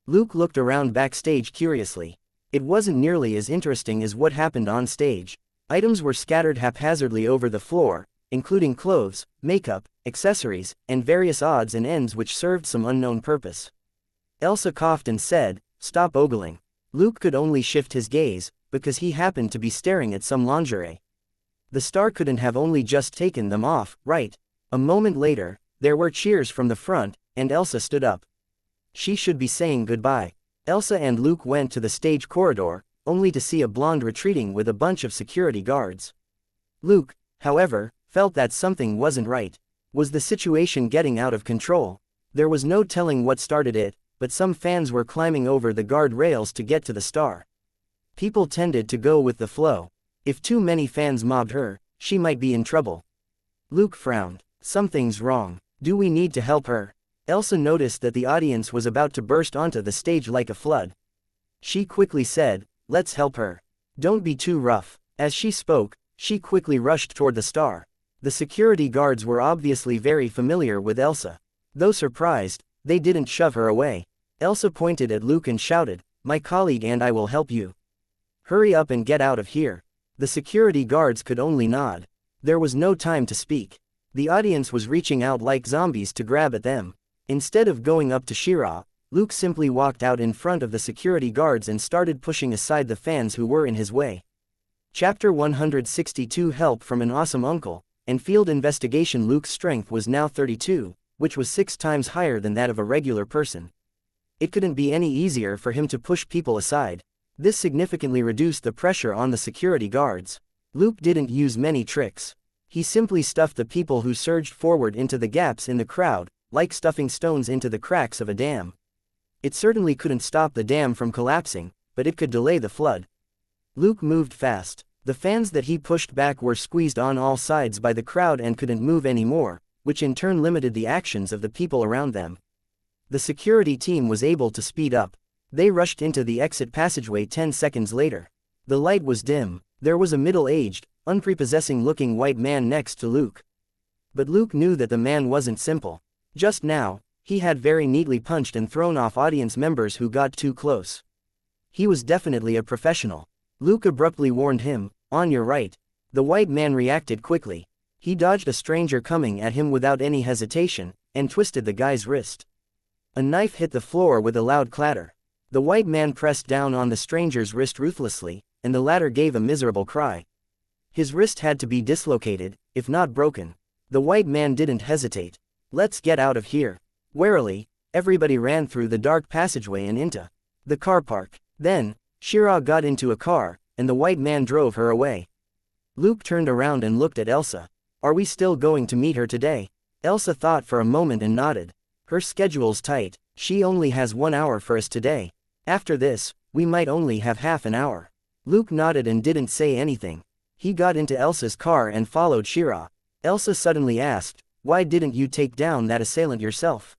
Luke looked around backstage curiously. It wasn't nearly as interesting as what happened on stage. Items were scattered haphazardly over the floor, including clothes, makeup, accessories, and various odds and ends which served some unknown purpose. Elsa coughed and said, "Stop ogling." Luke could only shift his gaze, because he happened to be staring at some lingerie. The star couldn't have only just taken them off, right? A moment later, there were cheers from the front, and Elsa stood up. She should be saying goodbye. Elsa and Luke went to the stage corridor, only to see a blonde retreating with a bunch of security guards. Luke, however, felt that something wasn't right. Was the situation getting out of control? There was no telling what started it, but some fans were climbing over the guard rails to get to the star. People tended to go with the flow. If too many fans mobbed her, she might be in trouble. Luke frowned. Something's wrong. Do we need to help her? Elsa noticed that the audience was about to burst onto the stage like a flood. She quickly said, "Let's help her. Don't be too rough." As she spoke, she quickly rushed toward the star. The security guards were obviously very familiar with Elsa. Though surprised, they didn't shove her away. Elsa pointed at Luke and shouted, "My colleague and I will help you. Hurry up and get out of here." The security guards could only nod. There was no time to speak. The audience was reaching out like zombies to grab at them. Instead of going up to Shira, Luke simply walked out in front of the security guards and started pushing aside the fans who were in his way. Chapter 162 Help from an Awesome Uncle. In field investigation, Luke's strength was now 32, which was 6 times higher than that of a regular person. It couldn't be any easier for him to push people aside. This significantly reduced the pressure on the security guards. Luke didn't use many tricks. He simply stuffed the people who surged forward into the gaps in the crowd, like stuffing stones into the cracks of a dam. It certainly couldn't stop the dam from collapsing, but it could delay the flood. Luke moved fast. The fans that he pushed back were squeezed on all sides by the crowd and couldn't move anymore, which in turn limited the actions of the people around them. The security team was able to speed up. They rushed into the exit passageway 10 seconds later. The light was dim. There was a middle-aged, unprepossessing-looking white man next to Luke. But Luke knew that the man wasn't simple. Just now, he had very neatly punched and thrown off audience members who got too close. He was definitely a professional. Luke abruptly warned him, "On your right." The white man reacted quickly. He dodged a stranger coming at him without any hesitation, and twisted the guy's wrist. A knife hit the floor with a loud clatter. The white man pressed down on the stranger's wrist ruthlessly, and the latter gave a miserable cry. His wrist had to be dislocated, if not broken. The white man didn't hesitate. "Let's get out of here." Warily, everybody ran through the dark passageway and into the car park. Then, Shira got into a car, and the white man drove her away. Luke turned around and looked at Elsa. "Are we still going to meet her today?" Elsa thought for a moment and nodded. "Her schedule's tight. She only has 1 hour for us today. After this, we might only have half an hour." Luke nodded and didn't say anything. He got into Elsa's car and followed Shira. Elsa suddenly asked, "Why didn't you take down that assailant yourself?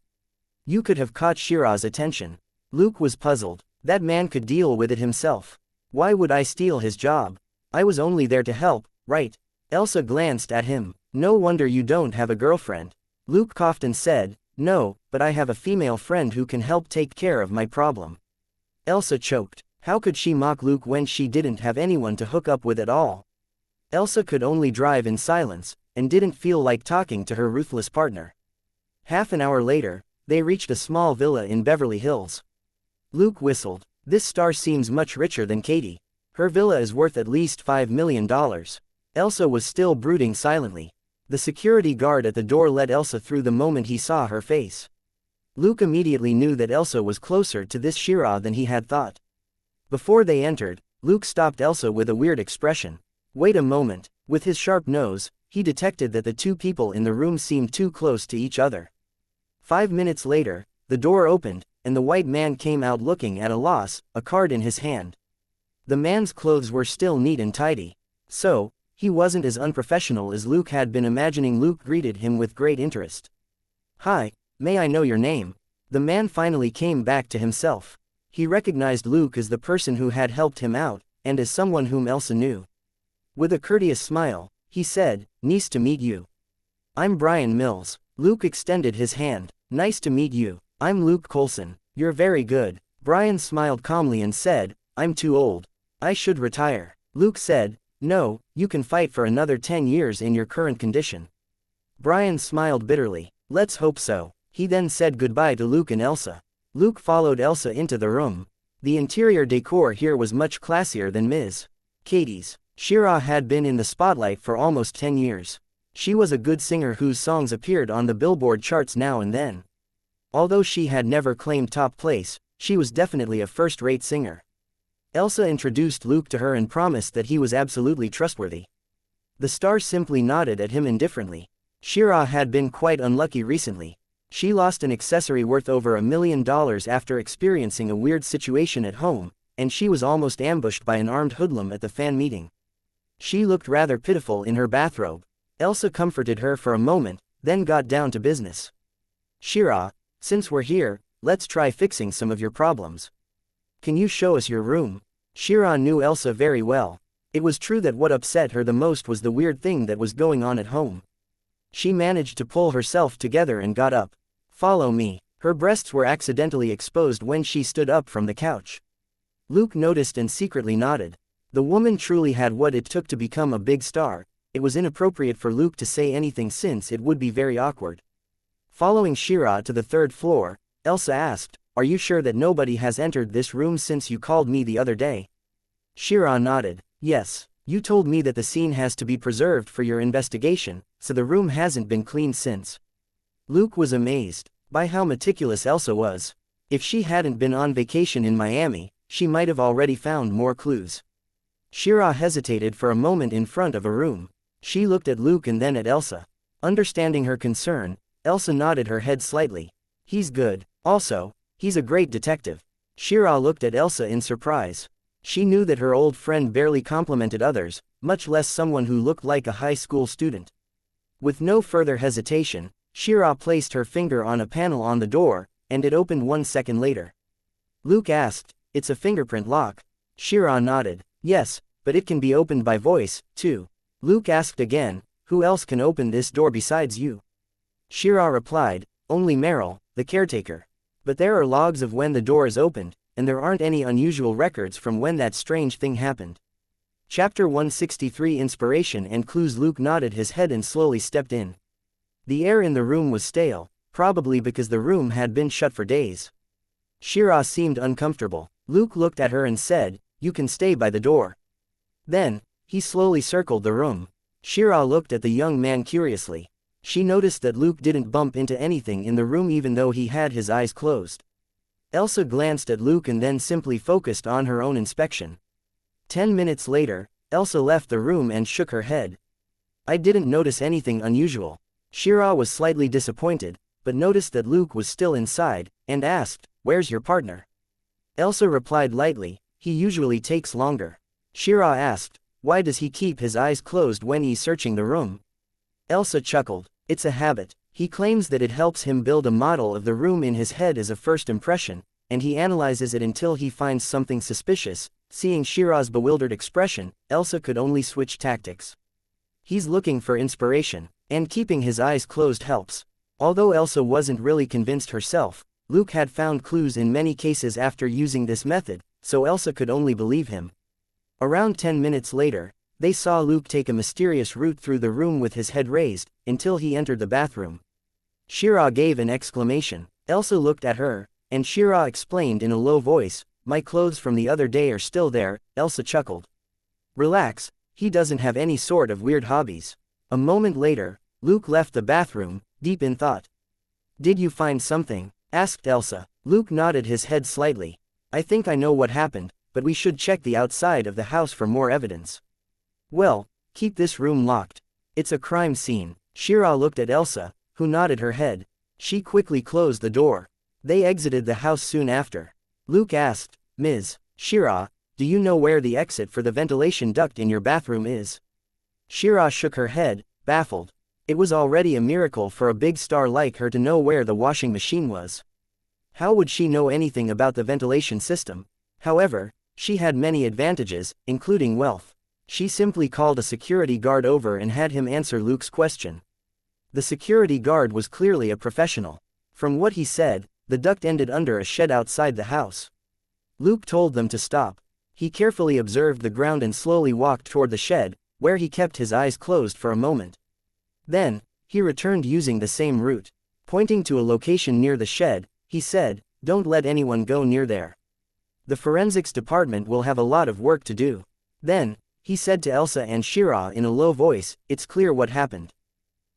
You could have caught Shira's attention." Luke was puzzled. That man could deal with it himself. Why would I steal his job? I was only there to help, right? Elsa glanced at him. "No wonder you don't have a girlfriend." Luke coughed and said, "No, but I have a female friend who can help take care of my problem." Elsa choked. How could she mock Luke when she didn't have anyone to hook up with at all? Elsa could only drive in silence, and didn't feel like talking to her ruthless partner. Half an hour later, they reached a small villa in Beverly Hills. Luke whistled. "This star seems much richer than Katie. Her villa is worth at least $5 million. Elsa was still brooding silently. The security guard at the door let Elsa through the moment he saw her face. Luke immediately knew that Elsa was closer to this Shira than he had thought. Before they entered, Luke stopped Elsa with a weird expression. "Wait a moment." With his sharp nose, he detected that the two people in the room seemed too close to each other. 5 minutes later, the door opened, and the white man came out looking at a loss, a card in his hand. The man's clothes were still neat and tidy. So, He wasn't as unprofessional as Luke had been imagining. Luke greeted him with great interest. "Hi, may I know your name?" The man finally came back to himself. He recognized Luke as the person who had helped him out, and as someone whom Elsa knew. With a courteous smile, he said, "Nice to meet you. I'm Brian Mills." Luke extended his hand. "Nice to meet you. I'm Luke Coulson." "You're very good." Brian smiled calmly and said, "I'm too old. I should retire." Luke said, "No, you can fight for another 10 years in your current condition." Brian smiled bitterly. "Let's hope so." He then said goodbye to Luke and Elsa. Luke followed Elsa into the room. The interior decor here was much classier than Ms. Katie's. Shira had been in the spotlight for almost 10 years. She was a good singer whose songs appeared on the Billboard charts now and then. Although she had never claimed top place, she was definitely a first-rate singer. Elsa introduced Luke to her and promised that he was absolutely trustworthy. The star simply nodded at him indifferently. Shira had been quite unlucky recently. She lost an accessory worth over $1 million after experiencing a weird situation at home, and she was almost ambushed by an armed hoodlum at the fan meeting. She looked rather pitiful in her bathrobe. Elsa comforted her for a moment, then got down to business. "Shira, since we're here, let's try fixing some of your problems. Can you show us your room?" Shira knew Elsa very well. It was true that what upset her the most was the weird thing that was going on at home. She managed to pull herself together and got up. "Follow me." Her breasts were accidentally exposed when she stood up from the couch. Luke noticed and secretly nodded. The woman truly had what it took to become a big star. It was inappropriate for Luke to say anything since it would be very awkward. Following Shira to the 3rd floor, Elsa asked, "Are you sure that nobody has entered this room since you called me the other day?" Shira nodded. "Yes. You told me that the scene has to be preserved for your investigation, so the room hasn't been cleaned since." Luke was amazed by how meticulous Elsa was. If she hadn't been on vacation in Miami, she might have already found more clues. Shira hesitated for a moment in front of a room. She looked at Luke and then at Elsa. Understanding her concern, Elsa nodded her head slightly. "He's good. Also, he's a great detective." Shira looked at Elsa in surprise. She knew that her old friend barely complimented others, much less someone who looked like a high school student. With no further hesitation, Shira placed her finger on a panel on the door, and it opened 1 second later. Luke asked, "It's a fingerprint lock?" Shira nodded. "Yes, but it can be opened by voice, too." Luke asked again, "Who else can open this door besides you?" Shira replied, "Only Meryl, the caretaker. But there are logs of when the door is opened, and there aren't any unusual records from when that strange thing happened." Chapter 163 Inspiration and Clues. Luke nodded his head and slowly stepped in. The air in the room was stale, probably because the room had been shut for days. Shira seemed uncomfortable. Luke looked at her and said, "You can stay by the door." Then, he slowly circled the room. Shira looked at the young man curiously. She noticed that Luke didn't bump into anything in the room even though he had his eyes closed. Elsa glanced at Luke and then simply focused on her own inspection. 10 minutes later, Elsa left the room and shook her head. "I didn't notice anything unusual." Shira was slightly disappointed, but noticed that Luke was still inside, and asked, "Where's your partner?" Elsa replied lightly, "He usually takes longer." Shira asked, "Why does he keep his eyes closed when he's searching the room?" Elsa chuckled, "It's a habit. He claims that it helps him build a model of the room in his head as a first impression, and he analyzes it until he finds something suspicious." Seeing Shira's bewildered expression, Elsa could only switch tactics. "He's looking for inspiration, and keeping his eyes closed helps." Although Elsa wasn't really convinced herself, Luke had found clues in many cases after using this method, so Elsa could only believe him. Around 10 minutes later, they saw Luke take a mysterious route through the room with his head raised, until he entered the bathroom. Shira gave an exclamation. Elsa looked at her, and Shira explained in a low voice, "My clothes from the other day are still there." Elsa chuckled. "Relax, he doesn't have any sort of weird hobbies." A moment later, Luke left the bathroom, deep in thought. "Did you find something?" asked Elsa. Luke nodded his head slightly. "I think I know what happened, but we should check the outside of the house for more evidence." "Well, keep this room locked. It's a crime scene." Shira looked at Elsa, who nodded her head. She quickly closed the door. They exited the house soon after. Luke asked, "Ms. Shira, do you know where the exit for the ventilation duct in your bathroom is?" Shira shook her head, baffled. It was already a miracle for a big star like her to know where the washing machine was. How would she know anything about the ventilation system? However, she had many advantages, including wealth. She simply called a security guard over and had him answer Luke's question. The security guard was clearly a professional. From what he said, the duct ended under a shed outside the house. Luke told them to stop. He carefully observed the ground and slowly walked toward the shed, where he kept his eyes closed for a moment. Then, he returned using the same route. Pointing to a location near the shed, he said, "Don't let anyone go near there. The forensics department will have a lot of work to do." Then, he said to Elsa and Shira in a low voice, "It's clear what happened.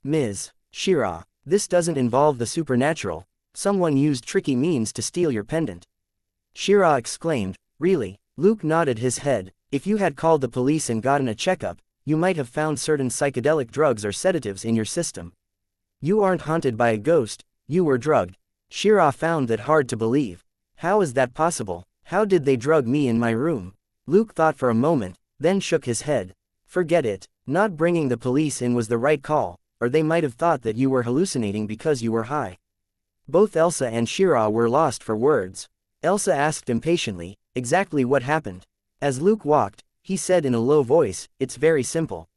Ms. Shira, this doesn't involve the supernatural. Someone used tricky means to steal your pendant." Shira exclaimed, "Really?" Luke nodded his head. "If you had called the police and gotten a checkup, you might have found certain psychedelic drugs or sedatives in your system. You aren't haunted by a ghost, you were drugged." Shira found that hard to believe. "How is that possible? How did they drug me in my room?" Luke thought for a moment, then shook his head. "Forget it. Not bringing the police in was the right call, or they might have thought that you were hallucinating because you were high." Both Elsa and Shira were lost for words. Elsa asked impatiently, "Exactly what happened?" As Luke walked, he said in a low voice, "It's very simple.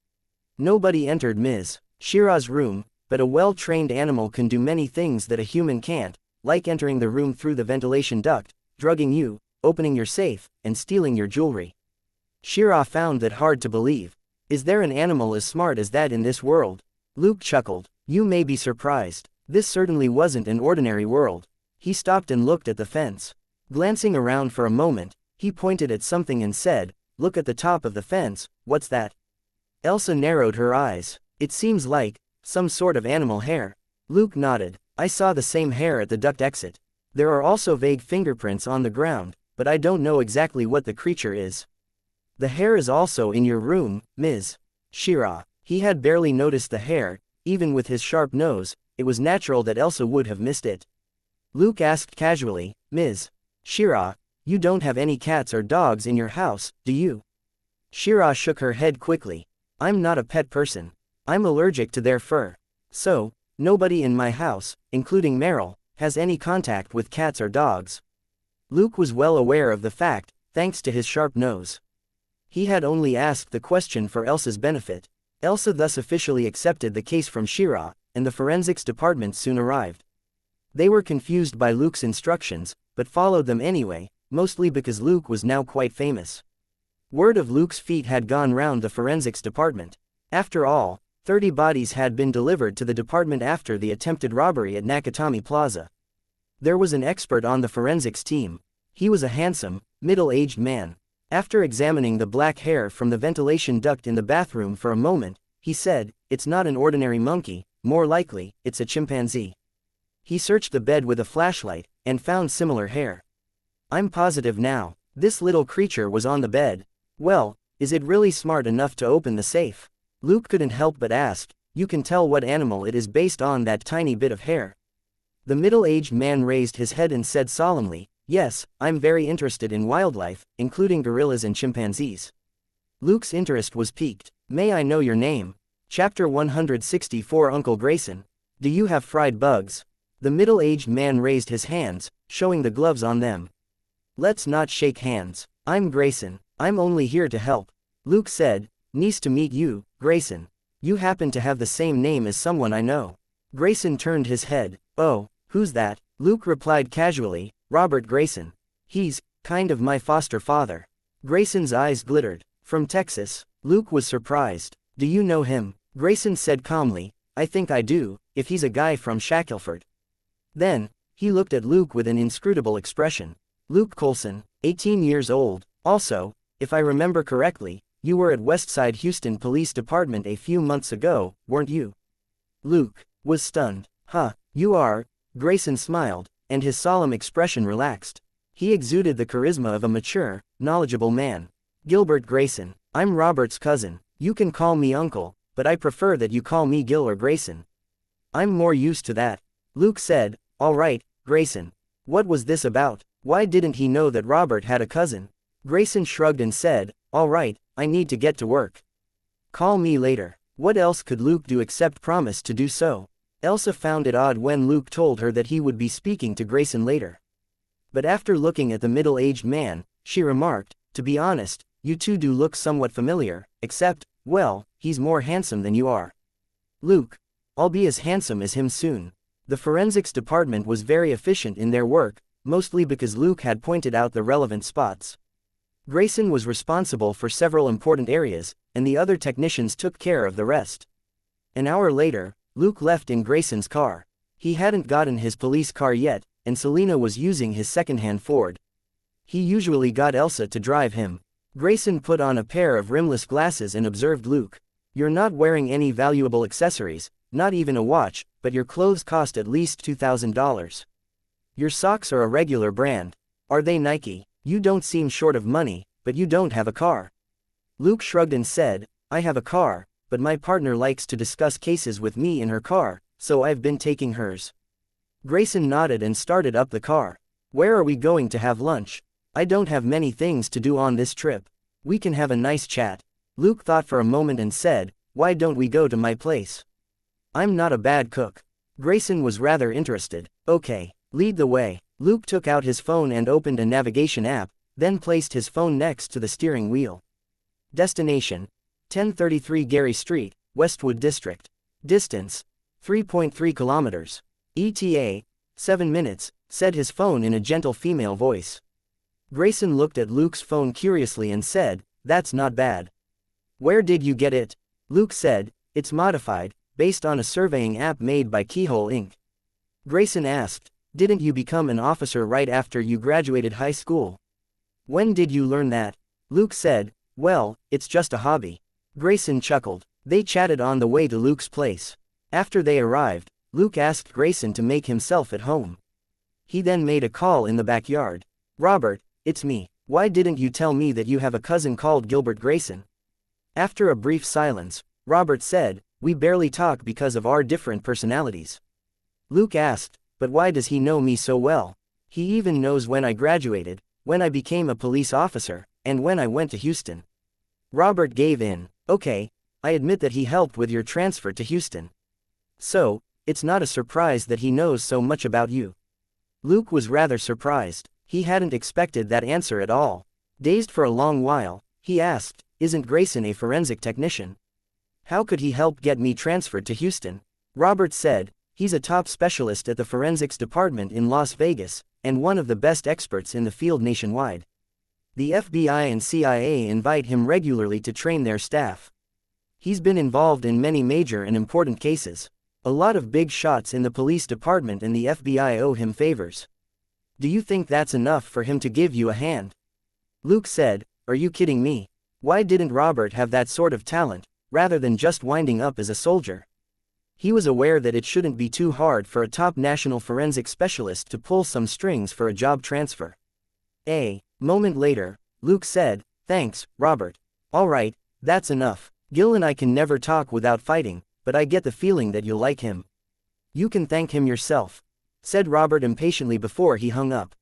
Nobody entered Ms. Shira's room, but a well-trained animal can do many things that a human can't, like entering the room through the ventilation duct, drugging you, opening your safe, and stealing your jewelry." Shira found that hard to believe. "Is there an animal as smart as that in this world?" Luke chuckled. "You may be surprised. This certainly wasn't an ordinary world." He stopped and looked at the fence. Glancing around for a moment, he pointed at something and said, "Look at the top of the fence, what's that?" Elsa narrowed her eyes. "It seems like some sort of animal hair." Luke nodded. "I saw the same hair at the duct exit. There are also vague fingerprints on the ground, but I don't know exactly what the creature is." "The hair is also in your room, Ms. Shira." He had barely noticed the hair. Even with his sharp nose, it was natural that Elsa would have missed it. Luke asked casually, "Ms. Shira, you don't have any cats or dogs in your house, do you?" Shira shook her head quickly. "I'm not a pet person. I'm allergic to their fur. So, nobody in my house, including Meryl, has any contact with cats or dogs." Luke was well aware of the fact, thanks to his sharp nose. He had only asked the question for Elsa's benefit. Elsa thus officially accepted the case from Shira, and the forensics department soon arrived. They were confused by Luke's instructions, but followed them anyway, mostly because Luke was now quite famous. Word of Luke's feat had gone round the forensics department. After all, 30 bodies had been delivered to the department after the attempted robbery at Nakatomi Plaza. There was an expert on the forensics team. He was a handsome, middle-aged man. After examining the black hair from the ventilation duct in the bathroom for a moment, he said, "It's not an ordinary monkey, more likely, it's a chimpanzee." He searched the bed with a flashlight, and found similar hair. "I'm positive now. This little creature was on the bed. Well, is it really smart enough to open the safe?" Luke couldn't help but ask, "You can tell what animal it is based on that tiny bit of hair?" The middle-aged man raised his head and said solemnly, "Yes, I'm very interested in wildlife, including gorillas and chimpanzees." Luke's interest was piqued. "May I know your name?" Chapter 164 Uncle Grayson. "Do you have fried bugs?" The middle-aged man raised his hands, showing the gloves on them. "Let's not shake hands. I'm Grayson. I'm only here to help." Luke said, "Nice to meet you, Grayson. You happen to have the same name as someone I know." Grayson turned his head. "Oh, who's that?" Luke replied casually, "Robert Grayson. He's kind of my foster father." Grayson's eyes glittered. "From Texas?" Luke was surprised. "Do you know him?" Grayson said calmly, "I think I do, if he's a guy from Shackelford." Then, he looked at Luke with an inscrutable expression. "Luke Colson, 18 years old. Also, if I remember correctly, you were at Westside Houston Police Department a few months ago, weren't you?" Luke was stunned. "Huh, you are?" Grayson smiled, and his solemn expression relaxed. He exuded the charisma of a mature, knowledgeable man. "Gilbert Grayson. I'm Robert's cousin. You can call me Uncle, but I prefer that you call me Gil or Grayson." "I'm more used to that." Luke said, "All right, Grayson. What was this about? Why didn't he know that Robert had a cousin?" Grayson shrugged and said, "All right, I need to get to work." Call me later. What else could Luke do except promise to do so? Elsa found it odd when Luke told her that he would be speaking to Grayson later. But after looking at the middle-aged man, she remarked, "To be honest, you two do look somewhat familiar, except, well, he's more handsome than you are." Luke, "I'll be as handsome as him soon." The forensics department was very efficient in their work, mostly because Luke had pointed out the relevant spots. Grayson was responsible for several important areas, and the other technicians took care of the rest. An hour later, Luke left in Grayson's car. He hadn't gotten his police car yet, and Selena was using his second-hand Ford. He usually got Elsa to drive him. Grayson put on a pair of rimless glasses and observed Luke. "You're not wearing any valuable accessories, not even a watch, but your clothes cost at least $2,000. Your socks are a regular brand. Are they Nike? You don't seem short of money, but you don't have a car." Luke shrugged and said, "I have a car, but my partner likes to discuss cases with me in her car, so I've been taking hers." Grayson nodded and started up the car. "Where are we going to have lunch? I don't have many things to do on this trip. We can have a nice chat." Luke thought for a moment and said, "Why don't we go to my place? I'm not a bad cook." Grayson was rather interested. "Okay, lead the way." Luke took out his phone and opened a navigation app, then placed his phone next to the steering wheel. Destination: 1033 Gary Street, Westwood District. Distance: 3.3 kilometers. ETA: 7 minutes, said his phone in a gentle female voice. Grayson looked at Luke's phone curiously and said, "That's not bad. Where did you get it?" Luke said, "It's modified, based on a surveying app made by Keyhole Inc." Grayson asked, "Didn't you become an officer right after you graduated high school? When did you learn that?" Luke said, "Well, it's just a hobby." Grayson chuckled. They chatted on the way to Luke's place. After they arrived, Luke asked Grayson to make himself at home. He then made a call in the backyard. "Robert, it's me. Why didn't you tell me that you have a cousin called Gilbert Grayson?" After a brief silence, Robert said, "We barely talk because of our different personalities." Luke asked, "But why does he know me so well? He even knows when I graduated, when I became a police officer, and when I went to Houston." Robert gave in. "Okay, I admit that he helped with your transfer to Houston. So, it's not a surprise that he knows so much about you." Luke was rather surprised. He hadn't expected that answer at all. Dazed for a long while, he asked, "Isn't Grayson a forensic technician? How could he help get me transferred to Houston?" Robert said, "He's a top specialist at the forensics department in Las Vegas, and one of the best experts in the field nationwide. The FBI and CIA invite him regularly to train their staff. He's been involved in many major and important cases. A lot of big shots in the police department and the FBI owe him favors. Do you think that's enough for him to give you a hand?" Luke said, "Are you kidding me? Why didn't Robert have that sort of talent, rather than just winding up as a soldier?" He was aware that it shouldn't be too hard for a top national forensic specialist to pull some strings for a job transfer. A moment later, Luke said, "Thanks, Robert. All right, that's enough. Gil and I can never talk without fighting, but I get the feeling that you'll like him." "You can thank him yourself," said Robert impatiently before he hung up.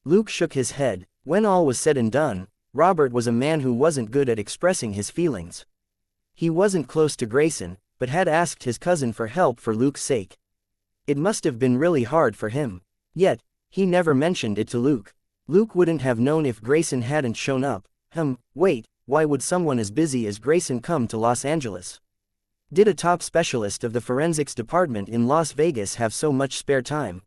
Luke shook his head. When all was said and done, Robert was a man who wasn't good at expressing his feelings. He wasn't close to Grayson, but had asked his cousin for help for Luke's sake. It must have been really hard for him. Yet, he never mentioned it to Luke. Luke wouldn't have known if Grayson hadn't shown up. Wait, why would someone as busy as Grayson come to Los Angeles? Did a top specialist of the forensics department in Las Vegas have so much spare time?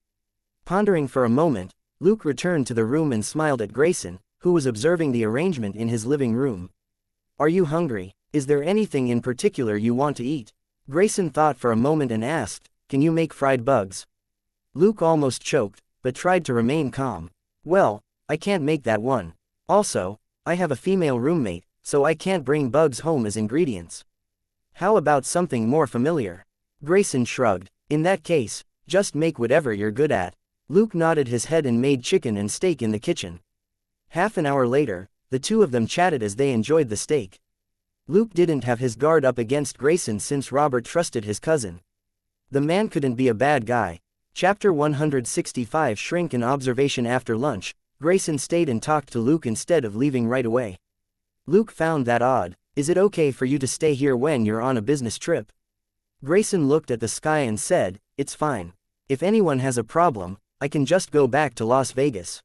Pondering for a moment, Luke returned to the room and smiled at Grayson, who was observing the arrangement in his living room. "Are you hungry? Is there anything in particular you want to eat?" Grayson thought for a moment and asked, "Can you make fried bugs?" Luke almost choked, but tried to remain calm. "Well, I can't make that one. Also, I have a female roommate, so I can't bring bugs home as ingredients. How about something more familiar?" Grayson shrugged. "In that case, just make whatever you're good at." Luke nodded his head and made chicken and steak in the kitchen. Half an hour later, the two of them chatted as they enjoyed the steak. Luke didn't have his guard up against Grayson since Robert trusted his cousin. The man couldn't be a bad guy. Chapter 165 Shrink and Observation. After lunch, Grayson stayed and talked to Luke instead of leaving right away. Luke found that odd. Is it okay for you to stay here when you're on a business trip? Grayson looked at the sky and said, it's fine. If anyone has a problem, I can just go back to Las Vegas.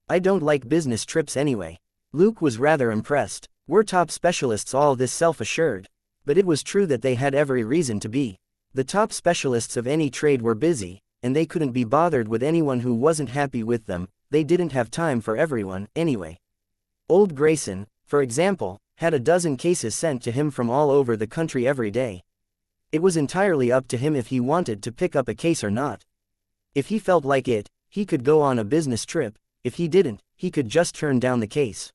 I don't like business trips anyway. Luke was rather impressed. We're top specialists, all this self-assured. But it was true that they had every reason to be. The top specialists of any trade were busy, and they couldn't be bothered with anyone who wasn't happy with them. They didn't have time for everyone, anyway. Old Grayson, for example, had a dozen cases sent to him from all over the country every day. It was entirely up to him if he wanted to pick up a case or not. If he felt like it, he could go on a business trip. If he didn't, he could just turn down the case.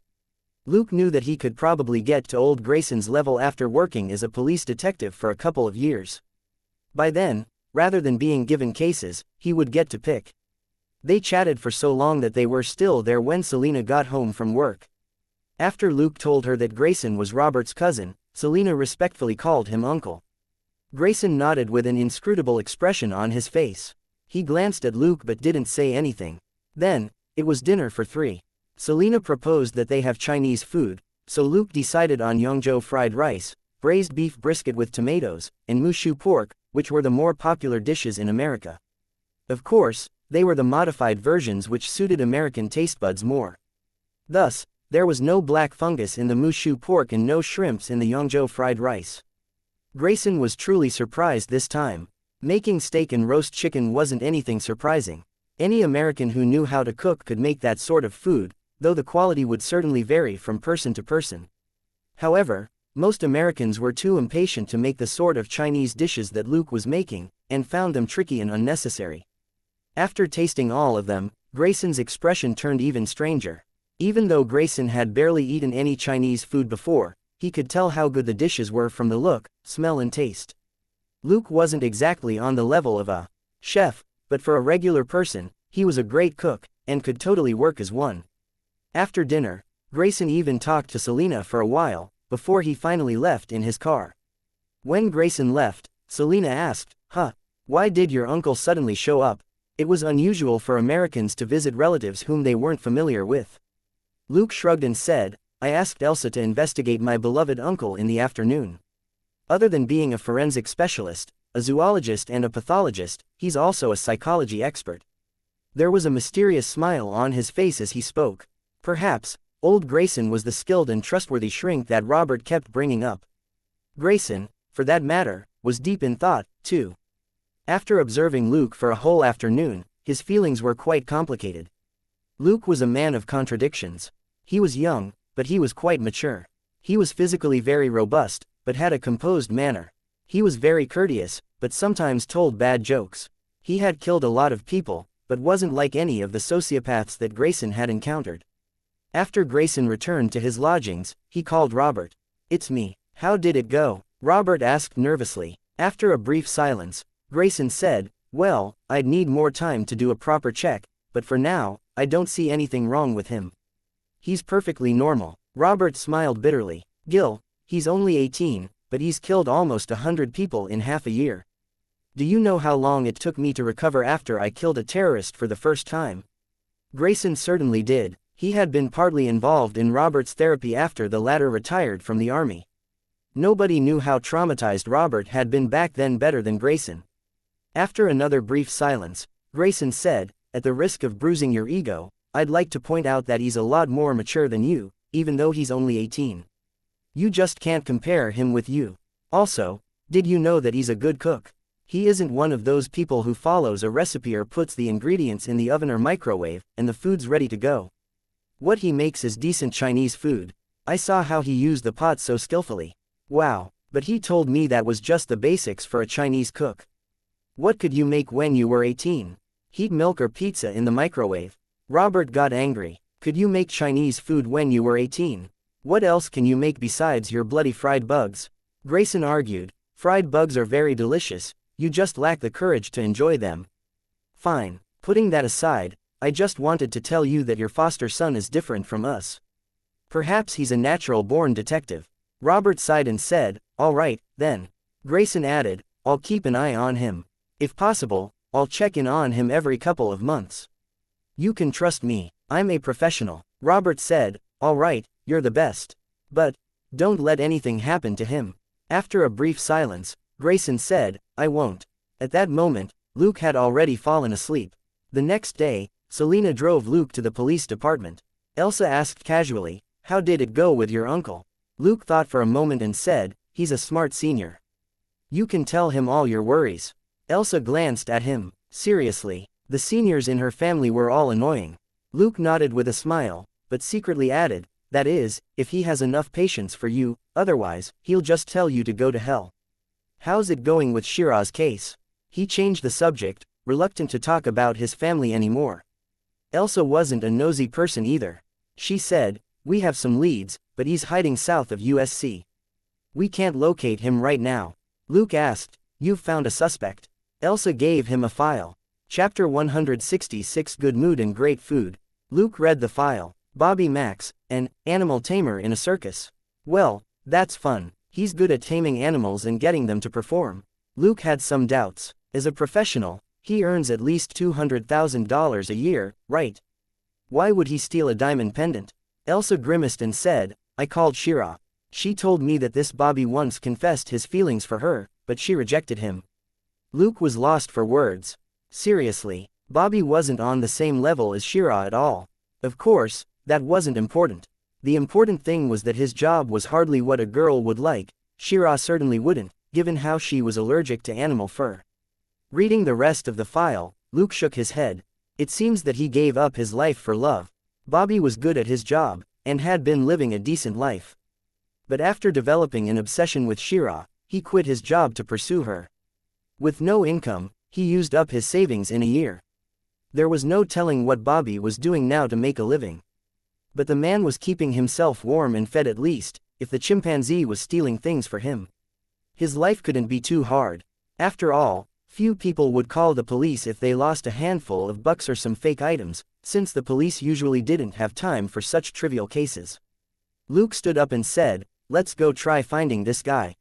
Luke knew that he could probably get to old Grayson's level after working as a police detective for a couple of years. By then, rather than being given cases, he would get to pick. They chatted for so long that they were still there when Selena got home from work. After Luke told her that Grayson was Robert's cousin, Selena respectfully called him uncle. Grayson nodded with an inscrutable expression on his face. He glanced at Luke but didn't say anything. Then, it was dinner for three. Selena proposed that they have Chinese food, so Luke decided on Yangzhou fried rice, braised beef brisket with tomatoes, and mushu pork, which were the more popular dishes in America. Of course, they were the modified versions which suited American taste buds more. Thus, there was no black fungus in the mushu pork and no shrimps in the Yangzhou fried rice. Grayson was truly surprised this time. Making steak and roast chicken wasn't anything surprising. Any American who knew how to cook could make that sort of food, though the quality would certainly vary from person to person. However, most Americans were too impatient to make the sort of Chinese dishes that Luke was making, and found them tricky and unnecessary. After tasting all of them, Grayson's expression turned even stranger. Even though Grayson had barely eaten any Chinese food before, he could tell how good the dishes were from the look, smell and taste. Luke wasn't exactly on the level of a chef, but for a regular person, he was a great cook, and could totally work as one. After dinner, Grayson even talked to Selena for a while, before he finally left in his car. When Grayson left, Selena asked, why did your uncle suddenly show up? It was unusual for Americans to visit relatives whom they weren't familiar with. Luke shrugged and said, I asked Elsa to investigate my beloved uncle in the afternoon. Other than being a forensic specialist, a zoologist and a pathologist, he's also a psychology expert. There was a mysterious smile on his face as he spoke. Perhaps, old Grayson was the skilled and trustworthy shrink that Robert kept bringing up. Grayson, for that matter, was deep in thought, too. After observing Luke for a whole afternoon, his feelings were quite complicated. Luke was a man of contradictions. He was young, but he was quite mature. He was physically very robust, but had a composed manner. He was very courteous, but sometimes told bad jokes. He had killed a lot of people, but wasn't like any of the sociopaths that Grayson had encountered. After Grayson returned to his lodgings, he called Robert. It's me. How did it go? Robert asked nervously. After a brief silence, Grayson said, well, I'd need more time to do a proper check, but for now, I don't see anything wrong with him. He's perfectly normal. Robert smiled bitterly. Gil, he's only 18, but he's killed almost 100 people in half a year. Do you know how long it took me to recover after I killed a terrorist for the first time? Grayson certainly did. He had been partly involved in Robert's therapy after the latter retired from the army. Nobody knew how traumatized Robert had been back then better than Grayson. After another brief silence, Grayson said, at the risk of bruising your ego, I'd like to point out that he's a lot more mature than you, even though he's only 18. You just can't compare him with you. Also, did you know that he's a good cook? He isn't one of those people who follows a recipe or puts the ingredients in the oven or microwave, and the food's ready to go. What he makes is decent Chinese food. I saw how he used the pot so skillfully. Wow, but he told me that was just the basics for a Chinese cook. What could you make when you were 18? Heat milk or pizza in the microwave? Robert got angry. Could you make Chinese food when you were 18? What else can you make besides your bloody fried bugs? Grayson argued, fried bugs are very delicious, you just lack the courage to enjoy them. Fine, putting that aside, I just wanted to tell you that your foster son is different from us. Perhaps he's a natural-born detective. Robert sighed and said, all right, then. Grayson added, I'll keep an eye on him. If possible, I'll check in on him every couple of months. You can trust me, I'm a professional. Robert said, all right, you're the best. But, Don't let anything happen to him. After a brief silence, Grayson said, I won't. At that moment, Luke had already fallen asleep. The next day, Selena drove Luke to the police department. Elsa asked casually, how did it go with your uncle? Luke thought for a moment and said, he's a smart senior. You can tell him all your worries. Elsa glanced at him. Seriously, the seniors in her family were all annoying. Luke nodded with a smile, but secretly added, that is, if he has enough patience for you, otherwise, he'll just tell you to go to hell. How's it going with Shira's case? He changed the subject, reluctant to talk about his family anymore. Elsa wasn't a nosy person either. She said, we have some leads, but he's hiding south of USC. We can't locate him right now. Luke asked, you've found a suspect? Elsa gave him a file. Chapter 166 Good Mood and Great Food. Luke read the file. Bobby Max, an animal tamer in a circus. Well, that's fun. He's good at taming animals and getting them to perform. Luke had some doubts. As a professional, he earns at least $200,000 a year, right? Why would he steal a diamond pendant? Elsa grimaced and said, I called Shira. She told me that this Bobby once confessed his feelings for her, but she rejected him. Luke was lost for words. Seriously, Bobby wasn't on the same level as Shira at all. Of course, that wasn't important. The important thing was that his job was hardly what a girl would like. Shira certainly wouldn't, given how she was allergic to animal fur. Reading the rest of the file, Luke shook his head. It seems that he gave up his life for love. Bobby was good at his job, and had been living a decent life. But after developing an obsession with Shira, he quit his job to pursue her. With no income, he used up his savings in a year. There was no telling what Bobby was doing now to make a living. But the man was keeping himself warm and fed at least, if the chimpanzee was stealing things for him. His life couldn't be too hard. After all, few people would call the police if they lost a handful of bucks or some fake items, since the police usually didn't have time for such trivial cases. Luke stood up and said, let's go try finding this guy.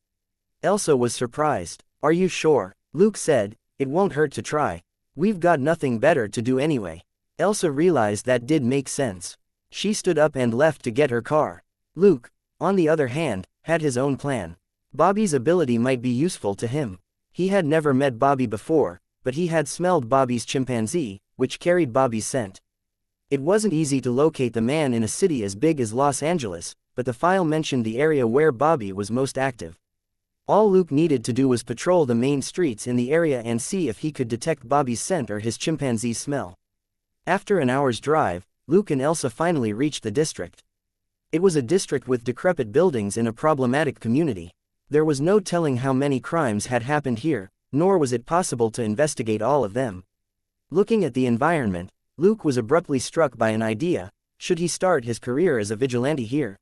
Elsa was surprised. Are you sure? Luke said, it won't hurt to try. We've got nothing better to do anyway. Elsa realized that did make sense. She stood up and left to get her car. Luke, on the other hand, had his own plan. Bobby's ability might be useful to him. He had never met Bobby before, but he had smelled Bobby's chimpanzee, which carried Bobby's scent. It wasn't easy to locate the man in a city as big as Los Angeles, but the file mentioned the area where Bobby was most active. All Luke needed to do was patrol the main streets in the area and see if he could detect Bobby's scent or his chimpanzee's smell. After an hour's drive, Luke and Elsa finally reached the district. It was a district with decrepit buildings in a problematic community. There was no telling how many crimes had happened here, nor was it possible to investigate all of them. Looking at the environment, Luke was abruptly struck by an idea. Should he start his career as a vigilante here?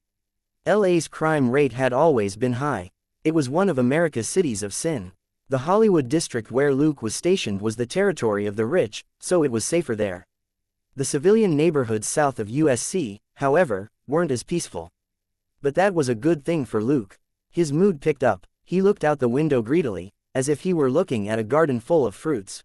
LA's crime rate had always been high. It was one of America's cities of sin. The Hollywood district where Luke was stationed was the territory of the rich, so it was safer there. The civilian neighborhoods south of USC, however, weren't as peaceful. But that was a good thing for Luke. His mood picked up. He looked out the window greedily, as if he were looking at a garden full of fruits.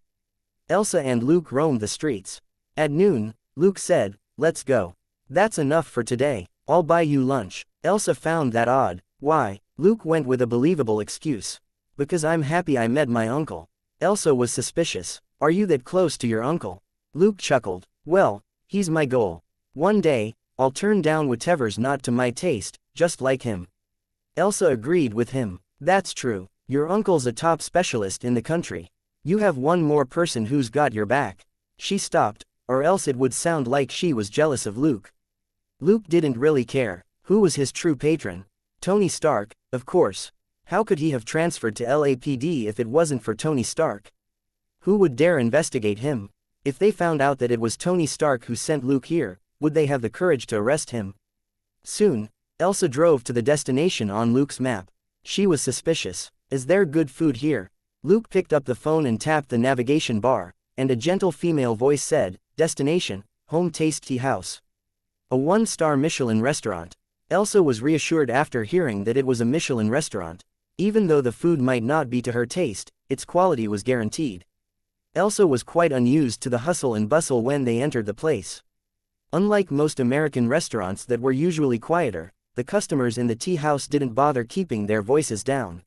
Elsa and Luke roamed the streets. At noon, Luke said, let's go. That's enough for today. I'll buy you lunch. Elsa found that odd. Why? Luke went with a believable excuse. Because I'm happy I met my uncle. Elsa was suspicious. Are you that close to your uncle? Luke chuckled. Well, he's my goal. One day, I'll turn down whatever's not to my taste, just like him. Elsa agreed with him. That's true. Your uncle's a top specialist in the country. You have one more person who's got your back. She stopped, or else it would sound like she was jealous of Luke. Luke didn't really care. Who was his true patron? Tony Stark, of course. How could he have transferred to LAPD if it wasn't for Tony Stark? Who would dare investigate him? If they found out that it was Tony Stark who sent Luke here, would they have the courage to arrest him? Soon, Elsa drove to the destination on Luke's map. She was suspicious. Is there good food here? Luke picked up the phone and tapped the navigation bar, and a gentle female voice said, destination, Home Taste Tea House. A 1-star Michelin restaurant. Elsa was reassured after hearing that it was a Michelin restaurant. Even though the food might not be to her taste, its quality was guaranteed. Elsa was quite unused to the hustle and bustle when they entered the place. Unlike most American restaurants that were usually quieter, the customers in the tea house didn't bother keeping their voices down.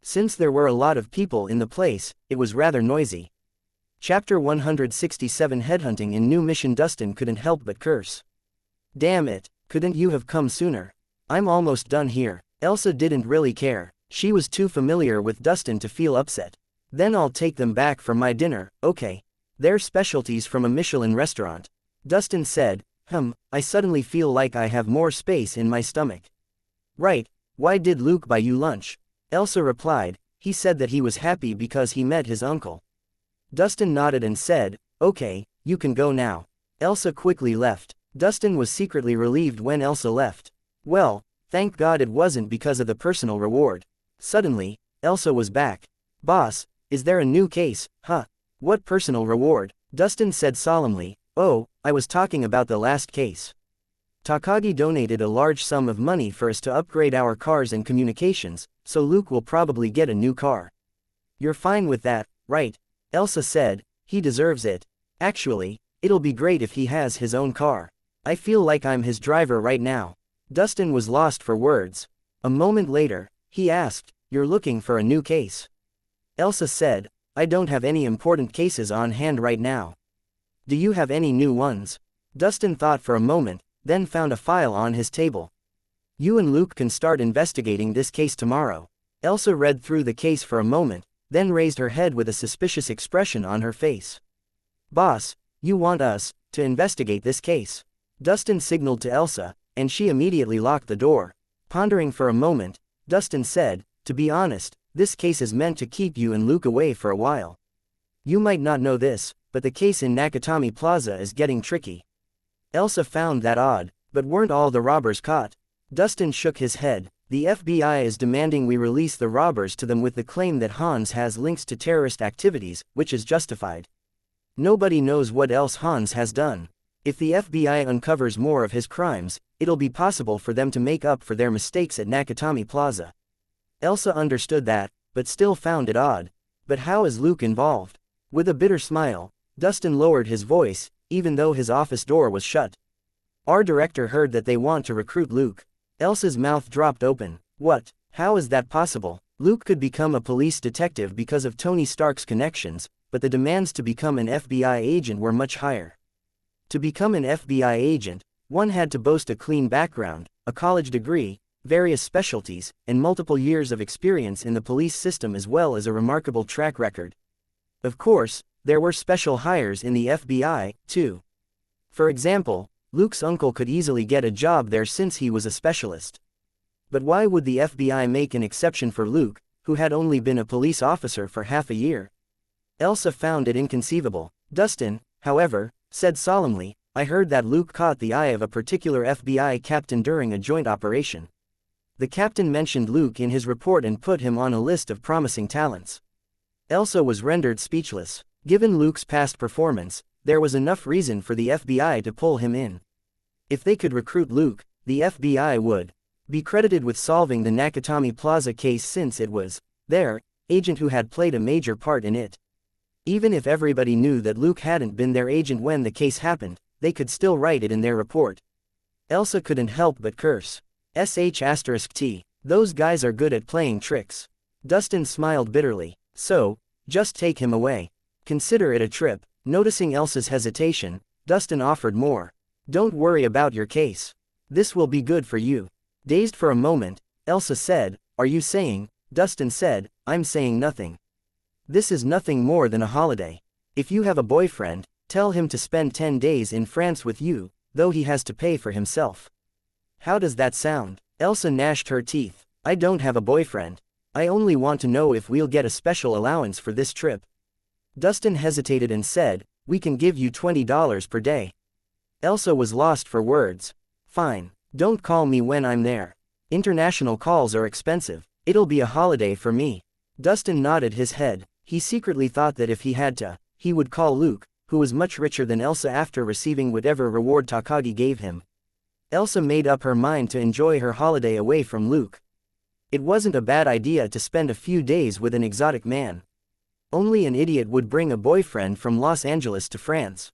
Since there were a lot of people in the place, it was rather noisy. Chapter 167 Headhunting in New Mission. Dustin couldn't help but curse. Damn it, couldn't you have come sooner? I'm almost done here. Elsa didn't really care. She was too familiar with Dustin to feel upset. Then I'll take them back for my dinner, okay? They're specialties from a Michelin restaurant. Dustin said, I suddenly feel like I have more space in my stomach. Right, why did Luke buy you lunch? Elsa replied, he said that he was happy because he met his uncle. Dustin nodded and said, okay, you can go now. Elsa quickly left. Dustin was secretly relieved when Elsa left. Well, thank God it wasn't because of the personal reward. Suddenly, Elsa was back. Boss, is there a new case? What personal reward? Dustin said solemnly, oh, I was talking about the last case. Takagi donated a large sum of money for us to upgrade our cars and communications, so Luke will probably get a new car. You're fine with that, right? Elsa said, he deserves it. Actually, it'll be great if he has his own car. I feel like I'm his driver right now. Dustin was lost for words. A moment later, he asked, you're looking for a new case? Elsa said, I don't have any important cases on hand right now. Do you have any new ones? Dustin thought for a moment, then found a file on his table. You and Luke can start investigating this case tomorrow. Elsa read through the case for a moment, then raised her head with a suspicious expression on her face. Boss, you want us to investigate this case? Dustin signaled to Elsa, and she immediately locked the door. Pondering for a moment, Dustin said, to be honest, this case is meant to keep you and Luke away for a while. You might not know this, but the case in Nakatomi Plaza is getting tricky. Elsa found that odd, but weren't all the robbers caught? Dustin shook his head. The FBI is demanding we release the robbers to them with the claim that Hans has links to terrorist activities, which is justified. Nobody knows what else Hans has done. If the FBI uncovers more of his crimes, it'll be possible for them to make up for their mistakes at Nakatomi Plaza. Elsa understood that, but still found it odd. But how is Luke involved? With a bitter smile, Dustin lowered his voice, even though his office door was shut. Our director heard that they want to recruit Luke. Elsa's mouth dropped open. What? How is that possible? Luke could become a police detective because of Tony Stark's connections, but the demands to become an FBI agent were much higher. To become an FBI agent, one had to boast a clean background, a college degree, various specialties, and multiple years of experience in the police system as well as a remarkable track record. Of course, there were special hires in the FBI, too. For example, Luke's uncle could easily get a job there since he was a specialist. But why would the FBI make an exception for Luke, who had only been a police officer for half a year? Elsa found it inconceivable. Dustin, however, said solemnly, I heard that Luke caught the eye of a particular FBI captain during a joint operation. The captain mentioned Luke in his report and put him on a list of promising talents. Elsa was rendered speechless. Given Luke's past performance, there was enough reason for the FBI to pull him in. If they could recruit Luke, the FBI would be credited with solving the Nakatomi Plaza case since it was their agent who had played a major part in it. Even if everybody knew that Luke hadn't been their agent when the case happened, they could still write it in their report. Elsa couldn't help but curse. **T. Those guys are good at playing tricks. Dustin smiled bitterly. So, just take him away. Consider it a trip. Noticing Elsa's hesitation, Dustin offered more. Don't worry about your case. This will be good for you. Dazed for a moment, Elsa said, are you saying? Dustin said, I'm saying nothing. This is nothing more than a holiday. If you have a boyfriend, tell him to spend 10 days in France with you, though he has to pay for himself. How does that sound? Elsa gnashed her teeth. I don't have a boyfriend. I only want to know if we'll get a special allowance for this trip. Dustin hesitated and said, we can give you $20 per day. Elsa was lost for words. Fine. Don't call me when I'm there. International calls are expensive. It'll be a holiday for me. Dustin nodded his head. He secretly thought that if he had to, he would call Luke, who was much richer than Elsa after receiving whatever reward Takagi gave him. Elsa made up her mind to enjoy her holiday away from Luke. It wasn't a bad idea to spend a few days with an exotic man. Only an idiot would bring a boyfriend from Los Angeles to France.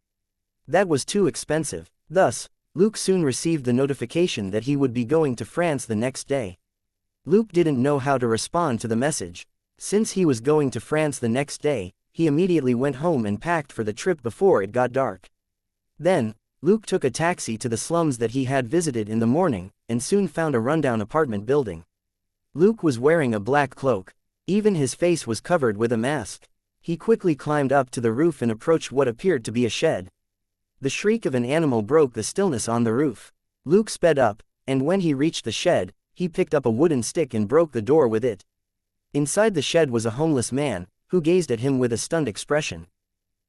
That was too expensive. Thus, Luke soon received the notification that he would be going to France the next day. Luke didn't know how to respond to the message. Since he was going to France the next day, he immediately went home and packed for the trip before it got dark. Then, Luke took a taxi to the slums that he had visited in the morning, and soon found a rundown apartment building. Luke was wearing a black cloak. Even his face was covered with a mask. He quickly climbed up to the roof and approached what appeared to be a shed. The shriek of an animal broke the stillness on the roof. Luke sped up, and when he reached the shed, he picked up a wooden stick and broke the door with it. Inside the shed was a homeless man, who gazed at him with a stunned expression.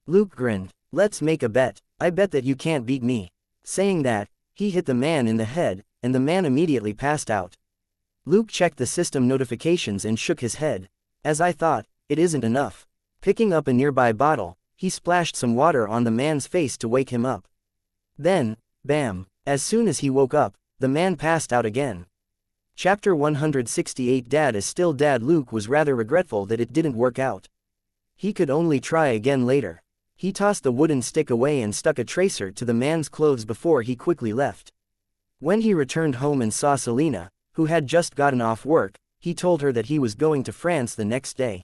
Luke grinned. "Let's make a bet. I bet that you can't beat me." Saying that, he hit the man in the head, and the man immediately passed out. Luke checked the system notifications and shook his head. "As I thought, it isn't enough." Picking up a nearby bottle, he splashed some water on the man's face to wake him up. Then, bam! As soon as he woke up, the man passed out again. Chapter 168. Dad is still dad. Luke was rather regretful that it didn't work out. He could only try again later. He tossed the wooden stick away and stuck a tracer to the man's clothes before he quickly left. When he returned home and saw Selina, who had just gotten off work, he told her that he was going to France the next day.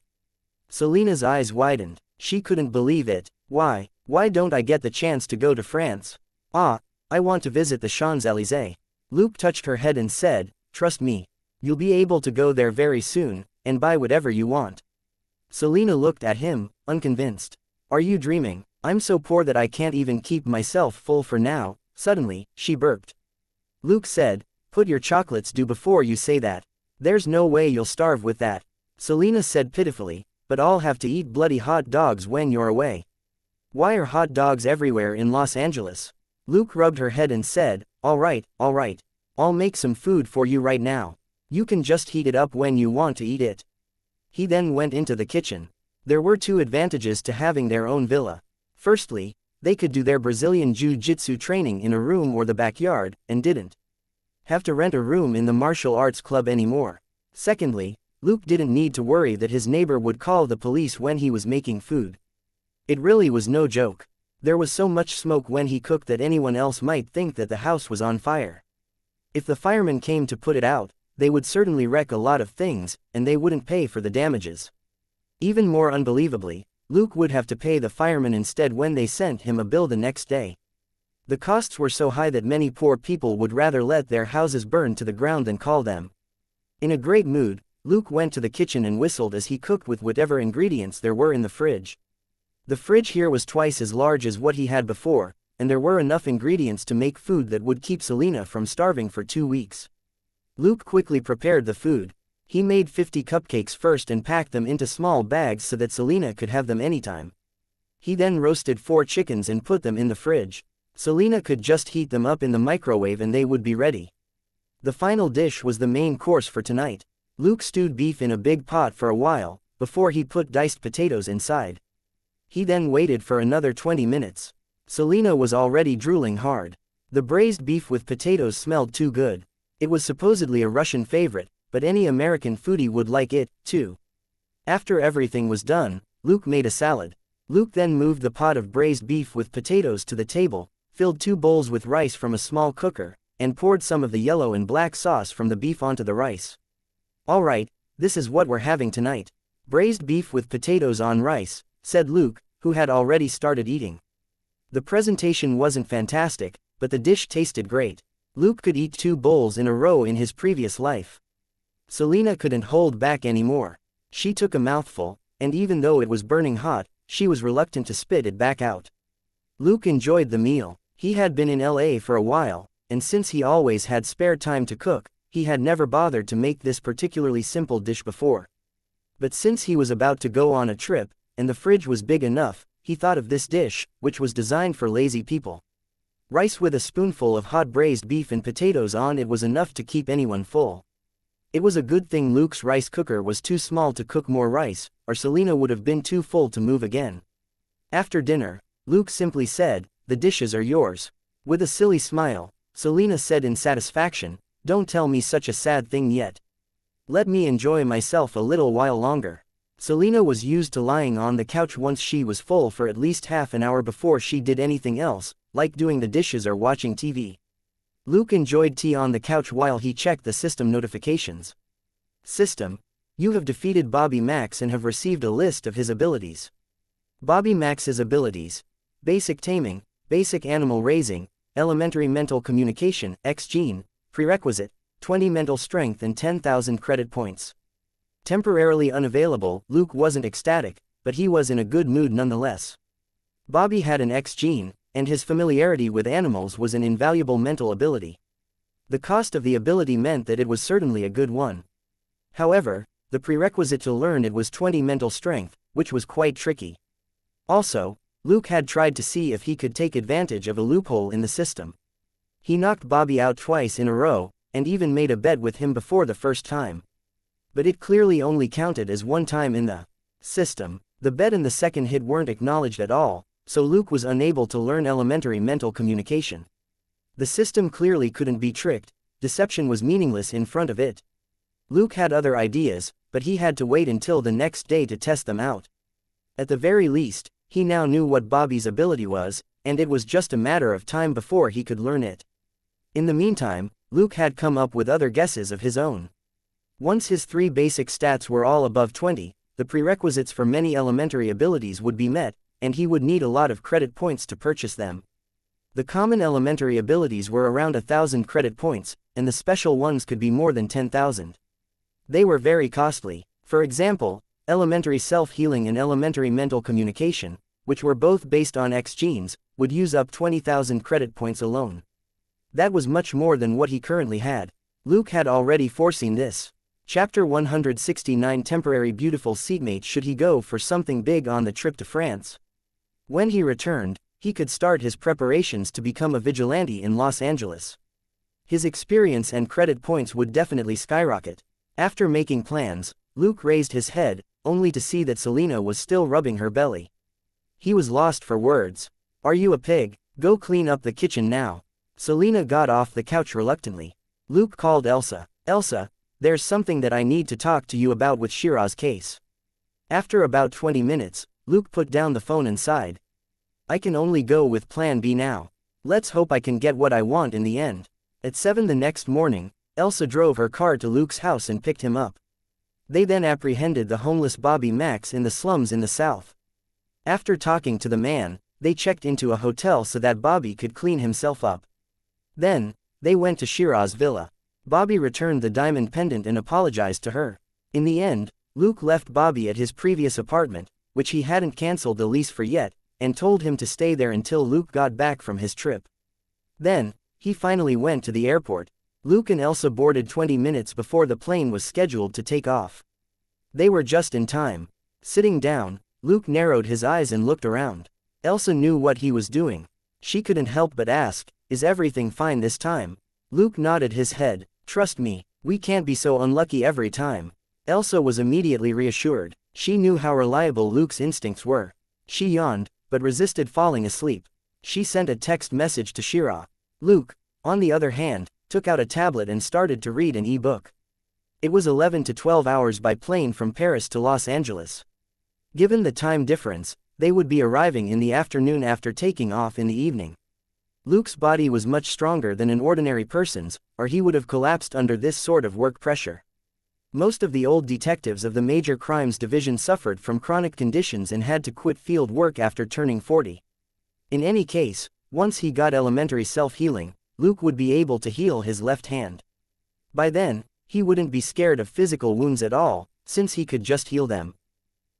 Selina's eyes widened. She couldn't believe it. Why don't I get the chance to go to France? I want to visit the Champs-Élysées. Luke touched her head and said, "Trust me. You'll be able to go there very soon, and buy whatever you want." Selina looked at him, unconvinced. "Are you dreaming? I'm so poor that I can't even keep myself full for now." Suddenly, she burped. Luke said, "Put your chocolates down before you say that. There's no way you'll starve with that." Selina said pitifully, "But I'll have to eat bloody hot dogs when you're away." "Why are hot dogs everywhere in Los Angeles?" Luke rubbed her head and said, all right. I'll make some food for you right now. You can just heat it up when you want to eat it." He then went into the kitchen. There were two advantages to having their own villa. Firstly, they could do their Brazilian jiu-jitsu training in a room or the backyard, and didn't have to rent a room in the martial arts club anymore. Secondly, Luke didn't need to worry that his neighbor would call the police when he was making food. It really was no joke. There was so much smoke when he cooked that anyone else might think that the house was on fire. If the firemen came to put it out, they would certainly wreck a lot of things, and they wouldn't pay for the damages. Even more unbelievably, Luke would have to pay the firemen instead when they sent him a bill the next day. The costs were so high that many poor people would rather let their houses burn to the ground than call them. In a great mood, Luke went to the kitchen and whistled as he cooked with whatever ingredients there were in the fridge. The fridge here was twice as large as what he had before, and there were enough ingredients to make food that would keep Selina from starving for 2 weeks. Luke quickly prepared the food. He made 50 cupcakes first and packed them into small bags so that Selina could have them anytime. He then roasted 4 chickens and put them in the fridge. Selina could just heat them up in the microwave and they would be ready. The final dish was the main course for tonight. Luke stewed beef in a big pot for a while, before he put diced potatoes inside. He then waited for another 20 minutes. Selina was already drooling hard. The braised beef with potatoes smelled too good. It was supposedly a Russian favorite, but any American foodie would like it, too. After everything was done, Luke made a salad. Luke then moved the pot of braised beef with potatoes to the table, filled 2 bowls with rice from a small cooker, and poured some of the yellow and black sauce from the beef onto the rice. "All right, this is what we're having tonight. Braised beef with potatoes on rice," said Luke, who had already started eating. The presentation wasn't fantastic, but the dish tasted great. Luke could eat 2 bowls in a row in his previous life. Selina couldn't hold back anymore. She took a mouthful, and even though it was burning hot, she was reluctant to spit it back out. Luke enjoyed the meal. He had been in LA for a while, and since he always had spare time to cook, he had never bothered to make this particularly simple dish before. But since he was about to go on a trip, and the fridge was big enough, he thought of this dish, which was designed for lazy people. Rice with a spoonful of hot braised beef and potatoes on it was enough to keep anyone full. It was a good thing Luke's rice cooker was too small to cook more rice, or Selina would have been too full to move again. After dinner, Luke simply said, "The dishes are yours." With a silly smile, Selina said in satisfaction, "Don't tell me such a sad thing yet. Let me enjoy myself a little while longer." Selina was used to lying on the couch once she was full for at least half an hour before she did anything else, like doing the dishes or watching TV. Luke enjoyed tea on the couch while he checked the system notifications. System: you have defeated Bobby Max and have received a list of his abilities. Bobby Max's abilities: basic taming, basic animal raising, elementary mental communication, X gene, prerequisite, 20 mental strength and 10,000 credit points. Temporarily unavailable. Luke wasn't ecstatic, but he was in a good mood nonetheless. Bobby had an X gene, and his familiarity with animals was an invaluable mental ability. The cost of the ability meant that it was certainly a good one. However, the prerequisite to learn it was 20 mental strength, which was quite tricky. Also, Luke had tried to see if he could take advantage of a loophole in the system. He knocked Bobby out twice in a row, and even made a bet with him before the first time. But it clearly only counted as one time in the system. The bet and the second hit weren't acknowledged at all, so Luke was unable to learn elementary mental communication. The system clearly couldn't be tricked, deception was meaningless in front of it. Luke had other ideas, but he had to wait until the next day to test them out. At the very least, he now knew what Bobby's ability was, and it was just a matter of time before he could learn it. In the meantime, Luke had come up with other guesses of his own. Once his 3 basic stats were all above 20, the prerequisites for many elementary abilities would be met, and he would need a lot of credit points to purchase them. The common elementary abilities were around 1,000 credit points, and the special ones could be more than 10,000. They were very costly. For example, elementary self-healing and elementary mental communication, which were both based on X genes, would use up 20,000 credit points alone. That was much more than what he currently had. Luke had already foreseen this. Chapter 169: Temporary beautiful seatmate. Should he go for something big on the trip to France? When he returned, he could start his preparations to become a vigilante in Los Angeles. His experience and credit points would definitely skyrocket. After making plans, Luke raised his head, only to see that Selena was still rubbing her belly. He was lost for words. "Are you a pig? Go clean up the kitchen now." Selena got off the couch reluctantly. Luke called Elsa. "Elsa, there's something that I need to talk to you about with Shira's case." After about 20 minutes, Luke put down the phone and sighed. "I can only go with plan B now. Let's hope I can get what I want in the end." At 7 the next morning, Elsa drove her car to Luke's house and picked him up. They then apprehended the homeless Bobby Max in the slums in the south. After talking to the man, they checked into a hotel so that Bobby could clean himself up. Then, they went to Shira's villa. Bobby returned the diamond pendant and apologized to her. In the end, Luke left Bobby at his previous apartment, which he hadn't cancelled the lease for yet, and told him to stay there until Luke got back from his trip. Then, he finally went to the airport. Luke and Elsa boarded 20 minutes before the plane was scheduled to take off. They were just in time. Sitting down, Luke narrowed his eyes and looked around. Elsa knew what he was doing. She couldn't help but ask, "Is everything fine this time?" Luke nodded his head. "Trust me, we can't be so unlucky every time." Elsa was immediately reassured. She knew how reliable Luke's instincts were. She yawned, but resisted falling asleep. She sent a text message to Shira. Luke, on the other hand, took out a tablet and started to read an e-book. It was 11 to 12 hours by plane from Paris to Los Angeles. Given the time difference, they would be arriving in the afternoon after taking off in the evening. Luke's body was much stronger than an ordinary person's, or he would have collapsed under this sort of work pressure. Most of the old detectives of the Major Crimes Division suffered from chronic conditions and had to quit field work after turning 40. In any case, once he got elementary self-healing, Luke would be able to heal his left hand. By then, he wouldn't be scared of physical wounds at all, since he could just heal them.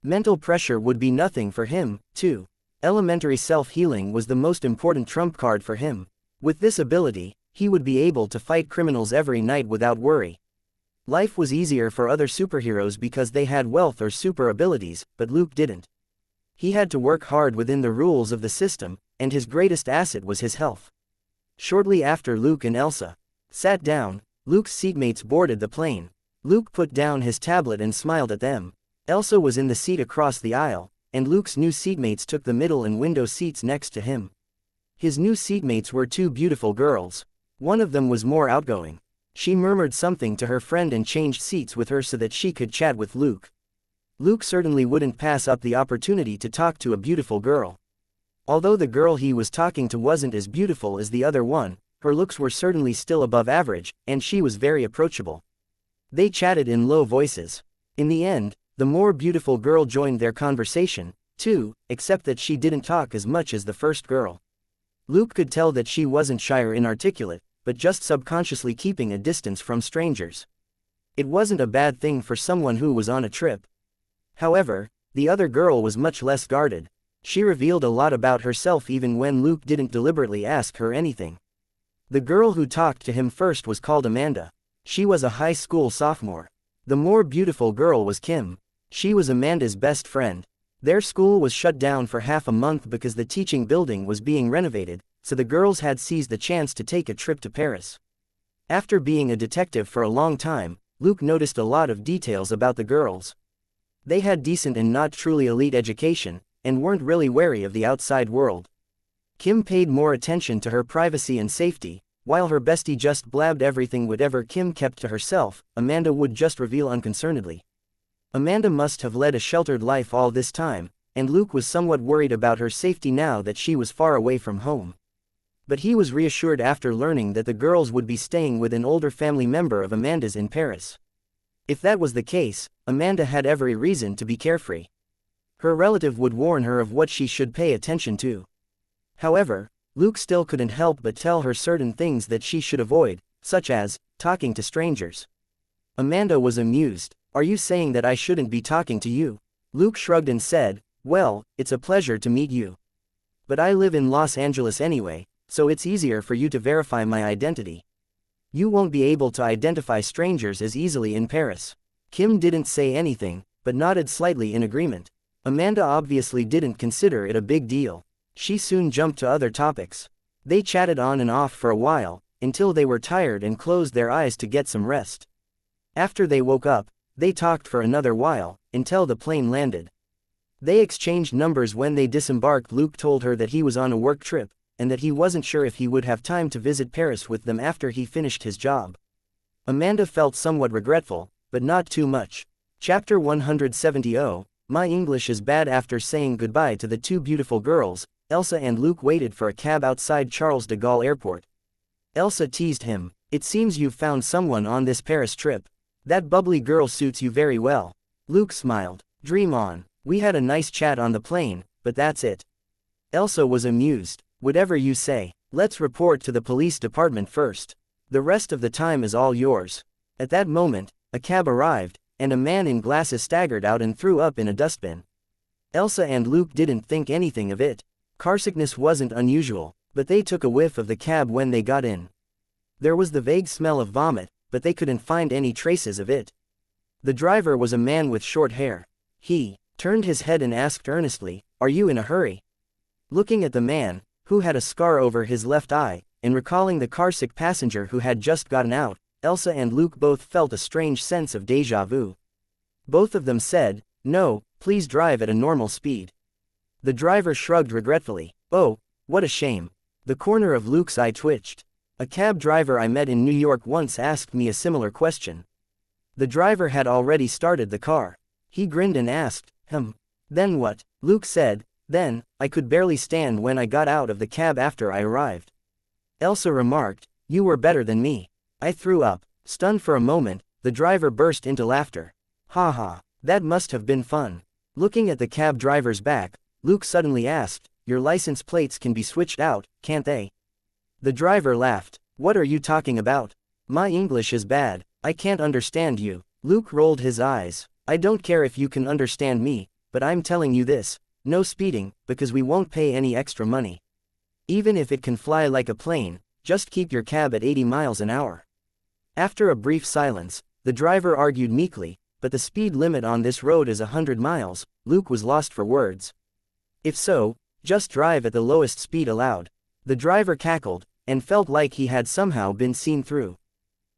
Mental pressure would be nothing for him, too. Elementary self-healing was the most important trump card for him. With this ability, he would be able to fight criminals every night without worry. Life was easier for other superheroes because they had wealth or super abilities, but Luke didn't. He had to work hard within the rules of the system, and his greatest asset was his health. Shortly after Luke and Elsa sat down, Luke's seatmates boarded the plane. Luke put down his tablet and smiled at them. Elsa was in the seat across the aisle, and Luke's new seatmates took the middle and window seats next to him. His new seatmates were 2 beautiful girls. One of them was more outgoing. She murmured something to her friend and changed seats with her so that she could chat with Luke. Luke certainly wouldn't pass up the opportunity to talk to a beautiful girl. Although the girl he was talking to wasn't as beautiful as the other one, her looks were certainly still above average, and she was very approachable. They chatted in low voices. In the end, the more beautiful girl joined their conversation, too, except that she didn't talk as much as the first girl. Luke could tell that she wasn't shy or inarticulate, but just subconsciously keeping a distance from strangers. It wasn't a bad thing for someone who was on a trip. However, the other girl was much less guarded. She revealed a lot about herself even when Luke didn't deliberately ask her anything. The girl who talked to him first was called Amanda. She was a high school sophomore. The more beautiful girl was Kim. She was Amanda's best friend. Their school was shut down for half a month because the teaching building was being renovated, so the girls had seized the chance to take a trip to Paris. After being a detective for a long time, Luke noticed a lot of details about the girls. They had decent and not truly elite education, and weren't really wary of the outside world. Kim paid more attention to her privacy and safety. While her bestie just blabbed everything whatever Kim kept to herself, Amanda would just reveal unconcernedly. Amanda must have led a sheltered life all this time, and Luke was somewhat worried about her safety now that she was far away from home. But he was reassured after learning that the girls would be staying with an older family member of Amanda's in Paris. If that was the case, Amanda had every reason to be carefree. Her relative would warn her of what she should pay attention to. However, Luke still couldn't help but tell her certain things that she should avoid, such as talking to strangers. Amanda was amused. "Are you saying that I shouldn't be talking to you?" Luke shrugged and said, "Well, it's a pleasure to meet you. But I live in Los Angeles anyway, so it's easier for you to verify my identity. You won't be able to identify strangers as easily in Paris." Kim didn't say anything, but nodded slightly in agreement. Amanda obviously didn't consider it a big deal. She soon jumped to other topics. They chatted on and off for a while, until they were tired and closed their eyes to get some rest. After they woke up, they talked for another while, until the plane landed. They exchanged numbers when they disembarked. Luke told her that he was on a work trip, and that he wasn't sure if he would have time to visit Paris with them after he finished his job. Amanda felt somewhat regretful, but not too much. Chapter 170. My English is bad. After saying goodbye to the two beautiful girls, Elsa and Luke waited for a cab outside Charles de Gaulle Airport. Elsa teased him, "It seems you've found someone on this Paris trip. That bubbly girl suits you very well." Luke smiled. "Dream on. We had a nice chat on the plane, but that's it." Elsa was amused. "Whatever you say. Let's report to the police department first. The rest of the time is all yours." At that moment, a cab arrived, and a man in glasses staggered out and threw up in a dustbin. Elsa and Luke didn't think anything of it. Carsickness wasn't unusual, but they took a whiff of the cab when they got in. There was the vague smell of vomit, but they couldn't find any traces of it. The driver was a man with short hair. He turned his head and asked earnestly, "Are you in a hurry?" Looking at the man, who had a scar over his left eye, and recalling the carsick passenger who had just gotten out, Elsa and Luke both felt a strange sense of déjà vu. Both of them said, "No, please drive at a normal speed." The driver shrugged regretfully. "Oh, what a shame." The corner of Luke's eye twitched. A cab driver I met in New York once asked me a similar question. The driver had already started the car. He grinned and asked, "Then what?" Luke said, "Then, I could barely stand when I got out of the cab after I arrived." Elsa remarked, "You were better than me." I threw up. Stunned for a moment, the driver burst into laughter. "Ha ha, that must have been fun." Looking at the cab driver's back, Luke suddenly asked, "Your license plates can be switched out, can't they?" The driver laughed. "What are you talking about? My English is bad, I can't understand you." Luke rolled his eyes. "I don't care if you can understand me, but I'm telling you this, no speeding, because we won't pay any extra money. Even if it can fly like a plane, just keep your cab at 80 miles an hour. After a brief silence, the driver argued meekly, "But the speed limit on this road is 100 miles, Luke was lost for words. "If so, just drive at the lowest speed allowed." The driver cackled, and felt like he had somehow been seen through.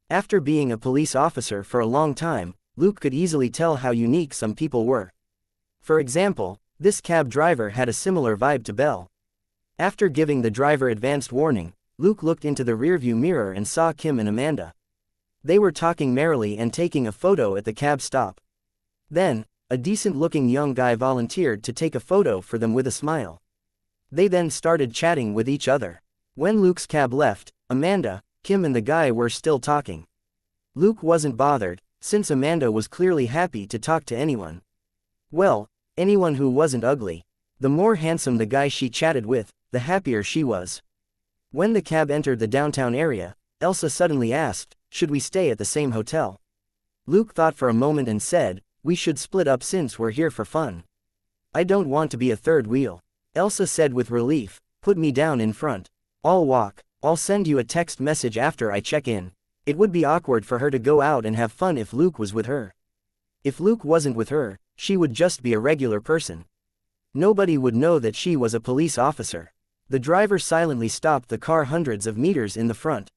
After being a police officer for a long time, Luke could easily tell how unique some people were. For example, this cab driver had a similar vibe to Belle. After giving the driver advanced warning, Luke looked into the rearview mirror and saw Kim and Amanda. They were talking merrily and taking a photo at the cab stop. Then, a decent-looking young guy volunteered to take a photo for them with a smile. They then started chatting with each other. When Luke's cab left, Amanda, Kim and the guy were still talking. Luke wasn't bothered, since Amanda was clearly happy to talk to anyone. Well, anyone who wasn't ugly. The more handsome the guy she chatted with, the happier she was. When the cab entered the downtown area, Elsa suddenly asked, "Should we stay at the same hotel?" Luke thought for a moment and said, "We should split up since we're here for fun." "I don't want to be a third wheel," Elsa said with relief. "Put me down in front. I'll walk. I'll send you a text message after I check in." It would be awkward for her to go out and have fun if Luke was with her. If Luke wasn't with her, she would just be a regular person. Nobody would know that she was a police officer. The driver silently stopped the car hundreds of meters in the front.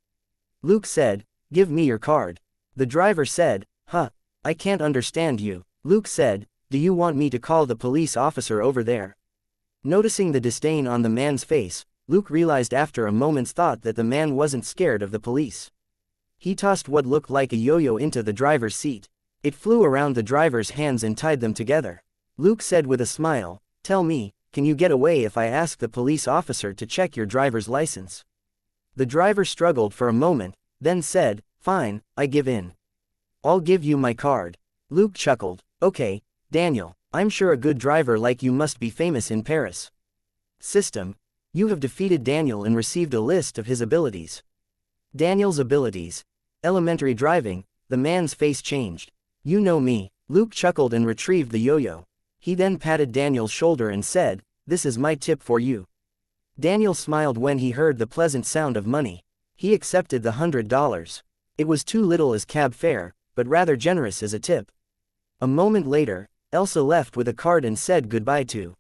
Luke said, "Give me your card." The driver said, "Huh, I can't understand you." Luke said, "Do you want me to call the police officer over there?" Noticing the disdain on the man's face, Luke realized after a moment's thought that the man wasn't scared of the police. He tossed what looked like a yo-yo into the driver's seat. It flew around the driver's hands and tied them together. Luke said with a smile, "Tell me, can you get away if I ask the police officer to check your driver's license?" The driver struggled for a moment, then said, "Fine, I give in. I'll give you my card." Luke chuckled, "Okay, Daniel, I'm sure a good driver like you must be famous in Paris. System. You have defeated Daniel and received a list of his abilities." Daniel's abilities. Elementary driving. The man's face changed. "You know me." Luke chuckled and retrieved the yo-yo. He then patted Daniel's shoulder and said, "This is my tip for you." Daniel smiled when he heard the pleasant sound of money. He accepted the $100. It was too little as cab fare, but rather generous as a tip. A moment later, Elsa left with a card and said goodbye to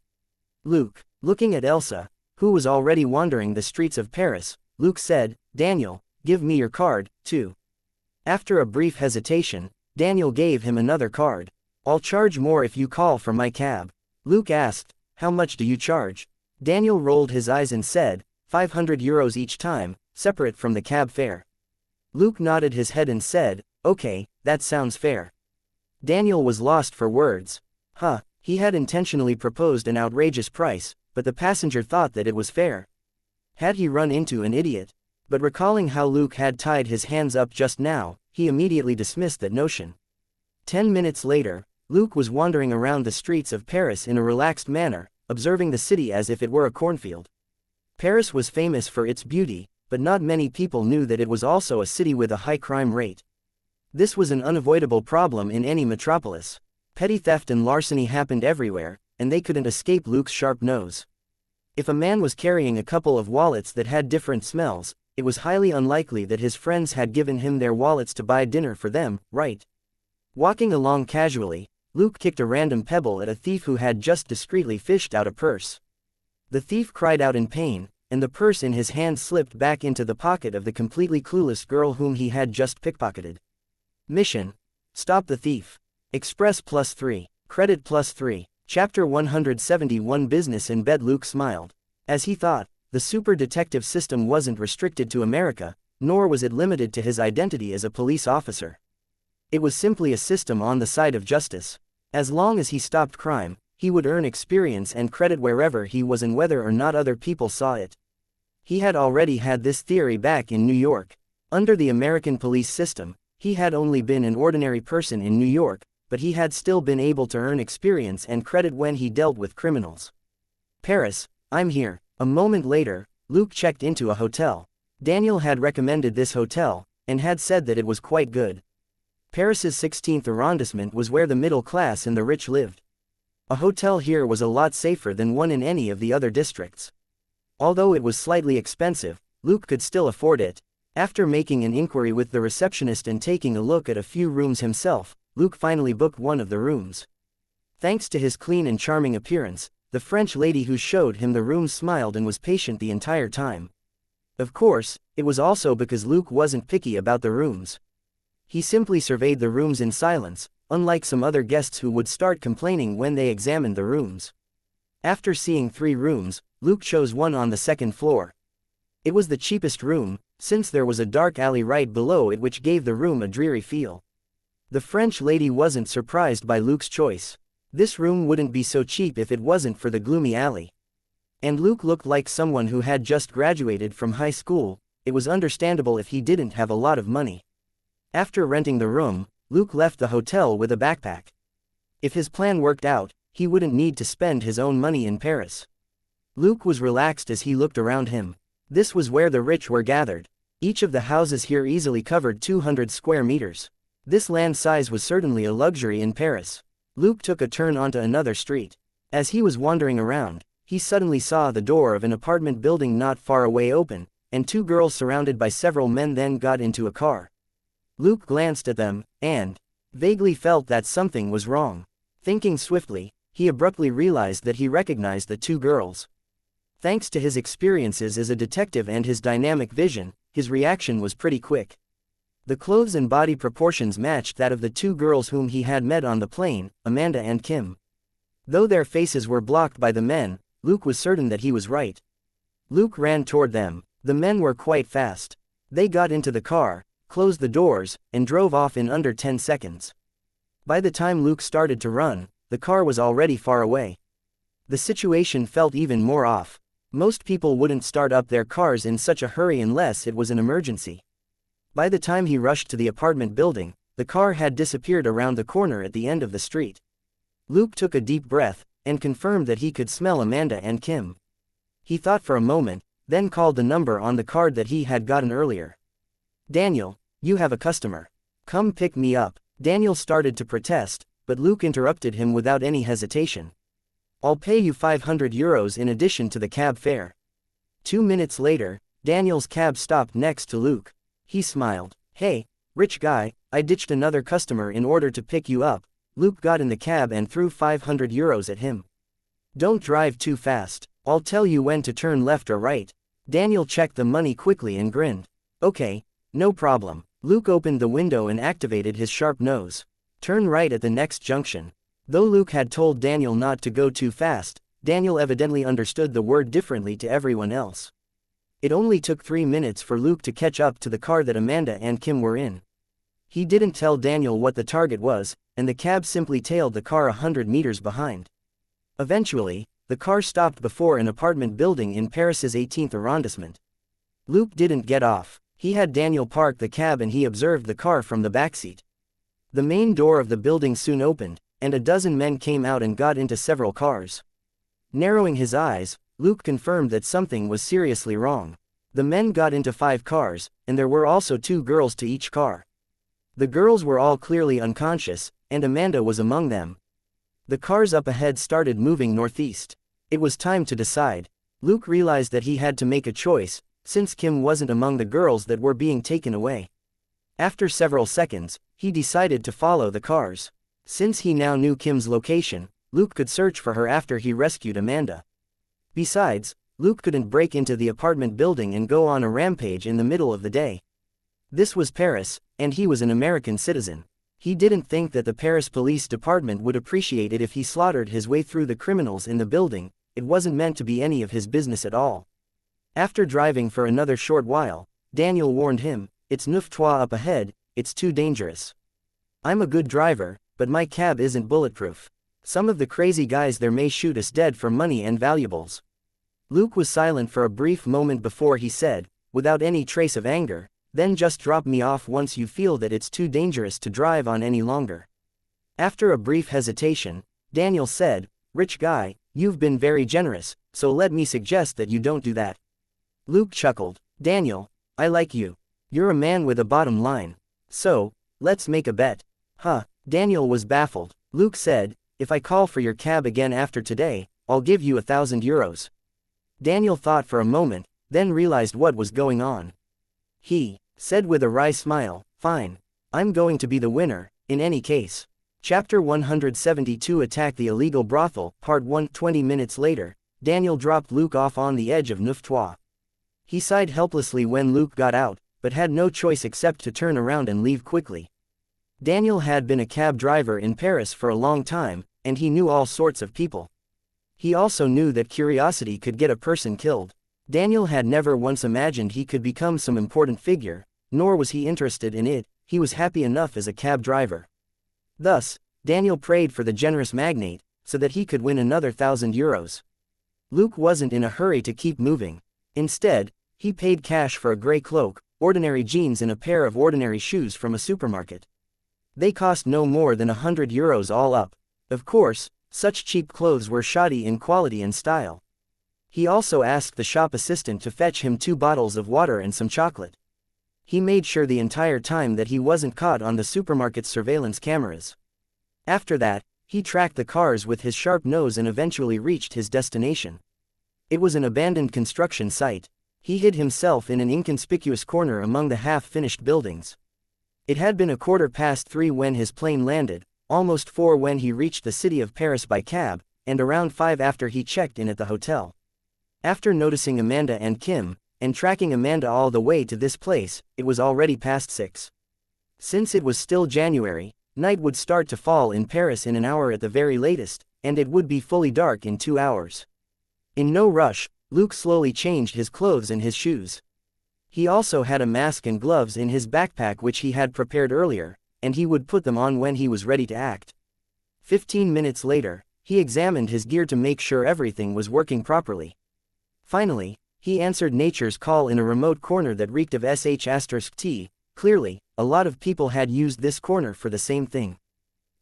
Luke. Looking at Elsa, who was already wandering the streets of Paris, Luke said, "Daniel, give me your card, too." After a brief hesitation, Daniel gave him another card. "I'll charge more if you call for my cab." Luke asked, "How much do you charge?" Daniel rolled his eyes and said, €500 each time, separate from the cab fare. Luke nodded his head and said, "Okay, that sounds fair." Daniel was lost for words. He had intentionally proposed an outrageous price, but the passenger thought that it was fair. Had he run into an idiot? But recalling how Luke had tied his hands up just now, he immediately dismissed that notion. 10 minutes later, Luke was wandering around the streets of Paris in a relaxed manner, observing the city as if it were a cornfield. Paris was famous for its beauty, but not many people knew that it was also a city with a high crime rate. This was an unavoidable problem in any metropolis. Petty theft and larceny happened everywhere, and they couldn't escape Luke's sharp nose. If a man was carrying a couple of wallets that had different smells, it was highly unlikely that his friends had given him their wallets to buy dinner for them, right? Walking along casually, Luke kicked a random pebble at a thief who had just discreetly fished out a purse. The thief cried out in pain, and the purse in his hand slipped back into the pocket of the completely clueless girl whom he had just pickpocketed. Mission: stop the thief. Express +3. Credit +3. Chapter 171. Business in bed. Luke smiled. As he thought, the super detective system wasn't restricted to America, nor was it limited to his identity as a police officer. It was simply a system on the side of justice. As long as he stopped crime, he would earn experience and credit wherever he was and whether or not other people saw it. He had already had this theory back in New York. Under the American police system, he had only been an ordinary person in New York, but he had still been able to earn experience and credit when he dealt with criminals. Paris, I'm here. A moment later, Luke checked into a hotel. Daniel had recommended this hotel, and had said that it was quite good. Paris's 16th arrondissement was where the middle class and the rich lived. A hotel here was a lot safer than one in any of the other districts. Although it was slightly expensive, Luke could still afford it. After making an inquiry with the receptionist and taking a look at a few rooms himself, Luke finally booked one of the rooms. Thanks to his clean and charming appearance, the French lady who showed him the room smiled and was patient the entire time. Of course, it was also because Luke wasn't picky about the rooms. He simply surveyed the rooms in silence, unlike some other guests who would start complaining when they examined the rooms. After seeing 3 rooms, Luke chose one on the 2nd floor. It was the cheapest room, since there was a dark alley right below it which gave the room a dreary feel. The French lady wasn't surprised by Luke's choice. This room wouldn't be so cheap if it wasn't for the gloomy alley. And Luke looked like someone who had just graduated from high school, it was understandable if he didn't have a lot of money. After renting the room, Luke left the hotel with a backpack. If his plan worked out, he wouldn't need to spend his own money in Paris. Luke was relaxed as he looked around him. This was where the rich were gathered. Each of the houses here easily covered 200 square meters. This land size was certainly a luxury in Paris. Luke took a turn onto another street. As he was wandering around, he suddenly saw the door of an apartment building not far away open, and two girls surrounded by several men then got into a car. Luke glanced at them, and vaguely felt that something was wrong. Thinking swiftly, he abruptly realized that he recognized the two girls. Thanks to his experiences as a detective and his dynamic vision, his reaction was pretty quick. The clothes and body proportions matched that of the two girls whom he had met on the plane, Amanda and Kim. Though their faces were blocked by the men, Luke was certain that he was right. Luke ran toward them. The men were quite fast. They got into the car, closed the doors, and drove off in under 10 seconds. By the time Luke started to run, the car was already far away. The situation felt even more off. Most people wouldn't start up their cars in such a hurry unless it was an emergency. By the time he rushed to the apartment building, the car had disappeared around the corner at the end of the street. Luke took a deep breath, and confirmed that he could smell Amanda and Kim. He thought for a moment, then called the number on the card that he had gotten earlier. "Daniel, you have a customer. Come pick me up." Daniel started to protest, but Luke interrupted him without any hesitation. "I'll pay you 500 euros in addition to the cab fare." 2 minutes later, Daniel's cab stopped next to Luke. He smiled. "Hey, rich guy, I ditched another customer in order to pick you up." Luke got in the cab and threw 500 euros at him. "Don't drive too fast. I'll tell you when to turn left or right." Daniel checked the money quickly and grinned. "Okay, no problem." Luke opened the window and activated his sharp nose. "Turn right at the next junction." Though Luke had told Daniel not to go too fast, Daniel evidently understood the word differently to everyone else. It only took 3 minutes for Luke to catch up to the car that Amanda and Kim were in. He didn't tell Daniel what the target was, and the cab simply tailed the car 100 meters behind. Eventually, the car stopped before an apartment building in Paris's 18th arrondissement. Luke didn't get off. He had Daniel park the cab and he observed the car from the backseat. The main door of the building soon opened, and a dozen men came out and got into several cars. Narrowing his eyes, Luke confirmed that something was seriously wrong. The men got into 5 cars, and there were also 2 girls to each car. The girls were all clearly unconscious, and Amanda was among them. The cars up ahead started moving northeast. It was time to decide. Luke realized that he had to make a choice, since Kim wasn't among the girls that were being taken away. After several seconds, he decided to follow the cars. Since he now knew Kim's location, Luke could search for her after he rescued Amanda. Besides, Luke couldn't break into the apartment building and go on a rampage in the middle of the day. This was Paris, and he was an American citizen. He didn't think that the Paris Police Department would appreciate it if he slaughtered his way through the criminals in the building. It wasn't meant to be any of his business at all. After driving for another short while, Daniel warned him, "It's 9-3 up ahead, it's too dangerous. I'm a good driver, but my cab isn't bulletproof. Some of the crazy guys there may shoot us dead for money and valuables." Luke was silent for a brief moment before he said, without any trace of anger, "Then just drop me off once you feel that it's too dangerous to drive on any longer." After a brief hesitation, Daniel said, "Rich guy, you've been very generous, so let me suggest that you don't do that." Luke chuckled. "Daniel, I like you. You're a man with a bottom line. So, let's make a bet." "Huh?" Daniel was baffled. Luke said, "If I call for your cab again after today, I'll give you 1,000 euros. Daniel thought for a moment, then realized what was going on. He said with a wry smile, "Fine. I'm going to be the winner, in any case." Chapter 172 Attack the Illegal Brothel, Part 1. 20 minutes later, Daniel dropped Luke off on the edge of 9-3. He sighed helplessly when Luke got out, but had no choice except to turn around and leave quickly. Daniel had been a cab driver in Paris for a long time, and he knew all sorts of people. He also knew that curiosity could get a person killed. Daniel had never once imagined he could become some important figure, nor was he interested in it. He was happy enough as a cab driver. Thus, Daniel prayed for the generous magnate, so that he could win another 1,000 euros. Luke wasn't in a hurry to keep moving. Instead, he paid cash for a gray cloak, ordinary jeans and a pair of ordinary shoes from a supermarket. They cost no more than €100 all up. Of course, such cheap clothes were shoddy in quality and style. He also asked the shop assistant to fetch him 2 bottles of water and some chocolate. He made sure the entire time that he wasn't caught on the supermarket's surveillance cameras. After that, he tracked the cars with his sharp nose and eventually reached his destination. It was an abandoned construction site. He hid himself in an inconspicuous corner among the half-finished buildings. It had been 3:15 when his plane landed, almost 4 when he reached the city of Paris by cab, and around 5 after he checked in at the hotel. After noticing Amanda and Kim, and tracking Amanda all the way to this place, it was already past 6. Since it was still January, night would start to fall in Paris in an hour at the very latest, and it would be fully dark in 2 hours. In no rush, Luke slowly changed his clothes and his shoes. He also had a mask and gloves in his backpack which he had prepared earlier, and he would put them on when he was ready to act. 15 minutes later, he examined his gear to make sure everything was working properly. Finally, he answered nature's call in a remote corner that reeked of sh*t. Clearly, a lot of people had used this corner for the same thing.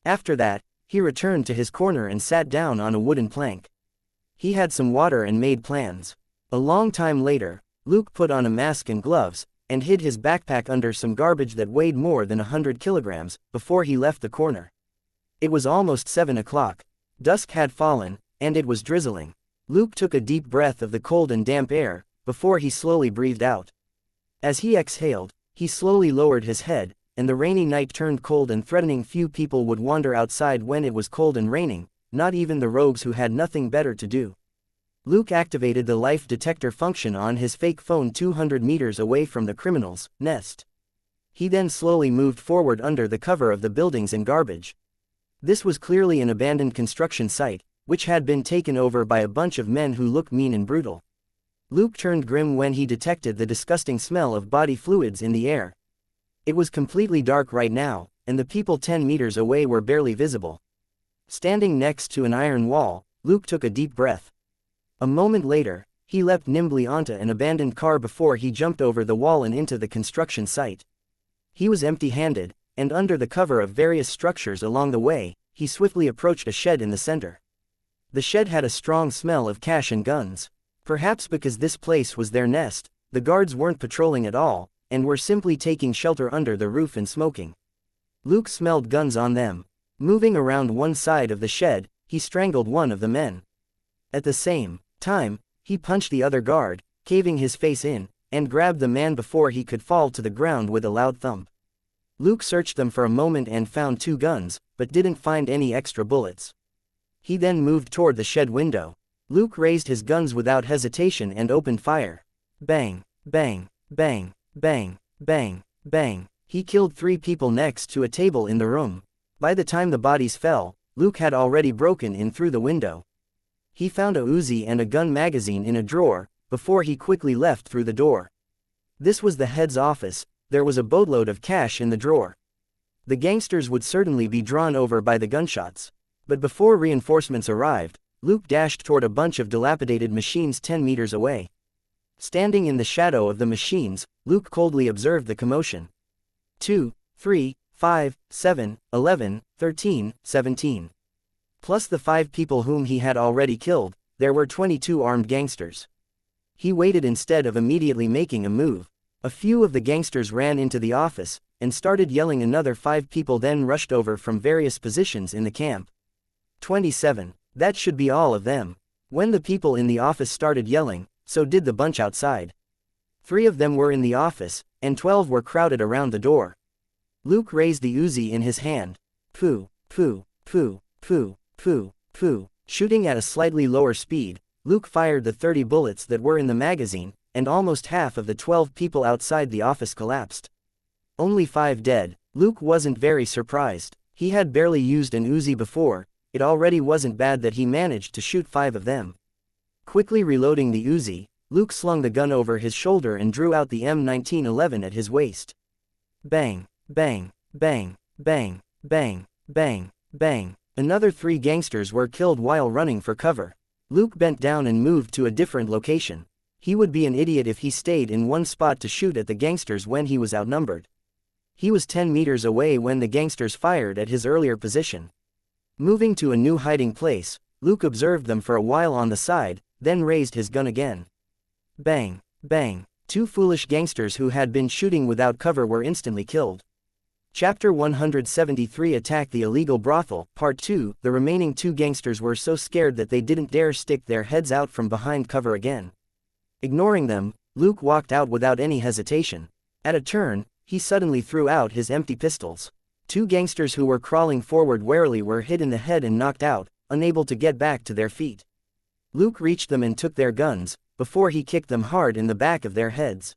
After that, he returned to his corner and sat down on a wooden plank. He had some water and made plans. A long time later, Luke put on a mask and gloves, and hid his backpack under some garbage that weighed more than 100 kilograms, before he left the corner. It was almost 7 o'clock. Dusk had fallen, and it was drizzling. Luke took a deep breath of the cold and damp air, before he slowly breathed out. As he exhaled, he slowly lowered his head, and the rainy night turned cold and threatening. Few people would wander outside when it was cold and raining, not even the rogues who had nothing better to do. Luke activated the life detector function on his fake phone 200 meters away from the criminal's nest. He then slowly moved forward under the cover of the buildings and garbage. This was clearly an abandoned construction site, which had been taken over by a bunch of men who looked mean and brutal. Luke turned grim when he detected the disgusting smell of body fluids in the air. It was completely dark right now, and the people 10 meters away were barely visible. Standing next to an iron wall, Luke took a deep breath. A moment later, he leapt nimbly onto an abandoned car before he jumped over the wall and into the construction site. He was empty-handed, and under the cover of various structures along the way, he swiftly approached a shed in the center. The shed had a strong smell of cash and guns. Perhaps because this place was their nest, the guards weren't patrolling at all, and were simply taking shelter under the roof and smoking. Luke smelled guns on them. Moving around one side of the shed, he strangled one of the men. At the same time, he punched the other guard, caving his face in, and grabbed the man before he could fall to the ground with a loud thump. Luke searched them for a moment and found 2 guns, but didn't find any extra bullets. He then moved toward the shed window. Luke raised his guns without hesitation and opened fire. Bang, bang, bang, bang, bang, bang. He killed 3 people next to a table in the room. By the time the bodies fell, Luke had already broken in through the window. He found a Uzi and a gun magazine in a drawer, before he quickly left through the door. This was the head's office. There was a boatload of cash in the drawer. The gangsters would certainly be drawn over by the gunshots. But before reinforcements arrived, Luke dashed toward a bunch of dilapidated machines 10 meters away. Standing in the shadow of the machines, Luke coldly observed the commotion. 2, 3, 5, 7, 11, 13, 17. Plus the 5 people whom he had already killed, there were 22 armed gangsters. He waited instead of immediately making a move. A few of the gangsters ran into the office, and started yelling. Another 5 people then rushed over from various positions in the camp. 27. That should be all of them. When the people in the office started yelling, so did the bunch outside. 3 of them were in the office, and 12 were crowded around the door. Luke raised the Uzi in his hand. Pooh, pooh, pooh, pooh, pooh, pooh. Shooting at a slightly lower speed, Luke fired the 30 bullets that were in the magazine, and almost half of the 12 people outside the office collapsed. Only 5 dead. Luke wasn't very surprised. He had barely used an Uzi before. It already wasn't bad that he managed to shoot 5 of them. Quickly reloading the Uzi, Luke slung the gun over his shoulder and drew out the M1911 at his waist. Bang, bang, bang, bang, bang, bang, bang. Another 3 gangsters were killed while running for cover. Luke bent down and moved to a different location. He would be an idiot if he stayed in one spot to shoot at the gangsters when he was outnumbered. He was 10 meters away when the gangsters fired at his earlier position. Moving to a new hiding place, Luke observed them for a while on the side, then raised his gun again. Bang, bang. 2 foolish gangsters who had been shooting without cover were instantly killed. Chapter 173 Attack the Illegal Brothel, Part 2. The remaining 2 gangsters were so scared that they didn't dare stick their heads out from behind cover again. Ignoring them, Luke walked out without any hesitation. At a turn, he suddenly threw out his empty pistols. 2 gangsters who were crawling forward warily were hit in the head and knocked out, unable to get back to their feet. Luke reached them and took their guns, before he kicked them hard in the back of their heads.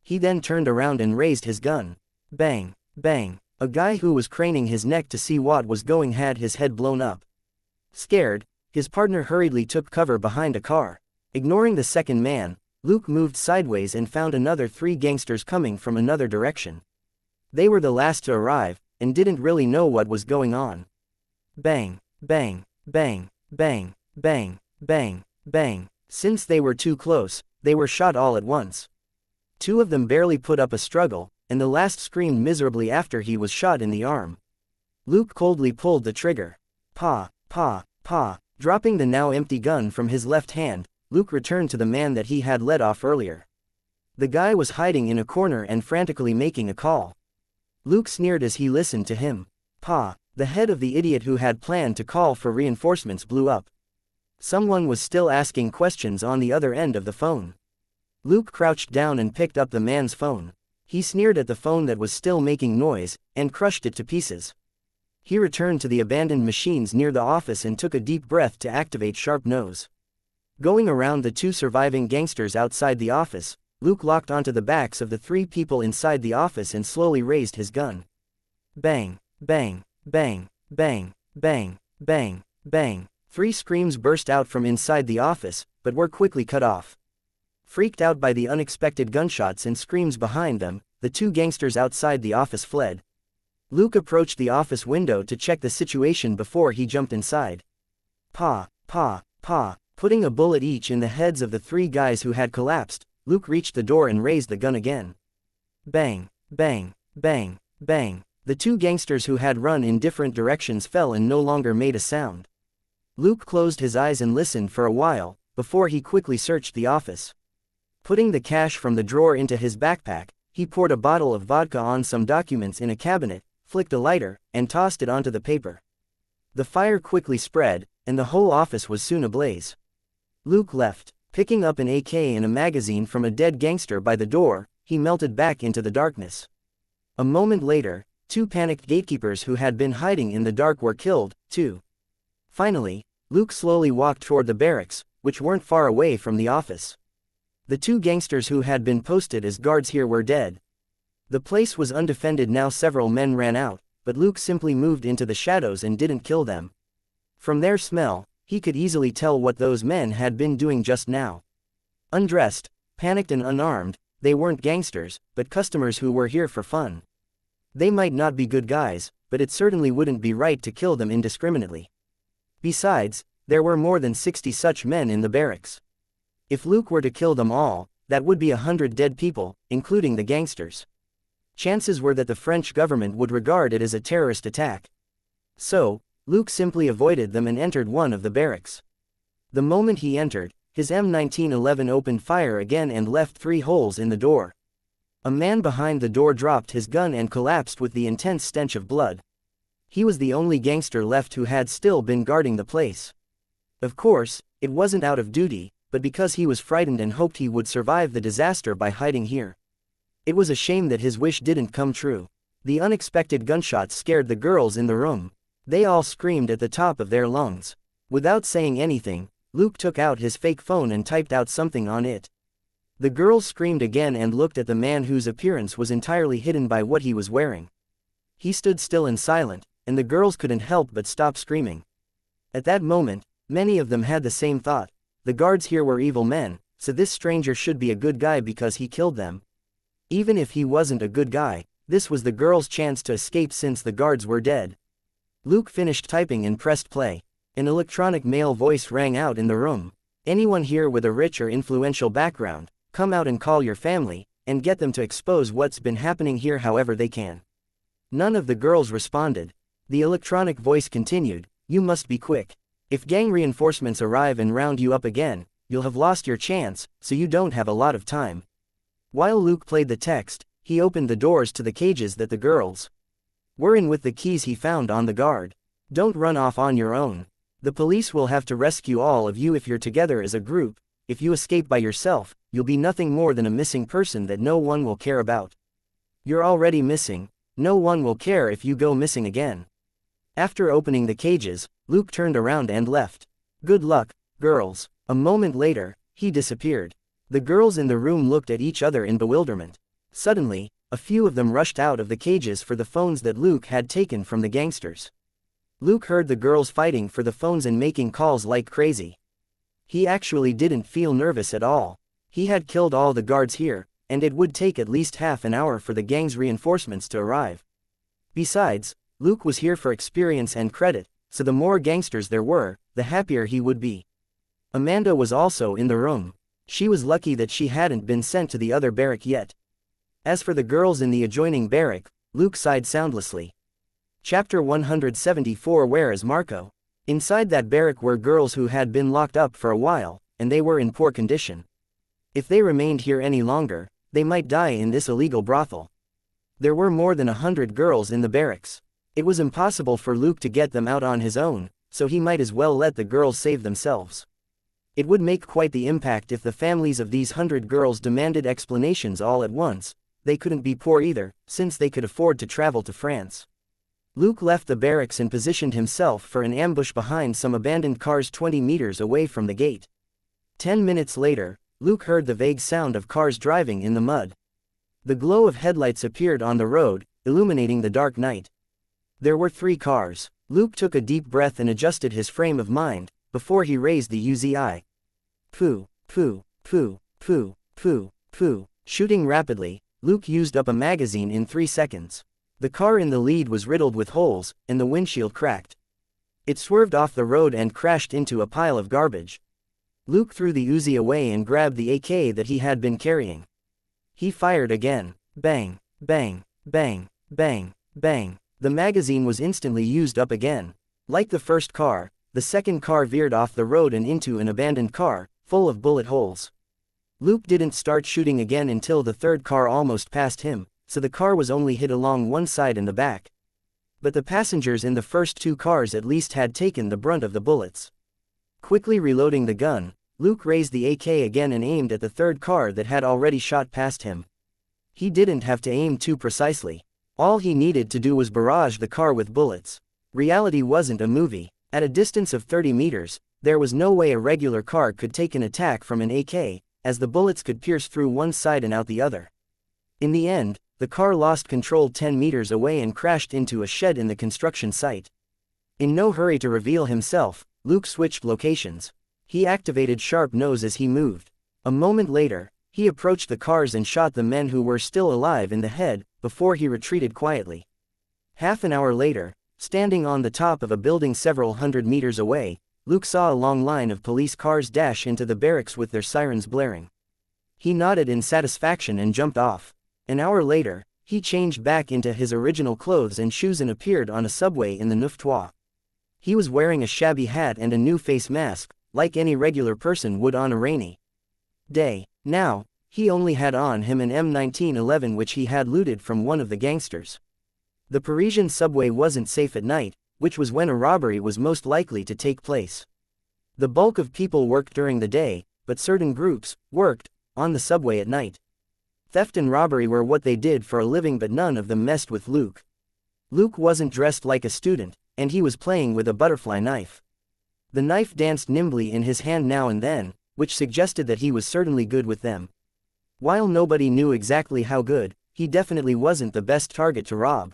He then turned around and raised his gun. Bang, bang. A guy who was craning his neck to see what was going had his head blown up. Scared, his partner hurriedly took cover behind a car. Ignoring the second man, Luke moved sideways and found another 3 gangsters coming from another direction. They were the last to arrive, and didn't really know what was going on. Bang, bang, bang, bang, bang, bang, bang. Since they were too close, they were shot all at once. 2 of them barely put up a struggle, and the last screamed miserably after he was shot in the arm. Luke coldly pulled the trigger. Pa, pa, pa. Dropping the now empty gun from his left hand, Luke returned to the man that he had let off earlier. The guy was hiding in a corner and frantically making a call. Luke sneered as he listened to him. Pa. The head of the idiot who had planned to call for reinforcements blew up. Someone was still asking questions on the other end of the phone. Luke crouched down and picked up the man's phone. He sneered at the phone that was still making noise, and crushed it to pieces. He returned to the abandoned machines near the office and took a deep breath to activate Sharp Nose. Going around the 2 surviving gangsters outside the office, Luke locked onto the backs of the 3 people inside the office and slowly raised his gun. Bang, bang, bang, bang, bang, bang, bang. 3 screams burst out from inside the office, but were quickly cut off. Freaked out by the unexpected gunshots and screams behind them, the 2 gangsters outside the office fled. Luke approached the office window to check the situation before he jumped inside. Pa, pa, pa. Putting a bullet each in the heads of the 3 guys who had collapsed, Luke reached the door and raised the gun again. Bang, bang, bang, bang. The 2 gangsters who had run in different directions fell and no longer made a sound. Luke closed his eyes and listened for a while, before he quickly searched the office. Putting the cash from the drawer into his backpack, he poured a bottle of vodka on some documents in a cabinet, flicked a lighter, and tossed it onto the paper. The fire quickly spread, and the whole office was soon ablaze. Luke left. Picking up an AK and a magazine from a dead gangster by the door, he melted back into the darkness. A moment later, 2 panicked gatekeepers who had been hiding in the dark were killed, too. Finally, Luke slowly walked toward the barracks, which weren't far away from the office. The 2 gangsters who had been posted as guards here were dead. The place was undefended now. Several men ran out, but Luke simply moved into the shadows and didn't kill them. From their smell, he could easily tell what those men had been doing just now. Undressed, panicked and unarmed, they weren't gangsters, but customers who were here for fun. They might not be good guys, but it certainly wouldn't be right to kill them indiscriminately. Besides, there were more than 60 such men in the barracks. If Luke were to kill them all, that would be 100 dead people, including the gangsters. Chances were that the French government would regard it as a terrorist attack. So, Luke simply avoided them and entered one of the barracks. The moment he entered, his M1911 opened fire again and left 3 holes in the door. A man behind the door dropped his gun and collapsed with the intense stench of blood. He was the only gangster left who had still been guarding the place. Of course, it wasn't out of duty, but because he was frightened and hoped he would survive the disaster by hiding here. It was a shame that his wish didn't come true. The unexpected gunshots scared the girls in the room. They all screamed at the top of their lungs. Without saying anything, Luke took out his fake phone and typed out something on it. The girls screamed again and looked at the man whose appearance was entirely hidden by what he was wearing. He stood still and silent, and the girls couldn't help but stop screaming. At that moment, many of them had the same thought. The guards here were evil men, so this stranger should be a good guy because he killed them. Even if he wasn't a good guy, this was the girls' chance to escape since the guards were dead. Luke finished typing and pressed play. An electronic male voice rang out in the room. Anyone here with a rich or influential background, come out and call your family, and get them to expose what's been happening here however they can. None of the girls responded. The electronic voice continued, you must be quick. If gang reinforcements arrive and round you up again, you'll have lost your chance, so you don't have a lot of time. While Luke played the text, he opened the doors to the cages that the girls were in with the keys he found on the guard. Don't run off on your own. The police will have to rescue all of you if you're together as a group. If you escape by yourself, you'll be nothing more than a missing person that no one will care about. You're already missing, no one will care if you go missing again. After opening the cages, Luke turned around and left. Good luck, girls. A moment later, he disappeared. The girls in the room looked at each other in bewilderment. Suddenly, a few of them rushed out of the cages for the phones that Luke had taken from the gangsters. Luke heard the girls fighting for the phones and making calls like crazy. He actually didn't feel nervous at all. He had killed all the guards here, and it would take at least half an hour for the gang's reinforcements to arrive. Besides, Luke was here for experience and credit, so the more gangsters there were, the happier he would be. Amanda was also in the room. She was lucky that she hadn't been sent to the other barrack yet. As for the girls in the adjoining barrack, Luke sighed soundlessly. Chapter 174. Where is Marco? Inside that barrack were girls who had been locked up for a while, and they were in poor condition. If they remained here any longer, they might die in this illegal brothel. There were more than 100 girls in the barracks. It was impossible for Luke to get them out on his own, so he might as well let the girls save themselves. It would make quite the impact if the families of these 100 girls demanded explanations all at once. They couldn't be poor either, since they could afford to travel to France. Luke left the barracks and positioned himself for an ambush behind some abandoned cars 20 meters away from the gate. 10 minutes later, Luke heard the vague sound of cars driving in the mud. The glow of headlights appeared on the road, illuminating the dark night. There were 3 cars. Luke took a deep breath and adjusted his frame of mind, before he raised the Uzi. Poo, poo, poo, poo, poo, poo. Shooting rapidly, Luke used up a magazine in 3 seconds. The car in the lead was riddled with holes, and the windshield cracked. It swerved off the road and crashed into a pile of garbage. Luke threw the Uzi away and grabbed the AK that he had been carrying. He fired again. Bang, bang, bang, bang, bang. The magazine was instantly used up again. Like the first car, the second car veered off the road and into an abandoned car, full of bullet holes. Luke didn't start shooting again until the third car almost passed him, so the car was only hit along one side and the back. But the passengers in the first 2 cars at least had taken the brunt of the bullets. Quickly reloading the gun, Luke raised the AK again and aimed at the third car that had already shot past him. He didn't have to aim too precisely. All he needed to do was barrage the car with bullets. Reality wasn't a movie. At a distance of 30 meters, there was no way a regular car could take an attack from an AK, as the bullets could pierce through one side and out the other. In the end, the car lost control 10 meters away and crashed into a shed in the construction site. In no hurry to reveal himself, Luke switched locations. He activated sharp nose as he moved. A moment later, he approached the cars and shot the men who were still alive in the head, before he retreated quietly. Half an hour later, standing on the top of a building several hundred meters away, Luke saw a long line of police cars dash into the barracks with their sirens blaring. He nodded in satisfaction and jumped off. An hour later, he changed back into his original clothes and shoes and appeared on a subway in the Neuf Trois. He was wearing a shabby hat and a new face mask, like any regular person would on a rainy day. Now, he only had on him an M1911 which he had looted from one of the gangsters. The Parisian subway wasn't safe at night, which was when a robbery was most likely to take place. The bulk of people worked during the day, but certain groups worked on the subway at night. Theft and robbery were what they did for a living, but none of them messed with Luke. Luke wasn't dressed like a student, and he was playing with a butterfly knife. The knife danced nimbly in his hand now and then, which suggested that he was certainly good with them. While nobody knew exactly how good, he definitely wasn't the best target to rob.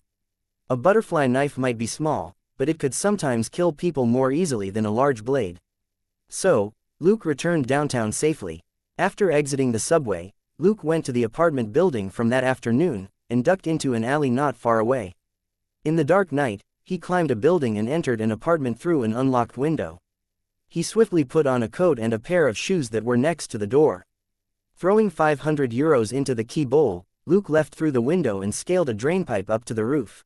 A butterfly knife might be small, but it could sometimes kill people more easily than a large blade. So, Luke returned downtown safely. After exiting the subway, Luke went to the apartment building from that afternoon, and ducked into an alley not far away. In the dark night, he climbed a building and entered an apartment through an unlocked window. He swiftly put on a coat and a pair of shoes that were next to the door. Throwing €500 into the key bowl, Luke left through the window and scaled a drainpipe up to the roof.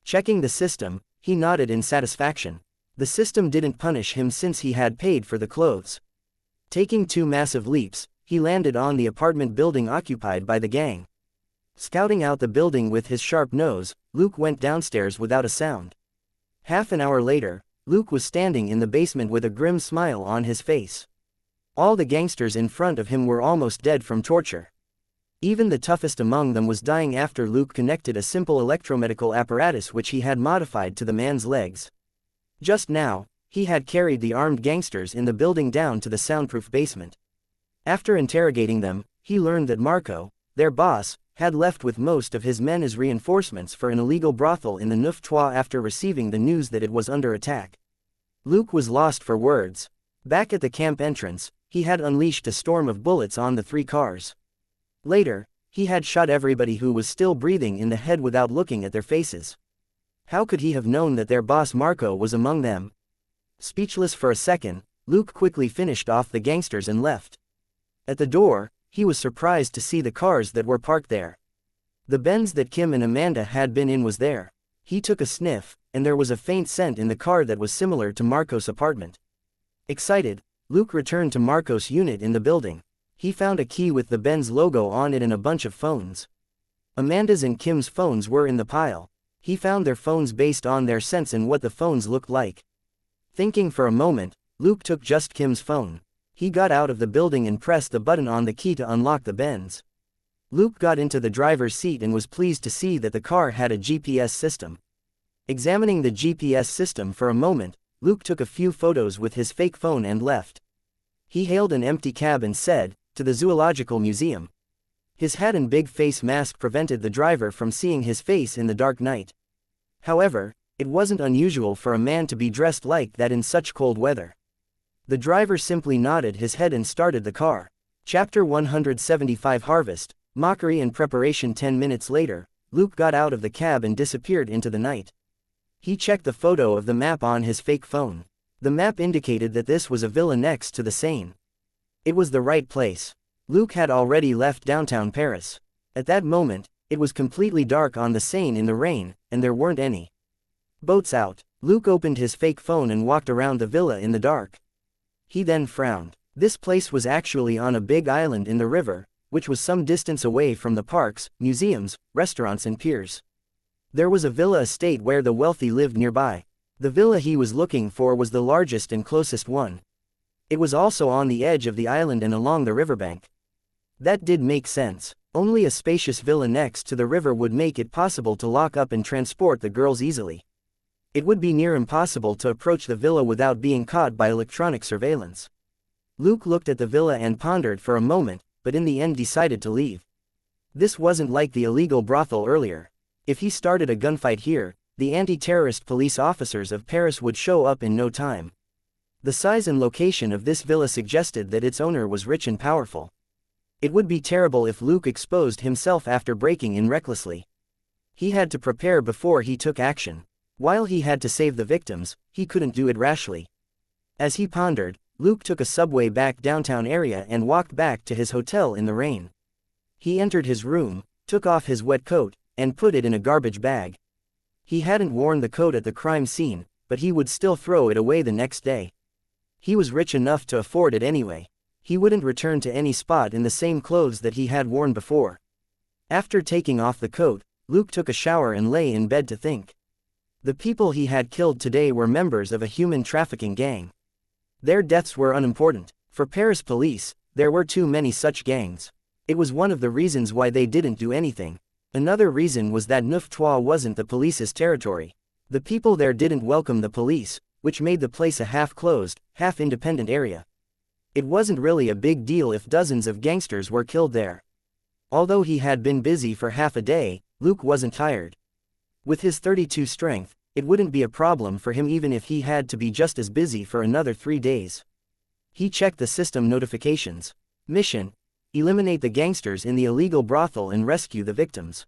Checking the system, he nodded in satisfaction. The system didn't punish him since he had paid for the clothes. Taking 2 massive leaps, he landed on the apartment building occupied by the gang. Scouting out the building with his sharp nose, Luke went downstairs without a sound. Half an hour later, Luke was standing in the basement with a grim smile on his face. All the gangsters in front of him were almost dead from torture. Even the toughest among them was dying after Luke connected a simple electromedical apparatus which he had modified to the man's legs. Just now, he had carried the armed gangsters in the building down to the soundproof basement. After interrogating them, he learned that Marco, their boss, had left with most of his men as reinforcements for an illegal brothel in the Neuf Trois after receiving the news that it was under attack. Luke was lost for words. Back at the camp entrance, he had unleashed a storm of bullets on the 3 cars. Later, he had shot everybody who was still breathing in the head without looking at their faces. How could he have known that their boss Marco was among them? Speechless for a second, Luke quickly finished off the gangsters and left. At the door, he was surprised to see the cars that were parked there. The Benz that Kim and Amanda had been in was there. He took a sniff, and there was a faint scent in the car that was similar to Marco's apartment. Excited, Luke returned to Marco's unit in the building. He found a key with the Benz logo on it and a bunch of phones. Amanda's and Kim's phones were in the pile. He found their phones based on their scents and what the phones looked like. Thinking for a moment, Luke took just Kim's phone. He got out of the building and pressed the button on the key to unlock the Benz. Luke got into the driver's seat and was pleased to see that the car had a GPS system. Examining the GPS system for a moment, Luke took a few photos with his fake phone and left. He hailed an empty cab and said, "To the Zoological Museum." His hat and big face mask prevented the driver from seeing his face in the dark night. However, it wasn't unusual for a man to be dressed like that in such cold weather. The driver simply nodded his head and started the car. Chapter 175 Harvest, Mockery and Preparation. 10 minutes later, Luke got out of the cab and disappeared into the night. He checked the photo of the map on his fake phone. The map indicated that this was a villa next to the Seine. It was the right place. Luke had already left downtown Paris. At that moment, it was completely dark on the Seine in the rain, and there weren't any boats out. Luke opened his fake phone and walked around the villa in the dark. He then frowned. This place was actually on a big island in the river, which was some distance away from the parks, museums, restaurants and piers. There was a villa estate where the wealthy lived nearby. The villa he was looking for was the largest and closest one. It was also on the edge of the island and along the riverbank. That did make sense. Only a spacious villa next to the river would make it possible to lock up and transport the girls easily. It would be near impossible to approach the villa without being caught by electronic surveillance. Luke looked at the villa and pondered for a moment, but in the end decided to leave. This wasn't like the illegal brothel earlier. If he started a gunfight here, the anti-terrorist police officers of Paris would show up in no time. The size and location of this villa suggested that its owner was rich and powerful. It would be terrible if Luke exposed himself after breaking in recklessly. He had to prepare before he took action. While he had to save the victims, he couldn't do it rashly. As he pondered, Luke took a subway back downtown area and walked back to his hotel in the rain. He entered his room, took off his wet coat, and put it in a garbage bag. He hadn't worn the coat at the crime scene, but he would still throw it away the next day. He was rich enough to afford it anyway. He wouldn't return to any spot in the same clothes that he had worn before. After taking off the coat, Luke took a shower and lay in bed to think. The people he had killed today were members of a human trafficking gang. Their deaths were unimportant. For Paris police, there were too many such gangs. It was one of the reasons why they didn't do anything. Another reason was that Neuf Trois wasn't the police's territory. The people there didn't welcome the police, which made the place a half-closed, half-independent area. It wasn't really a big deal if dozens of gangsters were killed there. Although he had been busy for half a day, Luke wasn't tired. With his 32 strength, it wouldn't be a problem for him even if he had to be just as busy for another 3 days. He checked the system notifications. Mission: eliminate the gangsters in the illegal brothel and rescue the victims.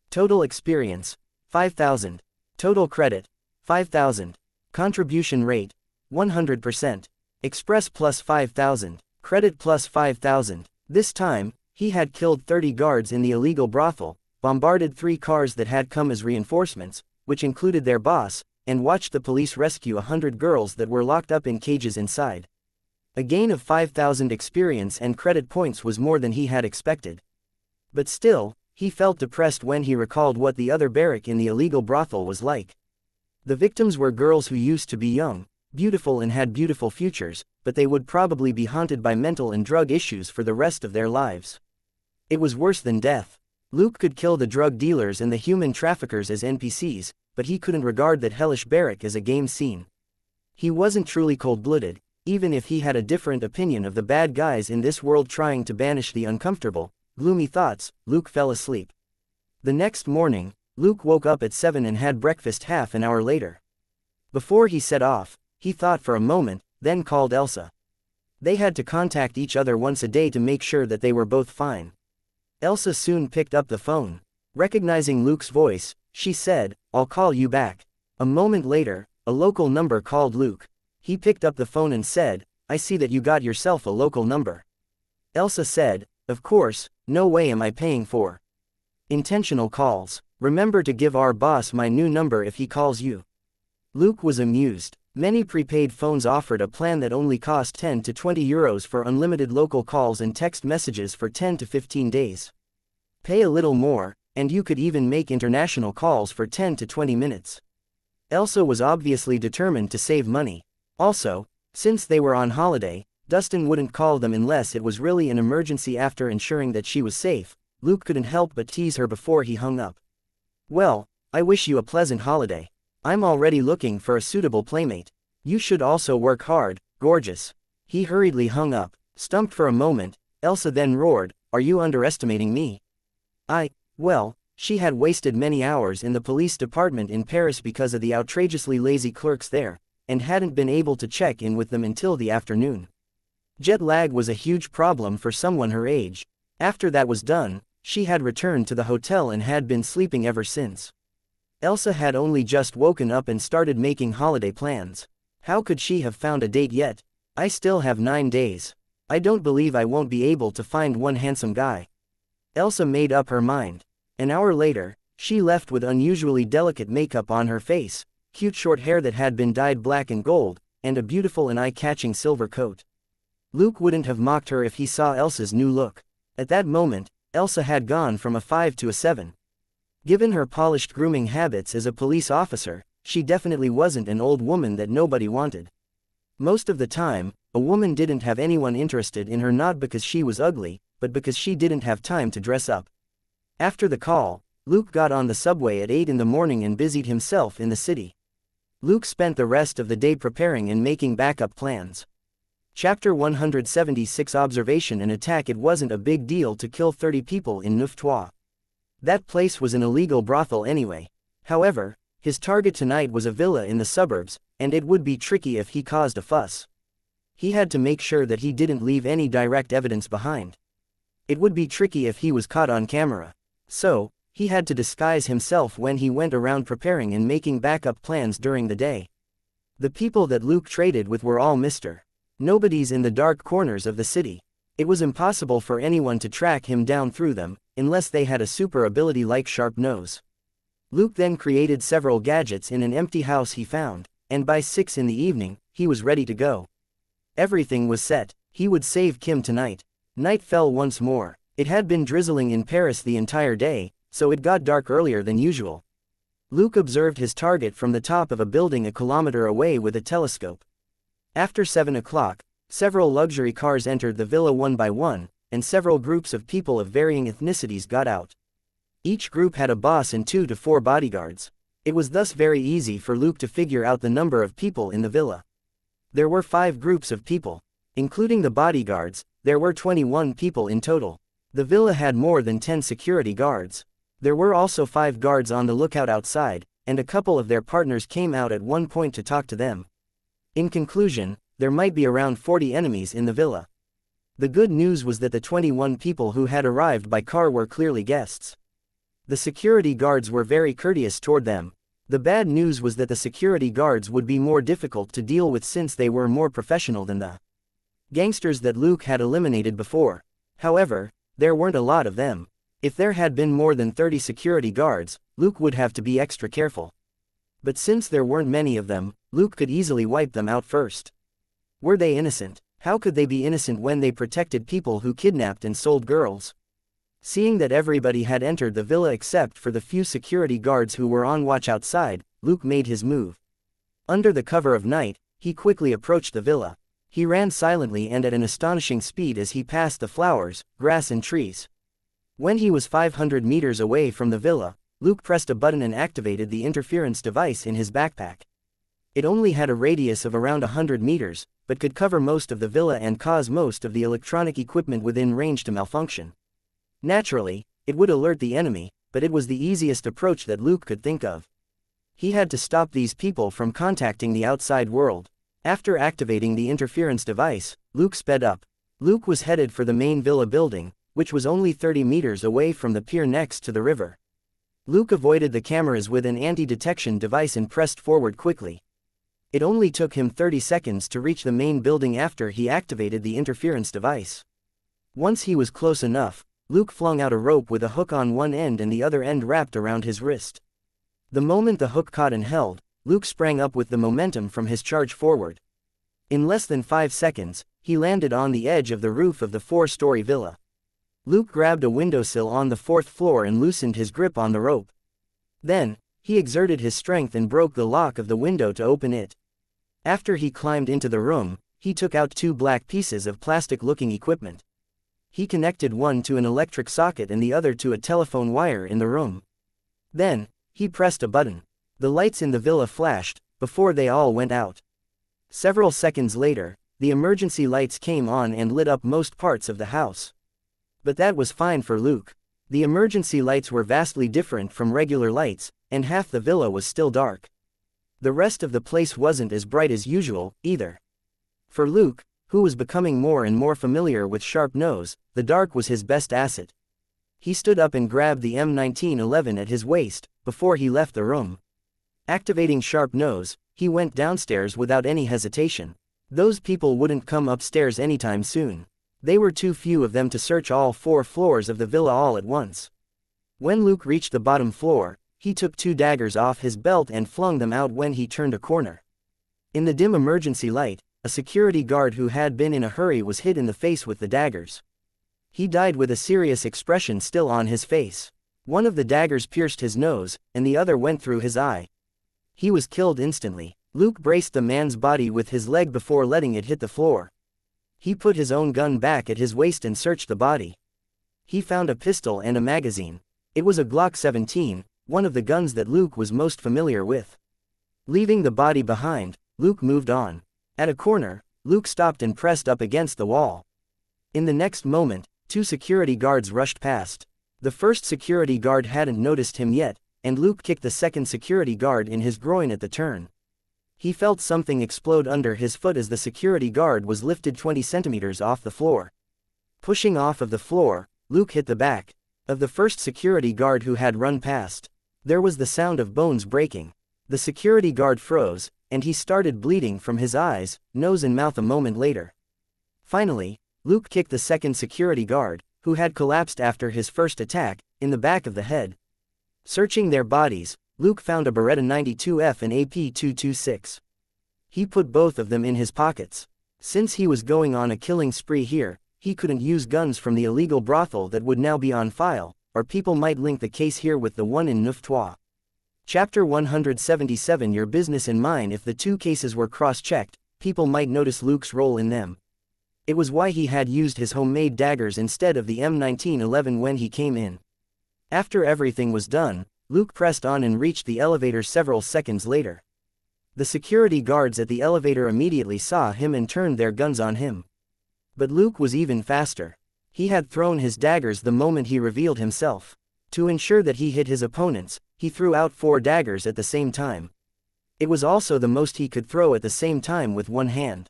Total experience: 5,000. Total credit: 5,000. Contribution rate: 100%. Express plus 5,000. Credit plus 5,000. This time, he had killed 30 guards in the illegal brothel, bombarded 3 cars that had come as reinforcements, which included their boss, and watched the police rescue 100 girls that were locked up in cages inside. A gain of 5,000 experience and credit points was more than he had expected. But still, he felt depressed when he recalled what the other barrack in the illegal brothel was like. The victims were girls who used to be young, beautiful and had beautiful futures, but they would probably be haunted by mental and drug issues for the rest of their lives. It was worse than death. Luke could kill the drug dealers and the human traffickers as NPCs, but he couldn't regard that hellish barrack as a game scene. He wasn't truly cold-blooded, even if he had a different opinion of the bad guys in this world trying to banish the uncomfortable, gloomy thoughts. Luke fell asleep. The next morning, Luke woke up at 7 and had breakfast half an hour later. Before he set off, he thought for a moment, then called Elsa. They had to contact each other once a day to make sure that they were both fine. Elsa soon picked up the phone. Recognizing Luke's voice, she said, "I'll call you back." A moment later, a local number called Luke. He picked up the phone and said, "I see that you got yourself a local number." Elsa said, "Of course, no way am I paying for intentional calls. Remember to give our boss my new number if he calls you." Luke was amused. Many prepaid phones offered a plan that only cost 10 to 20 euros for unlimited local calls and text messages for 10 to 15 days. Pay a little more, and you could even make international calls for 10 to 20 minutes. Elsa was obviously determined to save money. Also, since they were on holiday, Dustin wouldn't call them unless it was really an emergency. After ensuring that she was safe, Luke couldn't help but tease her before he hung up. "Well, I wish you a pleasant holiday. I'm already looking for a suitable playmate. You should also work hard, gorgeous." He hurriedly hung up. Stumped for a moment, Elsa then roared, "Are you underestimating me?" Well, she had wasted many hours in the police department in Paris because of the outrageously lazy clerks there, and hadn't been able to check in with them until the afternoon. Jet lag was a huge problem for someone her age. After that was done, she had returned to the hotel and had been sleeping ever since. Elsa had only just woken up and started making holiday plans. How could she have found a date yet? "I still have 9 days. I don't believe I won't be able to find one handsome guy." Elsa made up her mind. An hour later, she left with unusually delicate makeup on her face, cute short hair that had been dyed black and gold, and a beautiful and eye-catching silver coat. Luke wouldn't have mocked her if he saw Elsa's new look. At that moment, Elsa had gone from a 5 to a 7. Given her polished grooming habits as a police officer, she definitely wasn't an old woman that nobody wanted. Most of the time, a woman didn't have anyone interested in her, not because she was ugly, but because she didn't have time to dress up. After the call, Luke got on the subway at 8 in the morning and busied himself in the city. Luke spent the rest of the day preparing and making backup plans. Chapter 176 Observation and Attack. It wasn't a big deal to kill 30 people in Neuf-Trois. That place was an illegal brothel anyway. However, his target tonight was a villa in the suburbs, and it would be tricky if he caused a fuss. He had to make sure that he didn't leave any direct evidence behind. It would be tricky if he was caught on camera. So, he had to disguise himself when he went around preparing and making backup plans during the day. The people that Luke traded with were all Mr. Nobodies in the dark corners of the city. It was impossible for anyone to track him down through them, unless they had a super ability like Sharp Nose. Luke then created several gadgets in an empty house he found, and by 6 in the evening, he was ready to go. Everything was set. He would save Kim tonight. Night fell once more. It had been drizzling in Paris the entire day, so it got dark earlier than usual. Luke observed his target from the top of a building a kilometer away with a telescope. After 7 o'clock, several luxury cars entered the villa one by one, and several groups of people of varying ethnicities got out. Each group had a boss and 2 to 4 bodyguards. It was thus very easy for Luke to figure out the number of people in the villa. There were 5 groups of people. Including the bodyguards, there were 21 people in total. The villa had more than 10 security guards. There were also 5 guards on the lookout outside, and a couple of their partners came out at one point to talk to them. In conclusion, there might be around 40 enemies in the villa. The good news was that the 21 people who had arrived by car were clearly guests. The security guards were very courteous toward them. The bad news was that the security guards would be more difficult to deal with since they were more professional than the gangsters that Luke had eliminated before. However, there weren't a lot of them. If there had been more than 30 security guards, Luke would have to be extra careful. But since there weren't many of them, Luke could easily wipe them out first. Were they innocent? How could they be innocent when they protected people who kidnapped and sold girls? Seeing that everybody had entered the villa except for the few security guards who were on watch outside, Luke made his move. Under the cover of night, he quickly approached the villa. He ran silently and at an astonishing speed as he passed the flowers, grass and trees. When he was 500 meters away from the villa, Luke pressed a button and activated the interference device in his backpack. It only had a radius of around 100 meters, but could cover most of the villa and cause most of the electronic equipment within range to malfunction. Naturally, it would alert the enemy, but it was the easiest approach that Luke could think of. He had to stop these people from contacting the outside world. After activating the interference device, Luke sped up. Luke was headed for the main villa building, which was only 30 meters away from the pier next to the river. Luke avoided the cameras with an anti-detection device and pressed forward quickly. It only took him 30 seconds to reach the main building after he activated the interference device. Once he was close enough, Luke flung out a rope with a hook on one end and the other end wrapped around his wrist. The moment the hook caught and held, Luke sprang up with the momentum from his charge forward. In less than 5 seconds, he landed on the edge of the roof of the 4-story villa. Luke grabbed a windowsill on the 4th floor and loosened his grip on the rope. Then, he exerted his strength and broke the lock of the window to open it. After he climbed into the room, he took out 2 black pieces of plastic-looking equipment. He connected one to an electric socket and the other to a telephone wire in the room. Then, he pressed a button. The lights in the villa flashed, before they all went out. Several seconds later, the emergency lights came on and lit up most parts of the house. But that was fine for Luke. The emergency lights were vastly different from regular lights, and half the villa was still dark. The rest of the place wasn't as bright as usual, either. For Luke, who was becoming more and more familiar with Sharp Nose, the dark was his best asset. He stood up and grabbed the M1911 at his waist, before he left the room. Activating Sharp Nose, he went downstairs without any hesitation. Those people wouldn't come upstairs anytime soon. They were too few of them to search all 4 floors of the villa all at once. When Luke reached the bottom floor, he took 2 daggers off his belt and flung them out when he turned a corner. In the dim emergency light, a security guard who had been in a hurry was hit in the face with the daggers. He died with a serious expression still on his face. One of the daggers pierced his nose, and the other went through his eye. He was killed instantly. Luke braced the man's body with his leg before letting it hit the floor. He put his own gun back at his waist and searched the body. He found a pistol and a magazine. It was a Glock 17, one of the guns that Luke was most familiar with. Leaving the body behind, Luke moved on. At a corner, Luke stopped and pressed up against the wall. In the next moment, 2 security guards rushed past. The first security guard hadn't noticed him yet, and Luke kicked the second security guard in his groin at the turn. He felt something explode under his foot as the security guard was lifted 20 centimeters off the floor. Pushing off of the floor, Luke hit the back of the first security guard who had run past. There was the sound of bones breaking. The security guard froze, and he started bleeding from his eyes, nose and mouth a moment later. Finally, Luke kicked the second security guard, who had collapsed after his first attack, in the back of the head. Searching their bodies, Luke found a Beretta 92F and AP-226. He put both of them in his pockets. Since he was going on a killing spree here, he couldn't use guns from the illegal brothel that would now be on file, or people might link the case here with the one in Neuf-Trois. Chapter 177 Your business and mine. If the 2 cases were cross-checked, people might notice Luke's role in them. It was why he had used his homemade daggers instead of the M1911 when he came in. After everything was done, Luke pressed on and reached the elevator several seconds later. The security guards at the elevator immediately saw him and turned their guns on him. But Luke was even faster. He had thrown his daggers the moment he revealed himself. To ensure that he hit his opponents, he threw out 4 daggers at the same time. It was also the most he could throw at the same time with one hand.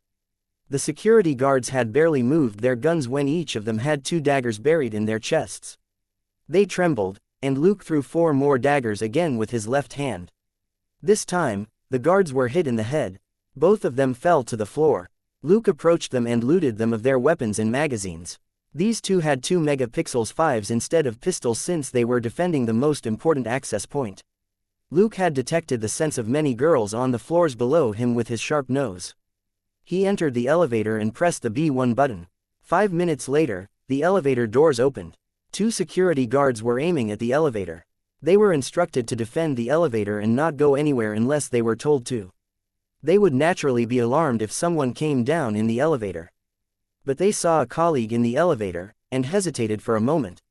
The security guards had barely moved their guns when each of them had 2 daggers buried in their chests. They trembled, and Luke threw 4 more daggers again with his left hand. This time, the guards were hit in the head. Both of them fell to the floor. Luke approached them and looted them of their weapons and magazines. These two had 2 megapixels 5s instead of pistols since they were defending the most important access point. Luke had detected the scents of many girls on the floors below him with his sharp nose. He entered the elevator and pressed the B1 button. 5 minutes later, the elevator doors opened. 2 security guards were aiming at the elevator. They were instructed to defend the elevator and not go anywhere unless they were told to. They would naturally be alarmed if someone came down in the elevator. But they saw a colleague in the elevator, and hesitated for a moment.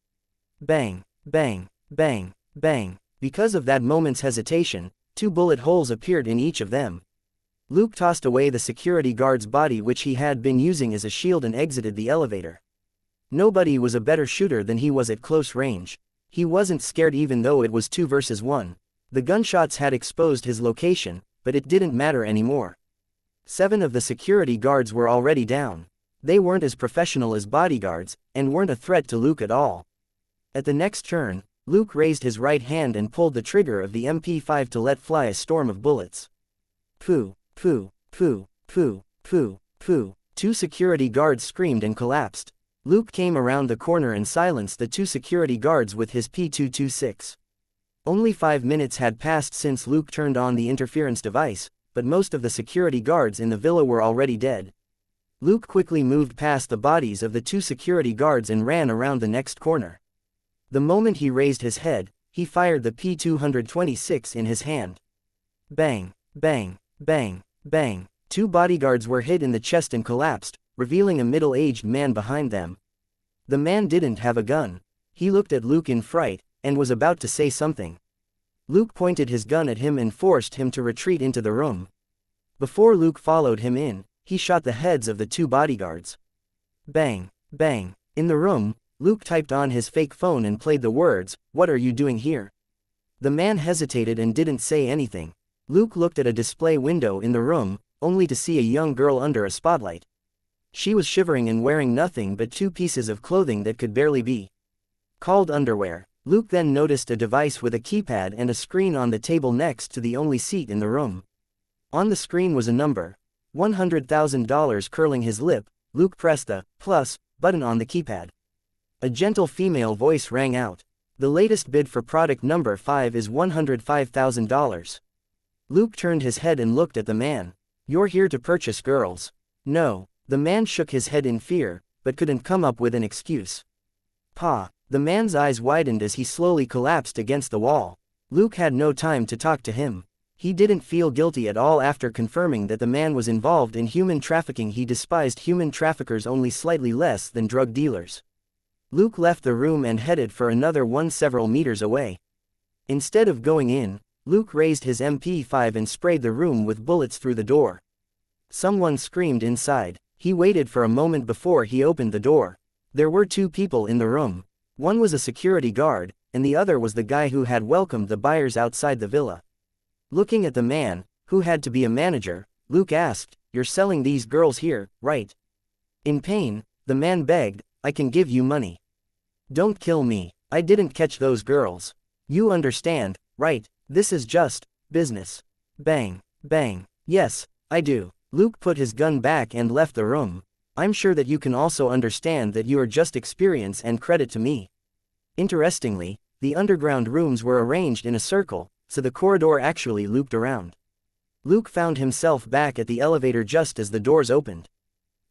Bang, bang, bang, bang. Because of that moment's hesitation, 2 bullet holes appeared in each of them. Luke tossed away the security guard's body which he had been using as a shield and exited the elevator. Nobody was a better shooter than he was at close range. He wasn't scared even though it was 2 versus 1. The gunshots had exposed his location, but it didn't matter anymore. 7 of the security guards were already down. They weren't as professional as bodyguards, and weren't a threat to Luke at all. At the next turn, Luke raised his right hand and pulled the trigger of the MP5 to let fly a storm of bullets. Pooh, pooh, pooh, pooh, pooh, pooh. 2 security guards screamed and collapsed. Luke came around the corner and silenced the 2 security guards with his P226. Only 5 minutes had passed since Luke turned on the interference device, but most of the security guards in the villa were already dead. Luke quickly moved past the bodies of the 2 security guards and ran around the next corner. The moment he raised his head, he fired the P226 in his hand. Bang, bang, bang, bang. 2 bodyguards were hit in the chest and collapsed, revealing a middle-aged man behind them. The man didn't have a gun. He looked at Luke in fright, and was about to say something. Luke pointed his gun at him and forced him to retreat into the room. Before Luke followed him in, he shot the heads of the 2 bodyguards. Bang, bang. In the room, Luke typed on his fake phone and played the words, "What are you doing here?" The man hesitated and didn't say anything. Luke looked at a display window in the room, only to see a young girl under a spotlight. She was shivering and wearing nothing but 2 pieces of clothing that could barely be called underwear. Luke then noticed a device with a keypad and a screen on the table next to the only seat in the room. On the screen was a number. $100,000. Curling his lip, Luke pressed the plus button on the keypad. A gentle female voice rang out. The latest bid for product number 5 is $105,000. Luke turned his head and looked at the man. You're here to purchase girls. No. The man shook his head in fear, but couldn't come up with an excuse. Pa. The man's eyes widened as he slowly collapsed against the wall. Luke had no time to talk to him. He didn't feel guilty at all after confirming that the man was involved in human trafficking. He despised human traffickers only slightly less than drug dealers. Luke left the room and headed for another one several meters away. Instead of going in, Luke raised his MP5 and sprayed the room with bullets through the door. Someone screamed inside. He waited for a moment before he opened the door. There were 2 people in the room. One was a security guard, and the other was the guy who had welcomed the buyers outside the villa. Looking at the man, who had to be a manager, Luke asked, "You're selling these girls here, right?" In pain, the man begged, "I can give you money. Don't kill me. I didn't catch those girls. You understand, right? This is just business." Bang, bang. Yes, I do. Luke put his gun back and left the room. I'm sure that you can also understand that you are just experience and credit to me. Interestingly, the underground rooms were arranged in a circle, so the corridor actually looped around. Luke found himself back at the elevator just as the doors opened.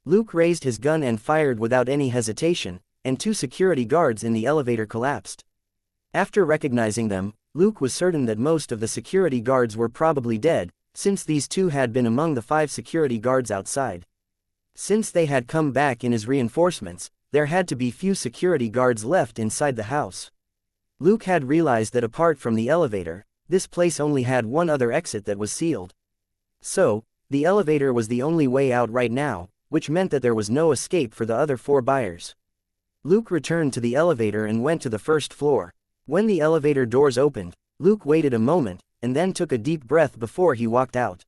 Luke raised his gun and fired without any hesitation, and 2 security guards in the elevator collapsed. After recognizing them, Luke was certain that most of the security guards were probably dead, since these 2 had been among the 5 security guards outside. Since they had come back in as reinforcements, there had to be few security guards left inside the house. Luke had realized that apart from the elevator, this place only had one other exit that was sealed. So, the elevator was the only way out right now, which meant that there was no escape for the other 4 buyers. Luke returned to the elevator and went to the first floor. When the elevator doors opened, Luke waited a moment, and then took a deep breath before he walked out.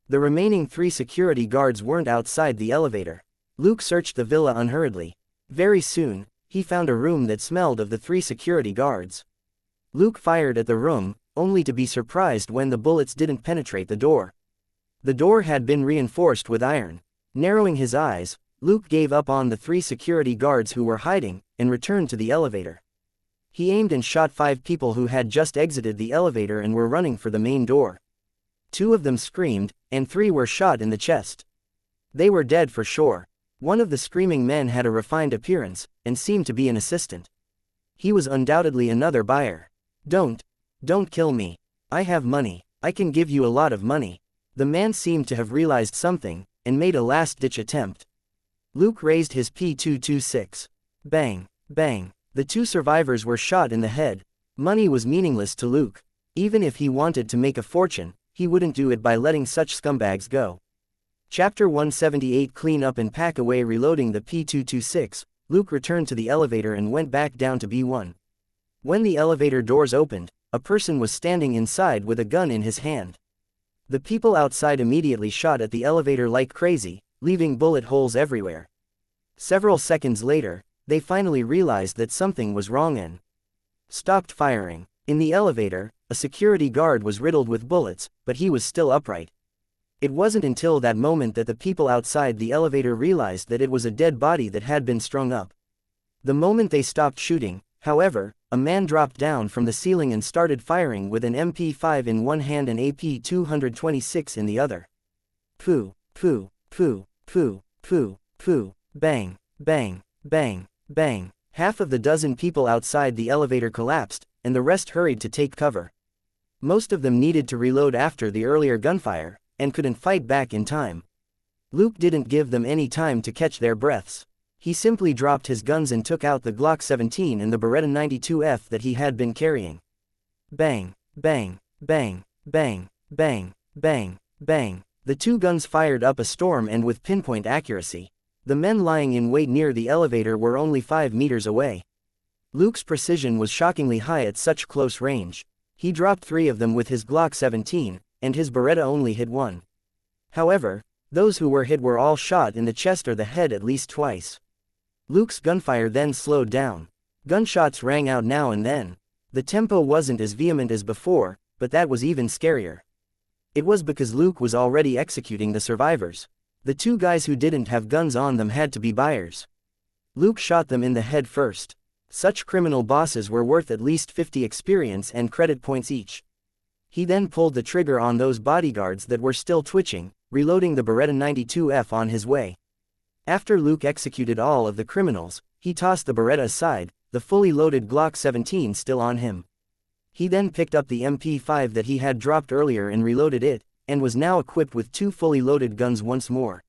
The remaining 3 security guards weren't outside the elevator. Luke searched the villa unhurriedly. Very soon, he found a room that smelled of the 3 security guards. Luke fired at the room, only to be surprised when the bullets didn't penetrate the door. The door had been reinforced with iron. Narrowing his eyes, Luke gave up on the 3 security guards who were hiding, and returned to the elevator. He aimed and shot 5 people who had just exited the elevator and were running for the main door. 2 of them screamed, and 3 were shot in the chest. They were dead for sure. One of the screaming men had a refined appearance, and seemed to be an assistant. He was undoubtedly another buyer. Don't kill me. I have money. I can give you a lot of money. The man seemed to have realized something, and made a last-ditch attempt. Luke raised his P226. Bang, bang. The 2 survivors were shot in the head. Money was meaningless to Luke. Even if he wanted to make a fortune, he wouldn't do it by letting such scumbags go. Chapter 178 Clean up and pack away. Reloading the P226, Luke returned to the elevator and went back down to B1. When the elevator doors opened, a person was standing inside with a gun in his hand. The people outside immediately shot at the elevator like crazy, leaving bullet holes everywhere. Several seconds later, they finally realized that something was wrong and stopped firing. In the elevator, a security guard was riddled with bullets, but he was still upright. It wasn't until that moment that the people outside the elevator realized that it was a dead body that had been strung up. The moment they stopped shooting, however, a man dropped down from the ceiling and started firing with an MP5 in one hand and AP-226 in the other. Poo, poo, poo, poo, poo, poo, bang, bang, bang, bang. Half of the dozen people outside the elevator collapsed, and the rest hurried to take cover. Most of them needed to reload after the earlier gunfire, and couldn't fight back in time. Luke didn't give them any time to catch their breaths. He simply dropped his guns and took out the Glock 17 and the Beretta 92F that he had been carrying. Bang, bang, bang, bang, bang, bang, bang. The 2 guns fired up a storm and with pinpoint accuracy. The men lying in wait near the elevator were only 5 meters away. Luke's precision was shockingly high at such close range. He dropped 3 of them with his Glock 17, and his Beretta only hit 1. However, those who were hit were all shot in the chest or the head at least twice. Luke's gunfire then slowed down. Gunshots rang out now and then. The tempo wasn't as vehement as before, but that was even scarier. It was because Luke was already executing the survivors. The 2 guys who didn't have guns on them had to be buyers. Luke shot them in the head first. Such criminal bosses were worth at least 50 experience and credit points each. He then pulled the trigger on those bodyguards that were still twitching, reloading the Beretta 92F on his way. After Luke executed all of the criminals, he tossed the Beretta aside, the fully loaded Glock 17 still on him. He then picked up the MP5 that he had dropped earlier and reloaded it, and was now equipped with 2 fully loaded guns once more.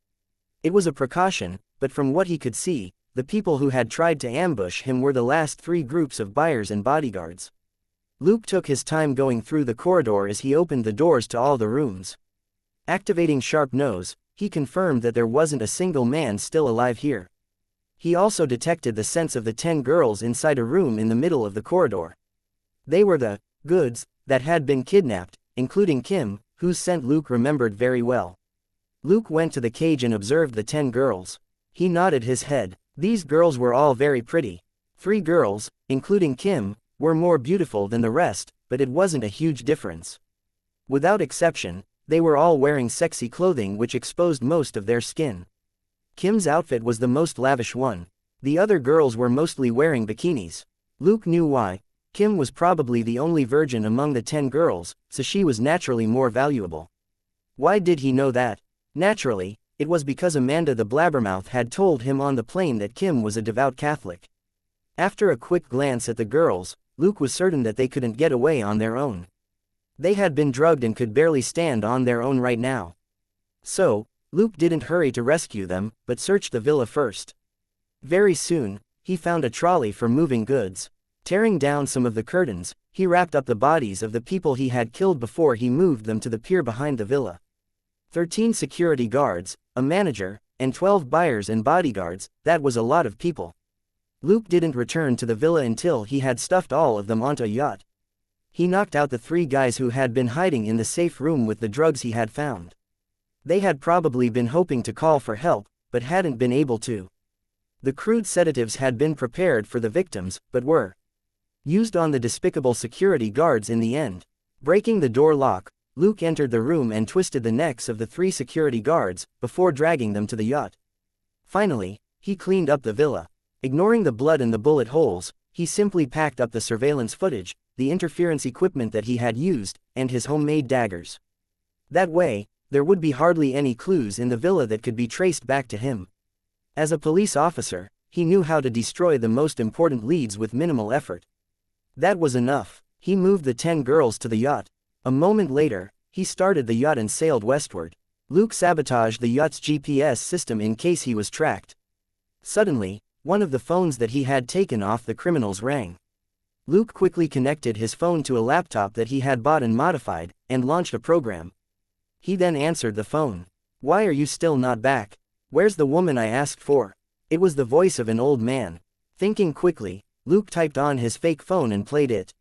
It was a precaution, but from what he could see, the people who had tried to ambush him were the last 3 groups of buyers and bodyguards. Luke took his time going through the corridor as he opened the doors to all the rooms. Activating Sharp Nose, he confirmed that there wasn't a single man still alive here. He also detected the scents of the 10 girls inside a room in the middle of the corridor. They were the goods that had been kidnapped, including Kim, whose scent Luke remembered very well. Luke went to the cage and observed the 10 girls. He nodded his head. These girls were all very pretty. 3 girls, including Kim, were more beautiful than the rest, but it wasn't a huge difference. Without exception, they were all wearing sexy clothing which exposed most of their skin. Kim's outfit was the most lavish one. The other girls were mostly wearing bikinis. Luke knew why. Kim was probably the only virgin among the 10 girls, so she was naturally more valuable. Why did he know that? Naturally, it was because Amanda the Blabbermouth had told him on the plane that Kim was a devout Catholic. After a quick glance at the girls, Luke was certain that they couldn't get away on their own. They had been drugged and could barely stand on their own right now. So, Luke didn't hurry to rescue them, but searched the villa first. Very soon, he found a trolley for moving goods. Tearing down some of the curtains, he wrapped up the bodies of the people he had killed before he moved them to the pier behind the villa. 13 security guards, a manager, and 12 buyers and bodyguards, that was a lot of people. Luke didn't return to the villa until he had stuffed all of them onto a yacht. He knocked out the 3 guys who had been hiding in the safe room with the drugs he had found. They had probably been hoping to call for help, but hadn't been able to. The crude sedatives had been prepared for the victims, but were used on the despicable security guards in the end. Breaking the door lock, Luke entered the room and twisted the necks of the 3 security guards, before dragging them to the yacht. Finally, he cleaned up the villa. Ignoring the blood and the bullet holes, he simply packed up the surveillance footage, the interference equipment that he had used, and his homemade daggers. That way, there would be hardly any clues in the villa that could be traced back to him. As a police officer, he knew how to destroy the most important leads with minimal effort. That was enough. He moved the 10 girls to the yacht. A moment later, he started the yacht and sailed westward. Luke sabotaged the yacht's GPS system in case he was tracked. Suddenly, one of the phones that he had taken off the criminals rang. Luke quickly connected his phone to a laptop that he had bought and modified, and launched a program. He then answered the phone. "Why are you still not back? Where's the woman I asked for?" It was the voice of an old man. Thinking quickly, Luke typed on his fake phone and played it.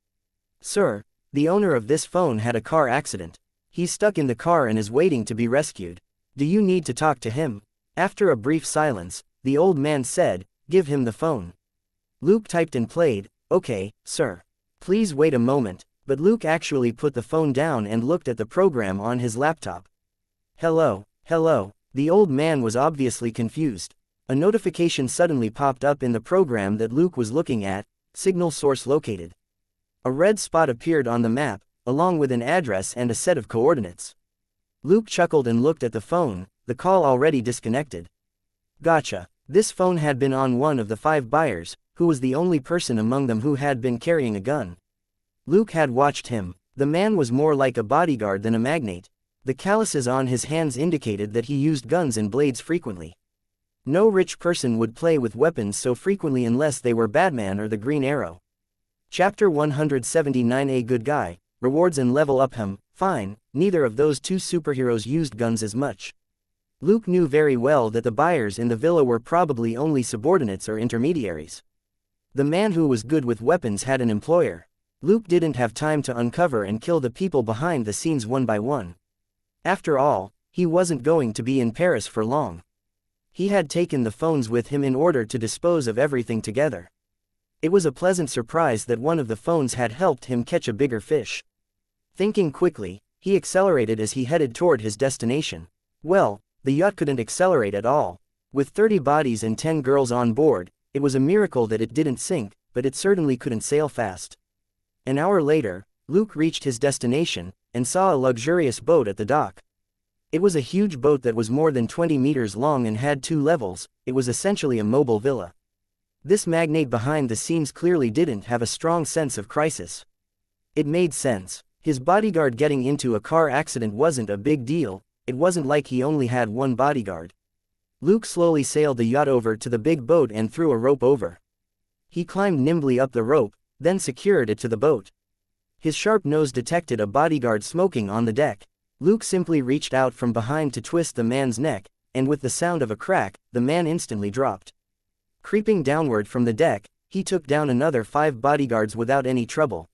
"Sir, the owner of this phone had a car accident. He's stuck in the car and is waiting to be rescued. Do you need to talk to him?" After a brief silence, the old man said, "Give him the phone." Luke typed and played, "Okay, sir. Please wait a moment," but Luke actually put the phone down and looked at the program on his laptop. "Hello, hello." The old man was obviously confused. A notification suddenly popped up in the program that Luke was looking at, "Signal source located." A red spot appeared on the map, along with an address and a set of coordinates. Luke chuckled and looked at the phone, the call already disconnected. Gotcha. This phone had been on one of the 5 buyers, who was the only person among them who had been carrying a gun. Luke had watched him. The man was more like a bodyguard than a magnate. The calluses on his hands indicated that he used guns and blades frequently. No rich person would play with weapons so frequently unless they were Batman or the Green Arrow. Chapter 179. A good guy, rewards and level up him. Fine, neither of those 2 superheroes used guns as much. Luke knew very well that the buyers in the villa were probably only subordinates or intermediaries. The man who was good with weapons had an employer. Luke didn't have time to uncover and kill the people behind the scenes one by one. After all, he wasn't going to be in Paris for long. He had taken the phones with him in order to dispose of everything together. It was a pleasant surprise that one of the phones had helped him catch a bigger fish. Thinking quickly, he accelerated as he headed toward his destination. Well, the yacht couldn't accelerate at all. With 30 bodies and 10 girls on board, it was a miracle that it didn't sink, but it certainly couldn't sail fast. An hour later, Luke reached his destination, and saw a luxurious boat at the dock. It was a huge boat that was more than 20 meters long and had 2 levels. It was essentially a mobile villa. This magnate behind the scenes clearly didn't have a strong sense of crisis. It made sense. His bodyguard getting into a car accident wasn't a big deal. It wasn't like he only had one bodyguard. Luke slowly sailed the yacht over to the big boat and threw a rope over. He climbed nimbly up the rope, then secured it to the boat. His sharp nose detected a bodyguard smoking on the deck. Luke simply reached out from behind to twist the man's neck, and with the sound of a crack, the man instantly dropped. Creeping downward from the deck, he took down another 5 bodyguards without any trouble.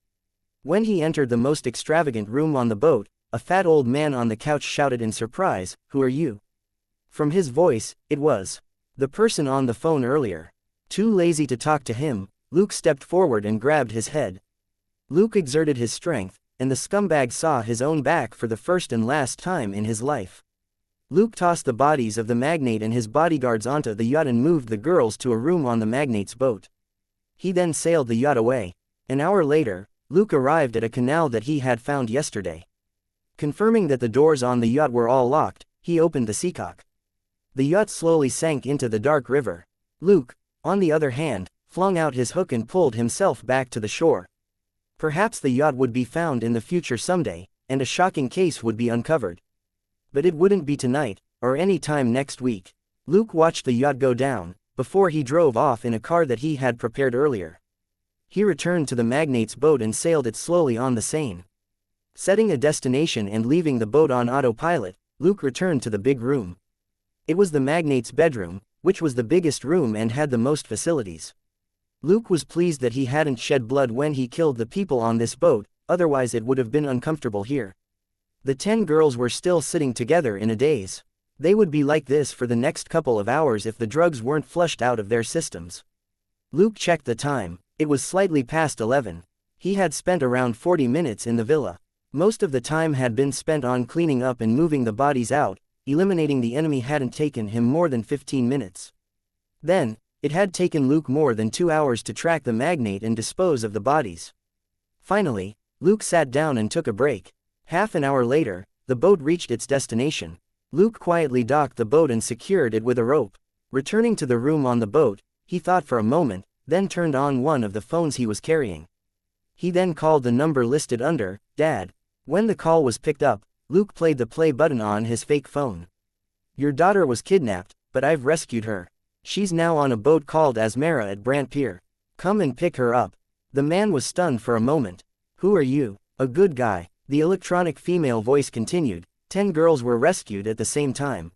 When he entered the most extravagant room on the boat, a fat old man on the couch shouted in surprise, "Who are you?" From his voice, it was the person on the phone earlier. Too lazy to talk to him, Luke stepped forward and grabbed his head. Luke exerted his strength, and the scumbag saw his own back for the first and last time in his life. Luke tossed the bodies of the magnate and his bodyguards onto the yacht and moved the girls to a room on the magnate's boat. He then sailed the yacht away. An hour later, Luke arrived at a canal that he had found yesterday. Confirming that the doors on the yacht were all locked, he opened the seacock. The yacht slowly sank into the dark river. Luke, on the other hand, flung out his hook and pulled himself back to the shore. Perhaps the yacht would be found in the future someday, and a shocking case would be uncovered. But it wouldn't be tonight, or any time next week. Luke watched the yacht go down, before he drove off in a car that he had prepared earlier. He returned to the magnate's boat and sailed it slowly on the Seine. Setting a destination and leaving the boat on autopilot, Luke returned to the big room. It was the magnate's bedroom, which was the biggest room and had the most facilities. Luke was pleased that he hadn't shed blood when he killed the people on this boat, otherwise it would have been uncomfortable here. The 10 girls were still sitting together in a daze. They would be like this for the next couple of hours if the drugs weren't flushed out of their systems. Luke checked the time. It was slightly past 11. He had spent around 40 minutes in the villa. Most of the time had been spent on cleaning up and moving the bodies out. Eliminating the enemy hadn't taken him more than 15 minutes. Then, it had taken Luke more than 2 hours to track the magnate and dispose of the bodies. Finally, Luke sat down and took a break. Half an hour later, the boat reached its destination. Luke quietly docked the boat and secured it with a rope. Returning to the room on the boat, he thought for a moment, then turned on one of the phones he was carrying. He then called the number listed under, Dad. When the call was picked up, Luke played the play button on his fake phone. Your daughter was kidnapped, but I've rescued her. She's now on a boat called Asmara at Brant Pier. Come and pick her up. The man was stunned for a moment. Who are you? A good guy. The electronic female voice continued. 10 girls were rescued at the same time.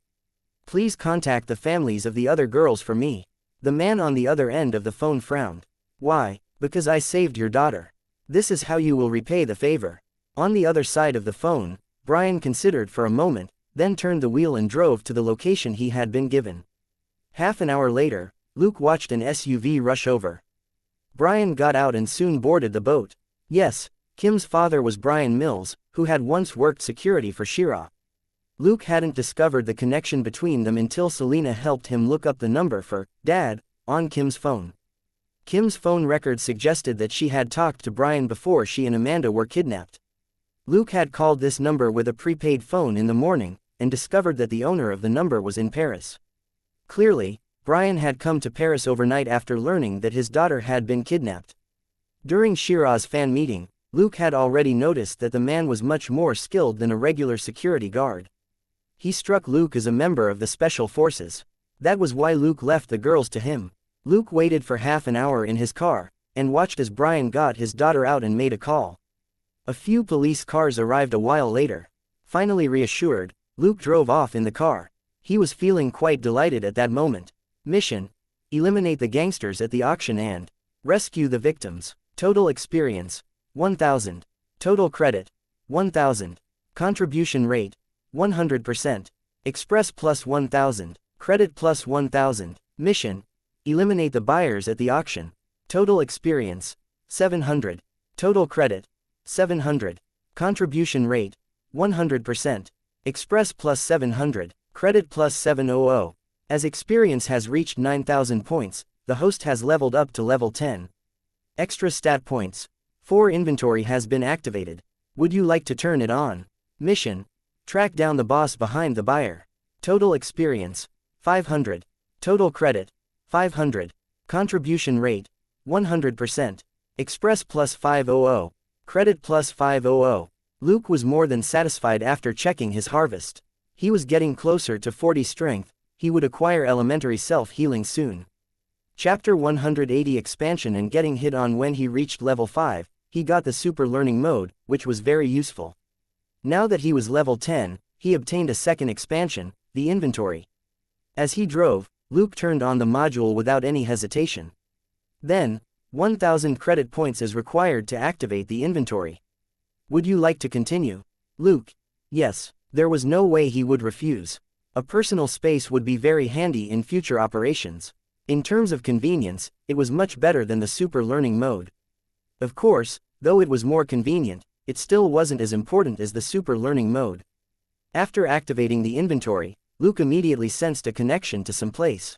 Please contact the families of the other girls for me. The man on the other end of the phone frowned. Why? Because I saved your daughter. This is how you will repay the favor. On the other side of the phone, Brian considered for a moment, then turned the wheel and drove to the location he had been given. Half an hour later, Luke watched an SUV rush over. Brian got out and soon boarded the boat. Yes, Kim's father was Brian Mills, who had once worked security for Shira. Luke hadn't discovered the connection between them until Selena helped him look up the number for Dad on Kim's phone. Kim's phone record suggested that she had talked to Brian before she and Amanda were kidnapped. Luke had called this number with a prepaid phone in the morning, and discovered that the owner of the number was in Paris. Clearly, Brian had come to Paris overnight after learning that his daughter had been kidnapped. During Shira's fan meeting, Luke had already noticed that the man was much more skilled than a regular security guard. He struck Luke as a member of the Special Forces. That was why Luke left the girls to him. Luke waited for half an hour in his car, and watched as Brian got his daughter out and made a call. A few police cars arrived a while later. Finally reassured, Luke drove off in the car. He was feeling quite delighted at that moment. Mission: eliminate the gangsters at the auction and rescue the victims. Total experience: 1,000. Total credit: 1,000. Contribution rate: 100%. Express plus 1,000. Credit plus 1,000. Mission: eliminate the buyers at the auction. Total experience: 700. Total credit: 700. Contribution rate: 100%. Express plus 700. Credit plus 700. As experience has reached 9,000 points, the host has leveled up to level 10. Extra stat points: 4 inventory has been activated. Would you like to turn it on? Mission: track down the boss behind the buyer. Total experience: 500. Total credit: 500. Contribution rate: 100%. Express plus 500. Credit plus 500. Luke was more than satisfied after checking his harvest. He was getting closer to 40 strength. He would acquire elementary self-healing soon. Chapter 180 Expansion and getting hit on. When he reached level 5, he got the super learning mode, which was very useful. Now that he was level 10, he obtained a second expansion, the inventory. As he drove, Luke turned on the module without any hesitation. Then, 1,000 credit points is required to activate the inventory. Would you like to continue? Luke: yes. There was no way he would refuse. A personal space would be very handy in future operations. In terms of convenience, it was much better than the super learning mode. Of course, though it was more convenient, it still wasn't as important as the super learning mode. After activating the inventory, Luke immediately sensed a connection to some place.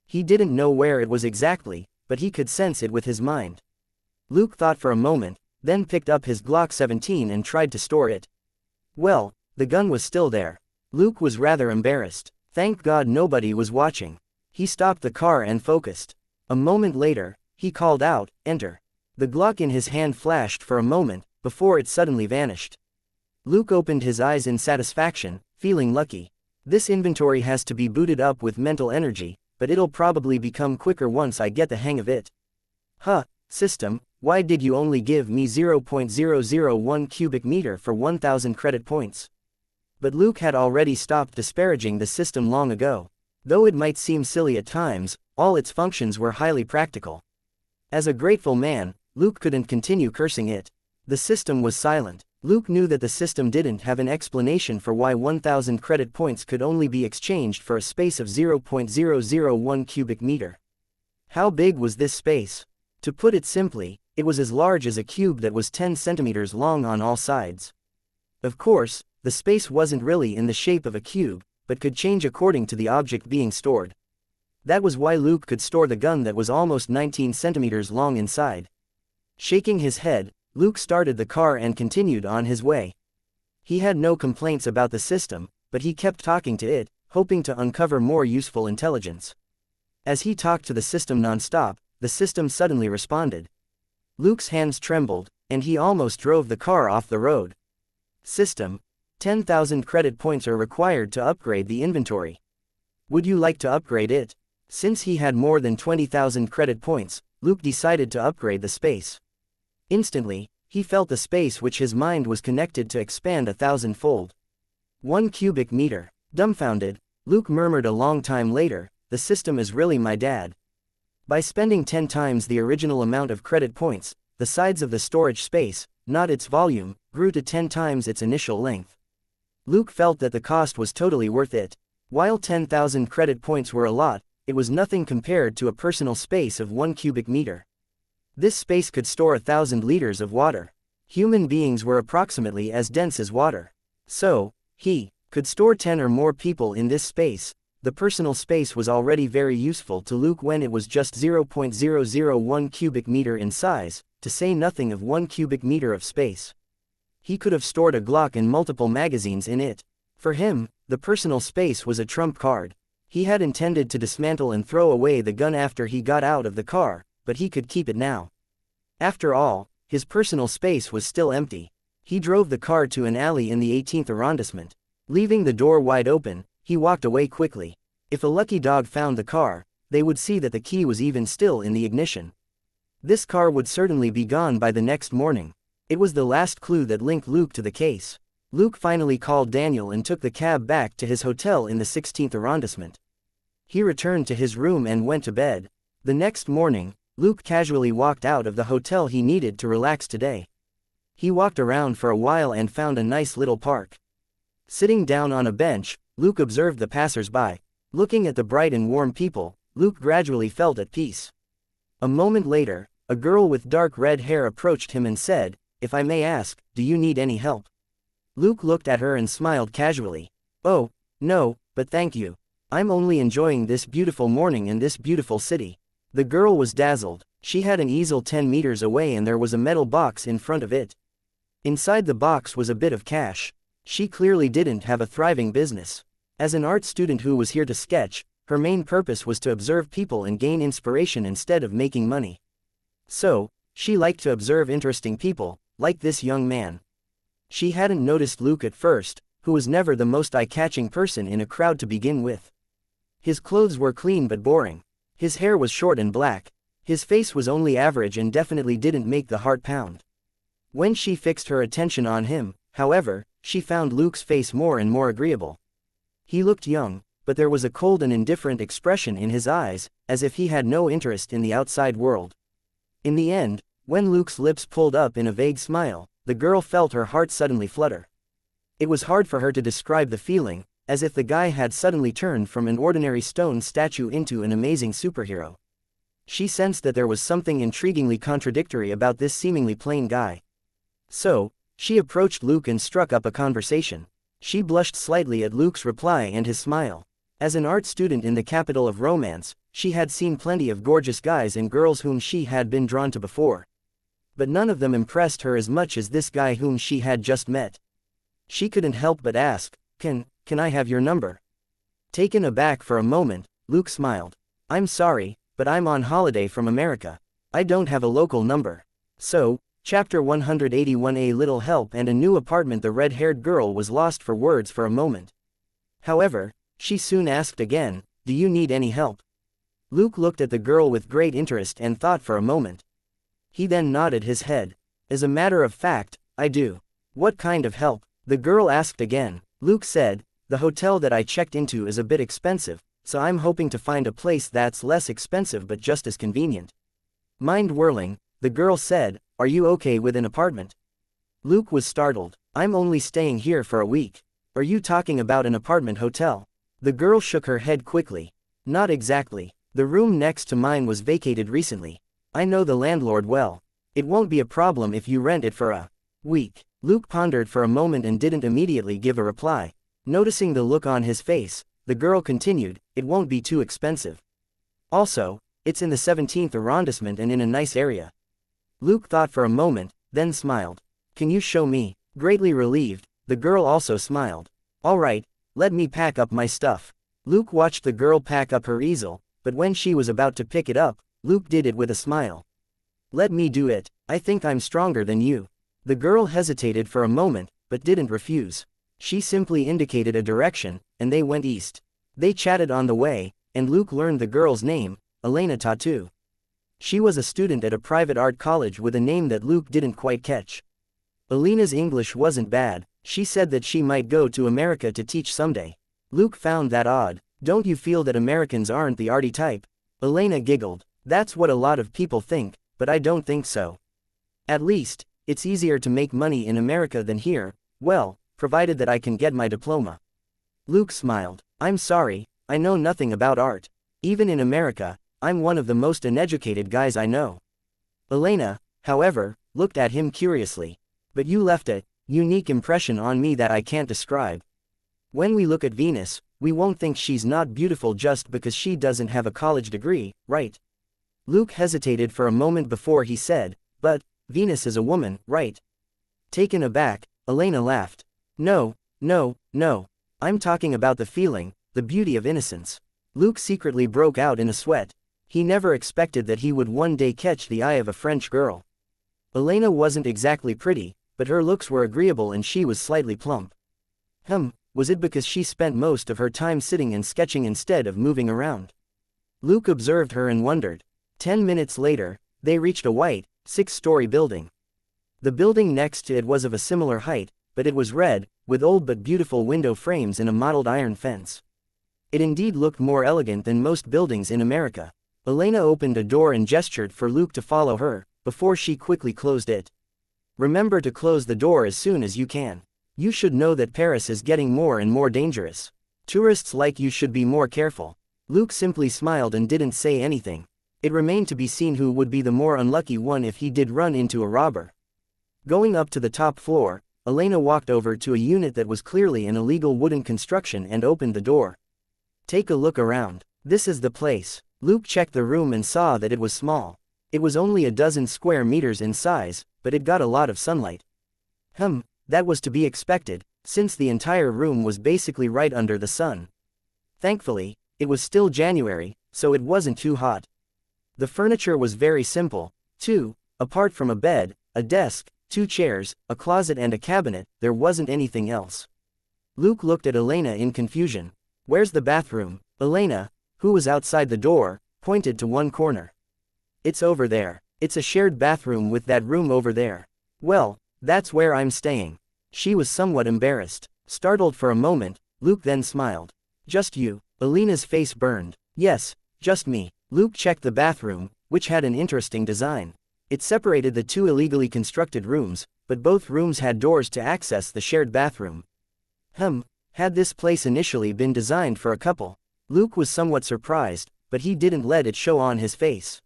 He didn't know where it was exactly, but he could sense it with his mind. Luke thought for a moment, then picked up his Glock 17 and tried to store it. Well, the gun was still there. Luke was rather embarrassed. Thank God nobody was watching. He stopped the car and focused. A moment later, he called out, "Enter." The Glock in his hand flashed for a moment, before it suddenly vanished. Luke opened his eyes in satisfaction, feeling lucky. This inventory has to be booted up with mental energy, but it'll probably become quicker once I get the hang of it. System, why did you only give me 0.001 cubic meter for 1,000 credit points? But Luke had already stopped disparaging the system long ago. Though it might seem silly at times, all its functions were highly practical. As a grateful man, Luke couldn't continue cursing it. The system was silent. Luke knew that the system didn't have an explanation for why 1,000 credit points could only be exchanged for a space of 0.001 cubic meter. How big was this space? To put it simply, it was as large as a cube that was 10 centimeters long on all sides. Of course, the space wasn't really in the shape of a cube, but could change according to the object being stored. That was why Luke could store the gun that was almost 19 centimeters long inside. Shaking his head, Luke started the car and continued on his way. He had no complaints about the system, but he kept talking to it, hoping to uncover more useful intelligence. As he talked to the system non-stop, the system suddenly responded. Luke's hands trembled, and he almost drove the car off the road. System: 10,000 credit points are required to upgrade the inventory. Would you like to upgrade it? Since he had more than 20,000 credit points, Luke decided to upgrade the space. Instantly, he felt the space which his mind was connected to expand 1,000-fold. 1 cubic meter. Dumbfounded, Luke murmured a long time later, "The system is really my dad." By spending 10 times the original amount of credit points, the sides of the storage space, not its volume, grew to 10 times its initial length. Luke felt that the cost was totally worth it. While 10,000 credit points were a lot, it was nothing compared to a personal space of 1 cubic meter. This space could store 1,000 liters of water. Human beings were approximately as dense as water. So, he could store 10 or more people in this space. The personal space was already very useful to Luke when it was just 0.001 cubic meter in size, to say nothing of 1 cubic meter of space. He could have stored a Glock and multiple magazines in it. For him, the personal space was a trump card. He had intended to dismantle and throw away the gun after he got out of the car, but he could keep it now. After all, his personal space was still empty. He drove the car to an alley in the 18th arrondissement. Leaving the door wide open, he walked away quickly. If a lucky dog found the car, they would see that the key was even still in the ignition. This car would certainly be gone by the next morning. It was the last clue that linked Luke to the case. Luke finally called Daniel and took the cab back to his hotel in the 16th arrondissement. He returned to his room and went to bed. The next morning, Luke casually walked out of the hotel he needed to relax today. He walked around for a while and found a nice little park. Sitting down on a bench, Luke observed the passers-by. Looking at the bright and warm people, Luke gradually felt at peace. A moment later, a girl with dark red hair approached him and said, "If I may ask, do you need any help?" Luke looked at her and smiled casually. "Oh, no, but thank you. I'm only enjoying this beautiful morning in this beautiful city." The girl was dazzled. She had an easel 10 meters away and there was a metal box in front of it. Inside the box was a bit of cash. She clearly didn't have a thriving business. As an art student who was here to sketch, her main purpose was to observe people and gain inspiration instead of making money. So, she liked to observe interesting people, like this young man. She hadn't noticed Luke at first, who was never the most eye-catching person in a crowd to begin with. His clothes were clean but boring. His hair was short and black. His face was only average and definitely didn't make the heart pound. When she fixed her attention on him, however, she found Luke's face more and more agreeable. He looked young, but there was a cold and indifferent expression in his eyes, as if he had no interest in the outside world. In the end, when Luke's lips pulled up in a vague smile, the girl felt her heart suddenly flutter. It was hard for her to describe the feeling, as if the guy had suddenly turned from an ordinary stone statue into an amazing superhero. She sensed that there was something intriguingly contradictory about this seemingly plain guy. So, she approached Luke and struck up a conversation. She blushed slightly at Luke's reply and his smile. As an art student in the capital of romance, she had seen plenty of gorgeous guys and girls whom she had been drawn to before. But none of them impressed her as much as this guy whom she had just met. She couldn't help but ask, Can I have your number?" Taken aback for a moment, Luke smiled. "I'm sorry, but I'm on holiday from America. I don't have a local number." So, Chapter 181. A little help and a new apartment. The red-haired girl was lost for words for a moment. However, she soon asked again, "Do you need any help?" Luke looked at the girl with great interest and thought for a moment. He then nodded his head. "As a matter of fact, I do." "What kind of help?" the girl asked again. Luke said, "The hotel that I checked into is a bit expensive, so I'm hoping to find a place that's less expensive but just as convenient." Mind whirling, the girl said, "Are you okay with an apartment?" Luke was startled. "I'm only staying here for a week. Are you talking about an apartment hotel?" The girl shook her head quickly. "Not exactly. The room next to mine was vacated recently. I know the landlord well. It won't be a problem if you rent it for a week." Luke pondered for a moment and didn't immediately give a reply. Noticing the look on his face, the girl continued, "It won't be too expensive. Also, it's in the 17th arrondissement and in a nice area." Luke thought for a moment, then smiled. "Can you show me?" Greatly relieved, the girl also smiled. "All right, let me pack up my stuff." Luke watched the girl pack up her easel, but when she was about to pick it up, Luke did it with a smile. "Let me do it, I think I'm stronger than you." The girl hesitated for a moment, but didn't refuse. She simply indicated a direction, and they went east. They chatted on the way, and Luke learned the girl's name, Elena Tattoo. She was a student at a private art college with a name that Luke didn't quite catch. Elena's English wasn't bad. She said that she might go to America to teach someday. Luke found that odd. "Don't you feel that Americans aren't the arty type?" Elena giggled. "That's what a lot of people think, but I don't think so. At least, it's easier to make money in America than here, well, provided that I can get my diploma." Luke smiled. "I'm sorry, I know nothing about art. Even in America, I'm one of the most uneducated guys I know." Elena, however, looked at him curiously. "But you left a unique impression on me that I can't describe. When we look at Venus, we won't think she's not beautiful just because she doesn't have a college degree, right?" Luke hesitated for a moment before he said, "But Venus is a woman, right?" Taken aback, Elena laughed. No, I'm talking about the feeling, the beauty of innocence." Luke secretly broke out in a sweat. He never expected that he would one day catch the eye of a French girl. Elena wasn't exactly pretty, but her looks were agreeable and she was slightly plump. Was it because she spent most of her time sitting and sketching instead of moving around? Luke observed her and wondered. 10 minutes later, they reached a white, 6-story building. The building next to it was of a similar height, but it was red, with old but beautiful window frames and a mottled iron fence. It indeed looked more elegant than most buildings in America. Elena opened a door and gestured for Luke to follow her, before she quickly closed it. "Remember to close the door as soon as you can. You should know that Paris is getting more and more dangerous. Tourists like you should be more careful." Luke simply smiled and didn't say anything. It remained to be seen who would be the more unlucky one if he did run into a robber. Going up to the top floor, Elena walked over to a unit that was clearly an illegal wooden construction and opened the door. "Take a look around. This is the place." Luke checked the room and saw that it was small. It was only a dozen square meters in size, but it got a lot of sunlight. That was to be expected, since the entire room was basically right under the sun. Thankfully, it was still January, so it wasn't too hot. The furniture was very simple, too. Apart from a bed, a desk, 2 chairs, a closet and a cabinet, there wasn't anything else. Luke looked at Elena in confusion. "Where's the bathroom?" Elena, who was outside the door, pointed to one corner. "It's over there. It's a shared bathroom with that room over there." "Well, that's where I'm staying." She was somewhat embarrassed. Startled for a moment, Luke then smiled. "Just you?" Elena's face burned. "Yes, just me." Luke checked the bathroom, which had an interesting design. It separated the 2 illegally constructed rooms, but both rooms had doors to access the shared bathroom. Had this place initially been designed for a couple? Luke was somewhat surprised, but he didn't let it show on his face.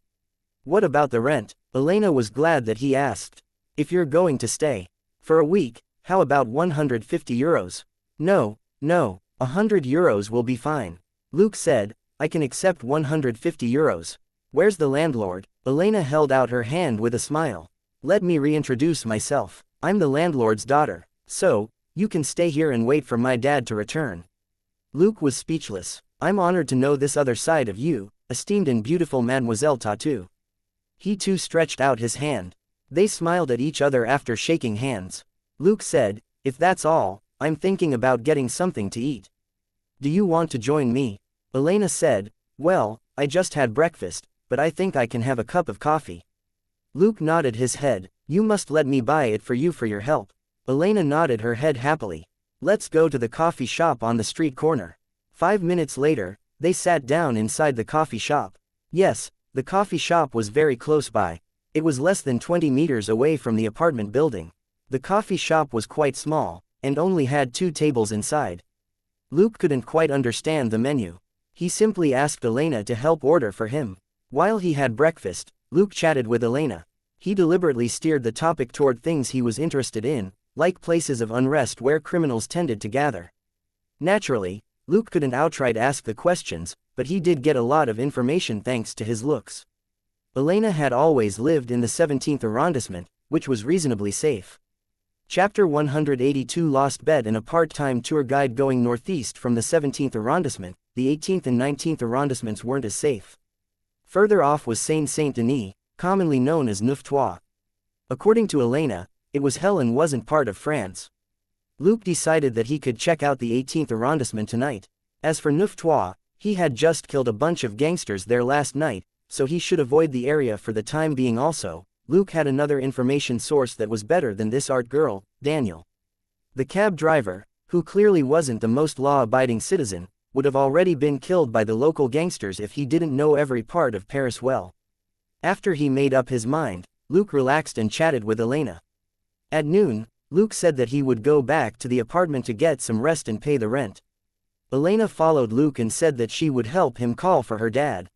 "What about the rent?" Elena was glad that he asked. "If you're going to stay for a week, how about 150 euros? No, 100 euros will be fine." Luke said, "I can accept 150 euros. Where's the landlord?" Elena held out her hand with a smile. "Let me reintroduce myself. I'm the landlord's daughter. So, you can stay here and wait for my dad to return." Luke was speechless. "I'm honored to know this other side of you, esteemed and beautiful Mademoiselle Tattoo." He too stretched out his hand. They smiled at each other after shaking hands. Luke said, "If that's all, I'm thinking about getting something to eat. Do you want to join me?" Elena said, "Well, I just had breakfast, but I think I can have a cup of coffee." Luke nodded his head. "You must let me buy it for you for your help." Elena nodded her head happily. "Let's go to the coffee shop on the street corner." 5 minutes later, they sat down inside the coffee shop. Yes, the coffee shop was very close by. It was less than 20 meters away from the apartment building. The coffee shop was quite small, and only had 2 tables inside. Luke couldn't quite understand the menu. He simply asked Elena to help order for him. While he had breakfast, Luke chatted with Elena. He deliberately steered the topic toward things he was interested in, like places of unrest where criminals tended to gather. Naturally, Luke couldn't outright ask the questions, but he did get a lot of information thanks to his looks. Elena had always lived in the 17th arrondissement, which was reasonably safe. Chapter 182 Lost Bed and a part-time tour guide going northeast from the 17th arrondissement. The 18th and 19th arrondissements weren't as safe. Further off was Seine-Saint-Denis, commonly known as Neuf-Trois. According to Elena, it was hell and wasn't part of France. Luke decided that he could check out the 18th arrondissement tonight. As for Neuf-Trois, he had just killed a bunch of gangsters there last night, so he should avoid the area for the time being. Also, Luke had another information source that was better than this art girl, Daniel. The cab driver, who clearly wasn't the most law-abiding citizen, would have already been killed by the local gangsters if he didn't know every part of Paris well. After he made up his mind, Luke relaxed and chatted with Elena. At noon, Luke said that he would go back to the apartment to get some rest and pay the rent. Elena followed Luke and said that she would help him call for her dad.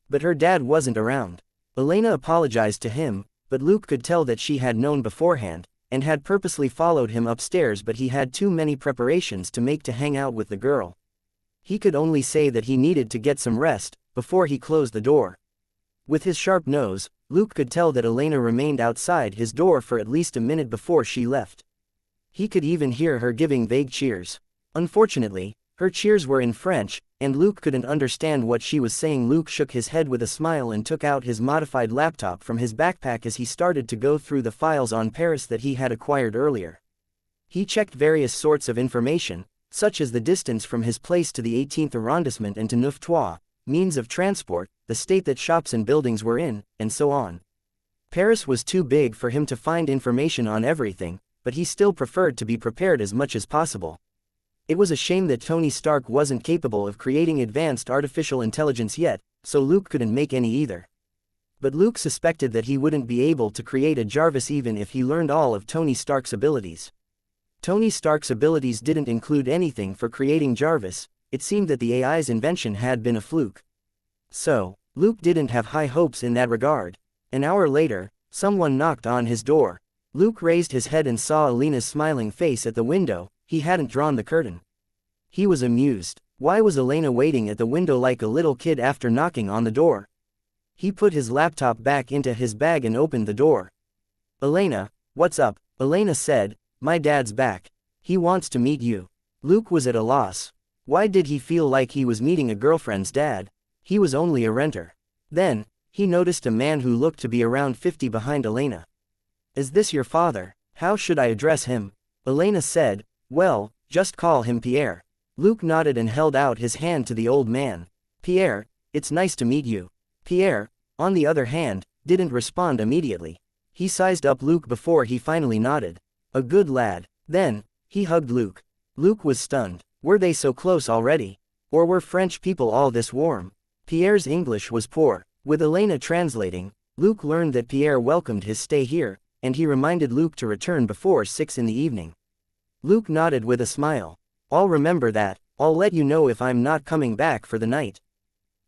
But her dad wasn't around. Elena apologized to him, but Luke could tell that she had known beforehand, and had purposely followed him upstairs, but he had too many preparations to make to hang out with the girl. He could only say that he needed to get some rest, before he closed the door. With his sharp nose, Luke could tell that Elena remained outside his door for at least a minute before she left. He could even hear her giving vague cheers. Unfortunately, her cheers were in French, and Luke couldn't understand what she was saying. Luke shook his head with a smile and took out his modified laptop from his backpack as he started to go through the files on Paris that he had acquired earlier. He checked various sorts of information, such as the distance from his place to the 18th arrondissement and to Neuf-Trois, means of transport, the state that shops and buildings were in, and so on. Paris was too big for him to find information on everything, but he still preferred to be prepared as much as possible. It was a shame that Tony Stark wasn't capable of creating advanced artificial intelligence yet, so Luke couldn't make any either. But Luke suspected that he wouldn't be able to create a Jarvis even if he learned all of Tony Stark's abilities. Tony Stark's abilities didn't include anything for creating Jarvis. It seemed that the AI's invention had been a fluke. So, Luke didn't have high hopes in that regard. An hour later, someone knocked on his door. Luke raised his head and saw Elena's smiling face at the window. He hadn't drawn the curtain. He was amused. Why was Elena waiting at the window like a little kid after knocking on the door? He put his laptop back into his bag and opened the door. "Elena, what's up?" Elena said. "My dad's back. He wants to meet you." Luke was at a loss. Why did he feel like he was meeting a girlfriend's dad? He was only a renter. Then, he noticed a man who looked to be around 50 behind Elena. "Is this your father? How should I address him?" Elena said. "Well, just call him Pierre." Luke nodded and held out his hand to the old man. "Pierre, it's nice to meet you." Pierre, on the other hand, didn't respond immediately. He sized up Luke before he finally nodded. "A good lad." Then, he hugged Luke. Luke was stunned. Were they so close already? Or were French people all this warm? Pierre's English was poor. With Elena translating, Luke learned that Pierre welcomed his stay here, and he reminded Luke to return before 6 in the evening. Luke nodded with a smile. "I'll remember that. I'll let you know if I'm not coming back for the night."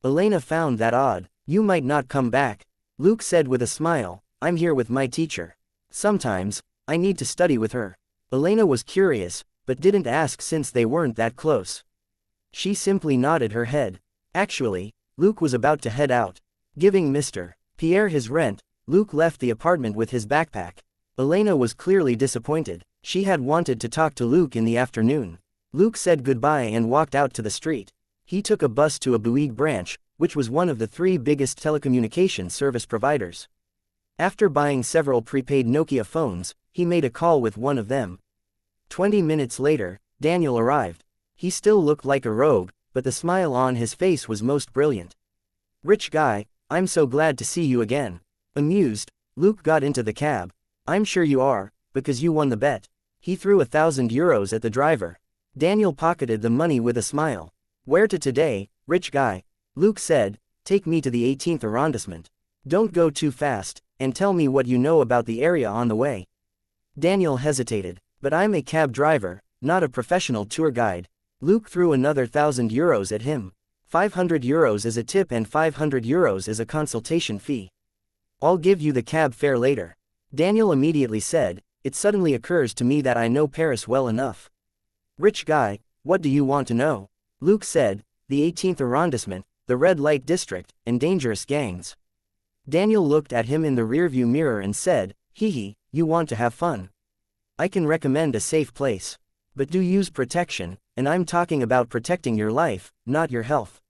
Elena found that odd. "You might not come back," Luke said with a smile. "I'm here with my teacher. Sometimes, I need to study with her." Elena was curious, but didn't ask since they weren't that close. She simply nodded her head. Actually, Luke was about to head out. Giving Mr. Pierre his rent, Luke left the apartment with his backpack. Elena was clearly disappointed. She had wanted to talk to Luke in the afternoon. Luke said goodbye and walked out to the street. He took a bus to a Bouygues branch, which was one of the 3 biggest telecommunications service providers. After buying several prepaid Nokia phones, he made a call with one of them. 20 minutes later, Daniel arrived. He still looked like a rogue, but the smile on his face was most brilliant. "Rich guy, I'm so glad to see you again." Amused, Luke got into the cab. "I'm sure you are, because you won the bet." He threw €1,000 at the driver. Daniel pocketed the money with a smile. "Where to today, rich guy?" Luke said. "Take me to the 18th arrondissement. Don't go too fast, and tell me what you know about the area on the way." Daniel hesitated. "But I'm a cab driver, not a professional tour guide." Luke threw another €1,000 at him. €500 as a tip and €500 as a consultation fee. "I'll give you the cab fare later." Daniel immediately said, it suddenly occurs to me that I know Paris well enough. Rich guy, what do you want to know? Luke said, the 18th arrondissement, the red light district, and dangerous gangs. Daniel looked at him in the rearview mirror and said, hee, you want to have fun. I can recommend a safe place. But do use protection, and I'm talking about protecting your life, not your health.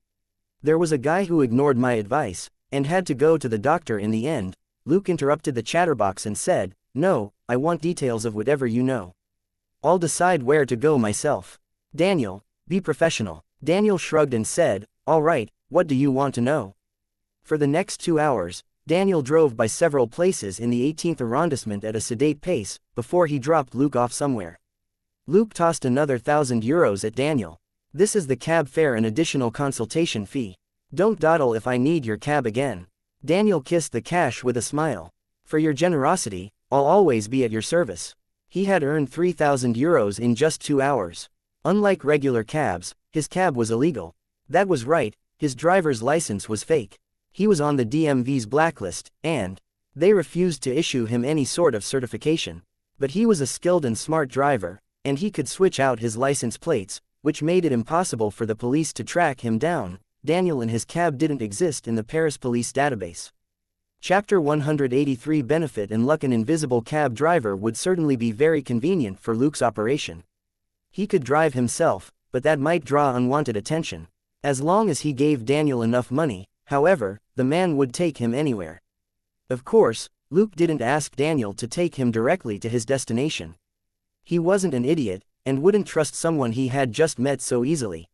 There was a guy who ignored my advice, and had to go to the doctor in the end. Luke interrupted the chatterbox and said, no, I want details of whatever you know. I'll decide where to go myself. Daniel, be professional. Daniel shrugged and said, all right, what do you want to know? For the next 2 hours, Daniel drove by several places in the 18th arrondissement at a sedate pace, before he dropped Luke off somewhere. Luke tossed another €1,000 at Daniel. This is the cab fare and additional consultation fee. Don't dawdle if I need your cab again. Daniel kissed the cash with a smile. For your generosity, I'll always be at your service. He had earned €3,000 in just 2 hours. Unlike regular cabs, his cab was illegal. That was right, his driver's license was fake. He was on the DMV's blacklist, and they refused to issue him any sort of certification. But he was a skilled and smart driver, and he could switch out his license plates, which made it impossible for the police to track him down. Daniel and his cab didn't exist in the Paris police database. Chapter 183 Benefit and luck. An invisible cab driver would certainly be very convenient for Luke's operation. He could drive himself, but that might draw unwanted attention. As long as he gave Daniel enough money, however, the man would take him anywhere. Of course, Luke didn't ask Daniel to take him directly to his destination. He wasn't an idiot, and wouldn't trust someone he had just met so easily.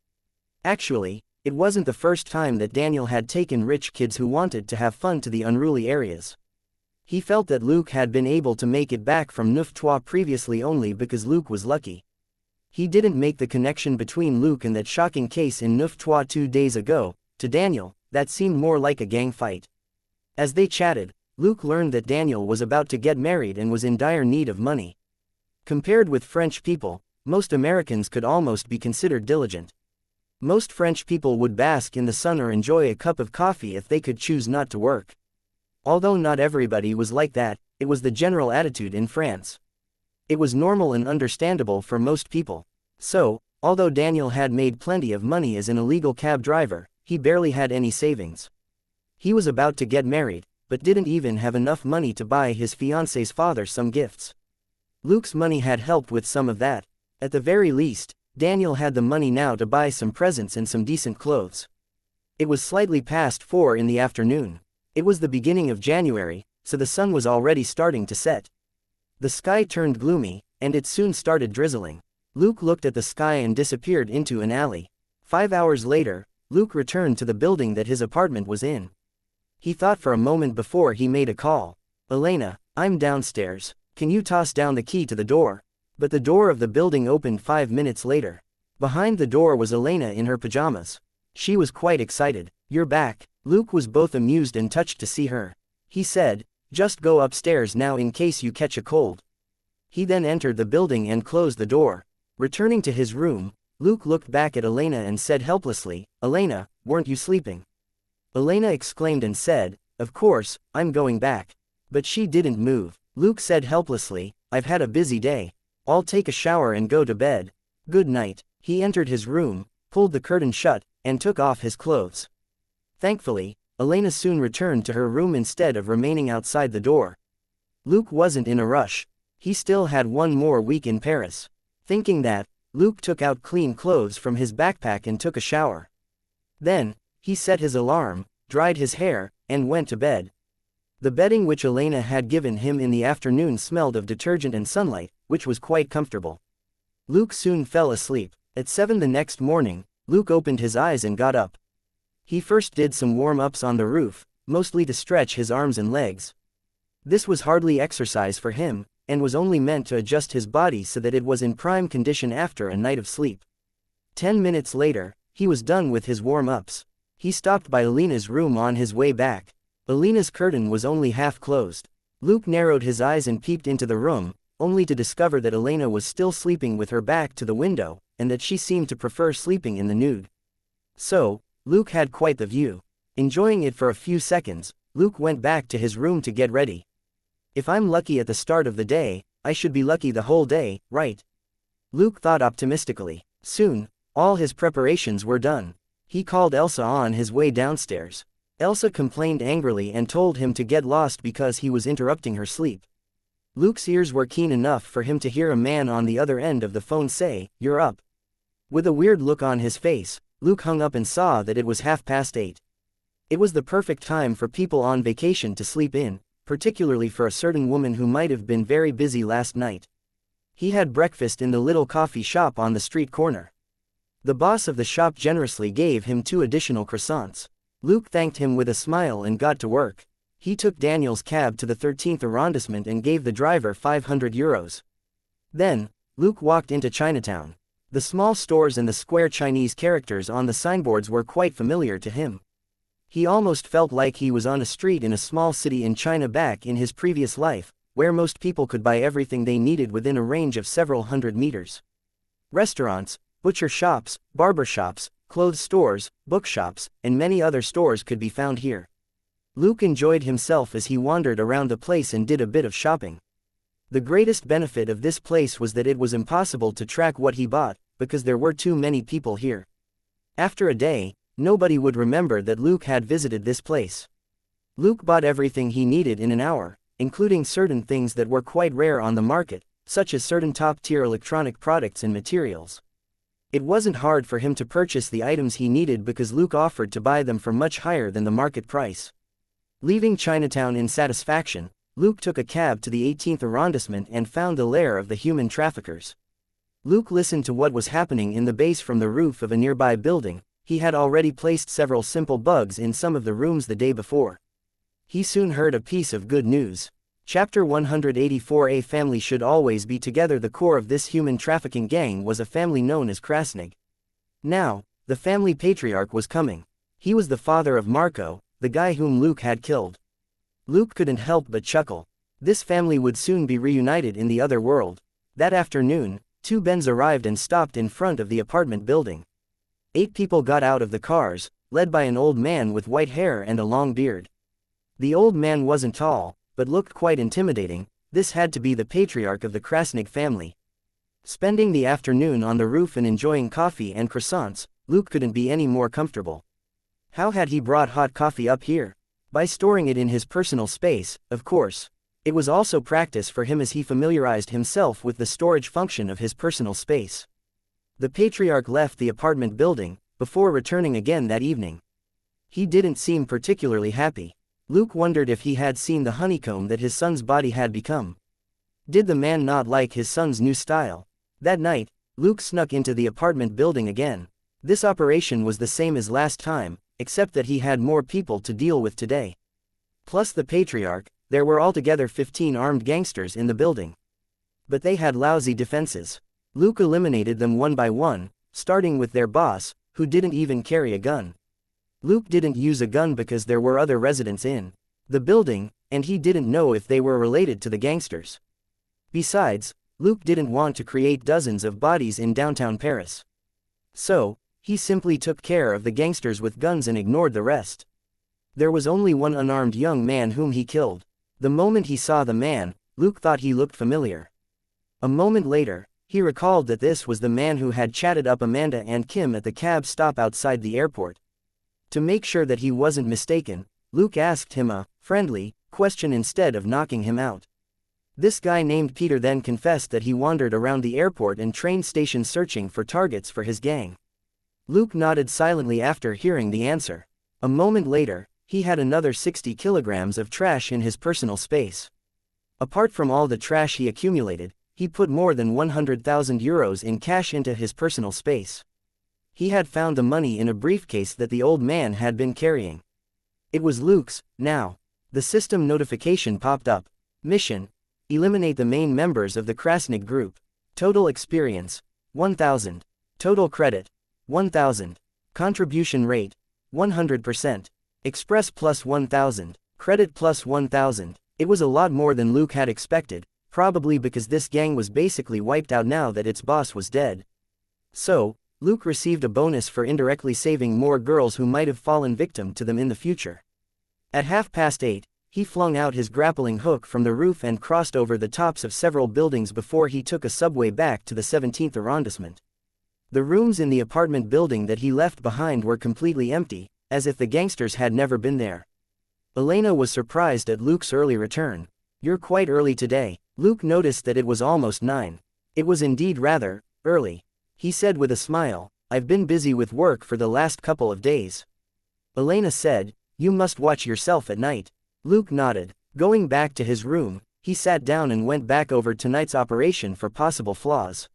Actually, it wasn't the first time that Daniel had taken rich kids who wanted to have fun to the unruly areas. He felt that Luke had been able to make it back from Neuf-Trois previously only because Luke was lucky. He didn't make the connection between Luke and that shocking case in Neuf-Trois 2 days ago. To Daniel, that seemed more like a gang fight. As they chatted, Luke learned that Daniel was about to get married and was in dire need of money. Compared with French people, most Americans could almost be considered diligent. Most French people would bask in the sun or enjoy a cup of coffee if they could choose not to work. Although not everybody was like that, it was the general attitude in France. It was normal and understandable for most people. So, although Daniel had made plenty of money as an illegal cab driver, he barely had any savings. He was about to get married, but didn't even have enough money to buy his fiancée's father some gifts. Luke's money had helped with some of that. At the very least, Daniel had the money now to buy some presents and some decent clothes. It was slightly past 4 in the afternoon. It was the beginning of January, so the sun was already starting to set. The sky turned gloomy, and it soon started drizzling. Luke looked at the sky and disappeared into an alley. 5 hours later, Luke returned to the building that his apartment was in. He thought for a moment before he made a call. Elena, I'm downstairs. Can you toss down the key to the door? But the door of the building opened 5 minutes later. Behind the door was Elena in her pajamas. She was quite excited. You're back. Luke was both amused and touched to see her. He said, just go upstairs now in case you catch a cold. He then entered the building and closed the door. Returning to his room, Luke looked back at Elena and said helplessly, Elena, weren't you sleeping? Elena exclaimed and said, of course, I'm going back. But she didn't move. Luke said helplessly, I've had a busy day. I'll take a shower and go to bed. Good night. He entered his room, pulled the curtain shut, and took off his clothes. Thankfully, Elena soon returned to her room instead of remaining outside the door. Luke wasn't in a rush. He still had 1 more week in Paris. Thinking that, Luke took out clean clothes from his backpack and took a shower. Then, he set his alarm, dried his hair, and went to bed. The bedding which Elena had given him in the afternoon smelled of detergent and sunlight, which was quite comfortable. Luke soon fell asleep. At 7 the next morning, Luke opened his eyes and got up. He first did some warm-ups on the roof, mostly to stretch his arms and legs. This was hardly exercise for him, and was only meant to adjust his body so that it was in prime condition after a night of sleep. 10 minutes later, he was done with his warm-ups. He stopped by Elena's room on his way back. Elena's curtain was only half closed. Luke narrowed his eyes and peeped into the room, only to discover that Elena was still sleeping with her back to the window, and that she seemed to prefer sleeping in the nude. So, Luke had quite the view. Enjoying it for a few seconds, Luke went back to his room to get ready. If I'm lucky at the start of the day, I should be lucky the whole day, right? Luke thought optimistically. Soon, all his preparations were done. He called Elsa on his way downstairs. Elsa complained angrily and told him to get lost because he was interrupting her sleep. Luke's ears were keen enough for him to hear a man on the other end of the phone say, "You're up." With a weird look on his face, Luke hung up and saw that it was 8:30. It was the perfect time for people on vacation to sleep in, particularly for a certain woman who might have been very busy last night. He had breakfast in the little coffee shop on the street corner. The boss of the shop generously gave him 2 additional croissants. Luke thanked him with a smile and got to work. He took Daniel's cab to the 13th arrondissement and gave the driver €500. Then, Luke walked into Chinatown. The small stores and the square Chinese characters on the signboards were quite familiar to him. He almost felt like he was on a street in a small city in China back in his previous life, where most people could buy everything they needed within a range of several hundred meters. Restaurants, butcher shops, barber shops, clothes stores, bookshops, and many other stores could be found here. Luke enjoyed himself as he wandered around the place and did a bit of shopping. The greatest benefit of this place was that it was impossible to track what he bought, because there were too many people here. After a day, nobody would remember that Luke had visited this place. Luke bought everything he needed in an hour, including certain things that were quite rare on the market, such as certain top-tier electronic products and materials. It wasn't hard for him to purchase the items he needed because Luke offered to buy them for much higher than the market price. Leaving Chinatown in satisfaction, Luke took a cab to the 18th arrondissement and found the lair of the human traffickers. Luke listened to what was happening in the base from the roof of a nearby building. He had already placed several simple bugs in some of the rooms the day before. He soon heard a piece of good news. Chapter 184. A family should always be together. The core of this human trafficking gang was a family known as Krasnig. Now, the family patriarch was coming. He was the father of Marco, the guy whom Luke had killed. Luke couldn't help but chuckle. This family would soon be reunited in the other world. That afternoon, 2 Bens arrived and stopped in front of the apartment building. 8 people got out of the cars, led by an old man with white hair and a long beard. The old man wasn't tall, but looked quite intimidating. This had to be the patriarch of the Krasnig family. Spending the afternoon on the roof and enjoying coffee and croissants, Luke couldn't be any more comfortable. How had he brought hot coffee up here? By storing it in his personal space, of course. It was also practice for him as he familiarized himself with the storage function of his personal space. The patriarch left the apartment building, before returning again that evening. He didn't seem particularly happy. Luke wondered if he had seen the honeycomb that his son's body had become. Did the man not like his son's new style? That night, Luke snuck into the apartment building again. This operation was the same as last time, except that he had more people to deal with today. Plus the patriarch, there were altogether 15 armed gangsters in the building. But they had lousy defenses. Luke eliminated them one by one, starting with their boss, who didn't even carry a gun. Luke didn't use a gun because there were other residents in the building, and he didn't know if they were related to the gangsters. Besides, Luke didn't want to create dozens of bodies in downtown Paris. So, he simply took care of the gangsters with guns and ignored the rest. There was only one unarmed young man whom he killed. The moment he saw the man, Luke thought he looked familiar. A moment later, he recalled that this was the man who had chatted up Amanda and Kim at the cab stop outside the airport. To make sure that he wasn't mistaken, Luke asked him a friendly question instead of knocking him out. This guy named Peter then confessed that he wandered around the airport and train station searching for targets for his gang. Luke nodded silently after hearing the answer. A moment later, he had another 60 kilograms of trash in his personal space. Apart from all the trash he accumulated, he put more than €100,000 in cash into his personal space. He had found the money in a briefcase that the old man had been carrying. It was Luke's, now. The system notification popped up. Mission: eliminate the main members of the Krasnig group. Total experience: 1,000. Total credit: 1,000. Contribution rate: 100%. Express plus 1,000. Credit plus 1,000. It was a lot more than Luke had expected, probably because this gang was basically wiped out now that its boss was dead. So, Luke received a bonus for indirectly saving more girls who might have fallen victim to them in the future. At 8:30, He flung out his grappling hook from the roof and crossed over the tops of several buildings before he took a subway back to the 17th arrondissement. The rooms in the apartment building that he left behind were completely empty, as if the gangsters had never been there. Elena was surprised at Luke's early return. "You're quite early today." Luke noticed that it was almost 9. It was indeed rather early. He said with a smile, "I've been busy with work for the last couple of days." Elena said, "You must watch yourself at night." Luke nodded. Going back to his room, he sat down and went back over tonight's operation for possible flaws.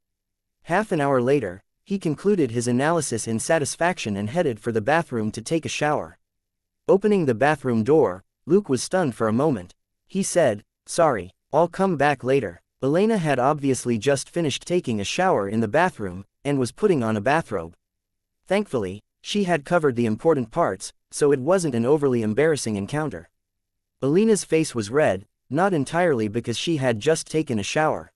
Half an hour later, he concluded his analysis in satisfaction and headed for the bathroom to take a shower. Opening the bathroom door, Luke was stunned for a moment. He said, "Sorry, I'll come back later." Elena had obviously just finished taking a shower in the bathroom, and was putting on a bathrobe. Thankfully, she had covered the important parts, so it wasn't an overly embarrassing encounter. Elena's face was red, not entirely because she had just taken a shower.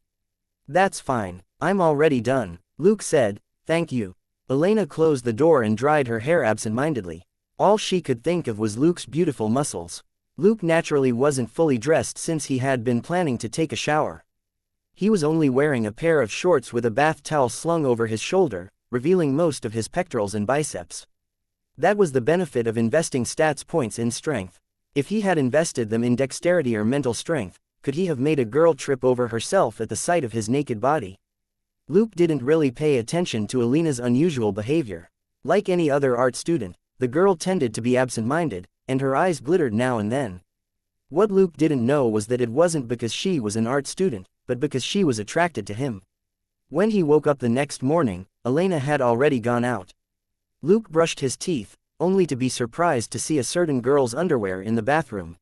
"That's fine, I'm already done," Luke said, "thank you." Elena closed the door and dried her hair absent-mindedly. All she could think of was Luke's beautiful muscles. Luke naturally wasn't fully dressed since he had been planning to take a shower. He was only wearing a pair of shorts with a bath towel slung over his shoulder, revealing most of his pectorals and biceps. That was the benefit of investing stats points in strength. If he had invested them in dexterity or mental strength, could he have made a girl trip over herself at the sight of his naked body? Luke didn't really pay attention to Elena's unusual behavior. Like any other art student, the girl tended to be absent-minded, and her eyes glittered now and then. What Luke didn't know was that it wasn't because she was an art student, but because she was attracted to him. When he woke up the next morning, Elena had already gone out. Luke brushed his teeth, only to be surprised to see a certain girl's underwear in the bathroom.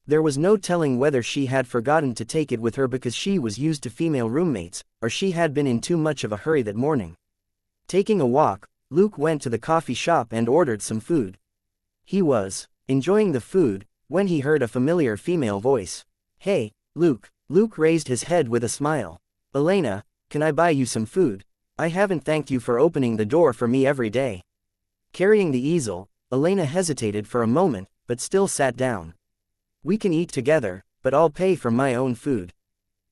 There was no telling whether she had forgotten to take it with her because she was used to female roommates, or she had been in too much of a hurry that morning. Taking a walk, Luke went to the coffee shop and ordered some food. He was enjoying the food when he heard a familiar female voice. "Hey, Luke." Luke raised his head with a smile. "Elena, can I buy you some food? I haven't thanked you for opening the door for me every day." Carrying the easel, Elena hesitated for a moment, but still sat down. "We can eat together, but I'll pay for my own food."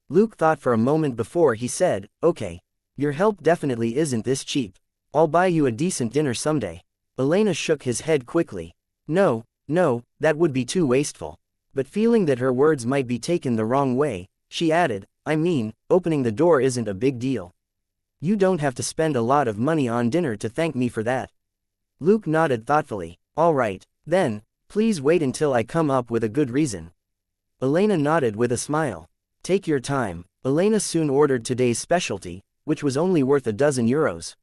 Luke thought for a moment before he said, "Okay. Your help definitely isn't this cheap. I'll buy you a decent dinner someday." Elena shook his head quickly. No, that would be too wasteful." But feeling that her words might be taken the wrong way, she added, "I mean, opening the door isn't a big deal. You don't have to spend a lot of money on dinner to thank me for that." Luke nodded thoughtfully. "All right, then, please wait until I come up with a good reason." Elena nodded with a smile. "Take your time." Elena soon ordered today's specialty, which was only worth €12.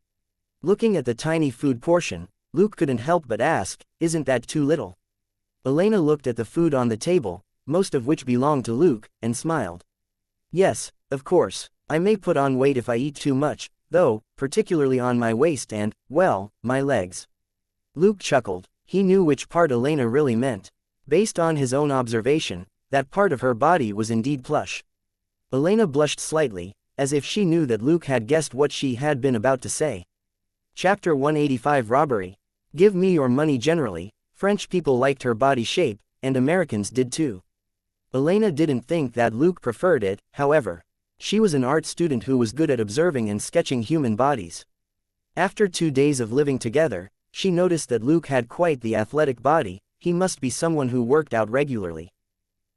Looking at the tiny food portion, Luke couldn't help but ask, "Isn't that too little?" Elena looked at the food on the table, most of which belonged to Luke, and smiled. "Yes, of course, I may put on weight if I eat too much, though, particularly on my waist and, well, my legs." Luke chuckled. He knew which part Elena really meant. Based on his own observation, that part of her body was indeed plush. Elena blushed slightly, as if she knew that Luke had guessed what she had been about to say. Chapter 185 Robbery. Give me your money. Generally, French people liked her body shape, and Americans did too. Elena didn't think that Luke preferred it, however. She was an art student who was good at observing and sketching human bodies. After 2 days of living together, she noticed that Luke had quite the athletic body. He must be someone who worked out regularly.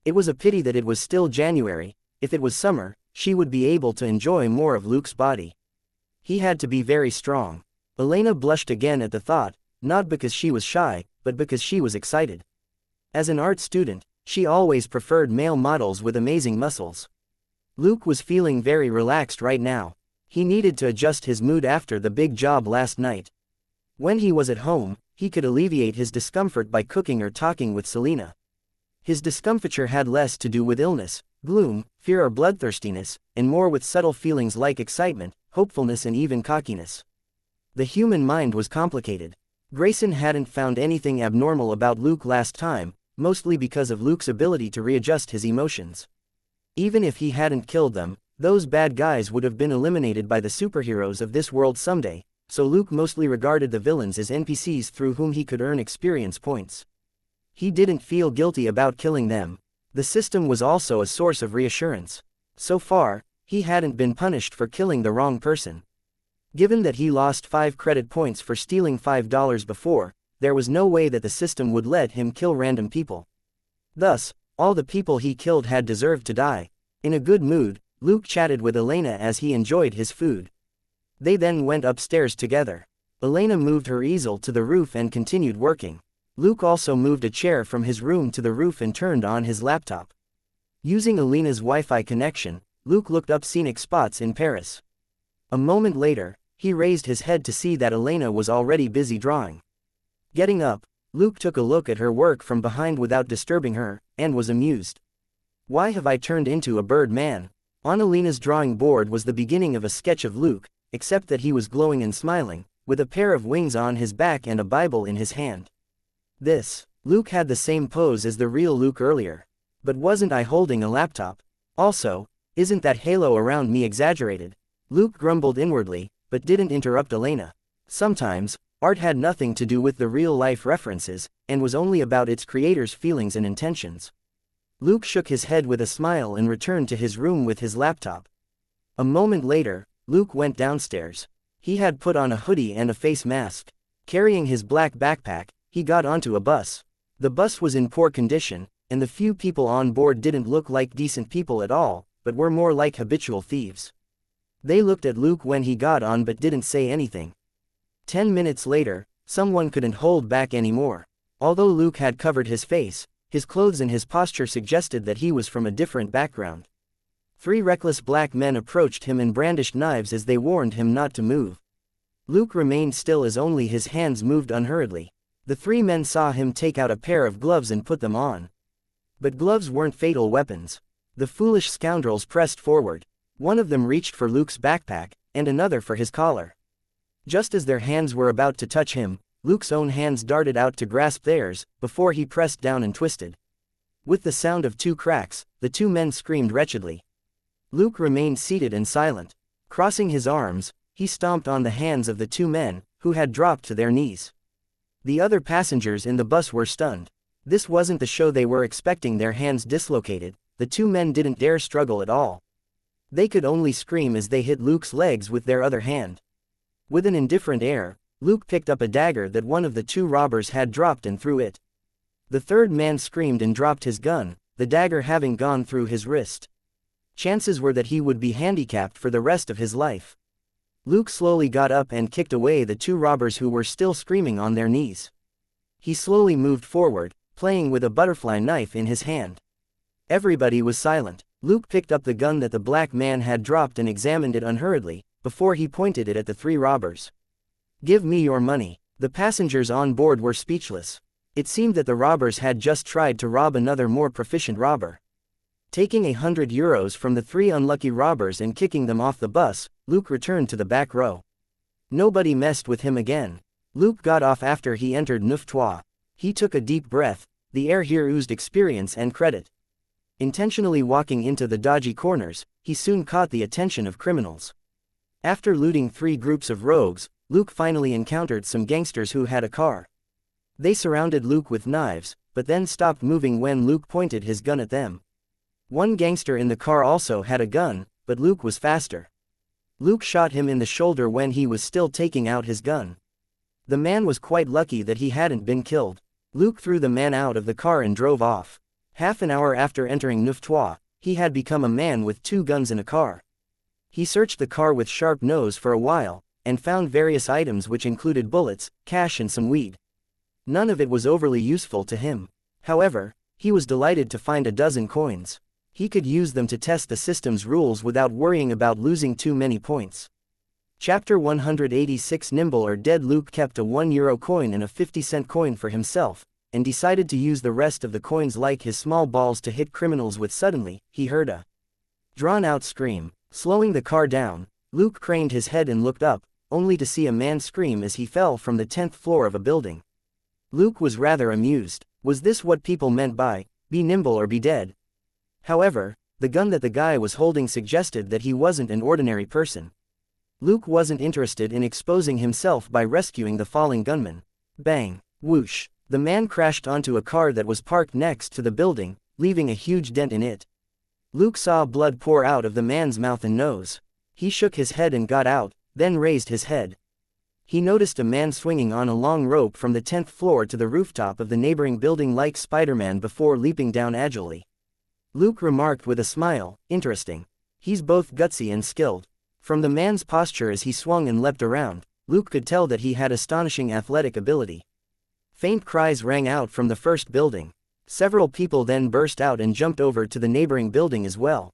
It was a pity that it was still January. If it was summer, she would be able to enjoy more of Luke's body. He had to be very strong. Elena blushed again at the thought, not because she was shy, but because she was excited. As an art student, she always preferred male models with amazing muscles. Luke was feeling very relaxed right now. He needed to adjust his mood after the big job last night. When he was at home, he could alleviate his discomfort by cooking or talking with Selena. His discomfiture had less to do with illness, gloom, fear or bloodthirstiness, and more with subtle feelings like excitement, hopefulness and even cockiness. The human mind was complicated. Grayson hadn't found anything abnormal about Luke last time, mostly because of Luke's ability to readjust his emotions. Even if he hadn't killed them, those bad guys would have been eliminated by the superheroes of this world someday, so Luke mostly regarded the villains as NPCs through whom he could earn experience points. He didn't feel guilty about killing them, The system was also a source of reassurance. So far, he hadn't been punished for killing the wrong person. Given that he lost 5 credit points for stealing $5 before, there was no way that the system would let him kill random people. Thus, all the people he killed had deserved to die. In a good mood, Luke chatted with Elena as he enjoyed his food. They then went upstairs together. Elena moved her easel to the roof and continued working. Luke also moved a chair from his room to the roof and turned on his laptop. Using Elena's Wi-Fi connection, Luke looked up scenic spots in Paris. A moment later, he raised his head to see that Elena was already busy drawing. Getting up, Luke took a look at her work from behind without disturbing her, and was amused. Why have I turned into a bird man? On Elena's drawing board was the beginning of a sketch of Luke, except that he was glowing and smiling, with a pair of wings on his back and a Bible in his hand. Luke had the same pose as the real Luke earlier. But wasn't I holding a laptop? Also, isn't that halo around me exaggerated? Luke grumbled inwardly, but didn't interrupt Elena. Sometimes, art had nothing to do with the real-life references, and was only about its creator's feelings and intentions. Luke shook his head with a smile and returned to his room with his laptop. A moment later, Luke went downstairs. He had put on a hoodie and a face mask. Carrying his black backpack, he got onto a bus. The bus was in poor condition, and the few people on board didn't look like decent people at all, but were more like habitual thieves. They looked at Luke when he got on but didn't say anything. 10 minutes later, someone couldn't hold back anymore. Although Luke had covered his face, his clothes and his posture suggested that he was from a different background. 3 reckless black men approached him and brandished knives as they warned him not to move. Luke remained still as only his hands moved unhurriedly. The 3 men saw him take out a pair of gloves and put them on. But gloves weren't fatal weapons. The foolish scoundrels pressed forward. One of them reached for Luke's backpack, and another for his collar. Just as their hands were about to touch him, Luke's own hands darted out to grasp theirs, before he pressed down and twisted. With the sound of 2 cracks, the 2 men screamed wretchedly. Luke remained seated and silent. Crossing his arms, he stomped on the hands of the 2 men, who had dropped to their knees. The other passengers in the bus were stunned. This wasn't the show they were expecting. Their hands dislocated. The 2 men didn't dare struggle at all. They could only scream as they hit Luke's legs with their other hand. With an indifferent air, Luke picked up a dagger that one of the 2 robbers had dropped and threw it. The 3rd man screamed and dropped his gun, the dagger having gone through his wrist. Chances were that he would be handicapped for the rest of his life. Luke slowly got up and kicked away the 2 robbers who were still screaming on their knees. He slowly moved forward, playing with a butterfly knife in his hand. Everybody was silent. Luke picked up the gun that the black man had dropped and examined it unhurriedly, before he pointed it at the 3 robbers. "Give me your money." The passengers on board were speechless. It seemed that the robbers had just tried to rob another more proficient robber. Taking €100 from the 3 unlucky robbers and kicking them off the bus, Luke returned to the back row. Nobody messed with him again. Luke got off after he entered Neuf Trois. He took a deep breath. The air here oozed experience and credit. Intentionally walking into the dodgy corners, he soon caught the attention of criminals. After looting 3 groups of rogues, Luke finally encountered some gangsters who had a car. They surrounded Luke with knives, but then stopped moving when Luke pointed his gun at them. One gangster in the car also had a gun, but Luke was faster. Luke shot him in the shoulder when he was still taking out his gun. The man was quite lucky that he hadn't been killed. Luke threw the man out of the car and drove off. Half an hour after entering Neuf Trois, he had become a man with 2 guns in a car. He searched the car with sharp nose for a while, and found various items which included bullets, cash and some weed. None of it was overly useful to him. However, he was delighted to find a dozen coins. He could use them to test the system's rules without worrying about losing too many points. Chapter 186 Nimble or Dead. Luke kept a €1 coin and a 50-cent coin for himself, and decided to use the rest of the coins like his small balls to hit criminals with. Suddenly, he heard a drawn-out scream. Slowing the car down, Luke craned his head and looked up, only to see a man scream as he fell from the 10th floor of a building. Luke was rather amused. Was this what people meant by, "Be nimble or be dead"? However, the gun that the guy was holding suggested that he wasn't an ordinary person. Luke wasn't interested in exposing himself by rescuing the falling gunman. Bang! Whoosh! The man crashed onto a car that was parked next to the building. leaving a huge dent in it. Luke saw blood pour out of the man's mouth and nose. He shook his head and got out, then raised his head. He noticed a man swinging on a long rope from the 10th floor to the rooftop of the neighboring building like Spider-Man before leaping down agilely. Luke remarked with a smile, "Interesting. He's both gutsy and skilled." From the man's posture as he swung and leapt around, Luke could tell that he had astonishing athletic ability. Faint cries rang out from the first building. Several people then burst out and jumped over to the neighboring building as well.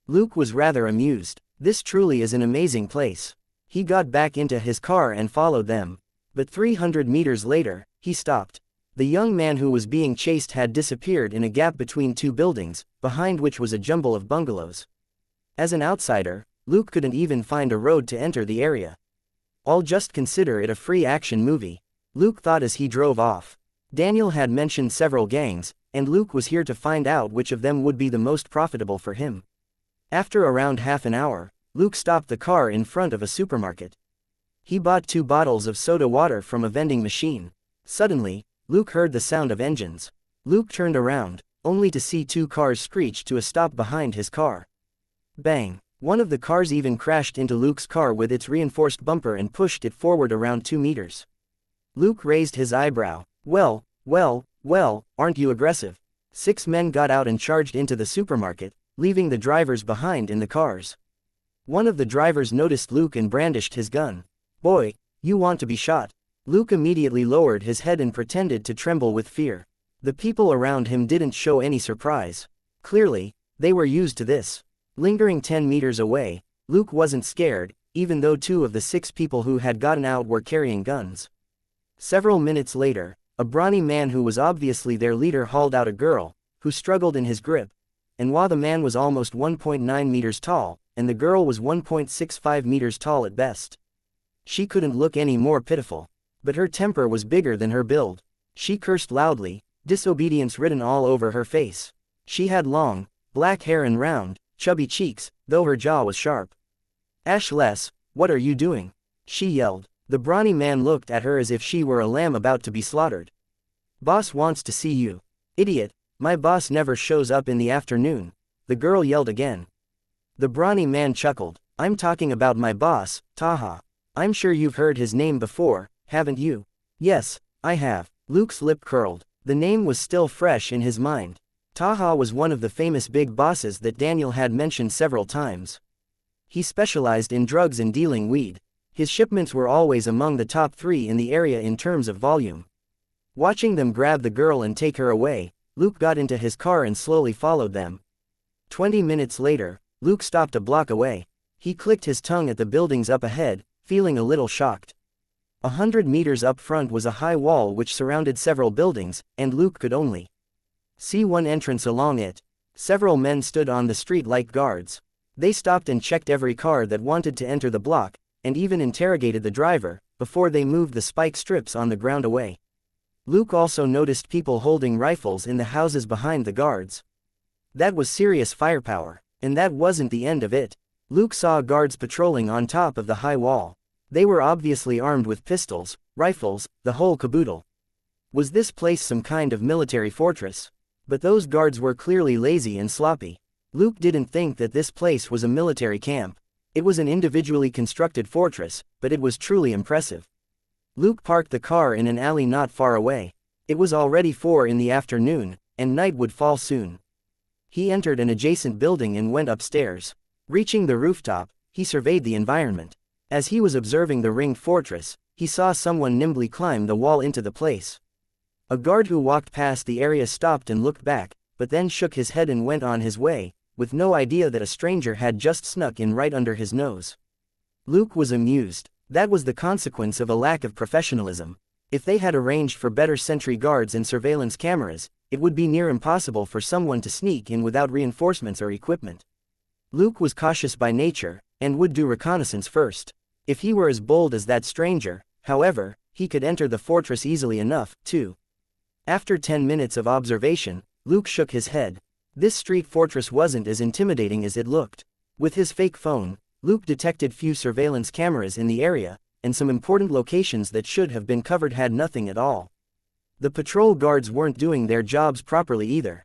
Luke was rather amused. This truly is an amazing place. He got back into his car and followed them. But 300 meters later, he stopped. The young man who was being chased had disappeared in a gap between two buildings, behind which was a jumble of bungalows. As an outsider, Luke couldn't even find a road to enter the area. "I'll just consider it a free action movie," Luke thought as he drove off. Daniel had mentioned several gangs, and Luke was here to find out which of them would be the most profitable for him. After around half an hour, Luke stopped the car in front of a supermarket. He bought 2 bottles of soda water from a vending machine. Suddenly, Luke heard the sound of engines. Luke turned around, only to see 2 cars screech to a stop behind his car. Bang! One of the cars even crashed into Luke's car with its reinforced bumper and pushed it forward around 2 meters. Luke raised his eyebrow. Well, aren't you aggressive?" 6 men got out and charged into the supermarket, leaving the drivers behind in the cars. One of the drivers noticed Luke and brandished his gun. "Boy, you want to be shot." Luke immediately lowered his head and pretended to tremble with fear. The people around him didn't show any surprise. Clearly, they were used to this. Lingering 10 meters away, Luke wasn't scared, even though 2 of the 6 people who had gotten out were carrying guns. Several minutes later, a brawny man who was obviously their leader hauled out a girl, who struggled in his grip, and while the man was almost 1.9 meters tall, and the girl was 1.65 meters tall at best, she couldn't look any more pitiful. But her temper was bigger than her build. She cursed loudly, disobedience written all over her face. She had long, black hair and round, chubby cheeks, though her jaw was sharp. "Ashless, what are you doing?" she yelled. The brawny man looked at her as if she were a lamb about to be slaughtered. "Boss wants to see you." "Idiot, my boss never shows up in the afternoon," the girl yelled again. The brawny man chuckled. "I'm talking about my boss, Taha. I'm sure you've heard his name before, haven't you?" "Yes, I have." Luke's lip curled. The name was still fresh in his mind. Taha was one of the famous big bosses that Daniel had mentioned several times. He specialized in drugs and dealing weed. His shipments were always among the top 3 in the area in terms of volume. Watching them grab the girl and take her away, Luke got into his car and slowly followed them. 20 minutes later, Luke stopped a block away. He clicked his tongue at the buildings up ahead, feeling a little shocked. 100 meters up front was a high wall which surrounded several buildings, and Luke could only see one entrance along it. Several men stood on the street like guards. They stopped and checked every car that wanted to enter the block, and even interrogated the driver, before they moved the spike strips on the ground away. Luke also noticed people holding rifles in the houses behind the guards. That was serious firepower, and that wasn't the end of it. Luke saw guards patrolling on top of the high wall. They were obviously armed with pistols, rifles, the whole caboodle. Was this place some kind of military fortress? But those guards were clearly lazy and sloppy. Luke didn't think that this place was a military camp. It was an individually constructed fortress, but it was truly impressive. Luke parked the car in an alley not far away. It was already 4 in the afternoon, and night would fall soon. He entered an adjacent building and went upstairs. Reaching the rooftop, he surveyed the environment. As he was observing the ringed fortress, he saw someone nimbly climb the wall into the place. A guard who walked past the area stopped and looked back, but then shook his head and went on his way, with no idea that a stranger had just snuck in right under his nose. Luke was amused. That was the consequence of a lack of professionalism. If they had arranged for better sentry guards and surveillance cameras, it would be near impossible for someone to sneak in without reinforcements or equipment. Luke was cautious by nature, and would do reconnaissance first. If he were as bold as that stranger, however, he could enter the fortress easily enough, too. After 10 minutes of observation, Luke shook his head. This street fortress wasn't as intimidating as it looked. With his fake phone, Luke detected few surveillance cameras in the area, and some important locations that should have been covered had nothing at all. The patrol guards weren't doing their jobs properly either.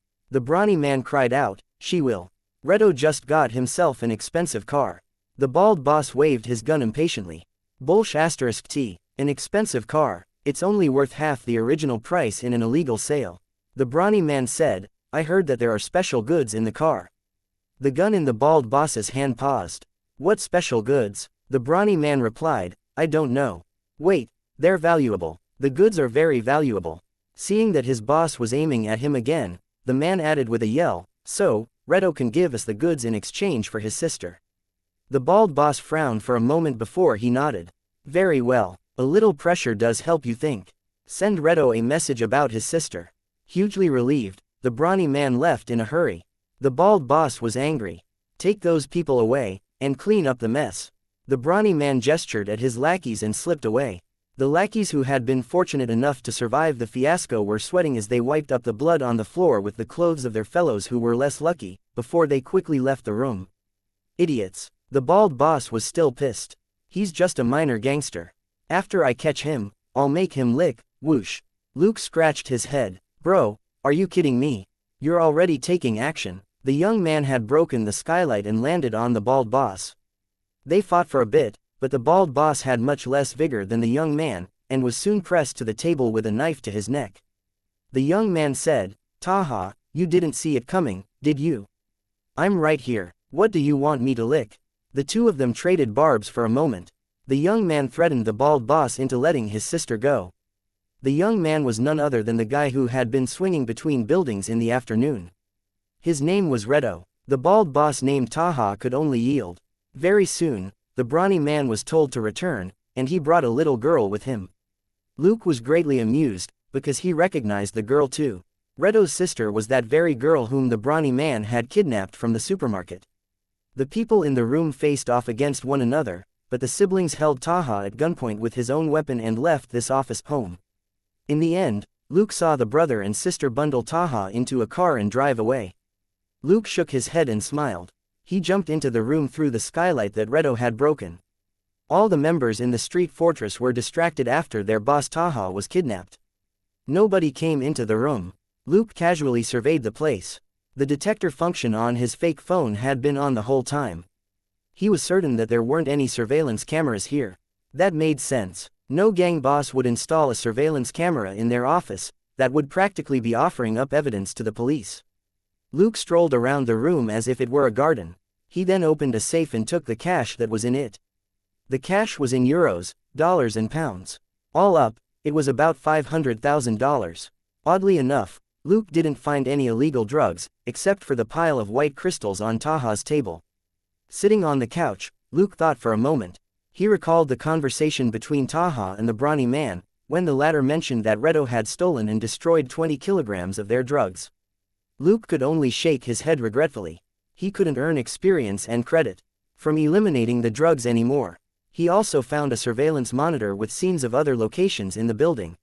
The brawny man cried out, "She will." Redo just got himself an expensive car. The bald boss waved his gun impatiently. Bolsh asterisk T. An expensive car. It's only worth half the original price in an illegal sale. The brawny man said, "I heard that there are special goods in the car." The gun in the bald boss's hand paused. "What special goods?" The brawny man replied, "I don't know." "Wait, they're valuable. The goods are very valuable." Seeing that his boss was aiming at him again, the man added with a yell, "So, Redo can give us the goods in exchange for his sister." The bald boss frowned for a moment before he nodded. "Very well, a little pressure does help, you think. Send Redo a message about his sister." Hugely relieved, the brawny man left in a hurry. The bald boss was angry. "Take those people away, and clean up the mess." The brawny man gestured at his lackeys and slipped away. The lackeys who had been fortunate enough to survive the fiasco were sweating as they wiped up the blood on the floor with the clothes of their fellows who were less lucky, before they quickly left the room. Idiots. The bald boss was still pissed. "He's just a minor gangster. After I catch him, I'll make him lick." Whoosh. Luke scratched his head. "Bro, are you kidding me? You're already taking action." The young man had broken the skylight and landed on the bald boss. They fought for a bit, but the bald boss had much less vigor than the young man, and was soon pressed to the table with a knife to his neck. The young man said, "Taha, you didn't see it coming, did you? I'm right here. What do you want me to lick?" The two of them traded barbs for a moment. The young man threatened the bald boss into letting his sister go. The young man was none other than the guy who had been swinging between buildings in the afternoon. His name was Redo. The bald boss named Taha could only yield. Very soon, the brawny man was told to return, and he brought a little girl with him. Luke was greatly amused, because he recognized the girl too. Redo's sister was that very girl whom the brawny man had kidnapped from the supermarket. The people in the room faced off against one another, but the siblings held Taha at gunpoint with his own weapon and left this office home. In the end, Luke saw the brother and sister bundle Taha into a car and drive away. Luke shook his head and smiled. He jumped into the room through the skylight that Redo had broken. All the members in the street fortress were distracted after their boss Taha was kidnapped. Nobody came into the room. Luke casually surveyed the place. The detector function on his fake phone had been on the whole time. He was certain that there weren't any surveillance cameras here. That made sense. No gang boss would install a surveillance camera in their office that would practically be offering up evidence to the police. Luke strolled around the room as if it were a garden. He then opened a safe and took the cash that was in it. The cash was in euros, dollars and pounds. All up, it was about $500,000. Oddly enough, Luke didn't find any illegal drugs, except for the pile of white crystals on Taha's table. Sitting on the couch, Luke thought for a moment. He recalled the conversation between Taha and the brawny man, when the latter mentioned that Redo had stolen and destroyed 20 kilograms of their drugs. Luke could only shake his head regretfully. He couldn't earn experience and credit from eliminating the drugs anymore. He also found a surveillance monitor with scenes of other locations in the building.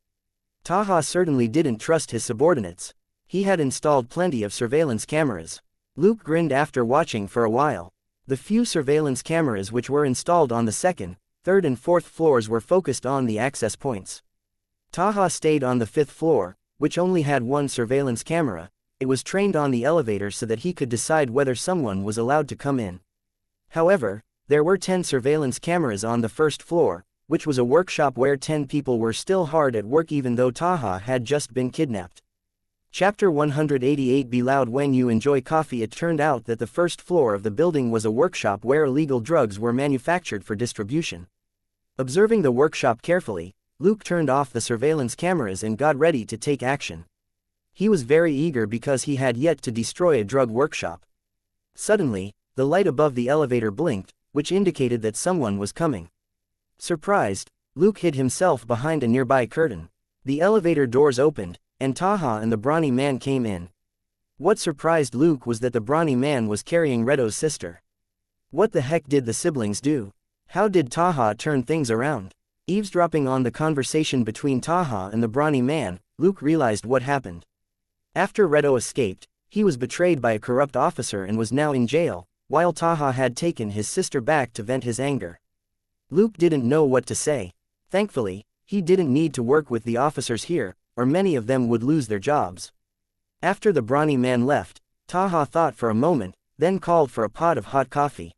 Taha certainly didn't trust his subordinates. He had installed plenty of surveillance cameras. Luke grinned after watching for a while. The few surveillance cameras which were installed on the second, third and fourth floors were focused on the access points. Taha stayed on the fifth floor, which only had one surveillance camera. It was trained on the elevator so that he could decide whether someone was allowed to come in. However, there were 10 surveillance cameras on the first floor, which was a workshop where 10 people were still hard at work even though Taha had just been kidnapped. Chapter 188. Be loud when you enjoy coffee. It turned out that the first floor of the building was a workshop where illegal drugs were manufactured for distribution. Observing the workshop carefully, Luke turned off the surveillance cameras and got ready to take action. He was very eager because he had yet to destroy a drug workshop. Suddenly, the light above the elevator blinked, which indicated that someone was coming. Surprised, Luke hid himself behind a nearby curtain. The elevator doors opened, and Taha and the brawny man came in. What surprised Luke was that the brawny man was carrying Redo's sister. What the heck did the siblings do? How did Taha turn things around? Eavesdropping on the conversation between Taha and the brawny man, Luke realized what happened. After Redo escaped, he was betrayed by a corrupt officer and was now in jail, while Taha had taken his sister back to vent his anger. Luke didn't know what to say. Thankfully, he didn't need to work with the officers here, or many of them would lose their jobs. After the brawny man left, Taha thought for a moment, then called for a pot of hot coffee.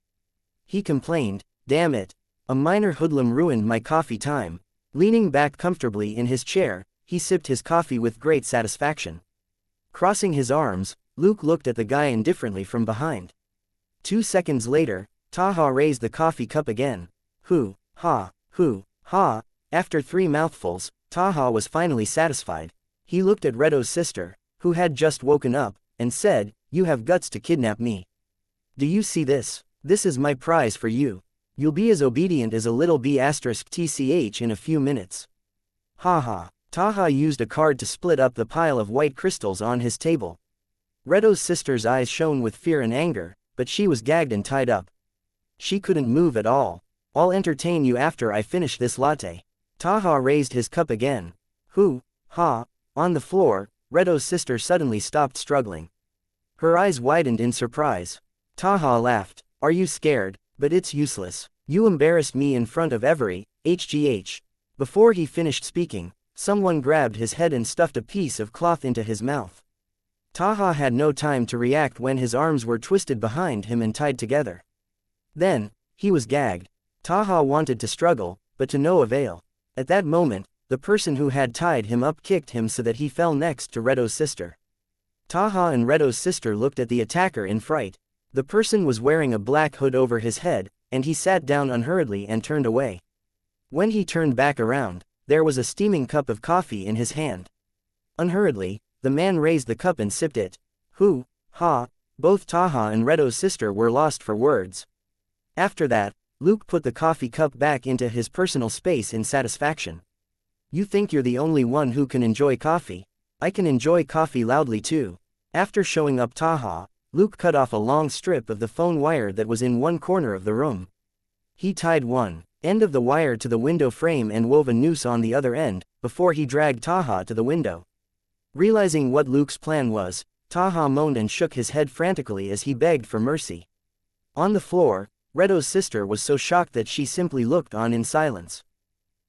He complained, "Damn it. A minor hoodlum ruined my coffee time." Leaning back comfortably in his chair, he sipped his coffee with great satisfaction. Crossing his arms, Luke looked at the guy indifferently from behind. 2 seconds later, Taha raised the coffee cup again. Hoo, ha, hoo, ha. After 3 mouthfuls, Taha was finally satisfied. He looked at Redo's sister, who had just woken up, and said, "You have guts to kidnap me. Do you see this? This is my prize for you. You'll be as obedient as a little bee *tch in a few minutes." Ha ha. Taha used a card to split up the pile of white crystals on his table. Redo's sister's eyes shone with fear and anger, but she was gagged and tied up. She couldn't move at all. "I'll entertain you after I finish this latte." Taha raised his cup again. Hoo, ha. On the floor, Redo's sister suddenly stopped struggling. Her eyes widened in surprise. Taha laughed. "Are you scared? But it's useless. You embarrassed me in front of every HGH." Before he finished speaking, someone grabbed his head and stuffed a piece of cloth into his mouth. Taha had no time to react when his arms were twisted behind him and tied together. Then, he was gagged. Taha wanted to struggle, but to no avail. At that moment, the person who had tied him up kicked him so that he fell next to Redo's sister. Taha and Redo's sister looked at the attacker in fright. The person was wearing a black hood over his head, and he sat down unhurriedly and turned away. When he turned back around, there was a steaming cup of coffee in his hand. Unhurriedly, the man raised the cup and sipped it. Hoo, ha. Both Taha and Redo's sister were lost for words. After that, Luke put the coffee cup back into his personal space in satisfaction. "You think you're the only one who can enjoy coffee? I can enjoy coffee loudly too." After showing up Taha, Luke cut off a long strip of the phone wire that was in one corner of the room. He tied one end of the wire to the window frame and wove a noose on the other end, before he dragged Taha to the window. Realizing what Luke's plan was, Taha moaned and shook his head frantically as he begged for mercy. On the floor, Redo's sister was so shocked that she simply looked on in silence.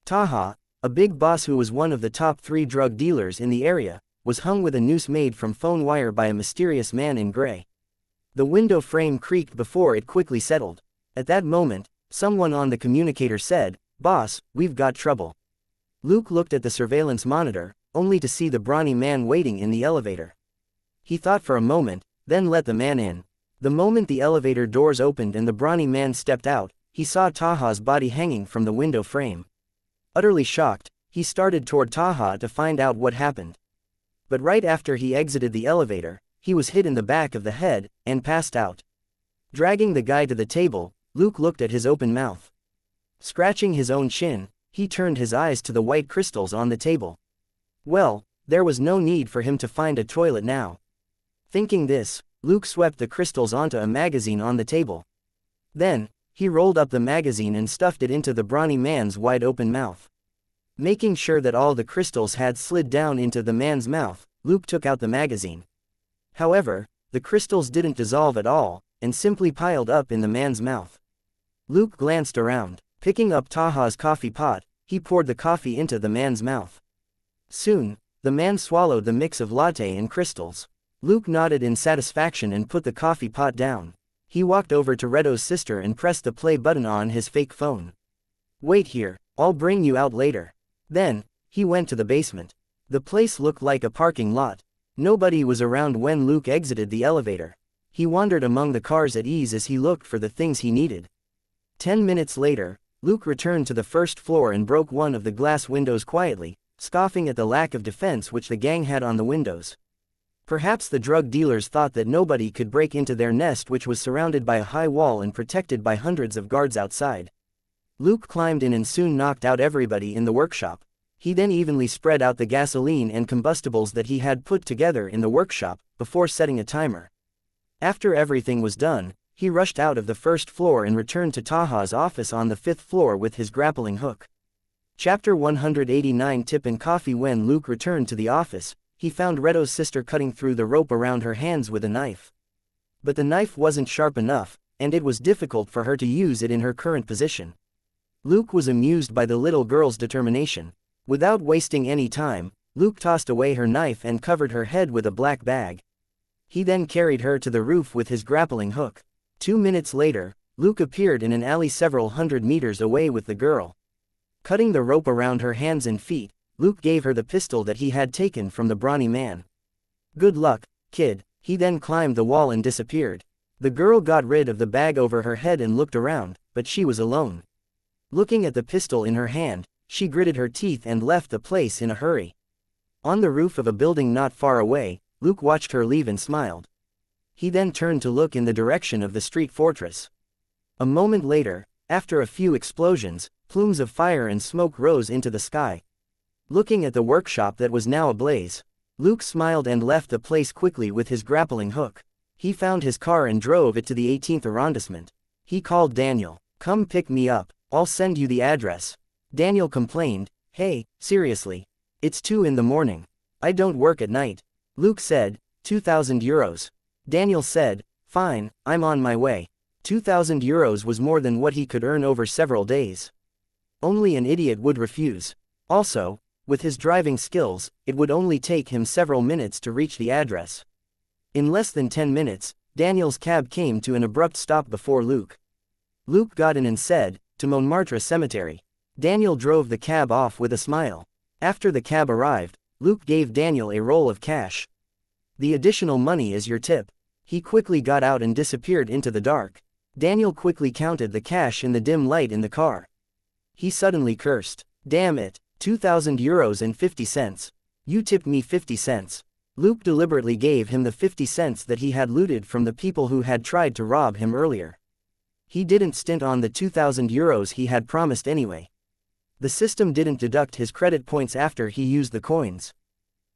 Taha, a big boss who was one of the top 3 drug dealers in the area, was hung with a noose made from phone wire by a mysterious man in gray. The window frame creaked before it quickly settled. At that moment, someone on the communicator said, "Boss, we've got trouble." Luke looked at the surveillance monitor, only to see the brawny man waiting in the elevator. He thought for a moment, then let the man in. The moment the elevator doors opened and the brawny man stepped out, he saw Taha's body hanging from the window frame. Utterly shocked, he started toward Taha to find out what happened. But right after he exited the elevator, he was hit in the back of the head, and passed out. Dragging the guy to the table, Luke looked at his open mouth. Scratching his own chin, he turned his eyes to the white crystals on the table. Well, there was no need for him to find a toilet now. Thinking this, Luke swept the crystals onto a magazine on the table. Then, he rolled up the magazine and stuffed it into the brawny man's wide-open mouth. Making sure that all the crystals had slid down into the man's mouth, Luke took out the magazine. However, the crystals didn't dissolve at all, and simply piled up in the man's mouth. Luke glanced around. Picking up Taha's coffee pot, he poured the coffee into the man's mouth. Soon, the man swallowed the mix of latte and crystals. Luke nodded in satisfaction and put the coffee pot down. He walked over to Redo's sister and pressed the play button on his fake phone. "Wait here, I'll bring you out later." Then, he went to the basement. The place looked like a parking lot. Nobody was around when Luke exited the elevator. He wandered among the cars at ease as he looked for the things he needed. 10 minutes later, Luke returned to the first floor and broke one of the glass windows quietly, scoffing at the lack of defense which the gang had on the windows. Perhaps the drug dealers thought that nobody could break into their nest, which was surrounded by a high wall and protected by hundreds of guards outside. Luke climbed in and soon knocked out everybody in the workshop. He then evenly spread out the gasoline and combustibles that he had put together in the workshop, before setting a timer. After everything was done, he rushed out of the first floor and returned to Taha's office on the 5th floor with his grappling hook. Chapter 189 Tip and Coffee. When Luke returned to the office, he found Redo's sister cutting through the rope around her hands with a knife. But the knife wasn't sharp enough, and it was difficult for her to use it in her current position. Luke was amused by the little girl's determination. Without wasting any time, Luke tossed away her knife and covered her head with a black bag. He then carried her to the roof with his grappling hook. 2 minutes later, Luke appeared in an alley several hundred meters away with the girl. Cutting the rope around her hands and feet, Luke gave her the pistol that he had taken from the brawny man. "Good luck, kid." He then climbed the wall and disappeared. The girl got rid of the bag over her head and looked around, but she was alone. Looking at the pistol in her hand, she gritted her teeth and left the place in a hurry. On the roof of a building not far away, Luke watched her leave and smiled. He then turned to look in the direction of the street fortress. A moment later, after a few explosions, plumes of fire and smoke rose into the sky. Looking at the workshop that was now ablaze, Luke smiled and left the place quickly with his grappling hook. He found his car and drove it to the 18th arrondissement. He called Daniel. "Come pick me up, I'll send you the address." Daniel complained, "Hey, seriously. It's 2 in the morning. I don't work at night." Luke said, €2,000. Daniel said, "Fine, I'm on my way." €2,000 was more than what he could earn over several days. Only an idiot would refuse. Also, with his driving skills, it would only take him several minutes to reach the address. In less than 10 minutes, Daniel's cab came to an abrupt stop before Luke. Luke got in and said, "To Montmartre Cemetery." Daniel drove the cab off with a smile. After the cab arrived, Luke gave Daniel a roll of cash. "The additional money is your tip." He quickly got out and disappeared into the dark. Daniel quickly counted the cash in the dim light in the car. He suddenly cursed. "Damn it, €2,000 and 50 cents. You tipped me 50 cents. Luke deliberately gave him the 50 cents that he had looted from the people who had tried to rob him earlier. He didn't stint on the €2,000 he had promised anyway. The system didn't deduct his credit points after he used the coins.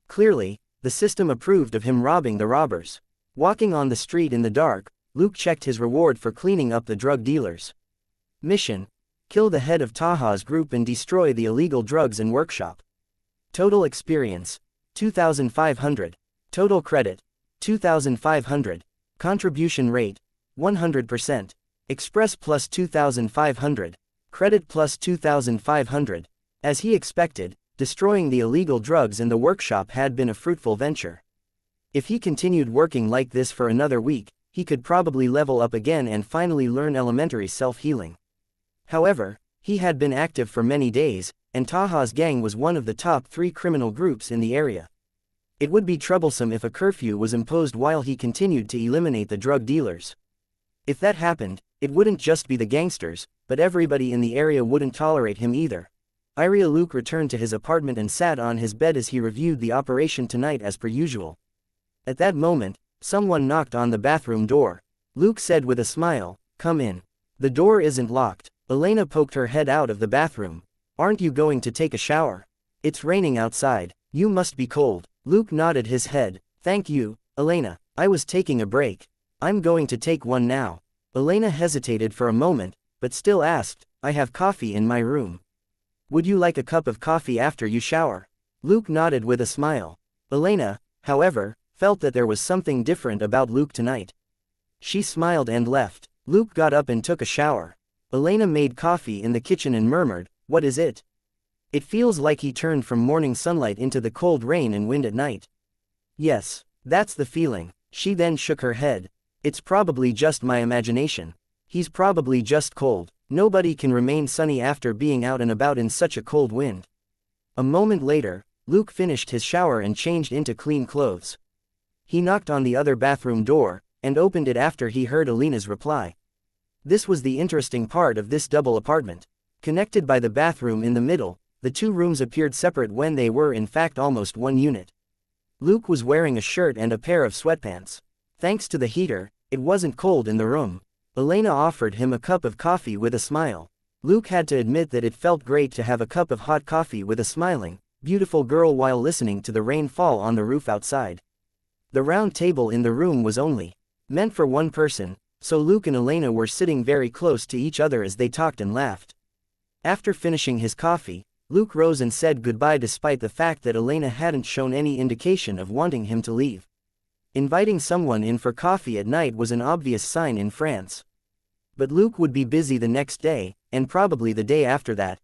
Clearly, the system approved of him robbing the robbers. Walking on the street in the dark, Luke checked his reward for cleaning up the drug dealers. Mission: kill the head of Taha's group and destroy the illegal drugs and workshop. Total experience: 2,500. Total credit: 2,500. Contribution rate: 100%. Express plus 2,500. Credit plus 2,500. As he expected, destroying the illegal drugs in the workshop had been a fruitful venture. If he continued working like this for another week, he could probably level up again and finally learn elementary self-healing. However, he had been active for many days, and Taha's gang was one of the top 3 criminal groups in the area. It would be troublesome if a curfew was imposed while he continued to eliminate the drug dealers. If that happened, it wouldn't just be the gangsters, but everybody in the area wouldn't tolerate him either. Luke returned to his apartment and sat on his bed as he reviewed the operation tonight as per usual. At that moment, someone knocked on the bathroom door. Luke said with a smile, "Come in." The door isn't locked. Elena poked her head out of the bathroom. "Aren't you going to take a shower? It's raining outside. You must be cold." Luke nodded his head. "Thank you, Elena. I was taking a break. I'm going to take one now." Elena hesitated for a moment, but still asked, "I have coffee in my room. Would you like a cup of coffee after you shower?" Luke nodded with a smile. Elena, however, felt that there was something different about Luke tonight. She smiled and left. Luke got up and took a shower. Elena made coffee in the kitchen and murmured, "What is it?" "It feels like he turned from morning sunlight into the cold rain and wind at night." "Yes, that's the feeling." She then shook her head. "It's probably just my imagination. He's probably just cold. Nobody can remain sunny after being out and about in such a cold wind." A moment later, Luke finished his shower and changed into clean clothes. He knocked on the other bathroom door, and opened it after he heard Elena's reply. This was the interesting part of this double apartment. Connected by the bathroom in the middle, the two rooms appeared separate when they were in fact almost one unit. Luke was wearing a shirt and a pair of sweatpants. Thanks to the heater, it wasn't cold in the room. Elena offered him a cup of coffee with a smile. Luke had to admit that it felt great to have a cup of hot coffee with a smiling, beautiful girl while listening to the rain fall on the roof outside. The round table in the room was only meant for one person, so Luke and Elena were sitting very close to each other as they talked and laughed. After finishing his coffee, Luke rose and said goodbye despite the fact that Elena hadn't shown any indication of wanting him to leave. Inviting someone in for coffee at night was an obvious sign in France. But Luke would be busy the next day, and probably the day after that.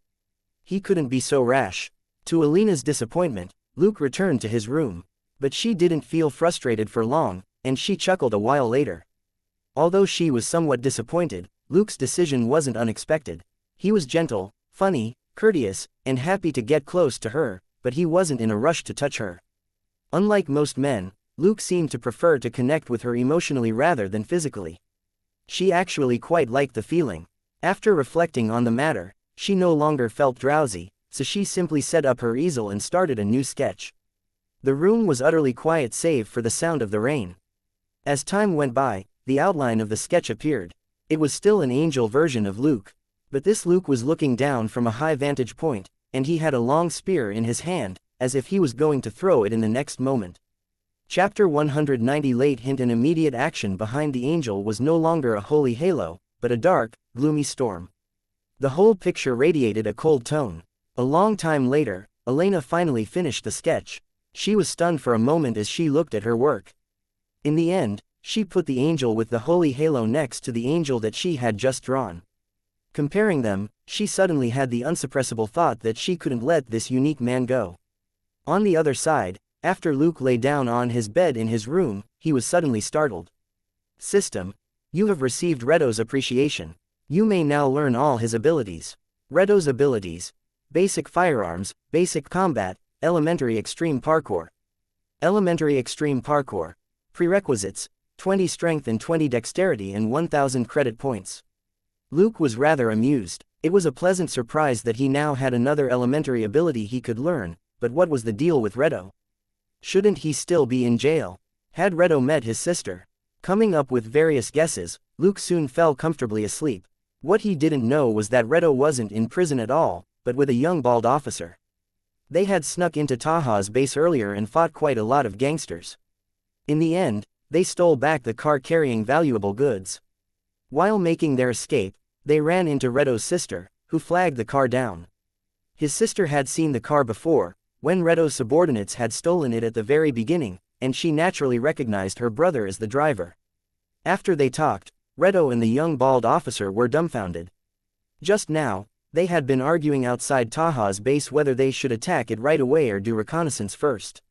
He couldn't be so rash. To Elena's disappointment, Luke returned to his room. But she didn't feel frustrated for long, and she chuckled a while later. Although she was somewhat disappointed, Luke's decision wasn't unexpected. He was gentle, funny, courteous, and happy to get close to her, but he wasn't in a rush to touch her. Unlike most men, Luke seemed to prefer to connect with her emotionally rather than physically. She actually quite liked the feeling. After reflecting on the matter, she no longer felt drowsy, so she simply set up her easel and started a new sketch. The room was utterly quiet save for the sound of the rain. As time went by, the outline of the sketch appeared. It was still an angel version of Luke. But this Luke was looking down from a high vantage point, and he had a long spear in his hand, as if he was going to throw it in the next moment. Chapter 190 Late hint: an immediate action behind the angel was no longer a holy halo, but a dark, gloomy storm. The whole picture radiated a cold tone. A long time later, Elena finally finished the sketch. She was stunned for a moment as she looked at her work. In the end, she put the angel with the holy halo next to the angel that she had just drawn. Comparing them, she suddenly had the unsuppressible thought that she couldn't let this unique man go. On the other side, after Luke lay down on his bed in his room, he was suddenly startled. System. You have received Redo's appreciation. You may now learn all his abilities. Redo's abilities. Basic firearms, basic combat, elementary extreme parkour. Elementary extreme parkour. Prerequisites, 20 strength and 20 dexterity and 1000 credit points. Luke was rather amused. It was a pleasant surprise that he now had another elementary ability he could learn, but what was the deal with Redo? Shouldn't he still be in jail? Had Redo met his sister? Coming up with various guesses, Luke soon fell comfortably asleep. What he didn't know was that Redo wasn't in prison at all, but with a young bald officer. They had snuck into Taha's base earlier and fought quite a lot of gangsters. In the end, they stole back the car carrying valuable goods. While making their escape, they ran into Redo's sister, who flagged the car down. His sister had seen the car before, when Redo's subordinates had stolen it at the very beginning, and she naturally recognized her brother as the driver. After they talked, Redo and the young bald officer were dumbfounded. Just now, they had been arguing outside Taha's base whether they should attack it right away or do reconnaissance first.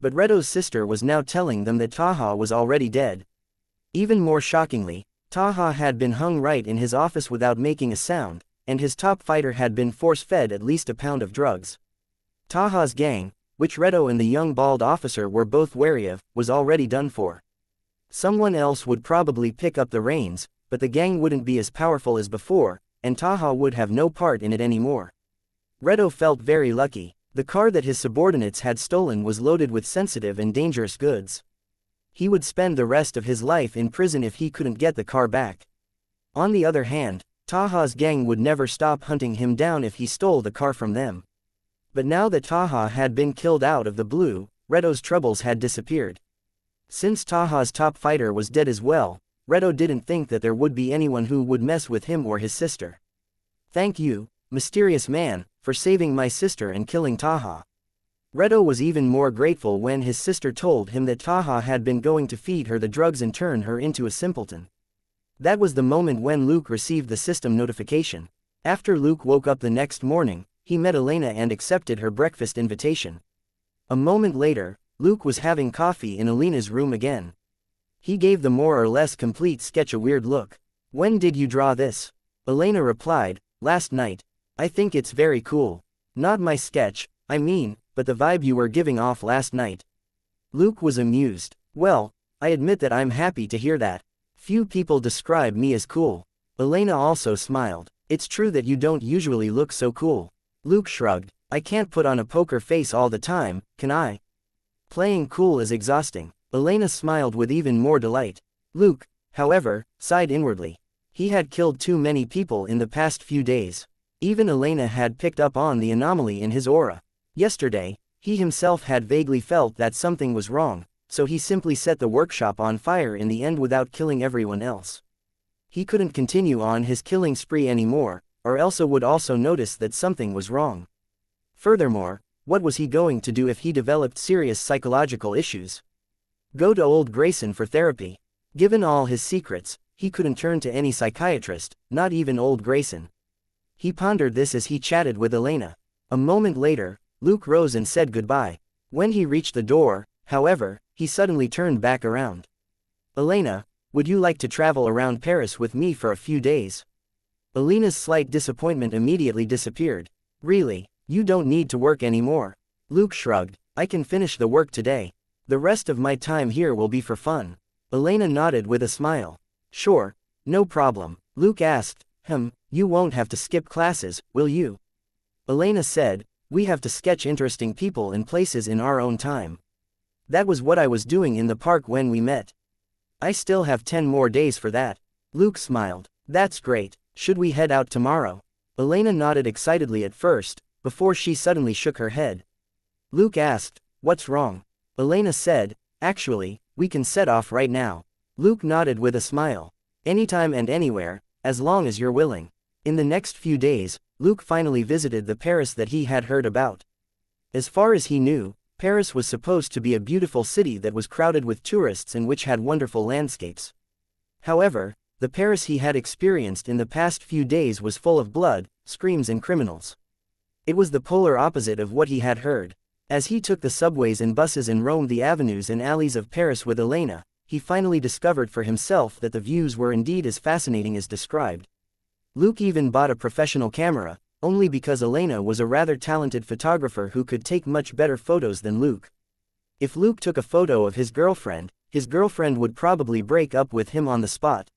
But Redo's sister was now telling them that Taha was already dead. Even more shockingly, Taha had been hung right in his office without making a sound, and his top fighter had been force-fed at least a pound of drugs. Taha's gang, which Redo and the young bald officer were both wary of, was already done for. Someone else would probably pick up the reins, but the gang wouldn't be as powerful as before, and Taha would have no part in it anymore. Redo felt very lucky. The car that his subordinates had stolen was loaded with sensitive and dangerous goods. He would spend the rest of his life in prison if he couldn't get the car back. On the other hand, Taha's gang would never stop hunting him down if he stole the car from them. But now that Taha had been killed out of the blue, Redo's troubles had disappeared. Since Taha's top fighter was dead as well, Redo didn't think that there would be anyone who would mess with him or his sister. "Thank you, mysterious man, for saving my sister and killing Taha." Redo was even more grateful when his sister told him that Taha had been going to feed her the drugs and turn her into a simpleton. That was the moment when Luke received the system notification. After Luke woke up the next morning, he met Elena and accepted her breakfast invitation. A moment later, Luke was having coffee in Elena's room again. He gave the more or less complete sketch a weird look. "When did you draw this?" Elena replied, "Last night. I think it's very cool. Not my sketch, I mean, but the vibe you were giving off last night." Luke was amused. "Well, I admit that I'm happy to hear that. Few people describe me as cool." Elena also smiled. "It's true that you don't usually look so cool." Luke shrugged. "I can't put on a poker face all the time, can I? Playing cool is exhausting." Elena smiled with even more delight. Luke, however, sighed inwardly. He had killed too many people in the past few days. Even Elena had picked up on the anomaly in his aura. Yesterday, he himself had vaguely felt that something was wrong, so he simply set the workshop on fire in the end without killing everyone else. He couldn't continue on his killing spree anymore, or Elsa would also notice that something was wrong. Furthermore, what was he going to do if he developed serious psychological issues? Go to old Grayson for therapy. Given all his secrets, he couldn't turn to any psychiatrist, not even old Grayson. He pondered this as he chatted with Elena. A moment later, Luke rose and said goodbye. When he reached the door, however, he suddenly turned back around. "Elena, would you like to travel around Paris with me for a few days?" Elena's slight disappointment immediately disappeared. "Really, you don't need to work anymore." Luke shrugged. "I can finish the work today. The rest of my time here will be for fun." Elena nodded with a smile. "Sure, no problem." Luke asked, "You won't have to skip classes, will you?" Elena said, "We have to sketch interesting people and places in our own time. That was what I was doing in the park when we met. I still have 10 more days for that." Luke smiled. "That's great. Should we head out tomorrow?" Elena nodded excitedly at first, before she suddenly shook her head. Luke asked, "What's wrong?" Elena said, "Actually, we can set off right now." Luke nodded with a smile. "Anytime and anywhere, as long as you're willing." In the next few days, Luke finally visited the Paris that he had heard about. As far as he knew, Paris was supposed to be a beautiful city that was crowded with tourists and which had wonderful landscapes. However, the Paris he had experienced in the past few days was full of blood, screams and criminals. It was the polar opposite of what he had heard. As he took the subways and buses and roamed the avenues and alleys of Paris with Elena, he finally discovered for himself that the views were indeed as fascinating as described. Luke even bought a professional camera, only because Elena was a rather talented photographer who could take much better photos than Luke. If Luke took a photo of his girlfriend would probably break up with him on the spot.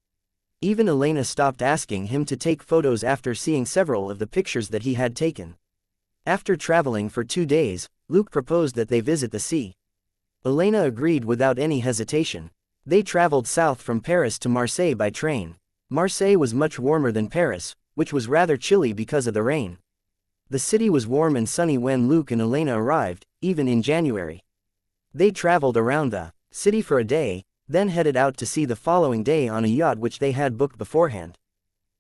Even Elena stopped asking him to take photos after seeing several of the pictures that he had taken. After traveling for 2 days, Luke proposed that they visit the sea. Elena agreed without any hesitation. They traveled south from Paris to Marseille by train. Marseille was much warmer than Paris, which was rather chilly because of the rain. The city was warm and sunny when Luke and Elena arrived, even in January. They traveled around the city for a day, then headed out to sea the following day on a yacht which they had booked beforehand.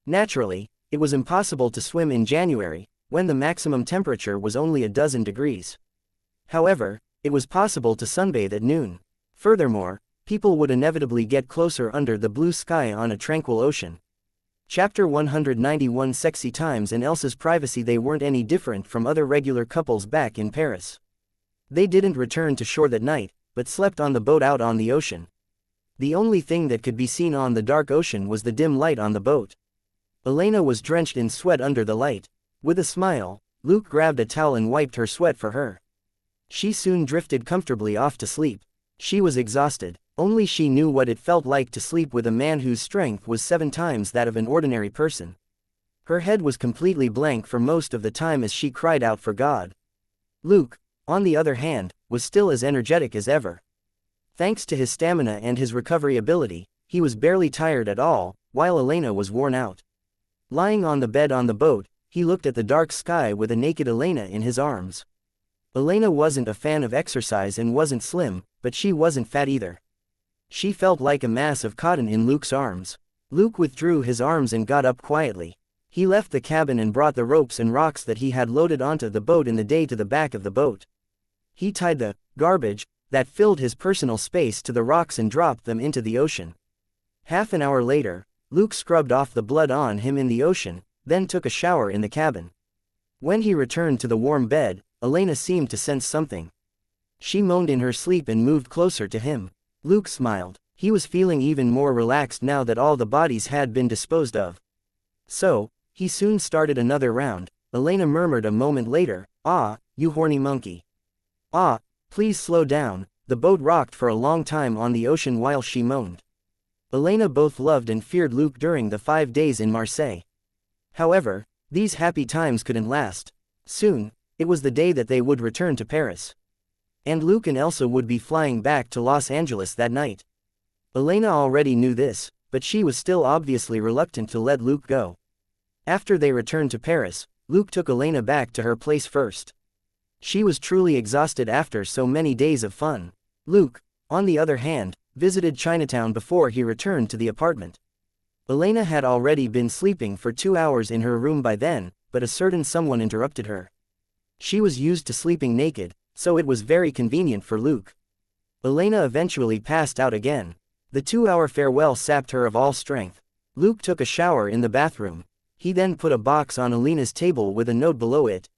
Naturally, it was impossible to swim in January, when the maximum temperature was only a dozen degrees. However, it was possible to sunbathe at noon. Furthermore, people would inevitably get closer under the blue sky on a tranquil ocean. Chapter 191 Sexy Times and Elsa's privacy. They weren't any different from other regular couples back in Paris. They didn't return to shore that night, but slept on the boat out on the ocean. The only thing that could be seen on the dark ocean was the dim light on the boat. Elena was drenched in sweat under the light. With a smile, Luke grabbed a towel and wiped her sweat for her. She soon drifted comfortably off to sleep. She was exhausted. Only she knew what it felt like to sleep with a man whose strength was 7 times that of an ordinary person. Her head was completely blank for most of the time as she cried out for God. Luke, on the other hand, was still as energetic as ever. Thanks to his stamina and his recovery ability, he was barely tired at all, while Elena was worn out. Lying on the bed on the boat, he looked at the dark sky with a naked Elena in his arms. Elena wasn't a fan of exercise and wasn't slim, but she wasn't fat either. She felt like a mass of cotton in Luke's arms. Luke withdrew his arms and got up quietly. He left the cabin and brought the ropes and rocks that he had loaded onto the boat in the day to the back of the boat. He tied the garbage that filled his personal space to the rocks and dropped them into the ocean. Half an hour later, Luke scrubbed off the blood on him in the ocean, then took a shower in the cabin. When he returned to the warm bed, Elena seemed to sense something. She moaned in her sleep and moved closer to him. Luke smiled. He was feeling even more relaxed now that all the bodies had been disposed of. So, he soon started another round. Elena murmured a moment later, "Ah, you horny monkey. Ah, please slow down." The boat rocked for a long time on the ocean while she moaned. Elena both loved and feared Luke during the 5 days in Marseille. However, these happy times couldn't last. Soon, it was the day that they would return to Paris. And Luke and Elsa would be flying back to Los Angeles that night. Elena already knew this, but she was still obviously reluctant to let Luke go. After they returned to Paris, Luke took Elena back to her place first. She was truly exhausted after so many days of fun. Luke, on the other hand, visited Chinatown before he returned to the apartment. Elena had already been sleeping for 2 hours in her room by then, but a certain someone interrupted her. She was used to sleeping naked, so it was very convenient for Luke. Elena eventually passed out again. The 2-hour farewell sapped her of all strength. Luke took a shower in the bathroom. He then put a box on Elena's table with a note below it.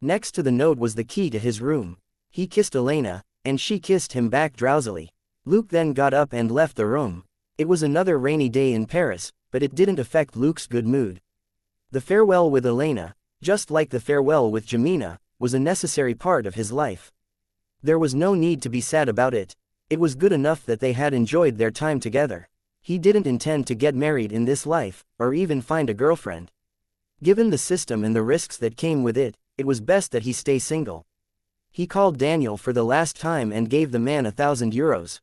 Next to the note was the key to his room. He kissed Elena, and she kissed him back drowsily. Luke then got up and left the room. It was another rainy day in Paris, but it didn't affect Luke's good mood. The farewell with Elena, just like the farewell with Jemina, was a necessary part of his life. There was no need to be sad about it. It was good enough that they had enjoyed their time together. He didn't intend to get married in this life, or even find a girlfriend. Given the system and the risks that came with it, it was best that he stay single. He called Daniel for the last time and gave the man 1,000 euros.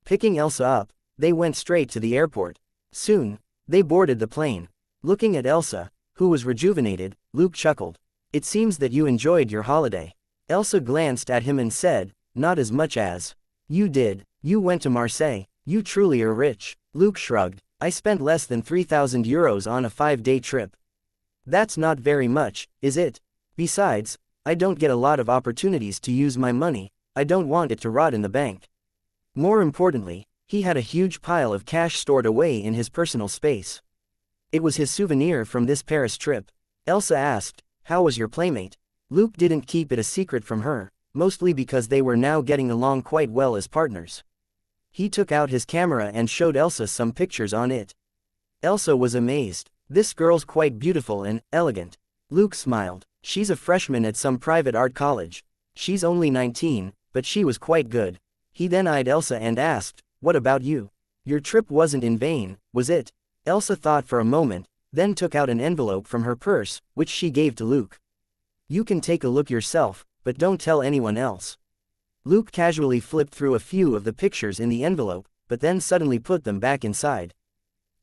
Picking Elsa up, they went straight to the airport. Soon, they boarded the plane. Looking at Elsa, who was rejuvenated, Luke chuckled. "It seems that you enjoyed your holiday." Elsa glanced at him and said, "Not as much as you did. You went to Marseille. You truly are rich." Luke shrugged. "I spent less than 3,000 euros on a 5-day trip. That's not very much, is it? Besides, I don't get a lot of opportunities to use my money. I don't want it to rot in the bank." More importantly, he had a huge pile of cash stored away in his personal space. It was his souvenir from this Paris trip. Elsa asked, "How was your playmate?" Luke didn't keep it a secret from her, mostly because they were now getting along quite well as partners. He took out his camera and showed Elsa some pictures on it. Elsa was amazed. "This girl's quite beautiful and elegant." Luke smiled. "She's a freshman at some private art college. She's only 19, but she was quite good." He then eyed Elsa and asked, "What about you? Your trip wasn't in vain, was it?" Elsa thought for a moment, then took out an envelope from her purse, which she gave to Luke. "You can take a look yourself, but don't tell anyone else." Luke casually flipped through a few of the pictures in the envelope, but then suddenly put them back inside.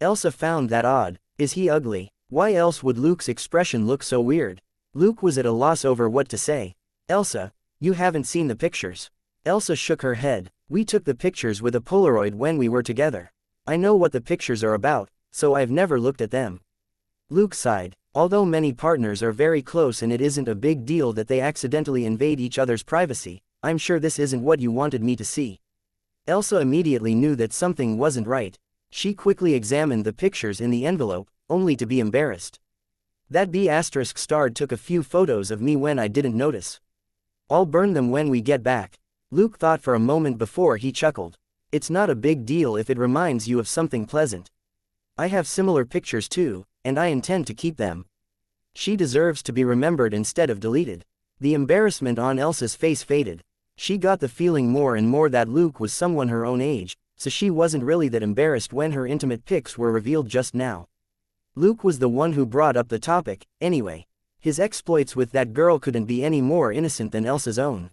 Elsa found that odd. Is he ugly? Why else would Luke's expression look so weird? Luke was at a loss over what to say. "Elsa, you haven't seen the pictures." Elsa shook her head. "We took the pictures with a Polaroid when we were together. I know what the pictures are about, so I've never looked at them." Luke sighed. Although many partners are very close and it isn't a big deal that they accidentally invade each other's privacy, I'm sure this isn't what you wanted me to see. Elsa immediately knew that something wasn't right. She quickly examined the pictures in the envelope, only to be embarrassed. "That B** took a few photos of me when I didn't notice. I'll burn them when we get back." Luke thought for a moment before he chuckled. "It's not a big deal if it reminds you of something pleasant. I have similar pictures too, and I intend to keep them. She deserves to be remembered instead of deleted." The embarrassment on Elsa's face faded. She got the feeling more and more that Luke was someone her own age, so she wasn't really that embarrassed when her intimate pics were revealed just now. Luke was the one who brought up the topic, anyway. His exploits with that girl couldn't be any more innocent than Elsa's own.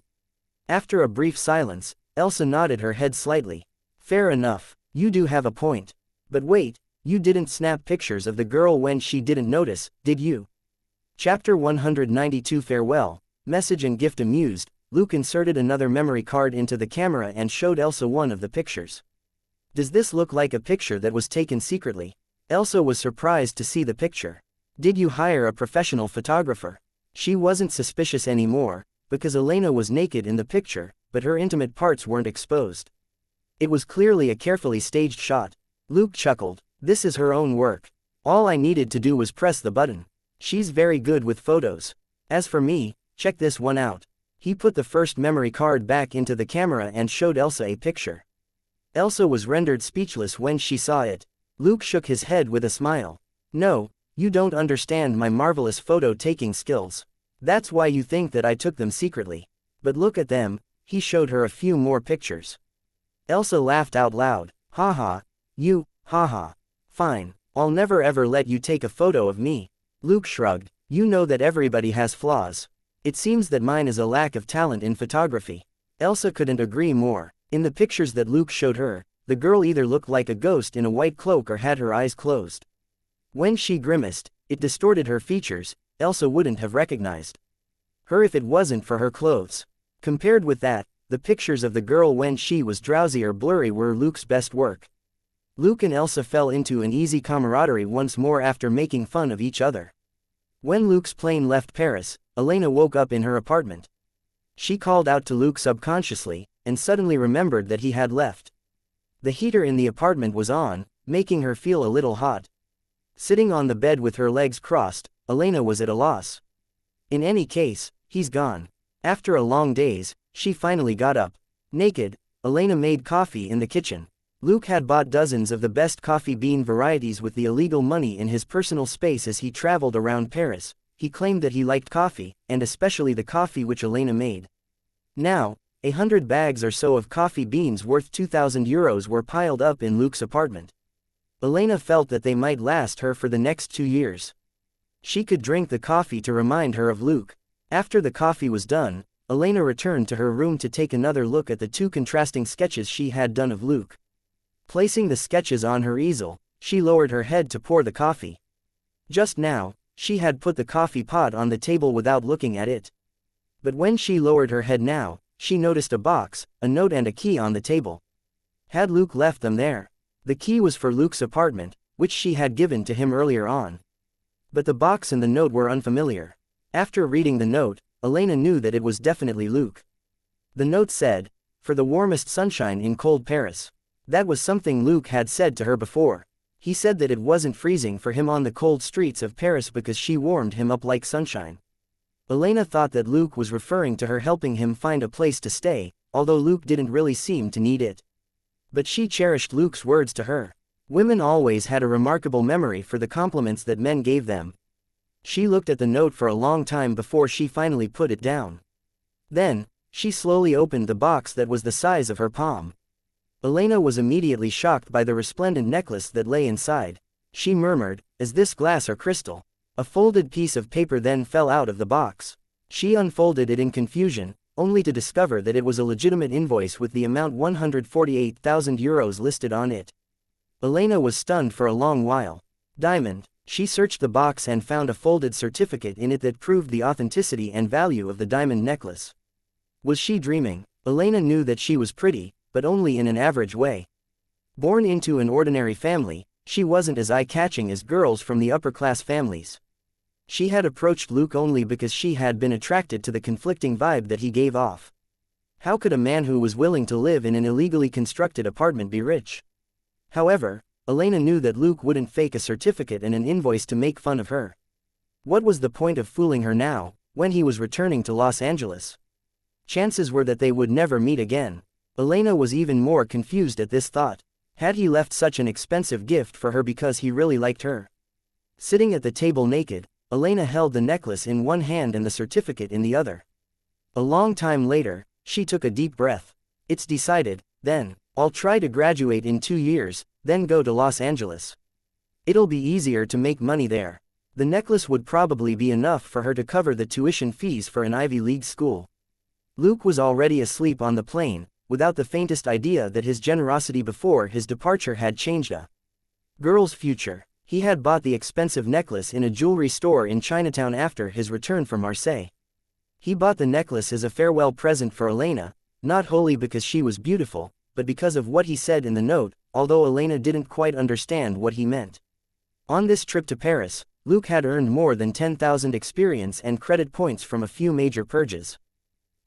After a brief silence, Elsa nodded her head slightly. Fair enough, you do have a point. But wait, you didn't snap pictures of the girl when she didn't notice, did you? Chapter 192 Farewell, Message and Gift. Amused, Luke inserted another memory card into the camera and showed Elsa one of the pictures. Does this look like a picture that was taken secretly? Elsa was surprised to see the picture. Did you hire a professional photographer? She wasn't suspicious anymore, because Elena was naked in the picture, but her intimate parts weren't exposed. It was clearly a carefully staged shot. Luke chuckled. This is her own work. All I needed to do was press the button. She's very good with photos. As for me, check this one out. He put the first memory card back into the camera and showed Elsa a picture. Elsa was rendered speechless when she saw it. Luke shook his head with a smile. No, you don't understand my marvelous photo-taking skills. That's why you think that I took them secretly. But look at them. He showed her a few more pictures. Elsa laughed out loud. Haha. Haha. Fine, I'll never ever let you take a photo of me. Luke shrugged. You know that everybody has flaws. It seems that mine is a lack of talent in photography. Elsa couldn't agree more. In the pictures that Luke showed her, the girl either looked like a ghost in a white cloak or had her eyes closed. When she grimaced, it distorted her features. Elsa wouldn't have recognized her if it wasn't for her clothes. Compared with that, the pictures of the girl when she was drowsy or blurry were Luke's best work. Luke and Elsa fell into an easy camaraderie once more after making fun of each other. When Luke's plane left Paris, Elena woke up in her apartment. She called out to Luke subconsciously, and suddenly remembered that he had left. The heater in the apartment was on, making her feel a little hot. Sitting on the bed with her legs crossed, Elena was at a loss. In any case, he's gone. After a long days, she finally got up. Naked, Elena made coffee in the kitchen. Luke had bought dozens of the best coffee bean varieties with the illegal money in his personal space as he traveled around Paris. He claimed that he liked coffee, and especially the coffee which Elena made. Now, 100 bags or so of coffee beans worth €2,000 were piled up in Luke's apartment. Elena felt that they might last her for the next 2 years. She could drink the coffee to remind her of Luke. After the coffee was done, Elena returned to her room to take another look at the 2 contrasting sketches she had done of Luke. Placing the sketches on her easel, she lowered her head to pour the coffee. Just now, she had put the coffee pot on the table without looking at it. But when she lowered her head now, she noticed a box, a note and a key on the table. Had Luke left them there? The key was for Luke's apartment, which she had given to him earlier on. But the box and the note were unfamiliar. After reading the note, Elena knew that it was definitely Luke. The note said, "For the warmest sunshine in cold Paris." That was something Luke had said to her before. He said that it wasn't freezing for him on the cold streets of Paris because she warmed him up like sunshine. Elena thought that Luke was referring to her helping him find a place to stay, although Luke didn't really seem to need it. But she cherished Luke's words to her. Women always had a remarkable memory for the compliments that men gave them. She looked at the note for a long time before she finally put it down. Then, she slowly opened the box that was the size of her palm. Elena was immediately shocked by the resplendent necklace that lay inside. She murmured, "Is this glass or crystal?" A folded piece of paper then fell out of the box. She unfolded it in confusion, only to discover that it was a legitimate invoice with the amount €148,000 listed on it. Elena was stunned for a long while. Diamond. She searched the box and found a folded certificate in it that proved the authenticity and value of the diamond necklace. Was she dreaming? Elena knew that she was pretty, but only in an average way. Born into an ordinary family, she wasn't as eye-catching as girls from the upper-class families. She had approached Luke only because she had been attracted to the conflicting vibe that he gave off. How could a man who was willing to live in an illegally constructed apartment be rich? However, Elena knew that Luke wouldn't fake a certificate and an invoice to make fun of her. What was the point of fooling her now, when he was returning to Los Angeles? Chances were that they would never meet again. Elena was even more confused at this thought. Had he left such an expensive gift for her because he really liked her? Sitting at the table naked, Elena held the necklace in one hand and the certificate in the other. A long time later, she took a deep breath. It's decided, then. I'll try to graduate in 2 years, then go to Los Angeles. It'll be easier to make money there. The necklace would probably be enough for her to cover the tuition fees for an Ivy League school. Luke was already asleep on the plane, without the faintest idea that his generosity before his departure had changed a girl's future. He had bought the expensive necklace in a jewelry store in Chinatown after his return from Marseille. He bought the necklace as a farewell present for Elena, not wholly because she was beautiful, but because of what he said in the note, although Elena didn't quite understand what he meant. On this trip to Paris, Luke had earned more than 10,000 experience and credit points from a few major purges.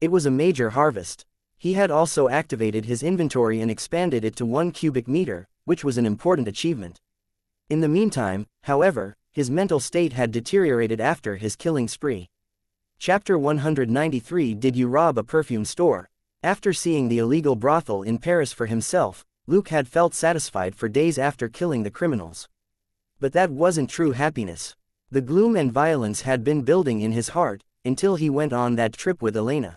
It was a major harvest. He had also activated his inventory and expanded it to 1 cubic meter, which was an important achievement. In the meantime, however, his mental state had deteriorated after his killing spree. Chapter 193. Did you rob a perfume store? After seeing the illegal brothel in Paris for himself, Luke had felt satisfied for days after killing the criminals. But that wasn't true happiness. The gloom and violence had been building in his heart, until he went on that trip with Elena.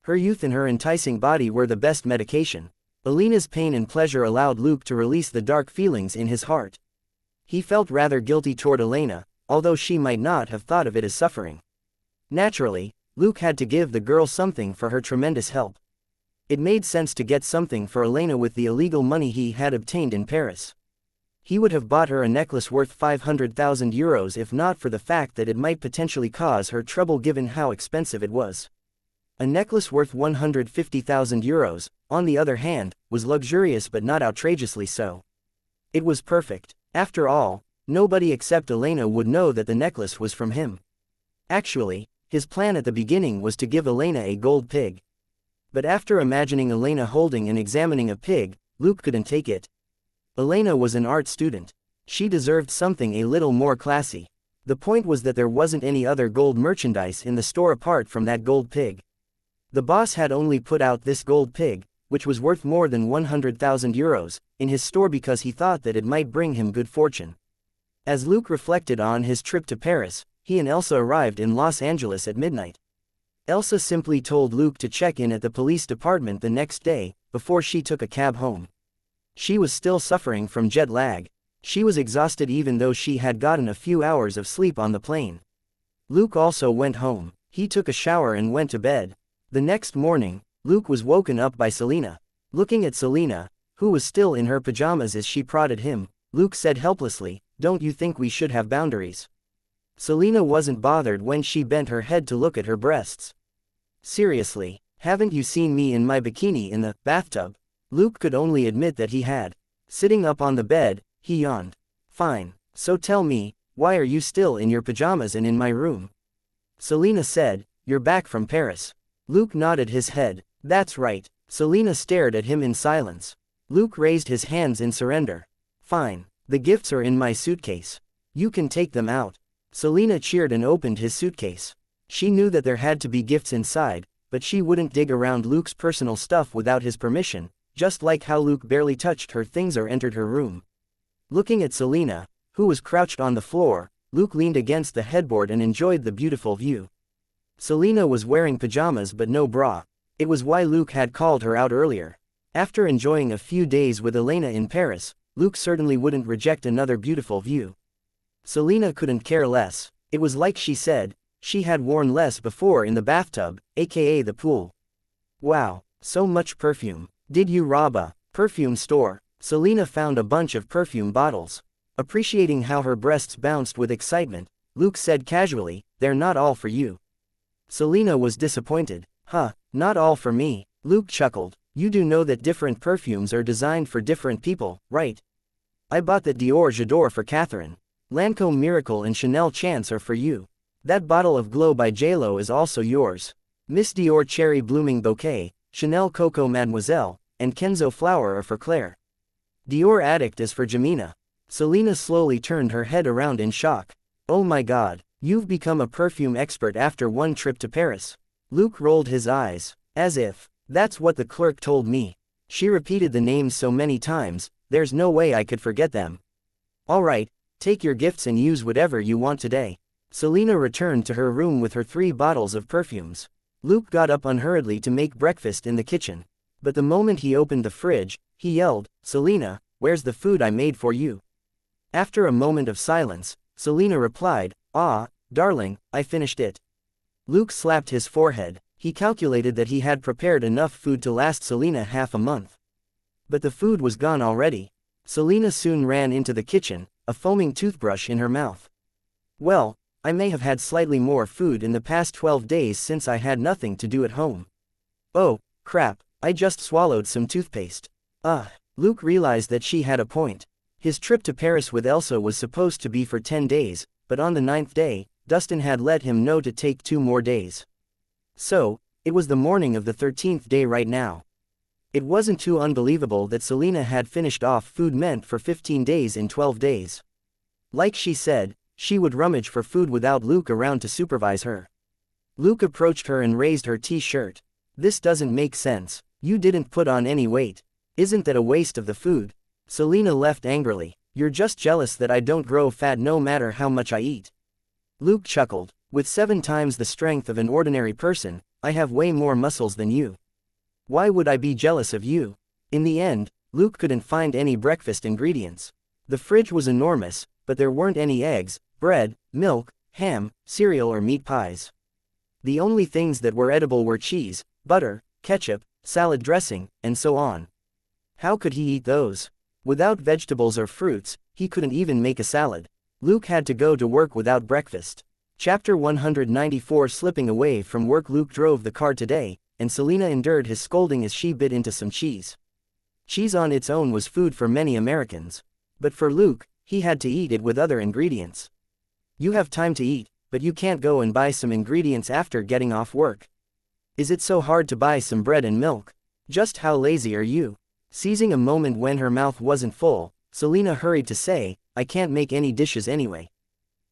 Her youth and her enticing body were the best medication. Elena's pain and pleasure allowed Luke to release the dark feelings in his heart. He felt rather guilty toward Elena, although she might not have thought of it as suffering. Naturally, Luke had to give the girl something for her tremendous help. It made sense to get something for Elena with the illegal money he had obtained in Paris. He would have bought her a necklace worth 500,000 euros if not for the fact that it might potentially cause her trouble given how expensive it was. A necklace worth 150,000 euros, on the other hand, was luxurious but not outrageously so. It was perfect. After all, nobody except Elena would know that the necklace was from him. Actually, his plan at the beginning was to give Elena a gold pig. But after imagining Elena holding and examining a pig, Luke couldn't take it. Elena was an art student. She deserved something a little more classy. The point was that there wasn't any other gold merchandise in the store apart from that gold pig. The boss had only put out this gold pig, which was worth more than 100,000 euros, in his store because he thought that it might bring him good fortune. As Luke reflected on his trip to Paris, he and Elsa arrived in Los Angeles at midnight. Elsa simply told Luke to check in at the police department the next day, before she took a cab home. She was still suffering from jet lag. She was exhausted even though she had gotten a few hours of sleep on the plane. Luke also went home. He took a shower and went to bed. The next morning, Luke was woken up by Selena. Looking at Selena, who was still in her pajamas as she prodded him, Luke said helplessly, "Don't you think we should have boundaries?" Selena wasn't bothered when she bent her head to look at her breasts. "Seriously, haven't you seen me in my bikini in the bathtub?" Luke could only admit that he had. Sitting up on the bed, he yawned. "Fine, so tell me, why are you still in your pajamas and in my room?" Selena said, "You're back from Paris." Luke nodded his head. "That's right." Selena stared at him in silence. Luke raised his hands in surrender. "Fine, the gifts are in my suitcase. You can take them out." Selena cheered and opened his suitcase. She knew that there had to be gifts inside, but she wouldn't dig around Luke's personal stuff without his permission, just like how Luke barely touched her things or entered her room. Looking at Selena, who was crouched on the floor, Luke leaned against the headboard and enjoyed the beautiful view. Selena was wearing pajamas but no bra. It was why Luke had called her out earlier. After enjoying a few days with Elena in Paris, Luke certainly wouldn't reject another beautiful view. Selena couldn't care less. It was like she said, she had worn less before in the bathtub, aka the pool. "Wow, so much perfume. Did you rob a perfume store?" Selena found a bunch of perfume bottles. Appreciating how her breasts bounced with excitement, Luke said casually, "They're not all for you." Selena was disappointed. "Huh, not all for me." Luke chuckled. "You do know that different perfumes are designed for different people, right? I bought that Dior J'adore for Catherine. Lancome Miracle and Chanel Chance are for you. That bottle of Glow by JLo is also yours. Miss Dior Cherry Blooming Bouquet, Chanel Coco Mademoiselle, and Kenzo Flower are for Claire. Dior Addict is for Jamina." Selena slowly turned her head around in shock. "Oh my god, you've become a perfume expert after one trip to Paris." Luke rolled his eyes. "As if. That's what the clerk told me. She repeated the names so many times, there's no way I could forget them." "Alright, take your gifts and use whatever you want today." Selena returned to her room with her 3 bottles of perfumes. Luke got up unhurriedly to make breakfast in the kitchen. But the moment he opened the fridge, he yelled, "Selena, where's the food I made for you?" After a moment of silence, Selena replied, "Ah, darling, I finished it." Luke slapped his forehead. He calculated that he had prepared enough food to last Selena half a month. But the food was gone already. Selena soon ran into the kitchen, a foaming toothbrush in her mouth. "Well, I may have had slightly more food in the past 12 days since I had nothing to do at home. Oh, crap, I just swallowed some toothpaste." Luke realized that she had a point. His trip to Paris with Elsa was supposed to be for 10 days, but on the 9th day, Dustin had let him know to take 2 more days. So, it was the morning of the 13th day right now. It wasn't too unbelievable that Selena had finished off food meant for 15 days in 12 days. Like she said, she would rummage for food without Luke around to supervise her. Luke approached her and raised her t-shirt. "This doesn't make sense. You didn't put on any weight. Isn't that a waste of the food?" Selena left angrily. "You're just jealous that I don't grow fat no matter how much I eat." Luke chuckled. "With 7 times the strength of an ordinary person, I have way more muscles than you. Why would I be jealous of you?" In the end, Luke couldn't find any breakfast ingredients. The fridge was enormous, but there weren't any eggs, bread, milk, ham, cereal or meat pies. The only things that were edible were cheese, butter, ketchup, salad dressing, and so on. How could he eat those? Without vegetables or fruits, he couldn't even make a salad. Luke had to go to work without breakfast. Chapter 194. Slipping away from work. Luke drove the car today, and Selena endured his scolding as she bit into some cheese. Cheese on its own was food for many Americans. But for Luke, he had to eat it with other ingredients. You have time to eat, but you can't go and buy some ingredients after getting off work. Is it so hard to buy some bread and milk? Just how lazy are you? Seizing a moment when her mouth wasn't full, Selena hurried to say, "I can't make any dishes anyway.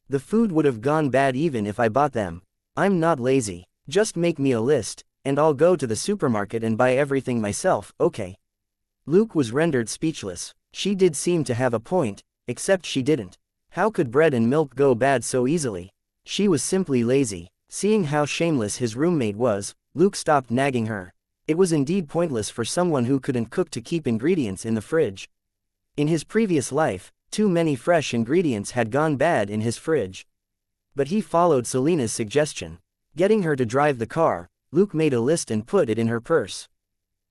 The food would have gone bad even if I bought them. I'm not lazy. Just make me a list, and I'll go to the supermarket and buy everything myself, okay?" Luke was rendered speechless. She did seem to have a point, except she didn't. How could bread and milk go bad so easily? She was simply lazy. Seeing how shameless his roommate was, Luke stopped nagging her. It was indeed pointless for someone who couldn't cook to keep ingredients in the fridge. In his previous life, too many fresh ingredients had gone bad in his fridge. But he followed Selena's suggestion. Getting her to drive the car, Luke made a list and put it in her purse.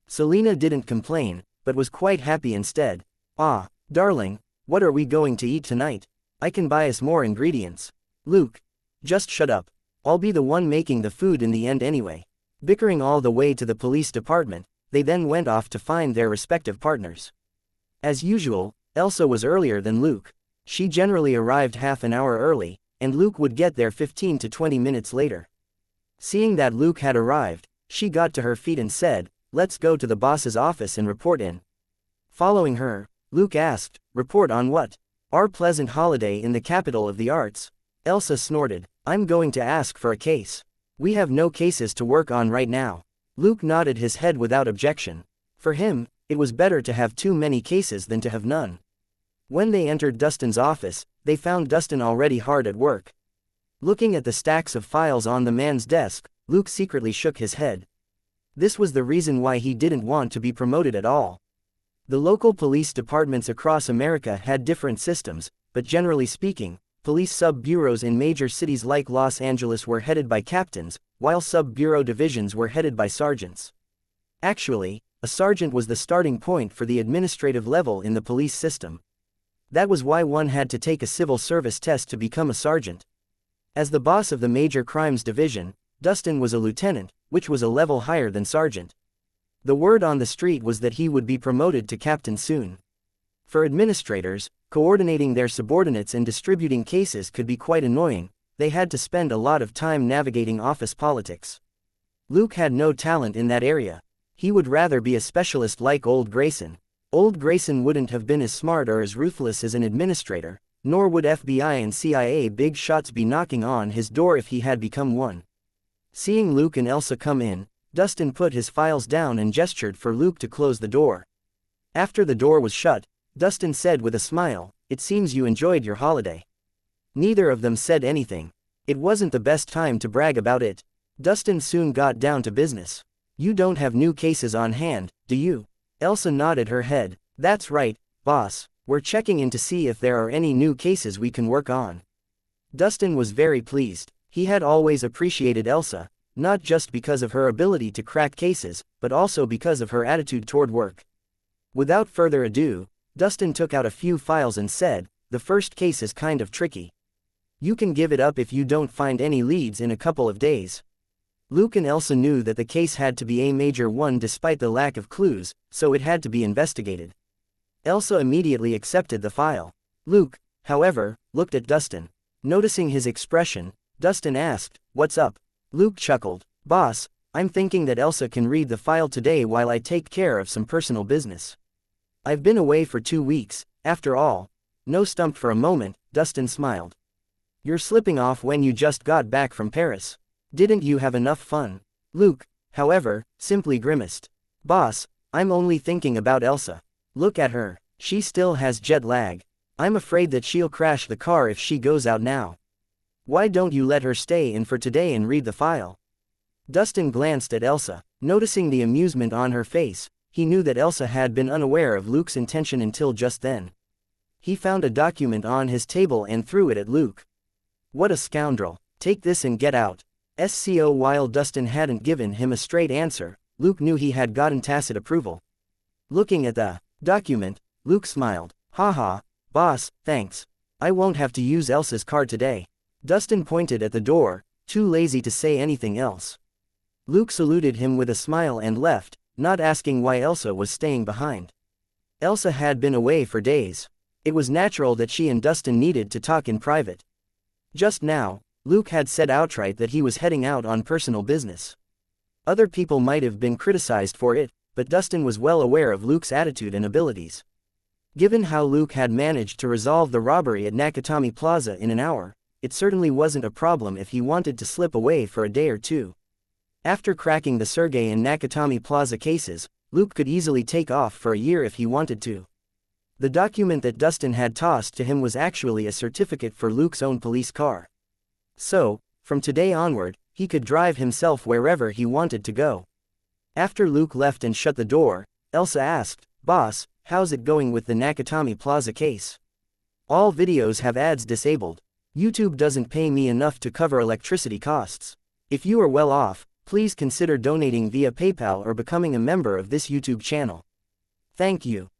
Selena didn't complain, but was quite happy instead. "Ah, darling, what are we going to eat tonight? I can buy us more ingredients." "Luke, just shut up. I'll be the one making the food in the end anyway." Bickering all the way to the police department, they then went off to find their respective partners. As usual, Elsa was earlier than Luke. She generally arrived half an hour early, and Luke would get there 15 to 20 minutes later. Seeing that Luke had arrived, she got to her feet and said, "Let's go to the boss's office and report in." Following her, Luke asked, "Report on what?" "Our pleasant holiday in the capital of the arts." Elsa snorted, "I'm going to ask for a case. We have no cases to work on right now." Luke nodded his head without objection. For him, it was better to have too many cases than to have none. When they entered Dustin's office, they found Dustin already hard at work. Looking at the stacks of files on the man's desk, Luke secretly shook his head. This was the reason why he didn't want to be promoted at all. The local police departments across America had different systems, but generally speaking, police sub-bureaus in major cities like Los Angeles were headed by captains, while sub-bureau divisions were headed by sergeants. Actually, a sergeant was the starting point for the administrative level in the police system. That was why one had to take a civil service test to become a sergeant. As the boss of the Major Crimes Division, Dustin was a lieutenant, which was a level higher than sergeant. The word on the street was that he would be promoted to captain soon. For administrators, coordinating their subordinates and distributing cases could be quite annoying. They had to spend a lot of time navigating office politics. Luke had no talent in that area. He would rather be a specialist like Old Grayson. Old Grayson wouldn't have been as smart or as ruthless as an administrator, nor would FBI and CIA big shots be knocking on his door if he had become one. Seeing Luke and Elsa come in, Dustin put his files down and gestured for Luke to close the door. After the door was shut, Dustin said with a smile, "It seems you enjoyed your holiday." Neither of them said anything. It wasn't the best time to brag about it. Dustin soon got down to business. You don't have new cases on hand, do you? Elsa nodded her head. That's right, boss. We're checking in to see if there are any new cases we can work on. Dustin was very pleased. He had always appreciated Elsa, not just because of her ability to crack cases, but also because of her attitude toward work. Without further ado, Dustin took out a few files and said, "The first case is kind of tricky. You can give it up if you don't find any leads in a couple of days." Luke and Elsa knew that the case had to be a major one despite the lack of clues, so it had to be investigated. Elsa immediately accepted the file. Luke, however, looked at Dustin. Noticing his expression, Dustin asked, "What's up?" Luke chuckled. "Boss, I'm thinking that Elsa can read the file today while I take care of some personal business. I've been away for 2 weeks, after all." No stumped for a moment, Dustin smiled. "You're slipping off when you just got back from Paris. Didn't you have enough fun?" Luke, however, simply grimaced. "Boss, I'm only thinking about Elsa. Look at her, she still has jet lag. I'm afraid that she'll crash the car if she goes out now. Why don't you let her stay in for today and read the file?" Dustin glanced at Elsa. Noticing the amusement on her face, he knew that Elsa had been unaware of Luke's intention until just then. He found a document on his table and threw it at Luke. "What a scoundrel. Take this and get out." While Dustin hadn't given him a straight answer, Luke knew he had gotten tacit approval. Looking at the document, Luke smiled. "Haha, boss, thanks. I won't have to use Elsa's car today." Dustin pointed at the door, too lazy to say anything else. Luke saluted him with a smile and left, not asking why Elsa was staying behind. Elsa had been away for days. It was natural that she and Dustin needed to talk in private. Just now, Luke had said outright that he was heading out on personal business. Other people might have been criticized for it, but Dustin was well aware of Luke's attitude and abilities. Given how Luke had managed to resolve the robbery at Nakatomi Plaza in an hour, it certainly wasn't a problem if he wanted to slip away for a day or two. After cracking the Sergei and Nakatomi Plaza cases, Luke could easily take off for a year if he wanted to. The document that Dustin had tossed to him was actually a certificate for Luke's own police car. So, from today onward, he could drive himself wherever he wanted to go. After Luke left and shut the door, Elsa asked, "Boss, how's it going with the Nakatomi Plaza case? All videos have ads disabled. YouTube doesn't pay me enough to cover electricity costs. If you are well off, please consider donating via PayPal or becoming a member of this YouTube channel. Thank you."